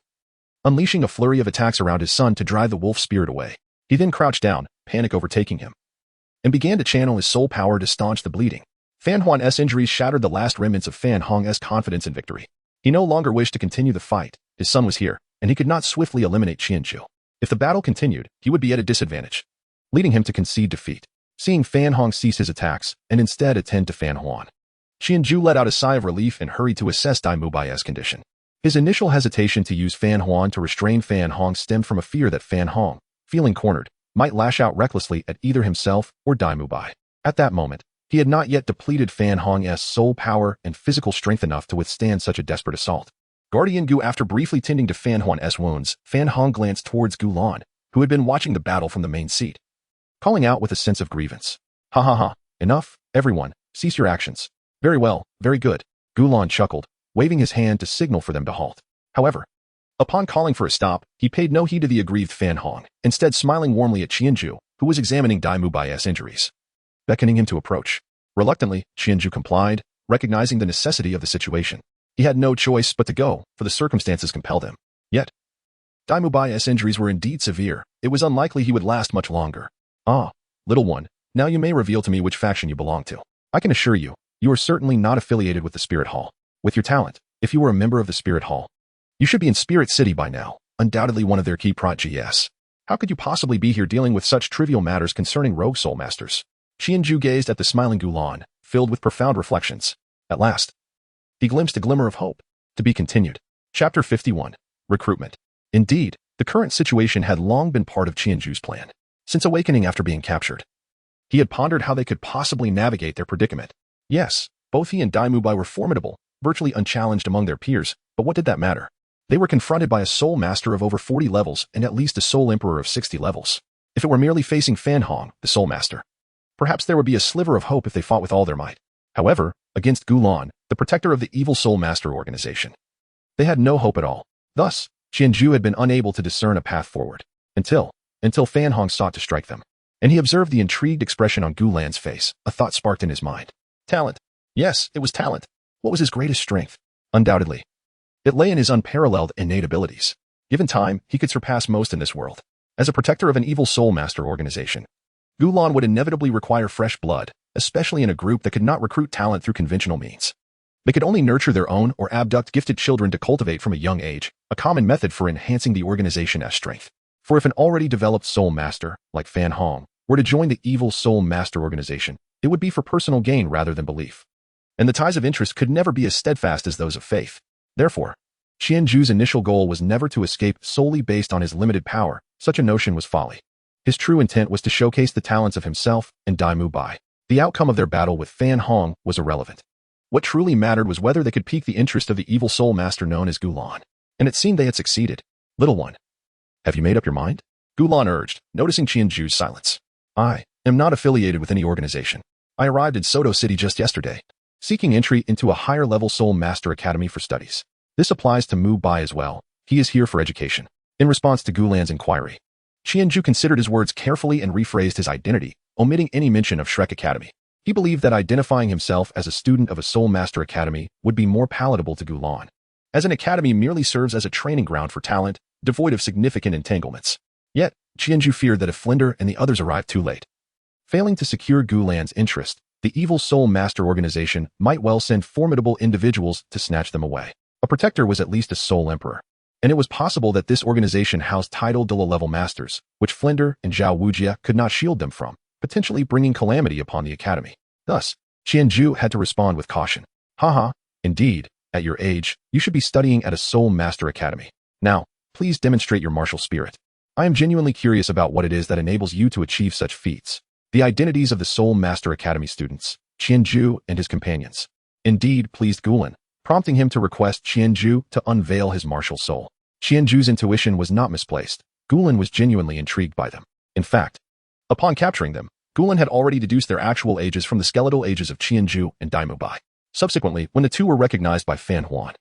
unleashing a flurry of attacks around his son to drive the wolf spirit away. He then crouched down, panic overtaking him, and began to channel his soul power to staunch the bleeding. Fan Huan's injuries shattered the last remnants of Fan Hong's confidence in victory. He no longer wished to continue the fight. His son was here, and he could not swiftly eliminate Qianzhu. If the battle continued, he would be at a disadvantage, leading him to concede defeat. Seeing Fan Hong cease his attacks and instead attend to Fan Huan, Qianzhu let out a sigh of relief and hurried to assess Dai Mubai's condition. His initial hesitation to use Fan Huan to restrain Fan Hong stemmed from a fear that Fan Hong, feeling cornered, might lash out recklessly at either himself or Dai Mubai. At that moment, he had not yet depleted Fan Hong's soul power and physical strength enough to withstand such a desperate assault. Guardian Gu, after briefly tending to Fan Huan's wounds, Fan Hong glanced towards Gu Lan, who had been watching the battle from the main seat, calling out with a sense of grievance. Ha ha ha, enough, everyone, cease your actions. Very well, very good. Gu Lan chuckled, waving his hand to signal for them to halt. However, upon calling for a stop, he paid no heed to the aggrieved Fan Hong, instead smiling warmly at Qianzhu, who was examining Dai Mubai's injuries, beckoning him to approach. Reluctantly, Qianzhu complied, recognizing the necessity of the situation. He had no choice but to go, for the circumstances compelled him. Yet, Dai Mubai's injuries were indeed severe. It was unlikely he would last much longer. Ah, little one, now you may reveal to me which faction you belong to. I can assure you, you are certainly not affiliated with the Spirit Hall. With your talent, if you were a member of the Spirit Hall, you should be in Spirit City by now, undoubtedly one of their key protégés. How could you possibly be here dealing with such trivial matters concerning rogue soul masters? Qianzhu gazed at the smiling Gu Lan, filled with profound reflections. At last, he glimpsed a glimmer of hope. To be continued. Chapter 51. Recruitment. Indeed, the current situation had long been part of Qianzhu's plan. Since awakening after being captured, he had pondered how they could possibly navigate their predicament. Yes, both he and Dai Mubai were formidable, virtually unchallenged among their peers, but what did that matter? They were confronted by a soul master of over 40 levels and at least a soul emperor of 60 levels. If it were merely facing Fan Hong, the soul master, perhaps there would be a sliver of hope if they fought with all their might. However, against Gu Lan, the protector of the evil soul master organization, they had no hope at all. Thus, Qianzhu had been unable to discern a path forward, until Fan Hong sought to strike them. And he observed the intrigued expression on Gu Lan's face. A thought sparked in his mind. Talent. Yes, it was talent. What was his greatest strength? Undoubtedly, it lay in his unparalleled innate abilities. Given time, he could surpass most in this world. As a protector of an evil soul master organization, Gu Lan would inevitably require fresh blood, especially in a group that could not recruit talent through conventional means. They could only nurture their own or abduct gifted children to cultivate from a young age, a common method for enhancing the organization's strength. For if an already developed soul master, like Fan Hong, were to join the evil soul master organization, it would be for personal gain rather than belief. And the ties of interest could never be as steadfast as those of faith. Therefore, Qianzhu's initial goal was never to escape solely based on his limited power. Such a notion was folly. His true intent was to showcase the talents of himself and Dai Mubai. The outcome of their battle with Fan Hong was irrelevant. What truly mattered was whether they could pique the interest of the evil soul master known as Gu Lan. And it seemed they had succeeded. Little one, have you made up your mind? Gu Lan urged, noticing Qianzhu's silence. I am not affiliated with any organization. I arrived in Soto City just yesterday, seeking entry into a higher-level soul master academy for studies. This applies to Mu Bai as well. He is here for education. In response to Gu Lan's inquiry, Qianzhu considered his words carefully and rephrased his identity, omitting any mention of Shrek Academy. He believed that identifying himself as a student of a soul master academy would be more palatable to Gu Lan, as an academy merely serves as a training ground for talent, devoid of significant entanglements. Yet, Qianzhu feared that if Flinder and the others arrived too late, failing to secure Gu Lan's interest, the evil soul master organization might well send formidable individuals to snatch them away. A protector was at least a soul emperor, and it was possible that this organization housed titled Douluo-level masters, which Flinder and Zhao Wujia could not shield them from, potentially bringing calamity upon the academy. Thus, Qianzhu had to respond with caution. Haha, indeed, at your age, you should be studying at a soul master academy. Now, please demonstrate your martial spirit. I am genuinely curious about what it is that enables you to achieve such feats. The identities of the Soul Master Academy students, Qianzhu and his companions, indeed pleased Gu Lan, prompting him to request Qianzhu to unveil his martial soul. Qianzhu's intuition was not misplaced. Gu Lan was genuinely intrigued by them. In fact, upon capturing them, Gu Lan had already deduced their actual ages from the skeletal ages of Qianzhu and Dai Mubai. Subsequently, when the two were recognized by Fan Huan,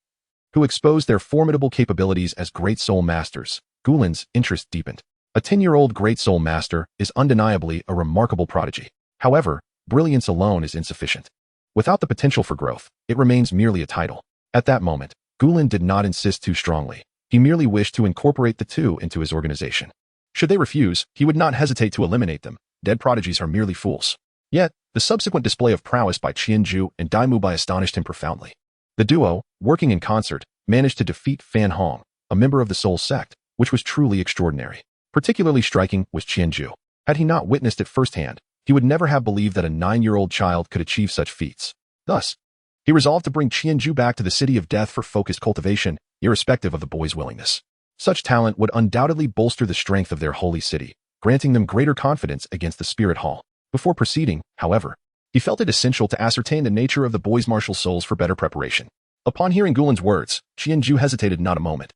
who exposed their formidable capabilities as Great Soul Masters, Gu Lan's interest deepened. A 10-year-old Great Soul Master is undeniably a remarkable prodigy. However, brilliance alone is insufficient. Without the potential for growth, it remains merely a title. At that moment, Gu Lan did not insist too strongly. He merely wished to incorporate the two into his organization. Should they refuse, he would not hesitate to eliminate them. Dead prodigies are merely fools. Yet, the subsequent display of prowess by Qianju and Dai Mubai astonished him profoundly. The duo, working in concert, managed to defeat Fan Hong, a member of the Soul sect, which was truly extraordinary. Particularly striking was Qianju. Had he not witnessed it firsthand, he would never have believed that a 9-year-old child could achieve such feats. Thus, he resolved to bring Qianju back to the City of Death for focused cultivation, irrespective of the boy's willingness. Such talent would undoubtedly bolster the strength of their holy city, granting them greater confidence against the Spirit Hall. Before proceeding, however, he felt it essential to ascertain the nature of the boy's martial souls for better preparation. Upon hearing Gulan's words, Qianju hesitated not a moment.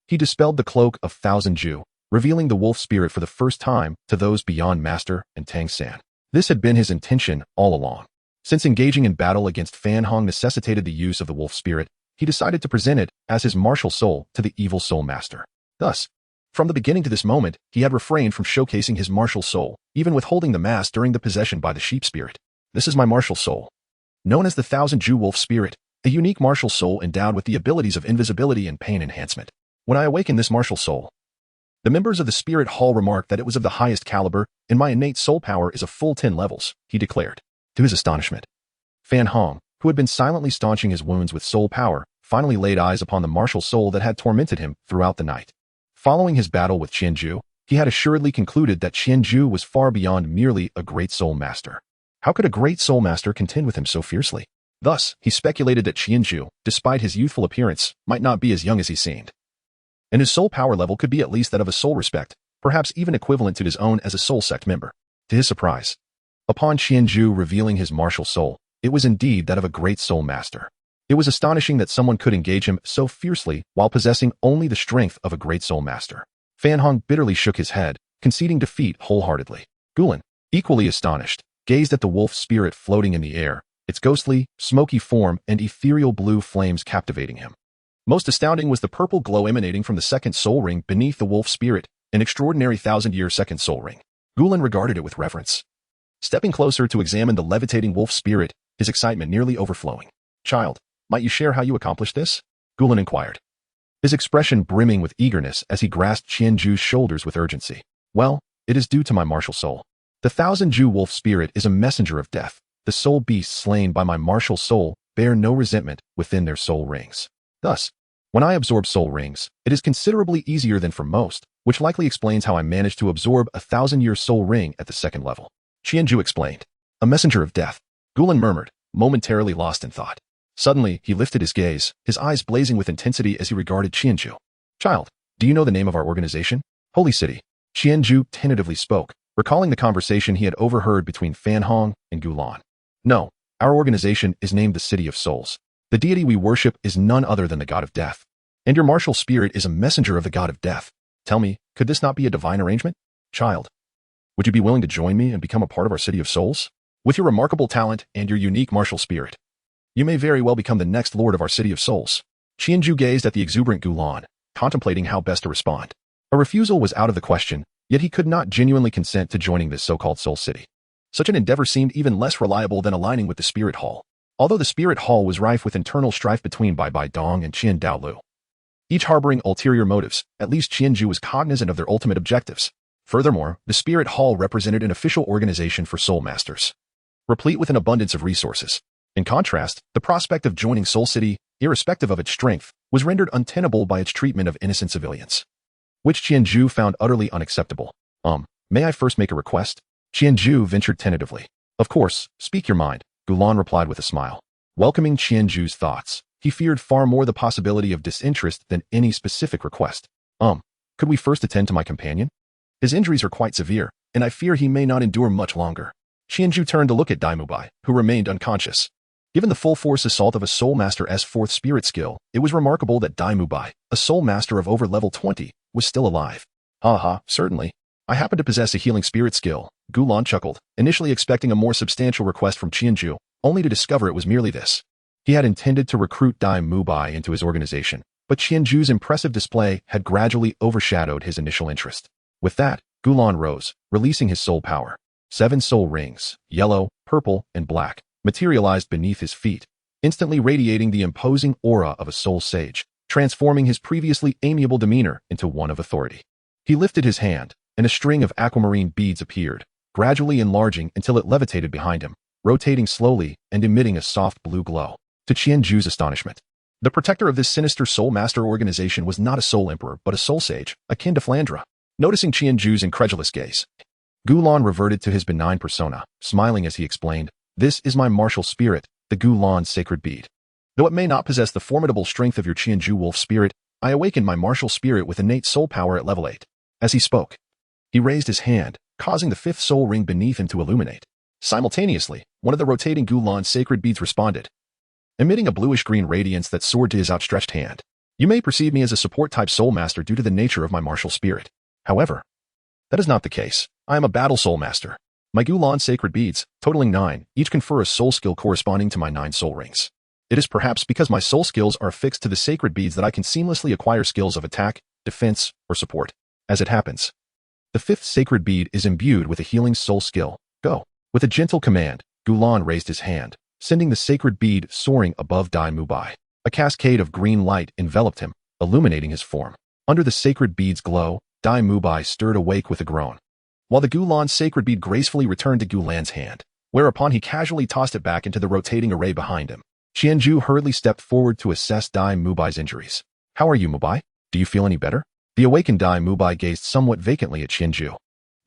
He dispelled the cloak of Thousand Ju, revealing the wolf spirit for the first time to those beyond Master and Tang San. This had been his intention all along. Since engaging in battle against Fan Hong necessitated the use of the wolf spirit, he decided to present it as his martial soul to the evil soul master. Thus, from the beginning to this moment, he had refrained from showcasing his martial soul, even withholding the mask during the possession by the sheep spirit. This is my martial soul. Known as the Thousand Ju Wolf Spirit, a unique martial soul endowed with the abilities of invisibility and pain enhancement. When I awaken this martial soul, the members of the Spirit Hall remarked that it was of the highest caliber, and my innate soul power is a full 10 levels, he declared. To his astonishment, Fan Hong, who had been silently staunching his wounds with soul power, finally laid eyes upon the martial soul that had tormented him throughout the night. Following his battle with Qianju, he had assuredly concluded that Qianju was far beyond merely a great soul master. How could a great soul master contend with him so fiercely? Thus, he speculated that Qianju, despite his youthful appearance, might not be as young as he seemed. And his soul power level could be at least that of a soul respect, perhaps even equivalent to his own as a soul sect member. To his surprise, upon Qianju revealing his martial soul, it was indeed that of a great soul master. It was astonishing that someone could engage him so fiercely while possessing only the strength of a great soul master. Fan Hong bitterly shook his head, conceding defeat wholeheartedly. Gulan, equally astonished, gazed at the wolf spirit floating in the air, its ghostly, smoky form and ethereal blue flames captivating him. Most astounding was the purple glow emanating from the second soul ring beneath the wolf spirit, an extraordinary 1,000-year second soul ring. Gulan regarded it with reverence. Stepping closer to examine the levitating wolf spirit, his excitement nearly overflowing. Child, might you share how you accomplished this? Gulan inquired, his expression brimming with eagerness as he grasped Qianju's shoulders with urgency. Well, it is due to my martial soul. The Thousand Ju wolf spirit is a messenger of death. The soul beasts slain by my martial soul bear no resentment within their soul rings. Thus, when I absorb soul rings, it is considerably easier than for most, which likely explains how I managed to absorb a 1,000-year soul ring at the second level. Qianju explained. A messenger of death, Gulan murmured, momentarily lost in thought. Suddenly, he lifted his gaze, his eyes blazing with intensity as he regarded Qianju. Child, do you know the name of our organization? Holy City. Qianju tentatively spoke, recalling the conversation he had overheard between Fan Hong and Gulan. No, our organization is named the City of Souls. The deity we worship is none other than the god of death. And your martial spirit is a messenger of the god of death. Tell me, could this not be a divine arrangement? Child, would you be willing to join me and become a part of our City of Souls? With your remarkable talent and your unique martial spirit, you may very well become the next lord of our City of Souls. Qianju gazed at the exuberant Gulan, contemplating how best to respond. A refusal was out of the question, yet he could not genuinely consent to joining this so-called Soul City. Such an endeavor seemed even less reliable than aligning with the Spirit Hall. Although the Spirit Hall was rife with internal strife between Bai Bai Dong and Qian Douluo, each harboring ulterior motives, at least Qianju was cognizant of their ultimate objectives. Furthermore, the Spirit Hall represented an official organization for soul masters, replete with an abundance of resources. In contrast, the prospect of joining Soul City, irrespective of its strength, was rendered untenable by its treatment of innocent civilians, which Qianju found utterly unacceptable. May I first make a request? Qianju ventured tentatively. Of course, speak your mind, Gulan replied with a smile. Welcoming Qianju's thoughts, he feared far more the possibility of disinterest than any specific request. Could we first attend to my companion? His injuries are quite severe, and I fear he may not endure much longer. Qianju turned to look at Dai Mubai, who remained unconscious. Given the full force assault of a Soul Master's fourth spirit skill, it was remarkable that Dai Mubai, a Soul Master of over level 20, was still alive. Certainly. I happen to possess a healing spirit skill, Gulan chuckled, initially expecting a more substantial request from Qianju, only to discover it was merely this. He had intended to recruit Dai Mubai into his organization, but Qianju's impressive display had gradually overshadowed his initial interest. With that, Gulan rose, releasing his soul power. 7 soul rings, yellow, purple, and black, materialized beneath his feet, instantly radiating the imposing aura of a soul sage, transforming his previously amiable demeanor into one of authority. He lifted his hand, and a string of aquamarine beads appeared, gradually enlarging until it levitated behind him, rotating slowly and emitting a soft blue glow. To Qianju's astonishment, the protector of this sinister soul master organization was not a soul emperor but a soul sage, akin to Flandra. Noticing Qianju's incredulous gaze, Gulan reverted to his benign persona, smiling as he explained, "This is my martial spirit, the Gulan sacred bead. Though it may not possess the formidable strength of your Qianju wolf spirit, I awakened my martial spirit with innate soul power at level 8. As he spoke, he raised his hand, causing the 5th soul ring beneath him to illuminate. Simultaneously, one of the rotating Gulan sacred beads responded, emitting a bluish-green radiance that soared to his outstretched hand. You may perceive me as a support-type soul master due to the nature of my martial spirit. However, that is not the case. I am a battle soul master. My Gulan sacred beads, totaling 9, each confer a soul skill corresponding to my 9 soul rings. It is perhaps because my soul skills are affixed to the sacred beads that I can seamlessly acquire skills of attack, defense, or support. As it happens, the 5th sacred bead is imbued with a healing soul skill. Go. With a gentle command, Gulan raised his hand, sending the sacred bead soaring above Dai Mubai. A cascade of green light enveloped him, illuminating his form. Under the sacred bead's glow, Dai Mubai stirred awake with a groan, while the Gulan sacred bead gracefully returned to Gulan's hand, whereupon he casually tossed it back into the rotating array behind him. Qianju hurriedly stepped forward to assess Dai Mubai's injuries. How are you, Mubai? Do you feel any better? The awakened Dai Mubai gazed somewhat vacantly at Qianju,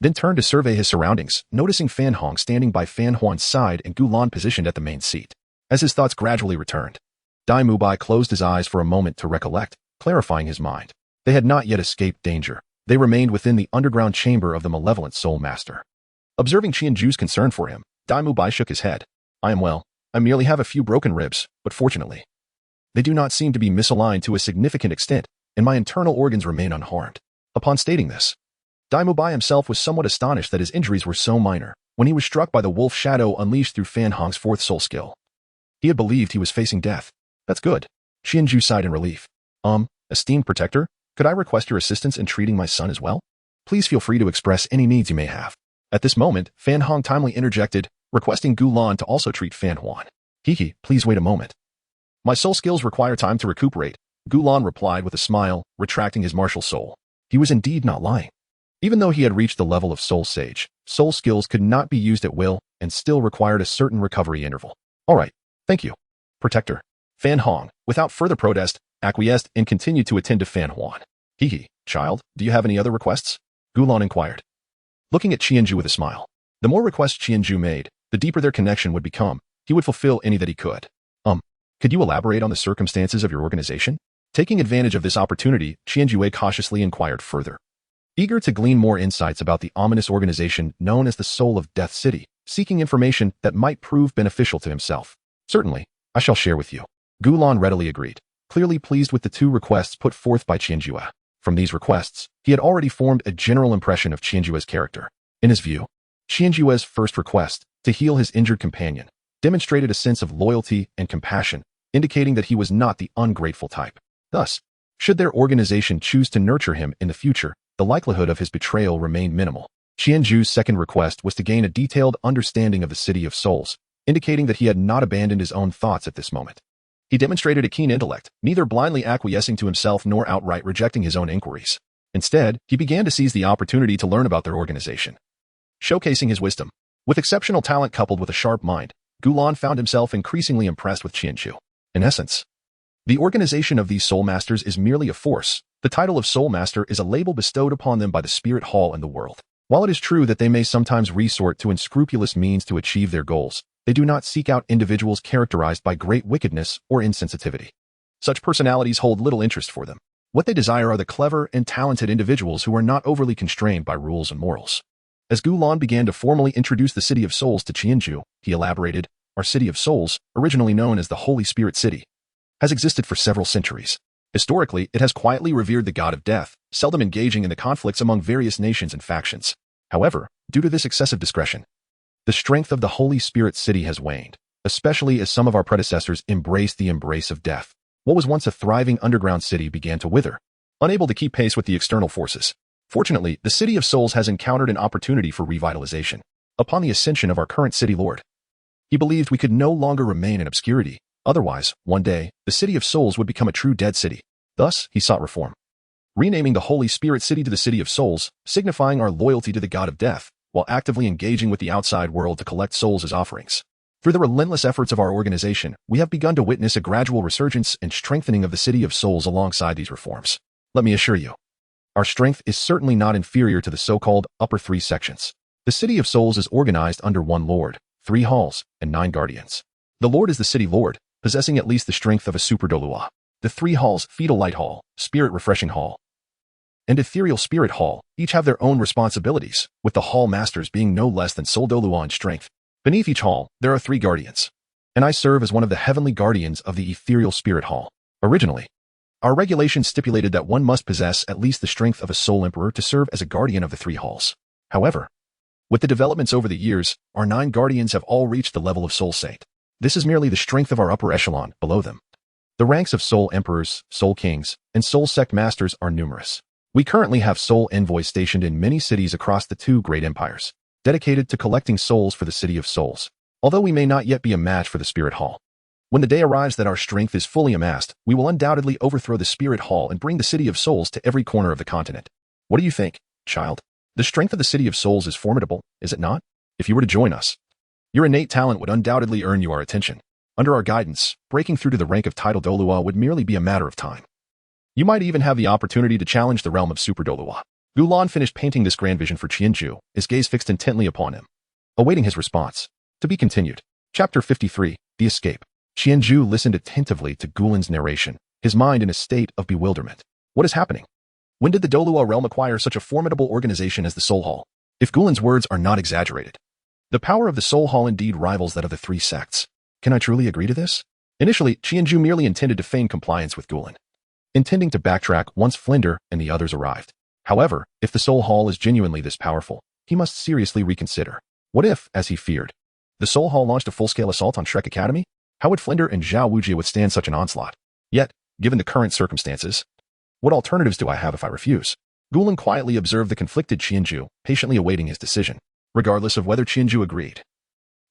then turned to survey his surroundings, noticing Fan Hong standing by Fan Huan's side and Gulan positioned at the main seat. As his thoughts gradually returned, Dai Mubai closed his eyes for a moment to recollect, clarifying his mind. They had not yet escaped danger. They remained within the underground chamber of the malevolent soul master. Observing Qianju's concern for him, Dai Mubai shook his head. I am well. I merely have a few broken ribs, but fortunately, they do not seem to be misaligned to a significant extent, and my internal organs remain unharmed. Upon stating this, Dai Mubai himself was somewhat astonished that his injuries were so minor when he was struck by the wolf shadow unleashed through Fan Hong's 4th soul skill. He had believed he was facing death. That's good. Qianju sighed in relief. Esteemed protector, could I request your assistance in treating my son as well? Please feel free to express any needs you may have. At this moment, Fan Hong timely interjected, requesting Gulan to also treat Fan Huan. Hihi, please wait a moment. My soul skills require time to recuperate, Gulan replied with a smile, retracting his martial soul. He was indeed not lying. Even though he had reached the level of soul sage, soul skills could not be used at will and still required a certain recovery interval. All right, thank you, protector. Fan Hong, without further protest, acquiesced and continued to attend to Fan Huan. Hihi, child, do you have any other requests? Gulan inquired, looking at Qianju with a smile. The more requests Qianju made, the deeper their connection would become. He would fulfill any that he could. Could you elaborate on the circumstances of your organization? Taking advantage of this opportunity, Qianju cautiously inquired further, eager to glean more insights about the ominous organization known as the Soul of Death City, seeking information that might prove beneficial to himself. Certainly, I shall share with you. Gulan readily agreed, clearly pleased with the 2 requests put forth by Qianju. From these requests, he had already formed a general impression of Qianju's character. In his view, Qianju's first request, to heal his injured companion, demonstrated a sense of loyalty and compassion, indicating that he was not the ungrateful type. Thus, should their organization choose to nurture him in the future, the likelihood of his betrayal remained minimal. Qianju's second request was to gain a detailed understanding of the City of Souls, indicating that he had not abandoned his own thoughts at this moment. He demonstrated a keen intellect, neither blindly acquiescing to himself nor outright rejecting his own inquiries. Instead, he began to seize the opportunity to learn about their organization, showcasing his wisdom. With exceptional talent coupled with a sharp mind, Gulan found himself increasingly impressed with Qianju. In essence, the organization of these Soul Masters is merely a force. The title of Soul Master is a label bestowed upon them by the Spirit Hall and the world. While it is true that they may sometimes resort to unscrupulous means to achieve their goals, they do not seek out individuals characterized by great wickedness or insensitivity. Such personalities hold little interest for them. What they desire are the clever and talented individuals who are not overly constrained by rules and morals. As Gulan began to formally introduce the City of Souls to Qianju, he elaborated, our City of Souls, originally known as the Holy Spirit City, has existed for several centuries. Historically, it has quietly revered the god of death, seldom engaging in the conflicts among various nations and factions. However, due to this excessive discretion, the strength of the Holy Spirit City has waned, especially as some of our predecessors embraced the embrace of death. What was once a thriving underground city began to wither, unable to keep pace with the external forces. Fortunately, the City of Souls has encountered an opportunity for revitalization. Upon the ascension of our current city lord, he believed we could no longer remain in obscurity. Otherwise, one day, the City of Souls would become a true dead city. Thus, he sought reform. renaming the Holy Spirit City to the City of Souls, signifying our loyalty to the God of Death, while actively engaging with the outside world to collect souls as offerings. Through the relentless efforts of our organization, we have begun to witness a gradual resurgence and strengthening of the City of Souls alongside these reforms. Let me assure you, our strength is certainly not inferior to the so-called upper three sections. The City of Souls is organized under one Lord, 3 halls, and 9 guardians. The Lord is the City Lord, possessing at least the strength of a super Douluo. The 3 halls, Fetal Light Hall, Spirit Refreshing Hall, and Ethereal Spirit Hall, each have their own responsibilities, with the Hall Masters being no less than Soul Douluo in strength. Beneath each hall, there are 3 guardians, and I serve as one of the heavenly guardians of the Ethereal Spirit Hall. Originally, our regulations stipulated that one must possess at least the strength of a Soul Emperor to serve as a guardian of the 3 halls. However, with the developments over the years, our 9 guardians have all reached the level of Soul Saint. This is merely the strength of our upper echelon, below them. The ranks of Soul Emperors, Soul Kings, and Soul Sect Masters are numerous. We currently have Soul Envoys stationed in many cities across the 2 great empires, dedicated to collecting souls for the City of Souls, although we may not yet be a match for the Spirit Hall. When the day arrives that our strength is fully amassed, we will undoubtedly overthrow the Spirit Hall and bring the City of Souls to every corner of the continent. What do you think, child? The strength of the City of Souls is formidable, is it not? If you were to join us, your innate talent would undoubtedly earn you our attention. Under our guidance, breaking through to the rank of Title Douluo would merely be a matter of time. You might even have the opportunity to challenge the realm of Super Douluo. Gulan finished painting this grand vision for Qianju, his gaze fixed intently upon him, awaiting his response. To be continued. Chapter 53, The Escape. Qianju listened attentively to Gulan's narration, his mind in a state of bewilderment. What is happening? When did the Douluo realm acquire such a formidable organization as the Soul Hall? If Gulan's words are not exaggerated, the power of the Soul Hall indeed rivals that of the 3 sects. Can I truly agree to this? Initially, Qianju merely intended to feign compliance with Gulan, intending to backtrack once Flinder and the others arrived. However, if the Soul Hall is genuinely this powerful, he must seriously reconsider. What if, as he feared, the Soul Hall launched a full-scale assault on Shrek Academy? How would Flinder and Zhao Wujie withstand such an onslaught? Yet, given the current circumstances, what alternatives do I have if I refuse? Gulan quietly observed the conflicted Qianju, patiently awaiting his decision. Regardless of whether Qianju agreed,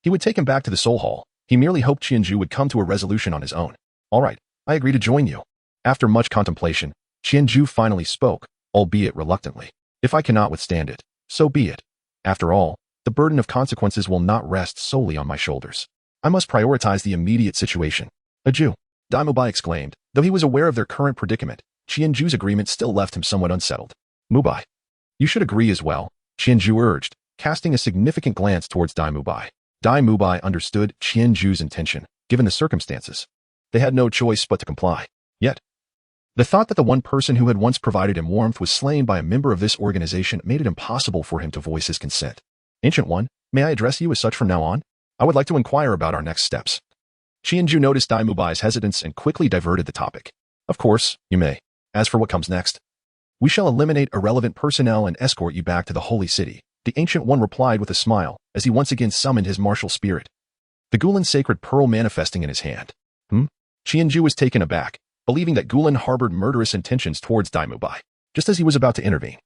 he would take him back to the Soul Hall. He merely hoped Qianju would come to a resolution on his own. All right, I agree to join you. After much contemplation, Qianju finally spoke, albeit reluctantly. If I cannot withstand it, so be it. After all, the burden of consequences will not rest solely on my shoulders. I must prioritize the immediate situation. Adieu, Daimubai exclaimed. Though he was aware of their current predicament, Qianju's agreement still left him somewhat unsettled. Mubai, you should agree as well, Qianju urged, casting a significant glance towards Daimubai. Daimubai understood Qianju's intention, given the circumstances. They had no choice but to comply. Yet, the thought that the one person who had once provided him warmth was slain by a member of this organization made it impossible for him to voice his consent. Ancient One, may I address you as such from now on? I would like to inquire about our next steps. Qianju noticed Daimubai's hesitance and quickly diverted the topic. Of course, you may. As for what comes next, we shall eliminate irrelevant personnel and escort you back to the Holy City, the Ancient One replied with a smile as he once again summoned his martial spirit, the Gulan sacred pearl manifesting in his hand. Qianju was taken aback, believing that Gulan harbored murderous intentions towards Daimubai. Just as he was about to intervene,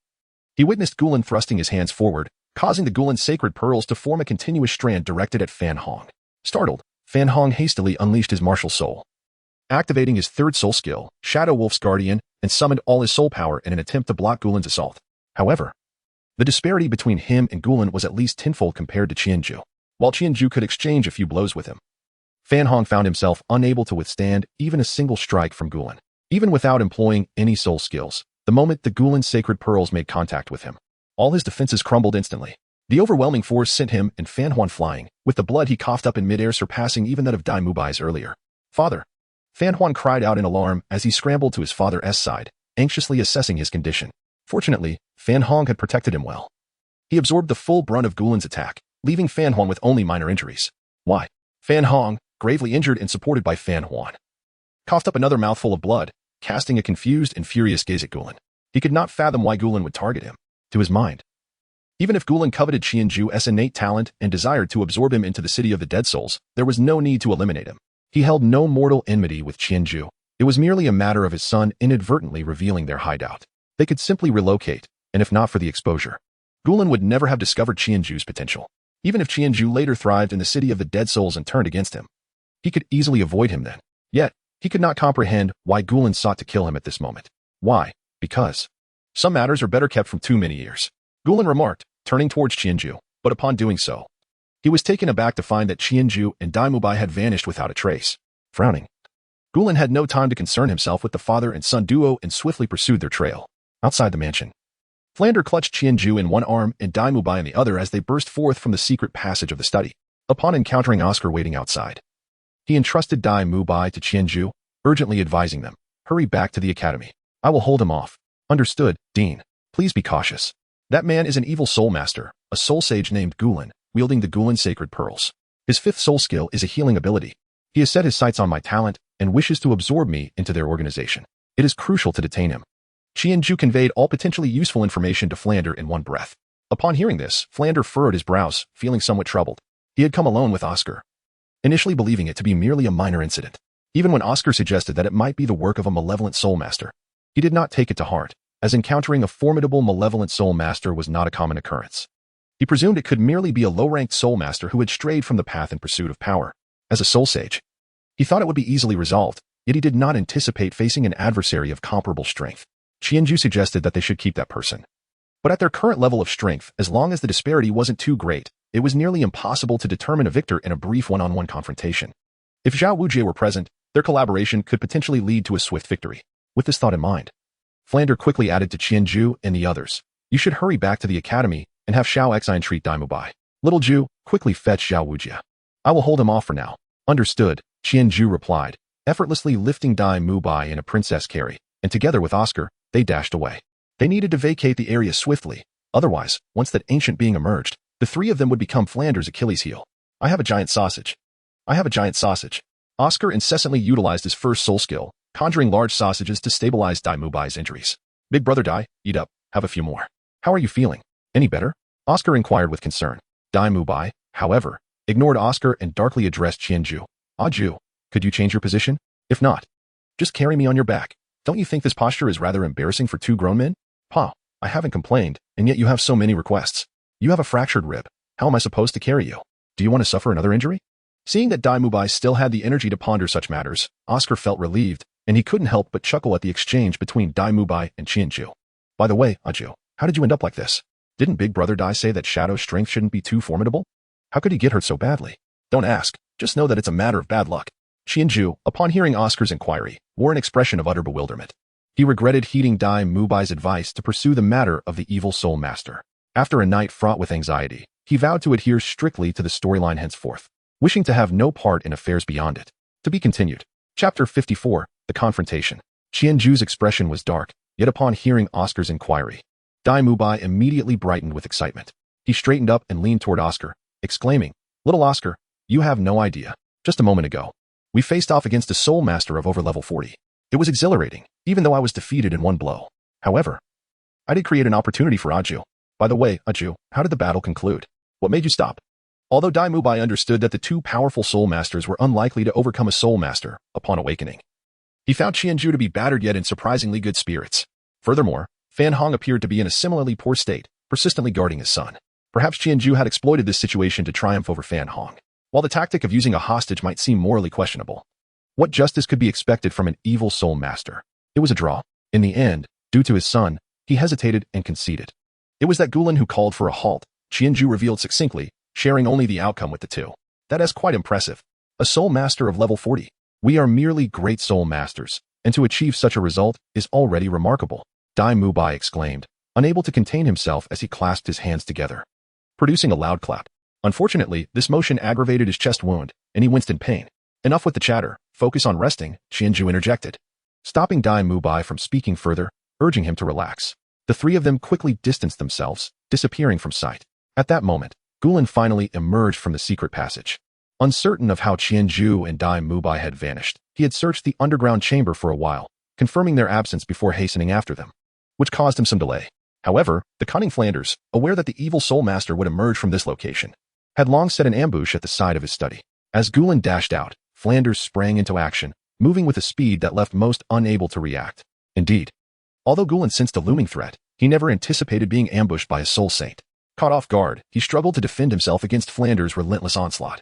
he witnessed Gulan thrusting his hands forward, causing the Gulan sacred pearls to form a continuous strand directed at Fan Hong. Startled, Fan Hong hastily unleashed his martial soul, activating his 3rd soul skill, Shadow Wolf's Guardian, and summoned all his soul power in an attempt to block Gulan's assault. However, the disparity between him and Gulan was at least tenfold compared to Qianju. While Qianju could exchange a few blows with him, Fan Hong found himself unable to withstand even a single strike from Gulan. Even without employing any soul skills, the moment the Gulan sacred pearls made contact with him, all his defenses crumbled instantly. The overwhelming force sent him and Fan Hong flying, with the blood he coughed up in midair surpassing even that of Daimubai's earlier. Father! Fan Hong cried out in alarm as he scrambled to his father's side, anxiously assessing his condition. Fortunately, Fan Hong had protected him well. He absorbed the full brunt of Gulan's attack, leaving Fan Hong with only minor injuries. Why? Fan Hong, gravely injured and supported by Fan Hong, coughed up another mouthful of blood, casting a confused and furious gaze at Gulan. He could not fathom why Gulan would target him. To his mind, even if Gulan coveted Qianju's innate talent and desired to absorb him into the City of the Dead Souls, there was no need to eliminate him. He held no mortal enmity with Qianju. It was merely a matter of his son inadvertently revealing their hideout. They could simply relocate, and if not for the exposure, Gulan would never have discovered Qianju's potential. Even if Qianju later thrived in the City of the Dead Souls and turned against him, he could easily avoid him then. Yet, he could not comprehend why Gulan sought to kill him at this moment. Why? Because some matters are better kept from too many ears, Gulen remarked, turning towards Qianju, but upon doing so, he was taken aback to find that Qianju and Dai Mubai had vanished without a trace. Frowning, Gulen had no time to concern himself with the father and son duo and swiftly pursued their trail. Outside the mansion, Flander clutched Qianju in one arm and Dai Mubai in the other as they burst forth from the secret passage of the study. Upon encountering Oscar waiting outside, he entrusted Dai Mubai to Qianju, urgently advising them, "Hurry back to the academy. I will hold him off." "Understood, Dean. Please be cautious. That man is an evil soul master, a soul sage named Gulen, wielding the Gulen sacred pearls. His fifth soul skill is a healing ability. He has set his sights on my talent and wishes to absorb me into their organization. It is crucial to detain him." Qianju conveyed all potentially useful information to Flander in one breath. Upon hearing this, Flander furrowed his brows, feeling somewhat troubled. He had come alone with Oscar, initially believing it to be merely a minor incident. Even when Oscar suggested that it might be the work of a malevolent soul master, he did not take it to heart, as encountering a formidable malevolent soul master was not a common occurrence. He presumed it could merely be a low-ranked soul master who had strayed from the path in pursuit of power. As a soul sage, he thought it would be easily resolved, yet he did not anticipate facing an adversary of comparable strength. Qianju suggested that they should keep that person. But at their current level of strength, as long as the disparity wasn't too great, it was nearly impossible to determine a victor in a brief one-on-one confrontation. If Zhao Wujie were present, their collaboration could potentially lead to a swift victory. With this thought in mind, Flander quickly added to Qianju and the others, "You should hurry back to the academy and have Xiao Xi entreat Dai Mubai. Little Ju, quickly fetch Zhao Wujie. I will hold him off for now." "Understood," Qianju replied, effortlessly lifting Dai Mubai in a princess carry, and together with Oscar, they dashed away. They needed to vacate the area swiftly, otherwise, once that ancient being emerged, the three of them would become Flander's Achilles heel. "I have a giant sausage. I have a giant sausage." Oscar incessantly utilized his first soul skill, conjuring large sausages to stabilize Dai Mubai's injuries. "Big brother Dai, eat up, have a few more. How are you feeling? Any better?" Oscar inquired with concern. Dai Mubai, however, ignored Oscar and darkly addressed Qianju. "Ah Ju, could you change your position? If not, just carry me on your back. Don't you think this posture is rather embarrassing for two grown men?" "Pa, I haven't complained, and yet you have so many requests. You have a fractured rib. How am I supposed to carry you? Do you want to suffer another injury?" Seeing that Dai Mubai still had the energy to ponder such matters, Oscar felt relieved, and he couldn't help but chuckle at the exchange between Dai Mubai and Qianju. "By the way, Aju, how did you end up like this? Didn't Big Brother Dai say that Shadow's strength shouldn't be too formidable? How could he get hurt so badly?" "Don't ask, just know that it's a matter of bad luck." Qianju, upon hearing Oscar's inquiry, wore an expression of utter bewilderment. He regretted heeding Dai Mubai's advice to pursue the matter of the evil soul master. After a night fraught with anxiety, he vowed to adhere strictly to the storyline henceforth, wishing to have no part in affairs beyond it. To be continued. Chapter 54, The Confrontation. Qianju's expression was dark, yet upon hearing Oscar's inquiry, Dai Mubai immediately brightened with excitement. He straightened up and leaned toward Oscar, exclaiming, "Little Oscar, you have no idea. Just a moment ago, we faced off against a soul master of over level 40. It was exhilarating, even though I was defeated in one blow. However, I did create an opportunity for Aju. By the way, Aju, how did the battle conclude? What made you stop?" Although Dai Mubai understood that the two powerful soul masters were unlikely to overcome a soul master upon awakening, he found Qianju to be battered yet in surprisingly good spirits. Furthermore, Fan Hong appeared to be in a similarly poor state, persistently guarding his son. Perhaps Qianju had exploited this situation to triumph over Fan Hong. While the tactic of using a hostage might seem morally questionable, what justice could be expected from an evil soul master? It was a draw. In the end, due to his son, he hesitated and conceded. It was that Gulen who called for a halt, Qianju revealed succinctly, sharing only the outcome with the two. "That is quite impressive. A soul master of level 40. We are merely great soul masters, and to achieve such a result is already remarkable," Dai Mubai exclaimed, unable to contain himself as he clasped his hands together, producing a loud clap. Unfortunately, this motion aggravated his chest wound, and he winced in pain. "Enough with the chatter, focus on resting," Qianju interjected, stopping Dai Mubai from speaking further, urging him to relax. The three of them quickly distanced themselves, disappearing from sight. At that moment, Gulen finally emerged from the secret passage. Uncertain of how Qianju and Dai Mubai had vanished, he had searched the underground chamber for a while, confirming their absence before hastening after them, which caused him some delay. However, the cunning Flanders, aware that the evil soul master would emerge from this location, had long set an ambush at the side of his study. As Gulen dashed out, Flanders sprang into action, moving with a speed that left most unable to react. Indeed, although Gulen sensed a looming threat, he never anticipated being ambushed by a soul saint. Caught off guard, he struggled to defend himself against Flanders' relentless onslaught,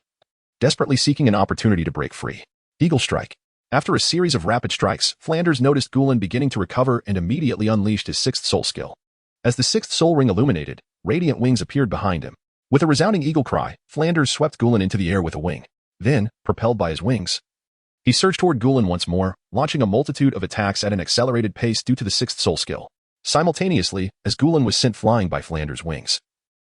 desperately seeking an opportunity to break free. Eagle strike. After a series of rapid strikes, Flanders noticed Gulen beginning to recover and immediately unleashed his sixth soul skill. As the sixth soul ring illuminated, radiant wings appeared behind him. With a resounding eagle cry, Flanders swept Gulen into the air with a wing. Then, propelled by his wings, he surged toward Gulen once more, launching a multitude of attacks at an accelerated pace due to the sixth soul skill, simultaneously as Gulen was sent flying by Flanders' wings.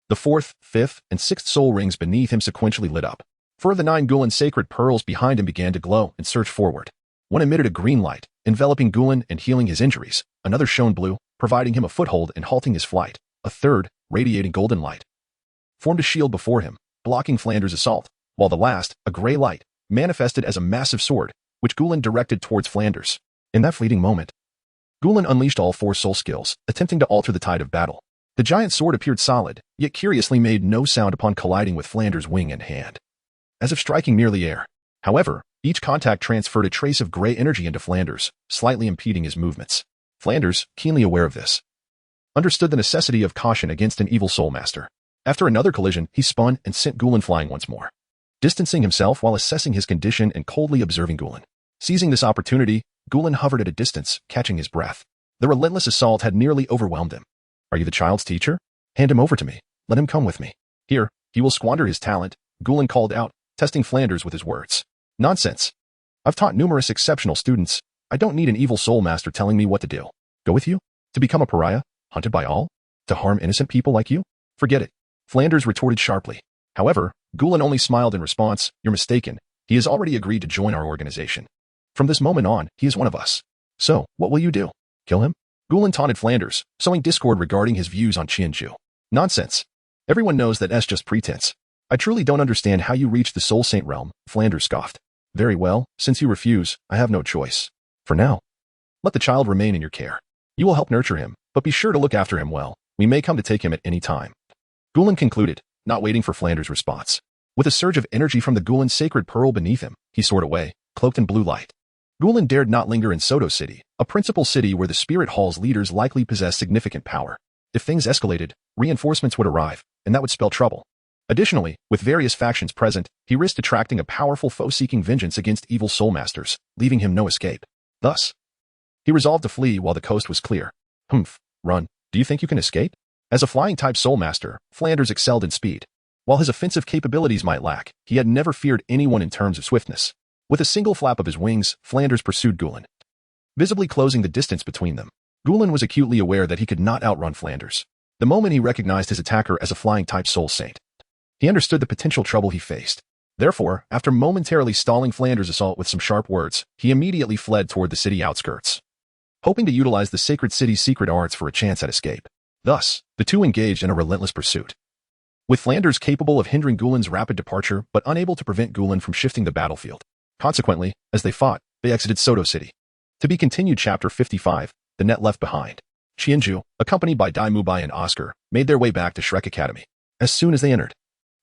The fourth, fifth, and sixth soul rings beneath him sequentially lit up. For the 9 Gulen sacred pearls behind him began to glow and surge forward. One emitted a green light, enveloping Gulen and healing his injuries. Another shone blue, providing him a foothold and halting his flight. A third, radiating golden light, formed a shield before him, blocking Flanders' assault, while the last, a gray light, manifested as a massive sword, which Gulen directed towards Flanders. In that fleeting moment, Gulen unleashed all 4 soul skills, attempting to alter the tide of battle. The giant sword appeared solid, yet curiously made no sound upon colliding with Flanders' wing and hand, as if striking nearly air. However, each contact transferred a trace of gray energy into Flanders, slightly impeding his movements. Flanders, keenly aware of this, understood the necessity of caution against an evil soul master. After another collision, he spun and sent Gulen flying once more, distancing himself while assessing his condition and coldly observing Gulen. Seizing this opportunity, Gulen hovered at a distance, catching his breath. The relentless assault had nearly overwhelmed him. Are you the child's teacher? Hand him over to me. Let him come with me. Here, he will squander his talent, Gulen called out, testing Flanders with his words. Nonsense. I've taught numerous exceptional students. I don't need an evil soul master telling me what to do. Go with you? To become a pariah? Hunted by all? To harm innocent people like you? Forget it. Flanders retorted sharply. However, Gulen only smiled in response. You're mistaken. He has already agreed to join our organization. From this moment on, he is one of us. So, what will you do? Kill him? Gulen taunted Flanders, sowing discord regarding his views on Qianju. Nonsense. Everyone knows that that's just pretense. I truly don't understand how you reached the Soul Saint realm, Flanders scoffed. Very well, since you refuse, I have no choice. For now, let the child remain in your care. You will help nurture him, but be sure to look after him well. We may come to take him at any time. Gulen concluded, not waiting for Flanders' response. With a surge of energy from the Gulen sacred pearl beneath him, he soared away, cloaked in blue light. Gulen dared not linger in Soto City, a principal city where the Spirit Hall's leaders likely possess significant power. If things escalated, reinforcements would arrive, and that would spell trouble. Additionally, with various factions present, he risked attracting a powerful foe seeking vengeance against evil soul masters, leaving him no escape. Thus, he resolved to flee while the coast was clear. Run. Do you think you can escape? As a flying-type soul master, Flanders excelled in speed. While his offensive capabilities might lack, he had never feared anyone in terms of swiftness. With a single flap of his wings, Flanders pursued Gulen, visibly closing the distance between them. Gulen was acutely aware that he could not outrun Flanders. The moment he recognized his attacker as a flying-type soul saint, he understood the potential trouble he faced. Therefore, after momentarily stalling Flanders' assault with some sharp words, he immediately fled toward the city outskirts, hoping to utilize the sacred city's secret arts for a chance at escape. Thus, the two engaged in a relentless pursuit, with Flanders capable of hindering Gulen's rapid departure but unable to prevent Gulen from shifting the battlefield. Consequently, as they fought, they exited Soto City. To be continued. Chapter 55, The Net Left Behind. Qianju, accompanied by Dai Mubai and Oscar, made their way back to Shrek Academy. As soon as they entered,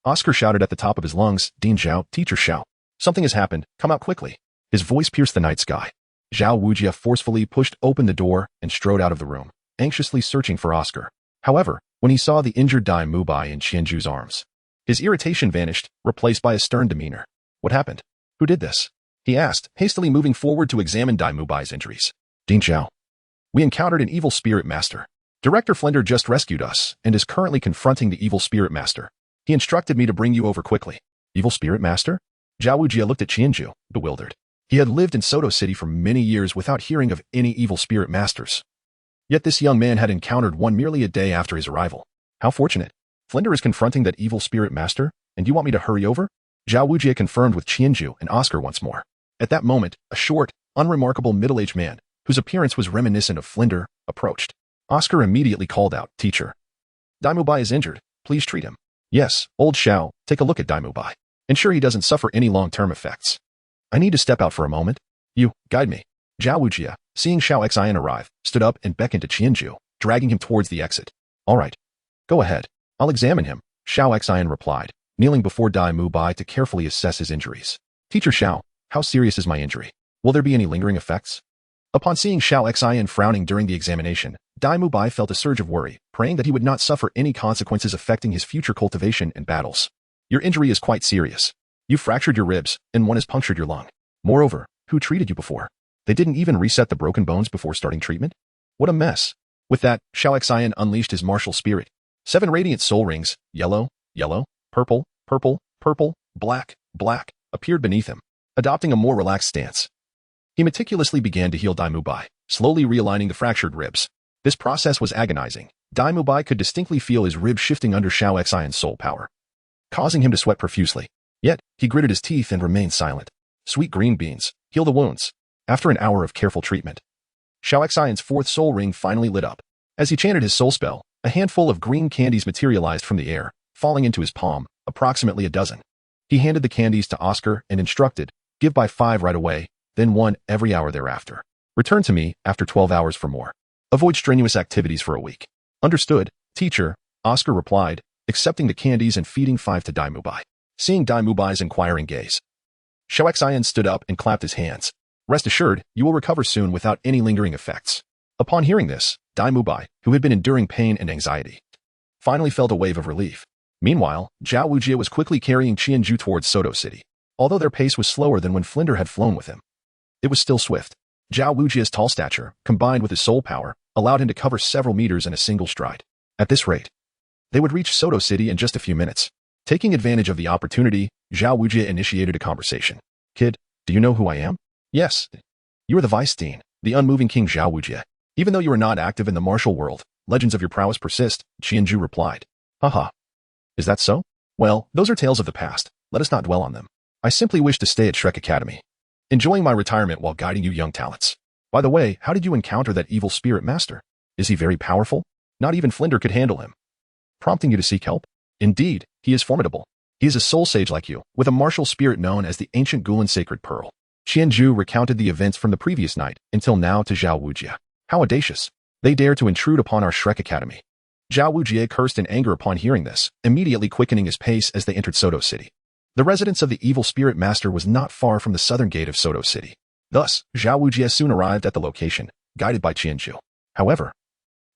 Oscar shouted at the top of his lungs, Dean Zhao, Teacher Xiao. Something has happened, come out quickly. His voice pierced the night sky. Zhao Wujia forcefully pushed open the door and strode out of the room, anxiously searching for Oscar. However, when he saw the injured Dai Mubai in Qianju's arms, his irritation vanished, replaced by a stern demeanor. What happened? Who did this? He asked, hastily moving forward to examine Dai Mubai's injuries. Dean Zhao. We encountered an evil spirit master. Director Flender just rescued us and is currently confronting the evil spirit master. He instructed me to bring you over quickly. Evil spirit master? Zhao Wujia looked at Qianju, bewildered. He had lived in Soto City for many years without hearing of any evil spirit masters. Yet this young man had encountered one merely a day after his arrival. How fortunate. Flender is confronting that evil spirit master, and you want me to hurry over? Zhao Wujia confirmed with Qianju and Oscar once more. At that moment, a short, unremarkable middle-aged man, whose appearance was reminiscent of Flender, approached. Oscar immediately called out, Teacher. Dai Mubai is injured. Please treat him. Yes, old Xiao, take a look at Dai Mubai. Ensure he doesn't suffer any long-term effects. I need to step out for a moment. You, guide me. Zhao Wujia, seeing Xiao Xian arrive, stood up and beckoned to Qianju, dragging him towards the exit. All right. Go ahead. I'll examine him, Xiao Xian replied, kneeling before Dai Mubai to carefully assess his injuries. Teacher Xiao, how serious is my injury? Will there be any lingering effects? Upon seeing Xiao Xian frowning during the examination, Dai Mubai felt a surge of worry, praying that he would not suffer any consequences affecting his future cultivation and battles. Your injury is quite serious. You fractured your ribs, and one has punctured your lung. Moreover, Who treated you before? They didn't even reset the broken bones before starting treatment? What a mess. With that, Xiao Xian unleashed his martial spirit. 7 radiant soul rings, yellow, yellow, purple, purple, purple, black, black, appeared beneath him, adopting a more relaxed stance. He meticulously began to heal Dai Mubai, slowly realigning the fractured ribs. This process was agonizing. Dai Mubai could distinctly feel his ribs shifting under Xiao Xian's soul power, causing him to sweat profusely. Yet, he gritted his teeth and remained silent. Sweet green beans, heal the wounds. After an hour of careful treatment, Xiao Xian's 4th soul ring finally lit up. As he chanted his soul spell, a handful of green candies materialized from the air, falling into his palm, approximately a dozen. He handed the candies to Oscar and instructed, give by 5 right away, then 1 every hour thereafter. Return to me after 12 hours for more. Avoid strenuous activities for a week. Understood, teacher, Oscar replied, accepting the candies and feeding 5 to Dai Mubai. Seeing Dai Mubai's inquiring gaze, Xiao Xian stood up and clapped his hands. Rest assured, you will recover soon without any lingering effects. Upon hearing this, Dai Mubai, who had been enduring pain and anxiety, finally felt a wave of relief. Meanwhile, Zhao Wujie was quickly carrying Qianju towards Soto City. Although their pace was slower than when Flinder had flown with him, it was still swift. Zhao Wujie's tall stature, combined with his soul power, allowed him to cover several meters in a single stride. At this rate, they would reach Soto City in just a few minutes. Taking advantage of the opportunity, Zhao Wujie initiated a conversation. Kid, do you know who I am? Yes. You are the Vice Dean, the unmoving King Zhao Wujie. Even though you are not active in the martial world, legends of your prowess persist, Qianju replied. Haha. Is that so? Well, those are tales of the past. Let us not dwell on them. I simply wish to stay at Shrek Academy, enjoying my retirement while guiding you young talents. By the way, how did you encounter that evil spirit master? Is he very powerful? Not even Flinder could handle him. Prompting you to seek help? Indeed, he is formidable. He is a soul sage like you, with a martial spirit known as the ancient Gulen Sacred Pearl. Qianju recounted the events from the previous night until now to Zhao Wujie. How audacious. They dare to intrude upon our Shrek Academy. Zhao Wujie cursed in anger upon hearing this, immediately quickening his pace as they entered Soto City. The residence of the evil spirit master was not far from the southern gate of Soto City. Thus, Zhao Wujie soon arrived at the location, guided by Qianju. However,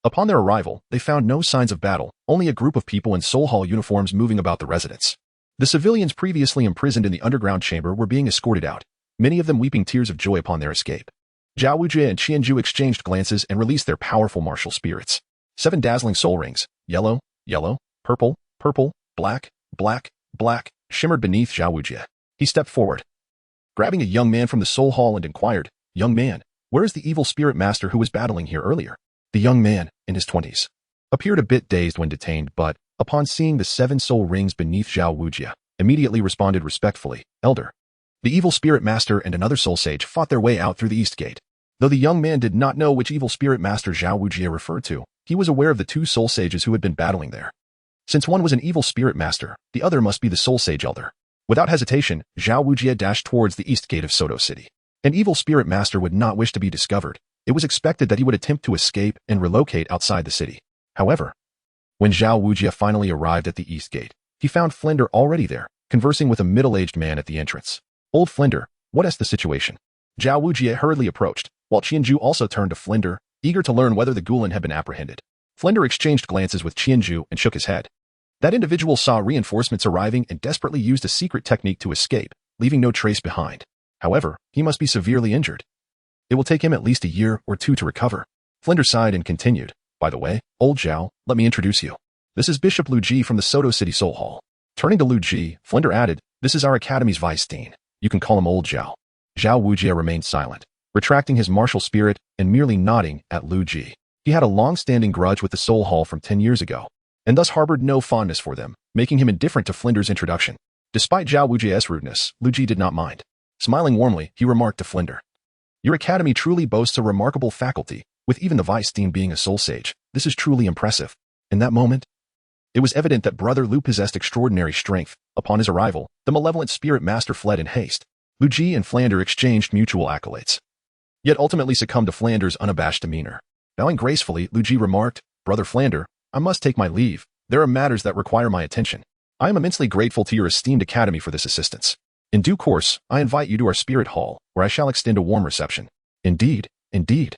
upon their arrival, they found no signs of battle, only a group of people in Soul Hall uniforms moving about the residence. The civilians previously imprisoned in the underground chamber were being escorted out, many of them weeping tears of joy upon their escape. Zhao Wujie and Qianju exchanged glances and released their powerful martial spirits. 7 dazzling soul rings, yellow, yellow, purple, purple, black, black, black, shimmered beneath Zhao Wujie. He stepped forward, grabbing a young man from the Soul Hall and inquired, Young man, where is the evil spirit master who was battling here earlier? The young man, in his 20s, appeared a bit dazed when detained, but, upon seeing the 7 soul rings beneath Zhao Wujie, immediately responded respectfully, Elder. The evil spirit master and another soul sage fought their way out through the east gate. Though the young man did not know which evil spirit master Zhao Wujie referred to, he was aware of the 2 soul sages who had been battling there. Since one was an evil spirit master, the other must be the soul sage elder. Without hesitation, Zhao Wujie dashed towards the east gate of Soto City. An evil spirit master would not wish to be discovered. It was expected that he would attempt to escape and relocate outside the city. However, when Zhao Wujie finally arrived at the east gate, he found Flinder already there, conversing with a middle-aged man at the entrance. Old Flinder, what is the situation? Zhao Wujie hurriedly approached, while Qianju also turned to Flinder, eager to learn whether the Gulen had been apprehended. Flinder exchanged glances with Qianju and shook his head. That individual saw reinforcements arriving and desperately used a secret technique to escape, leaving no trace behind. However, he must be severely injured. It will take him at least a year or 2 to recover. Flinder sighed and continued, By the way, old Zhao, let me introduce you. This is Bishop Lu Ji from the Soto City Soul Hall. Turning to Lu Ji, Flinder added, This is our academy's vice dean. You can call him old Zhao. Zhao Wujie remained silent, retracting his martial spirit and merely nodding at Lu Ji. He had a long-standing grudge with the Soul Hall from 10 years ago, and thus harbored no fondness for them, making him indifferent to Flinder's introduction. Despite Zhao Wujie's rudeness, Lu Ji did not mind. Smiling warmly, he remarked to Flinder, Your academy truly boasts a remarkable faculty, with even the vice dean being a soul sage. This is truly impressive. In that moment, it was evident that Brother Lu possessed extraordinary strength. Upon his arrival, the malevolent spirit master fled in haste. Lu Ji and Flander exchanged mutual accolades, yet ultimately succumbed to Flander's unabashed demeanor. Bowing gracefully, Lu Ji remarked, Brother Flander, I must take my leave. There are matters that require my attention. I am immensely grateful to your esteemed academy for this assistance. In due course, I invite you to our spirit hall, where I shall extend a warm reception. Indeed, indeed.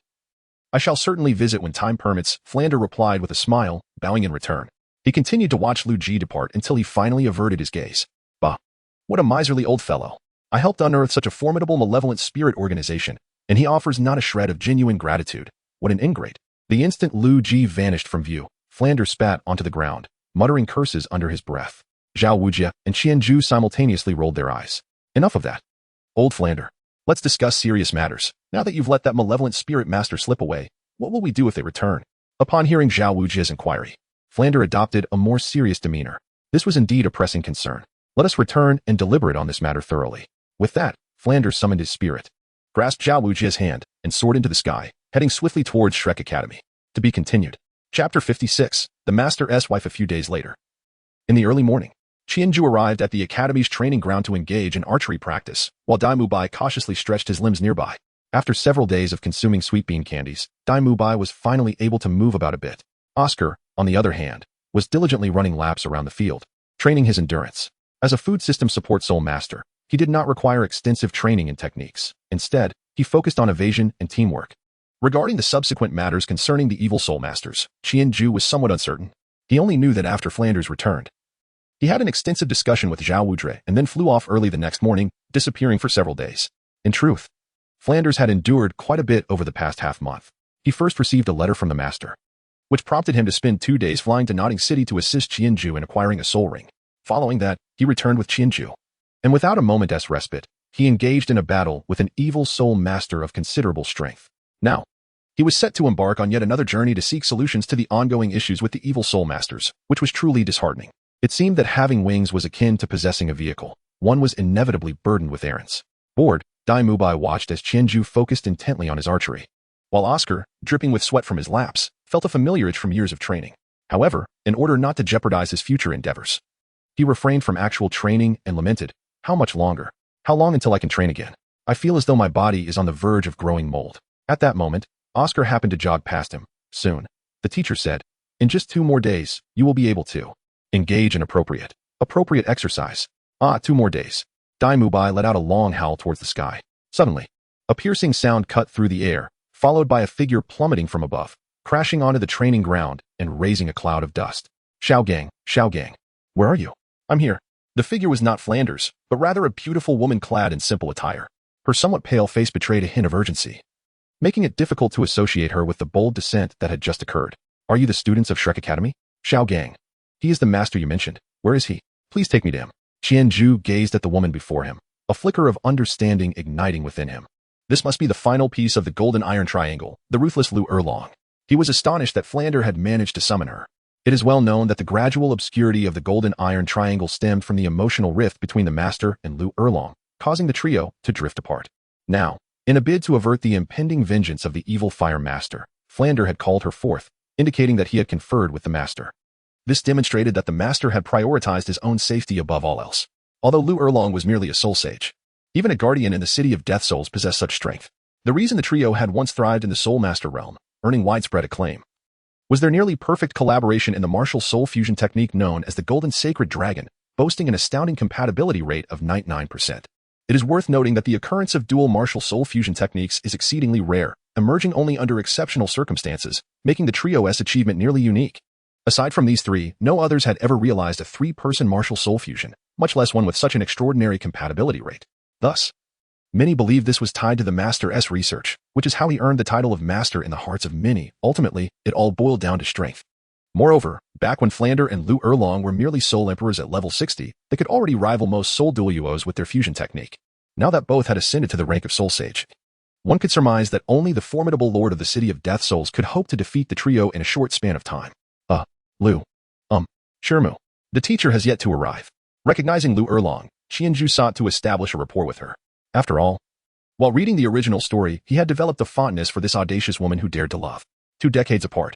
I shall certainly visit when time permits, Flander replied with a smile, bowing in return. He continued to watch Lu Ji depart until he finally averted his gaze. Bah! What a miserly old fellow. I helped unearth such a formidable malevolent spirit organization, and he offers not a shred of genuine gratitude. What an ingrate. The instant Lu Ji vanished from view, Flanders spat onto the ground, muttering curses under his breath. Zhao Wujie and Qianju simultaneously rolled their eyes. Enough of that. Old Flander, let's discuss serious matters. Now that you've let that malevolent spirit master slip away, what will we do if they return? Upon hearing Zhao Wujie's inquiry, Flander adopted a more serious demeanor. This was indeed a pressing concern. Let us return and deliberate on this matter thoroughly. With that, Flander summoned his spirit, grasped Zhao Wujie's hand, and soared into the sky, heading swiftly towards Shrek Academy. To be continued. Chapter 56, The Master's Wife. A few days later. In the early morning, Qianju arrived at the academy's training ground to engage in archery practice, while Dai Mubai cautiously stretched his limbs nearby. After several days of consuming sweet bean candies, Dai Mubai was finally able to move about a bit. Oscar, on the other hand, was diligently running laps around the field, training his endurance. As a food system support soul master, he did not require extensive training and techniques. Instead, he focused on evasion and teamwork. Regarding the subsequent matters concerning the evil soul masters, Qianju was somewhat uncertain. He only knew that after Flanders returned, he had an extensive discussion with Zhao Wujie and then flew off early the next morning, disappearing for several days. In truth, Flanders had endured quite a bit over the past half-month. He first received a letter from the master, which prompted him to spend 2 days flying to Notting City to assist Qianju in acquiring a soul ring. Following that, he returned with Qianju, and without a moment's respite, he engaged in a battle with an evil soul master of considerable strength. Now, he was set to embark on yet another journey to seek solutions to the ongoing issues with the evil soul masters, which was truly disheartening. It seemed that having wings was akin to possessing a vehicle. One was inevitably burdened with errands. Bored, Dai Mubai watched as Qianju focused intently on his archery, while Oscar, dripping with sweat from his laps, felt a familiar itch from years of training. However, in order not to jeopardize his future endeavors, he refrained from actual training and lamented, "How much longer? How long until I can train again? I feel as though my body is on the verge of growing mold." At that moment, Oscar happened to jog past him. Soon, the teacher said, "In just 2 more days, you will be able to engage in appropriate exercise." 2 more days. Dai Mubai let out a long howl towards the sky. Suddenly, a piercing sound cut through the air, followed by a figure plummeting from above, crashing onto the training ground and raising a cloud of dust. Xiao Gang, where are you?" "I'm here." The figure was not Flanders, but rather a beautiful woman clad in simple attire. Her somewhat pale face betrayed a hint of urgency, making it difficult to associate her with the bold descent that had just occurred. "Are you the students of Shrek Academy?" "Xiao Gang. He is the master you mentioned. Where is he? Please take me to him." Qianju gazed at the woman before him, a flicker of understanding igniting within him. This must be the final piece of the golden iron triangle, the ruthless Lu Erlong. He was astonished that Flander had managed to summon her. It is well known that the gradual obscurity of the golden iron triangle stemmed from the emotional rift between the master and Lu Erlong, causing the trio to drift apart. Now, in a bid to avert the impending vengeance of the evil fire master, Flander had called her forth, indicating that he had conferred with the master. This demonstrated that the master had prioritized his own safety above all else. Although Lu Erlong was merely a soul sage, even a guardian in the city of death souls possessed such strength. The reason the trio had once thrived in the soul master realm, earning widespread acclaim, was their nearly perfect collaboration in the martial soul fusion technique known as the Golden Sacred Dragon, boasting an astounding compatibility rate of 99%. It is worth noting that the occurrence of dual martial soul fusion techniques is exceedingly rare, emerging only under exceptional circumstances, making the trio's achievement nearly unique. Aside from these three, no others had ever realized a 3-person martial soul fusion, much less one with such an extraordinary compatibility rate. Thus, many believe this was tied to the Master's research, which is how he earned the title of Master in the hearts of many. Ultimately, it all boiled down to strength. Moreover, back when Flander and Lu Erlong were merely Soul Emperors at level 60, they could already rival most Soul Douluos with their fusion technique. Now that both had ascended to the rank of Soul Sage, one could surmise that only the formidable Lord of the City of Death Souls could hope to defeat the trio in a short span of time. Lu. Shermu. The teacher has yet to arrive. Recognizing Lu Erlong, Qianju sought to establish a rapport with her. After all, while reading the original story, he had developed a fondness for this audacious woman who dared to love. 2 decades apart.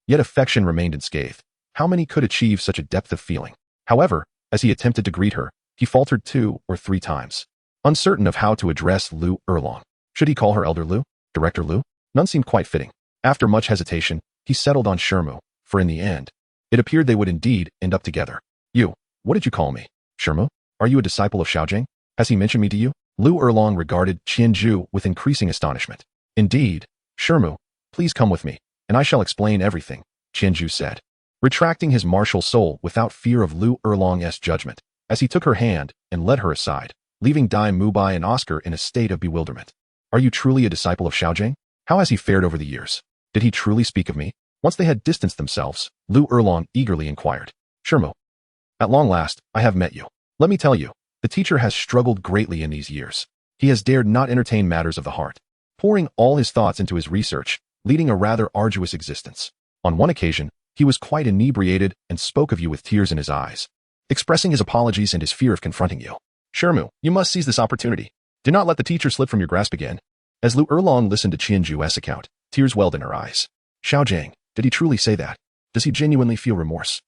Yet affection remained unscathed. How many could achieve such a depth of feeling? However, as he attempted to greet her, he faltered 2 or 3 times, uncertain of how to address Lu Erlong. Should he call her Elder Lu? Director Lu? None seemed quite fitting. After much hesitation, he settled on Shermu, for in the end, it appeared they would indeed end up together. "You, what did you call me? Shermu? Are you a disciple of Xiaojing? Has he mentioned me to you?" Lu Erlong regarded Qianju with increasing astonishment. "Indeed, Shermu, please come with me, and I shall explain everything," Qianju said, retracting his martial soul without fear of Lu Erlong's judgment, as he took her hand and led her aside. leaving Dai Mubai and Oscar in a state of bewilderment. Are you truly a disciple of Xiaojing? How has he fared over the years? Did he truly speak of me? Once they had distanced themselves, Lu Erlong eagerly inquired. Shermu, at long last, I have met you. Let me tell you, the teacher has struggled greatly in these years. He has dared not entertain matters of the heart, pouring all his thoughts into his research, leading a rather arduous existence. On one occasion, he was quite inebriated and spoke of you with tears in his eyes, expressing his apologies and his fear of confronting you. Shermu, you must seize this opportunity. Do not let the teacher slip from your grasp again. As Lu Erlong listened to Qianju's account, tears welled in her eyes. Xiaojing, did he truly say that? Does he genuinely feel remorse?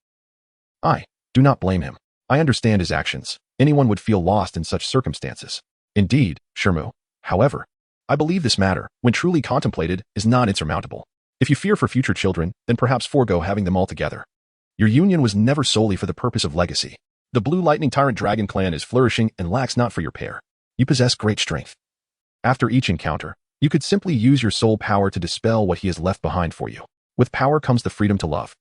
I do not blame him. I understand his actions. Anyone would feel lost in such circumstances. Indeed, Shermu. However, I believe this matter, when truly contemplated, is not insurmountable. If you fear for future children, then perhaps forego having them altogether. Your union was never solely for the purpose of legacy. The Blue Lightning Tyrant Dragon clan is flourishing and lacks not for your pair. You possess great strength. After each encounter, you could simply use your soul power to dispel what he has left behind for you. With power comes the freedom to love.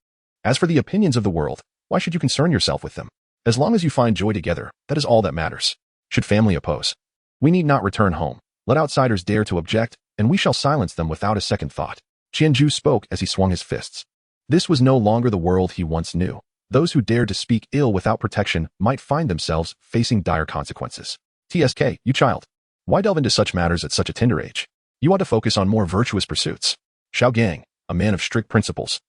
As for the opinions of the world, why should you concern yourself with them? As long as you find joy together, that is all that matters. Should family oppose, we need not return home. Let outsiders dare to object, and we shall silence them without a second thought. Qianju spoke as he swung his fists. This was no longer the world he once knew. Those who dared to speak ill without protection might find themselves facing dire consequences. TSK, you child. Why delve into such matters at such a tender age? You ought to focus on more virtuous pursuits. Xiaogang, a man of strict principles,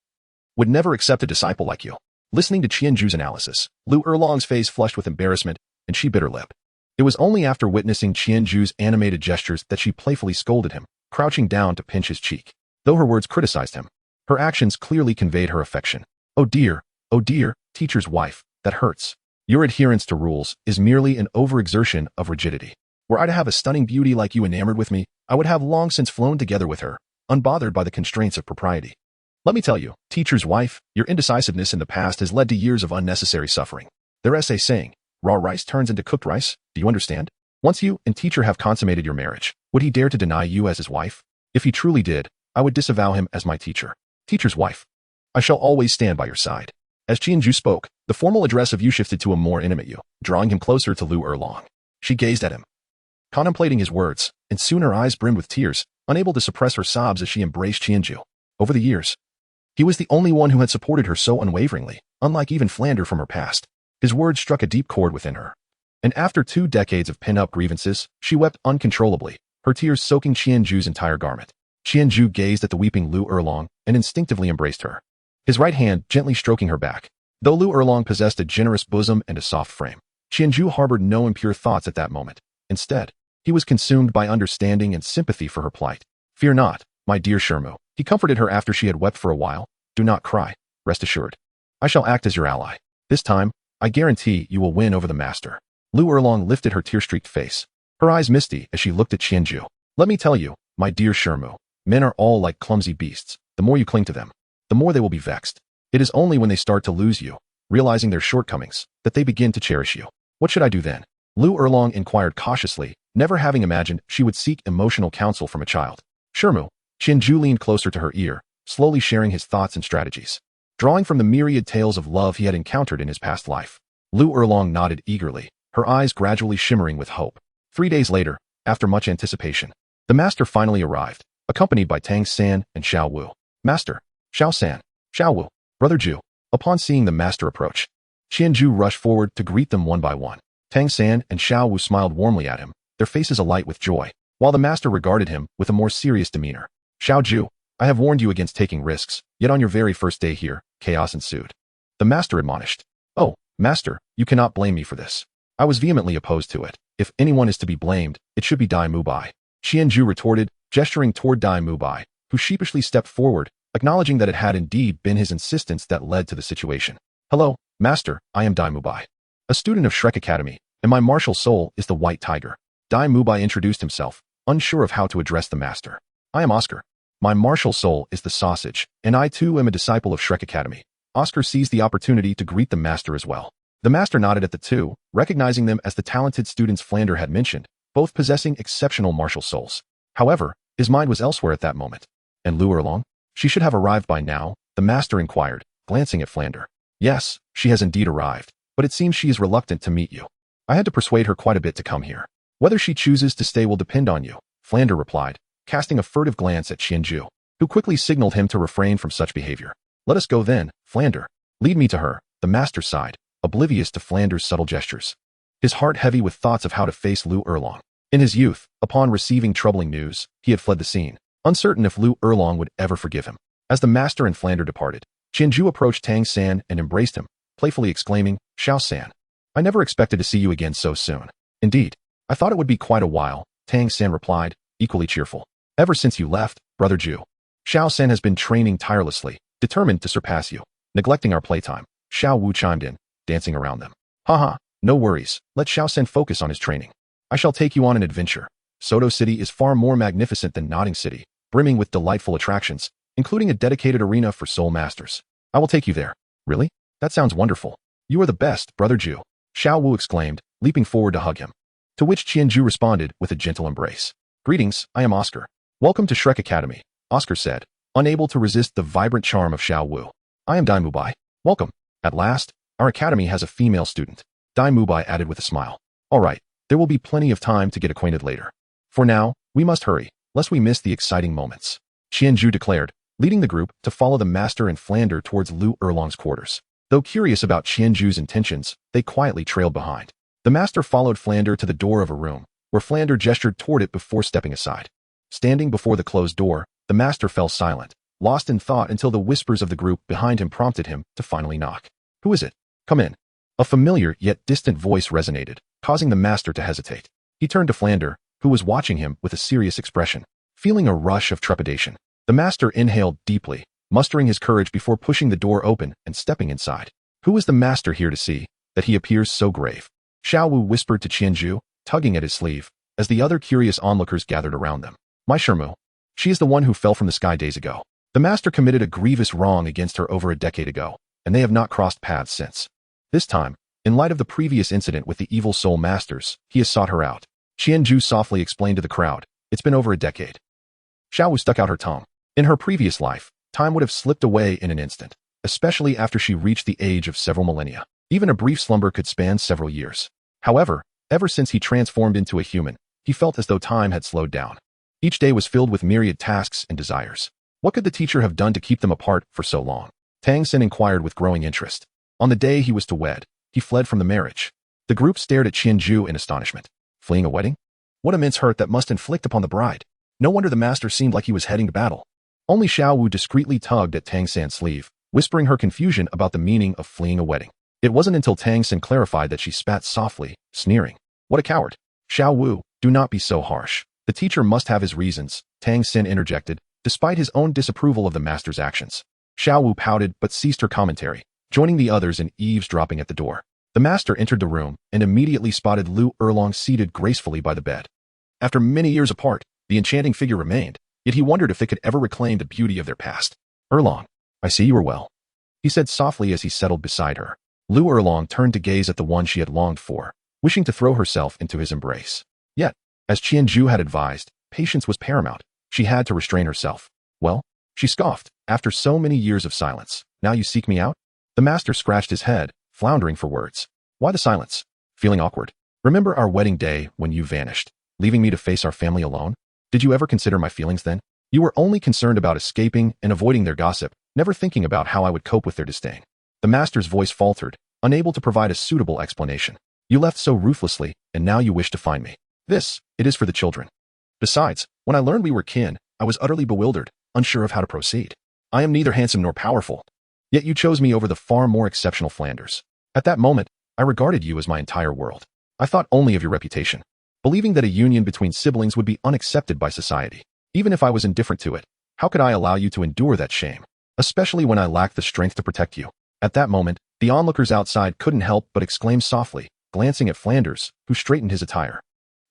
would never accept a disciple like you. Listening to Qianju's analysis, Lu Erlong's face flushed with embarrassment, and she bit her lip. It was only after witnessing Qianju's animated gestures that she playfully scolded him, crouching down to pinch his cheek. Though her words criticized him, her actions clearly conveyed her affection. Oh dear, teacher's wife, that hurts. Your adherence to rules is merely an overexertion of rigidity. Were I to have a stunning beauty like you enamored with me, I would have long since flown together with her, unbothered by the constraints of propriety. Let me tell you, teacher's wife, your indecisiveness in the past has led to years of unnecessary suffering. Their essay saying, raw rice turns into cooked rice, do you understand? Once you and teacher have consummated your marriage, would he dare to deny you as his wife? If he truly did, I would disavow him as my teacher. Teacher's wife, I shall always stand by your side. As Qianju spoke, the formal address of you shifted to a more intimate you, drawing him closer to Lu Erlong. She gazed at him, contemplating his words, and soon her eyes brimmed with tears, unable to suppress her sobs as she embraced Qianju. Over the years, he was the only one who had supported her so unwaveringly, unlike even Flander from her past. His words struck a deep chord within her. And after 2 decades of pin-up grievances, she wept uncontrollably, her tears soaking Qianju's entire garment. Qianju gazed at the weeping Lu Erlong and instinctively embraced her, his right hand gently stroking her back. Though Lu Erlong possessed a generous bosom and a soft frame, Qianju harbored no impure thoughts at that moment. Instead, he was consumed by understanding and sympathy for her plight. Fear not, my dear Shermu, he comforted her after she had wept for a while. Do not cry, rest assured. I shall act as your ally. This time, I guarantee you will win over the master. Lu Erlong lifted her tear-streaked face, her eyes misty as she looked at Qianju. Let me tell you, my dear Shermu, men are all like clumsy beasts. The more you cling to them, the more they will be vexed. It is only when they start to lose you, realizing their shortcomings, that they begin to cherish you. What should I do then? Lu Erlong inquired cautiously, never having imagined she would seek emotional counsel from a child. Shermu, Qianju leaned closer to her ear, slowly sharing his thoughts and strategies, drawing from the myriad tales of love he had encountered in his past life. Lu Erlong nodded eagerly, her eyes gradually shimmering with hope. 3 days later, after much anticipation, the master finally arrived, accompanied by Tang San and Xiao Wu. Master, Xiao San, Xiao Wu, Brother Ju. Upon seeing the master approach, Qianju rushed forward to greet them one by one. Tang San and Xiao Wu smiled warmly at him, their faces alight with joy, while the master regarded him with a more serious demeanor. Xiao Ju, I have warned you against taking risks, yet on your very first day here, chaos ensued. The master admonished. Oh, master, you cannot blame me for this. I was vehemently opposed to it. If anyone is to be blamed, it should be Dai Mubai. Qianju retorted, gesturing toward Dai Mubai, who sheepishly stepped forward, acknowledging that it had indeed been his insistence that led to the situation. Hello, master, I am Dai Mubai, a student of Shrek Academy, and my martial soul is the White Tiger. Dai Mubai introduced himself, unsure of how to address the master. I am Oscar. My martial soul is the Sausage, and I too am a disciple of Shrek Academy. Oscar seized the opportunity to greet the master as well. The master nodded at the two, recognizing them as the talented students Flander had mentioned, both possessing exceptional martial souls. However, his mind was elsewhere at that moment. And Lu Erlong? She should have arrived by now, the master inquired, glancing at Flander. Yes, she has indeed arrived, but it seems she is reluctant to meet you. I had to persuade her quite a bit to come here. Whether she chooses to stay will depend on you, Flander replied, casting a furtive glance at Qianju, who quickly signaled him to refrain from such behavior. Let us go then, Flander. Lead me to her, the master sighed, oblivious to Flander's subtle gestures. His heart heavy with thoughts of how to face Lu Erlong. In his youth, upon receiving troubling news, he had fled the scene, uncertain if Lu Erlong would ever forgive him. As the master and Flander departed, Qianju approached Tang San and embraced him, playfully exclaiming, Xiao San. I never expected to see you again so soon. Indeed, I thought it would be quite a while, Tang San replied, equally cheerful. Ever since you left, brother Ju. Xiao San has been training tirelessly, determined to surpass you. Neglecting our playtime, Xiao Wu chimed in, dancing around them. Haha, no worries, let Xiao San focus on his training. I shall take you on an adventure. Soto City is far more magnificent than Notting City, brimming with delightful attractions, including a dedicated arena for soul masters. I will take you there. Really? That sounds wonderful. You are the best, brother Ju. Xiao Wu exclaimed, leaping forward to hug him. To which Qianju responded with a gentle embrace. Greetings, I am Oscar. Welcome to Shrek Academy, Oscar said, unable to resist the vibrant charm of Xiao Wu. I am Dai Mubai. Welcome. At last, our academy has a female student. Dai Mubai added with a smile. All right, there will be plenty of time to get acquainted later. For now, we must hurry, lest we miss the exciting moments. Qianju declared, leading the group to follow the master and Flander towards Lu Erlong's quarters. Though curious about Qianju's intentions, they quietly trailed behind. The master followed Flander to the door of a room, where Flander gestured toward it before stepping aside. Standing before the closed door, the master fell silent, lost in thought until the whispers of the group behind him prompted him to finally knock. Who is it? Come in. A familiar yet distant voice resonated, causing the master to hesitate. He turned to Flander, who was watching him with a serious expression. Feeling a rush of trepidation, the master inhaled deeply, mustering his courage before pushing the door open and stepping inside. Who is the master here to see, that he appears so grave? Xiao Wu whispered to Qianju, tugging at his sleeve, as the other curious onlookers gathered around them. My Shermu. She is the one who fell from the sky days ago. The master committed a grievous wrong against her over a decade ago, and they have not crossed paths since. This time, in light of the previous incident with the evil soul masters, he has sought her out. Qianju softly explained to the crowd, it's been over a decade. Xiao Wu stuck out her tongue. In her previous life, time would have slipped away in an instant, especially after she reached the age of several millennia. Even a brief slumber could span several years. However, ever since he transformed into a human, he felt as though time had slowed down. Each day was filled with myriad tasks and desires. What could the teacher have done to keep them apart for so long? Tang Sin inquired with growing interest. On the day he was to wed, he fled from the marriage. The group stared at Qianju in astonishment. Fleeing a wedding? What immense hurt that must inflict upon the bride. No wonder the master seemed like he was heading to battle. Only Xiao Wu discreetly tugged at Tang San's sleeve, whispering her confusion about the meaning of fleeing a wedding. It wasn't until Tang San clarified that she spat softly, sneering. What a coward. Xiao Wu, do not be so harsh. The teacher must have his reasons, Tang Sin interjected, despite his own disapproval of the master's actions. Xiao Wu pouted but ceased her commentary, joining the others in eavesdropping at the door. The master entered the room and immediately spotted Lu Erlong seated gracefully by the bed. After many years apart, the enchanting figure remained, yet he wondered if it could ever reclaim the beauty of their past. Erlong, I see you are well, he said softly as he settled beside her. Lu Erlong turned to gaze at the one she had longed for, wishing to throw herself into his embrace. Yet, as Qianju had advised, patience was paramount. She had to restrain herself. Well, she scoffed, after so many years of silence, now you seek me out? The master scratched his head, floundering for words. Why the silence? Feeling awkward? Remember our wedding day when you vanished, leaving me to face our family alone? Did you ever consider my feelings then? You were only concerned about escaping and avoiding their gossip, never thinking about how I would cope with their disdain. The master's voice faltered, unable to provide a suitable explanation. You left so ruthlessly, and now you wish to find me. It is for the children. Besides, when I learned we were kin, I was utterly bewildered, unsure of how to proceed. I am neither handsome nor powerful. Yet you chose me over the far more exceptional Flanders. At that moment, I regarded you as my entire world. I thought only of your reputation, believing that a union between siblings would be unaccepted by society. Even if I was indifferent to it, how could I allow you to endure that shame? Especially when I lacked the strength to protect you. At that moment, the onlookers outside couldn't help but exclaim softly, glancing at Flanders, who straightened his attire.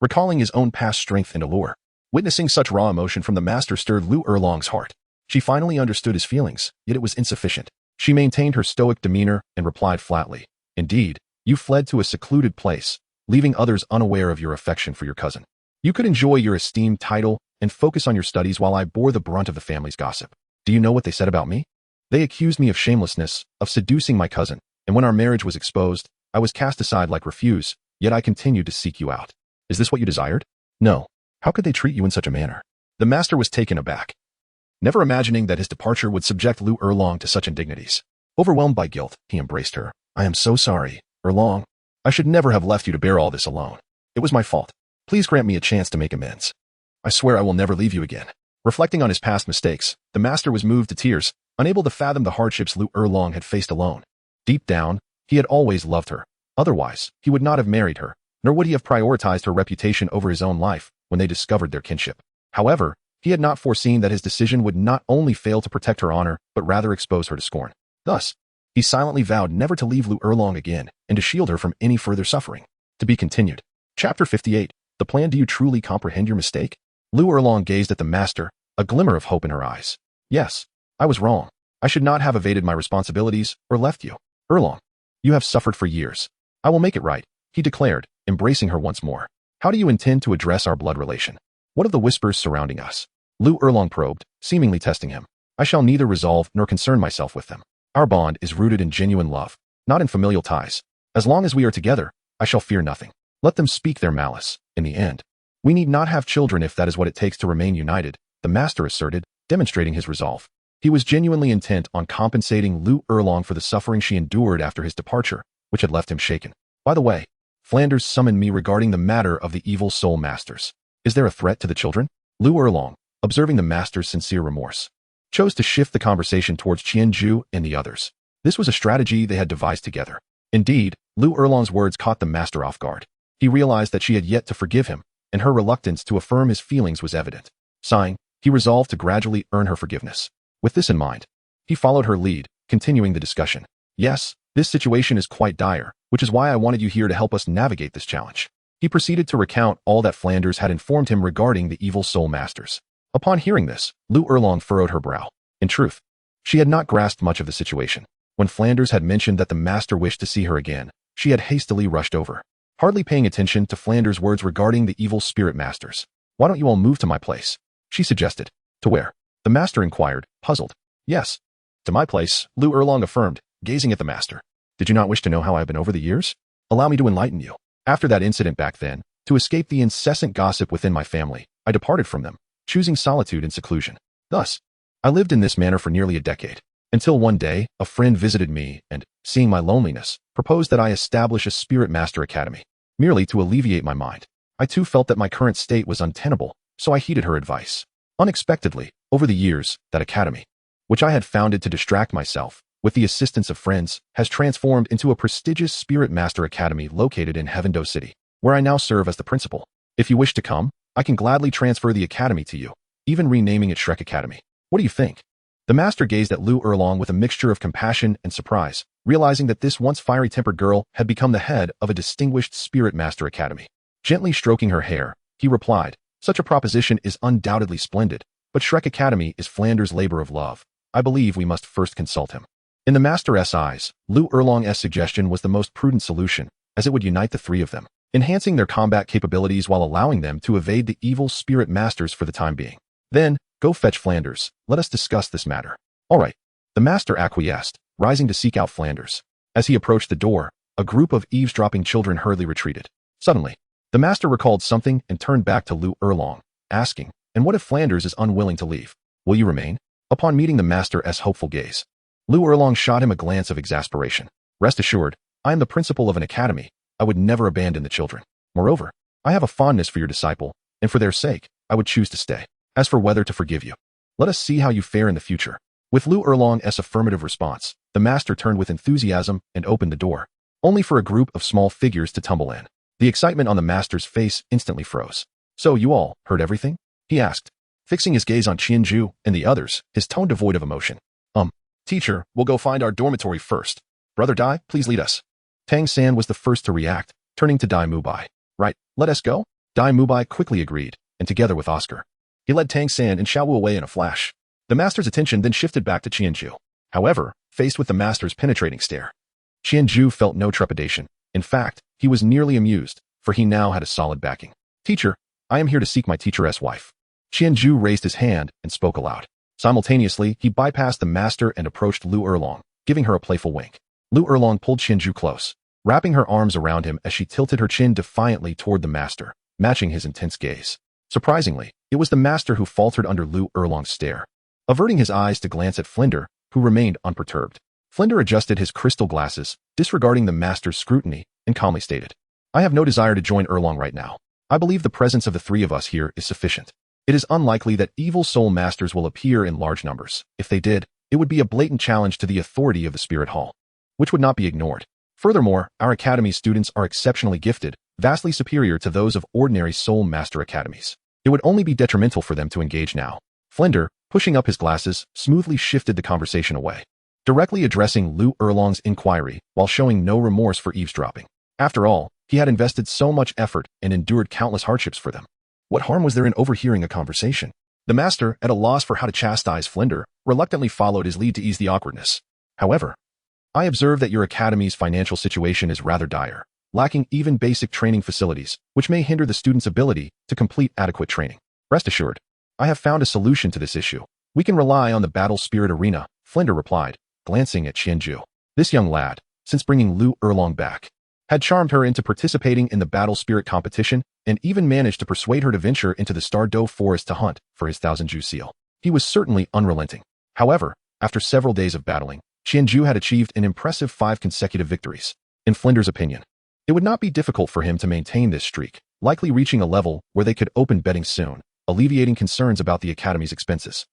Recalling his own past strength and allure, witnessing such raw emotion from the master stirred Lu Erlong's heart. She finally understood his feelings, yet it was insufficient. She maintained her stoic demeanor and replied flatly, Indeed, you fled to a secluded place, leaving others unaware of your affection for your cousin. You could enjoy your esteemed title and focus on your studies while I bore the brunt of the family's gossip. Do you know what they said about me? They accused me of shamelessness, of seducing my cousin, and when our marriage was exposed, I was cast aside like refuse, yet I continued to seek you out. Is this what you desired? No. How could they treat you in such a manner? The master was taken aback, never imagining that his departure would subject Lu Erlong to such indignities. Overwhelmed by guilt, he embraced her. I am so sorry, Erlong. I should never have left you to bear all this alone. It was my fault. Please grant me a chance to make amends. I swear I will never leave you again. Reflecting on his past mistakes, the master was moved to tears, unable to fathom the hardships Lu Erlong had faced alone. Deep down, he had always loved her. Otherwise, he would not have married her, nor would he have prioritized her reputation over his own life when they discovered their kinship. However, he had not foreseen that his decision would not only fail to protect her honor, but rather expose her to scorn. Thus, he silently vowed never to leave Lu Erlong again and to shield her from any further suffering. To be continued. Chapter 58. The plan. Do you truly comprehend your mistake? Lu Erlong gazed at the master, a glimmer of hope in her eyes. Yes, I was wrong. I should not have evaded my responsibilities or left you. Erlong, you have suffered for years. I will make it right, he declared, embracing her once more. How do you intend to address our blood relation? What of the whispers surrounding us? Lu Erlong probed, seemingly testing him. I shall neither resolve nor concern myself with them. Our bond is rooted in genuine love, not in familial ties. As long as we are together, I shall fear nothing. Let them speak their malice. In the end, we need not have children if that is what it takes to remain united, the master asserted, demonstrating his resolve. He was genuinely intent on compensating Lu Erlong for the suffering she endured after his departure, which had left him shaken. By the way, Flanders summoned me regarding the matter of the evil soul masters. Is there a threat to the children? Lu Erlong, observing the master's sincere remorse, chose to shift the conversation towards Qianju and the others. This was a strategy they had devised together. Indeed, Lu Erlong's words caught the master off guard. He realized that she had yet to forgive him, and her reluctance to affirm his feelings was evident. Sighing, he resolved to gradually earn her forgiveness. With this in mind, he followed her lead, continuing the discussion. Yes, this situation is quite dire, which is why I wanted you here to help us navigate this challenge. He proceeded to recount all that Flanders had informed him regarding the evil soul masters. Upon hearing this, Lu Erlong furrowed her brow. In truth, she had not grasped much of the situation. When Flanders had mentioned that the master wished to see her again, she had hastily rushed over, hardly paying attention to Flanders' words regarding the evil spirit masters. Why don't you all move to my place? She suggested. To where? The master inquired, puzzled. Yes. To my place, Lu Erlong affirmed, gazing at the master. Did you not wish to know how I have been over the years? Allow me to enlighten you. After that incident back then, to escape the incessant gossip within my family, I departed from them, choosing solitude and seclusion. Thus, I lived in this manner for nearly a decade, until one day, a friend visited me and, seeing my loneliness, proposed that I establish a Spirit Master Academy, merely to alleviate my mind. I too felt that my current state was untenable, so I heeded her advice. Unexpectedly, over the years, that academy, which I had founded to distract myself, with the assistance of friends, has transformed into a prestigious Spirit Master Academy located in Heavendo City, where I now serve as the principal. If you wish to come, I can gladly transfer the academy to you, even renaming it Shrek Academy. What do you think? The master gazed at Lu Erlong with a mixture of compassion and surprise, realizing that this once fiery-tempered girl had become the head of a distinguished Spirit Master Academy. Gently stroking her hair, he replied, such a proposition is undoubtedly splendid, but Shrek Academy is Flanders' labor of love. I believe we must first consult him. In the master's eyes, Lu Erlong's suggestion was the most prudent solution, as it would unite the three of them, enhancing their combat capabilities while allowing them to evade the evil spirit masters for the time being. Then, go fetch Flanders. Let us discuss this matter. All right. The master acquiesced, rising to seek out Flanders. As he approached the door, a group of eavesdropping children hurriedly retreated. Suddenly, the master recalled something and turned back to Lu Erlong, asking, and what if Flanders is unwilling to leave? Will you remain? Upon meeting the master's hopeful gaze, Lu Erlong shot him a glance of exasperation. Rest assured, I am the principal of an academy. I would never abandon the children. Moreover, I have a fondness for your disciple, and for their sake, I would choose to stay. As for whether to forgive you, let us see how you fare in the future. With Lu Erlong's affirmative response, the master turned with enthusiasm and opened the door, only for a group of small figures to tumble in. The excitement on the master's face instantly froze. So you all heard everything? He asked, fixing his gaze on Qianju and the others, his tone devoid of emotion. Teacher, we'll go find our dormitory first. Brother Dai, please lead us. Tang San was the first to react, turning to Dai Mubai. Right, let us go? Dai Mubai quickly agreed, and together with Oscar, he led Tang San and Xiaowu away in a flash. The master's attention then shifted back to Qianju. However, faced with the master's penetrating stare, Qianju felt no trepidation. In fact, he was nearly amused, for he now had a solid backing. Teacher, I am here to seek my teacher's wife. Qianju raised his hand and spoke aloud. Simultaneously, he bypassed the master and approached Lu Erlong, giving her a playful wink. Lu Erlong pulled Qianju close, wrapping her arms around him as she tilted her chin defiantly toward the master. matching his intense gaze. Surprisingly, it was the master who faltered under Lu Erlong's stare, averting his eyes to glance at Flinder, who remained unperturbed. Flinder adjusted his crystal glasses, disregarding the master's scrutiny, and calmly stated, "I have no desire to join Erlong right now. I believe the presence of the three of us here is sufficient. It is unlikely that evil soul masters will appear in large numbers. If they did, it would be a blatant challenge to the authority of the Spirit Hall, which would not be ignored. Furthermore, our academy's students are exceptionally gifted, vastly superior to those of ordinary soul master academies. It would only be detrimental for them to engage now." Flinder, pushing up his glasses, smoothly shifted the conversation away, directly addressing Lu Erlong's inquiry while showing no remorse for eavesdropping. After all, he had invested so much effort and endured countless hardships for them. What harm was there in overhearing a conversation? The master, at a loss for how to chastise Flinder, reluctantly followed his lead to ease the awkwardness. "However, I observe that your academy's financial situation is rather dire, lacking even basic training facilities, which may hinder the student's ability to complete adequate training. Rest assured, I have found a solution to this issue. We can rely on the battle spirit arena," Flinder replied, glancing at Qianju. This young lad, since bringing Lu Erlong back, had charmed her into participating in the battle spirit competition and even managed to persuade her to venture into the Stardow forest to hunt for his 1,000 Ju seal. He was certainly unrelenting. However, after several days of battling, Qianju had achieved an impressive 5 consecutive victories. In Flinder's opinion, it would not be difficult for him to maintain this streak, likely reaching a level where they could open betting soon, alleviating concerns about the academy's expenses.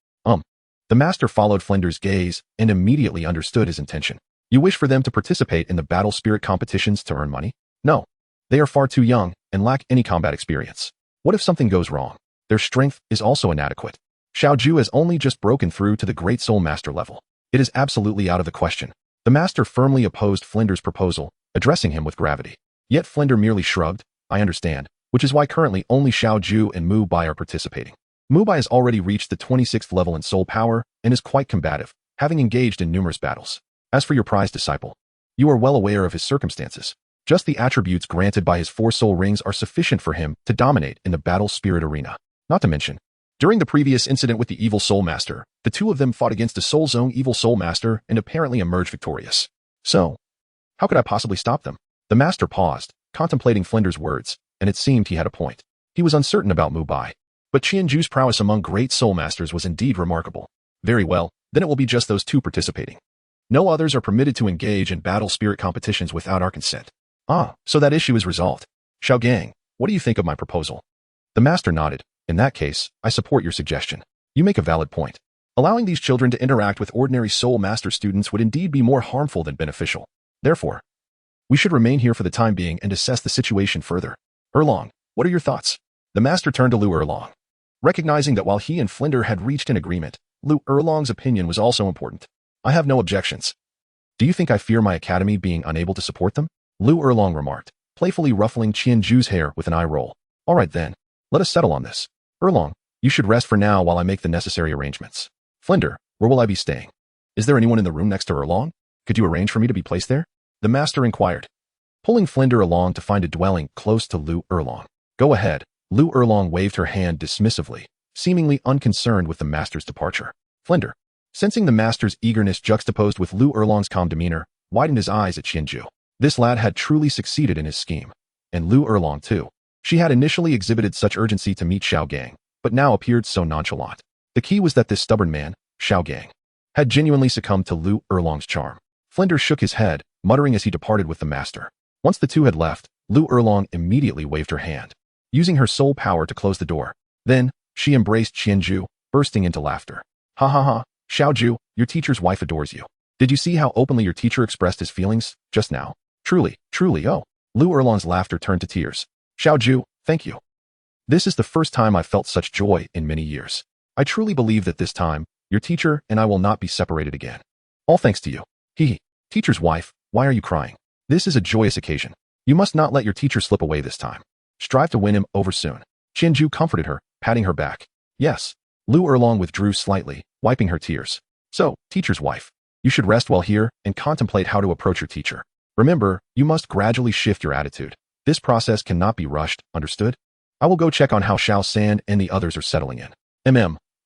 The master followed Flinder's gaze and immediately understood his intention. "You wish for them to participate in the battle spirit competitions to earn money? No. They are far too young and lack any combat experience. What if something goes wrong? Their strength is also inadequate. Xiaoju has only just broken through to the Great Soul Master level. It is absolutely out of the question." The master firmly opposed Flinder's proposal, addressing him with gravity. Yet Flinder merely shrugged, "I understand, which is why currently only Xiaoju and Mu Bai are participating. Mu Bai has already reached the 26th level in soul power and is quite combative, having engaged in numerous battles. As for your prized disciple, you are well aware of his circumstances. Just the attributes granted by his 4 soul rings are sufficient for him to dominate in the battle spirit arena. Not to mention, during the previous incident with the evil soul master, the two of them fought against a soul zone evil soul master and apparently emerged victorious. So, how could I possibly stop them?" The master paused, contemplating Flinder's words, and it seemed he had a point. He was uncertain about Mu Bai, but Qianju's prowess among great soul masters was indeed remarkable. "Very well, then it will be just those two participating. No others are permitted to engage in battle spirit competitions without our consent." "Ah, so that issue is resolved. Xiaogang, what do you think of my proposal?" The master nodded. "In that case, I support your suggestion. You make a valid point. Allowing these children to interact with ordinary soul master students would indeed be more harmful than beneficial. Therefore, we should remain here for the time being and assess the situation further. Erlong, what are your thoughts?" The master turned to Lu Erlong. Recognizing that while he and Flinder had reached an agreement, Lu Erlong's opinion was also important. "I have no objections. Do you think I fear my academy being unable to support them?" Lu Erlong remarked, playfully ruffling Qianju's hair with an eye roll. "All right then, let us settle on this. Erlong, you should rest for now while I make the necessary arrangements. Flinder, where will I be staying? Is there anyone in the room next to Erlong? Could you arrange for me to be placed there?" The master inquired, pulling Flinder along to find a dwelling close to Lu Erlong. "Go ahead." Lu Erlong waved her hand dismissively, seemingly unconcerned with the master's departure. Flinder, sensing the master's eagerness juxtaposed with Lu Erlong's calm demeanor, widened his eyes at Qianju. This lad had truly succeeded in his scheme. And Lu Erlong too. She had initially exhibited such urgency to meet Xiaogang, but now appeared so nonchalant. The key was that this stubborn man, Xiaogang, had genuinely succumbed to Lu Erlong's charm. Flinder shook his head, muttering as he departed with the master. Once the two had left, Lu Erlong immediately waved her hand, using her soul power to close the door. Then, she embraced Qianju, bursting into laughter. "Ha ha ha, Xiaoju, your teacher's wife adores you. Did you see how openly your teacher expressed his feelings just now? Truly, truly, oh." Lu Erlong's laughter turned to tears. "Xiaoju, thank you. This is the first time I've felt such joy in many years. I truly believe that this time, your teacher and I will not be separated again. All thanks to you." "Hee. Teacher's wife, why are you crying? This is a joyous occasion. You must not let your teacher slip away this time. Strive to win him over soon." Qianju comforted her, patting her back. "Yes." Lu Erlong withdrew slightly, wiping her tears. "So, teacher's wife, you should rest well here and contemplate how to approach your teacher. Remember, you must gradually shift your attitude. This process cannot be rushed, understood? I will go check on how Xiao San and the others are settling in.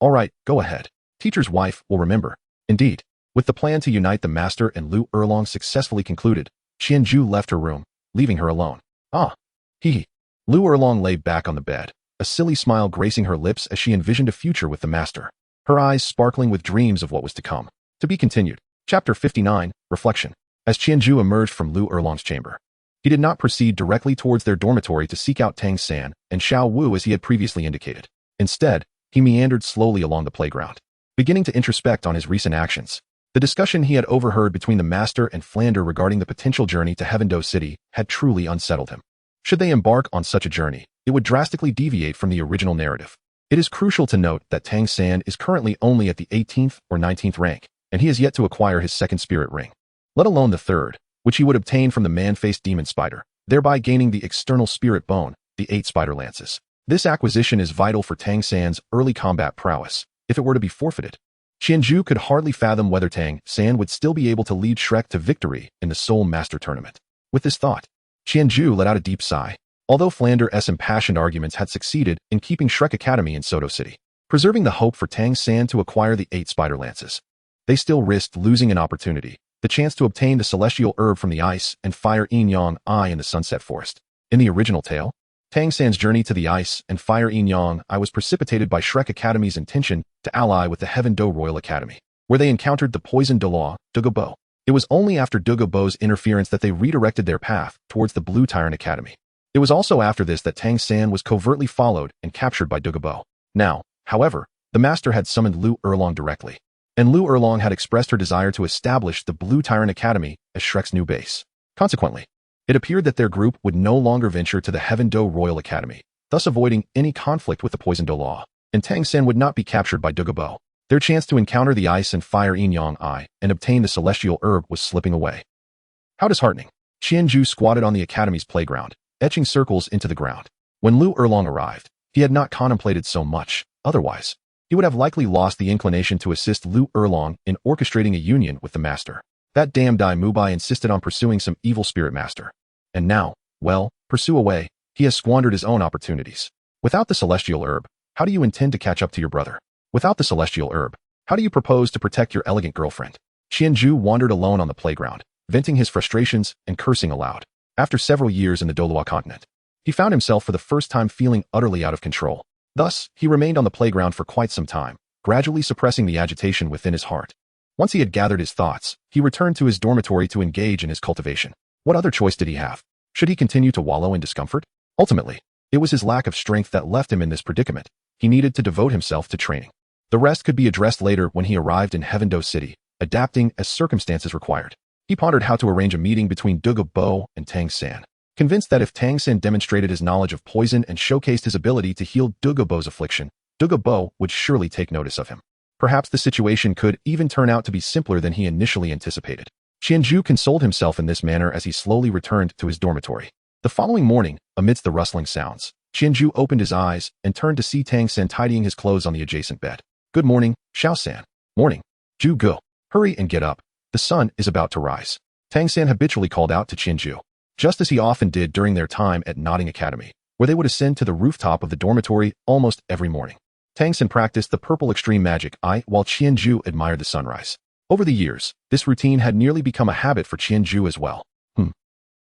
All right, go ahead. Teacher's wife will remember." Indeed, with the plan to unite the master and Lu Erlong successfully concluded, Qianju left her room, leaving her alone. "Ah. Hee. Lu Erlong lay back on the bed, a silly smile gracing her lips as she envisioned a future with the master, her eyes sparkling with dreams of what was to come. To be continued. Chapter 59, Reflection. As Qianzhu emerged from Lu Erlong's chamber, he did not proceed directly towards their dormitory to seek out Tang San and Xiao Wu as he had previously indicated. Instead, he meandered slowly along the playground, beginning to introspect on his recent actions. The discussion he had overheard between the master and Flander regarding the potential journey to Heavendoe City had truly unsettled him. Should they embark on such a journey, it would drastically deviate from the original narrative. It is crucial to note that Tang San is currently only at the 18th or 19th rank, and he has yet to acquire his second spirit ring, let alone the third, which he would obtain from the man-faced demon spider, thereby gaining the external spirit bone, the 8 spider lances. This acquisition is vital for Tang San's early combat prowess. If it were to be forfeited, Qianzhu could hardly fathom whether Tang San would still be able to lead Shrek to victory in the Soul Master Tournament. With this thought, Qianzhu let out a deep sigh. Although Flander's impassioned arguments had succeeded in keeping Shrek Academy in Soto City, preserving the hope for Tang San to acquire the 8 spider lances, they still risked losing an opportunity, the chance to obtain the celestial herb from the ice and fire Yin Yang Eye in the Sunset Forest. In the original tale, Tang San's journey to the ice and fire Yin Yang Eye was precipitated by Shrek Academy's intention to ally with the Heavendoe Royal Academy, where they encountered the poisoned Douluo, Douluo. It was only after Douluo's interference that they redirected their path towards the Blue Tyrant Academy. It was also after this that Tang San was covertly followed and captured by Douluo. Now, however, the master had summoned Lu Erlong directly, and Lu Erlong had expressed her desire to establish the Blue Tyrant Academy as Shrek's new base. Consequently, it appeared that their group would no longer venture to the Heavendoe Royal Academy, thus avoiding any conflict with the poisoned Douluo, and Tang San would not be captured by Douluo. Their chance to encounter the ice and fire Yin Yang Eye and obtain the celestial herb was slipping away. How disheartening. Qianzhu squatted on the academy's playground, etching circles into the ground. When Lu Erlong arrived, he had not contemplated so much. Otherwise, he would have likely lost the inclination to assist Lu Erlong in orchestrating a union with the master. That damn Dai Mubai insisted on pursuing some evil spirit master. And now, well, pursue away, he has squandered his own opportunities. Without the celestial herb, how do you intend to catch up to your brother? Without the celestial herb, how do you propose to protect your elegant girlfriend? Qianzhu wandered alone on the playground, venting his frustrations and cursing aloud. After several years in the Douluo continent, he found himself for the first time feeling utterly out of control. Thus, he remained on the playground for quite some time, gradually suppressing the agitation within his heart. Once he had gathered his thoughts, he returned to his dormitory to engage in his cultivation. What other choice did he have? Should he continue to wallow in discomfort? Ultimately, it was his lack of strength that left him in this predicament. He needed to devote himself to training. The rest could be addressed later when he arrived in Heavendoe City, adapting as circumstances required. He pondered how to arrange a meeting between Douluo and Tang San, convinced that if Tang San demonstrated his knowledge of poison and showcased his ability to heal Douluo's affliction, Douluo would surely take notice of him. Perhaps the situation could even turn out to be simpler than he initially anticipated. Qianzhu consoled himself in this manner as he slowly returned to his dormitory. The following morning, amidst the rustling sounds, Qianzhu opened his eyes and turned to see Tang San tidying his clothes on the adjacent bed. Good morning, Xiao San. Morning. Zhu Ge. Hurry and get up. The sun is about to rise. Tang San habitually called out to Qianzhu, just as he often did during their time at Nodding Academy, where they would ascend to the rooftop of the dormitory almost every morning. Tang San practiced the purple extreme magic eye while Qianzhu admired the sunrise. Over the years, this routine had nearly become a habit for Qianzhu as well.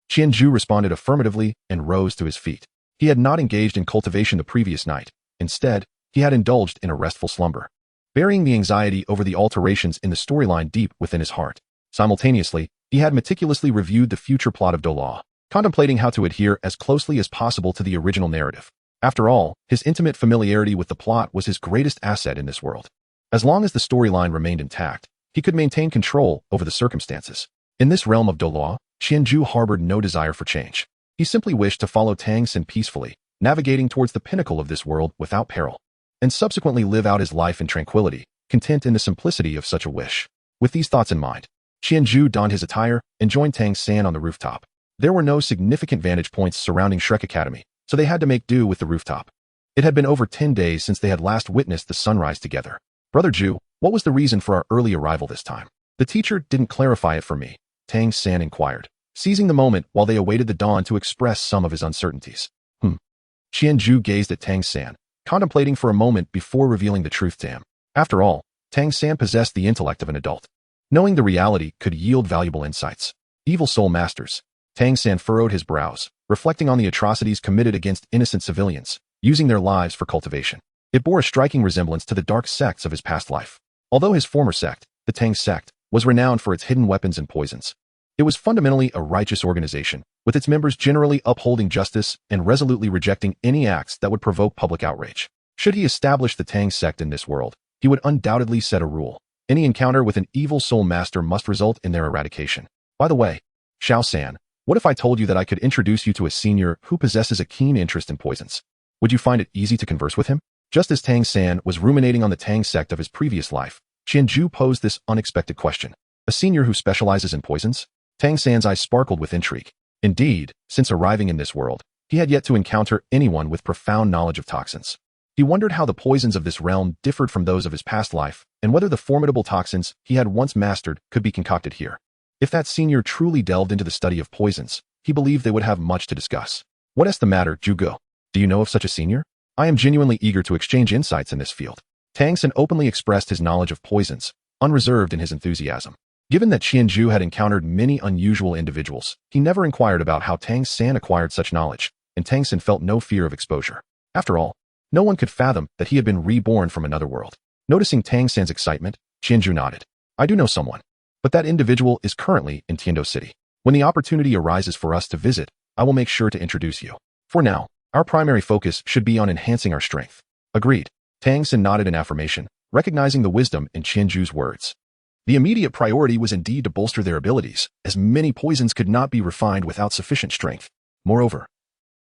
Qianzhu responded affirmatively and rose to his feet. He had not engaged in cultivation the previous night. Instead, he had indulged in a restful slumber, burying the anxiety over the alterations in the storyline deep within his heart. Simultaneously, he had meticulously reviewed the future plot of Douluo, contemplating how to adhere as closely as possible to the original narrative. After all, his intimate familiarity with the plot was his greatest asset in this world. As long as the storyline remained intact, he could maintain control over the circumstances. In this realm of Douluo, Qianzhu harbored no desire for change. He simply wished to follow Tang San peacefully, navigating towards the pinnacle of this world without peril, and subsequently live out his life in tranquility, content in the simplicity of such a wish. With these thoughts in mind, Qianzhu donned his attire and joined Tang San on the rooftop. There were no significant vantage points surrounding Shrek Academy, so they had to make do with the rooftop. It had been over 10 days since they had last witnessed the sunrise together. Brother Zhu, what was the reason for our early arrival this time? The teacher didn't clarify it for me, Tang San inquired, seizing the moment while they awaited the dawn to express some of his uncertainties. Qianzhu gazed at Tang San, contemplating for a moment before revealing the truth to him. After all, Tang San possessed the intellect of an adult. Knowing the reality could yield valuable insights. Evil soul masters. Tang San furrowed his brows, reflecting on the atrocities committed against innocent civilians, using their lives for cultivation. It bore a striking resemblance to the dark sects of his past life. Although his former sect, the Tang sect, was renowned for its hidden weapons and poisons, it was fundamentally a righteous organization, with its members generally upholding justice and resolutely rejecting any acts that would provoke public outrage. Should he establish the Tang sect in this world, he would undoubtedly set a rule. Any encounter with an evil soul master must result in their eradication. By the way, Xiao-san, what if I told you that I could introduce you to a senior who possesses a keen interest in poisons? Would you find it easy to converse with him? Just as Tang-san was ruminating on the Tang sect of his previous life, Qianju posed this unexpected question. A senior who specializes in poisons? Tang-san's eyes sparkled with intrigue. Indeed, since arriving in this world, he had yet to encounter anyone with profound knowledge of toxins. He wondered how the poisons of this realm differed from those of his past life, and whether the formidable toxins he had once mastered could be concocted here. If that senior truly delved into the study of poisons, he believed they would have much to discuss. What is the matter, Zhuge? Do you know of such a senior? I am genuinely eager to exchange insights in this field. Tang-san openly expressed his knowledge of poisons, unreserved in his enthusiasm. Given that Qianju had encountered many unusual individuals, he never inquired about how Tang-san acquired such knowledge, and Tang-san felt no fear of exposure. After all, no one could fathom that he had been reborn from another world. Noticing Tang-san's excitement, Qianju nodded. I do know someone, but that individual is currently in Tiando City. When the opportunity arises for us to visit, I will make sure to introduce you. For now, our primary focus should be on enhancing our strength. Agreed. Tang-san nodded in affirmation, recognizing the wisdom in Qianju's words. The immediate priority was indeed to bolster their abilities, as many poisons could not be refined without sufficient strength. Moreover,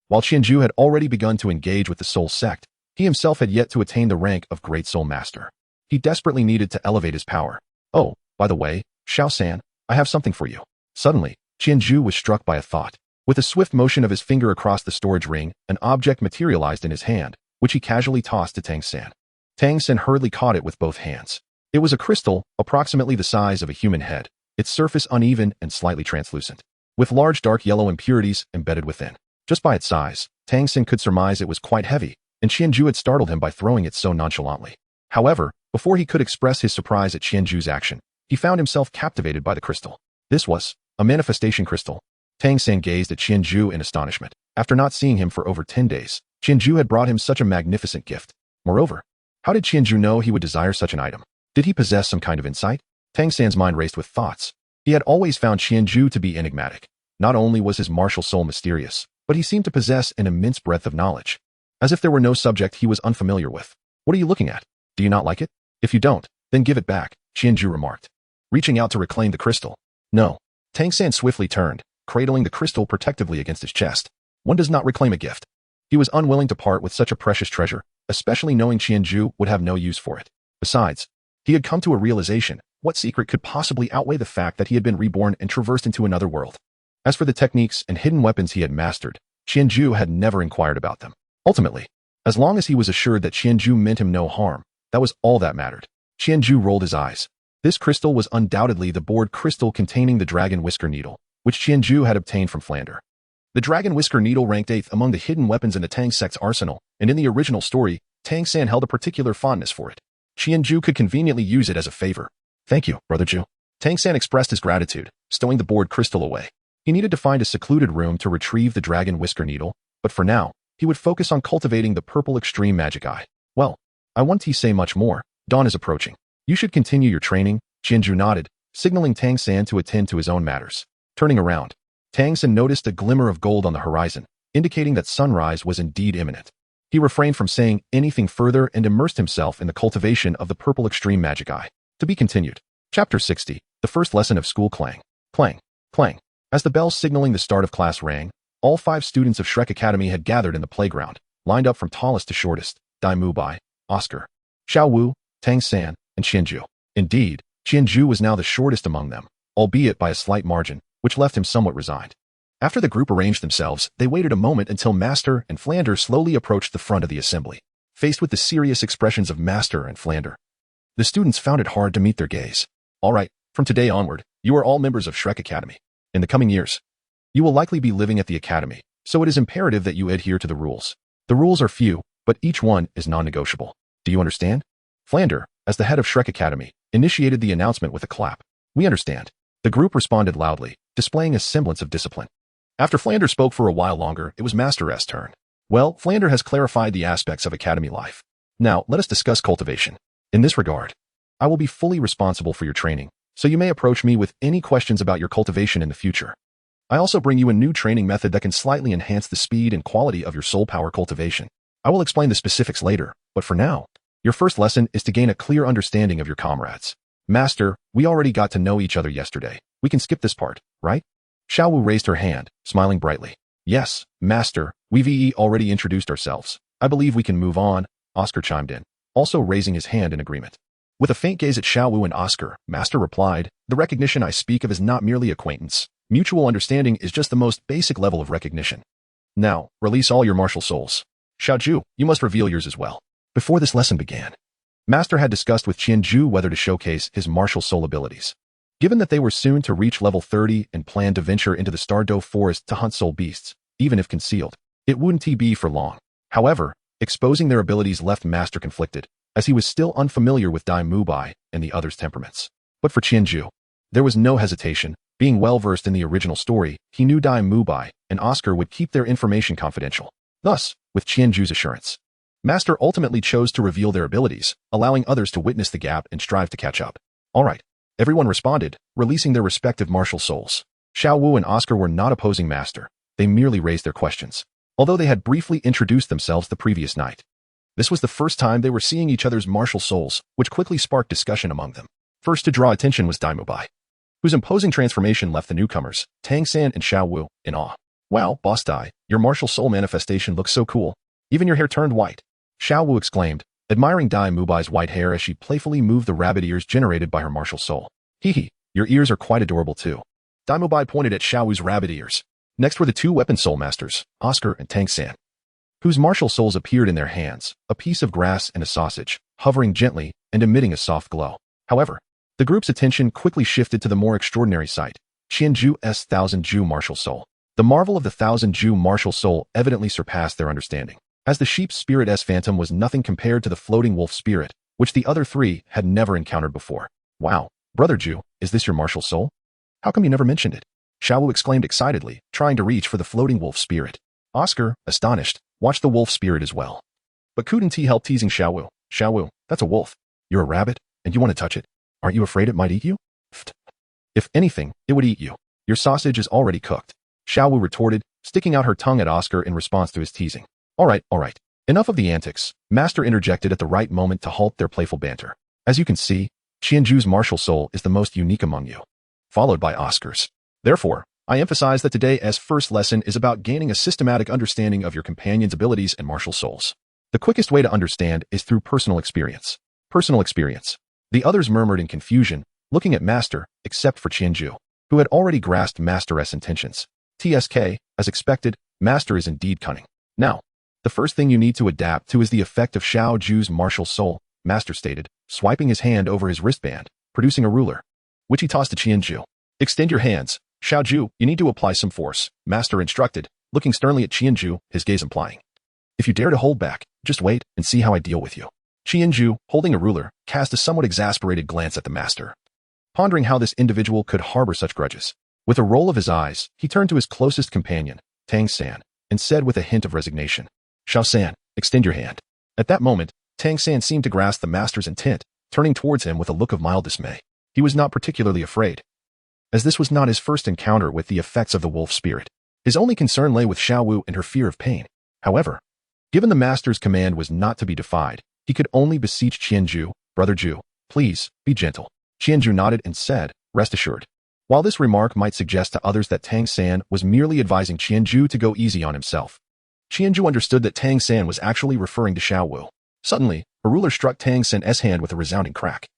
while Qianju had already begun to engage with the Soul Sect, he himself had yet to attain the rank of Great Soul Master. He desperately needed to elevate his power. Oh, by the way, Xiao-san, I have something for you. Suddenly, Qianju was struck by a thought. With a swift motion of his finger across the storage ring, an object materialized in his hand, which he casually tossed to Tang-san. Tang-san hurriedly caught it with both hands. It was a crystal, approximately the size of a human head, its surface uneven and slightly translucent, with large dark yellow impurities embedded within. Just by its size, Tang-san could surmise it was quite heavy, and Qianju had startled him by throwing it so nonchalantly. However, before he could express his surprise at Qianju's action, he found himself captivated by the crystal. This was a manifestation crystal. Tang-san gazed at Qianju in astonishment. After not seeing him for over 10 days, Qianju had brought him such a magnificent gift. Moreover, how did Qianju know he would desire such an item? Did he possess some kind of insight? Tang-san's mind raced with thoughts. He had always found Qianju to be enigmatic. Not only was his martial soul mysterious, but he seemed to possess an immense breadth of knowledge. As if there were no subject he was unfamiliar with. What are you looking at? Do you not like it? If you don't, then give it back, Qianju remarked, reaching out to reclaim the crystal. No. Tang-san swiftly turned, cradling the crystal protectively against his chest. One does not reclaim a gift. He was unwilling to part with such a precious treasure, especially knowing Qianju would have no use for it. Besides, he had come to a realization. What secret could possibly outweigh the fact that he had been reborn and traversed into another world? As for the techniques and hidden weapons he had mastered, Qianju had never inquired about them. Ultimately, as long as he was assured that Qianju meant him no harm, that was all that mattered. Qianju rolled his eyes. This crystal was undoubtedly the board crystal containing the dragon whisker needle, which Qianju had obtained from Flander. The dragon whisker needle ranked 8th among the hidden weapons in the Tang sect's arsenal, and in the original story, Tang-san held a particular fondness for it. Qianju could conveniently use it as a favor. Thank you, Brother Ju. Tang-san expressed his gratitude, stowing the board crystal away. He needed to find a secluded room to retrieve the dragon whisker needle, but for now, he would focus on cultivating the purple extreme magic eye. Well, I won't say much more. Dawn is approaching. You should continue your training. Qianju nodded, signaling Tang-san to attend to his own matters. Turning around, Tang-san noticed a glimmer of gold on the horizon, indicating that sunrise was indeed imminent. He refrained from saying anything further and immersed himself in the cultivation of the purple extreme magic eye. To be continued. Chapter 60, the first lesson of school clang. Clang, clang. As the bell signaling the start of class rang, all 5 students of Shrek Academy had gathered in the playground, lined up from tallest to shortest, Dai Mubai, Oscar, Xiao Wu, Tang-san, and Qianju. Indeed, Qianju was now the shortest among them, albeit by a slight margin, which left him somewhat resigned. After the group arranged themselves, they waited a moment until Master and Flander slowly approached the front of the assembly. Faced with the serious expressions of Master and Flander, the students found it hard to meet their gaze. All right, from today onward, you are all members of Shrek Academy. In the coming years, you will likely be living at the academy, so it is imperative that you adhere to the rules. The rules are few, but each one is non-negotiable. Do you understand? Flander, as the head of Shrek Academy, initiated the announcement with a clap. We understand. The group responded loudly, displaying a semblance of discipline. After Flander spoke for a while longer, it was Master S' turn. Well, Flander has clarified the aspects of academy life. Now, let us discuss cultivation. In this regard, I will be fully responsible for your training, so you may approach me with any questions about your cultivation in the future. I also bring you a new training method that can slightly enhance the speed and quality of your soul power cultivation. I will explain the specifics later, but for now, your first lesson is to gain a clear understanding of your comrades. Master, we already got to know each other yesterday. We can skip this part, right? Xiaowu raised her hand, smiling brightly. Yes, Master, we've already introduced ourselves. I believe we can move on, Oscar chimed in, also raising his hand in agreement. With a faint gaze at Xiaowu and Oscar, Master replied, the recognition I speak of is not merely acquaintance. Mutual understanding is just the most basic level of recognition. Now, release all your martial souls. Xiaoju, you must reveal yours as well. Before this lesson began, Master had discussed with Qianju whether to showcase his martial soul abilities. Given that they were soon to reach level 30 and planned to venture into the Stardow Forest to hunt soul beasts, even if concealed, it wouldn't be for long. However, exposing their abilities left Master conflicted, as he was still unfamiliar with Dai Mubai and the others' temperaments. But for Qianju, there was no hesitation. Being well-versed in the original story, he knew Dai Mubai and Oscar would keep their information confidential. Thus, with Qianju's assurance, Master ultimately chose to reveal their abilities, allowing others to witness the gap and strive to catch up. All right. Everyone responded, releasing their respective martial souls. Xiaowu and Oscar were not opposing Master. They merely raised their questions, although they had briefly introduced themselves the previous night. This was the first time they were seeing each other's martial souls, which quickly sparked discussion among them. First to draw attention was Dai Mubai, whose imposing transformation left the newcomers, Tang San and Xiaowu, in awe. Wow, Boss Dai, your martial soul manifestation looks so cool. Even your hair turned white. Xiaowu exclaimed, admiring Dai Mubai's white hair as she playfully moved the rabbit ears generated by her martial soul. Hee, your ears are quite adorable too. Dai Mubai pointed at Xiaowu's rabbit ears. Next were the two weapon soul masters, Oscar and Tang San, whose martial souls appeared in their hands, a piece of grass and a sausage, hovering gently and emitting a soft glow. However, the group's attention quickly shifted to the more extraordinary sight, Qianju's Thousand Ju martial soul. The marvel of the Thousand Ju martial soul evidently surpassed their understanding, as the sheep spirit's phantom was nothing compared to the floating wolf spirit, which the other three had never encountered before. Wow, Brother Ju, is this your martial soul? How come you never mentioned it? Xiaowu exclaimed excitedly, trying to reach for the floating wolf spirit. Oscar, astonished, watched the wolf spirit as well. But couldn't he help teasing Xiaowu? Xiaowu, that's a wolf. You're a rabbit, and you want to touch it. Aren't you afraid it might eat you? Pfft. If anything, it would eat you. Your sausage is already cooked. Xiaowu retorted, sticking out her tongue at Oscar in response to his teasing. All right. Enough of the antics. Master interjected at the right moment to halt their playful banter. As you can see, Qianju's martial soul is the most unique among you, followed by Oscar's. Therefore, I emphasize that today's first lesson is about gaining a systematic understanding of your companion's abilities and martial souls. The quickest way to understand is through personal experience. Personal experience. The others murmured in confusion, looking at Master, except for Qianju, who had already grasped Master's intentions. TSK, as expected, Master is indeed cunning. Now, the first thing you need to adapt to is the effect of Xiaoju's martial soul, Master stated, swiping his hand over his wristband, producing a ruler, which he tossed to Qianju. Extend your hands. Xiaoju, you need to apply some force, Master instructed, looking sternly at Qianju, his gaze implying. If you dare to hold back, just wait and see how I deal with you. Qianju, holding a ruler, cast a somewhat exasperated glance at the Master, pondering how this individual could harbor such grudges. With a roll of his eyes, he turned to his closest companion, Tang San, and said with a hint of resignation, Xiao San, extend your hand. At that moment, Tang San seemed to grasp the Master's intent, turning towards him with a look of mild dismay. He was not particularly afraid, as this was not his first encounter with the effects of the wolf spirit. His only concern lay with Xiaowu and her fear of pain. However, given the Master's command was not to be defied, he could only beseech Qianju, Brother Ju, please, be gentle. Qianju nodded and said, rest assured. While this remark might suggest to others that Tang San was merely advising Qianju to go easy on himself, Qianju understood that Tang San was actually referring to Xiaowu. Suddenly, a ruler struck Tang San's hand with a resounding crack,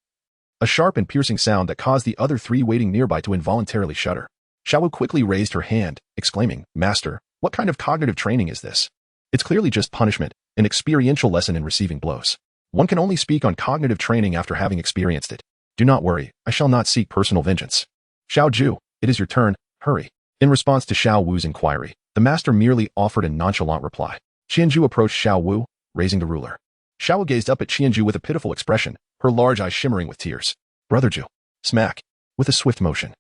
a sharp and piercing sound that caused the other three waiting nearby to involuntarily shudder. Xiaowu quickly raised her hand, exclaiming, Master, what kind of cognitive training is this? It's clearly just punishment, an experiential lesson in receiving blows. One can only speak on cognitive training after having experienced it. Do not worry, I shall not seek personal vengeance. Xiaoju, it is your turn, hurry. In response to Xiaowu's inquiry, the Master merely offered a nonchalant reply. Qianju approached Xiaowu, raising the ruler. Xiaowu gazed up at Qianju with a pitiful expression, her large eyes shimmering with tears. Brother Ju. Smack. With a swift motion,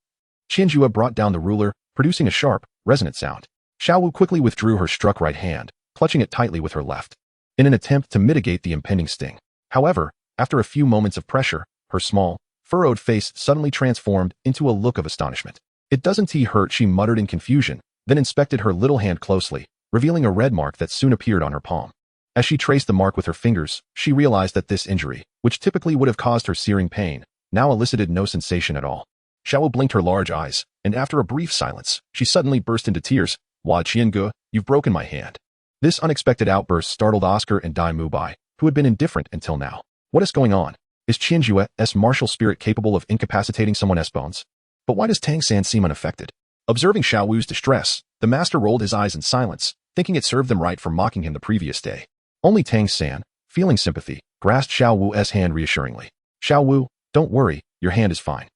Qianju brought down the ruler, producing a sharp, resonant sound. Xiaowu quickly withdrew her struck right hand, clutching it tightly with her left, in an attempt to mitigate the impending sting. However, after a few moments of pressure, her small, furrowed face suddenly transformed into a look of astonishment. "It doesn't hurt," she muttered in confusion, then inspected her little hand closely, revealing a red mark that soon appeared on her palm. As she traced the mark with her fingers, she realized that this injury, which typically would have caused her searing pain, now elicited no sensation at all. Xiaowu blinked her large eyes, and after a brief silence, she suddenly burst into tears. "Hua Qiange, you've broken my hand." This unexpected outburst startled Oscar and Dai Mubai, who had been indifferent until now. What is going on? Is Qianjue's martial spirit capable of incapacitating someone's bones? But why does Tang San seem unaffected? Observing Xiaowu's distress, the master rolled his eyes in silence, thinking it served them right for mocking him the previous day. Only Tang San, feeling sympathy, grasped Xiaowu's hand reassuringly. "Xiaowu, don't worry, your hand is fine.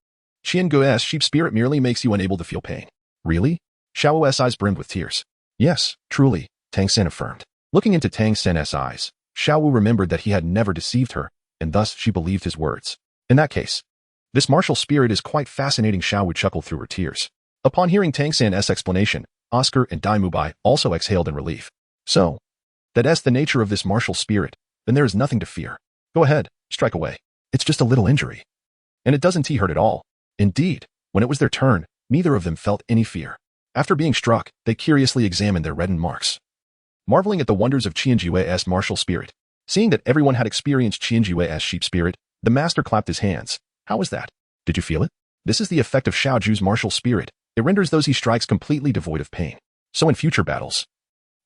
Qianguo's sheep spirit merely makes you unable to feel pain." "Really?" Xiaowu's eyes brimmed with tears. "Yes, truly," Tang San affirmed. Looking into Tang San's eyes, Xiaowu remembered that he had never deceived her, and thus she believed his words. "In that case, this martial spirit is quite fascinating." Xiaowu chuckled through her tears. Upon hearing Tang San's explanation, Oscar and Dai Mubai also exhaled in relief. "So, that's the nature of this martial spirit, then there is nothing to fear. Go ahead, strike away. It's just a little injury. And it doesn't hurt at all." Indeed, when it was their turn, neither of them felt any fear. After being struck, they curiously examined their reddened marks, marveling at the wonders of Qianjue's martial spirit. Seeing that everyone had experienced Qianjue's sheep spirit, the master clapped his hands. "How was that? Did you feel it? This is the effect of Xiaoju's martial spirit. It renders those he strikes completely devoid of pain. So in future battles,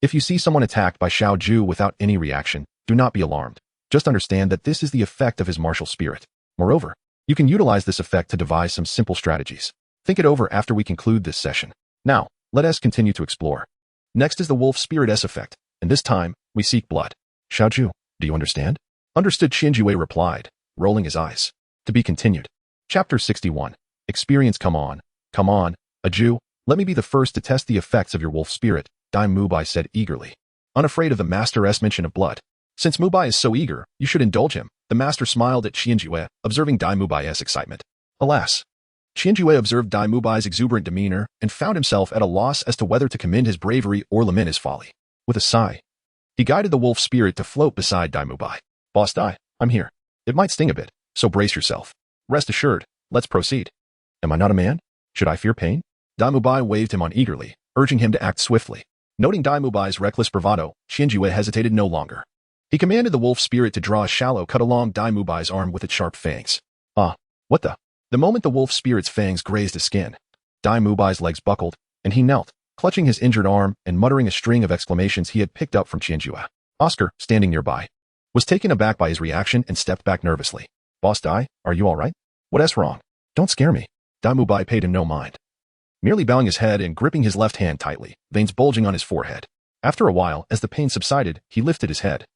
if you see someone attacked by Xiaoju without any reaction, do not be alarmed. Just understand that this is the effect of his martial spirit. Moreover, you can utilize this effect to devise some simple strategies. Think it over after we conclude this session. Now, let us continue to explore. Next is the wolf spirit's effect, and this time, we seek blood." "Xiaoju, do you understand?" "Understood," Qianjue replied, rolling his eyes. To be continued. Chapter 61. Experience. Come on, Aju, let me be the first to test the effects of your wolf spirit," Dai Mubai said eagerly, unafraid of the master's mention of blood. "Since Mubai is so eager, you should indulge him." The master smiled at Qianjue, observing Dai Mubai's excitement. Alas, Qianjue observed Dai Mubai's exuberant demeanor and found himself at a loss as to whether to commend his bravery or lament his folly. With a sigh, he guided the wolf spirit to float beside Dai Mubai. "Boss Dai, I'm here. It might sting a bit, so brace yourself. Rest assured, let's proceed." "Am I not a man? Should I fear pain?" Dai Mubai waved him on eagerly, urging him to act swiftly. Noting Dai Mubai's reckless bravado, Qianjue hesitated no longer. He commanded the wolf spirit to draw a shallow cut along Dai Mubai's arm with its sharp fangs. "Ah, what the?" The moment the wolf spirit's fangs grazed his skin, Dai Mubai's legs buckled, and he knelt, clutching his injured arm and muttering a string of exclamations he had picked up from Qianjue. Oscar, standing nearby, was taken aback by his reaction and stepped back nervously. "Boss Dai, are you all right? What's wrong? Don't scare me." Dai Mubai paid him no mind, merely bowing his head and gripping his left hand tightly, veins bulging on his forehead. After a while, as the pain subsided, he lifted his head,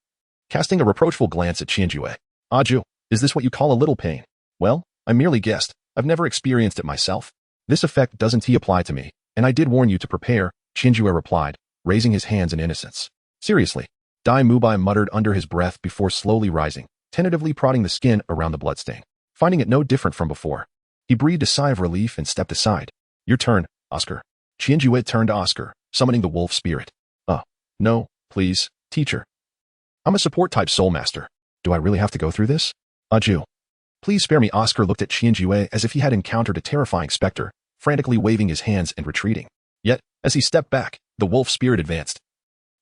casting a reproachful glance at Qianjue. "Aju, is this what you call a little pain?" "Well, I merely guessed. I've never experienced it myself. This effect doesn't apply to me, and I did warn you to prepare," Qianjue replied, raising his hands in innocence. "Seriously," Dai Mubai muttered under his breath before slowly rising, tentatively prodding the skin around the bloodstain. Finding it no different from before, he breathed a sigh of relief and stepped aside. "Your turn, Oscar." Qianjue turned to Oscar, summoning the wolf spirit. No, please, teacher. I'm a support-type soul master. Do I really have to go through this?" "Aju, please spare me." Oscar looked at Qianjue as if he had encountered a terrifying specter, frantically waving his hands and retreating. Yet, as he stepped back, the wolf spirit advanced,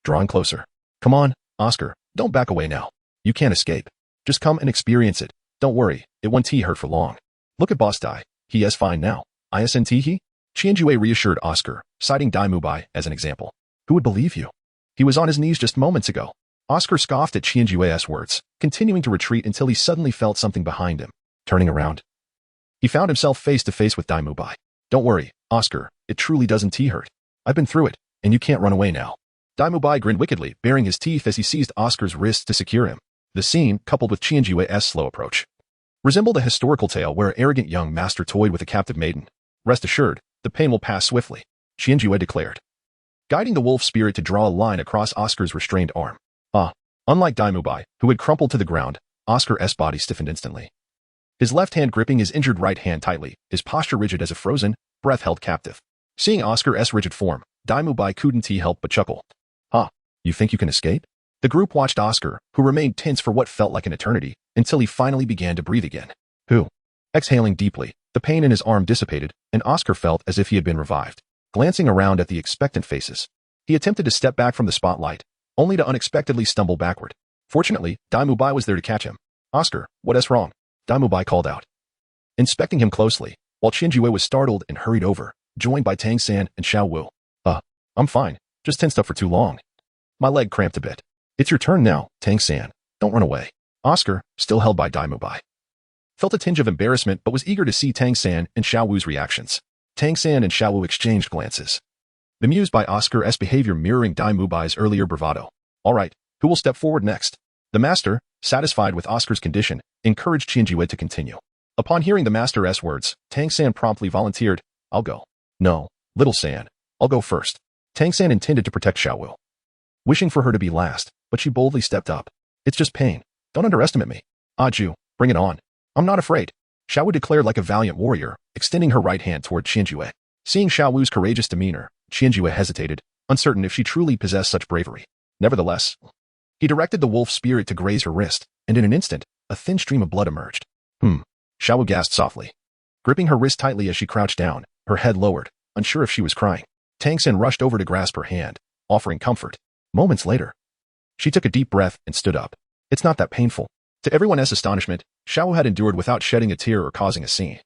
drawing closer. "Come on, Oscar, don't back away now. You can't escape. Just come and experience it. Don't worry, it won't hurt for long. Look at Boss Dai, he is fine now. Isn't he?" Qianjue reassured Oscar, citing Dai Mubai as an example. "Who would believe you? He was on his knees just moments ago." Oscar scoffed at Qianjue's words, continuing to retreat until he suddenly felt something behind him. Turning around, he found himself face to face with Dai Mubai. "Don't worry, Oscar, it truly doesn't hurt. I've been through it, and you can't run away now." Dai Mubai grinned wickedly, baring his teeth as he seized Oscar's wrists to secure him. The scene, coupled with Qianjue's slow approach, resembled a historical tale where an arrogant young master toyed with a captive maiden. "Rest assured, the pain will pass swiftly," Qianjue declared, guiding the wolf spirit to draw a line across Oscar's restrained arm. Unlike Dai Mubai, who had crumpled to the ground, Oscar's body stiffened instantly. His left hand gripping his injured right hand tightly, his posture rigid as a frozen, breath held captive. Seeing Oscar's rigid form, Daimubai couldn't help but chuckle. Huh, you think you can escape? The group watched Oscar, who remained tense for what felt like an eternity, until he finally began to breathe again. Who? Exhaling deeply, the pain in his arm dissipated, and Oscar felt as if he had been revived. Glancing around at the expectant faces, he attempted to step back from the spotlight, only to unexpectedly stumble backward. Fortunately, Daimubai was there to catch him. Oscar, what is wrong? Daimubai called out. Inspecting him closely, while Qianjue was startled and hurried over, joined by Tang San and Xiao Wu. I'm fine, just tensed up for too long. My leg cramped a bit. It's your turn now, Tang San. Don't run away. Oscar, still held by Daimubai, felt a tinge of embarrassment but was eager to see Tang San and Xiao Wu's reactions. Tang San and Xiao Wu exchanged glances, bemused by Oscar's behavior mirroring Daimubai's earlier bravado. All right, who will step forward next? The master, satisfied with Oscar's condition, encouraged Qianjue to continue. Upon hearing the master's words, Tang San promptly volunteered, I'll go. No, little San, I'll go first. Tang San intended to protect Xiao Wu, wishing for her to be last, but she boldly stepped up. It's just pain. Don't underestimate me. Ju, bring it on. I'm not afraid. Xiao Wu declared like a valiant warrior, extending her right hand toward Qianjue. Seeing Xiao Wu's courageous demeanor, Qianjue hesitated, uncertain if she truly possessed such bravery. Nevertheless, he directed the wolf spirit to graze her wrist, and in an instant, a thin stream of blood emerged. Xiao Wu gasped softly, gripping her wrist tightly as she crouched down, her head lowered, unsure if she was crying. Tang San rushed over to grasp her hand, offering comfort. Moments later, she took a deep breath and stood up. It's not that painful. To everyone's astonishment, Xiao Wu had endured without shedding a tear or causing a scene,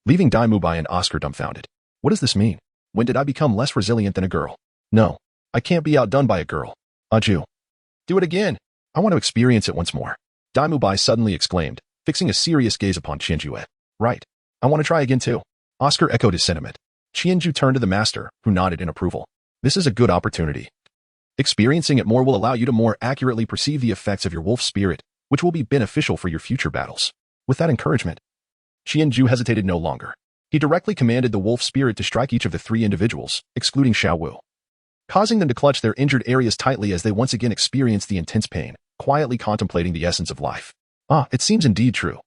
leaving Daimubai and Oscar dumbfounded. What does this mean? When did I become less resilient than a girl? No, I can't be outdone by a girl. Ju. Do it again. I want to experience it once more. Daimubai suddenly exclaimed, fixing a serious gaze upon Qianjue. Right. I want to try again too. Oscar echoed his sentiment. Qianjue turned to the master, who nodded in approval. This is a good opportunity. Experiencing it more will allow you to more accurately perceive the effects of your wolf spirit, which will be beneficial for your future battles. With that encouragement, Qianjue hesitated no longer. He directly commanded the wolf spirit to strike each of the three individuals, excluding Xiao Wu, causing them to clutch their injured areas tightly as they once again experienced the intense pain, quietly contemplating the essence of life. It seems indeed true.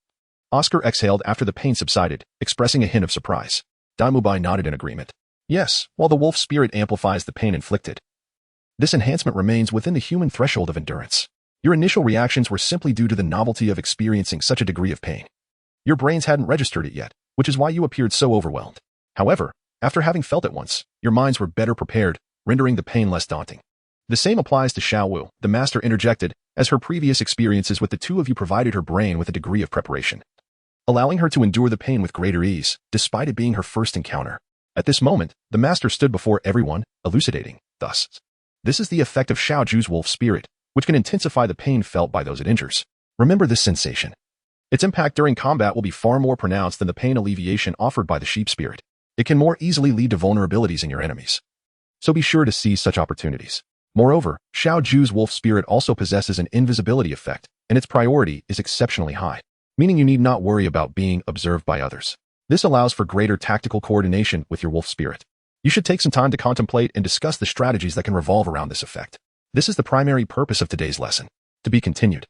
Oscar exhaled after the pain subsided, expressing a hint of surprise. Daimubai nodded in agreement. Yes, while the wolf spirit amplifies the pain inflicted, this enhancement remains within the human threshold of endurance. Your initial reactions were simply due to the novelty of experiencing such a degree of pain. Your brains hadn't registered it yet, which is why you appeared so overwhelmed. However, after having felt it once, your minds were better prepared, rendering the pain less daunting. The same applies to Xiao Wu, the master interjected, as her previous experiences with the two of you provided her brain with a degree of preparation, allowing her to endure the pain with greater ease, despite it being her first encounter. At this moment, the master stood before everyone, elucidating, thus. This is the effect of Xiao Ju's wolf spirit, which can intensify the pain felt by those it injures. Remember this sensation. Its impact during combat will be far more pronounced than the pain alleviation offered by the sheep spirit. It can more easily lead to vulnerabilities in your enemies, so be sure to seize such opportunities. Moreover, Xiao Ju's wolf spirit also possesses an invisibility effect, and its priority is exceptionally high, meaning you need not worry about being observed by others. This allows for greater tactical coordination with your wolf spirit. You should take some time to contemplate and discuss the strategies that can revolve around this effect. This is the primary purpose of today's lesson. To be continued.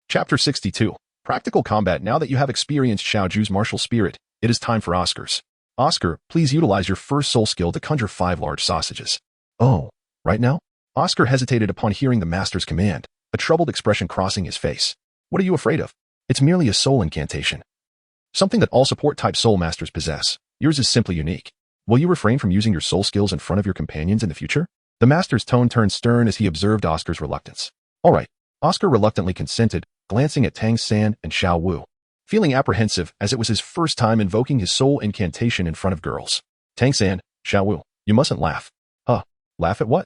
Chapter 62. Practical combat. Now that you have experienced Xiao Ju's martial spirit, it is time for Oscar's. Oscar, please utilize your first soul skill to conjure 5 large sausages. Oh, right now? Oscar hesitated upon hearing the master's command, a troubled expression crossing his face. What are you afraid of? It's merely a soul incantation, something that all support-type soul masters possess. Yours is simply unique. Will you refrain from using your soul skills in front of your companions in the future? The master's tone turned stern as he observed Oscar's reluctance. All right. Oscar reluctantly consented, glancing at Tang San and Xiao Wu, feeling apprehensive as it was his first time invoking his soul incantation in front of girls. Tang San, Xiao Wu, you mustn't laugh. Laugh at what?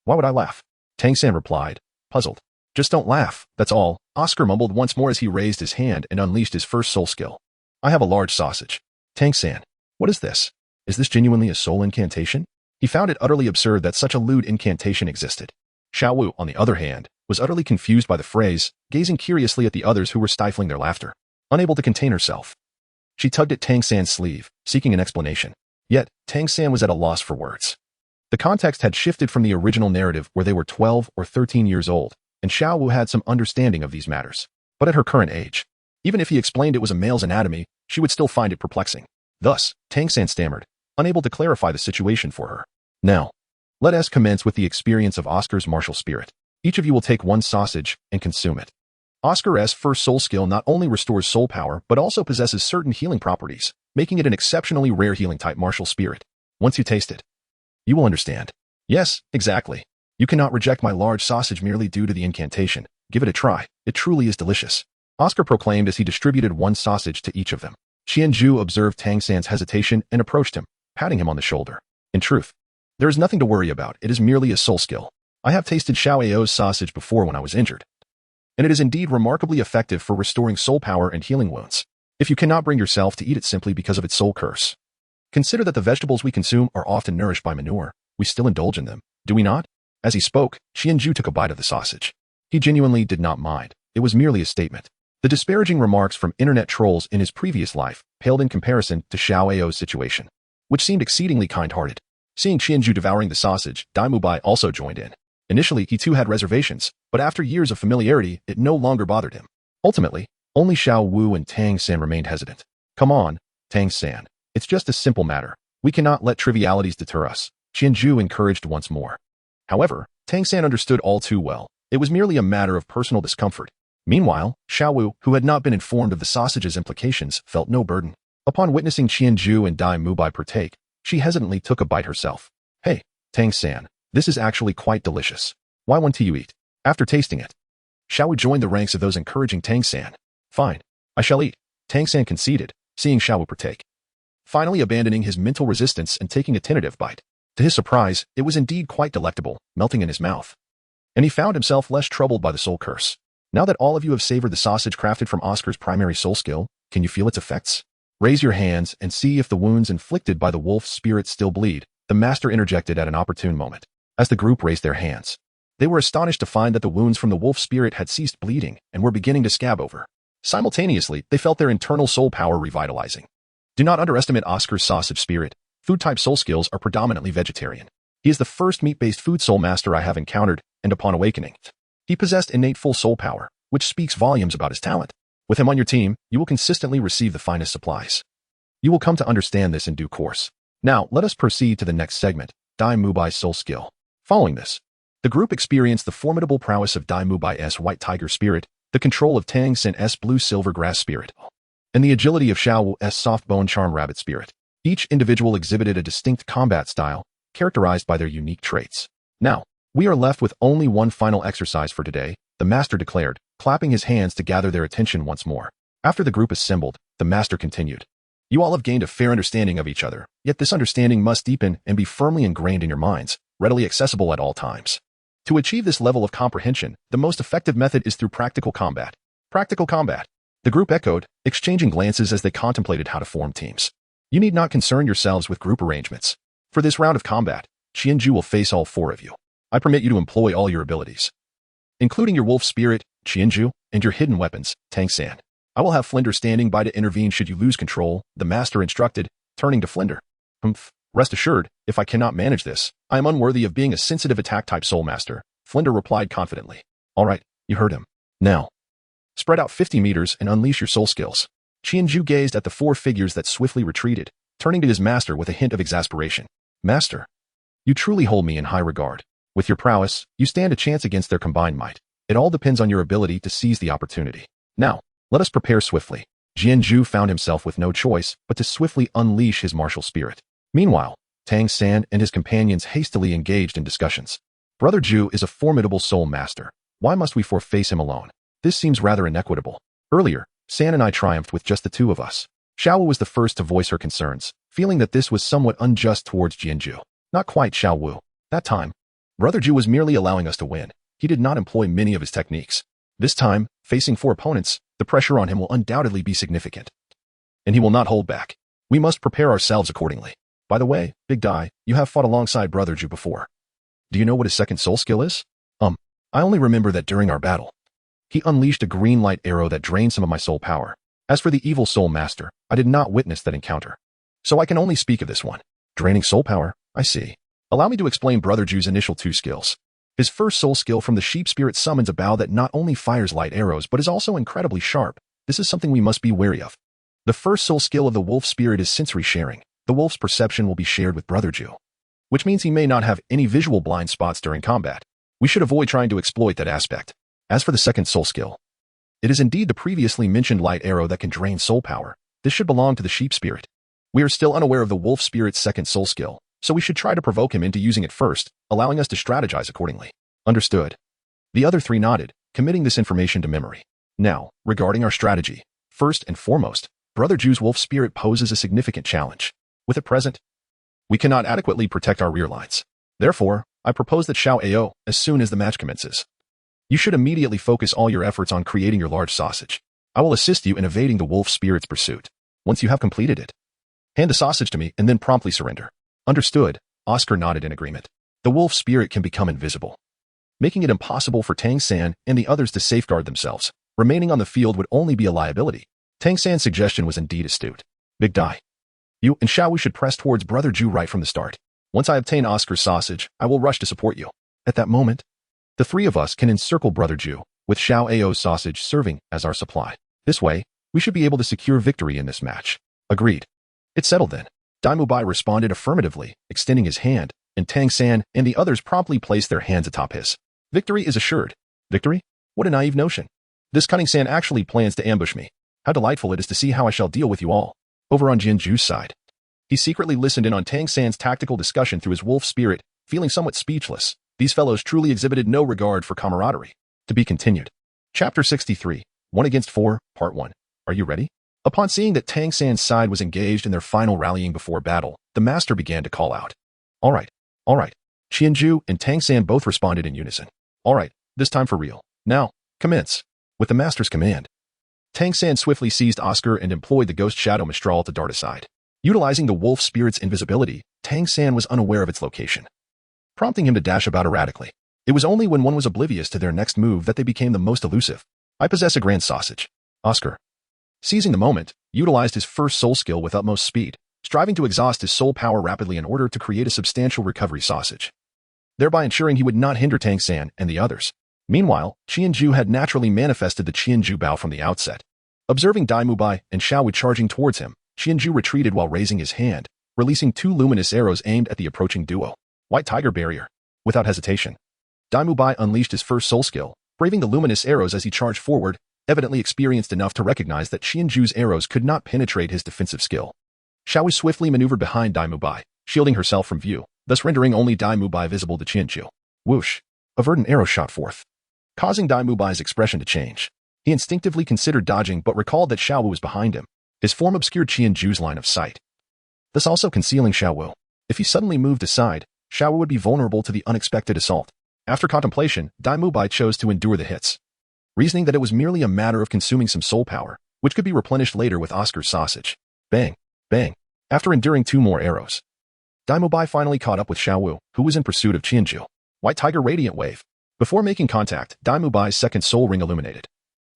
Why would I laugh? Tang San replied, puzzled. Just don't laugh, that's all. Oscar mumbled once more as he raised his hand and unleashed his first soul skill. I have a large sausage. Tang San, what is this? Is this genuinely a soul incantation? He found it utterly absurd that such a lewd incantation existed. Xiao Wu, on the other hand, was utterly confused by the phrase, gazing curiously at the others who were stifling their laughter. Unable to contain herself, she tugged at Tang San's sleeve, seeking an explanation. Yet, Tang San was at a loss for words. The context had shifted from the original narrative where they were 12 or 13 years old, and Xiao Wu had some understanding of these matters. But at her current age, even if he explained it was a male's anatomy, she would still find it perplexing. Thus, Tang San stammered, unable to clarify the situation for her. Now, Let us commence with the experience of Oscar's martial spirit. Each of you will take one sausage and consume it. Oscar's first soul skill not only restores soul power, but also possesses certain healing properties, making it an exceptionally rare healing-type martial spirit. Once you taste it, you will understand. Yes, exactly. You cannot reject my large sausage merely due to the incantation. Give it a try. It truly is delicious. Oscar proclaimed as he distributed one sausage to each of them. Qianju observed Tang San's hesitation and approached him, patting him on the shoulder. In truth, there is nothing to worry about. It is merely a soul skill. I have tasted Xiao Ao's sausage before when I was injured, and it is indeed remarkably effective for restoring soul power and healing wounds. If you cannot bring yourself to eat it simply because of its soul curse, consider that the vegetables we consume are often nourished by manure. We still indulge in them, do we not? As he spoke, Qianju took a bite of the sausage. He genuinely did not mind. It was merely a statement. The disparaging remarks from internet trolls in his previous life paled in comparison to Xiao Ao's situation, which seemed exceedingly kind-hearted. Seeing Qianju devouring the sausage, Dai Mubai also joined in. Initially, he too had reservations, but after years of familiarity, it no longer bothered him. Ultimately, only Xiao Wu and Tang San remained hesitant. Come on, Tang San. It's just a simple matter. We cannot let trivialities deter us, Qianju encouraged once more. However, Tang San understood all too well. It was merely a matter of personal discomfort. Meanwhile, Xiao Wu, who had not been informed of the sausage's implications, felt no burden. Upon witnessing Qianju and Dai Mubai partake, she hesitantly took a bite herself. Hey, Tang San, this is actually quite delicious. Why won't you eat? After tasting it, Xiao Wu joined the ranks of those encouraging Tang San. Fine, I shall eat, Tang San conceded, seeing Xiao Wu partake. Finally abandoning his mental resistance and taking a tentative bite. To his surprise, it was indeed quite delectable, melting in his mouth. And he found himself less troubled by the soul curse. Now that all of you have savored the sausage crafted from Oscar's primary soul skill, can you feel its effects? Raise your hands and see if the wounds inflicted by the wolf's spirit still bleed, the master interjected at an opportune moment. As the group raised their hands, they were astonished to find that the wounds from the wolf's spirit had ceased bleeding and were beginning to scab over. Simultaneously, they felt their internal soul power revitalizing. Do not underestimate Oscar's sausage spirit. Food-type soul skills are predominantly vegetarian. He is the first meat-based food soul master I have encountered, and upon awakening, he possessed innate full soul power, which speaks volumes about his talent. With him on your team, you will consistently receive the finest supplies. You will come to understand this in due course. Now, let us proceed to the next segment, Dai Mubai's soul skill. Following this, the group experienced the formidable prowess of Dai Mubai's white tiger spirit, the control of Tang San's blue-silver grass spirit, and the agility of Xiao Wu's soft bone charm rabbit spirit. Each individual exhibited a distinct combat style, characterized by their unique traits. Now, we are left with only one final exercise for today, the master declared, clapping his hands to gather their attention once more. After the group assembled, the master continued. You all have gained a fair understanding of each other, yet this understanding must deepen and be firmly ingrained in your minds, readily accessible at all times. To achieve this level of comprehension, the most effective method is through practical combat. Practical combat. The group echoed, exchanging glances as they contemplated how to form teams. You need not concern yourselves with group arrangements. For this round of combat, Qianju will face all four of you. I permit you to employ all your abilities, including your wolf spirit, Qianju, and your hidden weapons, Tang San. I will have Flinder standing by to intervene should you lose control, the master instructed, turning to Flinder. Rest assured, if I cannot manage this, I am unworthy of being a sensitive attack-type soul master, Flinder replied confidently. All right, you heard him. Now, spread out 50 meters and unleash your soul skills. Qianju gazed at the four figures that swiftly retreated, turning to his master with a hint of exasperation. Master, you truly hold me in high regard. With your prowess, you stand a chance against their combined might. It all depends on your ability to seize the opportunity. Now, let us prepare swiftly. Qianju found himself with no choice but to swiftly unleash his martial spirit. Meanwhile, Tang San and his companions hastily engaged in discussions. Brother Ju is a formidable soul master. Why must we face him alone? This seems rather inequitable. Earlier, San and I triumphed with just the two of us. Xiao Wu was the first to voice her concerns, feeling that this was somewhat unjust towards Qianju. Not quite Xiao Wu. That time, Brother Ju was merely allowing us to win. He did not employ many of his techniques. This time, facing four opponents, the pressure on him will undoubtedly be significant. And he will not hold back. We must prepare ourselves accordingly. By the way, Big Dai, you have fought alongside Brother Ju before. Do you know what his second soul skill is? I only remember that during our battle, he unleashed a green light arrow that drained some of my soul power. As for the evil soul master, I did not witness that encounter, so I can only speak of this one. Draining soul power, I see. Allow me to explain Brother Ju's initial two skills. His first soul skill from the sheep spirit summons a bow that not only fires light arrows but is also incredibly sharp. This is something we must be wary of. The first soul skill of the wolf spirit is sensory sharing. The wolf's perception will be shared with Brother Ju. which means he may not have any visual blind spots during combat. We should avoid trying to exploit that aspect. As for the second soul skill, it is indeed the previously mentioned light arrow that can drain soul power. This should belong to the sheep spirit. We are still unaware of the wolf spirit's second soul skill, so we should try to provoke him into using it first, allowing us to strategize accordingly. Understood. The other three nodded, committing this information to memory. Now, regarding our strategy, first and foremost, Brother Ju's wolf spirit poses a significant challenge. With it present, we cannot adequately protect our rear lines. Therefore, I propose that Xiao Ao, as soon as the match commences, you should immediately focus all your efforts on creating your large sausage. I will assist you in evading the wolf spirit's pursuit. Once you have completed it, hand the sausage to me and then promptly surrender. Understood. Oscar nodded in agreement. The wolf spirit can become invisible, making it impossible for Tang San and the others to safeguard themselves. Remaining on the field would only be a liability. Tang San's suggestion was indeed astute. Big Dai, you and Xiao Wu should press towards Brother Ju right from the start. Once I obtain Oscar's sausage, I will rush to support you. At that moment, the three of us can encircle Brother Ju, with Xiao Ao's sausage serving as our supply. This way, we should be able to secure victory in this match. Agreed. It's settled then. Dai Mubai responded affirmatively, extending his hand, and Tang San and the others promptly placed their hands atop his. Victory is assured. Victory? What a naive notion. This cunning San actually plans to ambush me. How delightful it is to see how I shall deal with you all. Over on Jin Ju's side, he secretly listened in on Tang San's tactical discussion through his wolf spirit, feeling somewhat speechless. These fellows truly exhibited no regard for camaraderie. To be continued. Chapter 63, 1 against 4, Part 1. Are you ready? Upon seeing that Tang San's side was engaged in their final rallying before battle, the master began to call out. All right. Qianju and Tang San both responded in unison. All right, this time for real. Now, commence. With the master's command, Tang San swiftly seized Oscar and employed the ghost shadow Mistral to dart aside. Utilizing the wolf spirit's invisibility, Tang San was unaware of its location, prompting him to dash about erratically. It was only when one was oblivious to their next move that they became the most elusive. I possess a grand sausage. Oscar, seizing the moment, utilized his first soul skill with utmost speed, striving to exhaust his soul power rapidly in order to create a substantial recovery sausage, thereby ensuring he would not hinder Tang San and the others. Meanwhile, Qianju had naturally manifested the Qianju Bao from the outset. Observing Dai Mubai and Xiao Wu charging towards him, Qianju retreated while raising his hand, releasing two luminous arrows aimed at the approaching duo. White Tiger Barrier. Without hesitation, Dai Mubai unleashed his first soul skill, braving the luminous arrows as he charged forward, evidently experienced enough to recognize that Qianju's arrows could not penetrate his defensive skill. Xiao Wu swiftly maneuvered behind Dai Mubai, shielding herself from view, thus rendering only Dai Mubai visible to Qianju. Whoosh! A verdant arrow shot forth, causing Dai Mubai's expression to change. He instinctively considered dodging but recalled that Xiao Wu was behind him. His form obscured Qianju's line of sight, thus also concealing Xiao Wu. If he suddenly moved aside, Xiao Wu would be vulnerable to the unexpected assault. After contemplation, Dai Mubai chose to endure the hits, reasoning that it was merely a matter of consuming some soul power, which could be replenished later with Oscar's sausage. Bang! Bang! After enduring two more arrows, Dai Mubai finally caught up with Xiao Wu, who was in pursuit of Qianju. White Tiger Radiant Wave. Before making contact, Dai Mubai's second soul ring illuminated,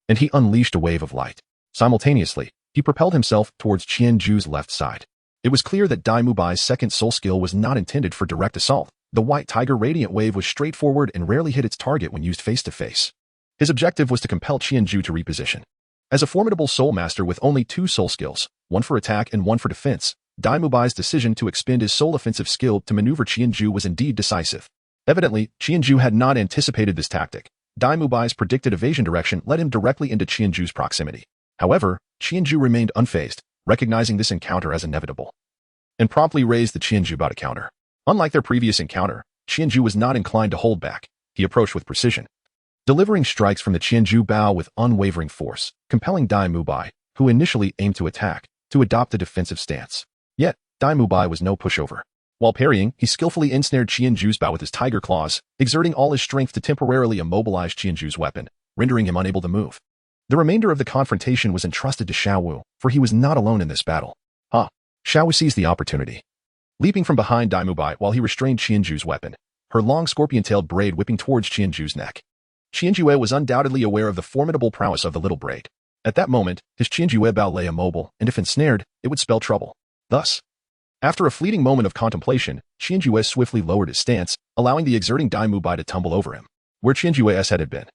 and he unleashed a wave of light. Simultaneously, he propelled himself towards Qianju's left side. It was clear that Dai Mubai's second soul skill was not intended for direct assault. The White Tiger Radiant Wave was straightforward and rarely hit its target when used face-to-face. His objective was to compel Qianju to reposition. As a formidable soul master with only two soul skills, one for attack and one for defense, Dai Mubai's decision to expend his soul offensive skill to maneuver Qianju was indeed decisive. Evidently, Qianju had not anticipated this tactic. Dai Mubai's predicted evasion direction led him directly into Qianju's proximity. However, Qianju remained unfazed, recognizing this encounter as inevitable, and promptly raised the Qianju Bao to counter. Unlike their previous encounter, Qianju was not inclined to hold back. He approached with precision, delivering strikes from the Qianju Bao with unwavering force, compelling Dai Mubai, who initially aimed to attack, to adopt a defensive stance. Yet, Dai Mubai was no pushover. While parrying, he skillfully ensnared Qianju's Bao with his tiger claws, exerting all his strength to temporarily immobilize Qianju's weapon, rendering him unable to move. The remainder of the confrontation was entrusted to Xiao Wu, for he was not alone in this battle. Xiao Wu seized the opportunity, leaping from behind Dai Mubai while he restrained Qianju's weapon, her long scorpion-tailed braid whipping towards Qianju's neck. Qianju was undoubtedly aware of the formidable prowess of the little braid. At that moment, his Qianju Bao lay immobile, and if ensnared, it would spell trouble. Thus, after a fleeting moment of contemplation, Qianju swiftly lowered his stance, allowing the exerting Dai Mubai to tumble over him, where Qianju's head had been.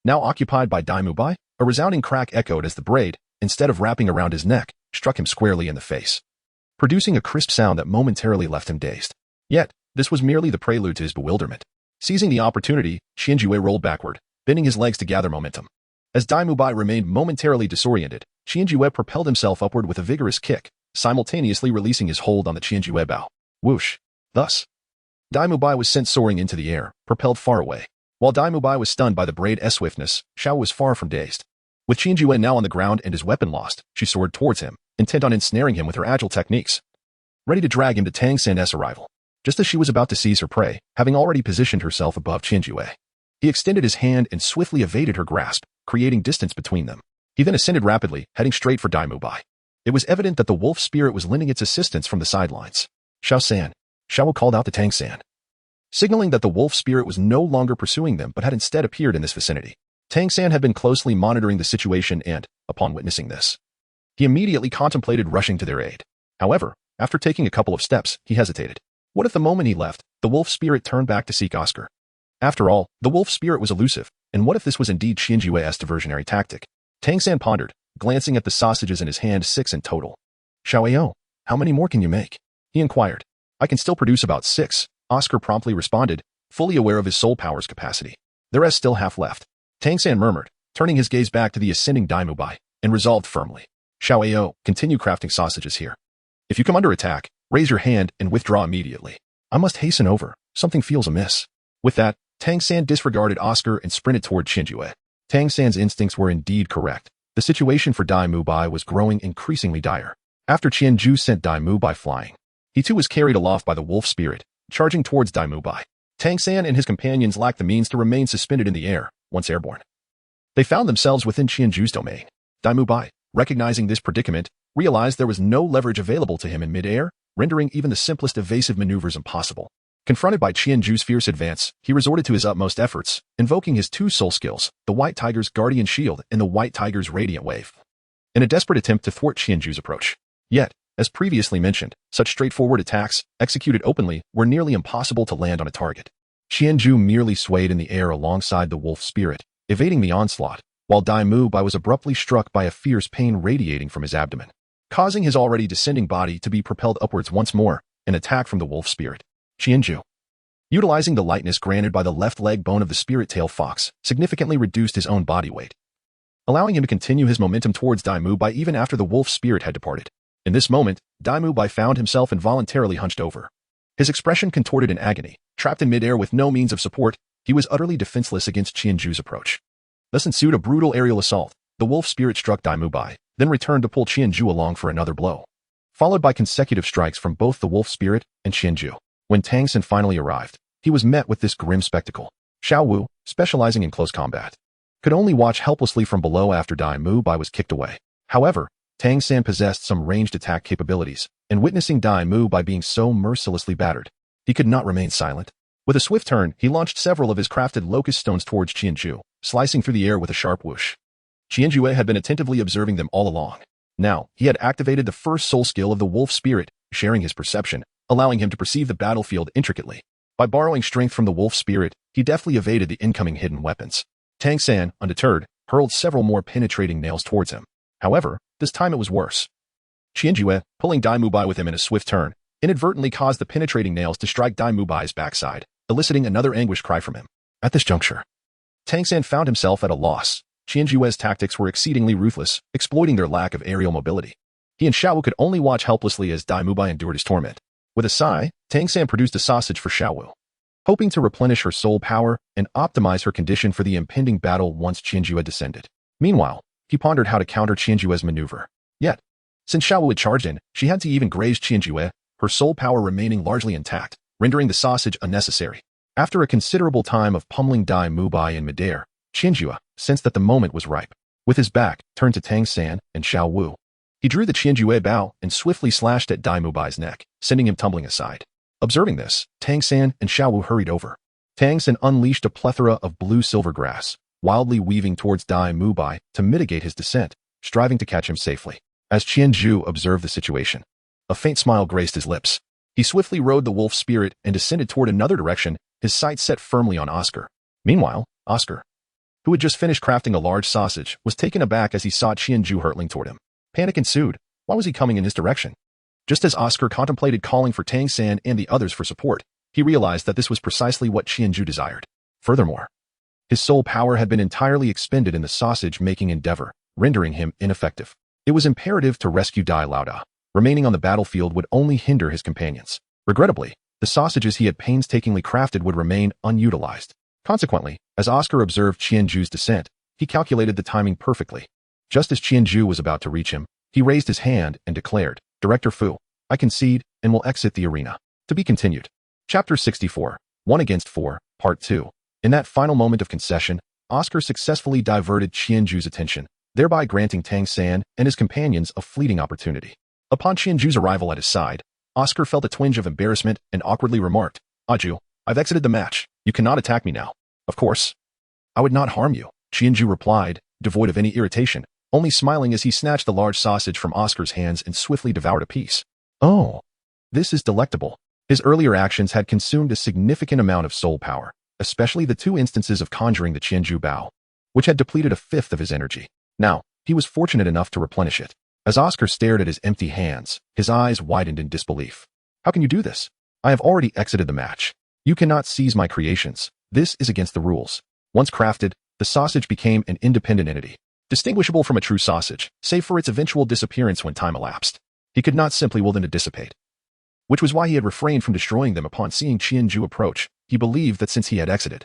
Now occupied by Dai Mubai, a resounding crack echoed as the braid, instead of wrapping around his neck, struck him squarely in the face, producing a crisp sound that momentarily left him dazed. Yet, This was merely the prelude to his bewilderment. Seizing the opportunity, Qianjue rolled backward, bending his legs to gather momentum. As Dai Mubai remained momentarily disoriented, Qianjue propelled himself upward with a vigorous kick, simultaneously releasing his hold on the Qianjue bow. Whoosh! Thus, Dai Mubai was sent soaring into the air, propelled far away. While Dai Mubai was stunned by the braid's swiftness, Xiao was far from dazed. With Qianjue now on the ground and his weapon lost, she soared towards him, intent on ensnaring him with her agile techniques, ready to drag him to Tang San's arrival. Just as she was about to seize her prey, having already positioned herself above Qianjue, he extended his hand and swiftly evaded her grasp, creating distance between them. He then ascended rapidly, heading straight for Dai Mubai. It was evident that the wolf spirit was lending its assistance from the sidelines. Xiao called out to Tang San, signaling that the wolf spirit was no longer pursuing them but had instead appeared in this vicinity. Tang San had been closely monitoring the situation and, upon witnessing this, he immediately contemplated rushing to their aid. However, after taking a couple of steps, he hesitated. What if the moment he left, the wolf spirit turned back to seek Oscar? After all, the wolf spirit was elusive, and what if this was indeed Qianjue's diversionary tactic? Tang San pondered, glancing at the sausages in his hand, 6 in total. Xiao, how many more can you make? He inquired. I can still produce about 6, Oscar promptly responded, fully aware of his soul power's capacity. There is still half left. Tang San murmured, turning his gaze back to the ascending Dai Mubai, and resolved firmly. Xiao, continue crafting sausages here. If you come under attack, raise your hand and withdraw immediately. I must hasten over. Something feels amiss. With that, Tang San disregarded Oscar and sprinted toward Qianjue. Tang San's instincts were indeed correct. The situation for Dai Mubai was growing increasingly dire. After Qianju sent Dai Mubai flying, he too was carried aloft by the wolf spirit, charging towards Dai Mubai. Tang San and his companions lacked the means to remain suspended in the air, once airborne. They found themselves within Qianju's domain. Dai Mubai, recognizing this predicament, realized there was no leverage available to him in midair, rendering even the simplest evasive maneuvers impossible. Confronted by Qianju's fierce advance, he resorted to his utmost efforts, invoking his 2 soul skills, the White Tiger's Guardian Shield and the White Tiger's Radiant Wave, in a desperate attempt to thwart Qianju's approach. Yet, as previously mentioned, such straightforward attacks, executed openly, were nearly impossible to land on a target. Qianju merely swayed in the air alongside the wolf spirit, evading the onslaught, while Dai Mubai was abruptly struck by a fierce pain radiating from his abdomen, causing his already descending body to be propelled upwards once more, an attack from the wolf spirit. Qianju, utilizing the lightness granted by the left leg bone of the spirit tail fox, significantly reduced his own body weight, allowing him to continue his momentum towards Dai Mubai even after the wolf spirit had departed. In this moment, Dai Mubai found himself involuntarily hunched over. His expression contorted in agony. Trapped in midair with no means of support, he was utterly defenseless against Qianju's approach. Thus ensued a brutal aerial assault. The wolf spirit struck Dai Mubai, then returned to pull Qianju along for another blow, followed by consecutive strikes from both the wolf spirit and Qianju. When Tang San finally arrived, he was met with this grim spectacle. Xiao Wu, specializing in close combat, could only watch helplessly from below after Dai Mubai was kicked away. However, Tang San possessed some ranged attack capabilities, and witnessing Dai Mubai being so mercilessly battered, he could not remain silent. With a swift turn, he launched several of his crafted locust stones towards Qianju, slicing through the air with a sharp whoosh. Qianjue had been attentively observing them all along. Now, he had activated the first soul skill of the wolf spirit, sharing his perception, allowing him to perceive the battlefield intricately. By borrowing strength from the wolf spirit, he deftly evaded the incoming hidden weapons. Tang San, undeterred, hurled several more penetrating nails towards him. However, this time it was worse. Qianjue, pulling Dai Mubai with him in a swift turn, inadvertently caused the penetrating nails to strike Dai Mubai's backside, eliciting another anguished cry from him. At this juncture, Tang San found himself at a loss. Qianjue's tactics were exceedingly ruthless, exploiting their lack of aerial mobility. He and Xiao Wu could only watch helplessly as Dai Mubai endured his torment. With a sigh, Tang San produced a sausage for Xiao Wu, hoping to replenish her soul power and optimize her condition for the impending battle once Qianjue had descended. Meanwhile, he pondered how to counter Qianjue's maneuver. Yet, since Xiao Wu had charged in, she had to even graze Qianjue, her soul power remaining largely intact, rendering the sausage unnecessary. After a considerable time of pummeling Dai Mubai in midair, Qianjue sensed that the moment was ripe. With his back turned to Tang San and Xiao Wu, he drew the Qianjue bow and swiftly slashed at Dai Mubai's neck, sending him tumbling aside. Observing this, Tang San and Xiao Wu hurried over. Tang San unleashed a plethora of blue-silver grass, wildly weaving towards Dai Mubai to mitigate his descent, striving to catch him safely. As Qianju observed the situation, a faint smile graced his lips. He swiftly rode the wolf spirit and descended toward another direction, his sights set firmly on Oscar. Meanwhile, Oscar, who had just finished crafting a large sausage, was taken aback as he saw Qianju hurtling toward him. Panic ensued. Why was he coming in his direction? Just as Oscar contemplated calling for Tang San and the others for support, He realized that this was precisely what Qianju desired. Furthermore, his soul power had been entirely expended in the sausage-making endeavor, rendering him ineffective. It was imperative to rescue Dai Laoda. Remaining on the battlefield would only hinder his companions. Regrettably, the sausages he had painstakingly crafted would remain unutilized. Consequently, as Oscar observed Qianju's descent, he calculated the timing perfectly. Just as Qianju was about to reach him, he raised his hand and declared, "Director Fu, I concede and will exit the arena." To be continued. Chapter 64, 1 against 4, Part 2. In that final moment of concession, Oscar successfully diverted Qianju's attention, thereby granting Tang San and his companions a fleeting opportunity. Upon Qianju's arrival at his side, Oscar felt a twinge of embarrassment and awkwardly remarked, "Aju, I've exited the match. You cannot attack me now." "Of course. I would not harm you," Qianju replied, devoid of any irritation, only smiling as he snatched the large sausage from Oscar's hands and swiftly devoured a piece. "Oh, this is delectable." His earlier actions had consumed a significant amount of soul power, especially the 2 instances of conjuring the Qianju Bao, which had depleted a fifth of his energy. Now, he was fortunate enough to replenish it. As Oscar stared at his empty hands, his eyes widened in disbelief. "How can you do this? I have already exited the match. You cannot seize my creations. This is against the rules." Once crafted, the sausage became an independent entity, distinguishable from a true sausage, save for its eventual disappearance when time elapsed. He could not simply will them to dissipate, which was why he had refrained from destroying them upon seeing Qianju approach. He believed that since he had exited,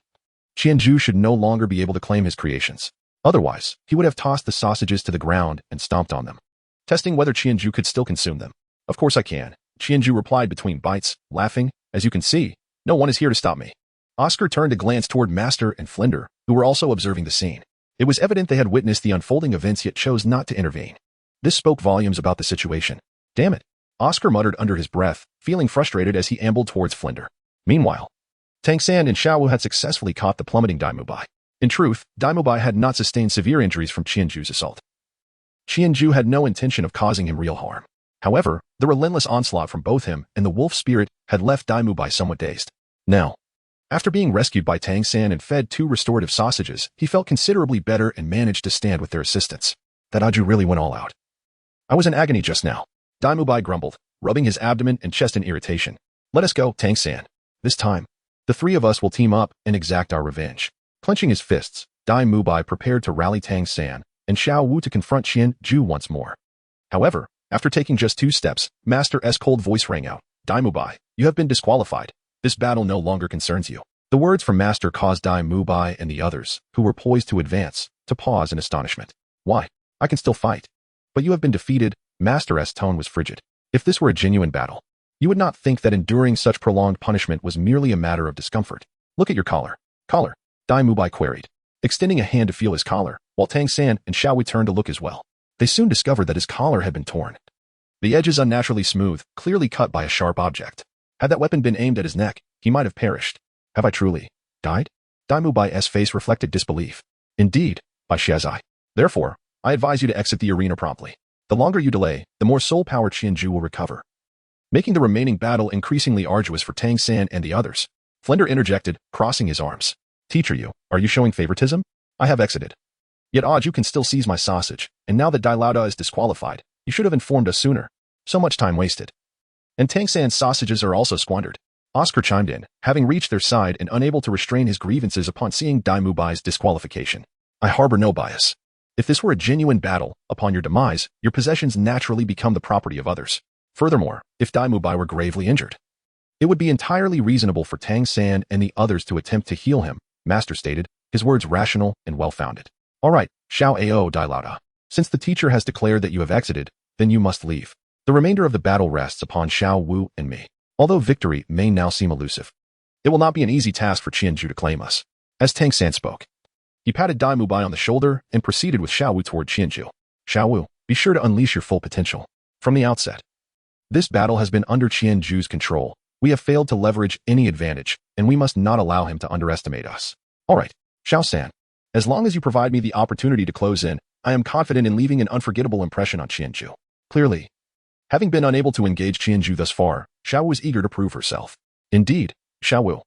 Qianju should no longer be able to claim his creations. Otherwise, he would have tossed the sausages to the ground and stomped on them, testing whether Qianju could still consume them. "Of course I can," Qianju replied between bites, laughing. "As you can see, no one is here to stop me." Oscar turned to glance toward Master and Flinder, who were also observing the scene. It was evident they had witnessed the unfolding events yet chose not to intervene. This spoke volumes about the situation. "Damn it," Oscar muttered under his breath, feeling frustrated as he ambled towards Flinder. Meanwhile, Tang San and Xiaowu had successfully caught the plummeting Dai Mubai. In truth, Dai Mubai had not sustained severe injuries from Qianju's assault. Qianju had no intention of causing him real harm. However, the relentless onslaught from both him and the wolf spirit had left Dai Mubai somewhat dazed. Now, after being rescued by Tang San and fed 2 restorative sausages, he felt considerably better and managed to stand with their assistance. That Aju really went all out. "I was in agony just now," Dai Mubai grumbled, rubbing his abdomen and chest in irritation. "Let us go, Tang San. This time, the 3 of us will team up and exact our revenge." Clenching his fists, Dai Mubai prepared to rally Tang San and Xiao Wu to confront Qianju once more. However, after taking just 2 steps, Master S' cold voice rang out, "Dai Mubai, you have been disqualified. This battle no longer concerns you." The words from Master caused Dai Mubai and the others, who were poised to advance, to pause in astonishment. "Why? I can still fight." "But you have been defeated." Master S' tone was frigid. "If this were a genuine battle, you would not think that enduring such prolonged punishment was merely a matter of discomfort. Look at your collar." "Collar?" Dai Mubai queried, extending a hand to feel his collar, while Tang San and Xiao Wei turned to look as well. They soon discovered that his collar had been torn, the edges unnaturally smooth, clearly cut by a sharp object. Had that weapon been aimed at his neck, he might have perished. "Have I truly died?" Dai Mubai's face reflected disbelief. "Indeed, by Shiazai. Therefore, I advise you to exit the arena promptly. The longer you delay, the more soul power Qianju will recover," making the remaining battle increasingly arduous for Tang San and the others. Flinder interjected, crossing his arms. "Teacher Yu, are you showing favoritism? I have exited. Yet Aju can still seize my sausage, and now that Dai Laoda is disqualified, you should have informed us sooner. So much time wasted. And Tang San's sausages are also squandered." Oscar chimed in, having reached their side and unable to restrain his grievances upon seeing Dai Mubai's disqualification. "I harbor no bias. If this were a genuine battle, upon your demise, your possessions naturally become the property of others. Furthermore, if Dai Mubai were gravely injured, it would be entirely reasonable for Tang San and the others to attempt to heal him," Master stated, his words rational and well-founded. "All right, Xiao Ao Dai Laoda. Since the teacher has declared that you have exited, then you must leave. The remainder of the battle rests upon Xiao Wu and me. Although victory may now seem elusive, it will not be an easy task for Qianju to claim us." As Tang San spoke, he patted Dai Mubai on the shoulder and proceeded with Xiao Wu toward Qianju. "Xiao Wu, be sure to unleash your full potential. From the outset, this battle has been under Qianju's control. We have failed to leverage any advantage, and we must not allow him to underestimate us." "All right, Xiao San. As long as you provide me the opportunity to close in, I am confident in leaving an unforgettable impression on Qianju." Clearly, having been unable to engage Qianju thus far, Xiao was eager to prove herself. "Indeed, Xiao Wu.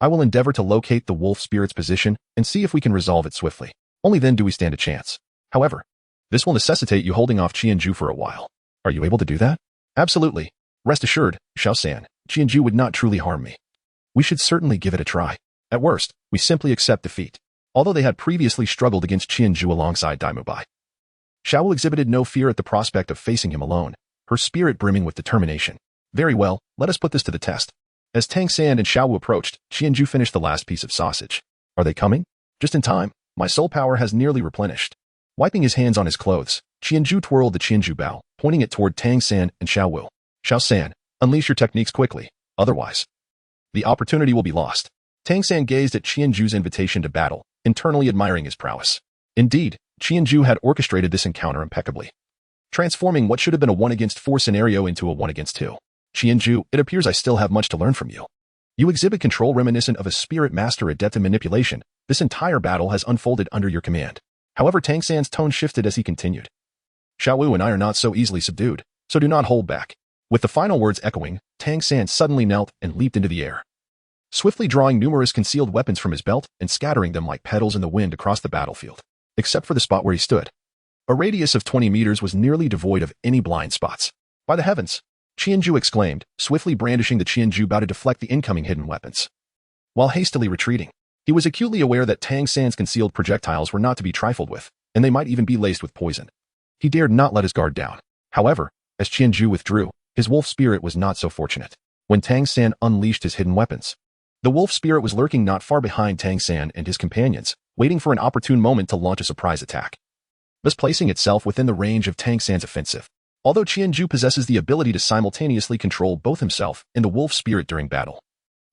I will endeavor to locate the wolf spirit's position and see if we can resolve it swiftly. Only then do we stand a chance. However, this will necessitate you holding off Qianju for a while. Are you able to do that?" "Absolutely. Rest assured, Xiao San, Qianju would not truly harm me." We should certainly give it a try. At worst, we simply accept defeat. Although they had previously struggled against Qianju alongside Daimubai, Xiaowu exhibited no fear at the prospect of facing him alone, her spirit brimming with determination. Very well, let us put this to the test. As Tang San and Xiaowu approached, Qianju finished the last piece of sausage. Are they coming? Just in time. My soul power has nearly replenished. Wiping his hands on his clothes, Qianju twirled the Qianju bao, pointing it toward Tang San and Xiaowu. Xiao San, unleash your techniques quickly, otherwise the opportunity will be lost. Tang San gazed at Qianju's invitation to battle, internally admiring his prowess. Indeed, Qianju had orchestrated this encounter impeccably, transforming what should have been a 1-against-4 scenario into a 1-against-2. Qianju, it appears I still have much to learn from you. You exhibit control reminiscent of a spirit master adept in manipulation. This entire battle has unfolded under your command. However, Tang San's tone shifted as he continued. Xiaowu and I are not so easily subdued, so do not hold back. With the final words echoing, Tang San suddenly knelt and leaped into the air, swiftly drawing numerous concealed weapons from his belt and scattering them like petals in the wind across the battlefield. Except for the spot where he stood, a radius of 20 meters was nearly devoid of any blind spots. By the heavens! Qianju exclaimed, swiftly brandishing the Qianju bao to deflect the incoming hidden weapons. While hastily retreating, he was acutely aware that Tang San's concealed projectiles were not to be trifled with, and they might even be laced with poison. He dared not let his guard down. However, as Qianju withdrew, his wolf spirit was not so fortunate. When Tang San unleashed his hidden weapons, the wolf spirit was lurking not far behind Tang San and his companions, waiting for an opportune moment to launch a surprise attack, thus placing itself within the range of Tang San's offensive. Although Qianju possesses the ability to simultaneously control both himself and the wolf spirit during battle,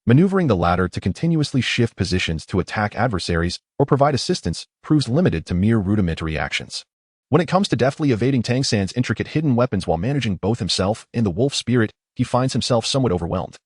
maneuvering the latter to continuously shift positions to attack adversaries or provide assistance proves limited to mere rudimentary actions. When it comes to deftly evading Tang San's intricate hidden weapons while managing both himself and the wolf spirit, he finds himself somewhat overwhelmed.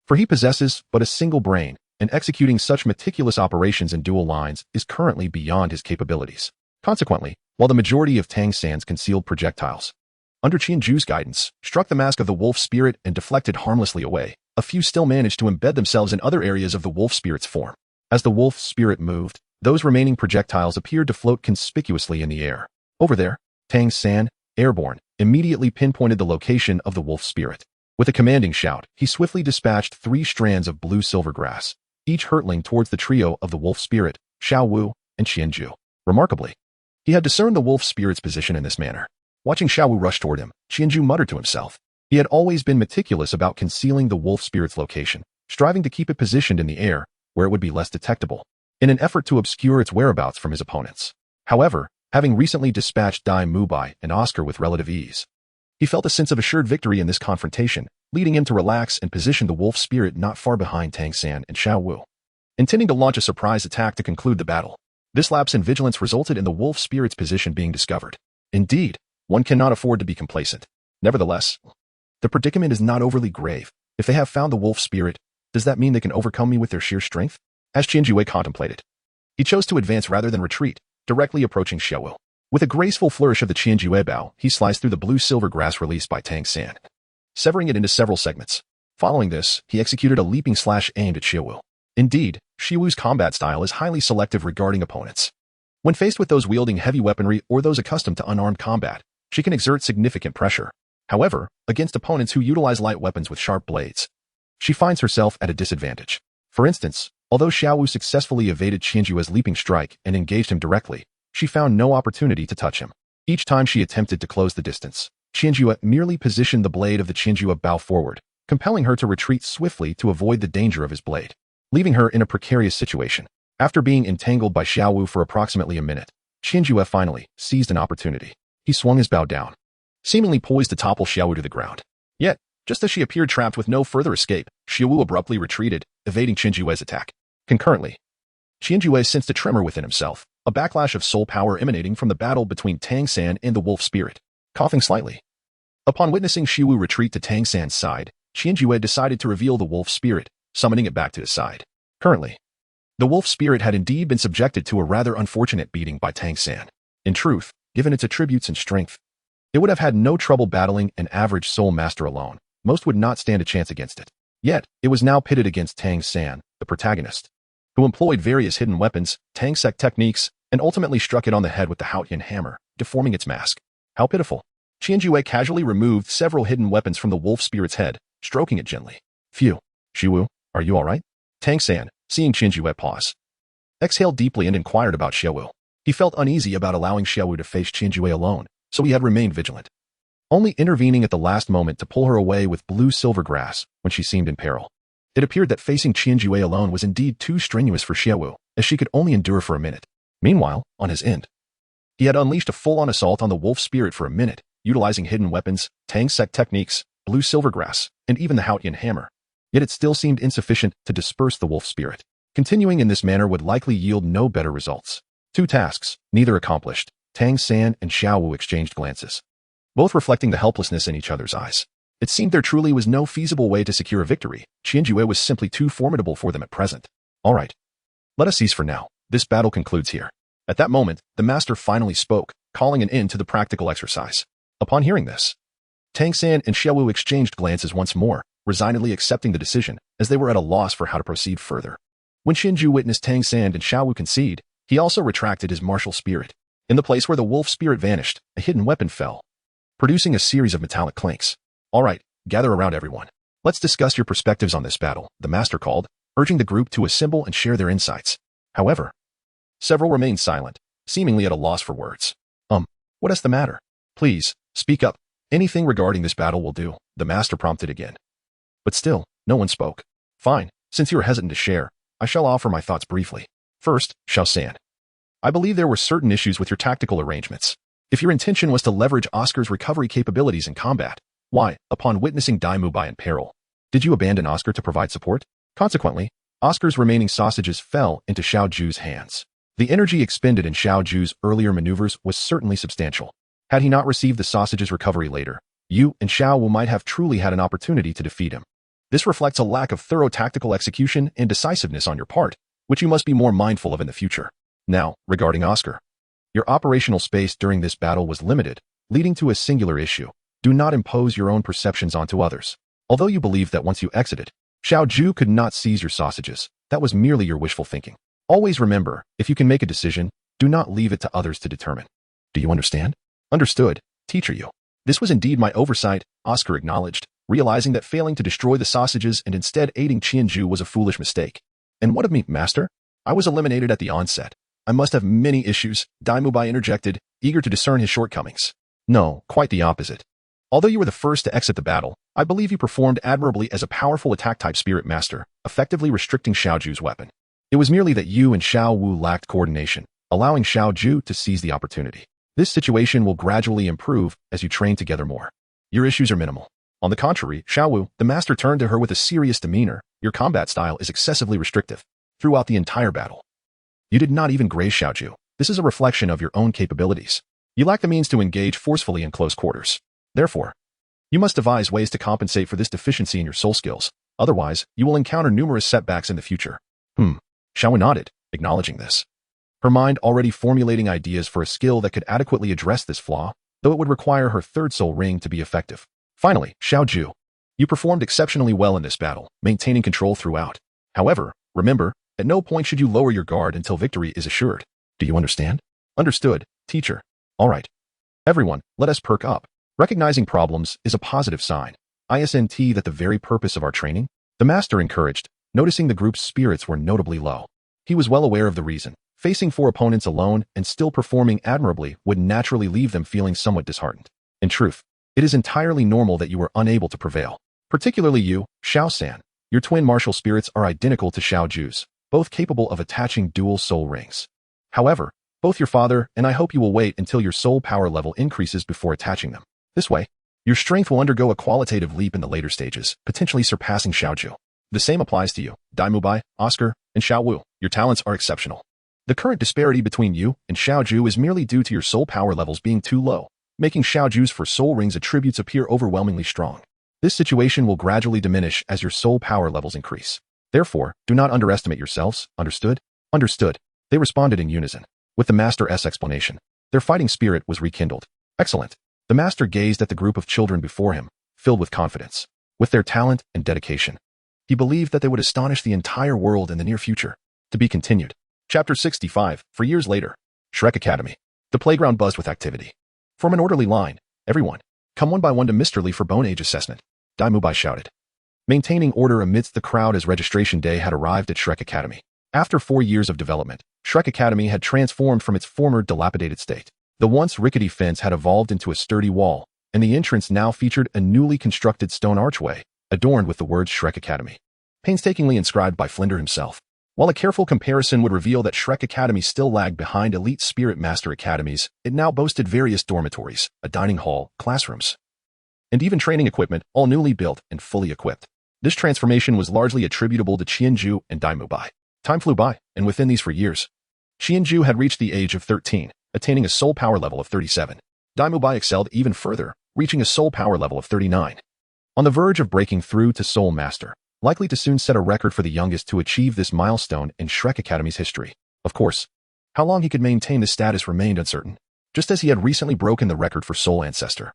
For he possesses but a single brain, and executing such meticulous operations in dual lines is currently beyond his capabilities. Consequently, while the majority of Tang San's concealed projectiles, under Qianju's guidance, struck the mask of the wolf spirit and deflected harmlessly away, a few still managed to embed themselves in other areas of the wolf spirit's form. As the wolf spirit moved, those remaining projectiles appeared to float conspicuously in the air. Over there, Tang San, airborne, immediately pinpointed the location of the wolf spirit. With a commanding shout, he swiftly dispatched 3 strands of blue-silver grass, each hurtling towards the trio of the wolf spirit, Xiaowu, and Qianju. Remarkably, he had discerned the wolf spirit's position in this manner. Watching Xiaowu rush toward him, Qianju muttered to himself. He had always been meticulous about concealing the wolf spirit's location, striving to keep it positioned in the air, where it would be less detectable, in an effort to obscure its whereabouts from his opponents. However, having recently dispatched Dai Mubai and Oscar with relative ease, he felt a sense of assured victory in this confrontation, leading him to relax and position the wolf spirit not far behind Tang San and Xiaowu, intending to launch a surprise attack to conclude the battle. This lapse in vigilance resulted in the wolf spirit's position being discovered. Indeed, one cannot afford to be complacent. Nevertheless, the predicament is not overly grave. If they have found the wolf spirit, does that mean they can overcome me with their sheer strength? As Qianju contemplated, he chose to advance rather than retreat, directly approaching Xiaowu. With a graceful flourish of the Qianju bao, he sliced through the blue-silver grass released by Tang San, severing it into several segments. Following this, he executed a leaping slash aimed at Xiaowu. Indeed, Xiaowu's combat style is highly selective regarding opponents. When faced with those wielding heavy weaponry or those accustomed to unarmed combat, she can exert significant pressure. However, against opponents who utilize light weapons with sharp blades, she finds herself at a disadvantage. For instance, although Xiaowu successfully evaded Qianju's leaping strike and engaged him directly, she found no opportunity to touch him. Each time she attempted to close the distance, Qianju merely positioned the blade of the Qianju bao forward, compelling her to retreat swiftly to avoid the danger of his blade, leaving her in a precarious situation. After being entangled by Xiaowu for approximately a minute, Qianju finally seized an opportunity. He swung his bao down, seemingly poised to topple Xiaowu to the ground. Yet, just as she appeared trapped with no further escape, Xiaowu abruptly retreated, evading Qianju's attack. Concurrently, Qianju sensed a tremor within himself, a backlash of soul power emanating from the battle between Tang San and the wolf spirit. Coughing slightly, upon witnessing Xiaowu retreat to Tang San's side, Qianju decided to reveal the wolf spirit, summoning it back to his side. Currently, the wolf spirit had indeed been subjected to a rather unfortunate beating by Tang San. In truth, given its attributes and strength, it would have had no trouble battling an average soul master alone. Most would not stand a chance against it. Yet, it was now pitted against Tang San, the protagonist, who employed various hidden weapons, Tang Sek techniques, and ultimately struck it on the head with the Haotian hammer, deforming its mask. How pitiful. Qianju casually removed several hidden weapons from the wolf spirit's head, stroking it gently. Phew. Xiaowu, are you all right? Tang San, seeing Qinjue pause, exhaled deeply and inquired about Xiaowu. He felt uneasy about allowing Xiaowu to face Qinjue alone, so he had remained vigilant, only intervening at the last moment to pull her away with blue-silver grass when she seemed in peril. It appeared that facing Qinjue alone was indeed too strenuous for Xiaowu, as she could only endure for a minute. Meanwhile, on his end, he had unleashed a full-on assault on the wolf spirit for a minute, utilizing hidden weapons, Tang sect techniques, blue-silver grass, and even the Haotian hammer. Yet it still seemed insufficient to disperse the wolf spirit. Continuing in this manner would likely yield no better results. 2 tasks, neither accomplished. Tang San and Xiaowu exchanged glances, both reflecting the helplessness in each other's eyes. It seemed there truly was no feasible way to secure a victory. Qinjue was simply too formidable for them at present. All right. Let us cease for now. This battle concludes here. At that moment, the master finally spoke, calling an end to the practical exercise. Upon hearing this, Tang San and Xiaowu exchanged glances once more, resignedly accepting the decision, as they were at a loss for how to proceed further. When Qinjue witnessed Tang San and Xiaowu concede, he also retracted his martial spirit. In the place where the wolf spirit vanished, a hidden weapon fell, producing a series of metallic clinks. All right, gather around everyone. Let's discuss your perspectives on this battle, the master called, urging the group to assemble and share their insights. However, several remained silent, seemingly at a loss for words. What is the matter? Please, speak up. Anything regarding this battle will do, the master prompted again. But still, no one spoke. Fine, since you are hesitant to share, I shall offer my thoughts briefly. First, Xiao San, I believe there were certain issues with your tactical arrangements. If your intention was to leverage Oscar's recovery capabilities in combat, why, upon witnessing Dai Mubai in peril, did you abandon Oscar to provide support? Consequently, Oscar's remaining sausages fell into Xiao Ju's hands. The energy expended in Xiao Ju's earlier maneuvers was certainly substantial. Had he not received the sausage's recovery later, you and Xiao Wu might have truly had an opportunity to defeat him. This reflects a lack of thorough tactical execution and decisiveness on your part, which you must be more mindful of in the future. Now, regarding Oscar, your operational space during this battle was limited, leading to a singular issue. Do not impose your own perceptions onto others. Although you believe that once you exited, Xiao Ju could not seize your sausages, that was merely your wishful thinking. Always remember, if you can make a decision, do not leave it to others to determine. Do you understand? Understood, teacher Yu. This was indeed my oversight, Oscar acknowledged, realizing that failing to destroy the sausages and instead aiding Qianju was a foolish mistake. And what of me, master? I was eliminated at the onset. I must have many issues, Dai Mubai interjected, eager to discern his shortcomings. No, quite the opposite. Although you were the first to exit the battle, I believe you performed admirably as a powerful attack-type spirit master, effectively restricting Xiao Ju's weapon. It was merely that you and Xiao Wu lacked coordination, allowing Xiao Ju to seize the opportunity. This situation will gradually improve as you train together more. Your issues are minimal. On the contrary, Xiao Wu, the master turned to her with a serious demeanor. Your combat style is excessively restrictive. Throughout the entire battle, you did not even graze Xiao Ju. This is a reflection of your own capabilities. You lack the means to engage forcefully in close quarters. Therefore, you must devise ways to compensate for this deficiency in your soul skills. Otherwise, you will encounter numerous setbacks in the future. Xiao Wu nodded, acknowledging this. Her mind already formulating ideas for a skill that could adequately address this flaw, though it would require her third soul ring to be effective. Finally, Xiao Ju, you performed exceptionally well in this battle, maintaining control throughout. However, remember, at no point should you lower your guard until victory is assured. Do you understand? Understood, teacher. All right. Everyone, let us perk up. Recognizing problems is a positive sign. ISNT that the very purpose of our training? The master encouraged, noticing the group's spirits were notably low. He was well aware of the reason. Facing 4 opponents alone and still performing admirably would naturally leave them feeling somewhat disheartened. In truth, it is entirely normal that you were unable to prevail. Particularly you, Xiao San. Your twin martial spirits are identical to Xiao Ju's, both capable of attaching dual soul rings. However, both your father and I hope you will wait until your soul power level increases before attaching them. This way, your strength will undergo a qualitative leap in the later stages, potentially surpassing Xiao Ju. The same applies to you, Dai Mubai, Oscar, and Xiao Wu. Your talents are exceptional. The current disparity between you and Xiao Ju is merely due to your soul power levels being too low, making Xiao Ju's for soul rings attributes appear overwhelmingly strong. This situation will gradually diminish as your soul power levels increase. Therefore, do not underestimate yourselves, understood? Understood. They responded in unison. With the Master's explanation, their fighting spirit was rekindled. Excellent. The master gazed at the group of children before him, filled with confidence. With their talent and dedication, he believed that they would astonish the entire world in the near future. To be continued. Chapter 65, for years later. Shrek Academy. The playground buzzed with activity. Form an orderly line. Everyone, come one by one to Mr. Lee for bone age assessment. Dai Mubai shouted. maintaining order amidst the crowd as registration day had arrived at Shrek Academy. After 4 years of development, Shrek Academy had transformed from its former dilapidated state. The once rickety fence had evolved into a sturdy wall, and the entrance now featured a newly constructed stone archway, adorned with the words Shrek Academy, painstakingly inscribed by Flinder himself. While a careful comparison would reveal that Shrek Academy still lagged behind elite Spirit Master academies, it now boasted various dormitories, a dining hall, classrooms, and even training equipment, all newly built and fully equipped. This transformation was largely attributable to Qianju and Daimubai. Time flew by, and within these 4 years, Qianju had reached the age of 13, attaining a soul power level of 37. Daimubai excelled even further, reaching a soul power level of 39. On the verge of breaking through to Soul Master, likely to soon set a record for the youngest to achieve this milestone in Shrek Academy's history. Of course, how long he could maintain this status remained uncertain, just as he had recently broken the record for Soul Ancestor.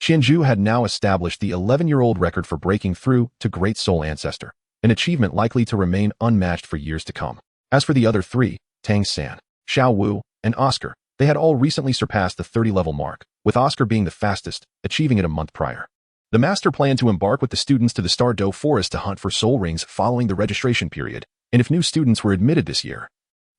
Qianju had now established the 11-year-old record for breaking through to Great Soul Ancestor, an achievement likely to remain unmatched for years to come. As for the other three, Tang San, Xiao Wu, and Oscar, they had all recently surpassed the 30-level mark, with Oscar being the fastest, achieving it a month prior. The master planned to embark with the students to the Stardow Forest to hunt for soul rings following the registration period, and if new students were admitted this year,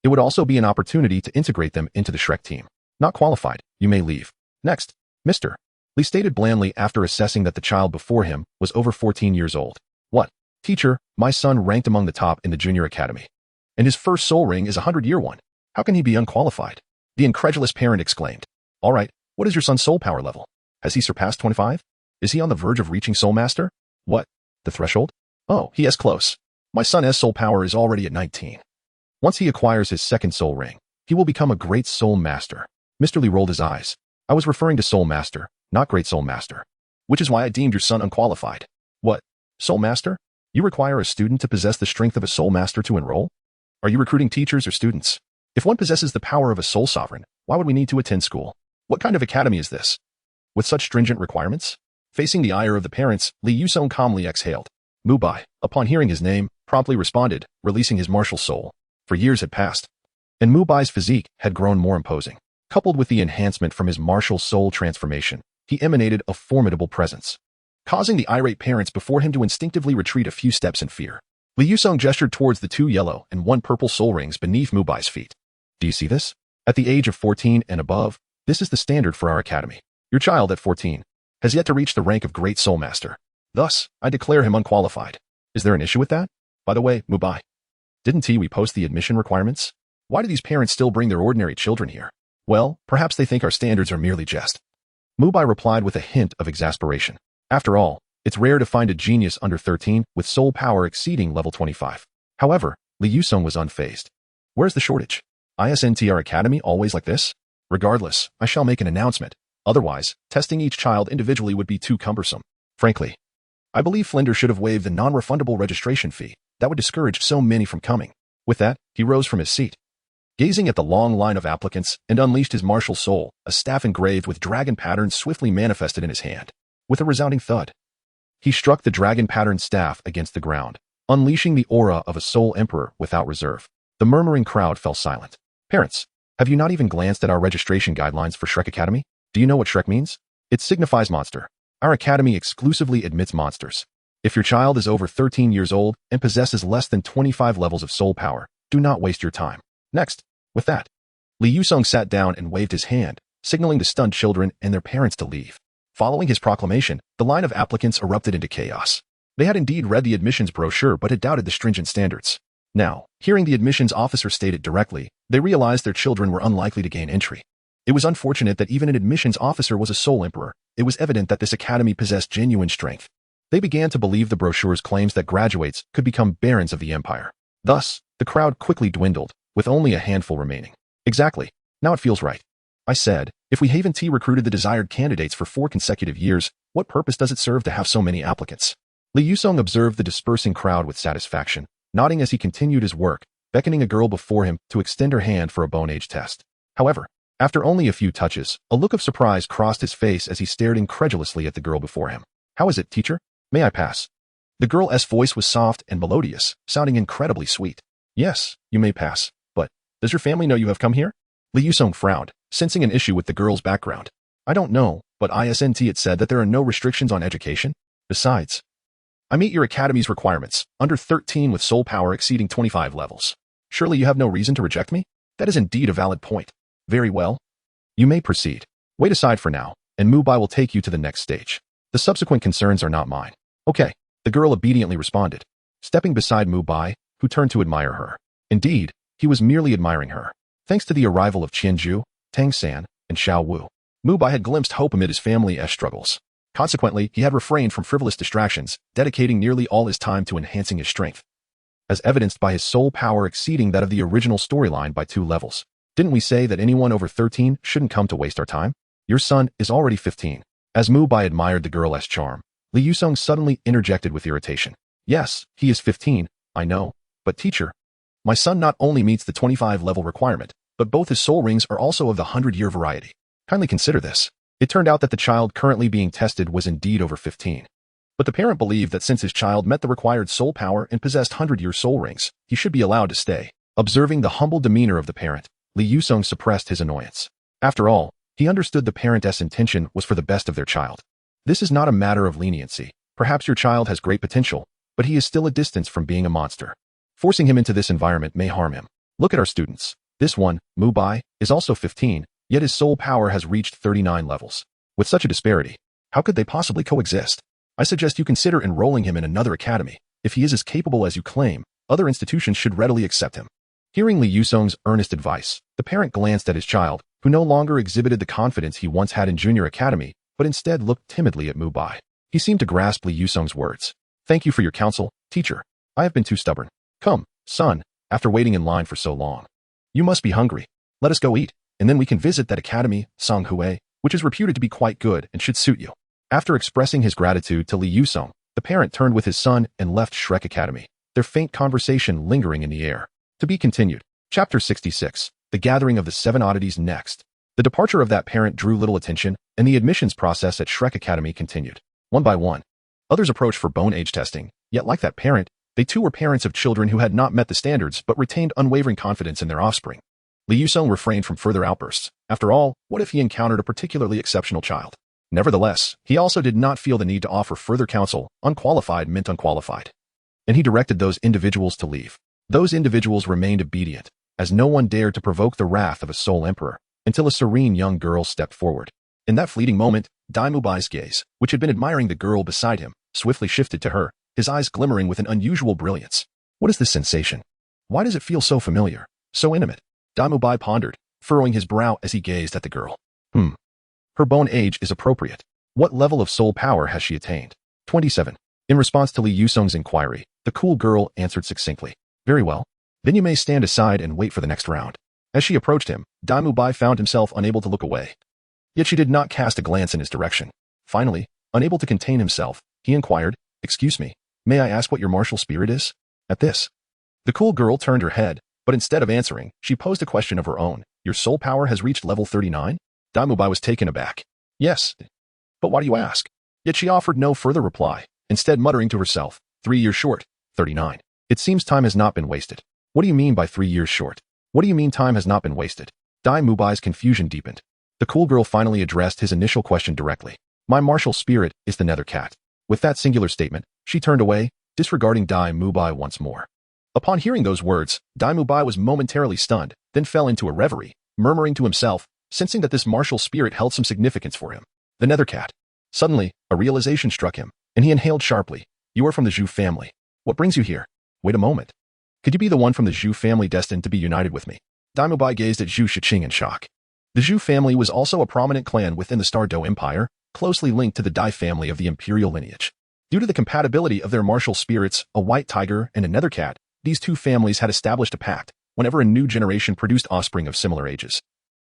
it would also be an opportunity to integrate them into the Shrek team. Not qualified, you may leave. Next, Mr. Lee stated blandly after assessing that the child before him was over 14 years old. What? Teacher, my son ranked among the top in the junior academy. And his first soul ring is a 100-year one. How can he be unqualified? The incredulous parent exclaimed. All right, what is your son's soul power level? Has he surpassed 25? Is he on the verge of reaching Soul Master? What? The threshold? Oh, he is close. My son's soul power is already at 19. Once he acquires his second soul ring, he will become a great soul master. Mr. Lee rolled his eyes. I was referring to soul master, not great soul master. Which is why I deemed your son unqualified. What? Soul master? You require a student to possess the strength of a soul master to enroll? Are you recruiting teachers or students? If one possesses the power of a soul sovereign, why would we need to attend school? What kind of academy is this? With such stringent requirements? Facing the ire of the parents, Li Yusong calmly exhaled. Mubai, upon hearing his name, promptly responded, releasing his martial soul. For years had passed, and Mubai's physique had grown more imposing. Coupled with the enhancement from his martial soul transformation, he emanated a formidable presence, causing the irate parents before him to instinctively retreat a few steps in fear. Li Yusong gestured towards the 2 yellow and 1 purple soul rings beneath Mubai's feet. Do you see this? At the age of 14 and above, this is the standard for our academy. Your child at 14 has yet to reach the rank of Great Soul Master. Thus, I declare him unqualified. Is there an issue with that? By the way, Mubai, didn't we post the admission requirements? Why do these parents still bring their ordinary children here? Well, perhaps they think our standards are merely jest. Mubai replied with a hint of exasperation. After all, it's rare to find a genius under 13 with soul power exceeding level 25. However, Li Yusong was unfazed. Where's the shortage? Isn't our academy always like this? Regardless, I shall make an announcement. Otherwise, testing each child individually would be too cumbersome. Frankly, I believe Flinder should have waived the non-refundable registration fee. That would discourage so many from coming. With that, he rose from his seat, gazing at the long line of applicants, and unleashed his martial soul, a staff engraved with dragon patterns swiftly manifested in his hand. With a resounding thud, he struck the dragon patterned staff against the ground, unleashing the aura of a soul emperor without reserve. The murmuring crowd fell silent. Parents, have you not even glanced at our registration guidelines for Shrek Academy? Do you know what Shrek means? It signifies monster. Our academy exclusively admits monsters. If your child is over 13 years old and possesses less than 25 levels of soul power, do not waste your time. Next, with that, Li Yusong sat down and waved his hand, signaling the stunned children and their parents to leave. Following his proclamation, the line of applicants erupted into chaos. They had indeed read the admissions brochure but had doubted the stringent standards. Now, hearing the admissions officer state it directly, they realized their children were unlikely to gain entry. It was unfortunate that even an admissions officer was a soul emperor. It was evident that this academy possessed genuine strength. They began to believe the brochure's claims that graduates could become barons of the empire. Thus, the crowd quickly dwindled, with only a handful remaining. Exactly. Now it feels right. I said, if we haven't recruited the desired candidates for 4 consecutive years, what purpose does it serve to have so many applicants? Li Yusong observed the dispersing crowd with satisfaction, nodding as he continued his work, beckoning a girl before him to extend her hand for a bone age test. However, after only a few touches, a look of surprise crossed his face as he stared incredulously at the girl before him. How is it, teacher? May I pass? The girl's voice was soft and melodious, sounding incredibly sweet. Yes, you may pass, but does your family know you have come here? Li Yusong frowned, sensing an issue with the girl's background. I don't know, but it said that there are no restrictions on education. Besides, I meet your academy's requirements, under 13 with soul power exceeding 25 levels. Surely you have no reason to reject me? That is indeed a valid point. Very well. You may proceed. Wait aside for now, and Mubai will take you to the next stage. The subsequent concerns are not mine. Okay, the girl obediently responded, stepping beside Mubai, who turned to admire her. Indeed, he was merely admiring her. Thanks to the arrival of Qianju, Tang San, and Xiao Wu, Mubai had glimpsed hope amid his family's struggles. Consequently, he had refrained from frivolous distractions, dedicating nearly all his time to enhancing his strength, as evidenced by his soul power exceeding that of the original storyline by 2 levels. Didn't we say that anyone over 13 shouldn't come to waste our time? Your son is already 15. As Mubai admired the girl's charm, Li Yusong suddenly interjected with irritation. Yes, he is 15, I know, but teacher, my son not only meets the 25 level requirement, but both his soul rings are also of the 100-year variety. Kindly consider this. It turned out that the child currently being tested was indeed over 15. But the parent believed that since his child met the required soul power and possessed 100-year soul rings, he should be allowed to stay. Observing the humble demeanor of the parent, Li Yusong suppressed his annoyance. After all, he understood the parent's intention was for the best of their child. This is not a matter of leniency. Perhaps your child has great potential, but he is still a distance from being a monster. Forcing him into this environment may harm him. Look at our students. This one, Mubai, is also 15, yet his soul power has reached 39 levels. With such a disparity, how could they possibly coexist? I suggest you consider enrolling him in another academy. If he is as capable as you claim, other institutions should readily accept him. Hearing Li Yusong's earnest advice, the parent glanced at his child, who no longer exhibited the confidence he once had in junior academy, but instead looked timidly at Mubai. He seemed to grasp Li Yusong's words. Thank you for your counsel, teacher. I have been too stubborn. Come, son, after waiting in line for so long. You must be hungry. Let us go eat, and then we can visit that academy, Songhui, which is reputed to be quite good and should suit you. After expressing his gratitude to Li Yusong, the parent turned with his son and left Shrek Academy, their faint conversation lingering in the air. To be continued. Chapter 66. The Gathering of the 7 Oddities next. The departure of that parent drew little attention, and the admissions process at Shrek Academy continued. One by one, others approached for bone age testing, yet like that parent, they too were parents of children who had not met the standards but retained unwavering confidence in their offspring. Li Yusong refrained from further outbursts. After all, what if he encountered a particularly exceptional child? Nevertheless, he also did not feel the need to offer further counsel. Unqualified meant unqualified. And he directed those individuals to leave. Those individuals remained obedient, as no one dared to provoke the wrath of a soul emperor, until a serene young girl stepped forward. In that fleeting moment, Dai Mubai's gaze, which had been admiring the girl beside him, swiftly shifted to her, his eyes glimmering with an unusual brilliance. What is this sensation? Why does it feel so familiar, so intimate? Dai Mubai pondered, furrowing his brow as he gazed at the girl. Her bone age is appropriate. What level of soul power has she attained? 27. In response to Li Yusong's inquiry, the cool girl answered succinctly. Very well. Then you may stand aside and wait for the next round. As she approached him, Dai Mubai found himself unable to look away. Yet she did not cast a glance in his direction. Finally, unable to contain himself, he inquired, Excuse me, may I ask what your martial spirit is? At this, the cool girl turned her head, but instead of answering, she posed a question of her own. Your soul power has reached level 39? Dai Mubai was taken aback. Yes. But why do you ask? Yet she offered no further reply, instead muttering to herself, 3 years short, 39. It seems time has not been wasted. What do you mean by 3 years short? What do you mean time has not been wasted? Dai Mubai's confusion deepened. The cool girl finally addressed his initial question directly. My martial spirit is the nether cat. With that singular statement, she turned away, disregarding Dai Mubai once more. Upon hearing those words, Dai Mubai was momentarily stunned, then fell into a reverie, murmuring to himself, sensing that this martial spirit held some significance for him. The nether cat. Suddenly, a realization struck him, and he inhaled sharply. You are from the Zhu family. What brings you here? Wait a moment. Could you be the one from the Zhu family destined to be united with me? Dai Mubai gazed at Zhu Shiqing in shock. The Zhu family was also a prominent clan within the Star Do Empire, closely linked to the Dai family of the imperial lineage. Due to the compatibility of their martial spirits, a white tiger and a nether cat, these two families had established a pact whenever a new generation produced offspring of similar ages.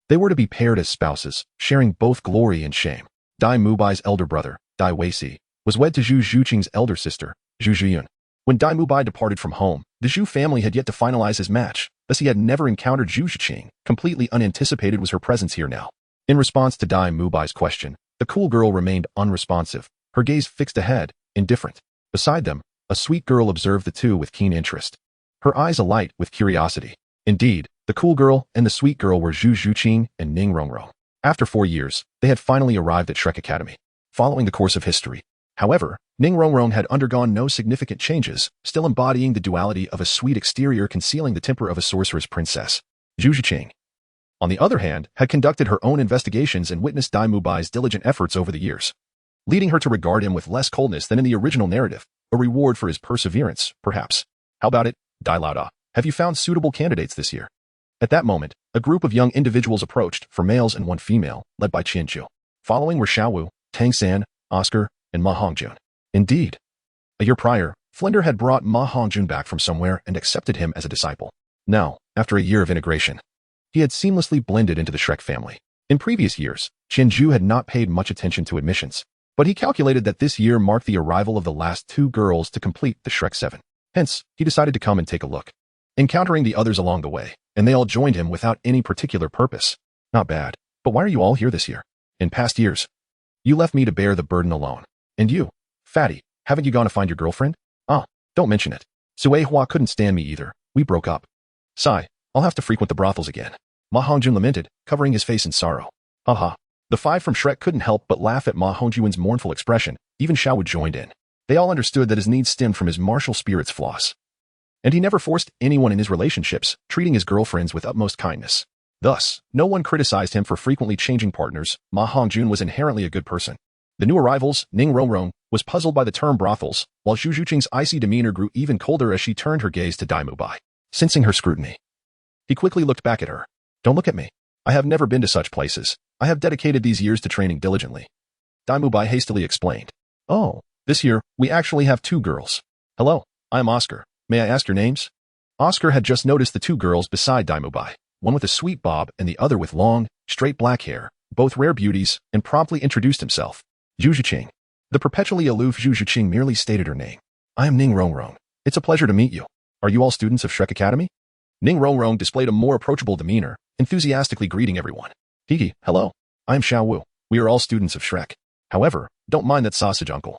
They were to be paired as spouses, sharing both glory and shame. Dai Mubai's elder brother, Dai Weici, was wed to Zhu Zhuqing's elder sister, Zhu Zhiyun. When Dai Mubai departed from home, the Zhu family had yet to finalize his match, thus he had never encountered Zhu Zhiqing. Completely unanticipated was her presence here now. In response to Dai Mubai's question, the cool girl remained unresponsive, her gaze fixed ahead, indifferent. Beside them, a sweet girl observed the two with keen interest, her eyes alight with curiosity. Indeed, the cool girl and the sweet girl were Zhu Zhuqing and Ning Rongrong. After 4 years, they had finally arrived at Shrek Academy. Following the course of history, however, Ning Rongrong had undergone no significant changes, still embodying the duality of a sweet exterior concealing the temper of a sorceress princess. Zhu Zhiqing, on the other hand, had conducted her own investigations and witnessed Dai Mubai's diligent efforts over the years, leading her to regard him with less coldness than in the original narrative, a reward for his perseverance, perhaps. How about it, Dai Laoda? Have you found suitable candidates this year? At that moment, a group of young individuals approached, 4 males and 1 female, led by Qianzhu. Following were Xiaowu, Tang San, Oscar, and Ma Hongjun. Indeed. A year prior, Flinder had brought Ma Hongjun back from somewhere and accepted him as a disciple. Now, after a year of integration, he had seamlessly blended into the Shrek family. In previous years, Qianzhu had not paid much attention to admissions, but he calculated that this year marked the arrival of the last 2 girls to complete the Shrek 7. Hence, he decided to come and take a look, encountering the others along the way, and they all joined him without any particular purpose. Not bad, but why are you all here this year? In past years, you left me to bear the burden alone. And you, Fatty, haven't you gone to find your girlfriend? Ah, don't mention it. Sui Hua couldn't stand me either. We broke up. Sigh, I'll have to frequent the brothels again. Ma Hongjun lamented, covering his face in sorrow. Haha. The 5 from Shrek couldn't help but laugh at Ma Hongjun's mournful expression. Even Xiaowu joined in. They all understood that his needs stemmed from his martial spirit's flaws, and he never forced anyone in his relationships, treating his girlfriends with utmost kindness. Thus, no one criticized him for frequently changing partners. Ma Hongjun was inherently a good person. The new arrivals, Ning Rongrong, was puzzled by the term brothels, while Zhu Zhiqing's icy demeanor grew even colder as she turned her gaze to Dai Mubai. Sensing her scrutiny, he quickly looked back at her. Don't look at me. I have never been to such places. I have dedicated these years to training diligently. Dai Mubai hastily explained. Oh, this year, we actually have 2 girls. Hello, I am Oscar. May I ask your names? Oscar had just noticed the 2 girls beside Dai Mubai, one with a sweet bob and the other with long, straight black hair, both rare beauties, and promptly introduced himself. Zhu Zhiqing. The perpetually aloof Zhu Zhiqing merely stated her name. I am Ning Rongrong. It's a pleasure to meet you. Are you all students of Shrek Academy? Ning Rongrong displayed a more approachable demeanor, enthusiastically greeting everyone. Hee, hello. I am Xiaowu. We are all students of Shrek. However, don't mind that sausage, uncle.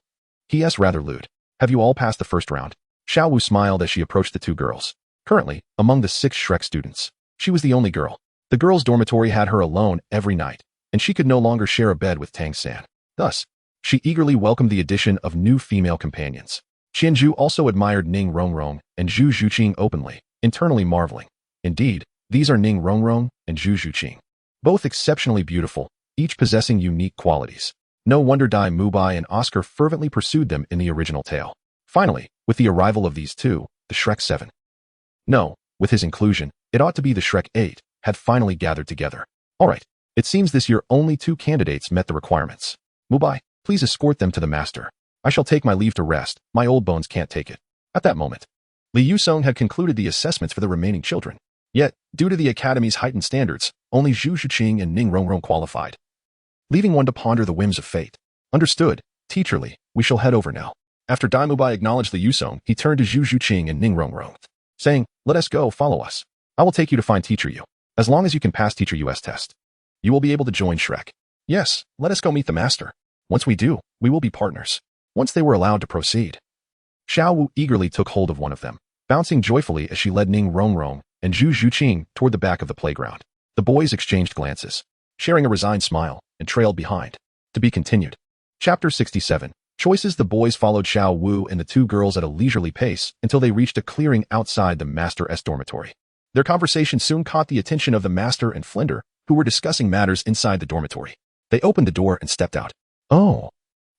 He asked rather lewd. Have you all passed the first round? Xiaowu smiled as she approached the 2 girls. Currently, among the 6 Shrek students, she was the only girl. The girls' dormitory had her alone every night, and she could no longer share a bed with Tang San. Thus, she eagerly welcomed the addition of new female companions. Qianzhu also admired Ning Rongrong and Zhu Zhiqing openly, internally marveling. Indeed, these are Ning Rongrong and Zhu Zhiqing, both exceptionally beautiful, each possessing unique qualities. No wonder Dai Mubai and Oscar fervently pursued them in the original tale. Finally, with the arrival of these 2, the Shrek 7. No, with his inclusion, it ought to be the Shrek 8, had finally gathered together. Alright, it seems this year only 2 candidates met the requirements. Mubai, please escort them to the master. I shall take my leave to rest, my old bones can't take it. At that moment, Li Yusong had concluded the assessments for the remaining children. Yet, due to the Academy's heightened standards, only Zhu Zhiqing and Ning Rongrong qualified, leaving one to ponder the whims of fate. Understood. Teacher Li, we shall head over now. After Dai Mubai acknowledged Li Yusong, he turned to Zhu Zhiqing and Ning Rongrong, saying, let us go, follow us. I will take you to find Teacher Yu. As long as you can pass Teacher Yu's test, you will be able to join Shrek. Yes, let us go meet the master. Once we do, we will be partners. Once they were allowed to proceed, Xiaowu eagerly took hold of one of them, bouncing joyfully as she led Ning Rongrong and Zhu Zhiqing toward the back of the playground. The boys exchanged glances, sharing a resigned smile, and trailed behind. To be continued. Chapter 67. Choices. The boys followed Xiaowu and the 2 girls at a leisurely pace until they reached a clearing outside the Master's dormitory. Their conversation soon caught the attention of the Master and Flinder, who were discussing matters inside the dormitory. They opened the door and stepped out. Oh,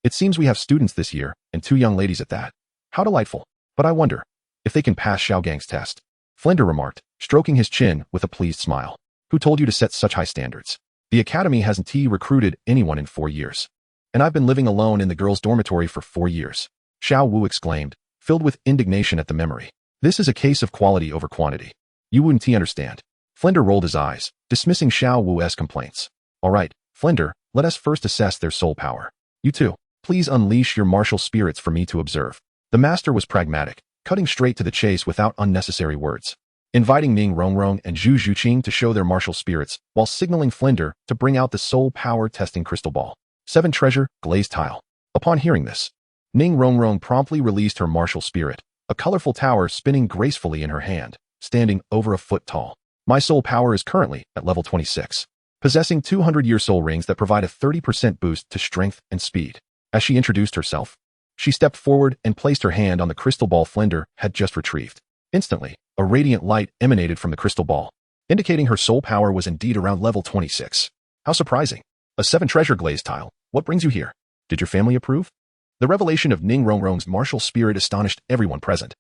it seems we have students this year, and 2 young ladies at that. How delightful. But I wonder if they can pass Xiao Gang's test. Flinder remarked, stroking his chin with a pleased smile. Who told you to set such high standards? The Academy hasn't recruited anyone in 4 years. And I've been living alone in the girls' dormitory for 4 years. Xiaowu exclaimed, filled with indignation at the memory. This is a case of quality over quantity. You wouldn't understand. Flinder rolled his eyes, dismissing Xiaowu's complaints. All right, Flinder, let us first assess their soul power. You 2, please unleash your martial spirits for me to observe. The master was pragmatic, cutting straight to the chase without unnecessary words, inviting Ning Rongrong and Zhu Zhiqing to show their martial spirits, while signaling Flinder to bring out the soul power testing crystal ball. 7 treasure, glazed tile. Upon hearing this, Ning Rongrong promptly released her martial spirit, a colorful tower spinning gracefully in her hand, standing over a foot tall. My soul power is currently at level 26, possessing 200-year soul rings that provide a 30% boost to strength and speed. As she introduced herself, She stepped forward and placed her hand on the crystal ball Flinder had just retrieved. Instantly, a radiant light emanated from the crystal ball, indicating her soul power was indeed around level 26. How surprising. A 7 treasure glaze tile. What brings you here? Did your family approve? The revelation of Ning Rongrong's martial spirit astonished everyone present,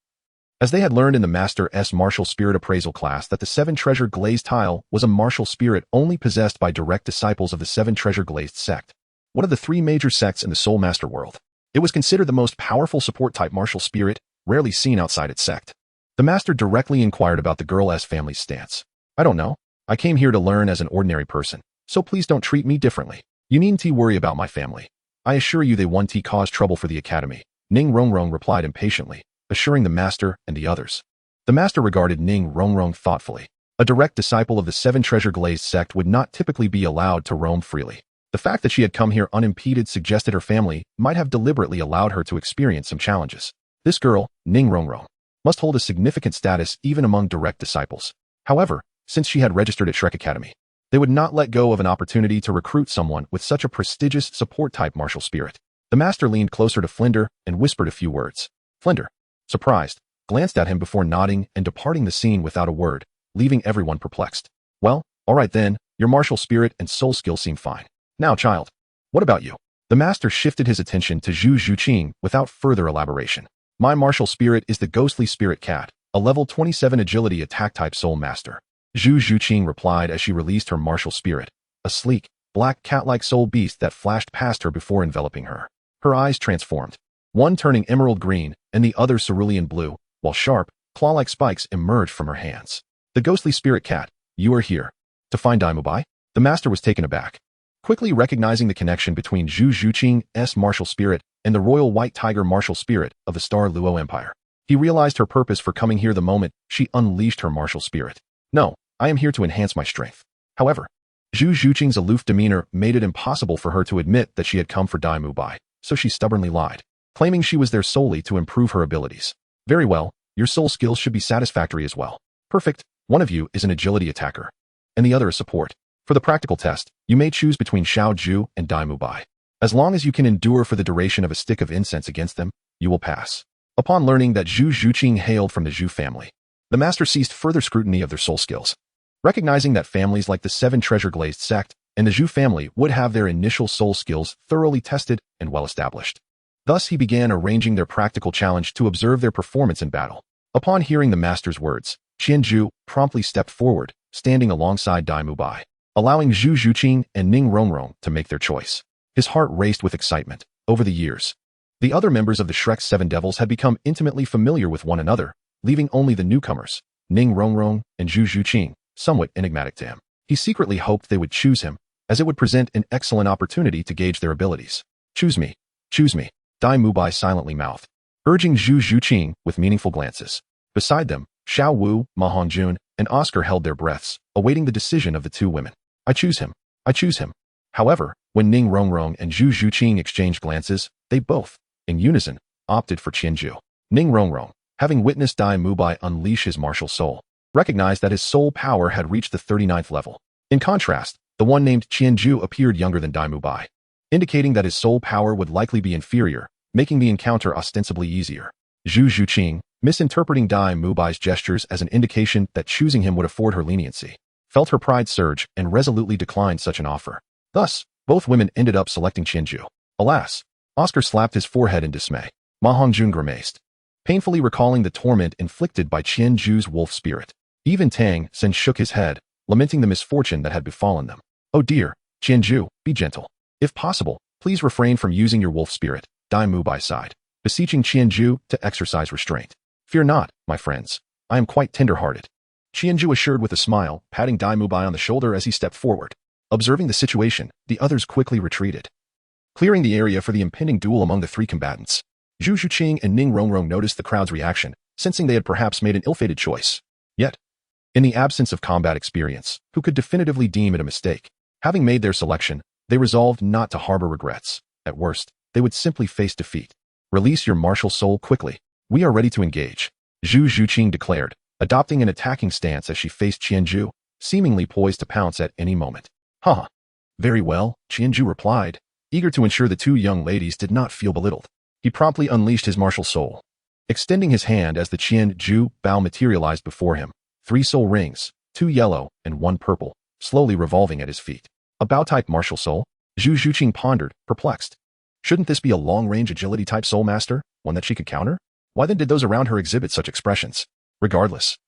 as they had learned in the Master's martial spirit appraisal class that the 7 treasure glazed tile was a martial spirit only possessed by direct disciples of the 7 treasure glazed sect, one of the 3 major sects in the Soul Master world. It was considered the most powerful support-type martial spirit, rarely seen outside its sect. The master directly inquired about the girl's family's stance. I don't know. I came here to learn as an ordinary person, so please don't treat me differently. You needn't worry about my family. I assure you they won't cause trouble for the academy. Ning Rongrong replied impatiently, assuring the master and the others. The master regarded Ning Rongrong thoughtfully. A direct disciple of the 7 treasure glazed sect would not typically be allowed to roam freely. The fact that she had come here unimpeded suggested her family might have deliberately allowed her to experience some challenges. This girl, Ning Rongrong, must hold a significant status even among direct disciples. However, since she had registered at Shrek Academy, they would not let go of an opportunity to recruit someone with such a prestigious support-type martial spirit. The master leaned closer to Flinder and whispered a few words. Flinder, surprised, glanced at him before nodding and departing the scene without a word, leaving everyone perplexed. Well, all right then, your martial spirit and soul skill seem fine. Now, child, what about you? The master shifted his attention to Zhu Zhuqing without further elaboration. My martial spirit is the ghostly spirit cat, a level 27 agility attack-type soul master. Zhu Zhuqing replied as she released her martial spirit, a sleek, black cat-like soul beast that flashed past her before enveloping her. Her eyes transformed, one turning emerald green and the other cerulean blue, while sharp, claw-like spikes emerged from her hands. The ghostly spirit cat, you are here. To find Daimubai? The master was taken aback, quickly recognizing the connection between Zhu Zhuqing's martial spirit and the royal white tiger martial spirit of the Star Luo Empire. He realized her purpose for coming here the moment she unleashed her martial spirit. No, I am here to enhance my strength. However, Zhu Zhuqing's aloof demeanor made it impossible for her to admit that she had come for Daimubai, so she stubbornly lied, claiming she was there solely to improve her abilities. Very well, your soul skills should be satisfactory as well. Perfect, one of you is an agility attacker, and the other is support. For the practical test, you may choose between Xiao Zhu and Daimubai. As long as you can endure for the duration of a stick of incense against them, you will pass. Upon learning that Zhu Zhuqing hailed from the Zhu family, the master ceased further scrutiny of their soul skills, recognizing that families like the 7 treasure glazed sect and the Zhu family would have their initial soul skills thoroughly tested and well established. Thus he began arranging their practical challenge to observe their performance in battle. Upon hearing the master's words, Qianzhu promptly stepped forward, standing alongside Daimubai, allowing Zhu Zhuqing and Ning Rongrong to make their choice. His heart raced with excitement. Over the years, the other members of the Shrek's 7 Devils had become intimately familiar with one another, leaving only the newcomers, Ning Rongrong and Zhu Zhuqing, somewhat enigmatic to him. He secretly hoped they would choose him, as it would present an excellent opportunity to gauge their abilities. Choose me. Choose me. Daimubai silently mouthed, urging Zhu Zhuqing with meaningful glances. Beside them, Xiao Wu, Ma Hongjun, and Oscar held their breaths, awaiting the decision of the 2 women. I choose him. I choose him. However, when Ning Rongrong and Zhu Zhuqing exchanged glances, they both, in unison, opted for Qianzhu. Ning Rongrong, having witnessed Daimubai unleash his martial soul, recognized that his soul power had reached the 39th level. In contrast, the one named Qianzhu appeared younger than Daimubai, indicating that his soul power would likely be inferior, making the encounter ostensibly easier. Zhu Zhuqing, misinterpreting Daimubai's gestures as an indication that choosing him would afford her leniency, felt her pride surge and resolutely declined such an offer. Thus, both women ended up selecting Qianzhu. Alas, Oscar slapped his forehead in dismay. Ma Hongjun grimaced, painfully recalling the torment inflicted by Qianzhu's wolf spirit. Even Tang Sen shook his head, lamenting the misfortune that had befallen them. Oh dear, Qianzhu, be gentle. If possible, please refrain from using your wolf spirit, Daimubai sighed, beseeching Qianzhu to exercise restraint. Fear not, my friends. I am quite tender-hearted, Qianzhu assured with a smile, patting Daimubai on the shoulder as he stepped forward. Observing the situation, the others quickly retreated, clearing the area for the impending duel among the 3 combatants. Zhu Zhuqing and Ning Rongrong noticed the crowd's reaction, sensing they had perhaps made an ill-fated choice. Yet, in the absence of combat experience, who could definitively deem it a mistake? Having made their selection, they resolved not to harbor regrets. At worst, they would simply face defeat. Release your martial soul quickly. We are ready to engage, Zhu Zhuqing declared, adopting an attacking stance as she faced Qianzhu, seemingly poised to pounce at any moment. Huh. Very well, Qianzhu replied, eager to ensure the 2 young ladies did not feel belittled. He promptly unleashed his martial soul, extending his hand as the Qian-Ju bao materialized before him. 3 soul rings, 2 yellow and 1 purple, slowly revolving at his feet. A bao-type martial soul? Zhu Zhuqing pondered, perplexed. Shouldn't this be a long-range agility-type soul master, one that she could counter? Why then did those around her exhibit such expressions? Regardless,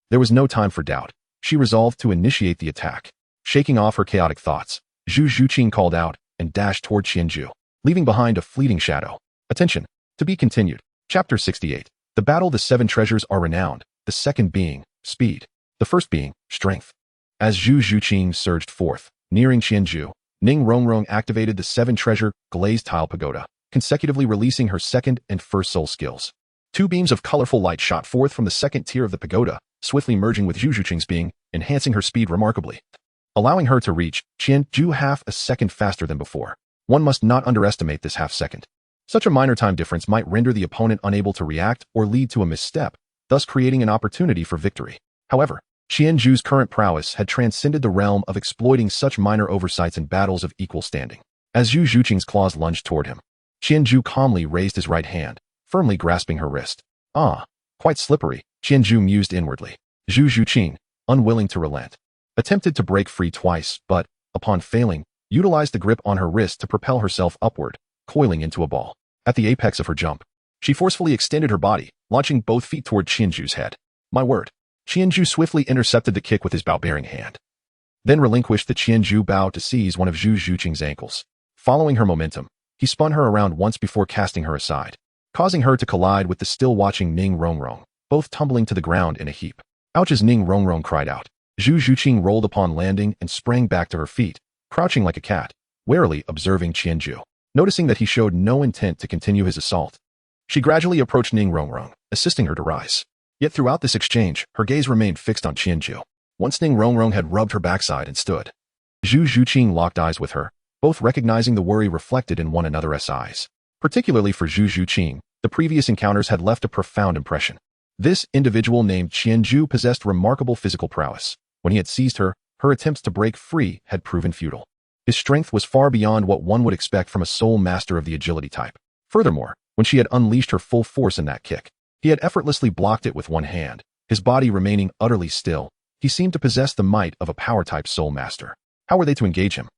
there was no time for doubt. She resolved to initiate the attack. Shaking off her chaotic thoughts, Zhu Zhuqing called out and dashed toward Qianju, leaving behind a fleeting shadow. Attention! To be continued. Chapter 68. The battle. The 7 treasures are renowned, the second being speed, the first being strength. As Zhu Zhuqing surged forth, nearing Qianju, Ning Rongrong activated the 7 treasure glazed tile pagoda, consecutively releasing her second and first soul skills. 2 beams of colorful light shot forth from the second tier of the pagoda, swiftly merging with Zhu Zhuqing's being, enhancing her speed remarkably, allowing her to reach Qianju half a second faster than before. One must not underestimate this half second. Such a minor time difference might render the opponent unable to react or lead to a misstep, thus creating an opportunity for victory. However, Qianju's current prowess had transcended the realm of exploiting such minor oversights in battles of equal standing. As Zhu Zhuqing's claws lunged toward him, Qianju calmly raised his right hand, firmly grasping her wrist. Ah, quite slippery, Qianju mused inwardly. Zhu Zhuqing, unwilling to relent, attempted to break free twice, but, upon failing, utilized the grip on her wrist to propel herself upward, coiling into a ball. At the apex of her jump, she forcefully extended her body, launching both feet toward Qianju's head. My word. Qianju swiftly intercepted the kick with his bao-bearing hand, then relinquished the Qianju bao to seize one of Zhu Zhuqing's ankles. Following her momentum, he spun her around once before casting her aside, causing her to collide with the still-watching Ning Rongrong, both tumbling to the ground in a heap. Ouch! As Ning Rongrong cried out, Zhu Zhuqing rolled upon landing and sprang back to her feet, crouching like a cat, warily observing Qianju. Noticing that he showed no intent to continue his assault, she gradually approached Ning Rongrong, assisting her to rise. Yet throughout this exchange, her gaze remained fixed on Qianju. Once Ning Rongrong had rubbed her backside and stood, Zhu Zhuqing locked eyes with her, both recognizing the worry reflected in one another's eyes. Particularly for Zhu Zhuqing, the previous encounters had left a profound impression. This individual named Qianju possessed remarkable physical prowess. When he had seized her, her attempts to break free had proven futile. His strength was far beyond what one would expect from a soul master of the agility type. Furthermore, when she had unleashed her full force in that kick, he had effortlessly blocked it with one hand, his body remaining utterly still. He seemed to possess the might of a power-type soul master. How were they to engage him?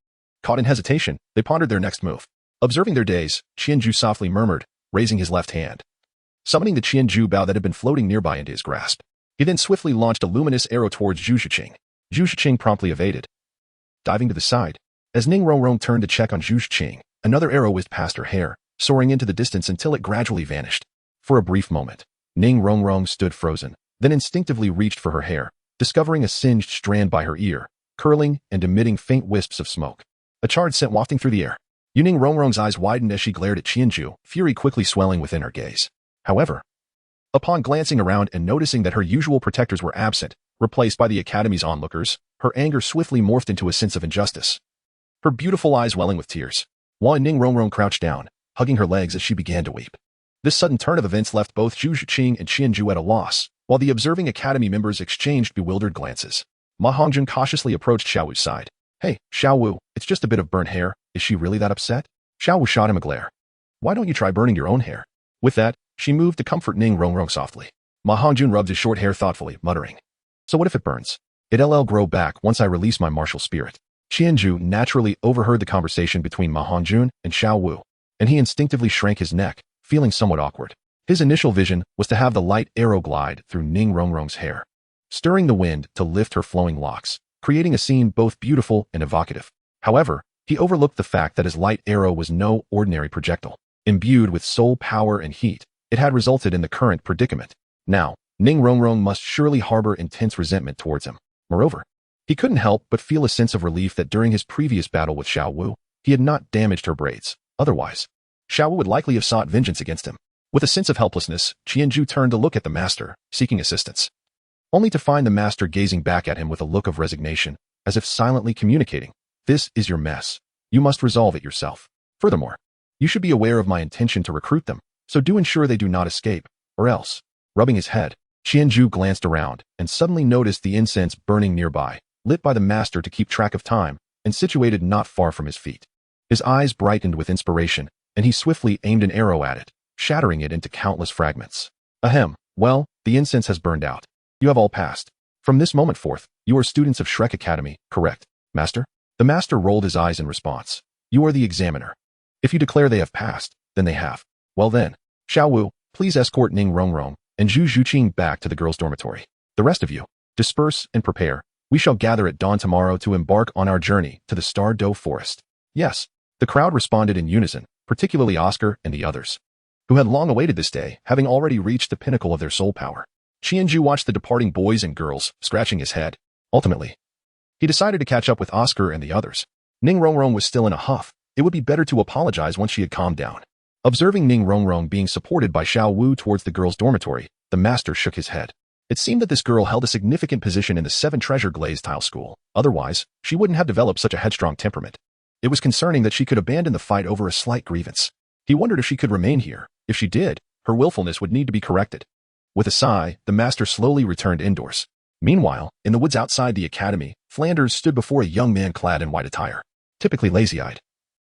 Caught in hesitation, they pondered their next move. Observing their daze, Qianju softly murmured, raising his left hand, summoning the Qianju bao that had been floating nearby into his grasp. He then swiftly launched a luminous arrow towards Zhu Zhuqing. Zhu Zhuqing promptly evaded, diving to the side. As Ning Rongrong turned to check on Zhu Zhuqing, another arrow whizzed past her hair, soaring into the distance until it gradually vanished. For a brief moment, Ning Rongrong stood frozen, then instinctively reached for her hair, discovering a singed strand by her ear, curling and emitting faint wisps of smoke. A charred scent wafting through the air. Ning Rongrong's eyes widened as she glared at Qianju, fury quickly swelling within her gaze. However, upon glancing around and noticing that her usual protectors were absent, replaced by the Academy's onlookers, her anger swiftly morphed into a sense of injustice, her beautiful eyes welling with tears, while Ning Rongrong crouched down, hugging her legs as she began to weep. This sudden turn of events left both Zhu Zhuqing and Qianju at a loss, while the observing Academy members exchanged bewildered glances. Ma Hongjun cautiously approached Xiaowu's side. Hey, Xiaowu, it's just a bit of burnt hair. Is she really that upset? Xiaowu shot him a glare. Why don't you try burning your own hair? With that, she moved to comfort Ning Rongrong softly. Ma Hongjun rubbed his short hair thoughtfully, muttering, So what if it burns? It'll grow back once I release my martial spirit. Qianju naturally overheard the conversation between Ma Hongjun and Xiaowu, and he instinctively shrank his neck, feeling somewhat awkward. His initial vision was to have the light arrow glide through Ning Rongrong's hair, stirring the wind to lift her flowing locks, creating a scene both beautiful and evocative. However, he overlooked the fact that his light arrow was no ordinary projectile. Imbued with soul power and heat, it had resulted in the current predicament. Now, Ning Rongrong must surely harbor intense resentment towards him. Moreover, he couldn't help but feel a sense of relief that during his previous battle with Xiaowu, he had not damaged her braids. Otherwise, Xiaowu would likely have sought vengeance against him. With a sense of helplessness, Qianju turned to look at the master, seeking assistance, only to find the master gazing back at him with a look of resignation, as if silently communicating, This is your mess. You must resolve it yourself. Furthermore, you should be aware of my intention to recruit them, so do ensure they do not escape, or else. Rubbing his head, Qianju glanced around and suddenly noticed the incense burning nearby, lit by the master to keep track of time, and situated not far from his feet. His eyes brightened with inspiration, and he swiftly aimed an arrow at it, shattering it into countless fragments. Ahem. Well, the incense has burned out. You have all passed. From this moment forth, you are students of Shrek Academy, correct, Master? The Master rolled his eyes in response. You are the examiner. If you declare they have passed, then they have. Well then, Xiao Wu, please escort Ning Rongrong and Zhu Zhuqing back to the girls' dormitory. The rest of you, disperse and prepare. We shall gather at dawn tomorrow to embark on our journey to the Star Doe Forest. Yes, the crowd responded in unison, particularly Oscar and the others, who had long awaited this day, having already reached the pinnacle of their soul power. Qianju watched the departing boys and girls, scratching his head. Ultimately, he decided to catch up with Oscar and the others. Ning Rongrong was still in a huff. It would be better to apologize once she had calmed down. Observing Ning Rongrong being supported by Xiao Wu towards the girls' dormitory, the master shook his head. It seemed that this girl held a significant position in the Seven Treasure Glazed Tile School. Otherwise, she wouldn't have developed such a headstrong temperament. It was concerning that she could abandon the fight over a slight grievance. He wondered if she could remain here. If she did, her willfulness would need to be corrected. With a sigh, the master slowly returned indoors. Meanwhile, in the woods outside the academy, Flanders stood before a young man clad in white attire, typically lazy-eyed.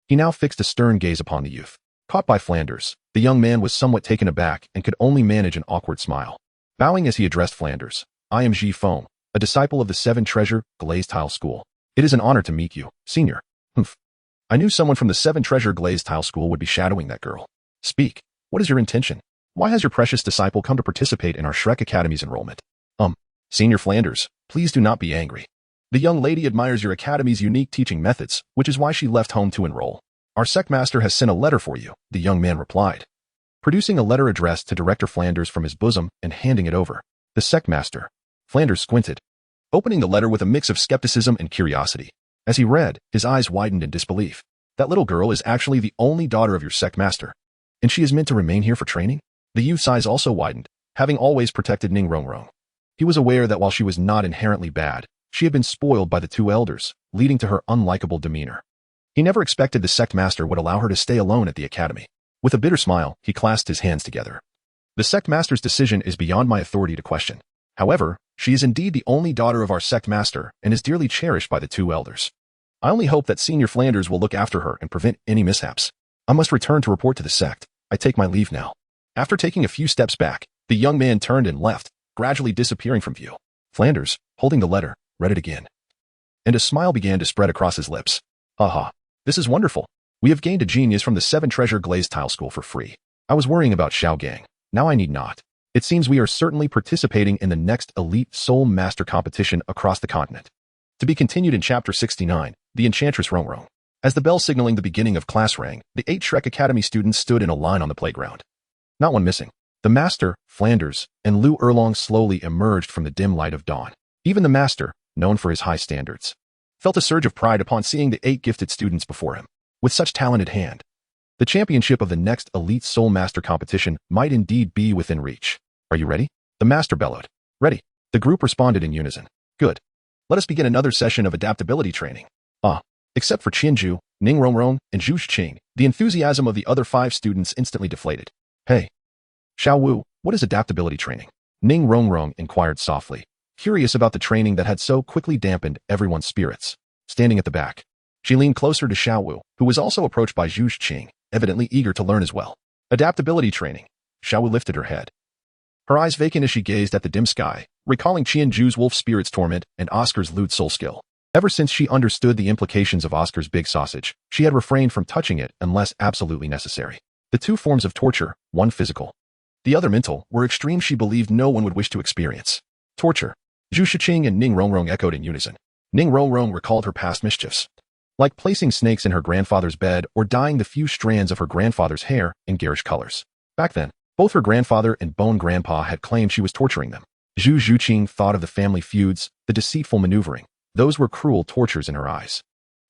He now fixed a stern gaze upon the youth. Caught by Flanders, the young man was somewhat taken aback and could only manage an awkward smile. Bowing as he addressed Flanders, I am Ji Feng, a disciple of the Seven Treasure Glazed Tile School. It is an honor to meet you, senior. Humph. I knew someone from the Seven Treasure Glazed Tile School would be shadowing that girl. Speak. What is your intention? Why has your precious disciple come to participate in our Shrek Academy's enrollment? Senior Flanders, please do not be angry. The young lady admires your academy's unique teaching methods, which is why she left home to enroll. Our sect master has sent a letter for you, the young man replied, producing a letter addressed to Director Flanders from his bosom and handing it over. The sect master. Flanders squinted, opening the letter with a mix of skepticism and curiosity. As he read, his eyes widened in disbelief. That little girl is actually the only daughter of your sect master, and she is meant to remain here for training? The youth's eyes also widened, having always protected Ning Rongrong. He was aware that while she was not inherently bad, she had been spoiled by the two elders, leading to her unlikable demeanor. He never expected the sect master would allow her to stay alone at the academy. With a bitter smile, he clasped his hands together. The sect master's decision is beyond my authority to question. However, she is indeed the only daughter of our sect master and is dearly cherished by the two elders. I only hope that Senior Flanders will look after her and prevent any mishaps. I must return to report to the sect. I take my leave now. After taking a few steps back, the young man turned and left, gradually disappearing from view. Flanders, holding the letter, read it again. And a smile began to spread across his lips. Aha. This is wonderful. We have gained a genius from the Seven Treasure Glazed Tile School for free. I was worrying about Xiao Gang. Now I need not. It seems we are certainly participating in the next Elite Soul Master competition across the continent. To be continued in Chapter 69, The Enchantress Rongrong. As the bell signaling the beginning of class rang, the 8 Shrek Academy students stood in a line on the playground. Not one missing. The master, Flanders, and Lu Erlong slowly emerged from the dim light of dawn. Even the master, known for his high standards, felt a surge of pride upon seeing the 8 gifted students before him. With such talent at hand, the championship of the next Elite Soul Master competition might indeed be within reach. Are you ready? The master bellowed. Ready. The group responded in unison. Good. Let us begin another session of adaptability training. Except for Qianju, Ning Rongrong, and Zhu Zhuqing, the enthusiasm of the other 5 students instantly deflated. Hey. Xiao Wu, what is adaptability training? Ning Rongrong inquired softly, curious about the training that had so quickly dampened everyone's spirits. Standing at the back, she leaned closer to Xiao Wu, who was also approached by Zhu Zhuqing, evidently eager to learn as well. Adaptability training. Xiao Wu lifted her head, her eyes vacant as she gazed at the dim sky, recalling Qianju's wolf spirit's torment and Oscar's lewd soul skill. Ever since she understood the implications of Oscar's big sausage, she had refrained from touching it unless absolutely necessary. The 2 forms of torture, one physical, the other mental, were extremes she believed no one would wish to experience. Torture. Zhu Zhuqing and Ning Rongrong echoed in unison. Ning Rongrong recalled her past mischiefs, like placing snakes in her grandfather's bed or dyeing the few strands of her grandfather's hair in garish colors. Back then, both her grandfather and Bone Grandpa had claimed she was torturing them. Zhu Zhuqing thought of the family feuds, the deceitful maneuvering. Those were cruel tortures in her eyes.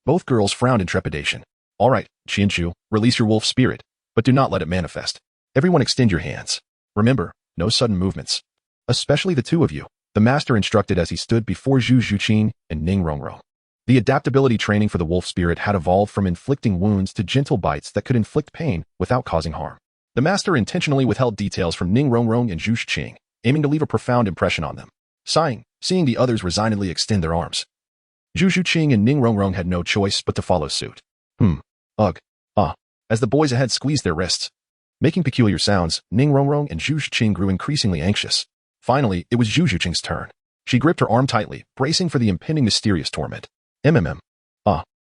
Both girls frowned in trepidation. All right, Qianju, release your wolf spirit, but do not let it manifest. Everyone extend your hands. Remember, no sudden movements. Especially the 2 of you, the master instructed as he stood before Zhu Zhuqing and Ning Rongrong. The adaptability training for the wolf spirit had evolved from inflicting wounds to gentle bites that could inflict pain without causing harm. The master intentionally withheld details from Ning Rongrong and Zhu Zhuqing, aiming to leave a profound impression on them. Sighing, seeing the others resignedly extend their arms, Zhu Zhuqing and Ning Rongrong had no choice but to follow suit. As the boys ahead squeezed their wrists, Making peculiar sounds, Ning Rongrong and Zhu Zhiqing grew increasingly anxious. Finally, it was Zhu Zhiqing's turn. She gripped her arm tightly, bracing for the impending mysterious torment. MMM.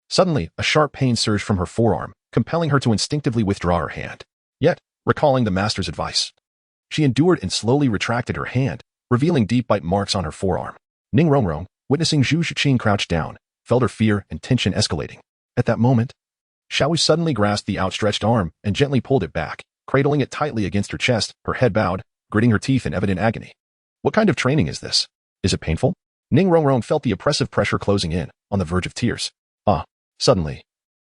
Suddenly, a sharp pain surged from her forearm, compelling her to instinctively withdraw her hand. Yet, recalling the master's advice, she endured and slowly retracted her hand, revealing deep bite marks on her forearm. Ning Rongrong, witnessing Zhu Zhiqing crouch down, felt her fear and tension escalating. At that moment, Xiaowu suddenly grasped the outstretched arm and gently pulled it back, cradling it tightly against her chest, her head bowed, gritting her teeth in evident agony. What kind of training is this? Is it painful? Ning Rongrong felt the oppressive pressure closing in, on the verge of tears. Suddenly,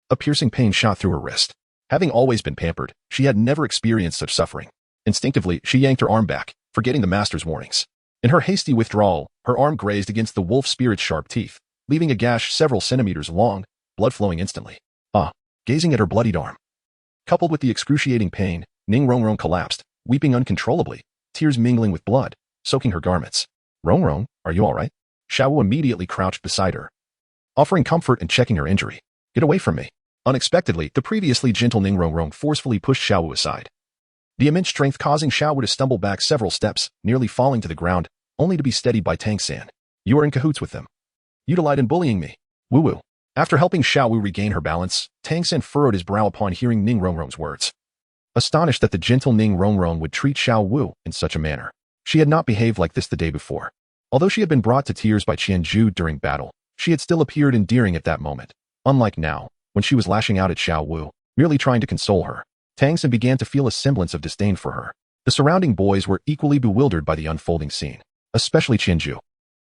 a piercing pain shot through her wrist. Having always been pampered, she had never experienced such suffering. Instinctively, she yanked her arm back, forgetting the master's warnings. In her hasty withdrawal, her arm grazed against the wolf spirit's sharp teeth, leaving a gash several centimeters long, blood flowing instantly. Gazing at her bloodied arm. Coupled with the excruciating pain, Ning Rongrong collapsed, weeping uncontrollably, tears mingling with blood, soaking her garments. Rongrong, are you all right? Xiaowu immediately crouched beside her, offering comfort and checking her injury. Get away from me. Unexpectedly, the previously gentle Ning Rongrong forcefully pushed Xiaowu aside. The immense strength causing Xiaowu to stumble back several steps, nearly falling to the ground, only to be steadied by Tang San. You are in cahoots with them. You delight in bullying me. Woo-woo. After helping Xiaowu regain her balance, Tang San furrowed his brow upon hearing Ning Rongrong's words. Astonished that the gentle Ning Rongrong would treat Xiaowu in such a manner. She had not behaved like this the day before. Although she had been brought to tears by Qianzhu during battle, she had still appeared endearing at that moment. Unlike now, when she was lashing out at Xiaowu, merely trying to console her, Tang San began to feel a semblance of disdain for her. The surrounding boys were equally bewildered by the unfolding scene, especially Qianzhu,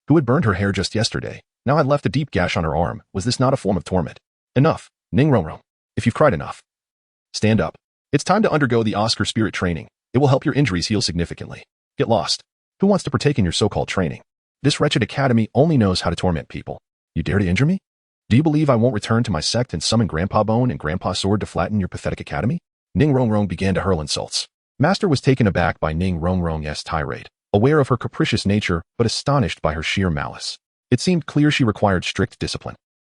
who had burned her hair just yesterday, now had left a deep gash on her arm. Was this not a form of torment? Enough, Ning Rongrong. If you've cried enough, stand up. It's time to undergo the Oscar spirit training. It will help your injuries heal significantly. Get lost. Who wants to partake in your so-called training? This wretched academy only knows how to torment people. You dare to injure me? Do you believe I won't return to my sect and summon Grandpa Bone and Grandpa Sword to flatten your pathetic academy? Ning Rongrong began to hurl insults. Master was taken aback by Ning Rongrong's tirade, aware of her capricious nature but astonished by her sheer malice. It seemed clear she required strict discipline.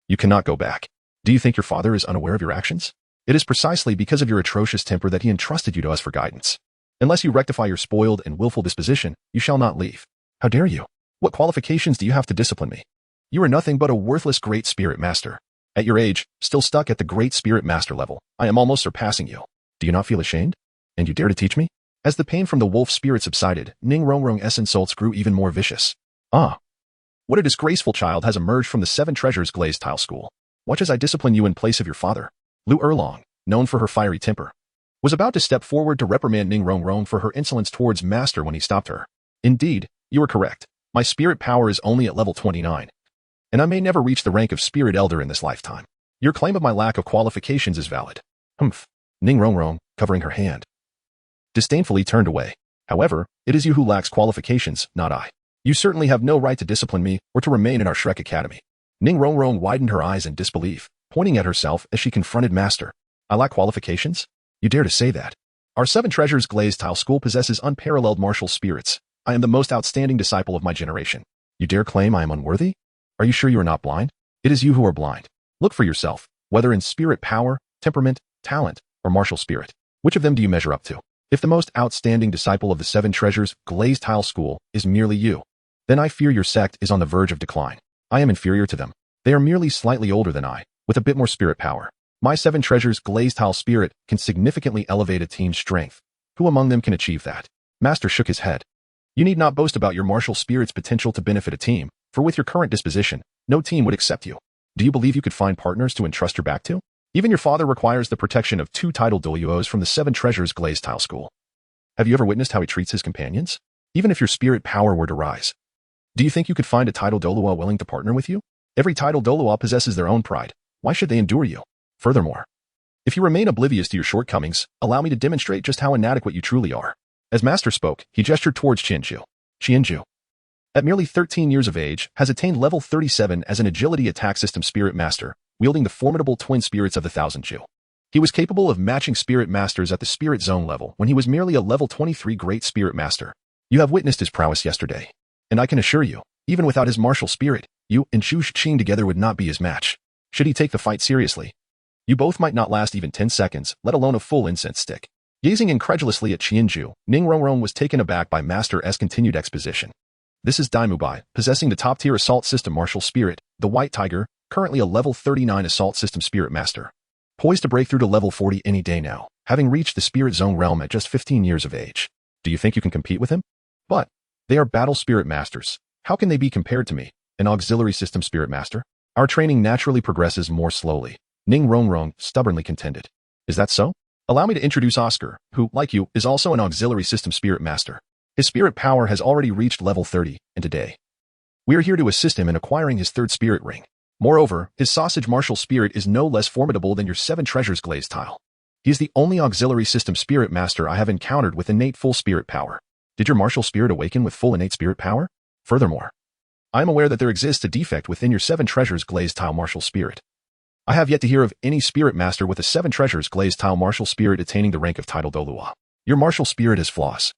You cannot go back. Do you think your father is unaware of your actions? It is precisely because of your atrocious temper that he entrusted you to us for guidance. Unless you rectify your spoiled and willful disposition, you shall not leave. How dare you? What qualifications do you have to discipline me? You are nothing but a worthless Great Spirit Master. At your age, still stuck at the Great Spirit Master level, I am almost surpassing you. Do you not feel ashamed? And you dare to teach me? As the pain from the wolf spirit subsided, Ning Rongrong's insults grew even more vicious. What a disgraceful child has emerged from the Seven Treasures glazed tile school. Watch as I discipline you in place of your father. Lu Erlong, known for her fiery temper, was about to step forward to reprimand Ning Rongrong for her insolence towards Master when he stopped her. Indeed, you are correct. My spirit power is only at level 29. And I may never reach the rank of Spirit Elder in this lifetime. Your claim of my lack of qualifications is valid. Humph. Ning Rongrong, covering her hand, disdainfully turned away. However, it is you who lacks qualifications, not I. You certainly have no right to discipline me or to remain in our Shrek Academy. Ning Rongrong widened her eyes in disbelief, pointing at herself as she confronted Master. I lack qualifications? You dare to say that? Our Seven Treasures glazed tile school possesses unparalleled martial spirits. I am the most outstanding disciple of my generation. You dare claim I am unworthy? Are you sure you are not blind? It is you who are blind. Look for yourself, whether in spirit power, temperament, talent, or martial spirit. Which of them do you measure up to? If the most outstanding disciple of the Seven Treasures glazed tile school is merely you, then I fear your sect is on the verge of decline. I am inferior to them. They are merely slightly older than I, with a bit more spirit power. My Seven Treasures glazed tile spirit can significantly elevate a team's strength. Who among them can achieve that? Master shook his head. You need not boast about your martial spirit's potential to benefit a team, for with your current disposition, no team would accept you. Do you believe you could find partners to entrust your back to? Even your father requires the protection of 2 titled Douluos from the Seven Treasures glazed tile school. Have you ever witnessed how he treats his companions? Even if your spirit power were to rise, do you think you could find a titled Douluo willing to partner with you? Every titled Douluo possesses their own pride. Why should they endure you? Furthermore, if you remain oblivious to your shortcomings, allow me to demonstrate just how inadequate you truly are. As Master spoke, he gestured towards Qianzhu. At merely 13 years of age, has attained level 37 as an agility attack system spirit master, wielding the formidable twin spirits of the Thousand Zhu. He was capable of matching spirit masters at the spirit zone level when he was merely a level 23 great spirit master. You have witnessed his prowess yesterday. And I can assure you, even without his martial spirit, you and Zhu Zhiqing together would not be his match. Should he take the fight seriously, you both might not last even 10 seconds, let alone a full incense stick. Gazing incredulously at Qianju, Ning Rongrong was taken aback by Master S' continued exposition. This is Daimubai, possessing the top-tier assault system martial spirit, the White Tiger, currently a level 39 assault system spirit master. Poised to break through to level 40 any day now, having reached the spirit zone realm at just 15 years of age. Do you think you can compete with him? But they are battle spirit masters. How can they be compared to me, an auxiliary system spirit master? Our training naturally progresses more slowly, Ning Rongrong stubbornly contended. Is that so? Allow me to introduce Oscar, who, like you, is also an auxiliary system spirit master. His spirit power has already reached level 30, and today, we are here to assist him in acquiring his third spirit ring. Moreover, his sausage martial spirit is no less formidable than your 7 treasures glazed tile. He is the only auxiliary system spirit master I have encountered with innate full spirit power. Did your martial spirit awaken with full innate spirit power? Furthermore, I am aware that there exists a defect within your 7 treasures glazed tile martial spirit. I have yet to hear of any spirit master with a 7 treasures glazed tile martial spirit attaining the rank of title Douluo. Your martial spirit has flaws,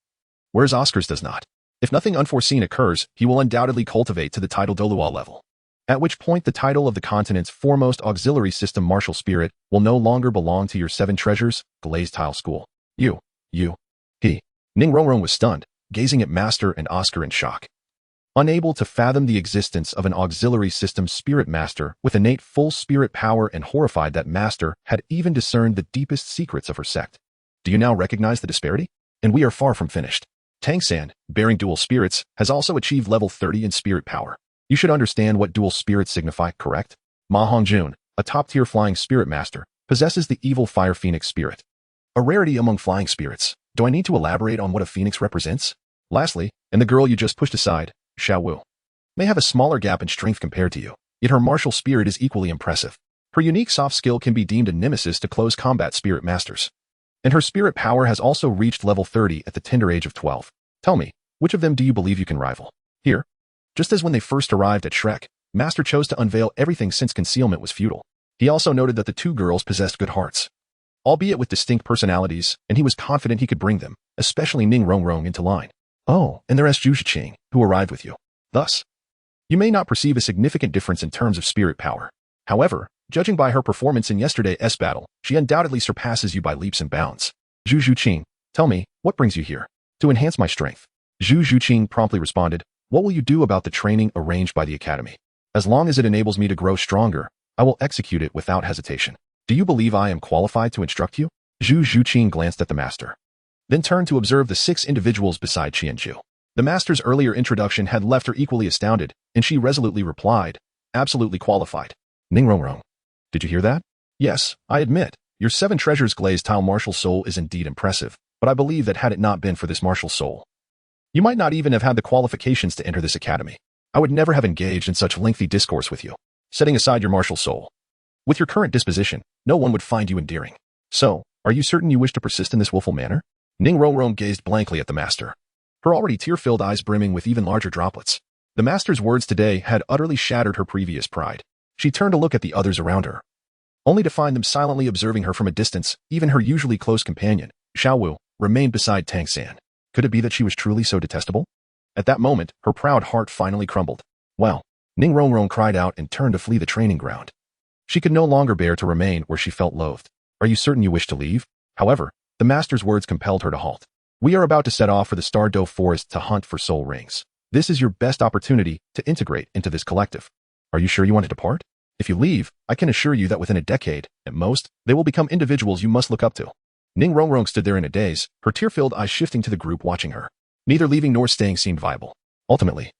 whereas Oscar's does not. If nothing unforeseen occurs, he will undoubtedly cultivate to the title Douluo level, at which point the title of the continent's foremost auxiliary system martial spirit will no longer belong to your 7 treasures glazed tile school. He. Ning Rongrong was stunned, gazing at Master and Oscar in shock. Unable to fathom the existence of an auxiliary system spirit master with innate full spirit power and horrified that Master had even discerned the deepest secrets of her sect. Do you now recognize the disparity? And we are far from finished. Tang San, bearing dual spirits, has also achieved level 30 in spirit power. You should understand what dual spirits signify, correct? Ma Hongjun, a top-tier flying spirit master, possesses the evil fire phoenix spirit, a rarity among flying spirits. Do I need to elaborate on what a phoenix represents? Lastly, and the girl you just pushed aside, Xiao Wu, may have a smaller gap in strength compared to you, yet her martial spirit is equally impressive. Her unique soft skill can be deemed a nemesis to close combat spirit masters. And her spirit power has also reached level 30 at the tender age of 12. Tell me, which of them do you believe you can rival? Here, just as when they first arrived at Shrek, Master chose to unveil everything since concealment was futile. He also noted that the 2 girls possessed good hearts, albeit with distinct personalities, and he was confident he could bring them, especially Ning Rongrong, into line. Oh, and there's Zhu Shiqing, who arrived with you. Thus, you may not perceive a significant difference in terms of spirit power. However, judging by her performance in yesterday's battle, she undoubtedly surpasses you by leaps and bounds. Zhu Shiqing, tell me, what brings you here? To enhance my strength. Zhu Shiqing promptly responded, what will you do about the training arranged by the academy? As long as it enables me to grow stronger, I will execute it without hesitation. Do you believe I am qualified to instruct you? Zhu Shiqing glanced at the master, then turned to observe the 6 individuals beside Qianju. The master's earlier introduction had left her equally astounded, and she resolutely replied, absolutely qualified. Ning Rongrong, did you hear that? Yes, I admit, your 7 treasures glazed tile martial soul is indeed impressive, but I believe that had it not been for this martial soul, you might not even have had the qualifications to enter this academy. I would never have engaged in such lengthy discourse with you. Setting aside your martial soul, with your current disposition, no one would find you endearing. So, are you certain you wish to persist in this willful manner? Ning Rongrong gazed blankly at the master, her already tear-filled eyes brimming with even larger droplets. The master's words today had utterly shattered her previous pride. She turned to look at the others around her, only to find them silently observing her from a distance. Even her usually close companion, Xiao Wu, remained beside Tang San. Could it be that she was truly so detestable? At that moment, her proud heart finally crumbled. Well, Ning Rongrong cried out and turned to flee the training ground. She could no longer bear to remain where she felt loathed. Are you certain you wish to leave? However, the master's words compelled her to halt. We are about to set off for the Star Doe Forest to hunt for soul rings. This is your best opportunity to integrate into this collective. Are you sure you want to depart? If you leave, I can assure you that within a decade, at most, they will become individuals you must look up to. Ning Rongrong stood there in a daze, her tear-filled eyes shifting to the group watching her. Neither leaving nor staying seemed viable. Ultimately,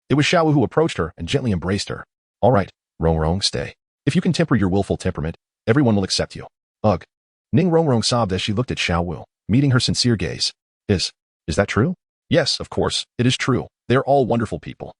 it was Xiao Wu who approached her and gently embraced her. All right, Rongrong, stay. If you can temper your willful temperament, everyone will accept you. Ugh. Ning Rongrong sobbed as she looked at Xiao Wu, meeting her sincere gaze. Is that true? Yes, of course, it is true. They are all wonderful people.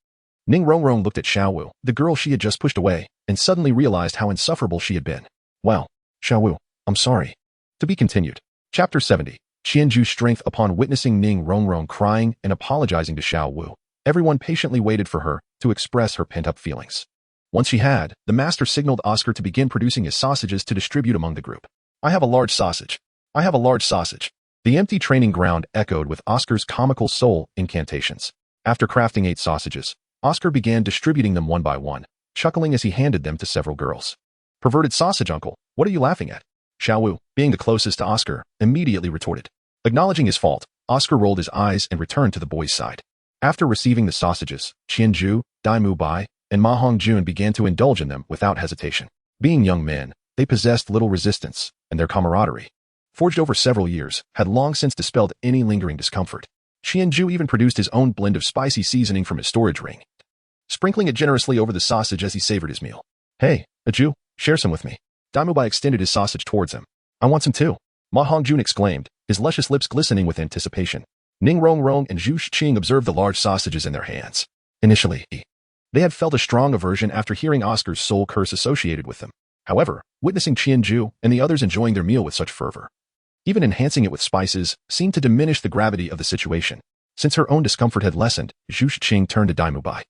Ning Rongrong looked at Xiao Wu, the girl she had just pushed away, and suddenly realized how insufferable she had been. Wow, Xiao Wu, I'm sorry. To be continued. Chapter 70. Qianju's strength. Upon witnessing Ning Rongrong crying and apologizing to Xiao Wu, everyone patiently waited for her to express her pent-up feelings. Once she had, the master signaled Oscar to begin producing his sausages to distribute among the group. I have a large sausage. I have a large sausage. The empty training ground echoed with Oscar's comical soul incantations. After crafting 8 sausages, Oscar began distributing them one by one, chuckling as he handed them to several girls. Perverted sausage uncle, what are you laughing at? Xiao Wu, being the closest to Oscar, immediately retorted. Acknowledging his fault, Oscar rolled his eyes and returned to the boy's side. After receiving the sausages, Qianju, Daimu Bai, and Ma Hongjun began to indulge in them without hesitation. Being young men, they possessed little resistance, and their camaraderie, forged over several years, had long since dispelled any lingering discomfort. Qianju even produced his own blend of spicy seasoning from his storage ring, sprinkling it generously over the sausage as he savored his meal. Hey, Aju, share some with me. Daimu Bai extended his sausage towards him. I want some too, Ma Hongjun exclaimed, his luscious lips glistening with anticipation. Ning Rongrong and Zhu Shiqing observed the large sausages in their hands. Initially, they had felt a strong aversion after hearing Oscar's soul curse associated with them. However, witnessing Qianju and the others enjoying their meal with such fervor, even enhancing it with spices, seemed to diminish the gravity of the situation. Since her own discomfort had lessened, Zhu Shiqing turned to Daimu Bai,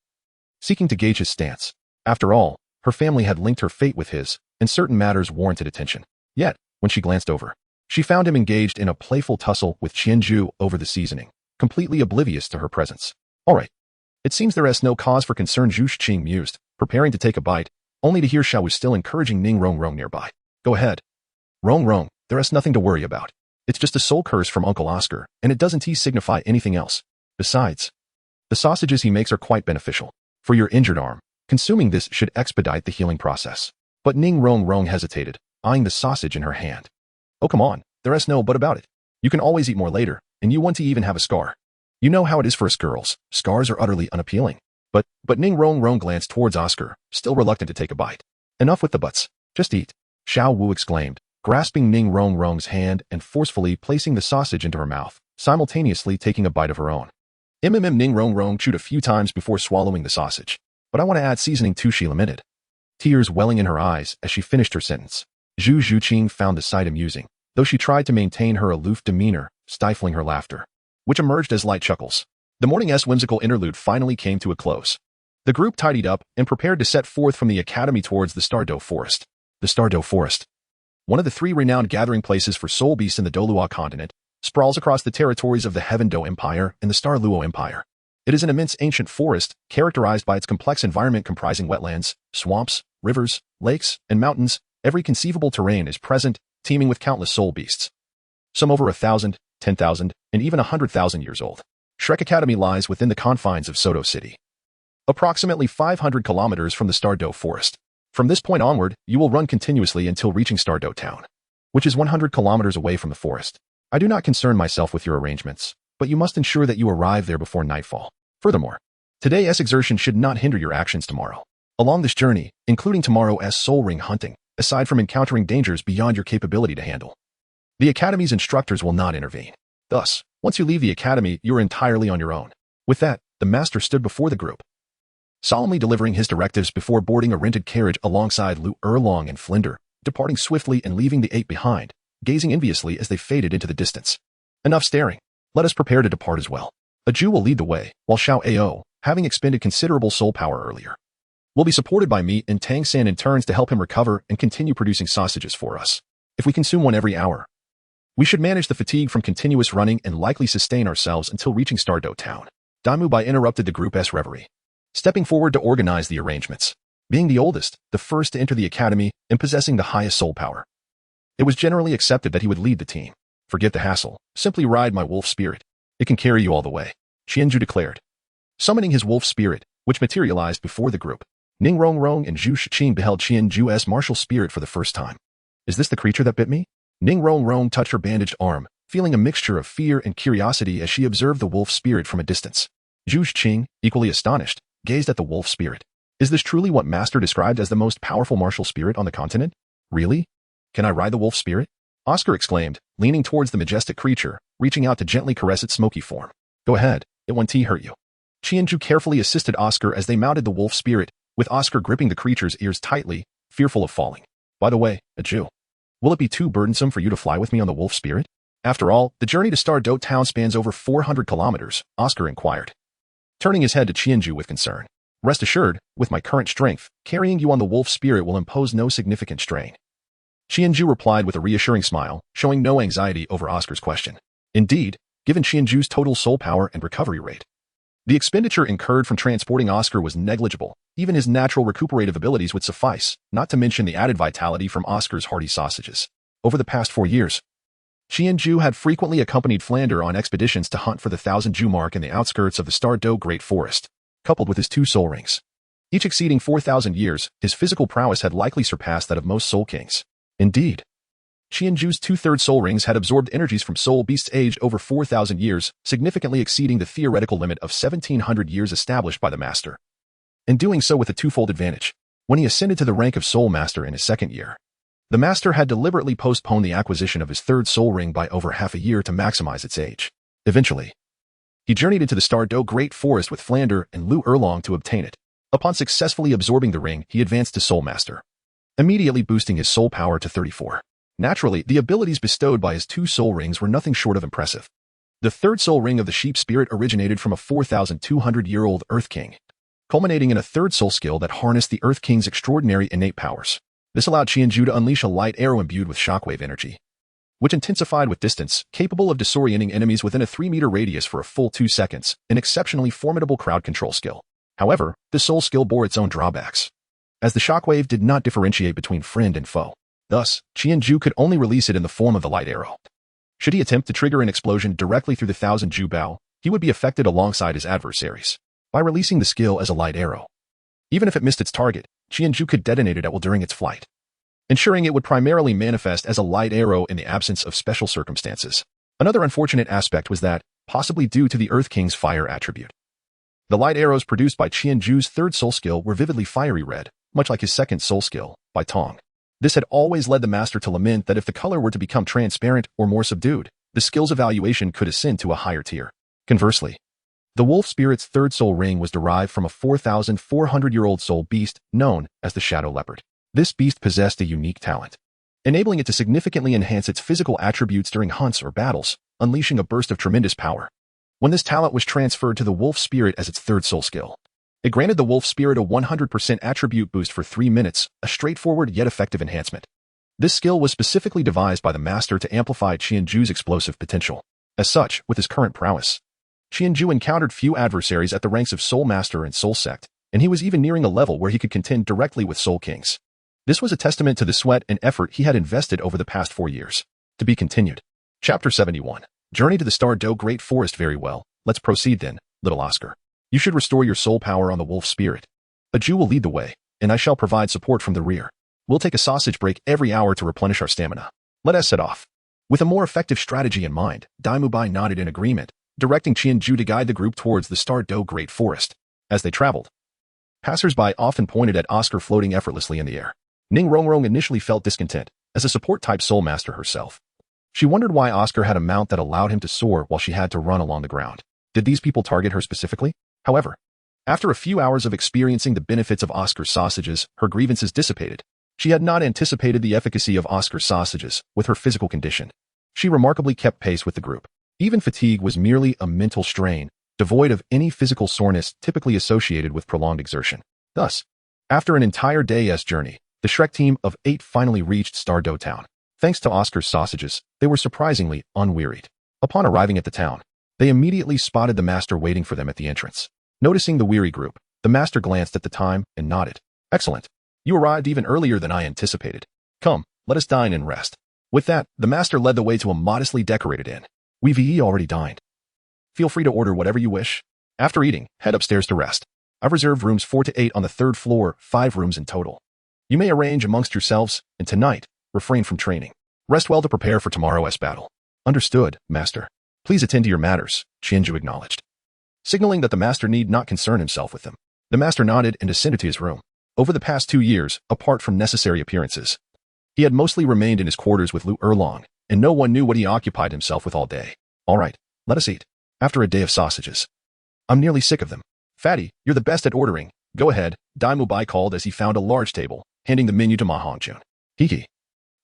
seeking to gauge his stance. After all, her family had linked her fate with his, and certain matters warranted attention. Yet, when she glanced over, she found him engaged in a playful tussle with Qianju over the seasoning, completely oblivious to her presence. All right. It seems there is no cause for concern, Zhu Shiqing mused, preparing to take a bite, only to hear Xiao was still encouraging Ning Rongrong nearby. Go ahead. Rongrong, there is nothing to worry about. It's just a soul curse from Uncle Oscar, and it doesn't signify anything else. Besides, the sausages he makes are quite beneficial. For your injured arm, consuming this should expedite the healing process. But Ning Rongrong hesitated, eyeing the sausage in her hand. Oh come on, there is no but about it. You can always eat more later, and you want to even have a scar. You know how it is for us girls, scars are utterly unappealing. But Ning Rongrong glanced towards Oscar, still reluctant to take a bite. Enough with the buts, just eat, Xiao Wu exclaimed, grasping Ning Rongrong's hand and forcefully placing the sausage into her mouth, simultaneously taking a bite of her own. Ning Rongrong chewed a few times before swallowing the sausage. But I want to add seasoning too, she lamented, tears welling in her eyes as she finished her sentence. Zhu Shiqing found the sight amusing, though she tried to maintain her aloof demeanor, stifling her laughter, which emerged as light chuckles. The morning's whimsical interlude finally came to a close. The group tidied up and prepared to set forth from the academy towards the Douluo forest. The Douluo forest, one of the 3 renowned gathering places for soul beasts in the Douluo continent, sprawls across the territories of the Heaven Do Empire and the Luo Empire. It is an immense ancient forest, characterized by its complex environment comprising wetlands, swamps, rivers, lakes, and mountains. Every conceivable terrain is present, teeming with countless soul beasts. Some over 1,000, 10,000, and even 100,000 years old. Shrek Academy lies within the confines of Soto City, approximately 500 kilometers from the Douluo forest. From this point onward, you will run continuously until reaching Douluo town, which is 100 kilometers away from the forest. I do not concern myself with your arrangements, but you must ensure that you arrive there before nightfall. Furthermore, today's exertion should not hinder your actions tomorrow. Along this journey, including tomorrow's soul ring hunting, aside from encountering dangers beyond your capability to handle, the Academy's instructors will not intervene. Thus, once you leave the Academy, you are entirely on your own. With that, the master stood before the group, solemnly delivering his directives before boarding a rented carriage alongside Lu Erlong and Flinder, departing swiftly and leaving the 8 behind, gazing enviously as they faded into the distance. Enough staring. Let us prepare to depart as well. A Jew will lead the way, while Xiao Ao, having expended considerable soul power earlier, will be supported by me and Tang San in turns to help him recover and continue producing sausages for us. If we consume one every hour, we should manage the fatigue from continuous running and likely sustain ourselves until reaching Douluo town. Daimu Bai interrupted the group's reverie, stepping forward to organize the arrangements. Being the oldest, the first to enter the academy, and possessing the highest soul power, it was generally accepted that he would lead the team. Forget the hassle. Simply ride my wolf spirit. It can carry you all the way, Qianju declared. Summoning his wolf spirit, which materialized before the group, Ning Rongrong and Zhu Shiqing beheld Qianju's martial spirit for the first time. Is this the creature that bit me? Ning Rongrong touched her bandaged arm, feeling a mixture of fear and curiosity as she observed the wolf spirit from a distance. Zhu Shiqing, equally astonished, gazed at the wolf spirit. Is this truly what Master described as the most powerful martial spirit on the continent? Really? Can I ride the wolf spirit? Oscar exclaimed, leaning towards the majestic creature, reaching out to gently caress its smoky form. Go ahead, it won't hurt you. Qianju carefully assisted Oscar as they mounted the wolf spirit, with Oscar gripping the creature's ears tightly, fearful of falling. By the way, a Jew, will it be too burdensome for you to fly with me on the wolf spirit? After all, the journey to Douluo town spans over 400 kilometers, Oscar inquired, turning his head to Qianju with concern. Rest assured, with my current strength, carrying you on the wolf spirit will impose no significant strain. Qianju replied with a reassuring smile, showing no anxiety over Oscar's question. Indeed, given Qianju's total soul power and recovery rate, the expenditure incurred from transporting Oscar was negligible. Even his natural recuperative abilities would suffice, not to mention the added vitality from Oscar's hearty sausages. Over the past 4 years, Qianju had frequently accompanied Flander on expeditions to hunt for the 1,000 mark in the outskirts of the Stardo Great Forest, coupled with his 2 soul rings. Each exceeding 4,000 years, his physical prowess had likely surpassed that of most soul kings. Indeed, Qianju's 2/3 soul rings had absorbed energies from soul beasts aged over 4,000 years, significantly exceeding the theoretical limit of 1,700 years established by the master. And doing so with a twofold advantage. When he ascended to the rank of soul master in his 2nd year, the master had deliberately postponed the acquisition of his 3rd soul ring by over half a year to maximize its age. Eventually, he journeyed into the Stardo Great Forest with Flander and Lu Erlong to obtain it. Upon successfully absorbing the ring, he advanced to soul master, immediately boosting his soul power to 34. Naturally, the abilities bestowed by his 2 soul rings were nothing short of impressive. The 3rd soul ring of the sheep spirit originated from a 4,200-year-old Earth King, culminating in a 3rd soul skill that harnessed the Earth King's extraordinary innate powers. This allowed Qianju to unleash a light arrow imbued with shockwave energy, which intensified with distance, capable of disorienting enemies within a 3-meter radius for a full 2 seconds, an exceptionally formidable crowd control skill. However, the soul skill bore its own drawbacks, as the shockwave did not differentiate between friend and foe. Thus, Qianju could only release it in the form of the light arrow. Should he attempt to trigger an explosion directly through the 1,000 bow, he would be affected alongside his adversaries by releasing the skill as a light arrow. Even if it missed its target, Qianju could detonate it at will during its flight, ensuring it would primarily manifest as a light arrow in the absence of special circumstances. Another unfortunate aspect was that, possibly due to the Earth King's fire attribute, the light arrows produced by Qianju's 3rd soul skill were vividly fiery red, much like his 2nd soul skill, by Tong. This had always led the master to lament that if the color were to become transparent or more subdued, the skill's evaluation could ascend to a higher tier. Conversely, the wolf spirit's 3rd soul ring was derived from a 4,400-year-old soul beast known as the Shadow Leopard. This beast possessed a unique talent, enabling it to significantly enhance its physical attributes during hunts or battles, unleashing a burst of tremendous power. When this talent was transferred to the wolf spirit as its 3rd soul skill, it granted the wolf spirit a 100% attribute boost for 3 minutes, a straightforward yet effective enhancement. This skill was specifically devised by the master to amplify Qianju's explosive potential. As such, with his current prowess, Qianju encountered few adversaries at the ranks of Soul Master and Soul Sect, and he was even nearing a level where he could contend directly with Soul Kings. This was a testament to the sweat and effort he had invested over the past 4 years. To be continued. Chapter 71. Journey to the Stardo Great Forest. Very well, let's proceed then, little Oscar. You should restore your soul power on the wolf spirit. A Jew will lead the way, and I shall provide support from the rear. We'll take a sausage break every hour to replenish our stamina. Let us set off. With a more effective strategy in mind, Daimubai nodded in agreement, directing Qianju to guide the group towards the Stardo Great Forest. As they traveled, passers-by often pointed at Oscar floating effortlessly in the air. Ning Rongrong initially felt discontent, as a support-type soul master herself. She wondered why Oscar had a mount that allowed him to soar while she had to run along the ground. Did these people target her specifically? However, after a few hours of experiencing the benefits of Oscar's sausages, her grievances dissipated. She had not anticipated the efficacy of Oscar's sausages with her physical condition. She remarkably kept pace with the group. Even fatigue was merely a mental strain, devoid of any physical soreness typically associated with prolonged exertion. Thus, after an entire day's journey, the Shrek team of 8 finally reached Stardo Town. Thanks to Oscar's sausages, they were surprisingly unwearied. Upon arriving at the town, they immediately spotted the master waiting for them at the entrance. Noticing the weary group, the master glanced at the time and nodded. Excellent. You arrived even earlier than I anticipated. Come, let us dine and rest. With that, the master led the way to a modestly decorated inn. We've already dined. Feel free to order whatever you wish. After eating, head upstairs to rest. I've reserved rooms 4 to 8 on the 3rd floor, 5 rooms in total. You may arrange amongst yourselves, and tonight, refrain from training. Rest well to prepare for tomorrow's battle. Understood, master. Please attend to your matters, Qianju acknowledged, signaling that the master need not concern himself with them. The master nodded and descended to his room. Over the past 2 years, apart from necessary appearances, he had mostly remained in his quarters with Lu Erlong, and no one knew what he occupied himself with all day. All right, let us eat. After a day of sausages, I'm nearly sick of them. Fatty, you're the best at ordering. Go ahead, Daimubai called as he found a large table, handing the menu to Ma Hongjun. Hee.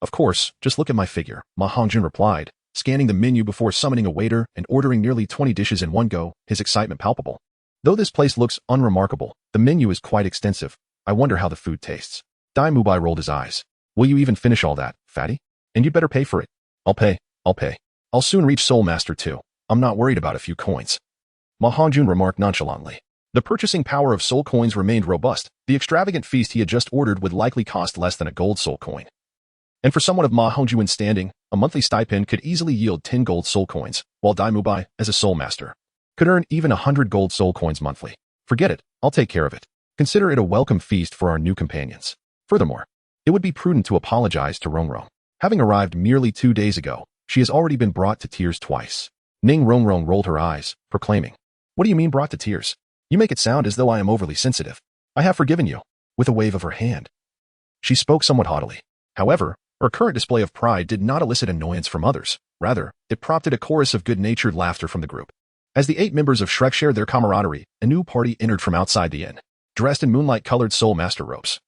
Of course, just look at my figure, Ma Hongjun replied, scanning the menu before summoning a waiter and ordering nearly 20 dishes in one go, his excitement palpable. Though this place looks unremarkable, the menu is quite extensive. I wonder how the food tastes. Daimubai rolled his eyes. Will you even finish all that, Fatty? And you'd better pay for it. I'll pay. I'll soon reach Soul Master too. I'm not worried about a few coins. Ma Hongjun remarked nonchalantly. The purchasing power of soul coins remained robust. The extravagant feast he had just ordered would likely cost less than a gold soul coin. And for someone of Ma Hongjuan's standing, a monthly stipend could easily yield 10 gold soul coins, while Dai Mubai, as a soul master, could earn even 100 gold soul coins monthly. Forget it, I'll take care of it. Consider it a welcome feast for our new companions. Furthermore, it would be prudent to apologize to Rongrong. Having arrived merely 2 days ago, she has already been brought to tears twice. Ning Rongrong rolled her eyes, proclaiming, "What do you mean brought to tears? You make it sound as though I am overly sensitive. I have forgiven you," with a wave of her hand. She spoke somewhat haughtily. However, her current display of pride did not elicit annoyance from others. Rather, it prompted a chorus of good-natured laughter from the group. As the 8 members of Shrek shared their camaraderie, a new party entered from outside the inn, dressed in moonlight-colored soul master robes.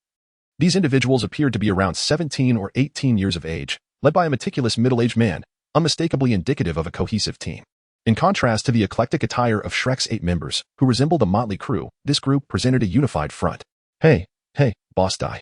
These individuals appeared to be around 17 or 18 years of age, led by a meticulous middle-aged man, unmistakably indicative of a cohesive team. In contrast to the eclectic attire of Shrek's 8 members, who resembled a motley crew, this group presented a unified front. Hey, Boss Dai.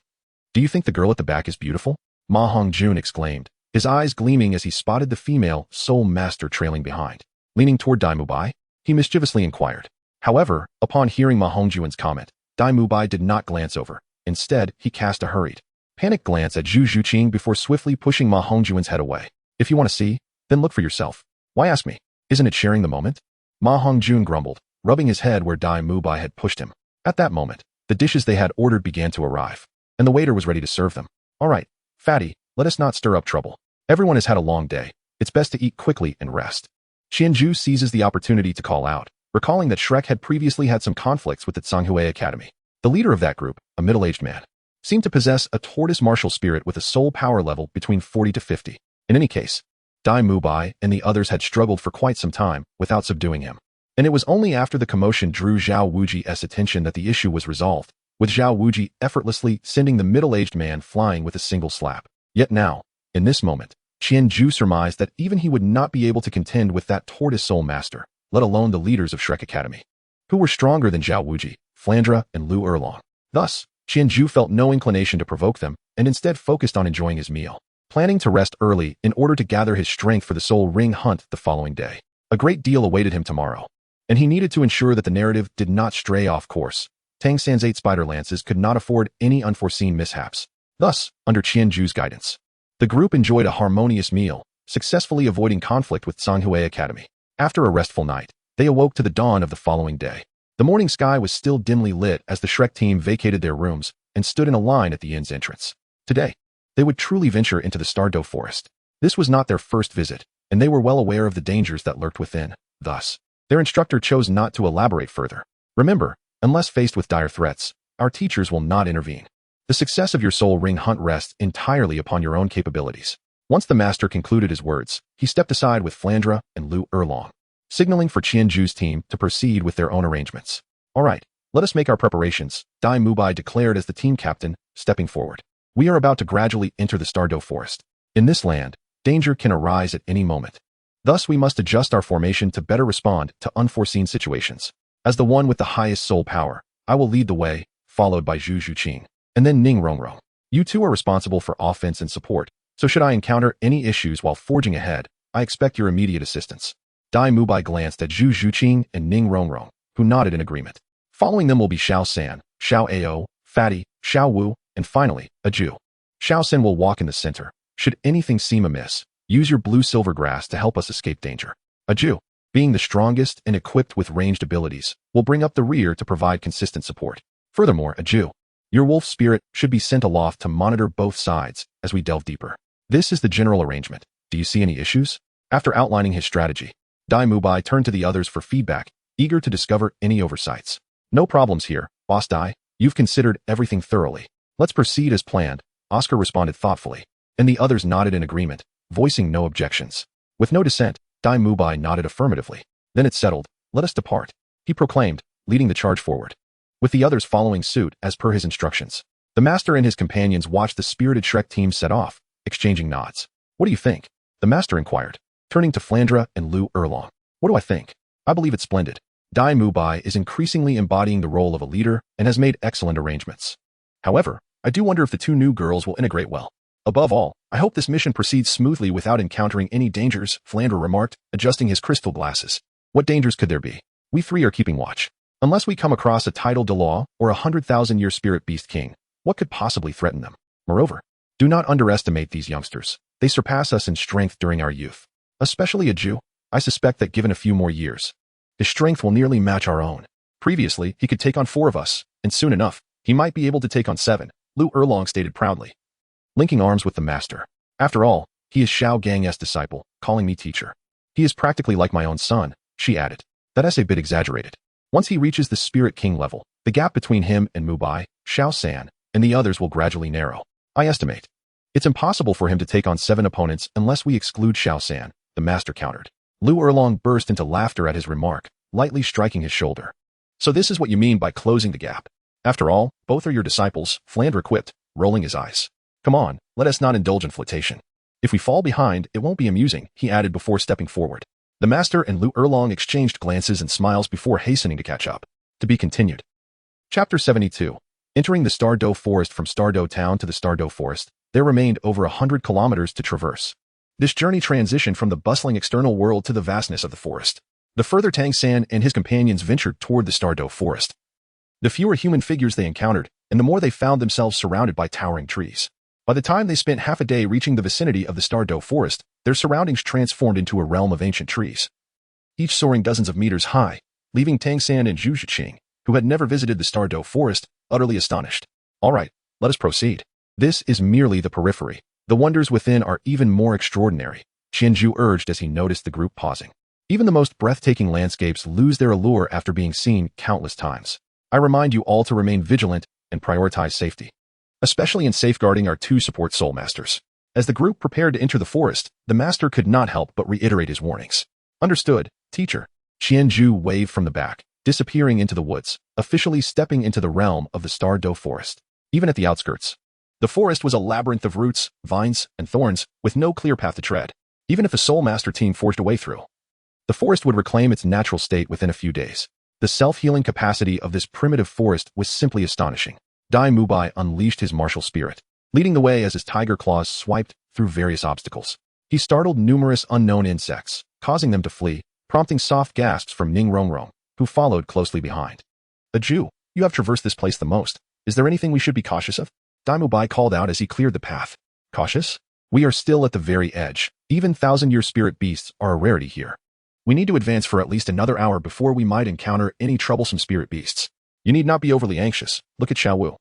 Do you think the girl at the back is beautiful?" Ma Hongjun exclaimed, his eyes gleaming as he spotted the female soul master trailing behind. Leaning toward Dai Mubai, he mischievously inquired. However, upon hearing Ma Hongjuan's comment, Dai Mubai did not glance over. Instead, he cast a hurried, panicked glance at Zhu Zhuqing before swiftly pushing Ma Hongjuan's head away. "If you want to see, then look for yourself. Why ask me? Isn't it sharing the moment?" Ma Hongjun grumbled, rubbing his head where Dai Mubai had pushed him. At that moment, the dishes they had ordered began to arrive, and the waiter was ready to serve them. "All right, fatty, let us not stir up trouble. Everyone has had a long day. It's best to eat quickly and rest." Qianzhu seizes the opportunity to call out, recalling that Shrek had previously had some conflicts with the Zhanghui Academy. The leader of that group, a middle-aged man, seemed to possess a tortoise martial spirit with a soul power level between 40 to 50. In any case, Dai Mubai and the others had struggled for quite some time without subduing him. And it was only after the commotion drew Zhao Wuji's attention that the issue was resolved, with Zhao Wuji effortlessly sending the middle-aged man flying with a single slap. Yet now, in this moment, Qianzhu surmised that even he would not be able to contend with that tortoise soul master, let alone the leaders of Shrek Academy, who were stronger than Zhao Wuji, Flandra, and Lu Erlong. Thus, Qianzhu felt no inclination to provoke them and instead focused on enjoying his meal, planning to rest early in order to gather his strength for the soul ring hunt the following day. A great deal awaited him tomorrow, and he needed to ensure that the narrative did not stray off course. Tang San's 8 spider lances could not afford any unforeseen mishaps. Thus, under Qianzhu's guidance, the group enjoyed a harmonious meal, successfully avoiding conflict with Zhanghui Academy. After a restful night, they awoke to the dawn of the following day. The morning sky was still dimly lit as the Shrek team vacated their rooms and stood in a line at the inn's entrance. Today, they would truly venture into the Stardow Forest. This was not their first visit, and they were well aware of the dangers that lurked within. Thus, their instructor chose not to elaborate further. "Remember, unless faced with dire threats, our teachers will not intervene. The success of your soul ring hunt rests entirely upon your own capabilities." Once the master concluded his words, he stepped aside with Flandra and Lu Erlong, signaling for Qianzhu's team to proceed with their own arrangements. "All right, let us make our preparations," Dai Mubai declared as the team captain, stepping forward. "We are about to gradually enter the Stardow Forest. In this land, danger can arise at any moment. Thus, we must adjust our formation to better respond to unforeseen situations. As the one with the highest soul power, I will lead the way, followed by Zhu Zhuqing, and then Ning Rongrong. You two are responsible for offense and support, so should I encounter any issues while forging ahead, I expect your immediate assistance." Dai Mubai glanced at Zhu Zhuqing and Ning Rongrong, who nodded in agreement. Following them will be Xiao San, Xiao Ao, Fatty, Xiao Wu, and finally, a Ju. Xiao San will walk in the center. Should anything seem amiss, use your blue-silver grass to help us escape danger. A Ju, being the strongest and equipped with ranged abilities, will bring up the rear to provide consistent support. Furthermore, a Ju, your wolf spirit should be sent aloft to monitor both sides as we delve deeper. This is the general arrangement. Do you see any issues? After outlining his strategy, Dai Mubai turned to the others for feedback, eager to discover any oversights. "No problems here, Boss Dai. You've considered everything thoroughly. Let's proceed as planned," Oscar responded thoughtfully, and the others nodded in agreement, voicing no objections. With no dissent, Dai Mubai nodded affirmatively. "Then it's settled. Let us depart," he proclaimed, leading the charge forward, with the others following suit as per his instructions. The master and his companions watched the spirited Shrek team set off, exchanging nods. "What do you think?" the master inquired, turning to Flandra and Lu Erlong. "What do I think? I believe it's splendid. Dai Mubai is increasingly embodying the role of a leader and has made excellent arrangements. However, I do wonder if the two new girls will integrate well. Above all, I hope this mission proceeds smoothly without encountering any dangers," Flandra remarked, adjusting his crystal glasses. "What dangers could there be? We three are keeping watch. Unless we come across a tidal Douluo or a 100,000-year spirit beast king, what could possibly threaten them? Moreover, Do not underestimate these youngsters. They surpass us in strength during our youth. Especially a Jew. I suspect that given a few more years, his strength will nearly match our own. Previously, he could take on 4 of us, and soon enough, he might be able to take on 7, Lu Erlong stated proudly, linking arms with the master. After all, he is Xiao Gang's disciple, calling me teacher. He is practically like my own son, she added. That's a bit exaggerated. Once he reaches the Spirit King level, the gap between him and Mubai, Xiao San, and the others will gradually narrow. I estimate. It's impossible for him to take on 7 opponents unless we exclude Xiao San, the master countered. Lu Erlong burst into laughter at his remark, lightly striking his shoulder. So this is what you mean by closing the gap. After all, both are your disciples, Flandre quipped, rolling his eyes. Come on, let us not indulge in flirtation. If we fall behind, it won't be amusing, he added before stepping forward. The master and Lu Erlong exchanged glances and smiles before hastening to catch up. To be continued. Chapter 72. Entering the Stardo Forest. From Stardo Town to the Stardo Forest, there remained over 100 kilometers to traverse. This journey transitioned from the bustling external world to the vastness of the forest. The further Tang San and his companions ventured toward the Stardo Forest, the fewer human figures they encountered, and the more they found themselves surrounded by towering trees. By the time they spent half a day reaching the vicinity of the Stardo Forest, their surroundings transformed into a realm of ancient trees, each soaring dozens of meters high, leaving Tang San and Zhu Zhiqing, who had never visited the Stardo Forest, utterly astonished. All right, let us proceed. This is merely the periphery. The wonders within are even more extraordinary, Qianzhu urged as he noticed the group pausing. Even the most breathtaking landscapes lose their allure after being seen countless times. I remind you all to remain vigilant and prioritize safety, especially in safeguarding our 2 support soul masters. As the group prepared to enter the forest, the master could not help but reiterate his warnings. Understood, teacher. Qianzhu waved from the back, disappearing into the woods, officially stepping into the realm of the Stardo Forest. Even at the outskirts, the forest was a labyrinth of roots, vines, and thorns, with no clear path to tread. Even if a soul master team forged a way through, the forest would reclaim its natural state within a few days. The self-healing capacity of this primitive forest was simply astonishing. Dai Mubai unleashed his martial spirit, leading the way as his tiger claws swiped through various obstacles. He startled numerous unknown insects, causing them to flee, prompting soft gasps from Ning Rongrong, who followed closely behind. A Jew, you have traversed this place the most. Is there anything we should be cautious of? Dai Mubai called out as he cleared the path. Cautious? We are still at the very edge. Even 1,000-year spirit beasts are a rarity here. We need to advance for at least another hour before we might encounter any troublesome spirit beasts. You need not be overly anxious. Look at Xiao Wu,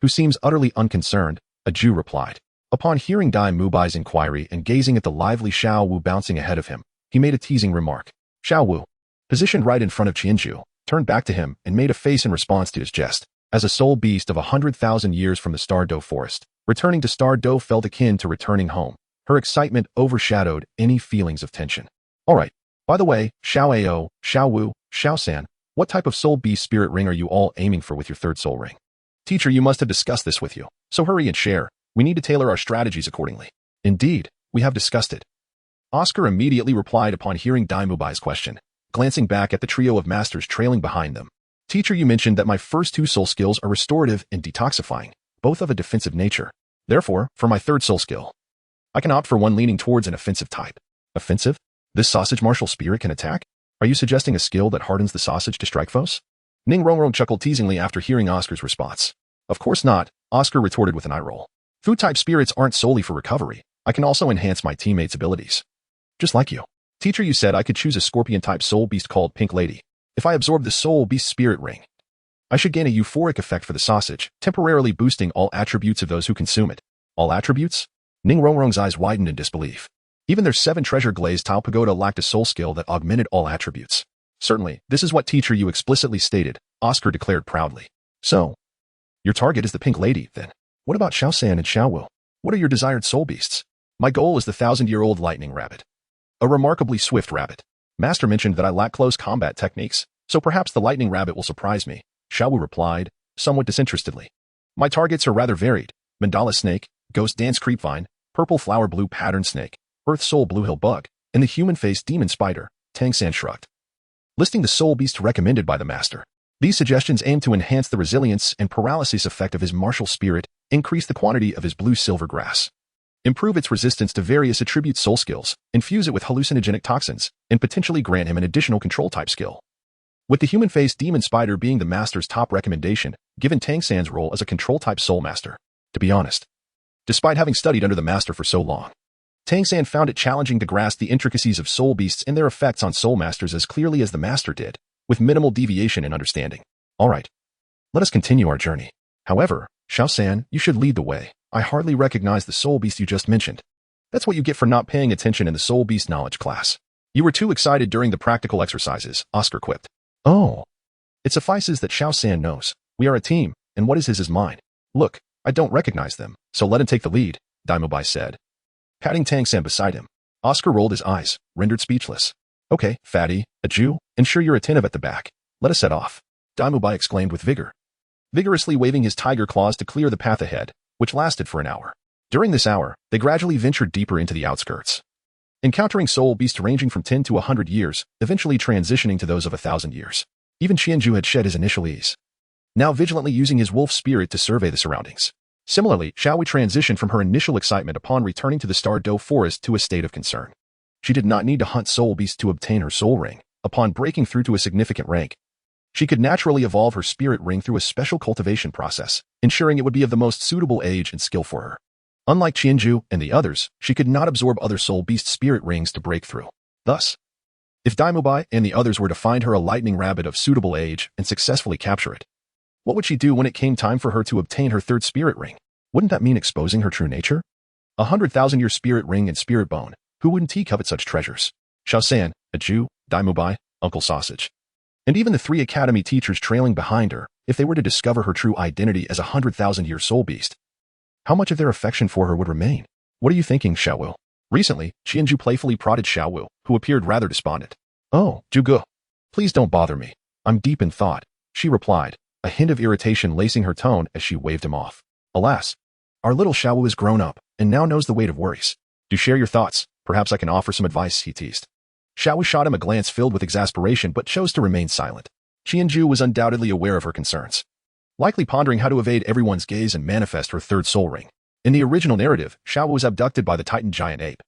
who seems utterly unconcerned, a Jew replied. Upon hearing Dai Mubai's inquiry and gazing at the lively Xiao Wu bouncing ahead of him, he made a teasing remark. Xiao Wu, positioned right in front of Qianzhu, turned back to him and made a face in response to his jest. As a soul beast of 100,000 years from the Stardo Forest, returning to Stardo felt akin to returning home. Her excitement overshadowed any feelings of tension. All right. By the way, Xiao Ao, Xiao Wu, Xiao San, what type of soul beast spirit ring are you all aiming for with your 3rd soul ring? Teacher, you must have discussed this with you. So hurry and share. We need to tailor our strategies accordingly. Indeed, we have discussed it. Oscar immediately replied upon hearing Dai Mubai's question, glancing back at the trio of masters trailing behind them. Teacher, you mentioned that my first 2 soul skills are restorative and detoxifying, both of a defensive nature. Therefore, for my 3rd soul skill, I can opt for one leaning towards an offensive type. Offensive? This sausage martial spirit can attack? Are you suggesting a skill that hardens the sausage to strike foes? Ning Rongrong chuckled teasingly after hearing Oscar's response. Of course not, Oscar retorted with an eye roll. Food-type spirits aren't solely for recovery. I can also enhance my teammates' abilities. Just like you. Teacher, you said I could choose a scorpion-type soul beast called Pink Lady. If I absorb the soul beast spirit ring, I should gain a euphoric effect for the sausage, temporarily boosting all attributes of those who consume it. All attributes? Ning Rongrong's eyes widened in disbelief. Even their 7 treasure glazed tile pagoda lacked a soul skill that augmented all attributes. Certainly, this is what teacher you explicitly stated, Oscar declared proudly. So, your target is the Pink Lady, then. What about Xiao San and Xiao Wu? What are your desired soul beasts? My goal is the 1,000-year-old lightning rabbit. A remarkably swift rabbit. Master mentioned that I lack close combat techniques, so perhaps the lightning rabbit will surprise me, Xiao Wu replied, somewhat disinterestedly. My targets are rather varied. Mandala snake, ghost dance creepvine, purple flower blue pattern snake, earth soul blue hill bug, and the human-faced demon spider, Tang San shrugged, listing the soul beast recommended by the master. These suggestions aim to enhance the resilience and paralysis effect of his martial spirit, increase the quantity of his blue-silver grass, improve its resistance to various attribute soul skills, infuse it with hallucinogenic toxins, and potentially grant him an additional control-type skill. With the human-faced demon spider being the master's top recommendation, given Tang San's role as a control-type soul master. To be honest, despite having studied under the master for so long. Tang San found it challenging to grasp the intricacies of soul beasts and their effects on soul masters as clearly as the master did, with minimal deviation in understanding. All right, let us continue our journey. However, Xiao San, you should lead the way. I hardly recognize the soul beast you just mentioned. That's what you get for not paying attention in the soul beast knowledge class. You were too excited during the practical exercises, Oscar quipped. Oh. It suffices that Xiao San knows. We are a team, and what is his is mine. Look, I don't recognize them, so let him take the lead, Daimubai said, patting Tang San beside him. Oscar rolled his eyes, rendered speechless. Okay, fatty, a Jew, ensure you're attentive at the back. Let us set off, Daimubai exclaimed with vigor, vigorously waving his tiger claws to clear the path ahead, which lasted for an hour. During this hour, they gradually ventured deeper into the outskirts, encountering soul beasts ranging from 10 to 100 years, eventually transitioning to those of 1,000 years. Even Qianju had shed his initial ease, now vigilantly using his wolf spirit to survey the surroundings. Similarly, Xiaowei transitioned from her initial excitement upon returning to the Star-Do forest to a state of concern. She did not need to hunt soul beasts to obtain her soul ring. Upon breaking through to a significant rank, she could naturally evolve her spirit ring through a special cultivation process, ensuring it would be of the most suitable age and skill for her. Unlike Qianju and the others, she could not absorb other soul beast spirit rings to break through. Thus, if Daimubai and the others were to find her a lightning rabbit of suitable age and successfully capture it, what would she do when it came time for her to obtain her third spirit ring? Wouldn't that mean exposing her true nature? 100,000-year spirit ring and spirit bone. Who wouldn't covet such treasures? Xiao San, a Jew, Daimubai, Uncle Sausage, and even the 3 academy teachers trailing behind her, if they were to discover her true identity as a 100,000-year soul beast, how much of their affection for her would remain? What are you thinking, Xiaowu? Recently, Qianju playfully prodded Xiaowu, who appeared rather despondent. Oh, Zhuge, please don't bother me. I'm deep in thought, she replied, a hint of irritation lacing her tone as she waved him off. Alas, our little Xiaowu is grown up and now knows the weight of worries. Do share your thoughts. Perhaps I can offer some advice, he teased. Xiaowu shot him a glance filled with exasperation but chose to remain silent. Qianju was undoubtedly aware of her concerns, likely pondering how to evade everyone's gaze and manifest her third soul ring. In the original narrative, Xiaowu was abducted by the Titan giant ape,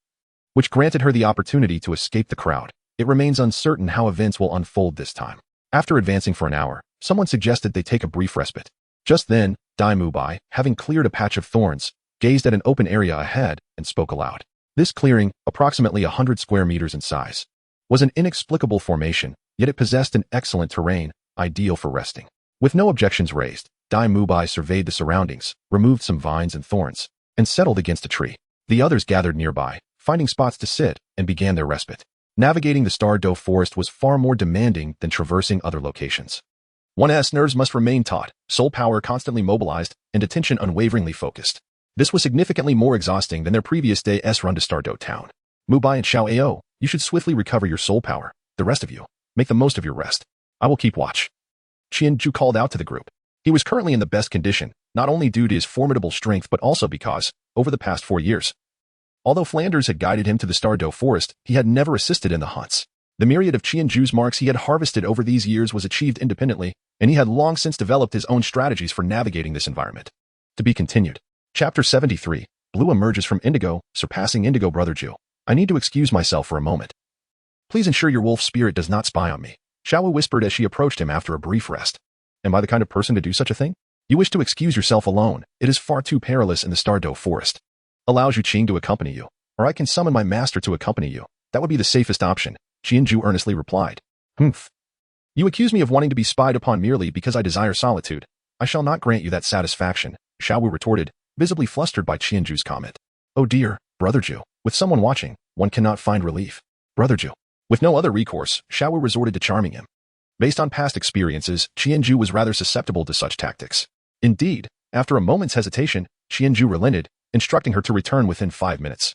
which granted her the opportunity to escape the crowd. It remains uncertain how events will unfold this time. After advancing for an hour, someone suggested they take a brief respite. Just then, Daimubai, having cleared a patch of thorns, gazed at an open area ahead and spoke aloud. This clearing, approximately 100 square meters in size, was an inexplicable formation, yet it possessed an excellent terrain, ideal for resting. With no objections raised, Daimubai surveyed the surroundings, removed some vines and thorns, and settled against a tree. The others gathered nearby, finding spots to sit, and began their respite. Navigating the Star-Do forest was far more demanding than traversing other locations. One's nerves must remain taut, soul power constantly mobilized, and attention unwaveringly focused. This was significantly more exhausting than their previous day's run to Star-Do town. Mubai and Xiao Ao, you should swiftly recover your soul power. The rest of you, make the most of your rest. I will keep watch. Qianju called out to the group. He was currently in the best condition, not only due to his formidable strength but also because, over the past 4 years, although Flanders had guided him to the Star-Do forest, he had never assisted in the hunts. The myriad of Qianju's marks he had harvested over these years was achieved independently, and he had long since developed his own strategies for navigating this environment. To be continued. Chapter 73. Blue emerges from Indigo, surpassing Indigo Brother Jew. I need to excuse myself for a moment. Please ensure your wolf spirit does not spy on me, Xiaowu whispered as she approached him after a brief rest. Am I the kind of person to do such a thing? You wish to excuse yourself alone. It is far too perilous in the Star-Do forest. Allow Zhu Qing to accompany you, or I can summon my master to accompany you. That would be the safest option, Qianju earnestly replied. Humph. You accuse me of wanting to be spied upon merely because I desire solitude. I shall not grant you that satisfaction, Xiaowu retorted, visibly flustered by Qianju's comment. Oh dear, Brother Zhu, with someone watching, one cannot find relief. Brother Zhu. With no other recourse, Xiaowu resorted to charming him. Based on past experiences, Qianju was rather susceptible to such tactics. Indeed, after a moment's hesitation, Qianju relented, instructing her to return within 5 minutes,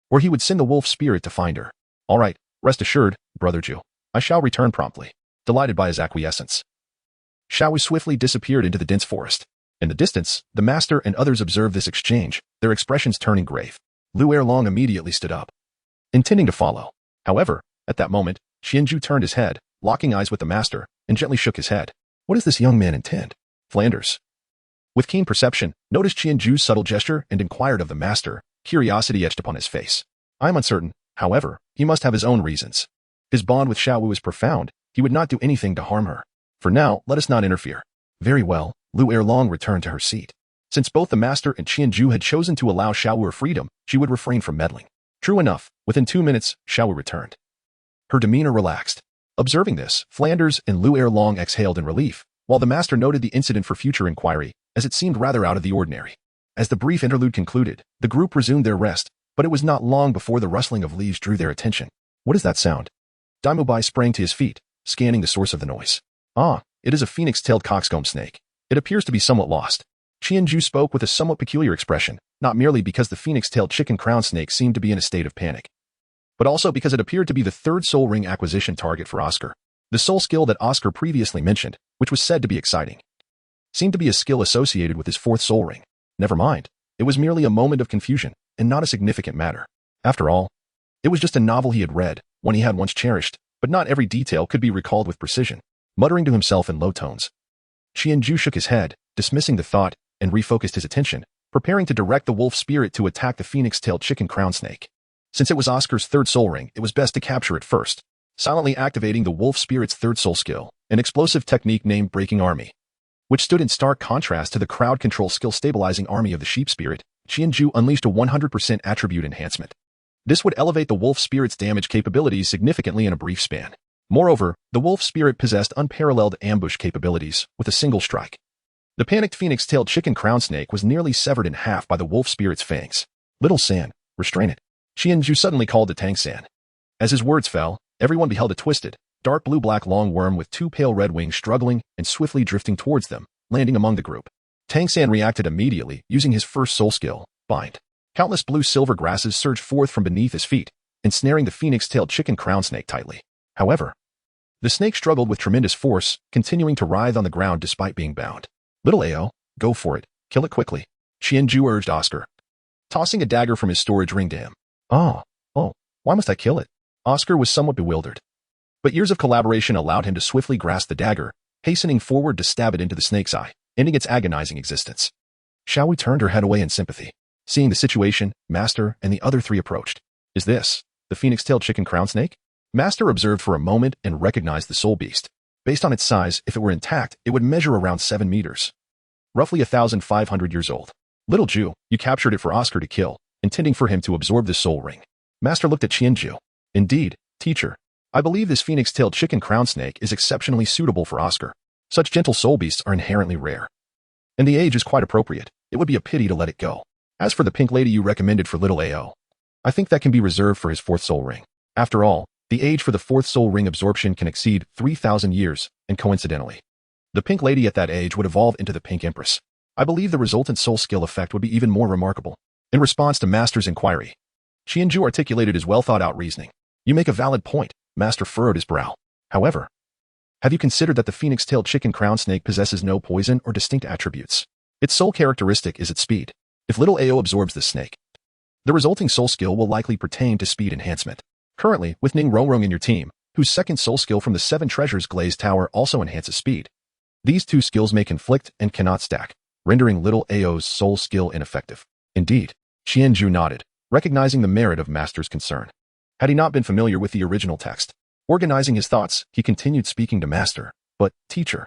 or he would send the wolf spirit to find her. All right, rest assured, Brother Zhu. I shall return promptly. Delighted by his acquiescence, Xiaowu swiftly disappeared into the dense forest. In the distance, the master and others observed this exchange, their expressions turning grave. Lu Erlong immediately stood up, intending to follow. However, at that moment, Qianju turned his head, locking eyes with the master, and gently shook his head. What does this young man intend? Flanders, with keen perception, noticed Qianju's subtle gesture and inquired of the master, curiosity etched upon his face. I am uncertain, however, he must have his own reasons. His bond with Xiaowu is profound, he would not do anything to harm her. For now, let us not interfere. Very well, Lu Erlong returned to her seat. Since both the master and Qianju had chosen to allow Xiaowu her freedom, she would refrain from meddling. True enough, within 2 minutes, Xiaowu returned. Her demeanor relaxed. Observing this, Flanders and lair long exhaled in relief, while the master noted the incident for future inquiry, as it seemed rather out of the ordinary. As the brief interlude concluded, the group resumed their rest, but it was not long before the rustling of leaves drew their attention. What is that sound? Daimubai sprang to his feet, scanning the source of the noise. Ah, it is a phoenix-tailed coxcomb snake. It appears to be somewhat lost. Qianju spoke with a somewhat peculiar expression, not merely because the phoenix-tailed chicken crown snake seemed to be in a state of panic, but also because it appeared to be the third soul ring acquisition target for Oscar. The soul skill that Oscar previously mentioned, which was said to be exciting, seemed to be a skill associated with his fourth soul ring. Never mind, it was merely a moment of confusion, and not a significant matter. After all, it was just a novel he had read, one he had once cherished, but not every detail could be recalled with precision. Muttering to himself in low tones, Qianju shook his head, dismissing the thought, and refocused his attention, preparing to direct the wolf spirit to attack the phoenix-tailed chicken crown snake. Since it was Oscar's third soul ring, it was best to capture it first, silently activating the wolf spirit's third soul skill, an explosive technique named Breaking Army, which stood in stark contrast to the crowd control skill stabilizing army of the sheep spirit. Qianju unleashed a 100% attribute enhancement. This would elevate the wolf spirit's damage capabilities significantly in a brief span. Moreover, the wolf spirit possessed unparalleled ambush capabilities with a single strike. The panicked phoenix-tailed chicken crown snake was nearly severed in half by the wolf spirit's fangs. Little San, restrain it. Qianju suddenly called to Tang San. As his words fell, everyone beheld a twisted, dark blue-black long worm with two pale red wings struggling and swiftly drifting towards them, landing among the group. Tang San reacted immediately, using his first soul skill, Bind. Countless blue-silver grasses surged forth from beneath his feet, ensnaring the phoenix-tailed chicken crown snake tightly. However, the snake struggled with tremendous force, continuing to writhe on the ground despite being bound. Little Ao, go for it, kill it quickly, Qianju urged Oscar, tossing a dagger from his storage ring to him. Oh, why must I kill it? Oscar was somewhat bewildered. But years of collaboration allowed him to swiftly grasp the dagger, hastening forward to stab it into the snake's eye, ending its agonizing existence. Xiaowu turned her head away in sympathy. Seeing the situation, Master and the other three approached. Is this the phoenix-tailed chicken crown snake? Master observed for a moment and recognized the soul beast. Based on its size, if it were intact, it would measure around 7 meters. Roughly 1,500 years old. Little Ju, you captured it for Oscar to kill, intending for him to absorb the soul ring. Master looked at Qianju. Indeed, teacher. I believe this phoenix-tailed chicken crown snake is exceptionally suitable for Oscar. Such gentle soul beasts are inherently rare. And the age is quite appropriate. It would be a pity to let it go. As for the pink lady you recommended for little Ao, I think that can be reserved for his fourth soul ring. After all, the age for the fourth soul ring absorption can exceed 3,000 years, and coincidentally, the pink lady at that age would evolve into the pink empress. I believe the resultant soul skill effect would be even more remarkable. In response to Master's inquiry, Qianju articulated his well-thought-out reasoning. You make a valid point, Master furrowed his brow. However, have you considered that the phoenix-tailed chicken crown snake possesses no poison or distinct attributes? Its sole characteristic is its speed. If little Ao absorbs this snake, the resulting soul skill will likely pertain to speed enhancement. Currently, with Ning Rongrong in your team, whose second soul skill from the 7 Treasures Glazed Tower also enhances speed. These two skills may conflict and cannot stack, rendering little Ao's soul skill ineffective. Indeed, Qianju nodded, recognizing the merit of Master's concern. Had he not been familiar with the original text, organizing his thoughts, he continued speaking to Master. But, teacher,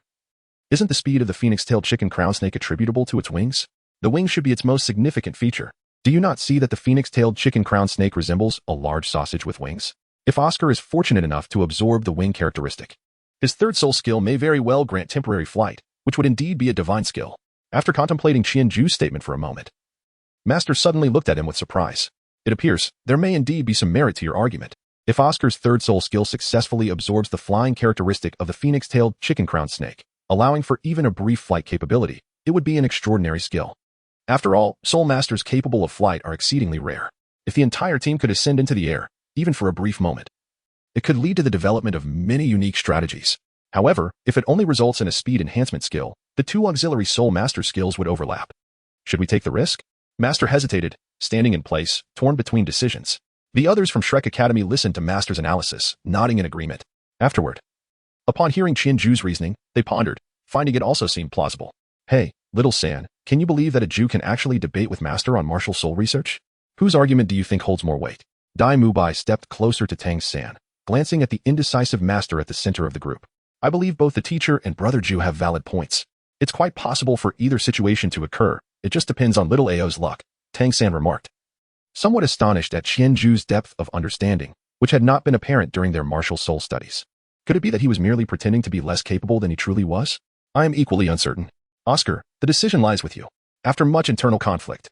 isn't the speed of the phoenix-tailed chicken crown snake attributable to its wings? The wings should be its most significant feature. Do you not see that the phoenix-tailed chicken crown snake resembles a large sausage with wings? If Oscar is fortunate enough to absorb the wing characteristic, his third soul skill may very well grant temporary flight, which would indeed be a divine skill. After contemplating Qianju's statement for a moment, Master suddenly looked at him with surprise. It appears there may indeed be some merit to your argument. If Oscar's third soul skill successfully absorbs the flying characteristic of the phoenix-tailed chicken crown snake, allowing for even a brief flight capability, it would be an extraordinary skill. After all, soul masters capable of flight are exceedingly rare. If the entire team could ascend into the air, even for a brief moment, it could lead to the development of many unique strategies. However, if it only results in a speed enhancement skill, the two auxiliary soul master skills would overlap. Should we take the risk? Master hesitated, standing in place, torn between decisions. The others from Shrek Academy listened to Master's analysis, nodding in agreement. Afterward, upon hearing Qianju's reasoning, they pondered, finding it also seemed plausible. Hey, little San, can you believe that a Jew can actually debate with Master on martial soul research? Whose argument do you think holds more weight? Dai Mubai stepped closer to Tang San, glancing at the indecisive Master at the center of the group. I believe both the teacher and brother Jew have valid points. It's quite possible for either situation to occur, It just depends on little Ao's luck, Tang San remarked, somewhat astonished at Qianju's depth of understanding, which had not been apparent during their martial soul studies. Could it be that he was merely pretending to be less capable than he truly was? I am equally uncertain. Oscar, the decision lies with you. After much internal conflict,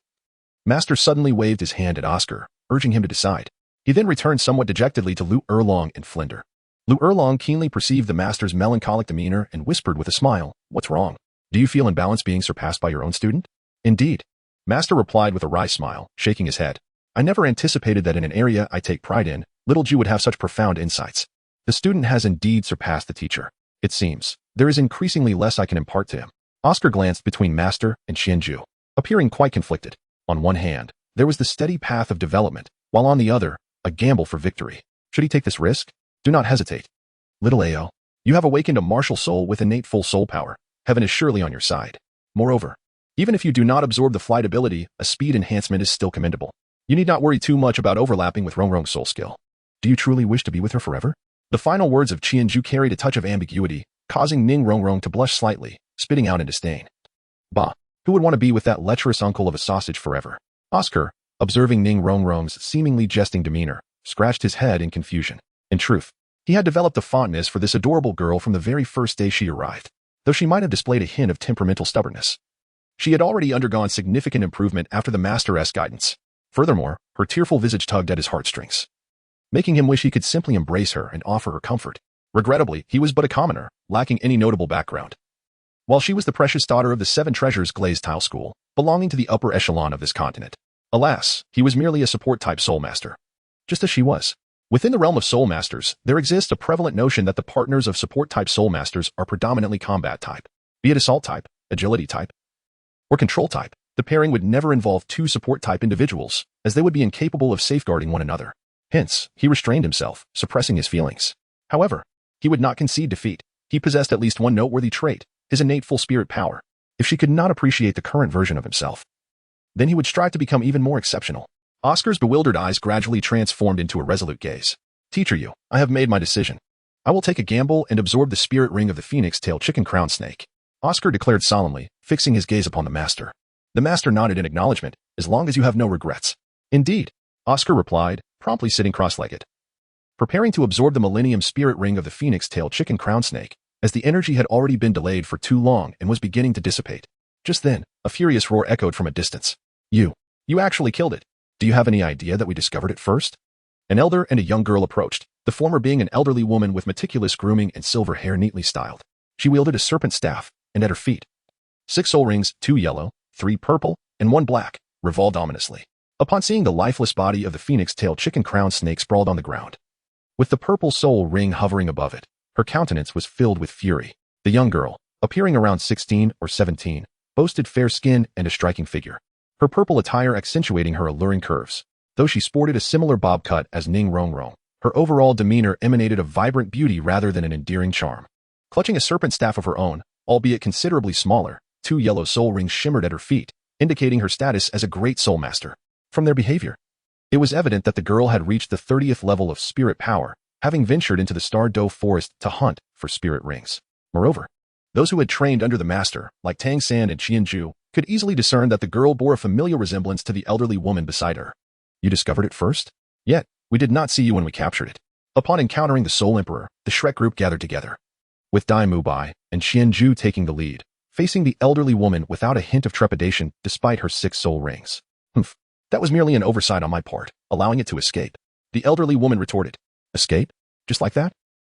Master suddenly waved his hand at Oscar, urging him to decide. He then returned somewhat dejectedly to Lu Erlong and Flinder. Lu Erlong keenly perceived the Master's melancholic demeanor and whispered with a smile, "What's wrong? Do you feel imbalance being surpassed by your own student?" "Indeed." Master replied with a wry smile, shaking his head. "I never anticipated that in an area I take pride in, little Ju would have such profound insights. The student has indeed surpassed the teacher. It seems there is increasingly less I can impart to him." Oscar glanced between Master and Qianju, appearing quite conflicted. On one hand, there was the steady path of development, while on the other, a gamble for victory. Should he take this risk? Do not hesitate. Little Ao, you have awakened a martial soul with innate full soul power. Heaven is surely on your side. Moreover, even if you do not absorb the flight ability, a speed enhancement is still commendable. You need not worry too much about overlapping with Rongrong's soul skill. Do you truly wish to be with her forever? The final words of Qianju carried a touch of ambiguity, causing Ning Rongrong to blush slightly, spitting out in disdain. Bah, who would want to be with that lecherous uncle of a sausage forever? Oscar, observing Ning Rongrong's seemingly jesting demeanor, scratched his head in confusion. In truth, he had developed a fondness for this adorable girl from the very first day she arrived, though she might have displayed a hint of temperamental stubbornness. She had already undergone significant improvement after the Master's guidance. Furthermore, her tearful visage tugged at his heartstrings, making him wish he could simply embrace her and offer her comfort. Regrettably, he was but a commoner, lacking any notable background. While she was the precious daughter of the Seven Treasures glazed tile school, belonging to the upper echelon of this continent. Alas, he was merely a support-type soul master. Just as she was. Within the realm of soul masters, there exists a prevalent notion that the partners of support-type soul masters are predominantly combat type. Be it assault type, agility type, or control type, the pairing would never involve two support-type individuals, as they would be incapable of safeguarding one another. Hence, he restrained himself, suppressing his feelings. However, he would not concede defeat. He possessed at least one noteworthy trait, his innate full spirit power. If she could not appreciate the current version of himself, then he would strive to become even more exceptional. Oscar's bewildered eyes gradually transformed into a resolute gaze. Teacher Yu, I have made my decision. I will take a gamble and absorb the spirit ring of the phoenix-tailed chicken crown snake. Oscar declared solemnly, fixing his gaze upon the Master. The Master nodded in acknowledgement, as long as you have no regrets. Indeed, Oscar replied, promptly sitting cross-legged, preparing to absorb the millennium spirit ring of the phoenix-tailed chicken crown snake, as the energy had already been delayed for too long and was beginning to dissipate. Just then, a furious roar echoed from a distance. You actually killed it. Do you have any idea that we discovered it first? An elder and a young girl approached, the former being an elderly woman with meticulous grooming and silver hair neatly styled. She wielded a serpent staff, and at her feet, 6 soul rings, 2 yellow, 3 purple, and 1 black, revolved ominously. Upon seeing the lifeless body of the phoenix-tailed chicken crown snake sprawled on the ground, with the purple soul ring hovering above it, her countenance was filled with fury. The young girl, appearing around 16 or 17, boasted fair skin and a striking figure, her purple attire accentuating her alluring curves. Though she sported a similar bob cut as Ning Rongrong, her overall demeanor emanated a vibrant beauty rather than an endearing charm. Clutching a serpent staff of her own, albeit considerably smaller, 2 yellow soul rings shimmered at her feet, indicating her status as a great soul master. From their behavior, it was evident that the girl had reached the 30th level of spirit power, having ventured into the Star Doe forest to hunt for spirit rings. Moreover, those who had trained under the Master, like Tang San and Qianju, could easily discern that the girl bore a familiar resemblance to the elderly woman beside her. You discovered it first? Yet, we did not see you when we captured it. Upon encountering the Soul Emperor, the Shrek group gathered together, with Dai Mubai and Qianju taking the lead, facing the elderly woman without a hint of trepidation despite her 6 soul rings. Humph, that was merely an oversight on my part, allowing it to escape. The elderly woman retorted. Escape? Just like that?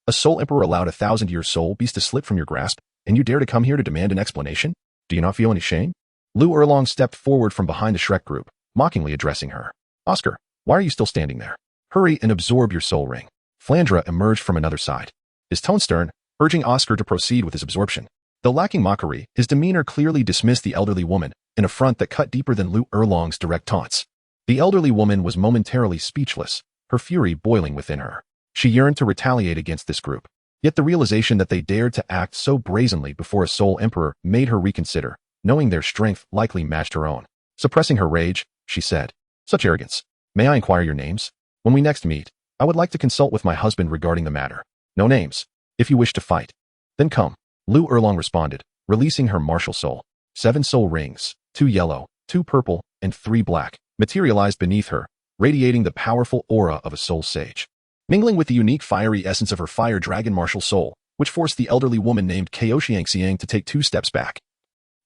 A Soul Emperor allowed a 1,000-year soul beast to slip from your grasp, and you dare to come here to demand an explanation? Do you not feel any shame? Lu Erlong stepped forward from behind the Shrek group, mockingly addressing her. Oscar, why are you still standing there? Hurry and absorb your soul ring. Flandra emerged from another side, his tone stern, urging Oscar to proceed with his absorption. Though lacking mockery, his demeanor clearly dismissed the elderly woman, an affront that cut deeper than Lu Erlong's direct taunts. The elderly woman was momentarily speechless, her fury boiling within her. She yearned to retaliate against this group. Yet the realization that they dared to act so brazenly before a Soul Emperor made her reconsider, knowing their strength likely matched her own. Suppressing her rage, she said, Such arrogance. May I inquire your names? When we next meet, I would like to consult with my husband regarding the matter. No names. If you wish to fight, then come. Lu Erlong responded, releasing her martial soul. 7 soul rings, 2 yellow, 2 purple, and 3 black, materialized beneath her, radiating the powerful aura of a soul sage. Mingling with the unique fiery essence of her fire dragon martial soul, which forced the elderly woman named Xiangxiang to take 2 steps back.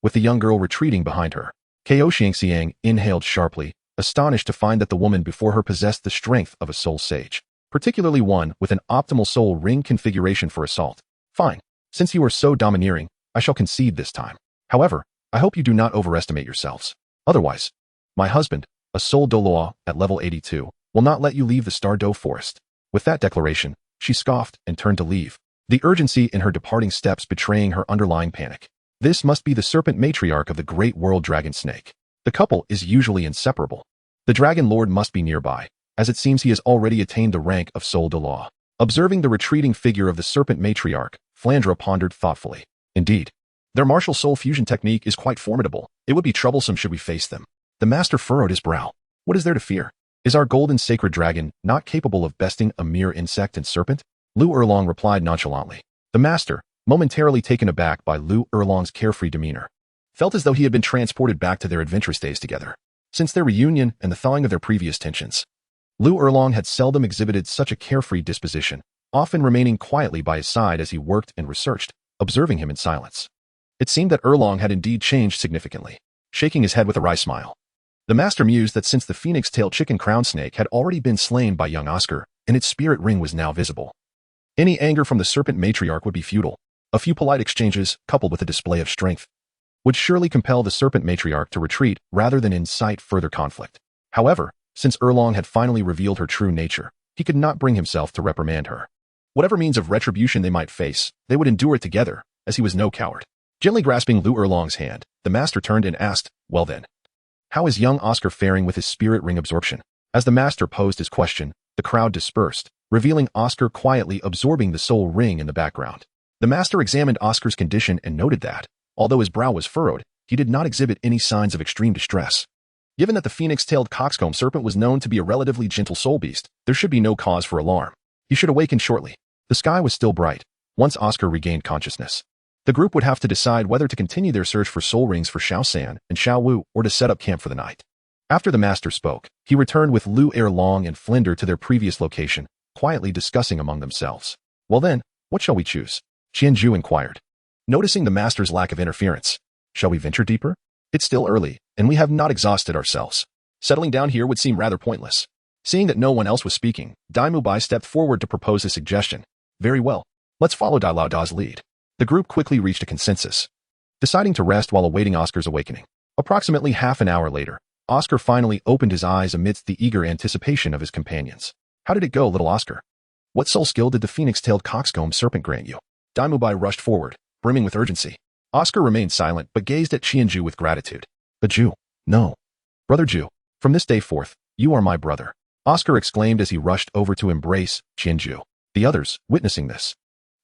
With the young girl retreating behind her, Xiangxiang inhaled sharply, astonished to find that the woman before her possessed the strength of a soul sage, particularly one with an optimal soul ring configuration for assault. Fine. Since you are so domineering, I shall concede this time. However, I hope you do not overestimate yourselves. Otherwise, my husband, a soul Douluo at level 82, will not let you leave the Stardow Forest. With that declaration, she scoffed and turned to leave, the urgency in her departing steps betraying her underlying panic. This must be the serpent matriarch of the great world dragon snake. The couple is usually inseparable. The dragon lord must be nearby, as it seems he has already attained the rank of soul Douluo. Observing the retreating figure of the serpent matriarch, Flandra pondered thoughtfully. Indeed, their martial soul fusion technique is quite formidable. It would be troublesome should we face them. The master furrowed his brow. What is there to fear? Is our golden sacred dragon not capable of besting a mere insect and serpent? Lu Erlong replied nonchalantly. The master, momentarily taken aback by Lu Erlong's carefree demeanor, felt as though he had been transported back to their adventurous days together. Since their reunion and the thawing of their previous tensions, Lu Erlong had seldom exhibited such a carefree disposition, often remaining quietly by his side as he worked and researched, observing him in silence. It seemed that Erlong had indeed changed significantly, shaking his head with a wry smile. The master mused that since the phoenix-tailed chicken crown snake had already been slain by young Oscar, and its spirit ring was now visible, any anger from the serpent matriarch would be futile. A few polite exchanges, coupled with a display of strength, would surely compel the serpent matriarch to retreat rather than incite further conflict. However, since Erlong had finally revealed her true nature, he could not bring himself to reprimand her. Whatever means of retribution they might face, they would endure it together, as he was no coward. Gently grasping Lu Erlong's hand, the master turned and asked, "Well then, how is young Oscar faring with his spirit ring absorption?" As the master posed his question, the crowd dispersed, revealing Oscar quietly absorbing the soul ring in the background. The master examined Oscar's condition and noted that, although his brow was furrowed, he did not exhibit any signs of extreme distress. Given that the phoenix-tailed coxcomb serpent was known to be a relatively gentle soul beast, there should be no cause for alarm. He should awaken shortly. The sky was still bright. Once Oscar regained consciousness, the group would have to decide whether to continue their search for soul rings for Xiao San and Xiao Wu or to set up camp for the night. After the master spoke, he returned with Lu Erlong and Flinder to their previous location, quietly discussing among themselves. Well then, what shall we choose? Qianzhu inquired, noticing the master's lack of interference. Shall we venture deeper? It's still early, and we have not exhausted ourselves. Settling down here would seem rather pointless. Seeing that no one else was speaking, Dai Mubai stepped forward to propose a suggestion. Very well. Let's follow Dai Lao Da's lead. The group quickly reached a consensus, deciding to rest while awaiting Oscar's awakening. Approximately half an hour later, Oscar finally opened his eyes amidst the eager anticipation of his companions. How did it go, little Oscar? What soul skill did the phoenix-tailed coxcomb serpent grant you? Dai Mubai rushed forward, brimming with urgency. Oscar remained silent but gazed at Qianzhu with gratitude. But Zhu, no. Brother Zhu, from this day forth, you are my brother, Oscar exclaimed as he rushed over to embrace Qianzhu. The others, witnessing this,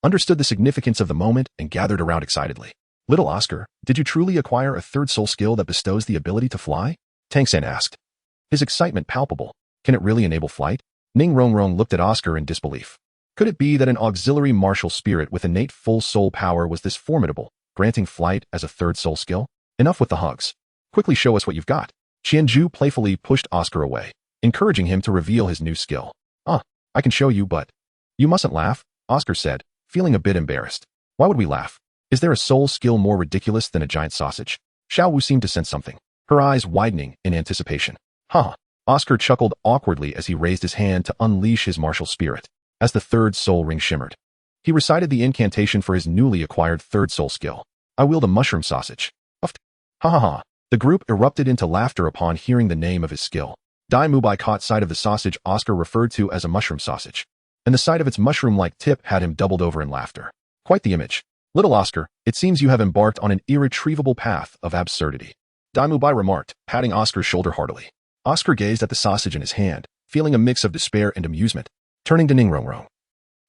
understood the significance of the moment and gathered around excitedly. Little Oscar, did you truly acquire a third soul skill that bestows the ability to fly? Tang San asked, his excitement palpable. Can it really enable flight? Ning Rongrong looked at Oscar in disbelief. Could it be that an auxiliary martial spirit with innate full soul power was this formidable, granting flight as a third soul skill? Enough with the hugs. Quickly show us what you've got. Qianzhu playfully pushed Oscar away, encouraging him to reveal his new skill. I can show you, but... You mustn't laugh, Oscar said, feeling a bit embarrassed. Why would we laugh? Is there a soul skill more ridiculous than a giant sausage? Xiao Wu seemed to sense something, her eyes widening in anticipation. Oscar chuckled awkwardly as he raised his hand to unleash his martial spirit. As the third soul ring shimmered, he recited the incantation for his newly acquired third soul skill. I wield a mushroom sausage. The group erupted into laughter upon hearing the name of his skill. Dai Mubai caught sight of the sausage Oscar referred to as a mushroom sausage, and the sight of its mushroom-like tip had him doubled over in laughter. Quite the image. Little Oscar, it seems you have embarked on an irretrievable path of absurdity, Dai Mubai remarked, patting Oscar's shoulder heartily. Oscar gazed at the sausage in his hand, feeling a mix of despair and amusement. Turning to Ning Rongrong,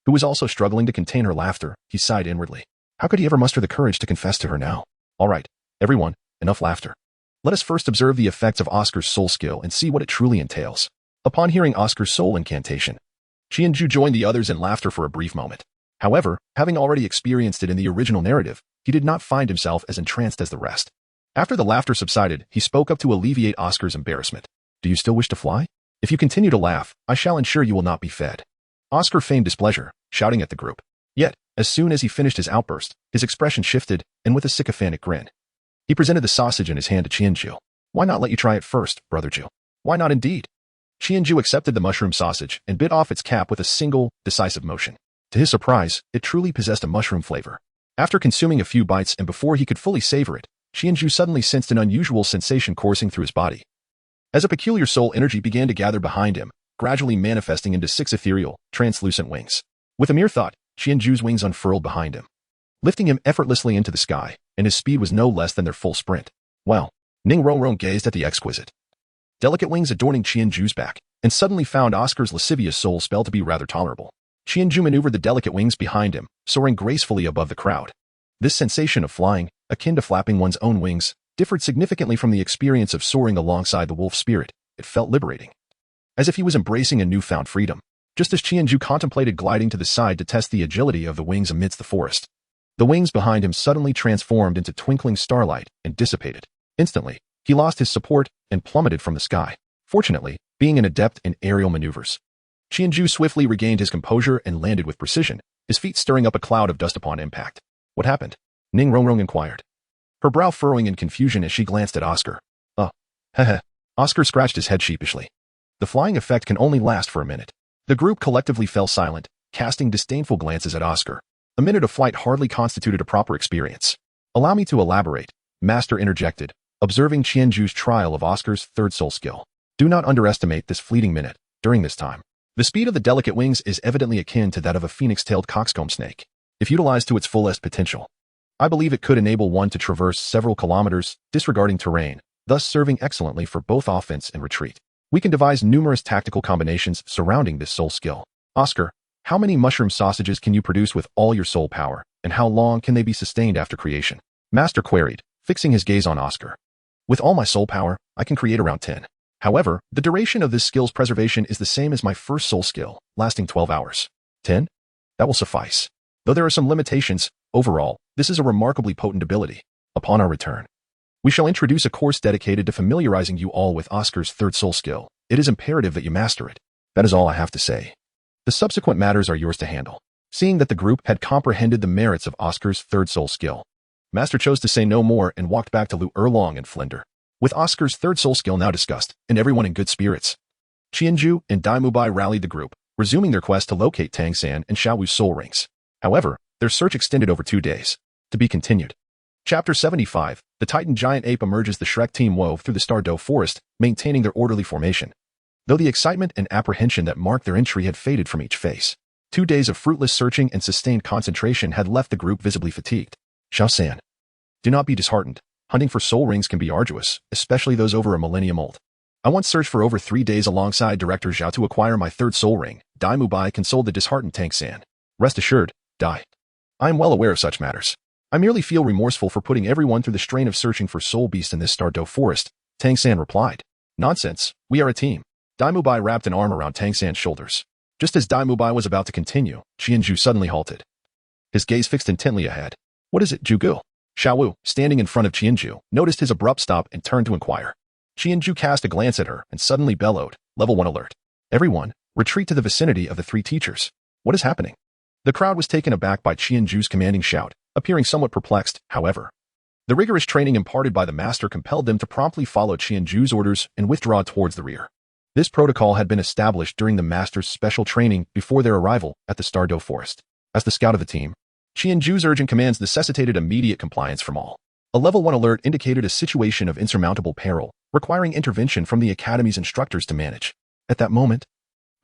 who was also struggling to contain her laughter, he sighed inwardly. How could he ever muster the courage to confess to her now? All right, everyone, enough laughter. Let us first observe the effects of Oscar's soul skill and see what it truly entails. Upon hearing Oscar's soul incantation, Qianzhu joined the others in laughter for a brief moment. However, having already experienced it in the original narrative, he did not find himself as entranced as the rest. After the laughter subsided, he spoke up to alleviate Oscar's embarrassment. Do you still wish to fly? If you continue to laugh, I shall ensure you will not be fed. Oscar feigned displeasure, shouting at the group. Yet, as soon as he finished his outburst, his expression shifted, and with a sycophantic grin, he presented the sausage in his hand to Qianju. Why not let you try it first, brother Ju? Why not indeed? Qianju accepted the mushroom sausage and bit off its cap with a single, decisive motion. To his surprise, it truly possessed a mushroom flavor. After consuming a few bites and before he could fully savor it, Qianju suddenly sensed an unusual sensation coursing through his body. As a peculiar soul energy began to gather behind him, gradually manifesting into 6 ethereal, translucent wings. With a mere thought, Qianju's wings unfurled behind him, lifting him effortlessly into the sky, and his speed was no less than their full sprint. Wow! Ning Rongrong gazed at the exquisite, delicate wings adorning Qianju's back, and suddenly found Oscar's lascivious soul spell to be rather tolerable. Qianju maneuvered the delicate wings behind him, soaring gracefully above the crowd. This sensation of flying, akin to flapping one's own wings, differed significantly from the experience of soaring alongside the wolf spirit. It felt liberating, as if he was embracing a newfound freedom. Just as Qianju contemplated gliding to the side to test the agility of the wings amidst the forest, the wings behind him suddenly transformed into twinkling starlight and dissipated. Instantly, he lost his support and plummeted from the sky. Fortunately, being an adept in aerial maneuvers, Qianju swiftly regained his composure and landed with precision, his feet stirring up a cloud of dust upon impact. What happened? Ning Rongrong inquired, her brow furrowing in confusion as she glanced at Oscar. Heh. Oscar scratched his head sheepishly. The flying effect can only last for a minute. The group collectively fell silent, casting disdainful glances at Oscar. A minute of flight hardly constituted a proper experience. Allow me to elaborate, Master interjected, observing Qianju's trial of Oscar's third soul skill. Do not underestimate this fleeting minute. During this time, the speed of the delicate wings is evidently akin to that of a phoenix-tailed coxcomb snake. If utilized to its fullest potential, I believe it could enable one to traverse several kilometers, disregarding terrain, thus serving excellently for both offense and retreat. We can devise numerous tactical combinations surrounding this soul skill. Oscar, how many mushroom sausages can you produce with all your soul power, and how long can they be sustained after creation? Master queried, fixing his gaze on Oscar. With all my soul power, I can create around 10. However, the duration of this skill's preservation is the same as my first soul skill, lasting 12 hours. 10? That will suffice. Though there are some limitations, overall, this is a remarkably potent ability. Upon our return, we shall introduce a course dedicated to familiarizing you all with Oscar's third soul skill. It is imperative that you master it. That is all I have to say. The subsequent matters are yours to handle. Seeing that the group had comprehended the merits of Oscar's third soul skill, Master chose to say no more and walked back to Lu Erlong and Flinder. With Oscar's third soul skill now discussed, and everyone in good spirits, Qianju and Daimubai rallied the group, resuming their quest to locate Tang San and Xiaowu's soul rings. However, their search extended over 2 days. To be continued. Chapter 75, the Titan Giant Ape emerges. The Shrek team wove through the Stardow forest, maintaining their orderly formation, though the excitement and apprehension that marked their entry had faded from each face. 2 days of fruitless searching and sustained concentration had left the group visibly fatigued. Xiao San, do not be disheartened. Hunting for soul rings can be arduous, especially those over a millennium old. I once searched for over 3 days alongside Director Zhao to acquire my third soul ring. Dai Mubai consoled the disheartened Tang San. Rest assured, Dai, I am well aware of such matters. I merely feel remorseful for putting everyone through the strain of searching for soul beasts in this Stardow forest, Tang San replied. Nonsense, we are a team. Dai Mubai wrapped an arm around Tang San's shoulders. Just as Dai Mubai was about to continue, Qianju suddenly halted, his gaze fixed intently ahead. What is it, Zhugu? Xiaowu, standing in front of Qianju, noticed his abrupt stop and turned to inquire. Qianju cast a glance at her and suddenly bellowed, Level 1 alert. Everyone, retreat to the vicinity of the 3 teachers. What is happening? The crowd was taken aback by Qianju's commanding shout, appearing somewhat perplexed, however. The rigorous training imparted by the master compelled them to promptly follow Qianju's orders and withdraw towards the rear. This protocol had been established during the master's special training before their arrival at the Stardow forest. As the scout of the team, Qianju's urgent commands necessitated immediate compliance from all. A Level 1 alert indicated a situation of insurmountable peril, requiring intervention from the Academy's instructors to manage. At that moment,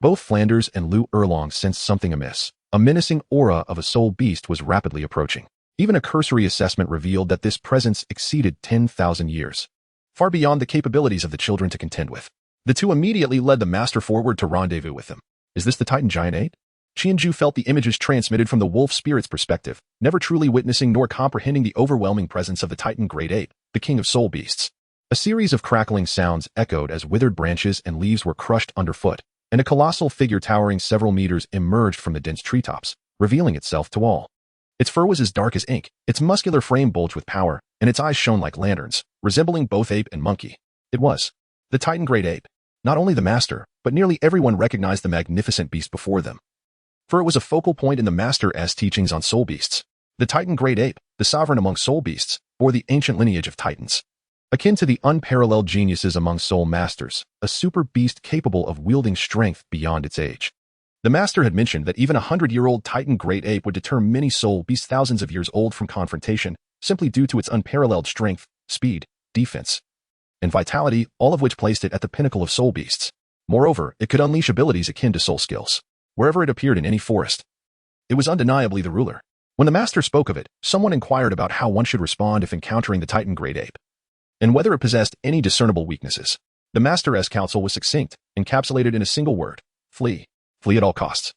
both Flanders and Lu Erlong sensed something amiss. A menacing aura of a soul beast was rapidly approaching. Even a cursory assessment revealed that this presence exceeded 10,000 years, far beyond the capabilities of the children to contend with. The two immediately led the master forward to rendezvous with them. Is this the Titan Giant Ape? Qianju felt the images transmitted from the wolf spirit's perspective, never truly witnessing nor comprehending the overwhelming presence of the Titan Great Ape, the king of soul beasts. A series of crackling sounds echoed as withered branches and leaves were crushed underfoot, and a colossal figure towering several meters emerged from the dense treetops, revealing itself to all. Its fur was as dark as ink, its muscular frame bulged with power, and its eyes shone like lanterns, resembling both ape and monkey. It was the Titan Great Ape. Not only the master, but nearly everyone recognized the magnificent beast before them, for it was a focal point in the master's teachings on soul beasts. The Titan Great Ape, the sovereign among soul beasts, bore the ancient lineage of titans. Akin to the unparalleled geniuses among soul masters, a super beast capable of wielding strength beyond its age. The master had mentioned that even a 100-year-old Titan Great Ape would deter many soul beasts thousands of years old from confrontation, simply due to its unparalleled strength, speed, defense, and vitality, all of which placed it at the pinnacle of soul beasts. Moreover, it could unleash abilities akin to soul skills wherever it appeared in any forest. It was undeniably the ruler. When the master spoke of it, someone inquired about how one should respond if encountering the Titan Great Ape, and whether it possessed any discernible weaknesses. The master's counsel was succinct, encapsulated in a single word: flee. Flee at all costs.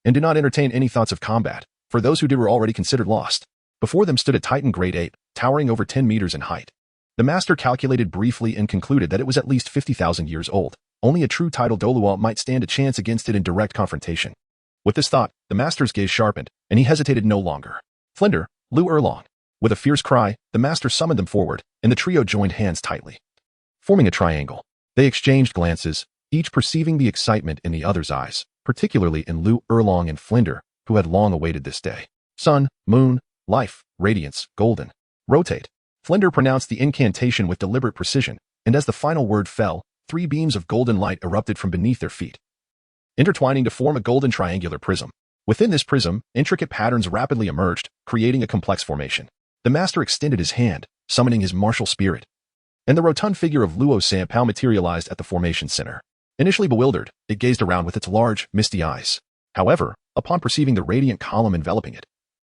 And do not entertain any thoughts of combat, for those who did were already considered lost. Before them stood a Titan Great Ape, towering over 10 meters in height. The master calculated briefly and concluded that it was at least 50,000 years old. Only a true title Douluo might stand a chance against it in direct confrontation. With this thought, the master's gaze sharpened, and he hesitated no longer. Flinder, Lu Erlong. With a fierce cry, the master summoned them forward, and the trio joined hands tightly, forming a triangle. They exchanged glances, each perceiving the excitement in the other's eyes, particularly in Lu Erlong and Flinder, who had long awaited this day. Sun, moon, life, radiance, golden. Rotate. Flinder pronounced the incantation with deliberate precision, and as the final word fell, 3 beams of golden light erupted from beneath their feet, intertwining to form a golden triangular prism. Within this prism, intricate patterns rapidly emerged, creating a complex formation. The master extended his hand, summoning his martial spirit, and the rotund figure of Luo Sanpao materialized at the formation center. Initially bewildered, it gazed around with its large, misty eyes. However, upon perceiving the radiant column enveloping it,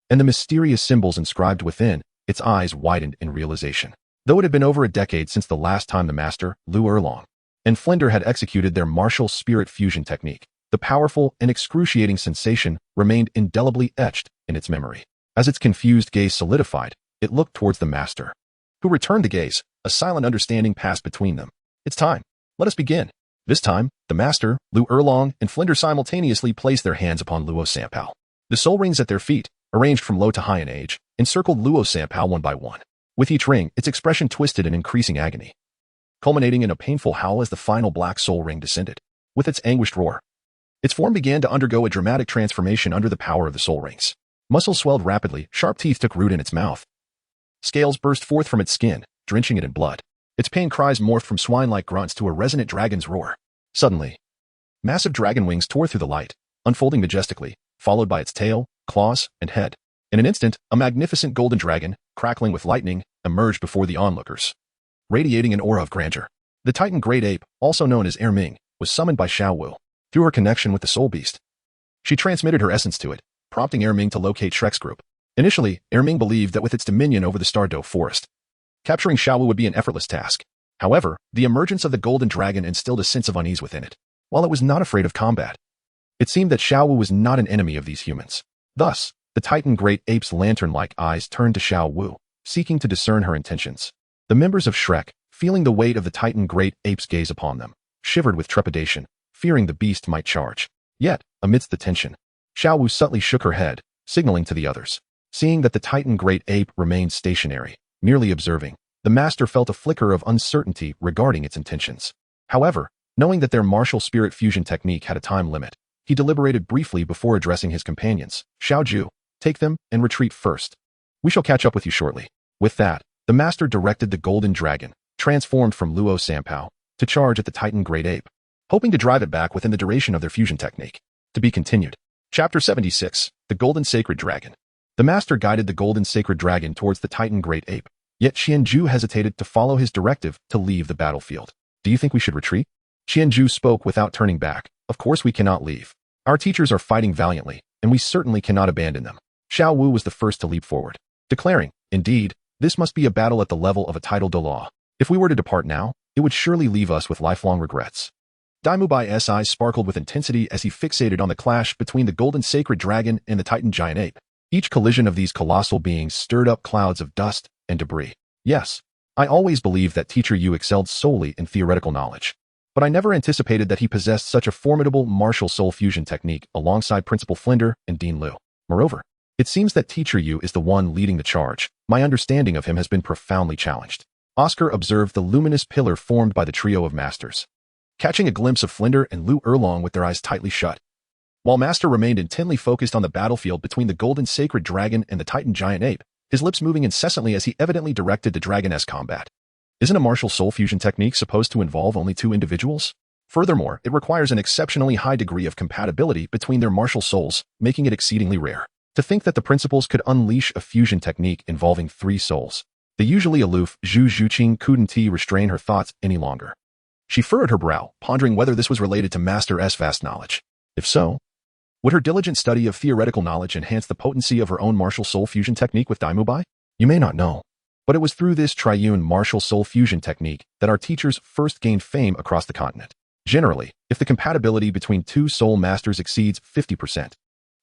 and the mysterious symbols inscribed within, its eyes widened in realization. Though it had been over a decade since the last time the master, Lu Erlong, and Flinder had executed their martial spirit fusion technique, the powerful and excruciating sensation remained indelibly etched in its memory. As its confused gaze solidified, it looked towards the master, who returned the gaze. A silent understanding passed between them. It's time. Let us begin. This time, the master, Lu Erlong, and Flinder simultaneously placed their hands upon Luo Sanpao. The soul rings at their feet, arranged from low to high in age, encircled Luo Sanpao one by one. With each ring, its expression twisted in increasing agony, culminating in a painful howl as the final black soul ring descended. With its anguished roar, its form began to undergo a dramatic transformation under the power of the soul rings. Muscles swelled rapidly, sharp teeth took root in its mouth. Scales burst forth from its skin, drenching it in blood. Its pain cries morphed from swine-like grunts to a resonant dragon's roar. Suddenly, massive dragon wings tore through the light, unfolding majestically, followed by its tail, claws, and head. In an instant, a magnificent golden dragon, crackling with lightning, emerged before the onlookers, radiating an aura of grandeur. The Titan Great Ape, also known as Erming, was summoned by Xiao Wu. Through her connection with the soul beast, she transmitted her essence to it, prompting Erming to locate Shrek's group. Initially, Erming believed that with its dominion over the Stardow forest, capturing Xiao Wu would be an effortless task. However, the emergence of the golden dragon instilled a sense of unease within it. While it was not afraid of combat, it seemed that Xiao Wu was not an enemy of these humans. Thus, the Titan Great Ape's lantern-like eyes turned to Xiao Wu, seeking to discern her intentions. The members of Shrek, feeling the weight of the Titan Great Ape's gaze upon them, shivered with trepidation, fearing the beast might charge. Yet, amidst the tension, Xiao Wu subtly shook her head, signaling to the others. Seeing that the Titan Great Ape remained stationary, merely observing, the master felt a flicker of uncertainty regarding its intentions. However, knowing that their martial spirit fusion technique had a time limit, he deliberated briefly before addressing his companions. Xiaoju, take them and retreat first. We shall catch up with you shortly. With that, the master directed the golden dragon, transformed from Luo Sanpao, to charge at the Titan Great Ape, hoping to drive it back within the duration of their fusion technique. To be continued. Chapter 76, The Golden Sacred Dragon. The master guided the golden sacred dragon towards the Titan Great Ape, yet Qianju hesitated to follow his directive to leave the battlefield. Do you think we should retreat? Qianju spoke without turning back. Of course we cannot leave. Our teachers are fighting valiantly, and we certainly cannot abandon them. Xiao Wu was the first to leap forward, declaring, indeed, this must be a battle at the level of a title Douluo. If we were to depart now, it would surely leave us with lifelong regrets. Daimu Bai's eyes sparkled with intensity as he fixated on the clash between the golden sacred dragon and the Titan giant ape. Each collision of these colossal beings stirred up clouds of dust and debris. Yes, I always believed that Teacher Yu excelled solely in theoretical knowledge, but I never anticipated that he possessed such a formidable martial soul fusion technique alongside Principal Flinder and Dean Liu. Moreover, it seems that Teacher Yu is the one leading the charge. My understanding of him has been profoundly challenged. Oscar observed the luminous pillar formed by the trio of masters, catching a glimpse of Flinder and Lu Erlong with their eyes tightly shut. While Master remained intently focused on the battlefield between the golden sacred dragon and the Titan giant ape, his lips moving incessantly as he evidently directed the dragoness combat. Isn't a martial soul fusion technique supposed to involve only two individuals? Furthermore, it requires an exceptionally high degree of compatibility between their martial souls, making it exceedingly rare. To think that the principals could unleash a fusion technique involving three souls. The usually aloof Zhu Zhuqing couldn't restrain her thoughts any longer. She furrowed her brow, pondering whether this was related to Master S' vast knowledge. If so, would her diligent study of theoretical knowledge enhance the potency of her own martial soul fusion technique with Daimubai? You may not know, but it was through this triune martial soul fusion technique that our teachers first gained fame across the continent. Generally, if the compatibility between two soul masters exceeds 50%,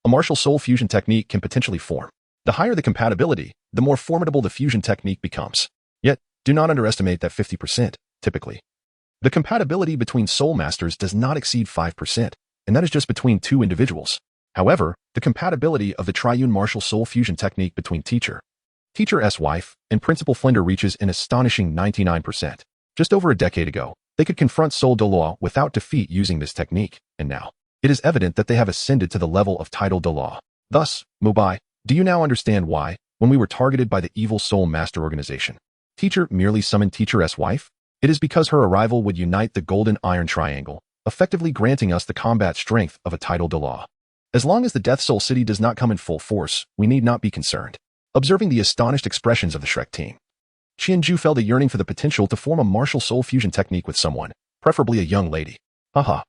a martial soul fusion technique can potentially form. The higher the compatibility, the more formidable the fusion technique becomes. Yet, do not underestimate that 50%, typically. The compatibility between soul masters does not exceed 5%, and that is just between two individuals. However, the compatibility of the triune martial soul fusion technique between Teacher's wife, and Principal Flinder reaches an astonishing 99%. Just over a decade ago, they could confront Soul Douluo without defeat using this technique, and now, it is evident that they have ascended to the level of title Douluo. Thus, Mubai, do you now understand why, when we were targeted by the evil soul master organization, Teacher merely summoned Teacher's wife? It is because her arrival would unite the golden iron triangle, effectively granting us the combat strength of a title Douluo. As long as the Death Soul City does not come in full force, we need not be concerned. Observing the astonished expressions of the Shrek team, Qianju felt a yearning for the potential to form a martial soul fusion technique with someone, preferably a young lady. Haha.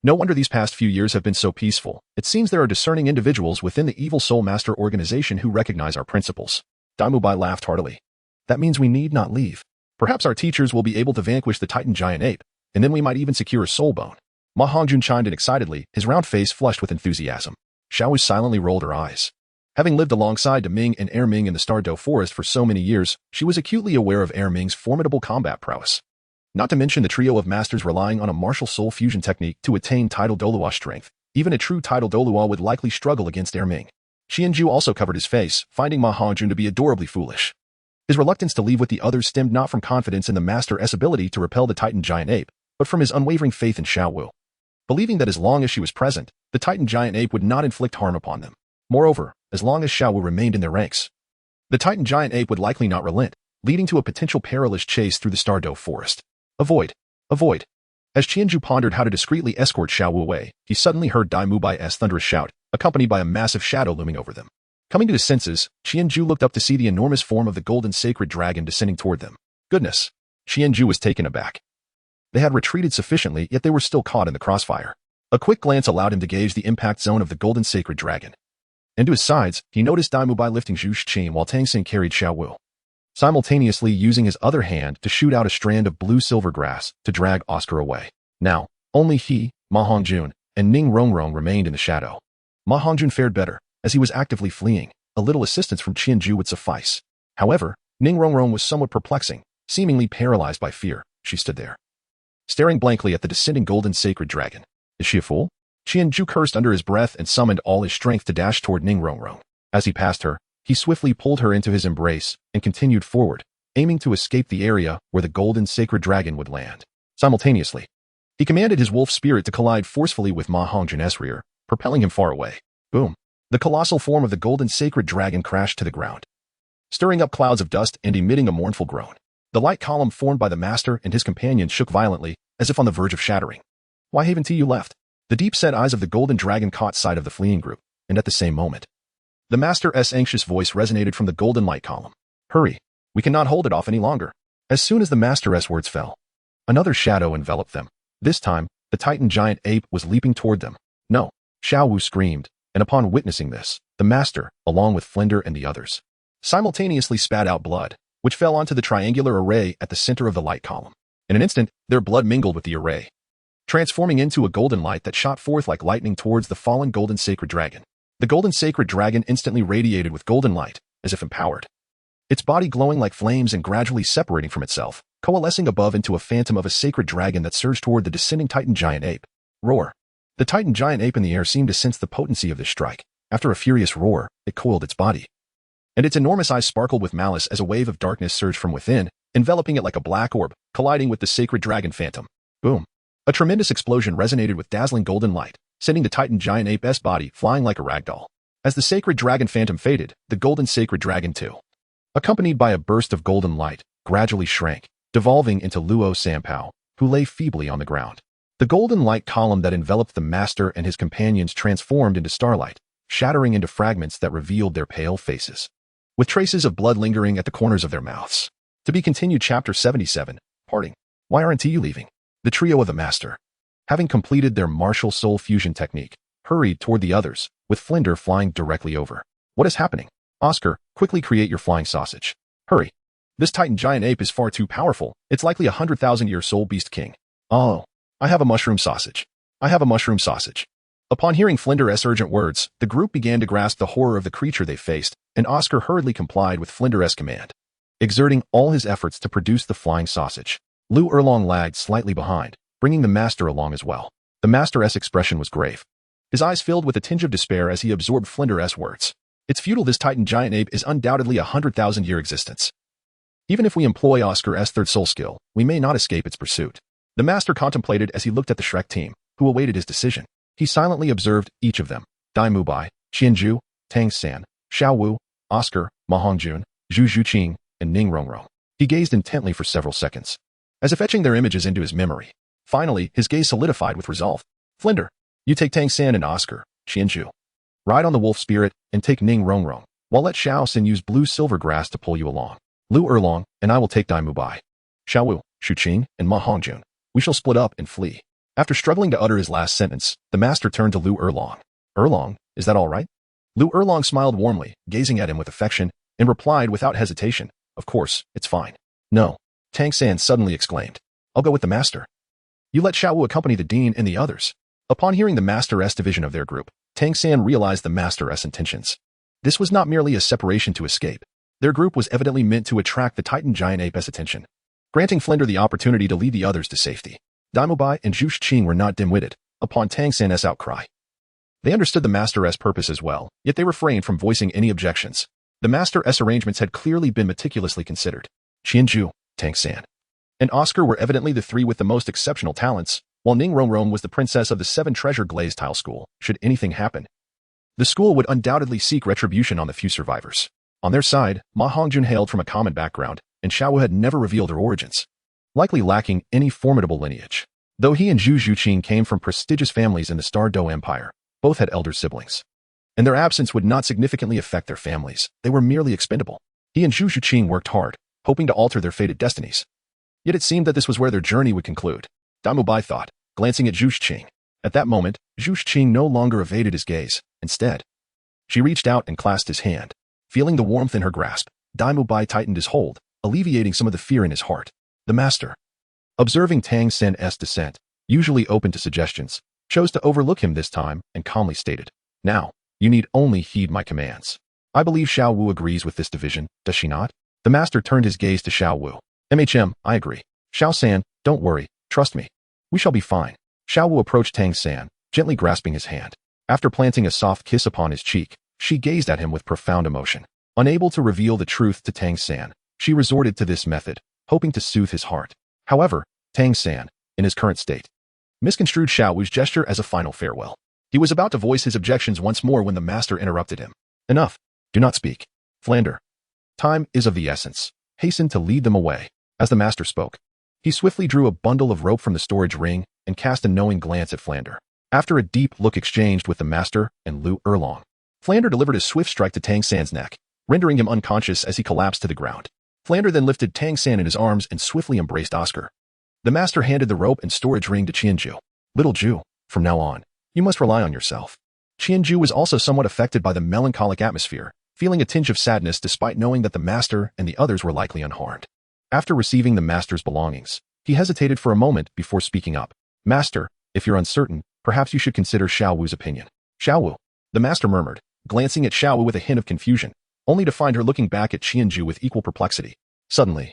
No wonder these past few years have been so peaceful. It seems there are discerning individuals within the evil soul master organization who recognize our principles. Daimubai laughed heartily. That means we need not leave. Perhaps our teachers will be able to vanquish the Titan giant ape, and then we might even secure a soul bone. Ma Hongjun chimed in excitedly, his round face flushed with enthusiasm. Xiaowu silently rolled her eyes. Having lived alongside Ming and Ming in the Stardow Forest for so many years, she was acutely aware of Ming's formidable combat prowess. Not to mention the trio of masters relying on a martial soul fusion technique to attain title Douluo strength. Even a true title Douluo would likely struggle against Ming. Qianju also covered his face, finding Ma Hongjun to be adorably foolish. His reluctance to leave with the others stemmed not from confidence in the Master's ability to repel the Titan giant ape, but from his unwavering faith in Xiaowu. Believing that as long as she was present, the Titan giant ape would not inflict harm upon them. Moreover, as long as Xiaowu remained in their ranks, the Titan giant ape would likely not relent, leading to a potential perilous chase through the Stardow Forest. Avoid. Avoid. As Qianju pondered how to discreetly escort Xiaowu away, he suddenly heard Daimubai's thunderous shout, accompanied by a massive shadow looming over them. Coming to his senses, Qianju looked up to see the enormous form of the golden sacred dragon descending toward them. Goodness. Qianju was taken aback. They had retreated sufficiently, yet they were still caught in the crossfire. A quick glance allowed him to gauge the impact zone of the golden sacred dragon. And to his sides, he noticed Daimubai lifting Zhu Xing while Tang Xing carried Xiaowu, simultaneously using his other hand to shoot out a strand of blue-silver grass to drag Oscar away. Now, only he, Ma Hongjun, and Ning Rongrong remained in the shadow. Ma Hongjun fared better, as he was actively fleeing. A little assistance from Qianju would suffice. However, Ning Rongrong was somewhat perplexing, seemingly paralyzed by fear. She stood there, staring blankly at the descending golden sacred dragon. Is she a fool? Qianju cursed under his breath and summoned all his strength to dash toward Ning Rongrong. As he passed her, he swiftly pulled her into his embrace and continued forward, aiming to escape the area where the golden sacred dragon would land. Simultaneously, he commanded his wolf spirit to collide forcefully with Ma Hongjun's rear, propelling him far away. Boom. The colossal form of the golden sacred dragon crashed to the ground, stirring up clouds of dust and emitting a mournful groan. The light column formed by the master and his companions shook violently, as if on the verge of shattering. Why haven't you left? The deep-set eyes of the golden dragon caught sight of the fleeing group, and at the same moment, the master's anxious voice resonated from the golden light column. Hurry, we cannot hold it off any longer. As soon as the master's words fell, another shadow enveloped them. This time, the Titan giant ape was leaping toward them. No, Xiaowu screamed, and upon witnessing this, the master, along with Flinder and the others, simultaneously spat out blood, which fell onto the triangular array at the center of the light column. In an instant, their blood mingled with the array, transforming into a golden light that shot forth like lightning towards the fallen golden sacred dragon. The golden sacred dragon instantly radiated with golden light, as if empowered, its body glowing like flames and gradually separating from itself, coalescing above into a phantom of a sacred dragon that surged toward the descending Titan giant ape. Roar. The Titan giant ape in the air seemed to sense the potency of this strike. After a furious roar, it coiled its body, and its enormous eyes sparkled with malice as a wave of darkness surged from within, enveloping it like a black orb, colliding with the sacred dragon phantom. Boom. A tremendous explosion resonated with dazzling golden light, sending the Titan giant ape's body flying like a ragdoll. As the sacred dragon phantom faded, the golden sacred dragon too, accompanied by a burst of golden light, gradually shrank, devolving into Luo Sanpao, who lay feebly on the ground. The golden light column that enveloped the master and his companions transformed into starlight, shattering into fragments that revealed their pale faces, with traces of blood lingering at the corners of their mouths. To be continued. Chapter 77, Parting. Why aren't you leaving? The trio of the master, having completed their martial soul fusion technique, hurried toward the others, with Flinder flying directly over. What is happening? Oscar, quickly create your flying sausage. Hurry. This Titan giant ape is far too powerful. It's likely 100,000-year soul beast king. Oh, I have a mushroom sausage. I have a mushroom sausage. Upon hearing Flinder's urgent words, the group began to grasp the horror of the creature they faced, and Oscar hurriedly complied with Flinder's command, exerting all his efforts to produce the flying sausage. Lu Erlong lagged slightly behind, bringing the master along as well. The master's expression was grave. His eyes filled with a tinge of despair as he absorbed Flinder's words. It's futile. This Titan giant ape is undoubtedly 100,000-year existence. Even if we employ Oscar's third soul skill, we may not escape its pursuit. The master contemplated as he looked at the Shrek team, who awaited his decision. He silently observed each of them: Dai Mubai, Qianzhu, Tang San, Xiao Wu, Oscar, Ma Hongjun, Zhu Zhuqing, and Ning Rongrong. He gazed intently for several seconds, as if etching their images into his memory. Finally, his gaze solidified with resolve. Flinder, you take Tang San and Oscar, Qianzhu. Ride on the wolf spirit and take Ning Rongrong, while let Xiao Xin use blue silver grass to pull you along. Lu Erlong and I will take Dai Mubai. Xiao Wu, Shu Qing, and Ma Hongjun. We shall split up and flee. After struggling to utter his last sentence, the master turned to Lu Erlong. Erlong, is that all right? Lu Erlong smiled warmly, gazing at him with affection, and replied without hesitation, of course, it's fine. No. Tang San suddenly exclaimed. I'll go with the master. You let Xiao Wu accompany the dean and the others. Upon hearing the master's division of their group, Tang San realized the master's intentions. This was not merely a separation to escape. Their group was evidently meant to attract the Titan giant ape's attention, granting Flinder the opportunity to lead the others to safety. Dai Mubai and Zhu Qing were not dim-witted upon Tang San's outcry. They understood the master's purpose as well, yet they refrained from voicing any objections. The master's arrangements had clearly been meticulously considered. Qianzhu, Tang San, and Oscar were evidently the three with the most exceptional talents, while Ning Rongrong was the princess of the 7 treasure glazed tile school. Should anything happen, the school would undoubtedly seek retribution on the few survivors. On their side, Ma Hongjun hailed from a common background, and Xiao Wu had never revealed her origins, likely lacking any formidable lineage. Though he and Zhu Zhuqing came from prestigious families in the Star Do Empire, both had elder siblings, and their absence would not significantly affect their families. They were merely expendable. He and Zhu Zhuqing worked hard, hoping to alter their fated destinies. Yet it seemed that this was where their journey would conclude. Dai Mubai thought, glancing at Zhu Zhuqing. At that moment, Zhu Zhuqing no longer evaded his gaze. Instead, she reached out and clasped his hand. Feeling the warmth in her grasp, Dai Mubai tightened his hold, alleviating some of the fear in his heart. The master, observing Tang San's descent, usually open to suggestions, chose to overlook him this time and calmly stated, Now, you need only heed my commands. I believe Xiao Wu agrees with this division, does she not? The master turned his gaze to Xiao Wu. I agree. Xiao San, don't worry, trust me. We shall be fine. Xiao Wu approached Tang San, gently grasping his hand. After planting a soft kiss upon his cheek, she gazed at him with profound emotion. Unable to reveal the truth to Tang San, she resorted to this method, hoping to soothe his heart. However, Tang San, in his current state, misconstrued Xiao Wu's gesture as a final farewell. He was about to voice his objections once more when the master interrupted him. Enough. Do not speak. Flander. Time is of the essence. Hasten to lead them away. As the master spoke, he swiftly drew a bundle of rope from the storage ring and cast a knowing glance at Flander. After a deep look exchanged with the master and Lu Erlong, Flander delivered a swift strike to Tang San's neck, rendering him unconscious as he collapsed to the ground. Flander then lifted Tang San in his arms and swiftly embraced Oscar. The master handed the rope and storage ring to Qianzhu. Little Zhu, from now on, you must rely on yourself. Qianzhu was also somewhat affected by the melancholic atmosphere, feeling a tinge of sadness despite knowing that the master and the others were likely unharmed. After receiving the master's belongings, he hesitated for a moment before speaking up. Master, if you're uncertain, perhaps you should consider Xiao Wu's opinion. Xiao Wu, the master murmured, glancing at Xiao Wu with a hint of confusion, only to find her looking back at Qianzhu with equal perplexity. Suddenly,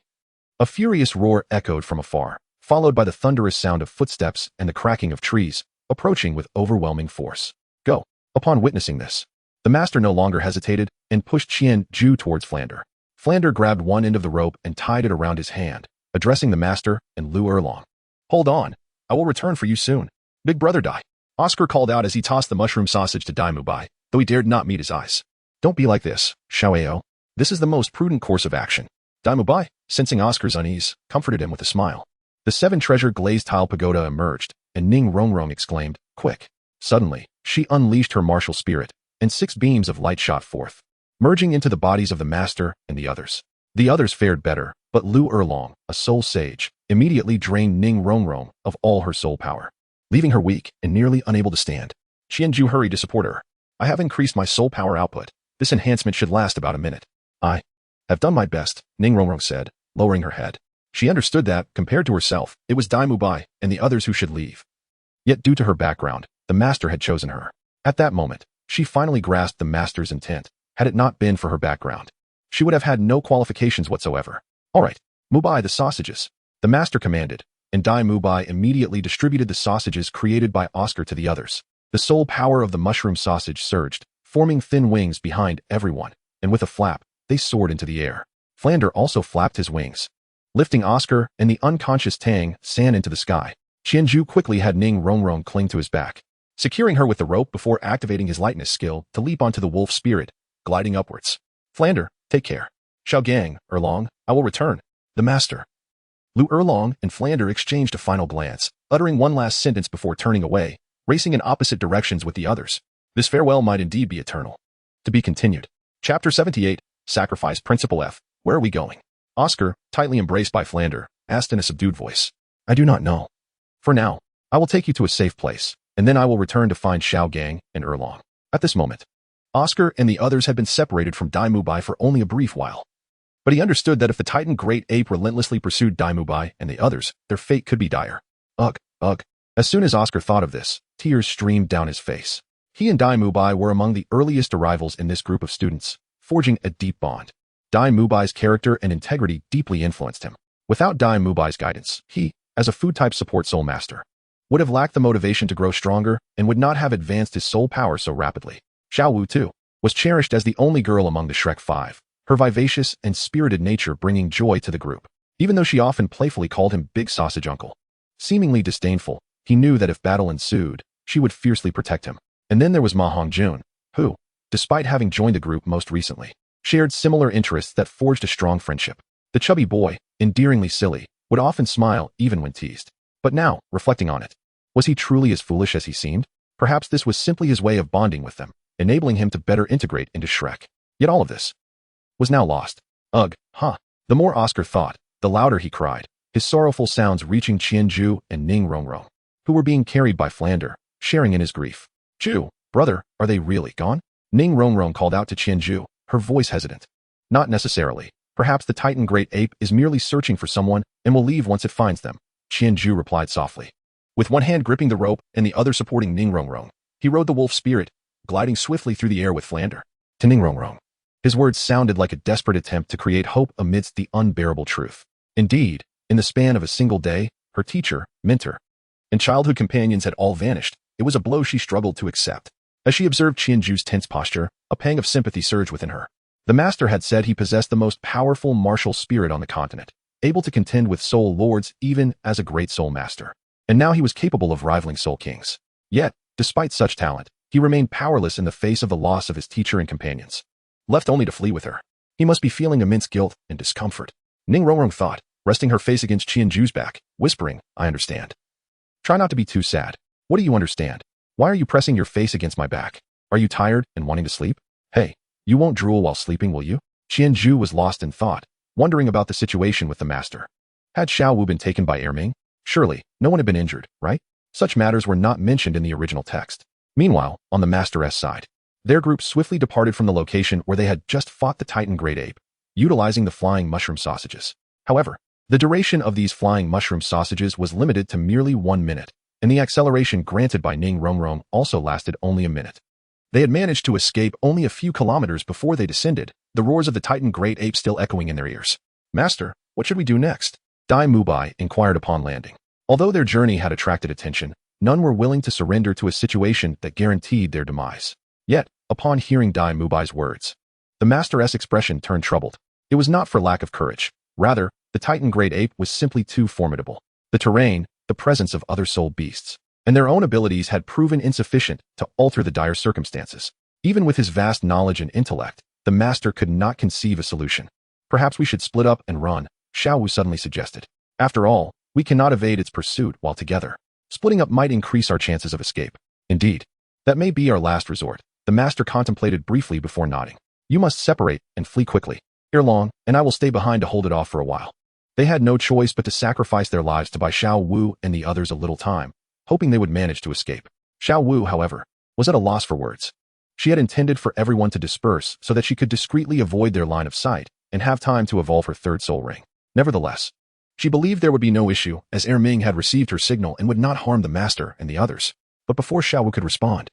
a furious roar echoed from afar, followed by the thunderous sound of footsteps and the cracking of trees, approaching with overwhelming force. Go. Upon witnessing this, the master no longer hesitated and pushed Qianzhu towards Flander. Flander grabbed one end of the rope and tied it around his hand, addressing the master and Lu Erlong. Hold on. I will return for you soon. Big brother Dai. Oscar called out as he tossed the mushroom sausage to Dai Mubai, though he dared not meet his eyes. Don't be like this, Xiaoao. This is the most prudent course of action. Dai Mubai, sensing Oscar's unease, comforted him with a smile. The 7-treasure glazed tile pagoda emerged, and Ning Rongrong exclaimed, quick. Suddenly, she unleashed her martial spirit, and 6 beams of light shot forth, merging into the bodies of the master and the others. The others fared better, but Lu Erlong, a soul sage, immediately drained Ning Rongrong of all her soul power, leaving her weak and nearly unable to stand. Qianju hurried to support her. I have increased my soul power output. This enhancement should last about a minute. I have done my best, Ning Rongrong said, lowering her head. She understood that, compared to herself, it was Dai Mubai and the others who should leave. Yet due to her background, the master had chosen her. At that moment, she finally grasped the master's intent. Had it not been for her background, she would have had no qualifications whatsoever. All right, Mubai the sausages, the master commanded, and Dai Mubai immediately distributed the sausages created by Oscar to the others. The soul power of the mushroom sausage surged, forming thin wings behind everyone, and with a flap, they soared into the air. Flander also flapped his wings, lifting Oscar and the unconscious Tang San into the sky. Qianju quickly had Ning Rongrong cling to his back, securing her with the rope before activating his lightness skill to leap onto the wolf spirit, gliding upwards. Flander, take care. Xiaogang, Erlong, I will return. The master. Lu Erlong and Flander exchanged a final glance, uttering one last sentence before turning away, racing in opposite directions with the others. This farewell might indeed be eternal. To be continued. Chapter 78, Sacrifice Principle F. Where are we going? Oscar, tightly embraced by Flander, asked in a subdued voice. I do not know. For now, I will take you to a safe place, and then I will return to find Xiaogang and Erlong. At this moment, Oscar and the others had been separated from Dai Mubai for only a brief while. But he understood that if the Titan Great Ape relentlessly pursued Dai Mubai and the others, their fate could be dire. Ugh, ugh. As soon as Oscar thought of this, tears streamed down his face. He and Dai Mubai were among the earliest arrivals in this group of students, forging a deep bond. Dai Mubai's character and integrity deeply influenced him. Without Dai Mubai's guidance, he, as a food-type support soul master, would have lacked the motivation to grow stronger and would not have advanced his soul power so rapidly. Xiao Wu, too, was cherished as the only girl among the Shrek 5, her vivacious and spirited nature bringing joy to the group, even though she often playfully called him Big Sausage Uncle. Seemingly disdainful, he knew that if battle ensued, she would fiercely protect him. And then there was Ma Hongjun, who, despite having joined the group most recently, shared similar interests that forged a strong friendship. The chubby boy, endearingly silly, would often smile even when teased. But now, reflecting on it, was he truly as foolish as he seemed? Perhaps this was simply his way of bonding with them, enabling him to better integrate into Shrek. Yet all of this was now lost. Ugh, huh. The more Oscar thought, the louder he cried, his sorrowful sounds reaching Qianju and Ning Rongrong, who were being carried by Flander, sharing in his grief. Ju, brother, are they really gone? Ning Rongrong called out to Qianju, her voice hesitant. Not necessarily. Perhaps the Titan Great Ape is merely searching for someone and will leave once it finds them, Qianju replied softly. With one hand gripping the rope and the other supporting Ning Rongrong, he rode the wolf spirit, gliding swiftly through the air with Flander. To Ning Rongrong, his words sounded like a desperate attempt to create hope amidst the unbearable truth. Indeed, in the span of a single day, her teacher, mentor, and childhood companions had all vanished. It was a blow she struggled to accept. As she observed Qianju's tense posture, a pang of sympathy surged within her. The master had said he possessed the most powerful martial spirit on the continent, able to contend with soul lords even as a great soul master. And now he was capable of rivaling soul kings. Yet, despite such talent, he remained powerless in the face of the loss of his teacher and companions. Left only to flee with her. He must be feeling immense guilt and discomfort. Ning Rongrong thought, resting her face against Qianju's back, whispering, I understand. Try not to be too sad. What do you understand? Why are you pressing your face against my back? Are you tired and wanting to sleep? Hey, you won't drool while sleeping, will you? Qianju was lost in thought, wondering about the situation with the master. Had Xiao Wu been taken by Erming? Surely, no one had been injured, right? Such matters were not mentioned in the original text. Meanwhile, on the Master's side, their group swiftly departed from the location where they had just fought the Titan Great Ape, utilizing the flying mushroom sausages. However, the duration of these flying mushroom sausages was limited to merely 1 minute, and the acceleration granted by Ning Rongrong also lasted only a minute. They had managed to escape only a few kilometers before they descended, the roars of the Titan Great Ape still echoing in their ears. Master, what should we do next? Dai Mubai inquired upon landing. Although their journey had attracted attention, none were willing to surrender to a situation that guaranteed their demise. Yet, upon hearing Dai Mubai's words, the Master's expression turned troubled. It was not for lack of courage. Rather, the Titan Great Ape was simply too formidable. The terrain, the presence of other soul beasts, and their own abilities had proven insufficient to alter the dire circumstances. Even with his vast knowledge and intellect, the master could not conceive a solution. Perhaps we should split up and run, Xiao Wu suddenly suggested. After all, we cannot evade its pursuit while together. Splitting up might increase our chances of escape. Indeed, that may be our last resort. The master contemplated briefly before nodding. You must separate and flee quickly. Ere long, and I will stay behind to hold it off for a while. They had no choice but to sacrifice their lives to buy Xiao Wu and the others a little time, hoping they would manage to escape. Xiao Wu, however, was at a loss for words. She had intended for everyone to disperse so that she could discreetly avoid their line of sight and have time to evolve her third soul ring. Nevertheless, she believed there would be no issue, as Ming had received her signal and would not harm the master and the others. But before Xiao Wu could respond,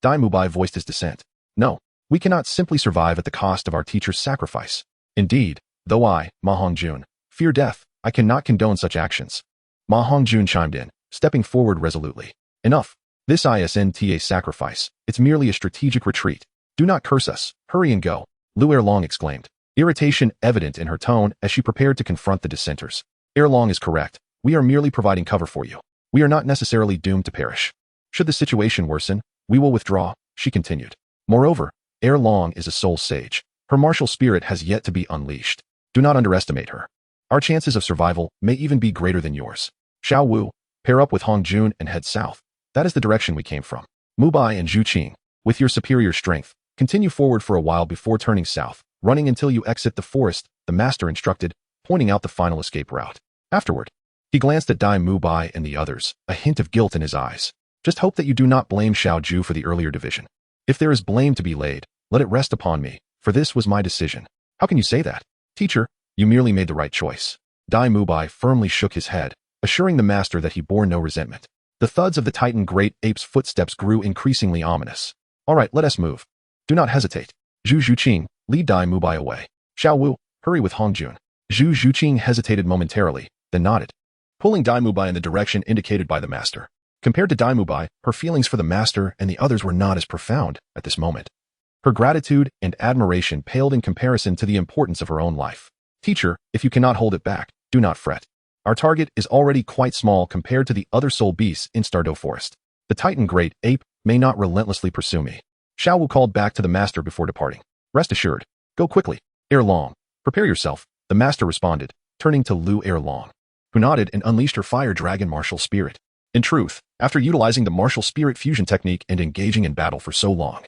Dai Mubai voiced his dissent. No, we cannot simply survive at the cost of our teacher's sacrifice. Indeed, though I, Ma Hongjun, fear death, I cannot condone such actions. Ma Hongjun chimed in, stepping forward resolutely. Enough. This isn't a sacrifice. It's merely a strategic retreat. Do not curse us. Hurry and go. Lu Erlong exclaimed, irritation evident in her tone as she prepared to confront the dissenters. Erlong is correct. We are merely providing cover for you. We are not necessarily doomed to perish. Should the situation worsen, we will withdraw, she continued. Moreover, Erlong is a soul sage. Her martial spirit has yet to be unleashed. Do not underestimate her. Our chances of survival may even be greater than yours. Xiao Wu, pair up with Hongjun and head south. That is the direction we came from. Mubai and Zhu Qing, with your superior strength, continue forward for a while before turning south, running until you exit the forest, the master instructed, pointing out the final escape route. Afterward, he glanced at Dai Mubai and the others, a hint of guilt in his eyes. Just hope that you do not blame Xiao Ju for the earlier division. If there is blame to be laid, let it rest upon me, for this was my decision. How can you say that? Teacher, you merely made the right choice. Dai Mubai firmly shook his head, assuring the master that he bore no resentment. The thuds of the Titan Great Ape's footsteps grew increasingly ominous. All right, let us move. Do not hesitate. Zhu Zhuqing, lead Dai Mubai away. Xiao Wu, hurry with Hongjun. Zhu Zhuqing hesitated momentarily, then nodded, pulling Dai Mubai in the direction indicated by the master. Compared to Dai Mubai, her feelings for the master and the others were not as profound at this moment. Her gratitude and admiration paled in comparison to the importance of her own life. Teacher, if you cannot hold it back, do not fret. Our target is already quite small compared to the other soul beasts in Stardew Forest. The Titan Great Ape may not relentlessly pursue me. Xiao Wu called back to the master before departing. Rest assured. Go quickly. Ere long. Prepare yourself, the master responded, turning to Lu Erlong, who nodded and unleashed her fire dragon martial spirit. In truth, after utilizing the martial spirit fusion technique and engaging in battle for so long,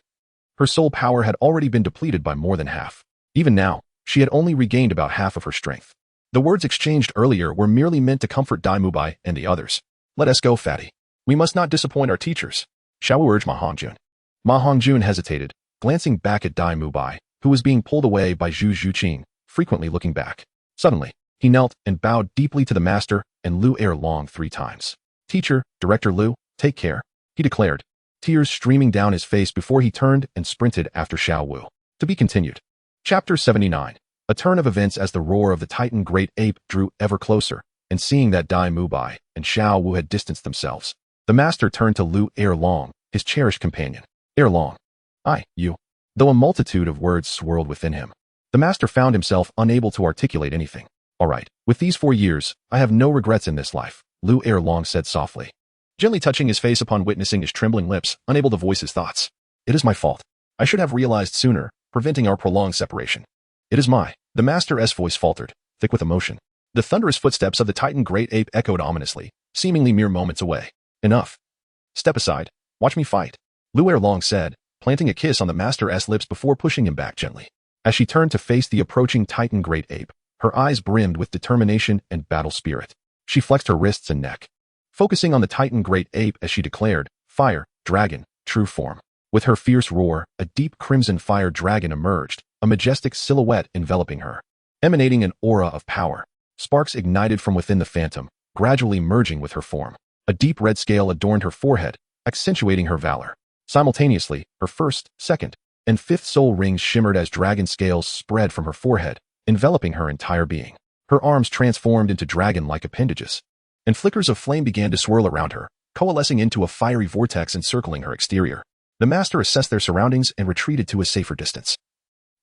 her soul power had already been depleted by more than half. Even now, she had only regained about half of her strength. The words exchanged earlier were merely meant to comfort Dai Mubai and the others. Let us go, fatty. We must not disappoint our teachers. Shall we urge Ma Hongjun? Ma Hongjun hesitated, glancing back at Dai Mubai, who was being pulled away by Zhu Zhuqing, frequently looking back. Suddenly, he knelt and bowed deeply to the master and Lu Erlong 3 times. Teacher, Director Lu, take care, he declared, tears streaming down his face before he turned and sprinted after Xiao Wu. To be continued. Chapter 79. A turn of events as the roar of the Titan Great Ape drew ever closer, and seeing that Dai Mubai and Xiao Wu had distanced themselves, the master turned to Lu Erlong, his cherished companion. Erlong. You. Though a multitude of words swirled within him, the master found himself unable to articulate anything. All right, with these 4 years, I have no regrets in this life, Lu Erlong said softly, gently touching his face upon witnessing his trembling lips, unable to voice his thoughts. It is my fault. I should have realized sooner, preventing our prolonged separation. It is the master's voice faltered, thick with emotion. The thunderous footsteps of the Titan Great Ape echoed ominously, seemingly mere moments away. Enough. Step aside. Watch me fight, Lu Erlong said, planting a kiss on the master's lips before pushing him back gently. As she turned to face the approaching Titan Great Ape, her eyes brimmed with determination and battle spirit. She flexed her wrists and neck, focusing on the Titan Great Ape as she declared, fire, dragon, true form. With her fierce roar, a deep crimson fire dragon emerged, a majestic silhouette enveloping her, emanating an aura of power. Sparks ignited from within the phantom, gradually merging with her form. A deep red scale adorned her forehead, accentuating her valor. Simultaneously, her first, second, and fifth soul rings shimmered as dragon scales spread from her forehead, enveloping her entire being. Her arms transformed into dragon-like appendages, and flickers of flame began to swirl around her, coalescing into a fiery vortex encircling her exterior. The master assessed their surroundings and retreated to a safer distance.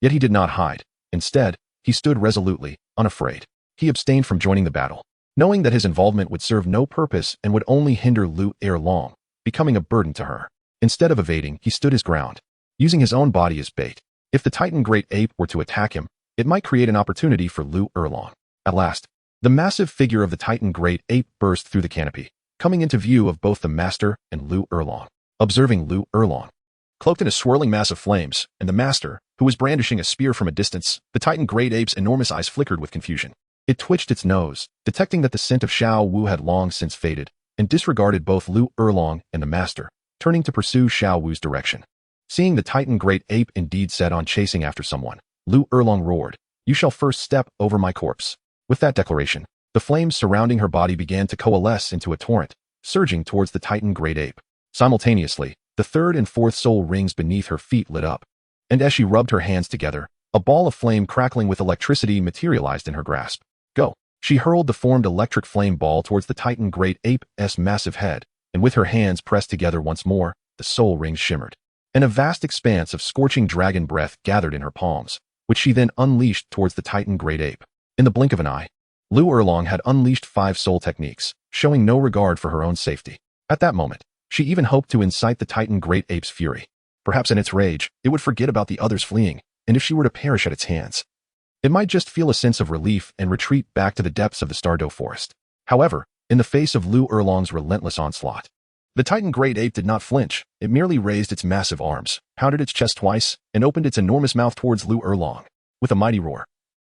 Yet he did not hide. Instead, he stood resolutely, unafraid. He abstained from joining the battle, knowing that his involvement would serve no purpose and would only hinder Lu ere long, becoming a burden to her. Instead of evading, he stood his ground, using his own body as bait. If the Titan Great Ape were to attack him, it might create an opportunity for Lu Erlong. At last, the massive figure of the Titan Great Ape burst through the canopy, coming into view of both the master and Lu Erlong. Observing Lu Erlong, cloaked in a swirling mass of flames, and the master, who was brandishing a spear from a distance, the Titan Great Ape's enormous eyes flickered with confusion. It twitched its nose, detecting that the scent of Xiao Wu had long since faded, and disregarded both Lu Erlong and the master, turning to pursue Xiao Wu's direction. Seeing the Titan Great Ape indeed set on chasing after someone, Lu Erlong roared, "You shall first step over my corpse." With that declaration, the flames surrounding her body began to coalesce into a torrent, surging towards the Titan Great Ape. Simultaneously, the third and fourth soul rings beneath her feet lit up, and as she rubbed her hands together, a ball of flame crackling with electricity materialized in her grasp. "Go!" She hurled the formed electric flame ball towards the Titan Great Ape's massive head, and with her hands pressed together once more, the soul rings shimmered, and a vast expanse of scorching dragon breath gathered in her palms, which she then unleashed towards the Titan Great Ape. In the blink of an eye, Lu Erlong had unleashed 5 soul techniques, showing no regard for her own safety. At that moment, she even hoped to incite the Titan Great Ape's fury. Perhaps in its rage, it would forget about the others fleeing, and if she were to perish at its hands, it might just feel a sense of relief and retreat back to the depths of the Stardow Forest. However, in the face of Lu Erlong's relentless onslaught, the Titan Great Ape did not flinch. It merely raised its massive arms, pounded its chest twice, and opened its enormous mouth towards Lu Erlong. With a mighty roar,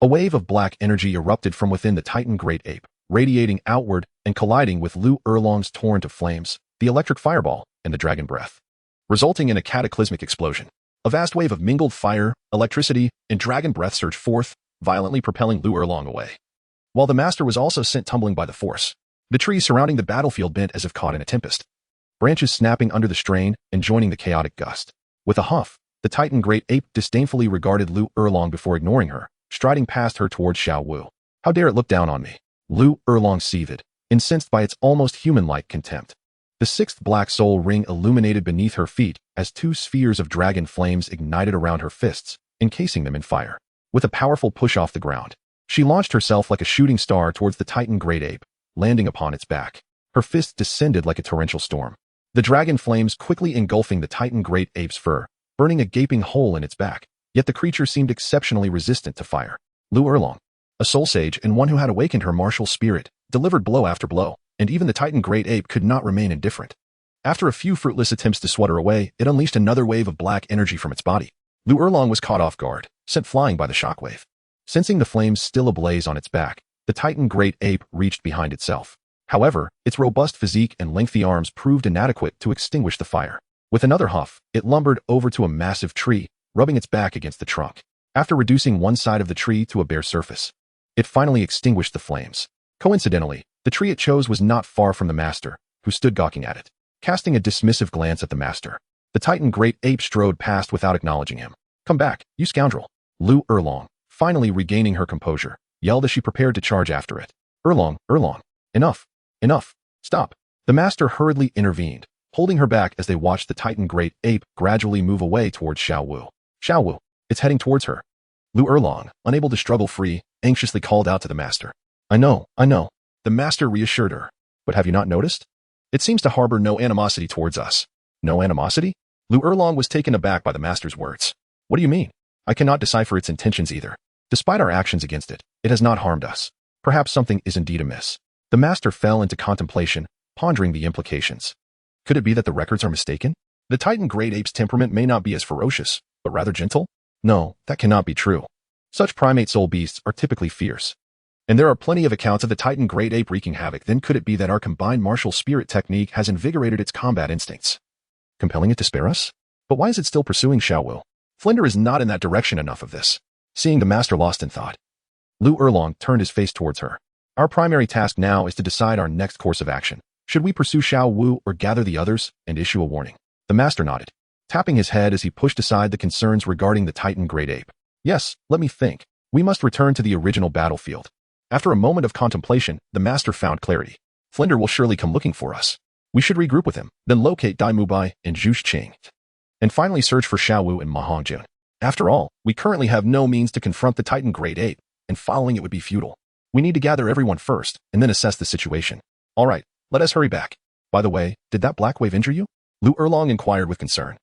a wave of black energy erupted from within the Titan Great Ape, radiating outward and colliding with Lu Erlong's torrent of flames, the electric fireball, and the dragon breath, resulting in a cataclysmic explosion. A vast wave of mingled fire, electricity, and dragon breath surged forth, violently propelling Lu Erlong away. While the master was also sent tumbling by the force, the trees surrounding the battlefield bent as if caught in a tempest, branches snapping under the strain and joining the chaotic gust. With a huff, the Titan Great Ape disdainfully regarded Lu Erlong before ignoring her, striding past her towards Xiao Wu. "How dare it look down on me?" Lu Erlong seethed, incensed by its almost human-like contempt. The 6th black soul ring illuminated beneath her feet as 2 spheres of dragon flames ignited around her fists, encasing them in fire. With a powerful push off the ground, she launched herself like a shooting star towards the Titan Great Ape, landing upon its back. Her fists descended like a torrential storm, the dragon flames quickly engulfing the Titan Great Ape's fur, burning a gaping hole in its back. Yet the creature seemed exceptionally resistant to fire. Lu Erlong, a soul sage and one who had awakened her martial spirit, delivered blow after blow, and even the Titan Great Ape could not remain indifferent. After a few fruitless attempts to swat her away, it unleashed another wave of black energy from its body. Lu Erlong was caught off guard, sent flying by the shockwave. Sensing the flames still ablaze on its back, the Titan Great Ape reached behind itself. However, its robust physique and lengthy arms proved inadequate to extinguish the fire. With another huff, it lumbered over to a massive tree, rubbing its back against the trunk. After reducing one side of the tree to a bare surface, it finally extinguished the flames. Coincidentally, the tree it chose was not far from the master, who stood gawking at it. Casting a dismissive glance at the master, the Titan Great Ape strode past without acknowledging him. "Come back, you scoundrel!" Lu Erlong, finally regaining her composure, yelled as she prepared to charge after it. Erlong, enough, enough, stop!" The master hurriedly intervened, holding her back as they watched the Titan Great Ape gradually move away towards Xiao Wu. "Xiao Wu, it's heading towards her." Lu Erlong, unable to struggle free, anxiously called out to the master. I know. The master reassured her. "But have you not noticed? It seems to harbor no animosity towards us." "No animosity?" Lu Erlong was taken aback by the master's words. "What do you mean?" "I cannot decipher its intentions either. Despite our actions against it, it has not harmed us. Perhaps something is indeed amiss." The master fell into contemplation, pondering the implications. Could it be that the records are mistaken? The Titan Great Ape's temperament may not be as ferocious, but rather gentle? No, that cannot be true. Such primate soul beasts are typically fierce. And there are plenty of accounts of the Titan Great Ape wreaking havoc. Then could it be that our combined martial spirit technique has invigorated its combat instincts, compelling it to spare us? But why is it still pursuing Xiao Wu? Flinder is not in that direction enough of this. Seeing the master lost in thought, Lu Erlong turned his face towards her. "Our primary task now is to decide our next course of action. Should we pursue Xiao Wu or gather the others and issue a warning?" The master nodded, tapping his head as he pushed aside the concerns regarding the Titan Great Ape. "Yes, let me think. We must return to the original battlefield." After a moment of contemplation, the master found clarity. "Flinder will surely come looking for us. We should regroup with him, then locate Dai Mubai and Zhu Qing, and finally search for Xiao Wu and Ma Hongjun. After all, we currently have no means to confront the Titan Great Ape, and following it would be futile. We need to gather everyone first, and then assess the situation. All right, let us hurry back. By the way, did that black wave injure you? Lu Erlong inquired with concern.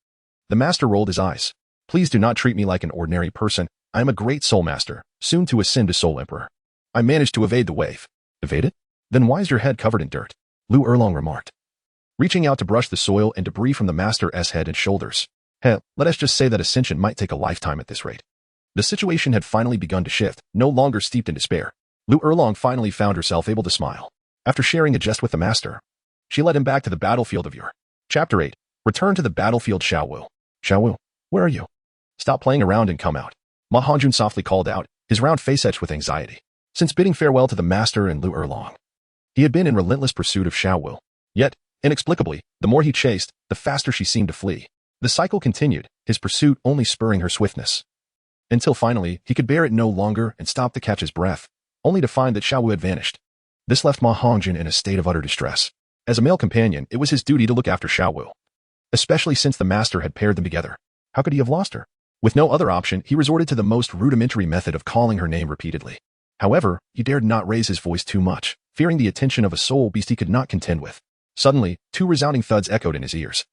The master rolled his eyes. Please do not treat me like an ordinary person. I am a great soul master, soon to ascend to soul emperor. I managed to evade the wave. Evade it? Then why is your head covered in dirt? Lu Erlong remarked, reaching out to brush the soil and debris from the master's head and shoulders. Hell, let us just say that ascension might take a lifetime at this rate. The situation had finally begun to shift, no longer steeped in despair. Lu Erlong finally found herself able to smile. After sharing a jest with the master, she led him back to the battlefield of Yur. Chapter 8. Return to the battlefield. Xiaowu. Xiaowu, where are you? Stop playing around and come out. Ma Hongjun softly called out, his round face etched with anxiety. Since bidding farewell to the master and Lu Erlong, he had been in relentless pursuit of Xiaowu. Yet, inexplicably, the more he chased, the faster she seemed to flee. The cycle continued, his pursuit only spurring her swiftness. Until finally, he could bear it no longer and stopped to catch his breath, only to find that Xiaowu had vanished. This left Ma Hongjun in a state of utter distress. As a male companion, it was his duty to look after Xiaowu, especially since the master had paired them together. How could he have lost her? With no other option, he resorted to the most rudimentary method of calling her name repeatedly. However, he dared not raise his voice too much, fearing the attention of a soul beast he could not contend with. Suddenly, two resounding thuds echoed in his ears,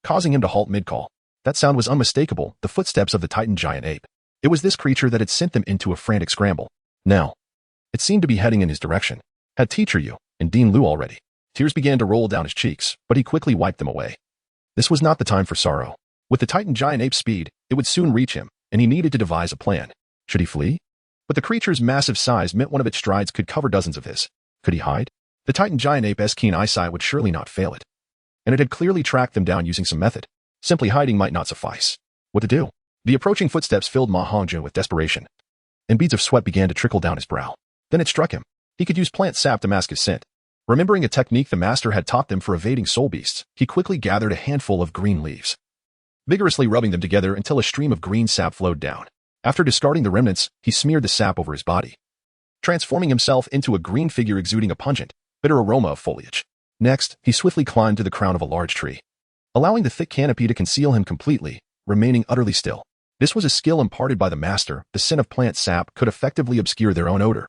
causing him to halt mid-call. That sound was unmistakable, the footsteps of the Titan giant ape. It was this creature that had sent them into a frantic scramble. Now, it seemed to be heading in his direction. Had Teacher Yu and Dean Lu already? Tears began to roll down his cheeks, but he quickly wiped them away. This was not the time for sorrow. With the Titan giant ape's speed, it would soon reach him, and he needed to devise a plan. Should he flee? But the creature's massive size meant one of its strides could cover dozens of his. Could he hide? The Titan giant ape's keen eyesight would surely not fail it. And it had clearly tracked them down using some method. Simply hiding might not suffice. What to do? The approaching footsteps filled Ma Hongjun with desperation, and beads of sweat began to trickle down his brow. Then it struck him. He could use plant sap to mask his scent. Remembering a technique the master had taught them for evading soul beasts, he quickly gathered a handful of green leaves, vigorously rubbing them together until a stream of green sap flowed down. After discarding the remnants, he smeared the sap over his body, transforming himself into a green figure exuding a pungent, bitter aroma of foliage. Next, he swiftly climbed to the crown of a large tree, allowing the thick canopy to conceal him completely, remaining utterly still. This was a skill imparted by the master. The scent of plant sap could effectively obscure their own odor,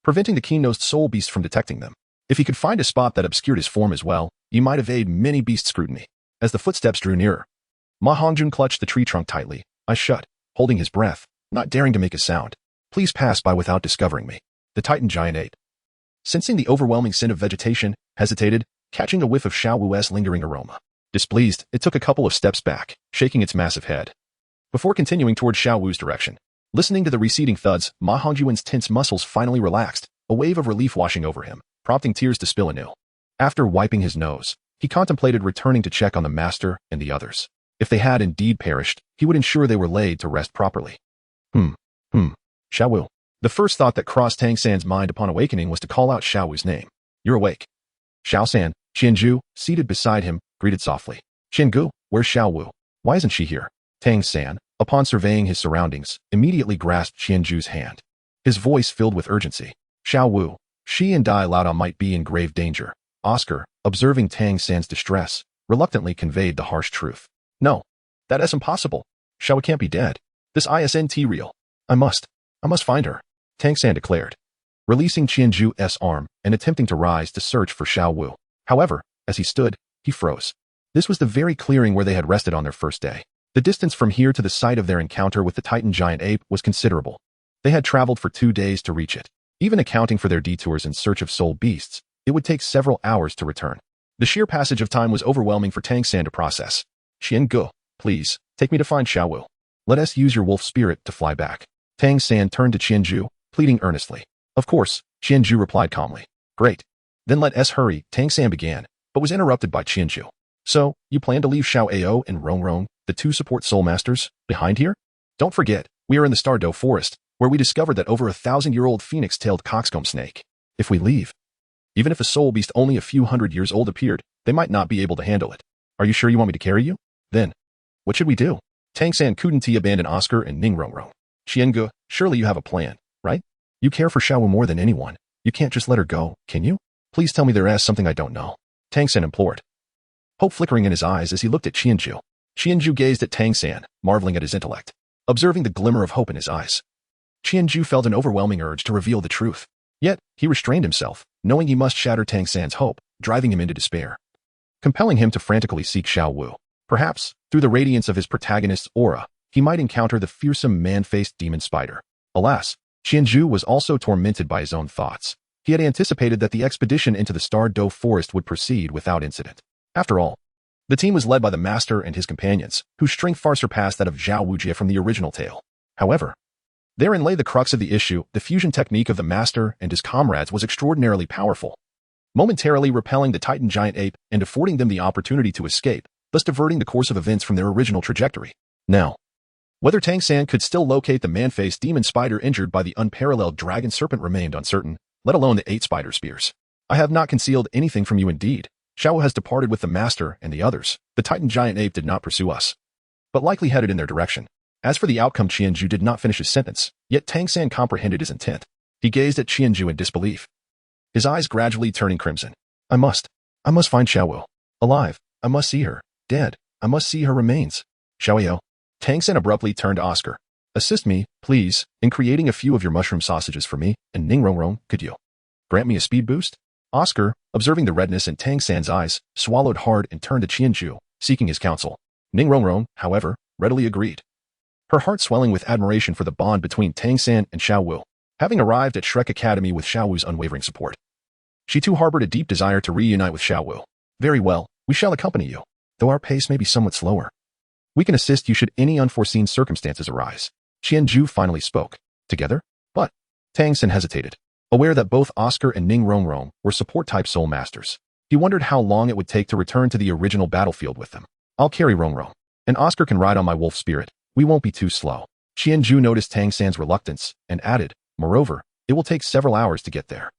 preventing the keen-nosed soul beast from detecting them. If he could find a spot that obscured his form as well, he might evade many beast scrutiny. As the footsteps drew nearer, Ma Hongjun clutched the tree trunk tightly, eyes shut, holding his breath, not daring to make a sound. Please pass by without discovering me. The Titan giant ape, sensing the overwhelming scent of vegetation, hesitated, catching a whiff of Xiaowu's lingering aroma. Displeased, it took a couple of steps back, shaking its massive head, before continuing toward Xiaowu's direction. Listening to the receding thuds, Ma Hongjun's tense muscles finally relaxed, a wave of relief washing over him, prompting tears to spill anew. After wiping his nose, he contemplated returning to check on the master and the others. If they had indeed perished, he would ensure they were laid to rest properly. Xiaowu. The first thought that crossed Tang San's mind upon awakening was to call out Xiaowu's name. You're awake. Xiao San, Qianju, seated beside him, greeted softly. Qiangu, where's Xiaowu? Why isn't she here? Tang San, upon surveying his surroundings, immediately grasped Qianju's hand, his voice filled with urgency. Xiaowu, she and Dai Laodao might be in grave danger. Oscar, observing Tang San's distress, reluctantly conveyed the harsh truth. No, that is impossible. Xiaowu can't be dead. This isn't real. I must find her, Tang San declared, releasing Qianju's arm and attempting to rise to search for Xiaowu. However, as he stood, he froze. This was the very clearing where they had rested on their first day. The distance from here to the site of their encounter with the Titan giant ape was considerable. They had traveled for 2 days to reach it. Even accounting for their detours in search of soul beasts, it would take several hours to return. The sheer passage of time was overwhelming for Tang San to process. Qiangu, please, take me to find Xiaowu. Let us use your wolf spirit to fly back. Tang San turned to Qianju, pleading earnestly. Of course, Qianju replied calmly. Great. Then let us hurry, Tang San began, but was interrupted by Qianju. So, you plan to leave Xiao Ao and Rong Rong, the 2 support soul masters, behind here? Don't forget, we are in the Stardow Forest, where we discovered that over 1,000-year-old phoenix-tailed coxcomb snake. If we leave, even if a soul beast only a few hundred years old appeared, they might not be able to handle it. Are you sure you want me to carry you? Then, what should we do? Tang San couldn't abandon Oscar and Ning Rong Rong. Qiangu, surely you have a plan, right? You care for Xiaowu more than anyone. You can't just let her go, can you? Please tell me there is something I don't know. Tang San implored, hope flickering in his eyes as he looked at Qianju. Qianju gazed at Tang San, marveling at his intellect. observing the glimmer of hope in his eyes. Qianju felt an overwhelming urge to reveal the truth. Yet, he restrained himself, knowing he must shatter Tang San's hope, driving him into despair, compelling him to frantically seek Xiao Wu. Perhaps, through the radiance of his protagonist's aura, he might encounter the fearsome man-faced demon spider. Alas, Qianju was also tormented by his own thoughts. He had anticipated that the expedition into the Star Doe forest would proceed without incident. After all, the team was led by the master and his companions, whose strength far surpassed that of Zhao Wujie from the original tale. However, therein lay the crux of the issue. The fusion technique of the master and his comrades was extraordinarily powerful, momentarily repelling the Titan giant ape and affording them the opportunity to escape, thus diverting the course of events from their original trajectory. Now, whether Tang San could still locate the man-faced demon spider injured by the unparalleled dragon serpent remained uncertain, let alone the 8 spider spears. I have not concealed anything from you indeed. Xiao Wu has departed with the master and the others. The Titan giant ape did not pursue us, but likely headed in their direction. As for the outcome, Qianju did not finish his sentence, yet Tang San comprehended his intent. He gazed at Qianju in disbelief, his eyes gradually turning crimson. I must find Xiao Wu. Alive, I must see her. Dead, I must see her remains. Xiaoyou. Tang San abruptly turned to Oscar. Assist me, please, in creating a few of your mushroom sausages for me, and Ning Rongrong, could you grant me a speed boost? Oscar, observing the redness in Tang San's eyes, swallowed hard and turned to Qianju, seeking his counsel. Ning Rongrong, however, readily agreed, her heart swelling with admiration for the bond between Tang San and Xiao Wu. Having arrived at Shrek Academy with Xiao Wu's unwavering support, she too harbored a deep desire to reunite with Xiao Wu. Very well, we shall accompany you, though our pace may be somewhat slower. We can assist you should any unforeseen circumstances arise. Qianju finally spoke. Together? But Tang San hesitated, aware that both Oscar and Ning Rongrong were support-type soul masters. He wondered how long it would take to return to the original battlefield with them. I'll carry Rongrong, and Oscar can ride on my wolf spirit. We won't be too slow. Qianju noticed Tang San's reluctance and added, moreover, it will take several hours to get there.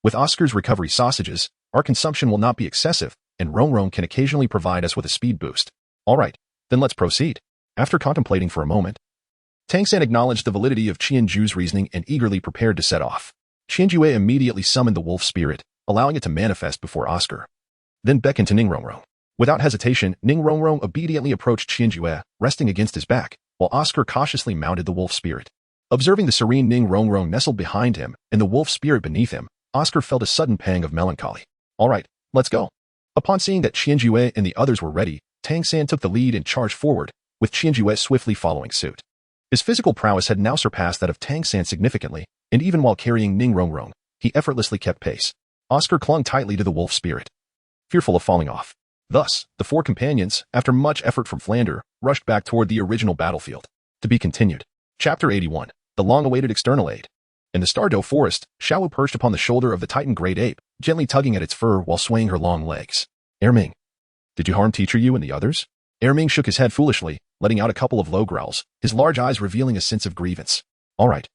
With Oscar's recovery sausages, our consumption will not be excessive, and Rongrong can occasionally provide us with a speed boost. All right, then let's proceed. After contemplating for a moment, Tang San acknowledged the validity of Qianju's reasoning and eagerly prepared to set off. Qianju immediately summoned the wolf spirit, allowing it to manifest before Oscar, then beckoned to Ning Rongrong. Without hesitation, Ning Rongrong obediently approached Qianju, resting against his back, while Oscar cautiously mounted the wolf spirit. Observing the serene Ning Rongrong nestled behind him and the wolf spirit beneath him, Oscar felt a sudden pang of melancholy. All right, let's go. Upon seeing that Qianju and the others were ready, Tang San took the lead and charged forward, with Qianju swiftly following suit. His physical prowess had now surpassed that of Tang San significantly, and even while carrying Ning Rongrong, he effortlessly kept pace. Oscar clung tightly to the wolf spirit, fearful of falling off. Thus, the 4 companions, after much effort from Flander, rushed back toward the original battlefield. To be continued. Chapter 81. The long-awaited external aid. In the Star Doe forest, Xiao Wu perched upon the shoulder of the Titan great ape, gently tugging at its fur while swaying her long legs. Erming, did you harm Teacher Yu and the others? Erming shook his head foolishly, letting out a couple of low growls, his large eyes revealing a sense of grievance. All right,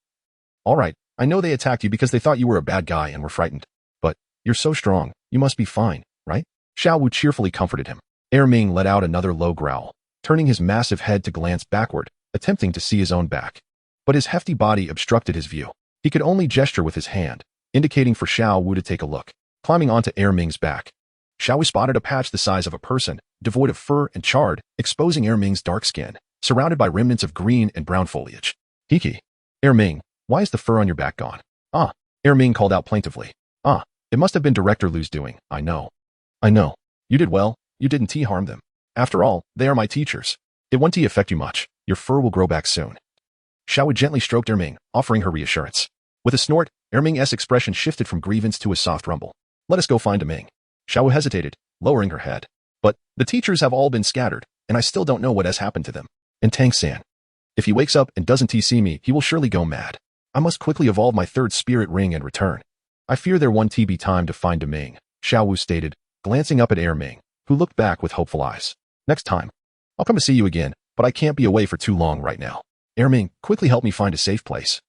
I know they attacked you because they thought you were a bad guy and were frightened. But, you're so strong, you must be fine, right? Xiao Wu cheerfully comforted him. Erming let out another low growl, turning his massive head to glance backward, attempting to see his own back. But his hefty body obstructed his view. He could only gesture with his hand, indicating for Xiao Wu to take a look. Climbing onto Erming's back, Xiao Wu spotted a patch the size of a person, devoid of fur and charred, exposing Erming's dark skin, surrounded by remnants of green and brown foliage. Hiki. Erming, why is the fur on your back gone? Ah, Erming called out plaintively. Ah, it must have been Director Lu's doing, I know. You did well, you didn't harm them. After all, they are my teachers. It won't affect you much, your fur will grow back soon. Xiao Wu gently stroked Erming, offering her reassurance. With a snort, Erming's expression shifted from grievance to a soft rumble. Let us go find Erming. Xiao Wu hesitated, lowering her head. But, the teachers have all been scattered, and I still don't know what has happened to them. And Tang San. If he wakes up and doesn't see me, he will surely go mad. I must quickly evolve my 3rd spirit ring and return. I fear there won't be time to find Erming, Xiao Wu stated, glancing up at Erming, who looked back with hopeful eyes. Next time, I'll come to see you again, but I can't be away for too long right now. Erming, quickly help me find a safe place.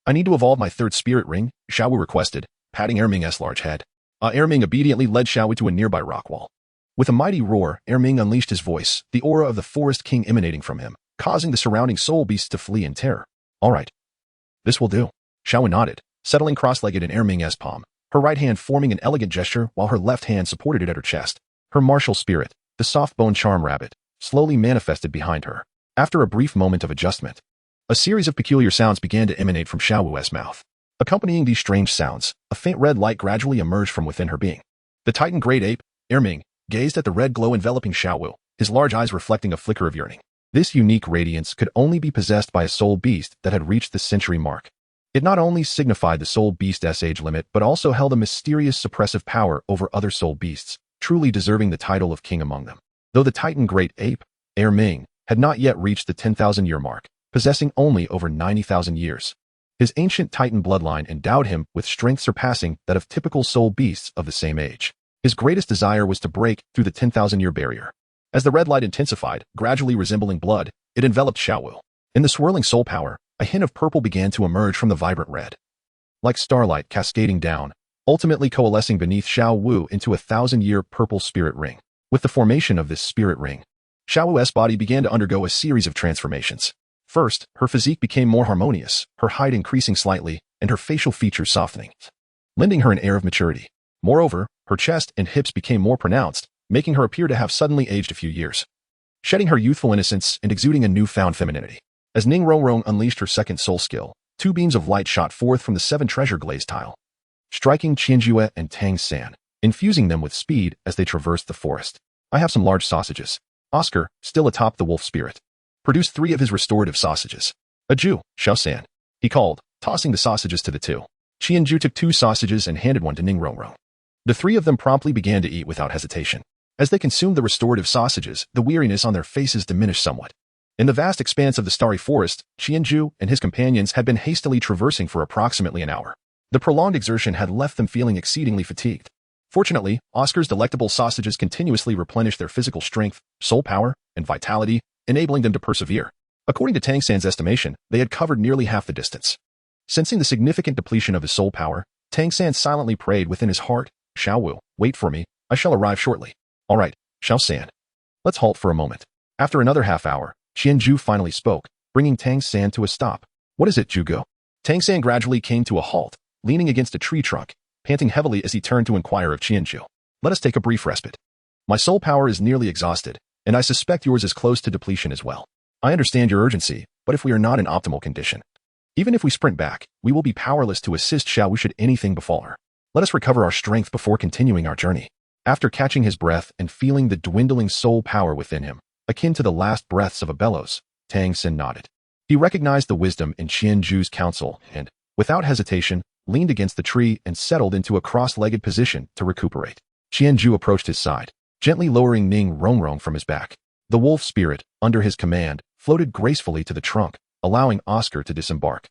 I need to evolve my 3rd spirit ring, Xiao Wu requested, patting Erming's large head. Erming obediently led Xiao Wu to a nearby rock wall. With a mighty roar, Erming unleashed his voice, the aura of the forest king emanating from him, causing the surrounding soul beasts to flee in terror. All right. This will do. Xiao Wu nodded, settling cross-legged in Erming's palm, her right hand forming an elegant gesture while her left hand supported it at her chest. Her martial spirit, the soft-bone charm rabbit, slowly manifested behind her. After a brief moment of adjustment, A series of peculiar sounds began to emanate from Xiao Wu's mouth. Accompanying these strange sounds, a faint red light gradually emerged from within her being. The Titan great ape, Erming, gazed at the red glow enveloping Xiao Wu, his large eyes reflecting a flicker of yearning. This unique radiance could only be possessed by a soul beast that had reached the century mark. It not only signified the soul beast's age limit but also held a mysterious suppressive power over other soul beasts, truly deserving the title of king among them. Though the Titan great ape, Erming, had not yet reached the 10,000-year mark, possessing only over 90,000 years. His ancient Titan bloodline endowed him with strength surpassing that of typical soul beasts of the same age. His greatest desire was to break through the 10,000-year barrier. As the red light intensified, gradually resembling blood, it enveloped Xiao Wu. In the swirling soul power, a hint of purple began to emerge from the vibrant red. Like starlight cascading down, ultimately coalescing beneath Xiao Wu into a 1,000-year purple spirit ring. With the formation of this spirit ring, Xiao Wu's body began to undergo a series of transformations. First, her physique became more harmonious, her height increasing slightly, and her facial features softening, lending her an air of maturity. Moreover, her chest and hips became more pronounced, making her appear to have suddenly aged a few years, shedding her youthful innocence and exuding a newfound femininity. As Ning Rongrong unleashed her second soul skill, two beams of light shot forth from the 7 treasure glazed tile, striking Qianjue and Tang San, infusing them with speed as they traversed the forest. I have some large sausages. Oscar, still atop the wolf spirit, produced 3 of his restorative sausages. Adieu, Xiao-san, he called, tossing the sausages to the 2. Qianju took 2 sausages and handed one to Ning Rongrong. The 3 of them promptly began to eat without hesitation. As they consumed the restorative sausages, the weariness on their faces diminished somewhat. In the vast expanse of the starry forest, Qianju and his companions had been hastily traversing for approximately an hour. The prolonged exertion had left them feeling exceedingly fatigued. Fortunately, Oscar's delectable sausages continuously replenished their physical strength, soul power, and vitality, enabling them to persevere. According to Tang San's estimation, they had covered nearly half the distance. Sensing the significant depletion of his soul power, Tang San silently prayed within his heart, Xiao Wu, wait for me, I shall arrive shortly. All right, Xiao San. Let's halt for a moment. After another half hour, Qianju finally spoke, bringing Tang San to a stop. What is it, Jugo? Tang San gradually came to a halt, leaning against a tree trunk, panting heavily as he turned to inquire of Qianju. Let us take a brief respite. My soul power is nearly exhausted, and I suspect yours is close to depletion as well. I understand your urgency, but if we are not in optimal condition, even if we sprint back, we will be powerless to assist Xiao Wu should anything befall her. Let us recover our strength before continuing our journey. After catching his breath and feeling the dwindling soul power within him, akin to the last breaths of a bellows, Tang San nodded. He recognized the wisdom in Qianju's counsel and, without hesitation, leaned against the tree and settled into a cross-legged position to recuperate. Qianju approached his side, gently lowering Ning Rongrong from his back. The wolf spirit, under his command, floated gracefully to the trunk, allowing Oscar to disembark.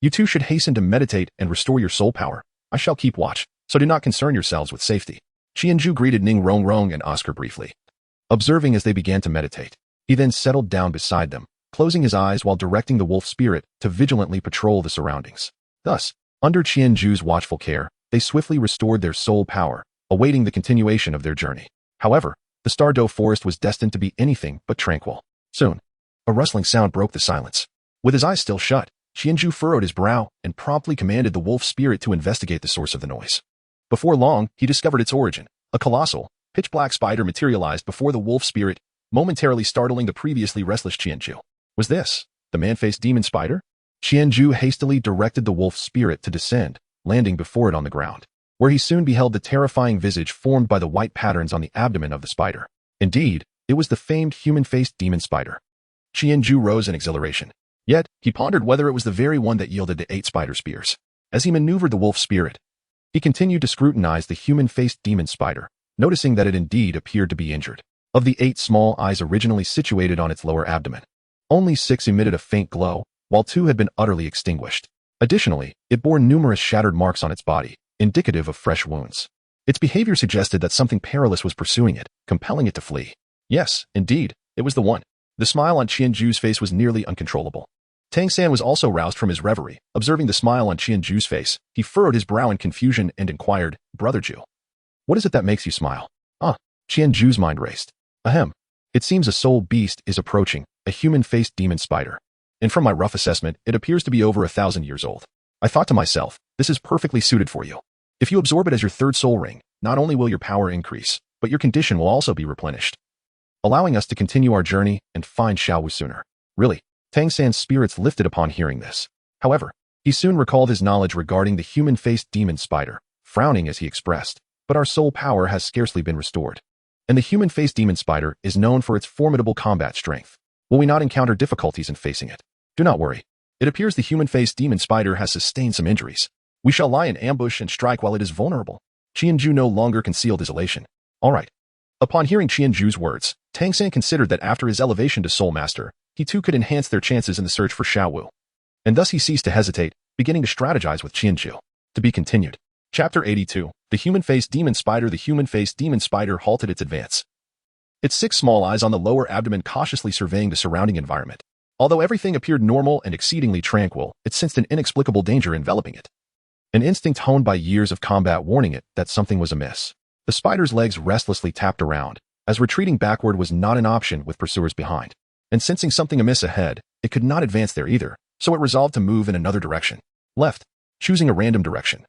You two should hasten to meditate and restore your soul power. I shall keep watch, so do not concern yourselves with safety. Qianju greeted Ning Rongrong and Oscar briefly, observing as they began to meditate. He then settled down beside them, closing his eyes while directing the wolf spirit to vigilantly patrol the surroundings. Thus, under Qianju's watchful care, they swiftly restored their soul power, awaiting the continuation of their journey. However, the Stardow forest was destined to be anything but tranquil. Soon, a rustling sound broke the silence. With his eyes still shut, Qianju furrowed his brow and promptly commanded the wolf spirit to investigate the source of the noise. Before long, he discovered its origin. A colossal, pitch-black spider materialized before the wolf spirit, momentarily startling the previously restless Qianju. Was this the man-faced demon spider? Qianju hastily directed the wolf spirit to descend, landing before it on the ground, where he soon beheld the terrifying visage formed by the white patterns on the abdomen of the spider. Indeed, it was the famed human-faced demon spider. Qianju rose in exhilaration. Yet, he pondered whether it was the very one that yielded the 8 spider spears. As he maneuvered the wolf spirit, he continued to scrutinize the human-faced demon spider, noticing that it indeed appeared to be injured. Of the 8 small eyes originally situated on its lower abdomen, only 6 emitted a faint glow, while 2 had been utterly extinguished. Additionally, it bore numerous shattered marks on its body, indicative of fresh wounds. Its behavior suggested that something perilous was pursuing it, compelling it to flee. Yes, indeed, it was the one. The smile on Qianju's face was nearly uncontrollable. Tang San was also roused from his reverie. Observing the smile on Qianju's face, he furrowed his brow in confusion and inquired, Brother Ju, what is it that makes you smile? Qianju's mind raced. Ahem. It seems a soul beast is approaching, a human-faced demon spider. And from my rough assessment, it appears to be over 1,000 years old. I thought to myself, this is perfectly suited for you. If you absorb it as your 3rd soul ring, not only will your power increase, but your condition will also be replenished, allowing us to continue our journey and find Xiao Wu sooner. Really, Tang San's spirits lifted upon hearing this. However, he soon recalled his knowledge regarding the human-faced demon spider, frowning as he expressed, "But our soul power has scarcely been restored. And the human-faced demon spider is known for its formidable combat strength. Will we not encounter difficulties in facing it? Do not worry. It appears the human-faced demon spider has sustained some injuries. We shall lie in ambush and strike while it is vulnerable." Qianju no longer concealed his elation. All right. Upon hearing Qianju's words, Tang San considered that after his elevation to Soul Master, he too could enhance their chances in the search for Xiaowu. And thus he ceased to hesitate, beginning to strategize with Qianju. To be continued. Chapter 82. The Human-Faced Demon Spider. The human-faced demon spider halted its advance. Its 6 small eyes on the lower abdomen cautiously surveying the surrounding environment. Although everything appeared normal and exceedingly tranquil, it sensed an inexplicable danger enveloping it. An instinct honed by years of combat warning it that something was amiss. The spider's legs restlessly tapped around, as retreating backward was not an option with pursuers behind. And sensing something amiss ahead, it could not advance there either, so it resolved to move in another direction. Left, choosing a random direction.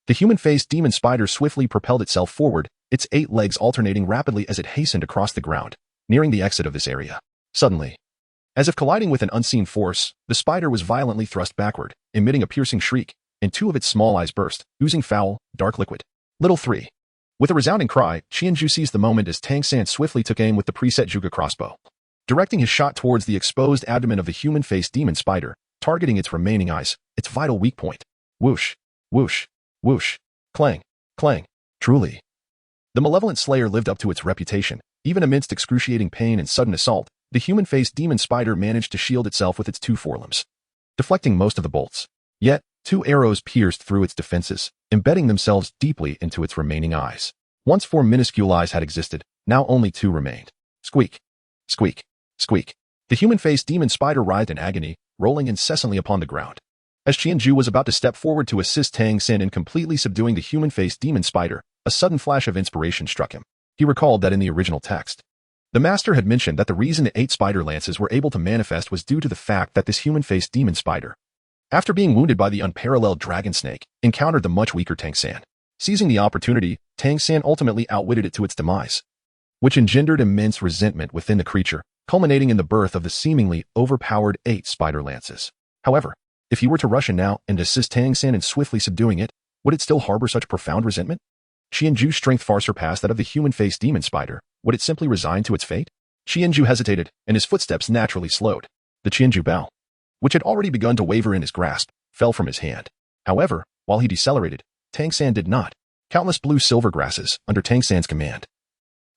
The human-faced demon spider swiftly propelled itself forward, its 8 legs alternating rapidly as it hastened across the ground, nearing the exit of this area. Suddenly, as if colliding with an unseen force, the spider was violently thrust backward, emitting a piercing shriek, and 2 of its small eyes burst, oozing foul, dark liquid. Little 3. With a resounding cry, Qianju seized the moment as Tang San swiftly took aim with the preset Juga crossbow. Directing his shot towards the exposed abdomen of the human-faced demon spider, targeting its remaining eyes, its vital weak point. Whoosh, whoosh, whoosh, clang, clang. Truly, the malevolent slayer lived up to its reputation. Even amidst excruciating pain and sudden assault, the human-faced demon spider managed to shield itself with its 2 forelimbs, deflecting most of the bolts. Yet, 2 arrows pierced through its defenses, embedding themselves deeply into its remaining eyes. Once 4 minuscule eyes had existed, now only 2 remained. Squeak, squeak, squeak. The human-faced demon spider writhed in agony, rolling incessantly upon the ground. As Qianju was about to step forward to assist Tang San in completely subduing the human-faced demon spider, a sudden flash of inspiration struck him. He recalled that in the original text, the master had mentioned that the reason the 8 spider lances were able to manifest was due to the fact that this human-faced demon spider, after being wounded by the unparalleled dragon snake, encountered the much weaker Tang San. Seizing the opportunity, Tang San ultimately outwitted it to its demise, which engendered immense resentment within the creature, culminating in the birth of the seemingly overpowered 8 spider lances. However, if he were to rush in now and assist Tang San in swiftly subduing it, would it still harbor such profound resentment? Qianju's strength far surpassed that of the human-faced demon spider. Would it simply resign to its fate? Qianju hesitated, and his footsteps naturally slowed. The Qianju bow, which had already begun to waver in his grasp, fell from his hand. However, while he decelerated, Tang San did not. Countless blue-silver grasses, under Tang San's command,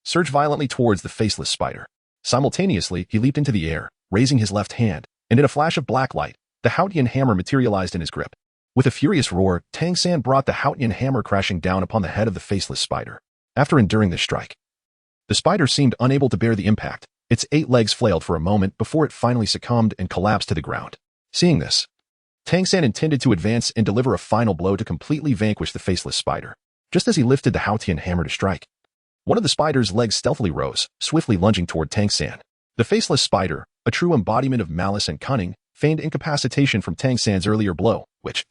surged violently towards the faceless spider. Simultaneously, he leaped into the air, raising his left hand, and in a flash of black light, the Haotian hammer materialized in his grip. With a furious roar, Tang San brought the Haotian hammer crashing down upon the head of the faceless spider. After enduring this strike, the spider seemed unable to bear the impact. Its 8 legs flailed for a moment before it finally succumbed and collapsed to the ground. Seeing this, Tang San intended to advance and deliver a final blow to completely vanquish the faceless spider. Just as he lifted the Haotian hammer to strike, one of the spider's legs stealthily rose, swiftly lunging toward Tang San. The faceless spider, a true embodiment of malice and cunning, feigned incapacitation from Tang San's earlier blow, which,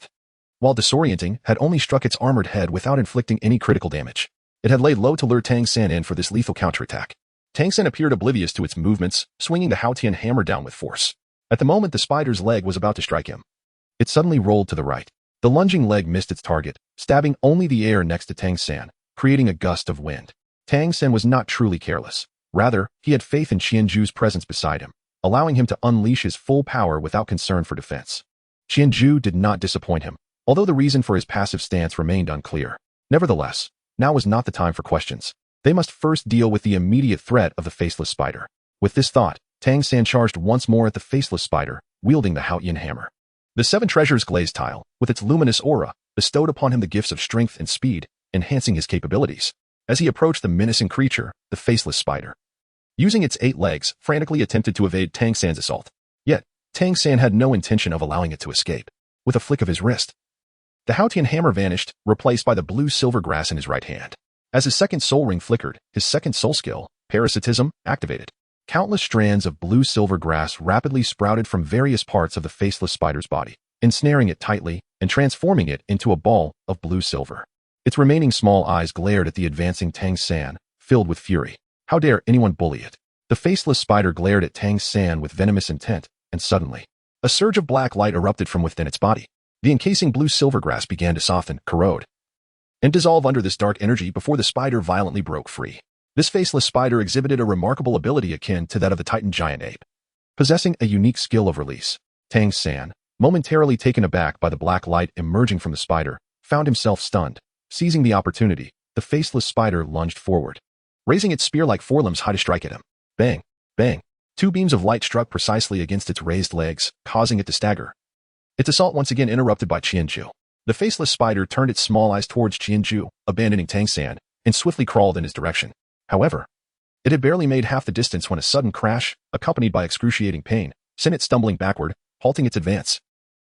while disorienting, had only struck its armored head without inflicting any critical damage. It had laid low to lure Tang San in for this lethal counterattack. Tang San appeared oblivious to its movements, swinging the Haotian hammer down with force. At the moment the spider's leg was about to strike him, it suddenly rolled to the right. The lunging leg missed its target, stabbing only the air next to Tang San, creating a gust of wind. Tang San was not truly careless. Rather, he had faith in Qianju's presence beside him, allowing him to unleash his full power without concern for defense. Qianju did not disappoint him, although the reason for his passive stance remained unclear. Nevertheless, now was not the time for questions. They must first deal with the immediate threat of the faceless spider. With this thought, Tang San charged once more at the faceless spider, wielding the Haotian hammer. The 7 treasures glazed tile, with its luminous aura, bestowed upon him the gifts of strength and speed, enhancing his capabilities. As he approached the menacing creature, the faceless spider, using its 8 legs, frantically attempted to evade Tang San's assault. Yet, Tang San had no intention of allowing it to escape. With a flick of his wrist, the Haotian hammer vanished, replaced by the blue-silver grass in his right hand. As his second soul ring flickered, his second soul skill, parasitism, activated. Countless strands of blue-silver grass rapidly sprouted from various parts of the faceless spider's body, ensnaring it tightly and transforming it into a ball of blue-silver. Its remaining small eyes glared at the advancing Tang San, filled with fury. How dare anyone bully it? The faceless spider glared at Tang San with venomous intent, and suddenly, a surge of black light erupted from within its body. The encasing blue-silver grass began to soften, corrode, and dissolve under this dark energy before the spider violently broke free. This faceless spider exhibited a remarkable ability akin to that of the Titan giant ape, possessing a unique skill of release. Tang San, momentarily taken aback by the black light emerging from the spider, found himself stunned. Seizing the opportunity, the faceless spider lunged forward, raising its spear-like forelimbs high to strike at him. Bang! Bang! Two beams of light struck precisely against its raised legs, causing it to stagger. Its assault once again interrupted by Qianju. The faceless spider turned its small eyes towards Qianju, abandoning Tang San, and swiftly crawled in his direction. However, it had barely made half the distance when a sudden crash, accompanied by excruciating pain, sent it stumbling backward, halting its advance.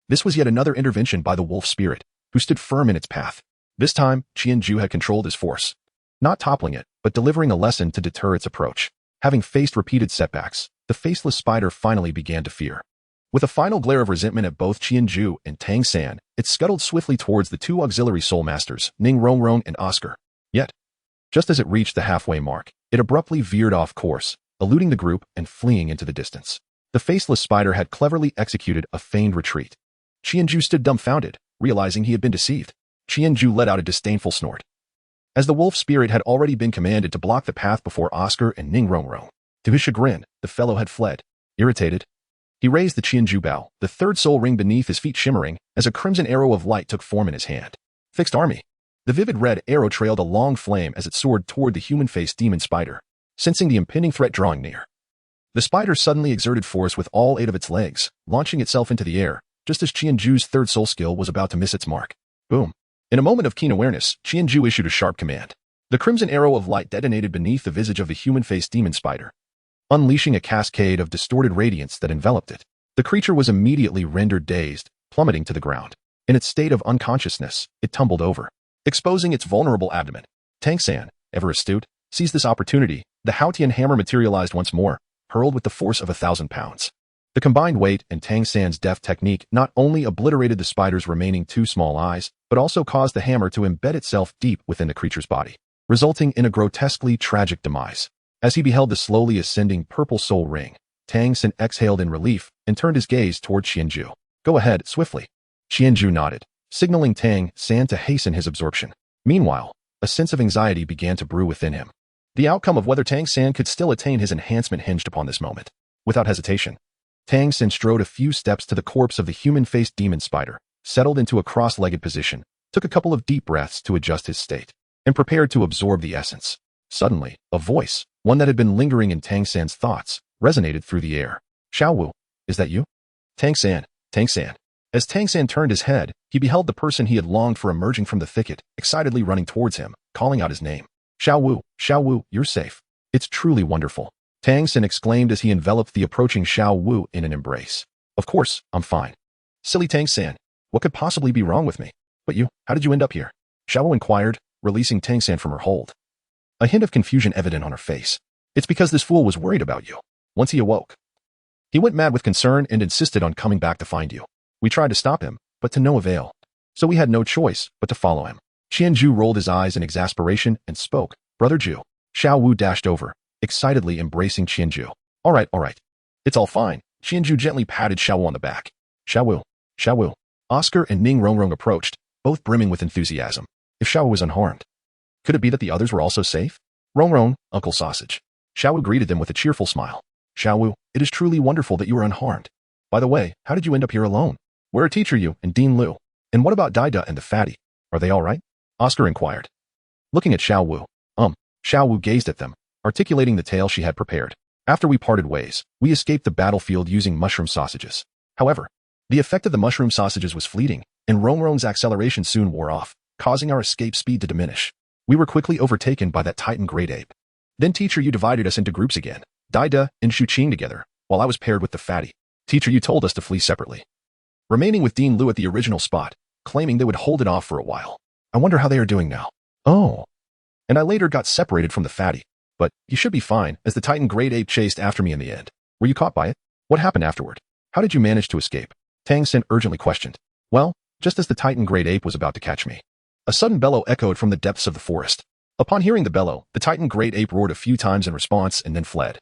This was yet another intervention by the wolf spirit, who stood firm in its path. This time, Qianju had controlled his force, not toppling it, but delivering a lesson to deter its approach. Having faced repeated setbacks, the faceless spider finally began to fear. With a final glare of resentment at both Qianju and Tang San, it scuttled swiftly towards the two auxiliary soul masters, Ning Rongrong and Oscar. Yet, just as it reached the halfway mark, it abruptly veered off course, eluding the group and fleeing into the distance. The faceless spider had cleverly executed a feigned retreat. Qianju stood dumbfounded, realizing he had been deceived. Qianju let out a disdainful snort. As the wolf spirit had already been commanded to block the path before Oscar and Ning Rongrong. To his chagrin, the fellow had fled. Irritated, he raised the Qianju bow, the third soul ring beneath his feet shimmering, as a crimson arrow of light took form in his hand. Fixed army. The vivid red arrow trailed a long flame as it soared toward the human-faced demon spider, sensing the impending threat drawing near. The spider suddenly exerted force with all 8 of its legs, launching itself into the air, just as Qianju's third soul skill was about to miss its mark. Boom. In a moment of keen awareness, Qianju issued a sharp command. The crimson arrow of light detonated beneath the visage of the human-faced demon spider, unleashing a cascade of distorted radiance that enveloped it. The creature was immediately rendered dazed, plummeting to the ground. In its state of unconsciousness, it tumbled over, exposing its vulnerable abdomen. Tang San, ever astute, seized this opportunity. The Haotian hammer materialized once more, hurled with the force of 1,000 pounds. The combined weight and Tang San's deft technique not only obliterated the spider's remaining 2 small eyes, but also caused the hammer to embed itself deep within the creature's body, resulting in a grotesquely tragic demise. As he beheld the slowly ascending purple soul ring, Tang San exhaled in relief and turned his gaze toward Qianju. Go ahead, swiftly. Qianju nodded, signaling Tang San to hasten his absorption. Meanwhile, a sense of anxiety began to brew within him. The outcome of whether Tang San could still attain his enhancement hinged upon this moment. Without hesitation, Tang San strode a few steps to the corpse of the human-faced demon spider, settled into a cross-legged position, took a couple of deep breaths to adjust his state, and prepared to absorb the essence. Suddenly, a voice, one that had been lingering in Tang San's thoughts, resonated through the air. Xiao Wu, is that you? Tang San, Tang San. As Tang San turned his head, he beheld the person he had longed for emerging from the thicket, excitedly running towards him, calling out his name. Xiao Wu, you're safe. It's truly wonderful. Tang San exclaimed as he enveloped the approaching Xiao Wu in an embrace. Of course, I'm fine. Silly Tang San, what could possibly be wrong with me? But you, how did you end up here? Xiao Wu inquired, releasing Tang San from her hold. A hint of confusion evident on her face. It's because this fool was worried about you. Once he awoke, he went mad with concern and insisted on coming back to find you. We tried to stop him, but to no avail. So we had no choice but to follow him. Qianju rolled his eyes in exasperation and spoke. Brother Ju. Xiao Wu dashed over, excitedly embracing Qianju. All right. It's all fine. Qianju gently patted Xiao Wu on the back. Xiao Wu. Oscar and Ning Rongrong approached, both brimming with enthusiasm. If Xiao Wu was unharmed, could it be that the others were also safe? Rongrong, Uncle Sausage. Xiao Wu greeted them with a cheerful smile. Xiao Wu, it is truly wonderful that you are unharmed. By the way, how did you end up here alone? Where are Teacher Yu and Dean Liu? And what about Daida and the fatty? Are they all right? Oscar inquired. Looking at Xiao Wu. Xiao Wu gazed at them, articulating the tale she had prepared. After we parted ways, we escaped the battlefield using mushroom sausages. However, the effect of the mushroom sausages was fleeting, and Rongrong's acceleration soon wore off, causing our escape speed to diminish. We were quickly overtaken by that Titan great ape. Then Teacher Yu divided us into groups again, Daida and Shuqing together, while I was paired with the fatty. Teacher Yu told us to flee separately, remaining with Dean Liu at the original spot, claiming they would hold it off for a while. I wonder how they are doing now. Oh. And I later got separated from the fatty. But you should be fine, as the Titan great ape chased after me in the end. Were you caught by it? What happened afterward? How did you manage to escape? Tang San urgently questioned. Well, just as the Titan great ape was about to catch me, a sudden bellow echoed from the depths of the forest. Upon hearing the bellow, the Titan great ape roared a few times in response and then fled,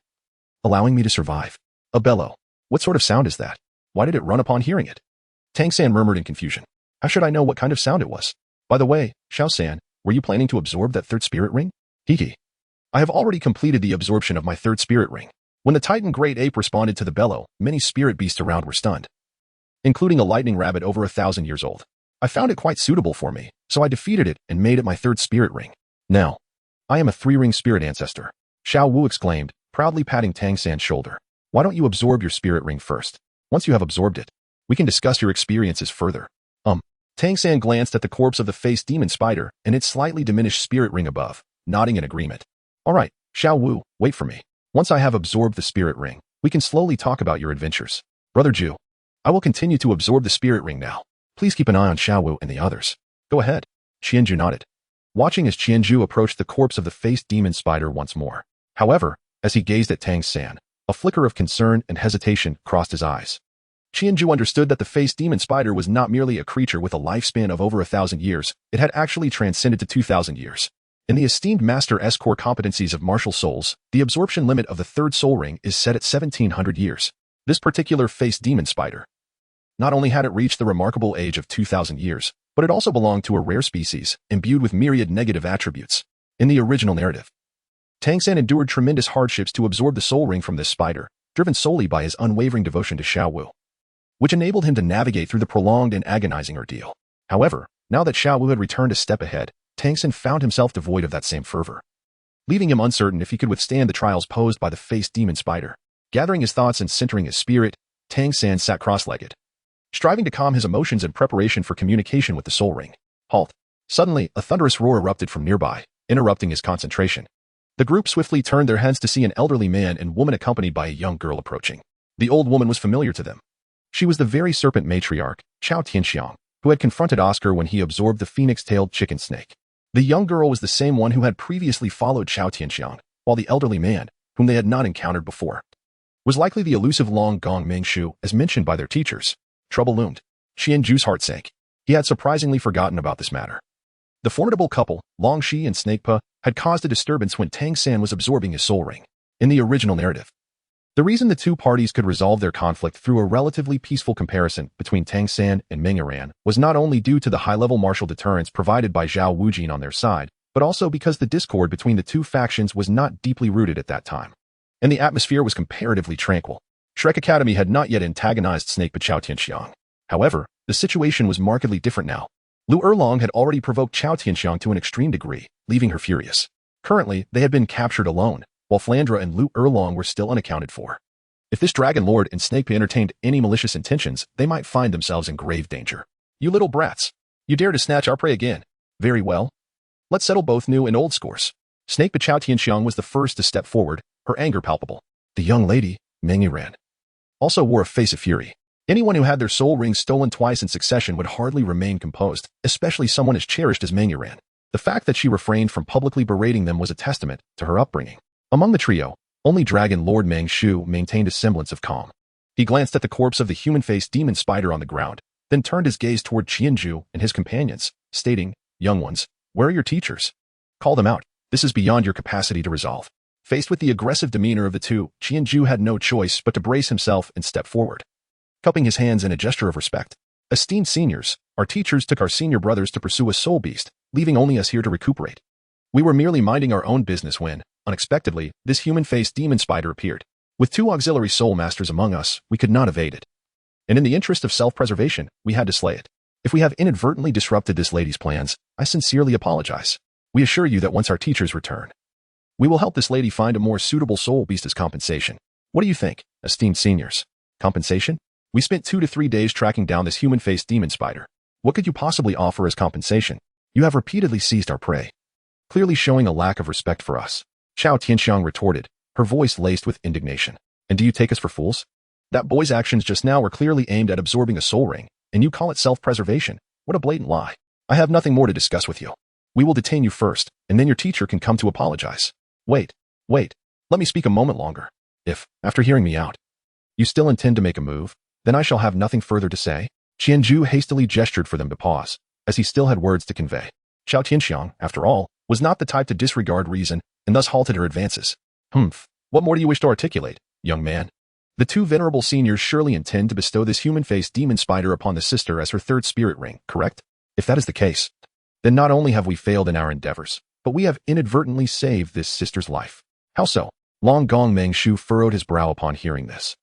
allowing me to survive. A bellow. What sort of sound is that? Why did it run upon hearing it? Tang San murmured in confusion. How should I know what kind of sound it was? By the way, Xiao San, were you planning to absorb that third spirit ring? Hee. I have already completed the absorption of my third spirit ring. When the Titan Great Ape responded to the bellow, many spirit beasts around were stunned, including a lightning rabbit over 1,000 years old. I found it quite suitable for me, so I defeated it and made it my third spirit ring. Now, I am a 3-ring spirit ancestor. Xiao Wu exclaimed, proudly patting Tang San's shoulder. Why don't you absorb your spirit ring first? Once you have absorbed it, we can discuss your experiences further. Tang San glanced at the corpse of the face demon spider and its slightly diminished spirit ring above, nodding in agreement. All right, Xiao Wu, wait for me. Once I have absorbed the spirit ring, we can slowly talk about your adventures. Brother Ju, I will continue to absorb the spirit ring now. Please keep an eye on Xiao Wu and the others. Go ahead. Qianju nodded, watching as Qianju approached the corpse of the face demon spider once more. However, as he gazed at Tang San, a flicker of concern and hesitation crossed his eyes. Qianju understood that the face demon spider was not merely a creature with a lifespan of over 1,000 years, it had actually transcended to 2,000 years. In the esteemed Master's core competencies of martial souls, the absorption limit of the third soul ring is set at 1,700 years. This particular face demon spider, not only had it reached the remarkable age of 2,000 years, but it also belonged to a rare species, imbued with myriad negative attributes. In the original narrative, Tang San endured tremendous hardships to absorb the soul ring from this spider, driven solely by his unwavering devotion to Xiao Wu, which enabled him to navigate through the prolonged and agonizing ordeal. However, now that Xiao Wu had returned a step ahead, Tang San found himself devoid of that same fervor, leaving him uncertain if he could withstand the trials posed by the face demon spider. Gathering his thoughts and centering his spirit, Tang San sat cross-legged, striving to calm his emotions in preparation for communication with the soul ring. Halt. Suddenly, a thunderous roar erupted from nearby, interrupting his concentration. The group swiftly turned their heads to see an elderly man and woman accompanied by a young girl approaching. The old woman was familiar to them. She was the very serpent matriarch, Chao Tianxiang, who had confronted Oscar when he absorbed the phoenix-tailed chicken snake. The young girl was the same one who had previously followed Chao Tianxiang, while the elderly man, whom they had not encountered before, was likely the elusive Long Gong Mengshu as mentioned by their teachers. Trouble loomed. Qianju's heart sank. He had surprisingly forgotten about this matter. The formidable couple, Long Shi and Snake Pa, had caused a disturbance when Tang San was absorbing his soul ring. In the original narrative, the reason the two parties could resolve their conflict through a relatively peaceful comparison between Tang San and Meng Yiran was not only due to the high-level martial deterrence provided by Zhao Wujin on their side, but also because the discord between the two factions was not deeply rooted at that time, and the atmosphere was comparatively tranquil. Shrek Academy had not yet antagonized Snake Pa Chao Tianxiang. However, the situation was markedly different now. Lu Erlong had already provoked Chao Tianxiang to an extreme degree, leaving her furious. Currently, they had been captured alone, while Flandra and Lu Erlong were still unaccounted for. If this Dragon Lord and Snake Pa entertained any malicious intentions, they might find themselves in grave danger. You little brats! You dare to snatch our prey again? Very well. Let's settle both new and old scores. Snake Pa Chao Tianxiang was the first to step forward, her anger palpable. The young lady, Meng Yiran, also wore a face of fury. Anyone who had their soul ring stolen twice in succession would hardly remain composed, especially someone as cherished as Meng Yiran. The fact that she refrained from publicly berating them was a testament to her upbringing. Among the trio, only Dragon Lord Meng Shu maintained a semblance of calm. He glanced at the corpse of the human-faced demon spider on the ground, then turned his gaze toward Qianju and his companions, stating, Young ones, where are your teachers? Call them out. This is beyond your capacity to resolve. Faced with the aggressive demeanor of the two, Qianju had no choice but to brace himself and step forward, cupping his hands in a gesture of respect. Esteemed seniors, our teachers took our senior brothers to pursue a soul beast, leaving only us here to recuperate. We were merely minding our own business when, unexpectedly, this human-faced demon spider appeared. With two auxiliary soul masters among us, we could not evade it. And in the interest of self-preservation, we had to slay it. If we have inadvertently disrupted this lady's plans, I sincerely apologize. We assure you that once our teachers return, we will help this lady find a more suitable soul beast as compensation. What do you think, esteemed seniors? Compensation? We spent 2 to 3 days tracking down this human-faced demon spider. What could you possibly offer as compensation? You have repeatedly seized our prey, clearly showing a lack of respect for us. Chao Tianxiang retorted, her voice laced with indignation. And do you take us for fools? That boy's actions just now were clearly aimed at absorbing a soul ring, and you call it self-preservation. What a blatant lie. I have nothing more to discuss with you. We will detain you first, and then your teacher can come to apologize. Wait. Let me speak a moment longer. If, after hearing me out, you still intend to make a move, then I shall have nothing further to say. Qianju hastily gestured for them to pause, as he still had words to convey. Chao Tianxiang, after all, was not the type to disregard reason, and thus halted her advances. What more do you wish to articulate, young man? The two venerable seniors surely intend to bestow this human-faced demon spider upon the sister as her third spirit ring, correct? If that is the case, then not only have we failed in our endeavors, but we have inadvertently saved this sister's life. How so? Long Gong Mengshu furrowed his brow upon hearing this.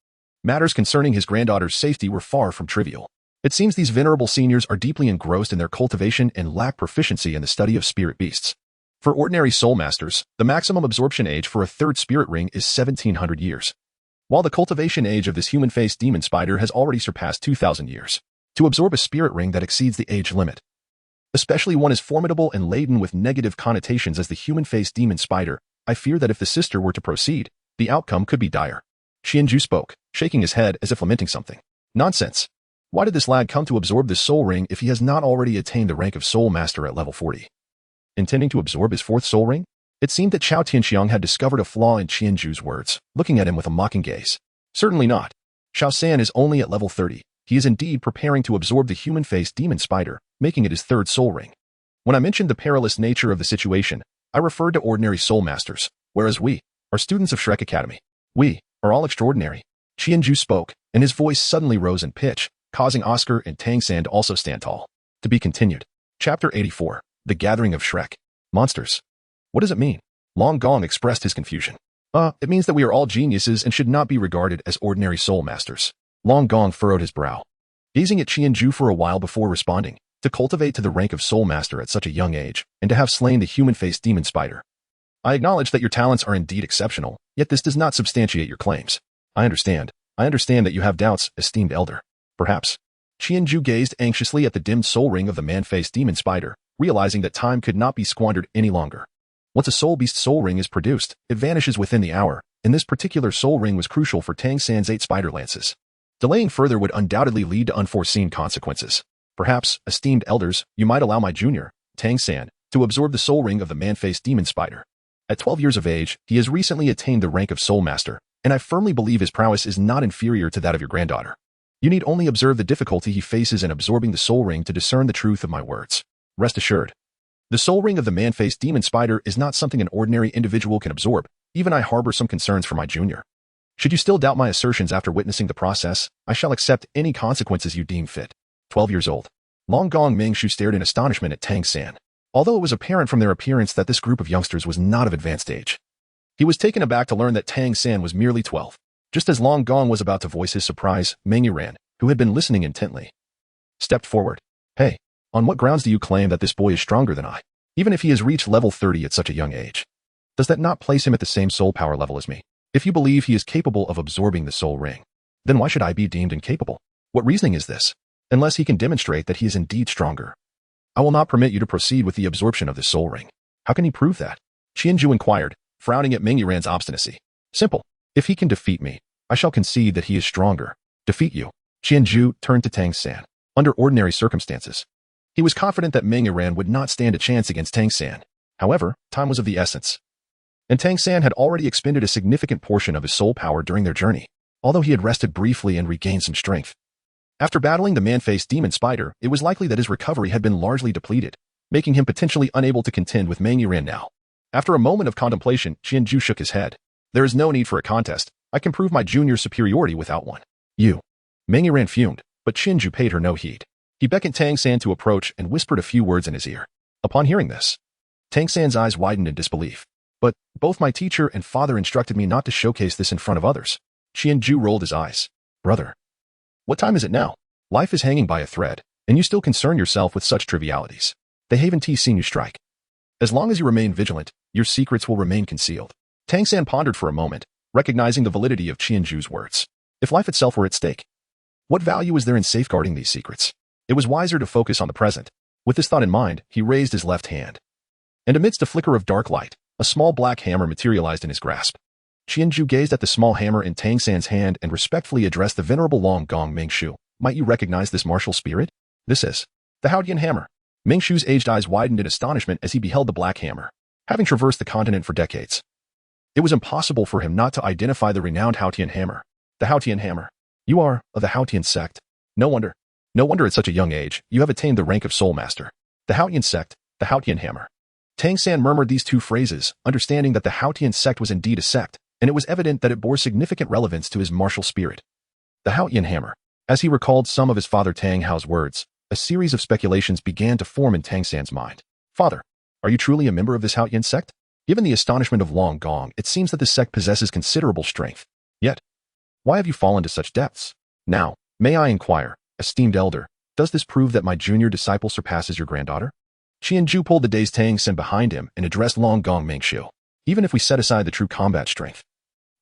Matters concerning his granddaughter's safety were far from trivial. It seems these venerable seniors are deeply engrossed in their cultivation and lack proficiency in the study of spirit beasts. For ordinary soul masters, the maximum absorption age for a third spirit ring is 1700 years, while the cultivation age of this human-faced demon spider has already surpassed 2000 years. To absorb a spirit ring that exceeds the age limit, especially one as formidable and laden with negative connotations as the human-faced demon spider, I fear that if the sister were to proceed, the outcome could be dire. Qianju spoke, shaking his head as if lamenting something. Nonsense. Why did this lad come to absorb this soul ring if he has not already attained the rank of soul master at level 40? Intending to absorb his fourth soul ring? It seemed that Chao Tianxiang had discovered a flaw in Qianju's words, looking at him with a mocking gaze. Certainly not. Xiao San is only at level 30. He is indeed preparing to absorb the human-faced demon spider, making it his third soul ring. When I mentioned the perilous nature of the situation, I referred to ordinary soul masters, whereas we are students of Shrek Academy. We are all extraordinary. Qianju spoke, and his voice suddenly rose in pitch, causing Oscar and Tang San to also stand tall. To be continued. Chapter 84. The Gathering of Shrek. Monsters. What does it mean? Long Gong expressed his confusion. It means that we are all geniuses and should not be regarded as ordinary soul masters. Long Gong furrowed his brow, gazing at Qianju for a while before responding. To cultivate to the rank of soul master at such a young age, and to have slain the human-faced demon spider. I acknowledge that your talents are indeed exceptional, yet this does not substantiate your claims. I understand that you have doubts, esteemed elder. Perhaps. Qianju gazed anxiously at the dimmed soul ring of the man-faced demon spider, realizing that time could not be squandered any longer. Once a soul beast soul ring is produced, it vanishes within the hour, and this particular soul ring was crucial for Tang San's 8 spider lances. Delaying further would undoubtedly lead to unforeseen consequences. Perhaps, esteemed elders, you might allow my junior, Tang San, to absorb the soul ring of the man-faced demon spider. At 12 years of age, he has recently attained the rank of soul master, and I firmly believe his prowess is not inferior to that of your granddaughter. You need only observe the difficulty he faces in absorbing the soul ring to discern the truth of my words. Rest assured. The soul ring of the man-faced demon spider is not something an ordinary individual can absorb. Even I harbor some concerns for my junior. Should you still doubt my assertions after witnessing the process, I shall accept any consequences you deem fit. 12 years old. Long Gong Mengshu stared in astonishment at Tang San, although it was apparent from their appearance that this group of youngsters was not of advanced age. He was taken aback to learn that Tang San was merely 12. Just as Long Gong was about to voice his surprise, Meng Yuran, who had been listening intently, stepped forward. Hey, on what grounds do you claim that this boy is stronger than I, even if he has reached level 30 at such a young age? Does that not place him at the same soul power level as me? If you believe he is capable of absorbing the soul ring, then why should I be deemed incapable? What reasoning is this? Unless he can demonstrate that he is indeed stronger, I will not permit you to proceed with the absorption of the soul ring. How can he prove that? Qianju inquired, frowning at Meng Yuran's obstinacy. Simple. If he can defeat me, I shall concede that he is stronger. Defeat you. Qianju turned to Tang San. Under ordinary circumstances, he was confident that Meng Yuran would not stand a chance against Tang San. However, time was of the essence, and Tang San had already expended a significant portion of his soul power during their journey, although he had rested briefly and regained some strength. After battling the man-faced demon spider, it was likely that his recovery had been largely depleted, making him potentially unable to contend with Meng Yuran now. After a moment of contemplation, Qianju shook his head. There is no need for a contest. I can prove my junior's superiority without one. You. Meng Yuran fumed, but Qianju paid her no heed. He beckoned Tang San to approach and whispered a few words in his ear. Upon hearing this, Tang San's eyes widened in disbelief. But both my teacher and father instructed me not to showcase this in front of others. Qianju rolled his eyes. Brother. What time is it now? Life is hanging by a thread, and you still concern yourself with such trivialities. They haven't seen you strike. As long as you remain vigilant, your secrets will remain concealed. Tang San pondered for a moment, recognizing the validity of Qianju's words. If life itself were at stake, what value is there in safeguarding these secrets? It was wiser to focus on the present. With this thought in mind, he raised his left hand, and amidst a flicker of dark light, a small black hammer materialized in his grasp. Qianju gazed at the small hammer in Tang San's hand and respectfully addressed the venerable Long Gong Mengshu. Might you recognize this martial spirit? This is the Haotian hammer. Mengshu's aged eyes widened in astonishment as he beheld the black hammer. Having traversed the continent for decades, it was impossible for him not to identify the renowned Haotian hammer. The Haotian hammer. You are of the Haotian sect. No wonder at such a young age, you have attained the rank of soul master. The Haotian sect, the Haotian hammer. Tang San murmured these two phrases, understanding that the Haotian sect was indeed a sect, and it was evident that it bore significant relevance to his martial spirit. The Haotian hammer. As he recalled some of his father Tang Hao's words, a series of speculations began to form in Tang San's mind. Father, are you truly a member of this Haotian sect? Given the astonishment of Long Gong, it seems that this sect possesses considerable strength. Yet, why have you fallen to such depths? Now, may I inquire, esteemed elder, does this prove that my junior disciple surpasses your granddaughter? Qianju pulled the dazed Tang Sen behind him and addressed Long Gong Mengshu. Even if we set aside the true combat strength,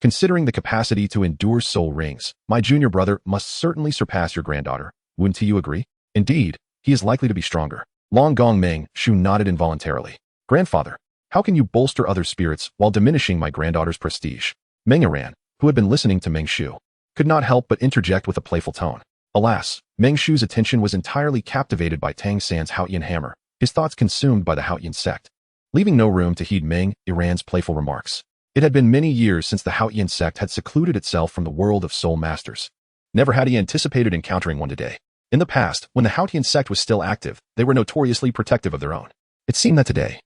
considering the capacity to endure soul rings, my junior brother must certainly surpass your granddaughter. Wouldn't you agree? Indeed, he is likely to be stronger. Long Gong Mengshu nodded involuntarily. Grandfather, how can you bolster other spirits while diminishing my granddaughter's prestige? Meng Aran, who had been listening to Mengshu, could not help but interject with a playful tone. Alas, Mengshu's attention was entirely captivated by Tang San's Haotian hammer, his thoughts consumed by the Haotian sect, leaving no room to heed Meng Aran's playful remarks. It had been many years since the Haotian sect had secluded itself from the world of soul masters. Never had he anticipated encountering one today. In the past, when the Haotian sect was still active, they were notoriously protective of their own. It seemed that today,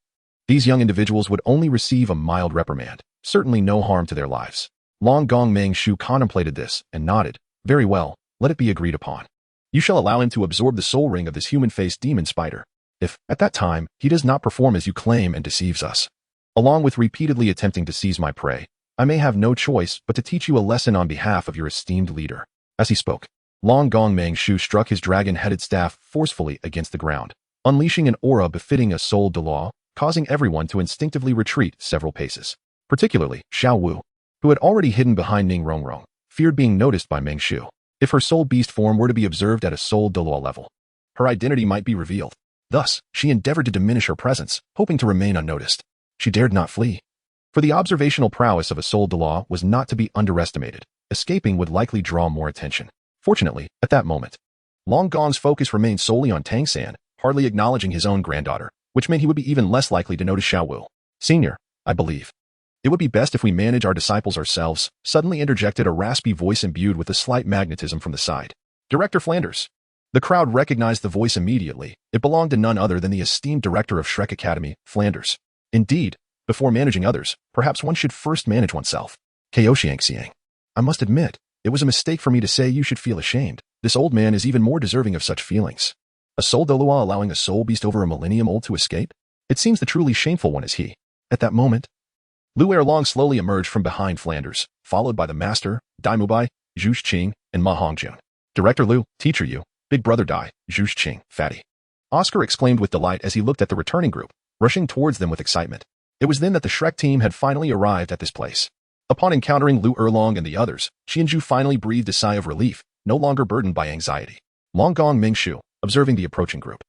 these young individuals would only receive a mild reprimand, certainly no harm to their lives. Long Gong Mengshu contemplated this and nodded. Very well, let it be agreed upon. You shall allow him to absorb the soul ring of this human-faced demon spider. If, at that time, he does not perform as you claim and deceives us, along with repeatedly attempting to seize my prey, I may have no choice but to teach you a lesson on behalf of your esteemed leader. As he spoke, Long Gong Mengshu struck his dragon-headed staff forcefully against the ground, unleashing an aura befitting a soul Douluo, causing everyone to instinctively retreat several paces. Particularly, Xiao Wu, who had already hidden behind Ning Rongrong, feared being noticed by Mengshu. If her soul beast form were to be observed at a soul Douluo level, her identity might be revealed. Thus, she endeavored to diminish her presence, hoping to remain unnoticed. She dared not flee. For the observational prowess of a soul Douluo was not to be underestimated. Escaping would likely draw more attention. Fortunately, at that moment, Long Gong's focus remained solely on Tang San, hardly acknowledging his own granddaughter, which meant he would be even less likely to notice Xiao Wu. Senior, I believe it would be best if we manage our disciples ourselves, suddenly interjected a raspy voice imbued with a slight magnetism from the side. Director Flanders. The crowd recognized the voice immediately. It belonged to none other than the esteemed director of Shrek Academy, Flanders. Indeed, before managing others, perhaps one should first manage oneself. Xiang. I must admit, it was a mistake for me to say you should feel ashamed. This old man is even more deserving of such feelings. A soul Douluo allowing a soul beast over a millennium old to escape? It seems the truly shameful one is he. At that moment, Lu Erlong slowly emerged from behind Flanders, followed by the master, Dai Mubai, Zhu Qing, and Ma Hongjun. Director Lu, teacher Yu, big brother Dai, Zhu Qing, fatty. Oscar exclaimed with delight as he looked at the returning group, rushing towards them with excitement. It was then that the Shrek team had finally arrived at this place. Upon encountering Lu Erlong and the others, Qianju finally breathed a sigh of relief, no longer burdened by anxiety. Long Gong Mengshu, observing the approaching group,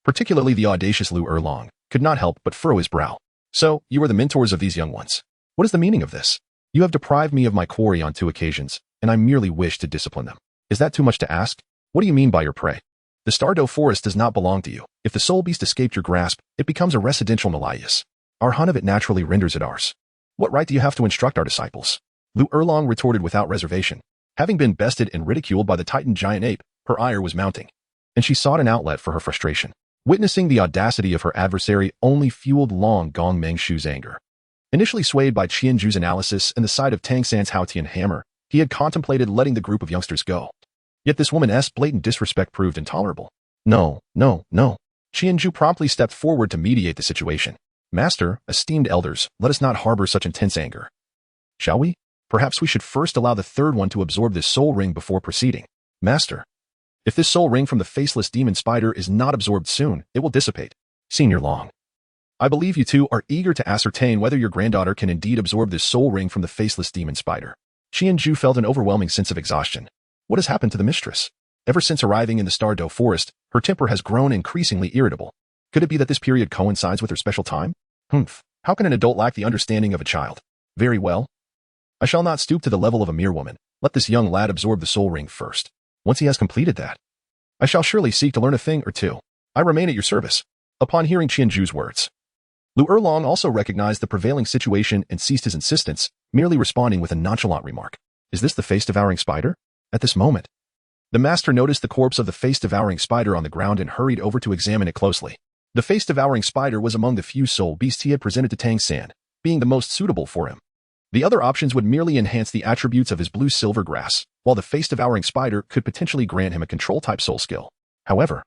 particularly the audacious Lu Erlong, could not help but furrow his brow. So, you are the mentors of these young ones. What is the meaning of this? You have deprived me of my quarry on 2 occasions, and I merely wish to discipline them. Is that too much to ask? What do you mean by your prey? The Stardow Forest does not belong to you. If the soul beast escaped your grasp, it becomes a residential Malayas. Our hunt of it naturally renders it ours. What right do you have to instruct our disciples? Lu Erlong retorted without reservation. Having been bested and ridiculed by the Titan giant ape, her ire was mounting, and she sought an outlet for her frustration. Witnessing the audacity of her adversary only fueled Long Gong Mengshu's anger. Initially swayed by Qianju's analysis and the sight of Tang San's Haotian hammer, he had contemplated letting the group of youngsters go. Yet this woman's blatant disrespect proved intolerable. No. Qianju promptly stepped forward to mediate the situation. Master, esteemed elders, let us not harbor such intense anger. Shall we? Perhaps we should first allow the third one to absorb this soul ring before proceeding. Master, if this soul ring from the faceless demon spider is not absorbed soon, it will dissipate. Senior Long, I believe you two are eager to ascertain whether your granddaughter can indeed absorb this soul ring from the faceless demon spider. Qianju felt an overwhelming sense of exhaustion. What has happened to the mistress? Ever since arriving in the Stardow Forest, her temper has grown increasingly irritable. Could it be that this period coincides with her special time? How can an adult lack the understanding of a child? Very well. I shall not stoop to the level of a mere woman. Let this young lad absorb the soul ring first. Once he has completed that, I shall surely seek to learn a thing or two. I remain at your service. Upon hearing Qianju's words, Lu Erlong also recognized the prevailing situation and ceased his insistence, merely responding with a nonchalant remark. Is this the face-devouring spider? At this moment, the master noticed the corpse of the face-devouring spider on the ground and hurried over to examine it closely. The face-devouring spider was among the few soul beasts he had presented to Tang San, being the most suitable for him. The other options would merely enhance the attributes of his blue-silver grass, while the face-devouring spider could potentially grant him a control-type soul skill. However,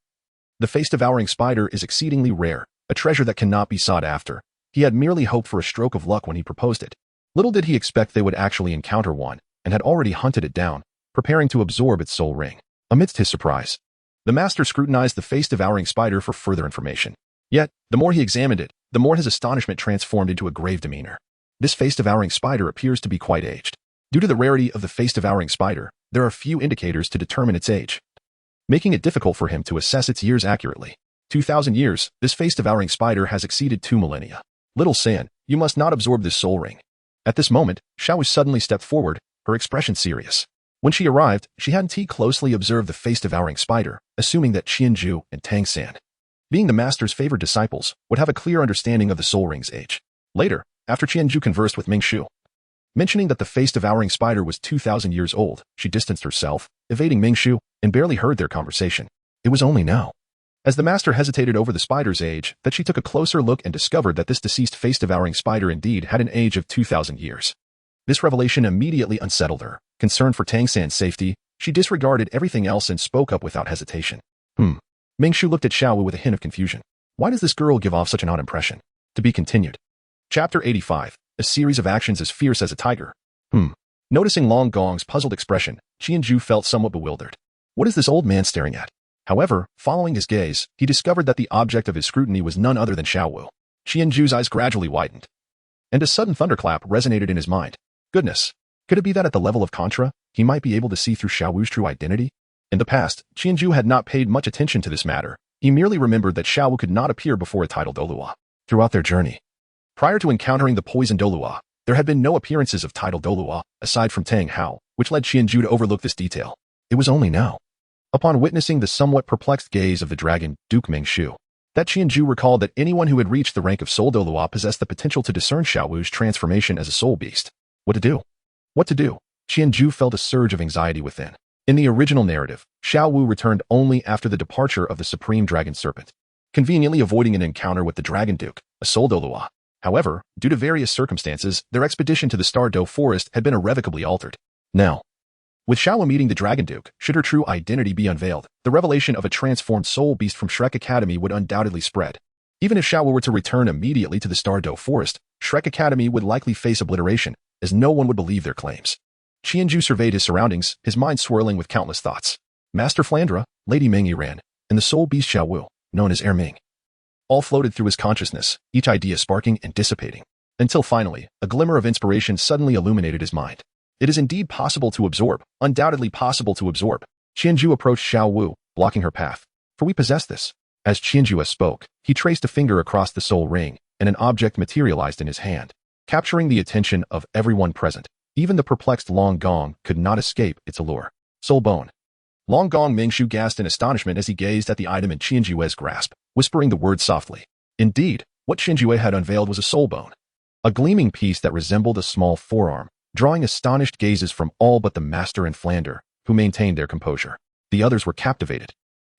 the face-devouring spider is exceedingly rare, a treasure that cannot be sought after. He had merely hoped for a stroke of luck when he proposed it. Little did he expect they would actually encounter one, and had already hunted it down, preparing to absorb its soul ring. Amidst his surprise, the master scrutinized the face-devouring spider for further information. Yet, the more he examined it, the more his astonishment transformed into a grave demeanor. This face-devouring spider appears to be quite aged. Due to the rarity of the face-devouring spider, there are few indicators to determine its age, making it difficult for him to assess its years accurately. 2,000 years, this face-devouring spider has exceeded 2 millennia. Little San, you must not absorb this soul ring. At this moment, Xiao suddenly stepped forward, her expression serious. When she arrived, she hadn't closely observed the face-devouring spider, assuming that Qianju and Tang San, being the master's favored disciples, would have a clear understanding of the soul ring's age. Later, after Qianju conversed with Mingshu, mentioning that the face-devouring spider was 2,000 years old, she distanced herself, evading Mingshu, and barely heard their conversation. It was only now, as the master hesitated over the spider's age, that she took a closer look and discovered that this deceased face-devouring spider indeed had an age of 2,000 years. This revelation immediately unsettled her. Concerned for Tang San's safety, she disregarded everything else and spoke up without hesitation. Mingshu looked at Xiao with a hint of confusion. Why does this girl give off such an odd impression? To be continued. Chapter 85. A series of actions as fierce as a tiger. Noticing Long Gong's puzzled expression, Qianju felt somewhat bewildered. What is this old man staring at? However, following his gaze, he discovered that the object of his scrutiny was none other than Xiao Wu. Qianju's eyes gradually widened, and a sudden thunderclap resonated in his mind. Goodness! Could it be that at the level of Contra, he might be able to see through Xiao Wu's true identity? In the past, Qianju had not paid much attention to this matter. He merely remembered that Xiao Wu could not appear before a tidal Douluo. Throughout their journey, prior to encountering the poison Douluo, there had been no appearances of tidal Douluo, aside from Tang Hao, which led Qianju to overlook this detail. It was only now, upon witnessing the somewhat perplexed gaze of the dragon, Duke Mingshu, that Qianju recalled that anyone who had reached the rank of Soul Douluo possessed the potential to discern Xiao Wu's transformation as a soul beast. What to do? What to do? Qianju felt a surge of anxiety within. In the original narrative, Xiao Wu returned only after the departure of the Supreme Dragon Serpent, conveniently avoiding an encounter with the Dragon Duke, a Soul Douluo. However, due to various circumstances, their expedition to the Star Do Forest had been irrevocably altered. Now, with Xiao Wu meeting the Dragon Duke, should her true identity be unveiled, the revelation of a transformed soul beast from Shrek Academy would undoubtedly spread. Even if Xiao Wu were to return immediately to the Star Do Forest, Shrek Academy would likely face obliteration, as no one would believe their claims. Qianju surveyed his surroundings, his mind swirling with countless thoughts. Master Flandra, Lady Meng Yiran, and the soul beast Xiao Wu, known as Ming, all floated through his consciousness, each idea sparking and dissipating, until finally, a glimmer of inspiration suddenly illuminated his mind. It is indeed possible to absorb, undoubtedly possible to absorb. Qianju approached Xiao Wu, blocking her path. For we possess this. As Qianju spoke, he traced a finger across the soul ring, and an object materialized in his hand, capturing the attention of everyone present. Even the perplexed Long Gong could not escape its allure. Soul bone. Long Gong Mingshu gasped in astonishment as he gazed at the item in Qianju's grasp, whispering the word softly. Indeed, what Qianju had unveiled was a soul bone, a gleaming piece that resembled a small forearm, drawing astonished gazes from all but the master and Flander, who maintained their composure. The others were captivated,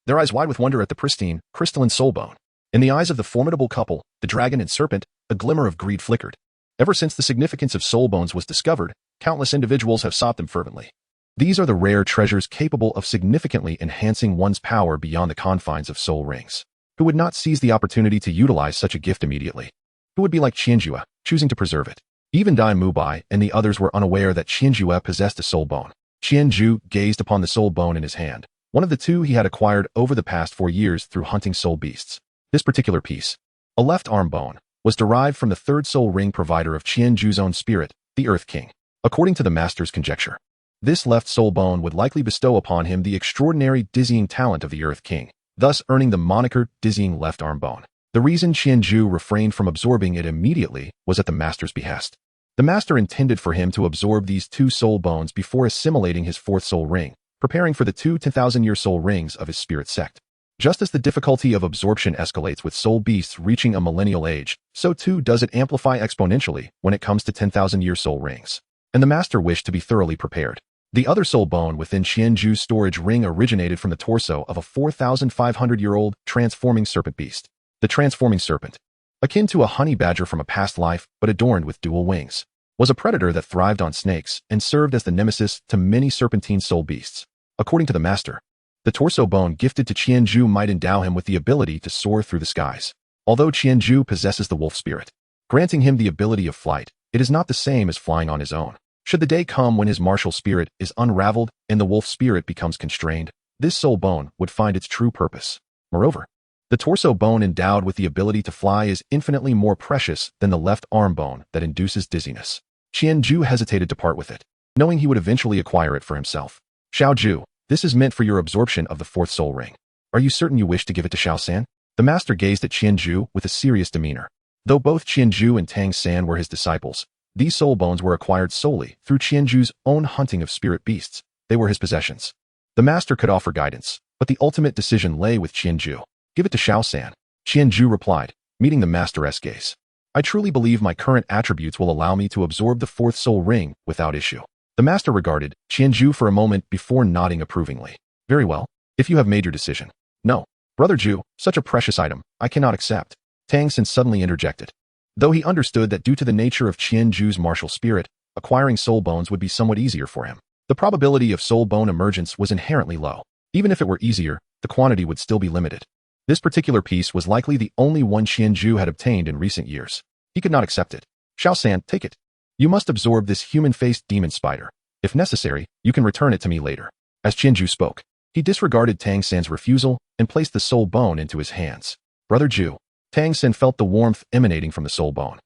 their eyes wide with wonder at the pristine, crystalline soul bone. In the eyes of the formidable couple, the dragon and serpent, a glimmer of greed flickered. Ever since the significance of soul bones was discovered, countless individuals have sought them fervently. These are the rare treasures capable of significantly enhancing one's power beyond the confines of soul rings. Who would not seize the opportunity to utilize such a gift immediately? Who would be like Qianju, choosing to preserve it? Even Dai Mubai and the others were unaware that Qianju possessed a soul bone. Qianju gazed upon the soul bone in his hand, one of the two he had acquired over the past 4 years through hunting soul beasts. This particular piece, a left arm bone, was derived from the third soul ring provider of Qianju's own spirit, the Earth King. According to the master's conjecture, this left soul bone would likely bestow upon him the extraordinary dizzying talent of the Earth King, thus earning the moniker dizzying left arm bone. The reason Qianju refrained from absorbing it immediately was at the master's behest. The master intended for him to absorb these 2 soul bones before assimilating his 4th soul ring, preparing for the 2 10,000-year soul rings of his spirit sect. Just as the difficulty of absorption escalates with soul beasts reaching a millennial age, so too does it amplify exponentially when it comes to 10,000-year soul rings. And the master wished to be thoroughly prepared. The other soul bone within Qianju's storage ring originated from the torso of a 4,500-year-old transforming serpent beast. The transforming serpent, akin to a honey badger from a past life, but adorned with dual wings. was a predator that thrived on snakes and served as the nemesis to many serpentine soul beasts. According to the master, the torso bone gifted to Qianzhu might endow him with the ability to soar through the skies. Although Qianzhu possesses the wolf spirit, granting him the ability of flight, it is not the same as flying on his own. Should the day come when his martial spirit is unraveled and the wolf spirit becomes constrained, this soul bone would find its true purpose. Moreover, the torso bone endowed with the ability to fly is infinitely more precious than the left arm bone that induces dizziness. Qianzhu hesitated to part with it, knowing he would eventually acquire it for himself. Xiaozhu, this is meant for your absorption of the fourth soul ring. Are you certain you wish to give it to Xiao San? The master gazed at Qianzhu with a serious demeanor. Though both Qianzhu and Tang San were his disciples, these soul bones were acquired solely through Qianzhu's own hunting of spirit beasts. They were his possessions. The master could offer guidance, but the ultimate decision lay with Qianzhu. Give it to Xiao San. Qianzhu replied, meeting the master's gaze. I truly believe my current attributes will allow me to absorb the fourth soul ring without issue. The master regarded Qianzhu for a moment before nodding approvingly. Very well, if you have made your decision. No, Brother Zhu, such a precious item, I cannot accept. Tang San suddenly interjected. Though he understood that due to the nature of Qianzhu's martial spirit, acquiring soul bones would be somewhat easier for him. The probability of soul bone emergence was inherently low. Even if it were easier, the quantity would still be limited. This particular piece was likely the only one Qianzhu had obtained in recent years. He could not accept it. Xiao San, take it. You must absorb this human-faced demon spider. If necessary, you can return it to me later. As Qianzhu spoke, he disregarded Tang San's refusal and placed the soul bone into his hands. Brother Zhu, Tang San felt the warmth emanating from the soul bone,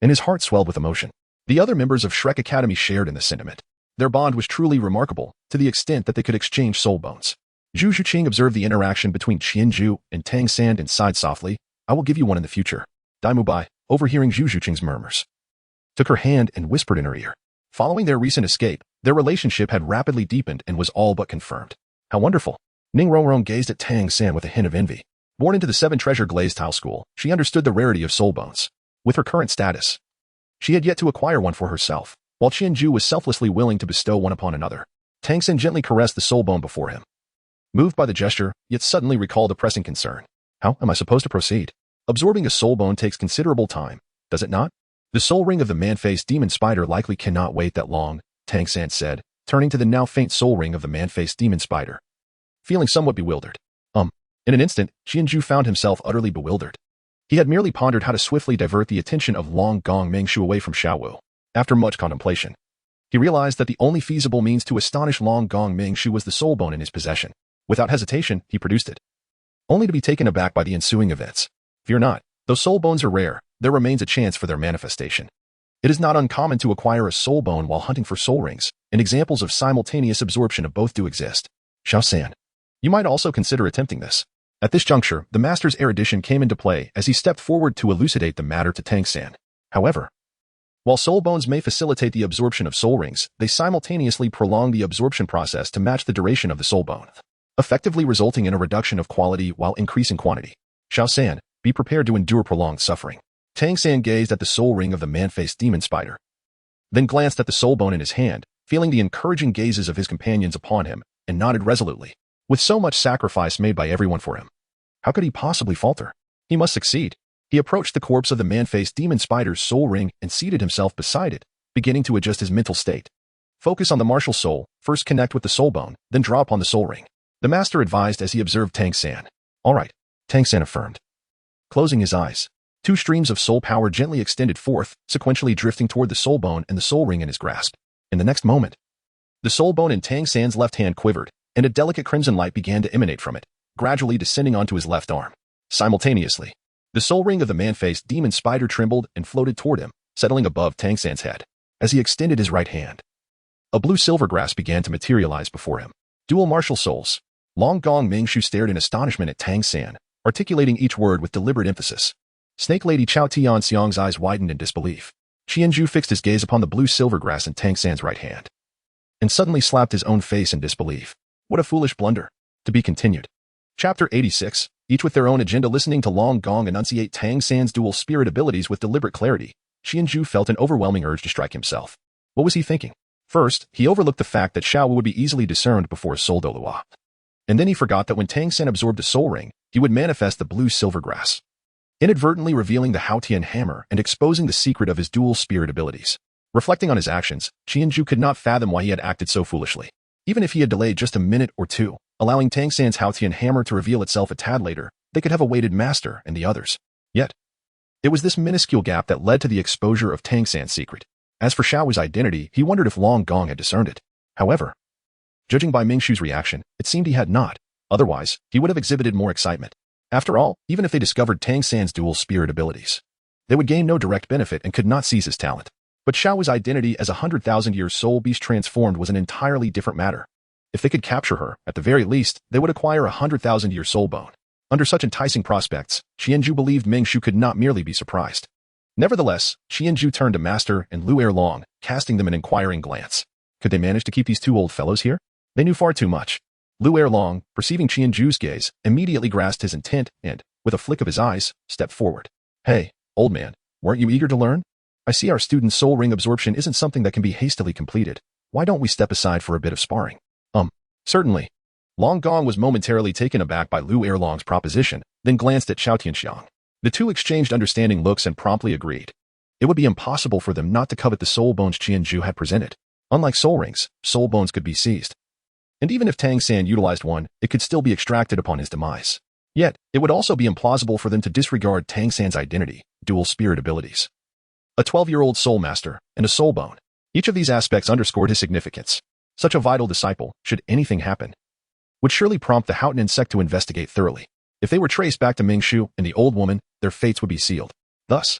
and his heart swelled with emotion. The other members of Shrek Academy shared in the sentiment. Their bond was truly remarkable, to the extent that they could exchange soul bones. Zhu Zhuqing observed the interaction between Qianzhu and Tang San and sighed softly. I will give you one in the future. Dai Mubai, overhearing Zhu Zhuqing's murmurs, took her hand and whispered in her ear. Following their recent escape, their relationship had rapidly deepened and was all but confirmed. How wonderful. Ning Rongrong gazed at Tang San with a hint of envy. Born into the Seven Treasure Glazed Tile School, she understood the rarity of soul bones. With her current status, she had yet to acquire one for herself, while Qianzhu was selflessly willing to bestow one upon another. Tang San gently caressed the soul bone before him, moved by the gesture, yet suddenly recalled a pressing concern. How am I supposed to proceed? Absorbing a soul bone takes considerable time, does it not? The soul ring of the man-faced demon spider likely cannot wait that long, Tang San said, turning to the now faint soul ring of the man-faced demon spider, feeling somewhat bewildered. In an instant, Qianzhu found himself utterly bewildered. He had merely pondered how to swiftly divert the attention of Long Gong Mengshu away from Xiaowu. After much contemplation, he realized that the only feasible means to astonish Long Gong Mengshu was the soul bone in his possession. Without hesitation, he produced it, only to be taken aback by the ensuing events. Fear not, though soul bones are rare, there remains a chance for their manifestation. It is not uncommon to acquire a soul bone while hunting for soul rings, and examples of simultaneous absorption of both do exist. Xiao San, you might also consider attempting this. At this juncture, the master's erudition came into play as he stepped forward to elucidate the matter to Tang San. However, while soul bones may facilitate the absorption of soul rings, they simultaneously prolong the absorption process to match the duration of the soul bone, effectively resulting in a reduction of quality while increasing quantity. Xiao San, be prepared to endure prolonged suffering. Tang San gazed at the soul ring of the man-faced demon spider, then glanced at the soul bone in his hand, feeling the encouraging gazes of his companions upon him, and nodded resolutely. With so much sacrifice made by everyone for him, how could he possibly falter? He must succeed. He approached the corpse of the man-faced demon spider's soul ring and seated himself beside it, beginning to adjust his mental state. Focus on the martial soul, first connect with the soul bone, then draw upon the soul ring. The master advised as he observed Tang San. All right, Tang San affirmed. Closing his eyes, two streams of soul power gently extended forth, sequentially drifting toward the soul bone and the soul ring in his grasp. In the next moment, the soul bone in Tang San's left hand quivered, and a delicate crimson light began to emanate from it, gradually descending onto his left arm. Simultaneously, the soul ring of the man-faced demon spider trembled and floated toward him, settling above Tang San's head. As he extended his right hand, a blue silver grass began to materialize before him. Dual martial souls. Long Gong Mengshu stared in astonishment at Tang San, articulating each word with deliberate emphasis. Snake Lady Chao Tian Xiang's eyes widened in disbelief. Qianzhu fixed his gaze upon the blue silver grass in Tang San's right hand, and suddenly slapped his own face in disbelief. What a foolish blunder. To be continued. Chapter 86, each with their own agenda. Listening to Long Gong enunciate Tang San's dual spirit abilities with deliberate clarity, Qianzhu felt an overwhelming urge to strike himself. What was he thinking? First, he overlooked the fact that Xiao would be easily discerned before a soul Douluo. And then he forgot that when Tang San absorbed a soul ring, he would manifest the blue silver grass, inadvertently revealing the Haotian hammer and exposing the secret of his dual spirit abilities. Reflecting on his actions, Qianju could not fathom why he had acted so foolishly. Even if he had delayed just a minute or two, allowing Tang San's Haotian hammer to reveal itself a tad later, they could have awaited Master and the others. Yet, it was this minuscule gap that led to the exposure of Tang San's secret. As for Xiao's identity, he wondered if Long Gong had discerned it. However, judging by Ming Shu's reaction, it seemed he had not. Otherwise, he would have exhibited more excitement. After all, even if they discovered Tang San's dual spirit abilities, they would gain no direct benefit and could not seize his talent. But Xiao's identity as a 100,000-year soul beast transformed was an entirely different matter. If they could capture her, at the very least, they would acquire a 100,000-year soul bone. Under such enticing prospects, Qianju believed Ming Shu could not merely be surprised. Nevertheless, Qianju turned to Master and Lu Erlong, casting them an inquiring glance. Could they manage to keep these two old fellows here? They knew far too much. Lu Erlong, perceiving Qianju's gaze, immediately grasped his intent and, with a flick of his eyes, stepped forward. Hey, old man, weren't you eager to learn? I see our student's soul ring absorption isn't something that can be hastily completed. Why don't we step aside for a bit of sparring? Certainly. Long Gong was momentarily taken aback by Lu Erlong's proposition, then glanced at Xiao Tianxiang. The two exchanged understanding looks and promptly agreed. It would be impossible for them not to covet the soul bones Qianju had presented. Unlike soul rings, soul bones could be seized. And even if Tang San utilized one, it could still be extracted upon his demise. Yet, it would also be implausible for them to disregard Tang San's identity, dual spirit abilities. A 12-year-old soul master, and a soul bone. Each of these aspects underscored his significance. Such a vital disciple, should anything happen, would surely prompt the Haotian sect to investigate thoroughly. If they were traced back to Ming Shu and the old woman, their fates would be sealed. Thus,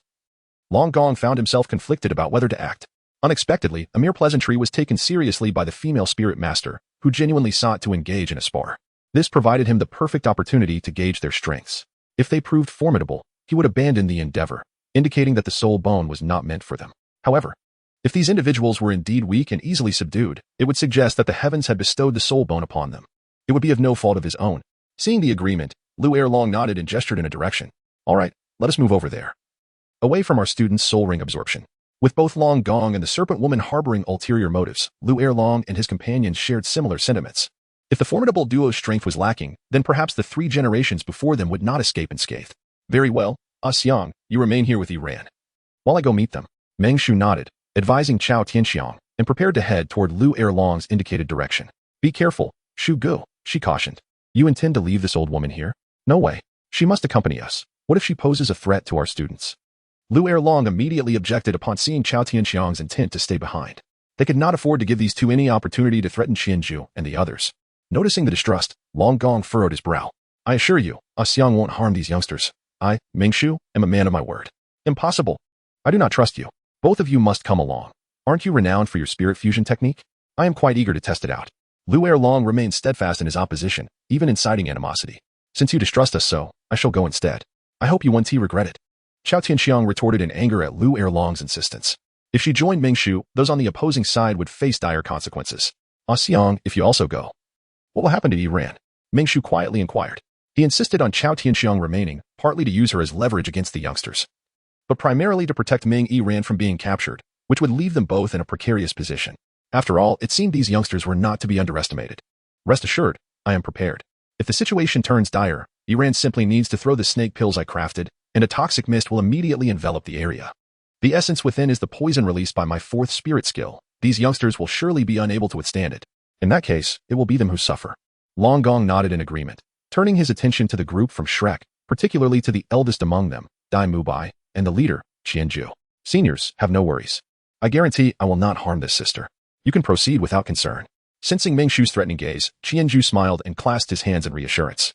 Long Gong found himself conflicted about whether to act. Unexpectedly, a mere pleasantry was taken seriously by the female spirit master, who genuinely sought to engage in a spar. This provided him the perfect opportunity to gauge their strengths. If they proved formidable, he would abandon the endeavor, indicating that the soul bone was not meant for them. However, if these individuals were indeed weak and easily subdued, it would suggest that the heavens had bestowed the soul bone upon them. It would be of no fault of his own. Seeing the agreement, Lu Erlong nodded and gestured in a direction. All right, let us move over there. Away from our student's soul ring absorption. With both Long Gong and the serpent woman harboring ulterior motives, Lu Erlong and his companions shared similar sentiments. If the formidable duo's strength was lacking, then perhaps the 3 generations before them would not escape unscathed. Very well, Xiang, you remain here with Yiran, while I go meet them. Meng Shu nodded, advising Xiao Tianxiang, and prepared to head toward Lu Erlong's indicated direction. Be careful, Shu Gu, she cautioned. You intend to leave this old woman here? No way. She must accompany us. What if she poses a threat to our students? Lu Erlong immediately objected upon seeing Xiao Tianxiang's intent to stay behind. They could not afford to give these two any opportunity to threaten Qianju and the others. Noticing the distrust, Long Gong furrowed his brow. I assure you, Xiang won't harm these youngsters. I, Ming Shu, am a man of my word. Impossible. I do not trust you. Both of you must come along. Aren't you renowned for your spirit fusion technique? I am quite eager to test it out. Lu Erlong remained steadfast in his opposition, even inciting animosity. Since you distrust us so, I shall go instead. I hope you won't regret it. Xiao Tianxiang retorted in anger at Lu Erlong's insistence. If she joined Ming Shu, those on the opposing side would face dire consequences. Xiang, if you also go, what will happen to Yiran? Ming Shu quietly inquired. He insisted on Xiao Tianxiang remaining, partly to use her as leverage against the youngsters, but primarily to protect Ming Yiran from being captured, which would leave them both in a precarious position. After all, it seemed these youngsters were not to be underestimated. Rest assured, I am prepared. If the situation turns dire, Yiran simply needs to throw the snake pills I crafted, and a toxic mist will immediately envelop the area. The essence within is the poison released by my 4th spirit skill. These youngsters will surely be unable to withstand it. In that case, it will be them who suffer. Long Gong nodded in agreement, turning his attention to the group from Shrek, particularly to the eldest among them, Dai Mubai, and the leader, Qianju. Seniors, have no worries. I guarantee I will not harm this sister. You can proceed without concern. Sensing Ming Shu's threatening gaze, Qianju smiled and clasped his hands in reassurance.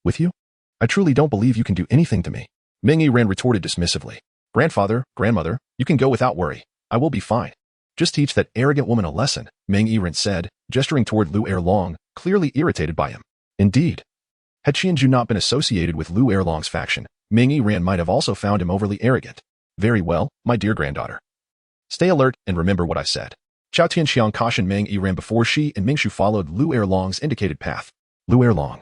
With you? I truly don't believe you can do anything to me. Ming Yiran retorted dismissively. Grandfather, grandmother, you can go without worry. I will be fine. Just teach that arrogant woman a lesson, Ming Yiran said, gesturing toward Lu Erlong, clearly irritated by him. Indeed. Had Qianju not been associated with Lu Erlong's faction, Ming Yiran might have also found him overly arrogant. Very well, my dear granddaughter. Stay alert and remember what I said. Xiao Tianxiang cautioned Ming Yiran before she and Ming Shu followed Lu Erlong's indicated path. Lu Erlong,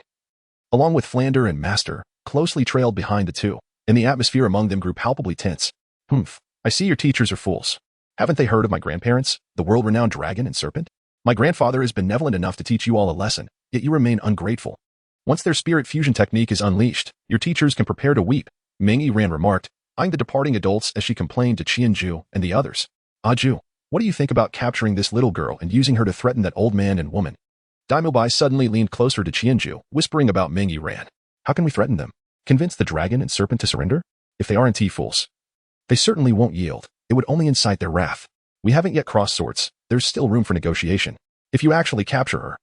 along with Flander and Master, closely trailed behind the two, and the atmosphere among them grew palpably tense. I see your teachers are fools. Haven't they heard of my grandparents, the world-renowned dragon and serpent? My grandfather is benevolent enough to teach you all a lesson, yet you remain ungrateful. Once their spirit fusion technique is unleashed, your teachers can prepare to weep, Ming Yiran remarked, eyeing the departing adults as she complained to Qianju and the others. Ju, what do you think about capturing this little girl and using her to threaten that old man and woman? Daimobai suddenly leaned closer to Qianju, whispering about Ming Yiran. How can we threaten them? Convince the dragon and serpent to surrender? If they aren't fools, they certainly won't yield. It would only incite their wrath. We haven't yet crossed swords. There's still room for negotiation. If you actually capture her,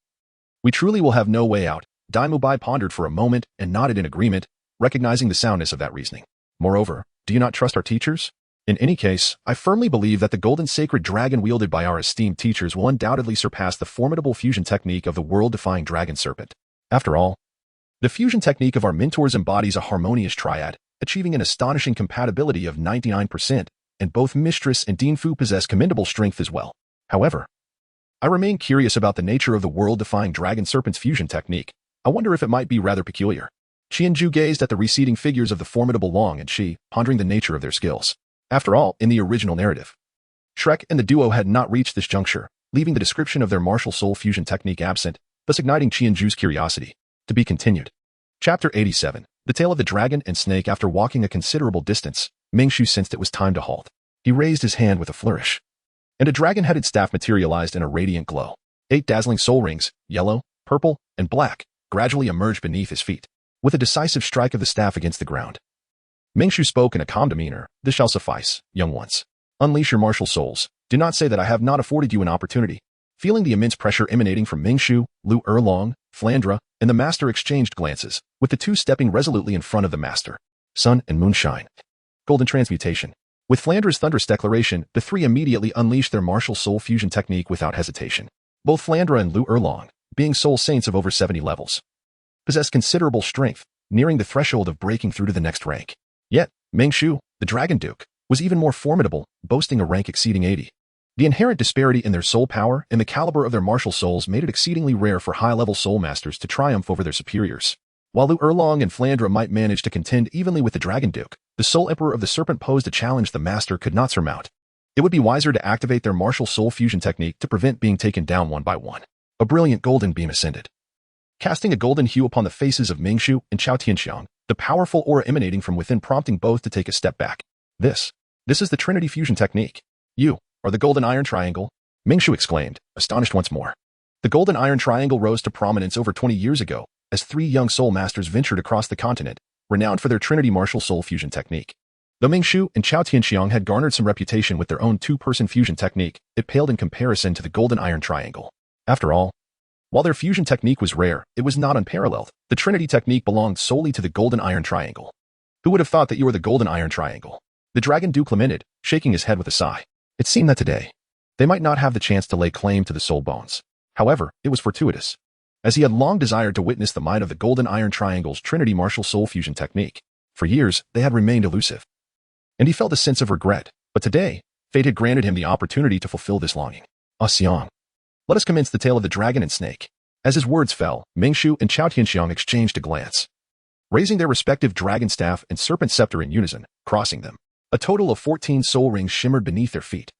we truly will have no way out. Daimobai pondered for a moment and nodded in agreement, recognizing the soundness of that reasoning. Moreover, do you not trust our teachers? In any case, I firmly believe that the golden sacred dragon wielded by our esteemed teachers will undoubtedly surpass the formidable fusion technique of the world-defying dragon serpent. After all, the fusion technique of our mentors embodies a harmonious triad, achieving an astonishing compatibility of 99%, and both Mistress and Dean Fu possess commendable strength as well. However, I remain curious about the nature of the world-defying dragon serpent's fusion technique. I wonder if it might be rather peculiar. Qianju gazed at the receding figures of the formidable Long and Shi, pondering the nature of their skills. After all, in the original narrative, Shrek and the duo had not reached this juncture, leaving the description of their martial soul fusion technique absent, thus igniting Qianju's curiosity. To be continued. Chapter 87. The Tale of the Dragon and Snake. After walking a considerable distance, Mingshu sensed it was time to halt. He raised his hand with a flourish, and a dragon-headed staff materialized in a radiant glow. 8 dazzling soul rings, yellow, purple, and black, gradually emerged beneath his feet. With a decisive strike of the staff against the ground, Mingshu spoke in a calm demeanor. This shall suffice, young ones. Unleash your martial souls. Do not say that I have not afforded you an opportunity. Feeling the immense pressure emanating from Mingshu, Lu Erlong, Flandra, and the master exchanged glances, with the two stepping resolutely in front of the master. Sun and moonshine. Golden transmutation. With Flandra's thunderous declaration, the three immediately unleashed their martial soul fusion technique without hesitation. Both Flandra and Lu Erlong, being soul saints of over 70 levels, possessed considerable strength, nearing the threshold of breaking through to the next rank. Yet, Mingshu, the Dragon Duke, was even more formidable, boasting a rank exceeding 80. The inherent disparity in their soul power and the caliber of their martial souls made it exceedingly rare for high-level soul masters to triumph over their superiors. While Lu Erlong and Flandra might manage to contend evenly with the Dragon Duke, the Soul Emperor of the Serpent posed a challenge the master could not surmount. It would be wiser to activate their martial soul fusion technique to prevent being taken down one by one. A brilliant golden beam ascended, casting a golden hue upon the faces of Mingshu and Chao Tianxiang, the powerful aura emanating from within prompting both to take a step back. This is the Trinity fusion technique. You are the Golden Iron Triangle, Mingshu exclaimed, astonished once more. The Golden Iron Triangle rose to prominence over 20 years ago, as 3 young soul masters ventured across the continent, renowned for their Trinity martial soul fusion technique. Though Mingshu and Chao Tianxiang had garnered some reputation with their own 2-person fusion technique, it paled in comparison to the Golden Iron Triangle. After all, while their fusion technique was rare, it was not unparalleled. The Trinity technique belonged solely to the Golden Iron Triangle. Who would have thought that you were the Golden Iron Triangle? The Dragon Duke lamented, shaking his head with a sigh. It seemed that today, they might not have the chance to lay claim to the soul bones. However, it was fortuitous, as he had long desired to witness the might of the Golden Iron Triangle's Trinity martial soul fusion technique. For years, they had remained elusive, and he felt a sense of regret. But today, fate had granted him the opportunity to fulfill this longing. Xiang, let us commence the tale of the dragon and snake. As his words fell, Mingshu and Chao Tianxiang exchanged a glance, raising their respective dragon staff and serpent scepter in unison, crossing them. A total of 14 soul rings shimmered beneath their feet.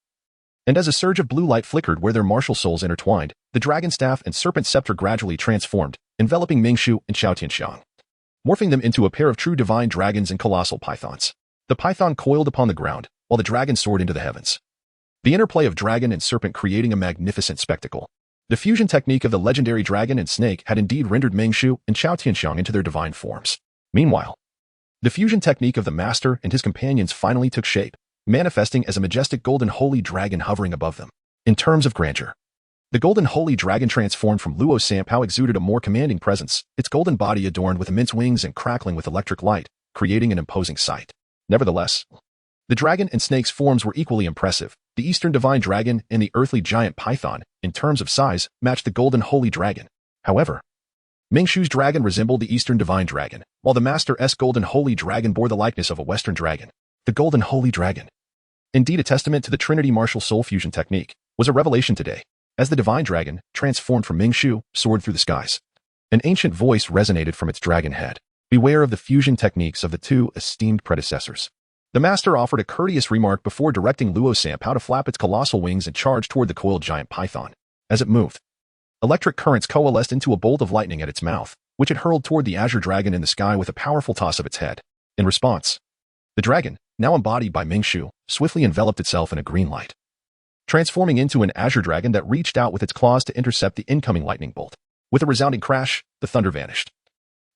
And as a surge of blue light flickered where their martial souls intertwined, the dragon staff and serpent scepter gradually transformed, enveloping Mingshu and Chao Tianxiang, morphing them into a pair of true divine dragons and colossal pythons. The python coiled upon the ground, while the dragon soared into the heavens. The interplay of dragon and serpent creating a magnificent spectacle. The fusion technique of the legendary dragon and snake had indeed rendered Mingshu and Chao Tianxiang into their divine forms. Meanwhile, the fusion technique of the master and his companions finally took shape, manifesting as a majestic golden holy dragon hovering above them. In terms of grandeur, the golden holy dragon transformed from Luo Sanpao exuded a more commanding presence, its golden body adorned with immense wings and crackling with electric light, creating an imposing sight. Nevertheless, the dragon and snake's forms were equally impressive. The eastern divine dragon and the earthly giant python, in terms of size, matched the golden holy dragon. However, Mingshu's dragon resembled the eastern divine dragon, while the master's golden holy dragon bore the likeness of a western dragon. The golden holy dragon, indeed a testament to the Trinity martial soul fusion technique, was a revelation today. As the divine dragon, transformed from Mingshu, soared through the skies, an ancient voice resonated from its dragon head. Beware of the fusion techniques of the 2 esteemed predecessors. The master offered a courteous remark before directing Luo Sanpao to flap its colossal wings and charge toward the coiled giant python. As it moved, electric currents coalesced into a bolt of lightning at its mouth, which it hurled toward the azure dragon in the sky with a powerful toss of its head. In response, the dragon, now embodied by Mingshu, swiftly enveloped itself in a green light. transforming into an azure dragon that reached out with its claws to intercept the incoming lightning bolt. With a resounding crash, the thunder vanished,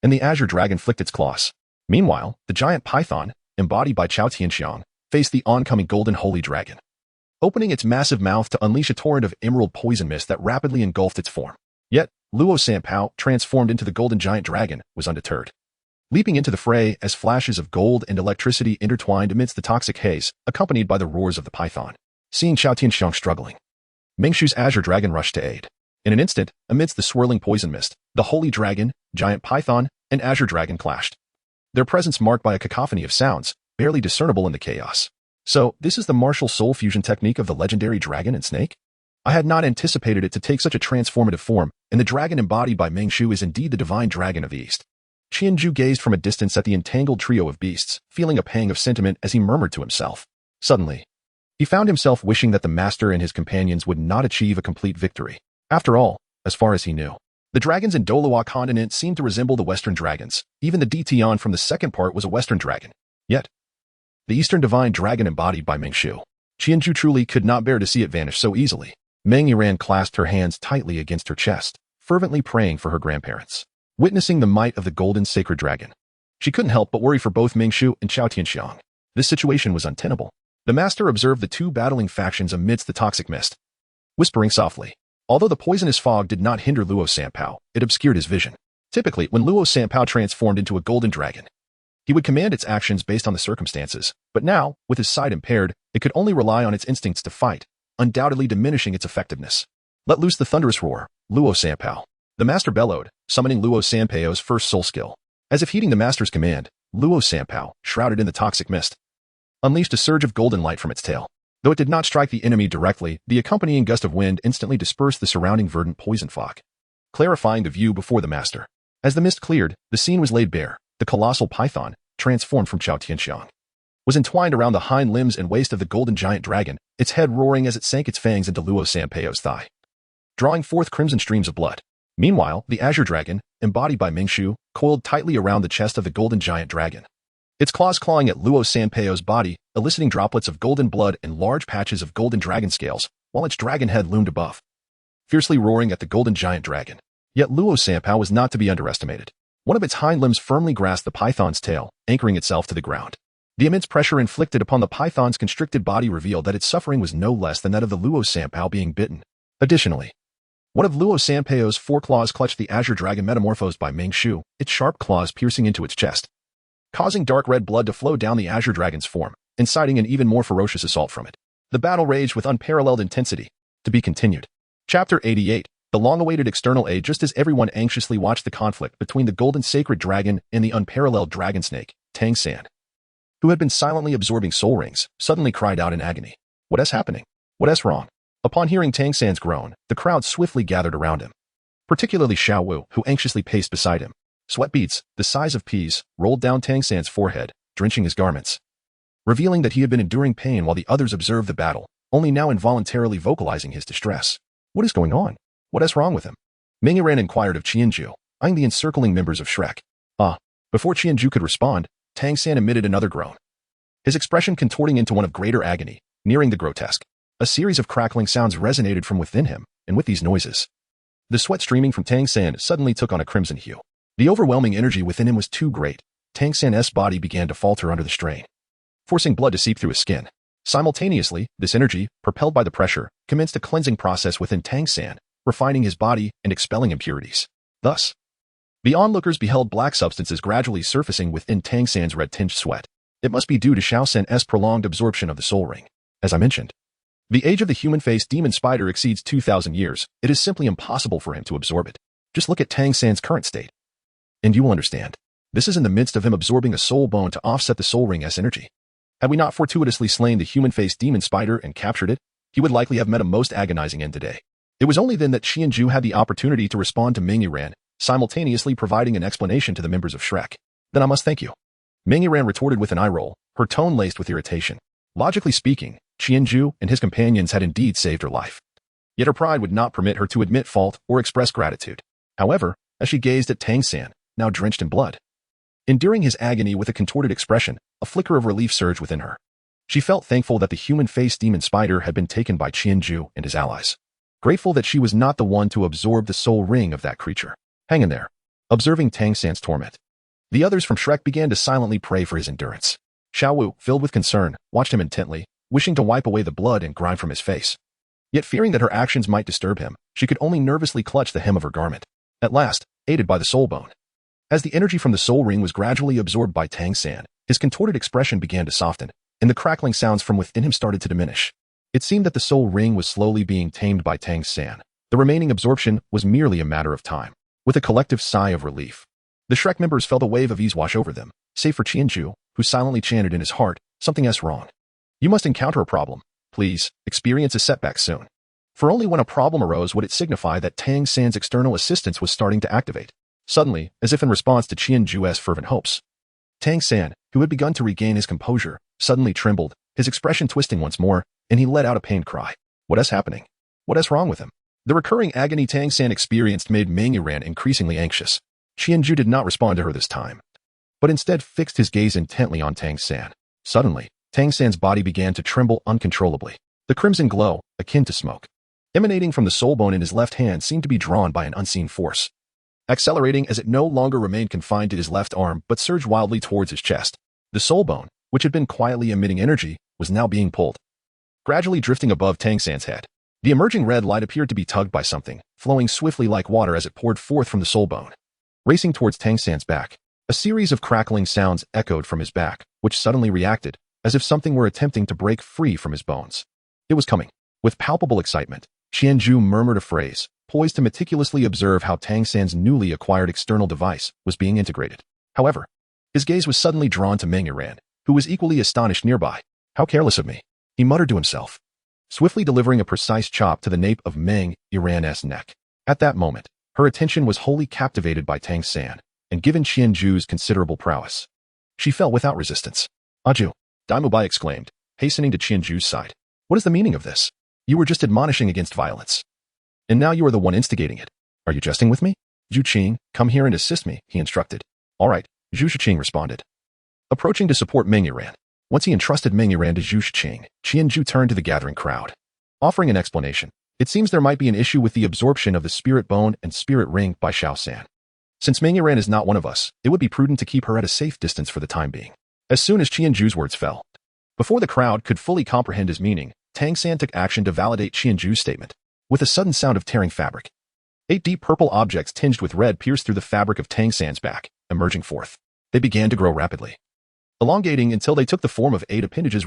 and the azure dragon flicked its claws. Meanwhile, the giant python, embodied by Chao Tianxiang, faced the oncoming golden holy dragon, opening its massive mouth to unleash a torrent of emerald poison mist that rapidly engulfed its form. Yet, Luo Sanpao, transformed into the golden giant dragon, was undeterred, leaping into the fray as flashes of gold and electricity intertwined amidst the toxic haze, accompanied by the roars of the python. Seeing Chao Tianxiang struggling, Mingshu's azure dragon rushed to aid. In an instant, amidst the swirling poison mist, the holy dragon, giant python, and azure dragon clashed, their presence marked by a cacophony of sounds, barely discernible in the chaos. So, this is the martial soul fusion technique of the legendary dragon and snake? I had not anticipated it to take such a transformative form, and the dragon embodied by Mingshu is indeed the divine dragon of the East. Qianju gazed from a distance at the entangled trio of beasts, feeling a pang of sentiment as he murmured to himself. Suddenly, he found himself wishing that the master and his companions would not achieve a complete victory. After all, as far as he knew, the dragons in Douluo continent seemed to resemble the Western dragons. Even the Dtian from the second part was a Western dragon. Yet, the Eastern divine dragon embodied by Mingshu. Qianju truly could not bear to see it vanish so easily. Meng Yiran clasped her hands tightly against her chest, fervently praying for her grandparents. Witnessing the might of the golden sacred dragon, she couldn't help but worry for both Mingshu and Chao Tianxiang. This situation was untenable. The master observed the two battling factions amidst the toxic mist, whispering softly. Although the poisonous fog did not hinder Luo Sanpao, it obscured his vision. Typically, when Luo Sanpao transformed into a golden dragon, he would command its actions based on the circumstances, but now, with his sight impaired, it could only rely on its instincts to fight, undoubtedly diminishing its effectiveness. Let loose the thunderous roar, Luo Sanpao. The master bellowed, summoning Luo Sanpao's first soul skill. As if heeding the master's command, Luo Sanpao, shrouded in the toxic mist, unleashed a surge of golden light from its tail. Though it did not strike the enemy directly, the accompanying gust of wind instantly dispersed the surrounding verdant poison fog, clarifying the view before the master. As the mist cleared, the scene was laid bare. The colossal python, transformed from Chao Tianxiang, was entwined around the hind limbs and waist of the golden giant dragon, its head roaring as it sank its fangs into Luo Sanpao's thigh, drawing forth crimson streams of blood. Meanwhile, the azure dragon, embodied by Mingshu, coiled tightly around the chest of the golden giant dragon, its claws clawing at Luo Sanpao's body, eliciting droplets of golden blood and large patches of golden dragon scales, while its dragon head loomed above, fiercely roaring at the golden giant dragon. Yet Luo Sanpao was not to be underestimated. One of its hind limbs firmly grasped the python's tail, anchoring itself to the ground. The immense pressure inflicted upon the python's constricted body revealed that its suffering was no less than that of the Luo Sanpao being bitten. Additionally, one of Luo Sanpao's foreclaws clutched the azure dragon metamorphosed by Mingshu, its sharp claws piercing into its chest, causing dark red blood to flow down the azure dragon's form, inciting an even more ferocious assault from it. The battle raged with unparalleled intensity. To be continued. Chapter 88. The long-awaited external aid. Just as everyone anxiously watched the conflict between the golden sacred dragon and the unparalleled dragon snake, Tang San, who had been silently absorbing soul rings, suddenly cried out in agony. What is happening? What is wrong? Upon hearing Tang San's groan, the crowd swiftly gathered around him, particularly Xiao Wu, who anxiously paced beside him. Sweat beads, the size of peas, rolled down Tang San's forehead, drenching his garments, revealing that he had been enduring pain while the others observed the battle, only now involuntarily vocalizing his distress. What is going on? What is wrong with him? Meng Yiran inquired of Qianju, eyeing the encircling members of Shrek. Before Qianju could respond, Tang San emitted another groan, his expression contorting into one of greater agony, nearing the grotesque. A series of crackling sounds resonated from within him, and with these noises, the sweat streaming from Tang San suddenly took on a crimson hue. The overwhelming energy within him was too great. Tang San's body began to falter under the strain, forcing blood to seep through his skin. Simultaneously, this energy, propelled by the pressure, commenced a cleansing process within Tang San, refining his body and expelling impurities. Thus, the onlookers beheld black substances gradually surfacing within Tang San's red-tinged sweat. It must be due to Xiao San's prolonged absorption of the soul ring. As I mentioned, the age of the human-faced demon spider exceeds 2,000 years. It is simply impossible for him to absorb it. Just look at Tang San's current state, and you will understand. This is in the midst of him absorbing a soul bone to offset the soul ring's energy. Had we not fortuitously slain the human-faced demon spider and captured it, he would likely have met a most agonizing end today. It was only then that Qianju had the opportunity to respond to Meng Yiran, simultaneously providing an explanation to the members of Shrek. Then I must thank you. Meng Yiran retorted with an eye roll, her tone laced with irritation. Logically speaking, Qianju and his companions had indeed saved her life. Yet her pride would not permit her to admit fault or express gratitude. However, as she gazed at Tang San, now drenched in blood, enduring his agony with a contorted expression, a flicker of relief surged within her. She felt thankful that the human-faced demon spider had been taken by Qianju and his allies. Grateful that she was not the one to absorb the soul ring of that creature. Hang in there. Observing Tang San's torment, the others from Shrek began to silently pray for his endurance. Xiao Wu, filled with concern, watched him intently, wishing to wipe away the blood and grime from his face. Yet fearing that her actions might disturb him, she could only nervously clutch the hem of her garment. At last, aided by the soul bone. As the energy from the soul ring was gradually absorbed by Tang San, his contorted expression began to soften, and the crackling sounds from within him started to diminish. It seemed that the soul ring was slowly being tamed by Tang San. The remaining absorption was merely a matter of time. With a collective sigh of relief, the Shrek members felt a wave of ease wash over them, save for Qianju, who silently chanted in his heart, "Something's wrong. You must encounter a problem. Please, experience a setback soon." For only when a problem arose would it signify that Tang San's external assistance was starting to activate. Suddenly, as if in response to Qianju's fervent hopes, Tang San, who had begun to regain his composure, suddenly trembled, his expression twisting once more, and he let out a pained cry. What is happening? What is wrong with him? The recurring agony Tang San experienced made Meng Yuran increasingly anxious. Qianju did not respond to her this time, but instead fixed his gaze intently on Tang San. Suddenly, Tang San's body began to tremble uncontrollably. The crimson glow, akin to smoke, emanating from the soul bone in his left hand seemed to be drawn by an unseen force, accelerating as it no longer remained confined to his left arm but surged wildly towards his chest. The soul bone, which had been quietly emitting energy, was now being pulled, gradually drifting above Tang San's head. The emerging red light appeared to be tugged by something, flowing swiftly like water as it poured forth from the soul bone. Racing towards Tang San's back, a series of crackling sounds echoed from his back, which suddenly reacted, as if something were attempting to break free from his bones. It was coming. With palpable excitement, Qianju murmured a phrase, poised to meticulously observe how Tang San's newly acquired external device was being integrated. However, his gaze was suddenly drawn to Meng Yuran, who was equally astonished nearby. How careless of me, he muttered to himself, swiftly delivering a precise chop to the nape of Meng Yuran's neck. At that moment, her attention was wholly captivated by Tang San, and given Qianju's considerable prowess, she fell without resistance. "Aju," Daimubai exclaimed, hastening to Qianju's side. "What is the meaning of this? You were just admonishing against violence, and now you are the one instigating it. Are you jesting with me? Zhu Qing, come here and assist me," he instructed. "All right," Zhu Shiqing responded, approaching to support Meng Yuran. Once he entrusted Meng Yuran to Zhu Shiqing, Qianju turned to the gathering crowd, offering an explanation. "It seems there might be an issue with the absorption of the spirit bone and spirit ring by Xiao San. Since Meng Yuran is not one of us, it would be prudent to keep her at a safe distance for the time being." As soon as Qianju's words fell, before the crowd could fully comprehend his meaning, Tang San took action to validate Qianju's statement. With a sudden sound of tearing fabric, 8 deep purple objects tinged with red pierced through the fabric of Tang San's back, emerging forth. They began to grow rapidly, elongating until they took the form of 8 appendages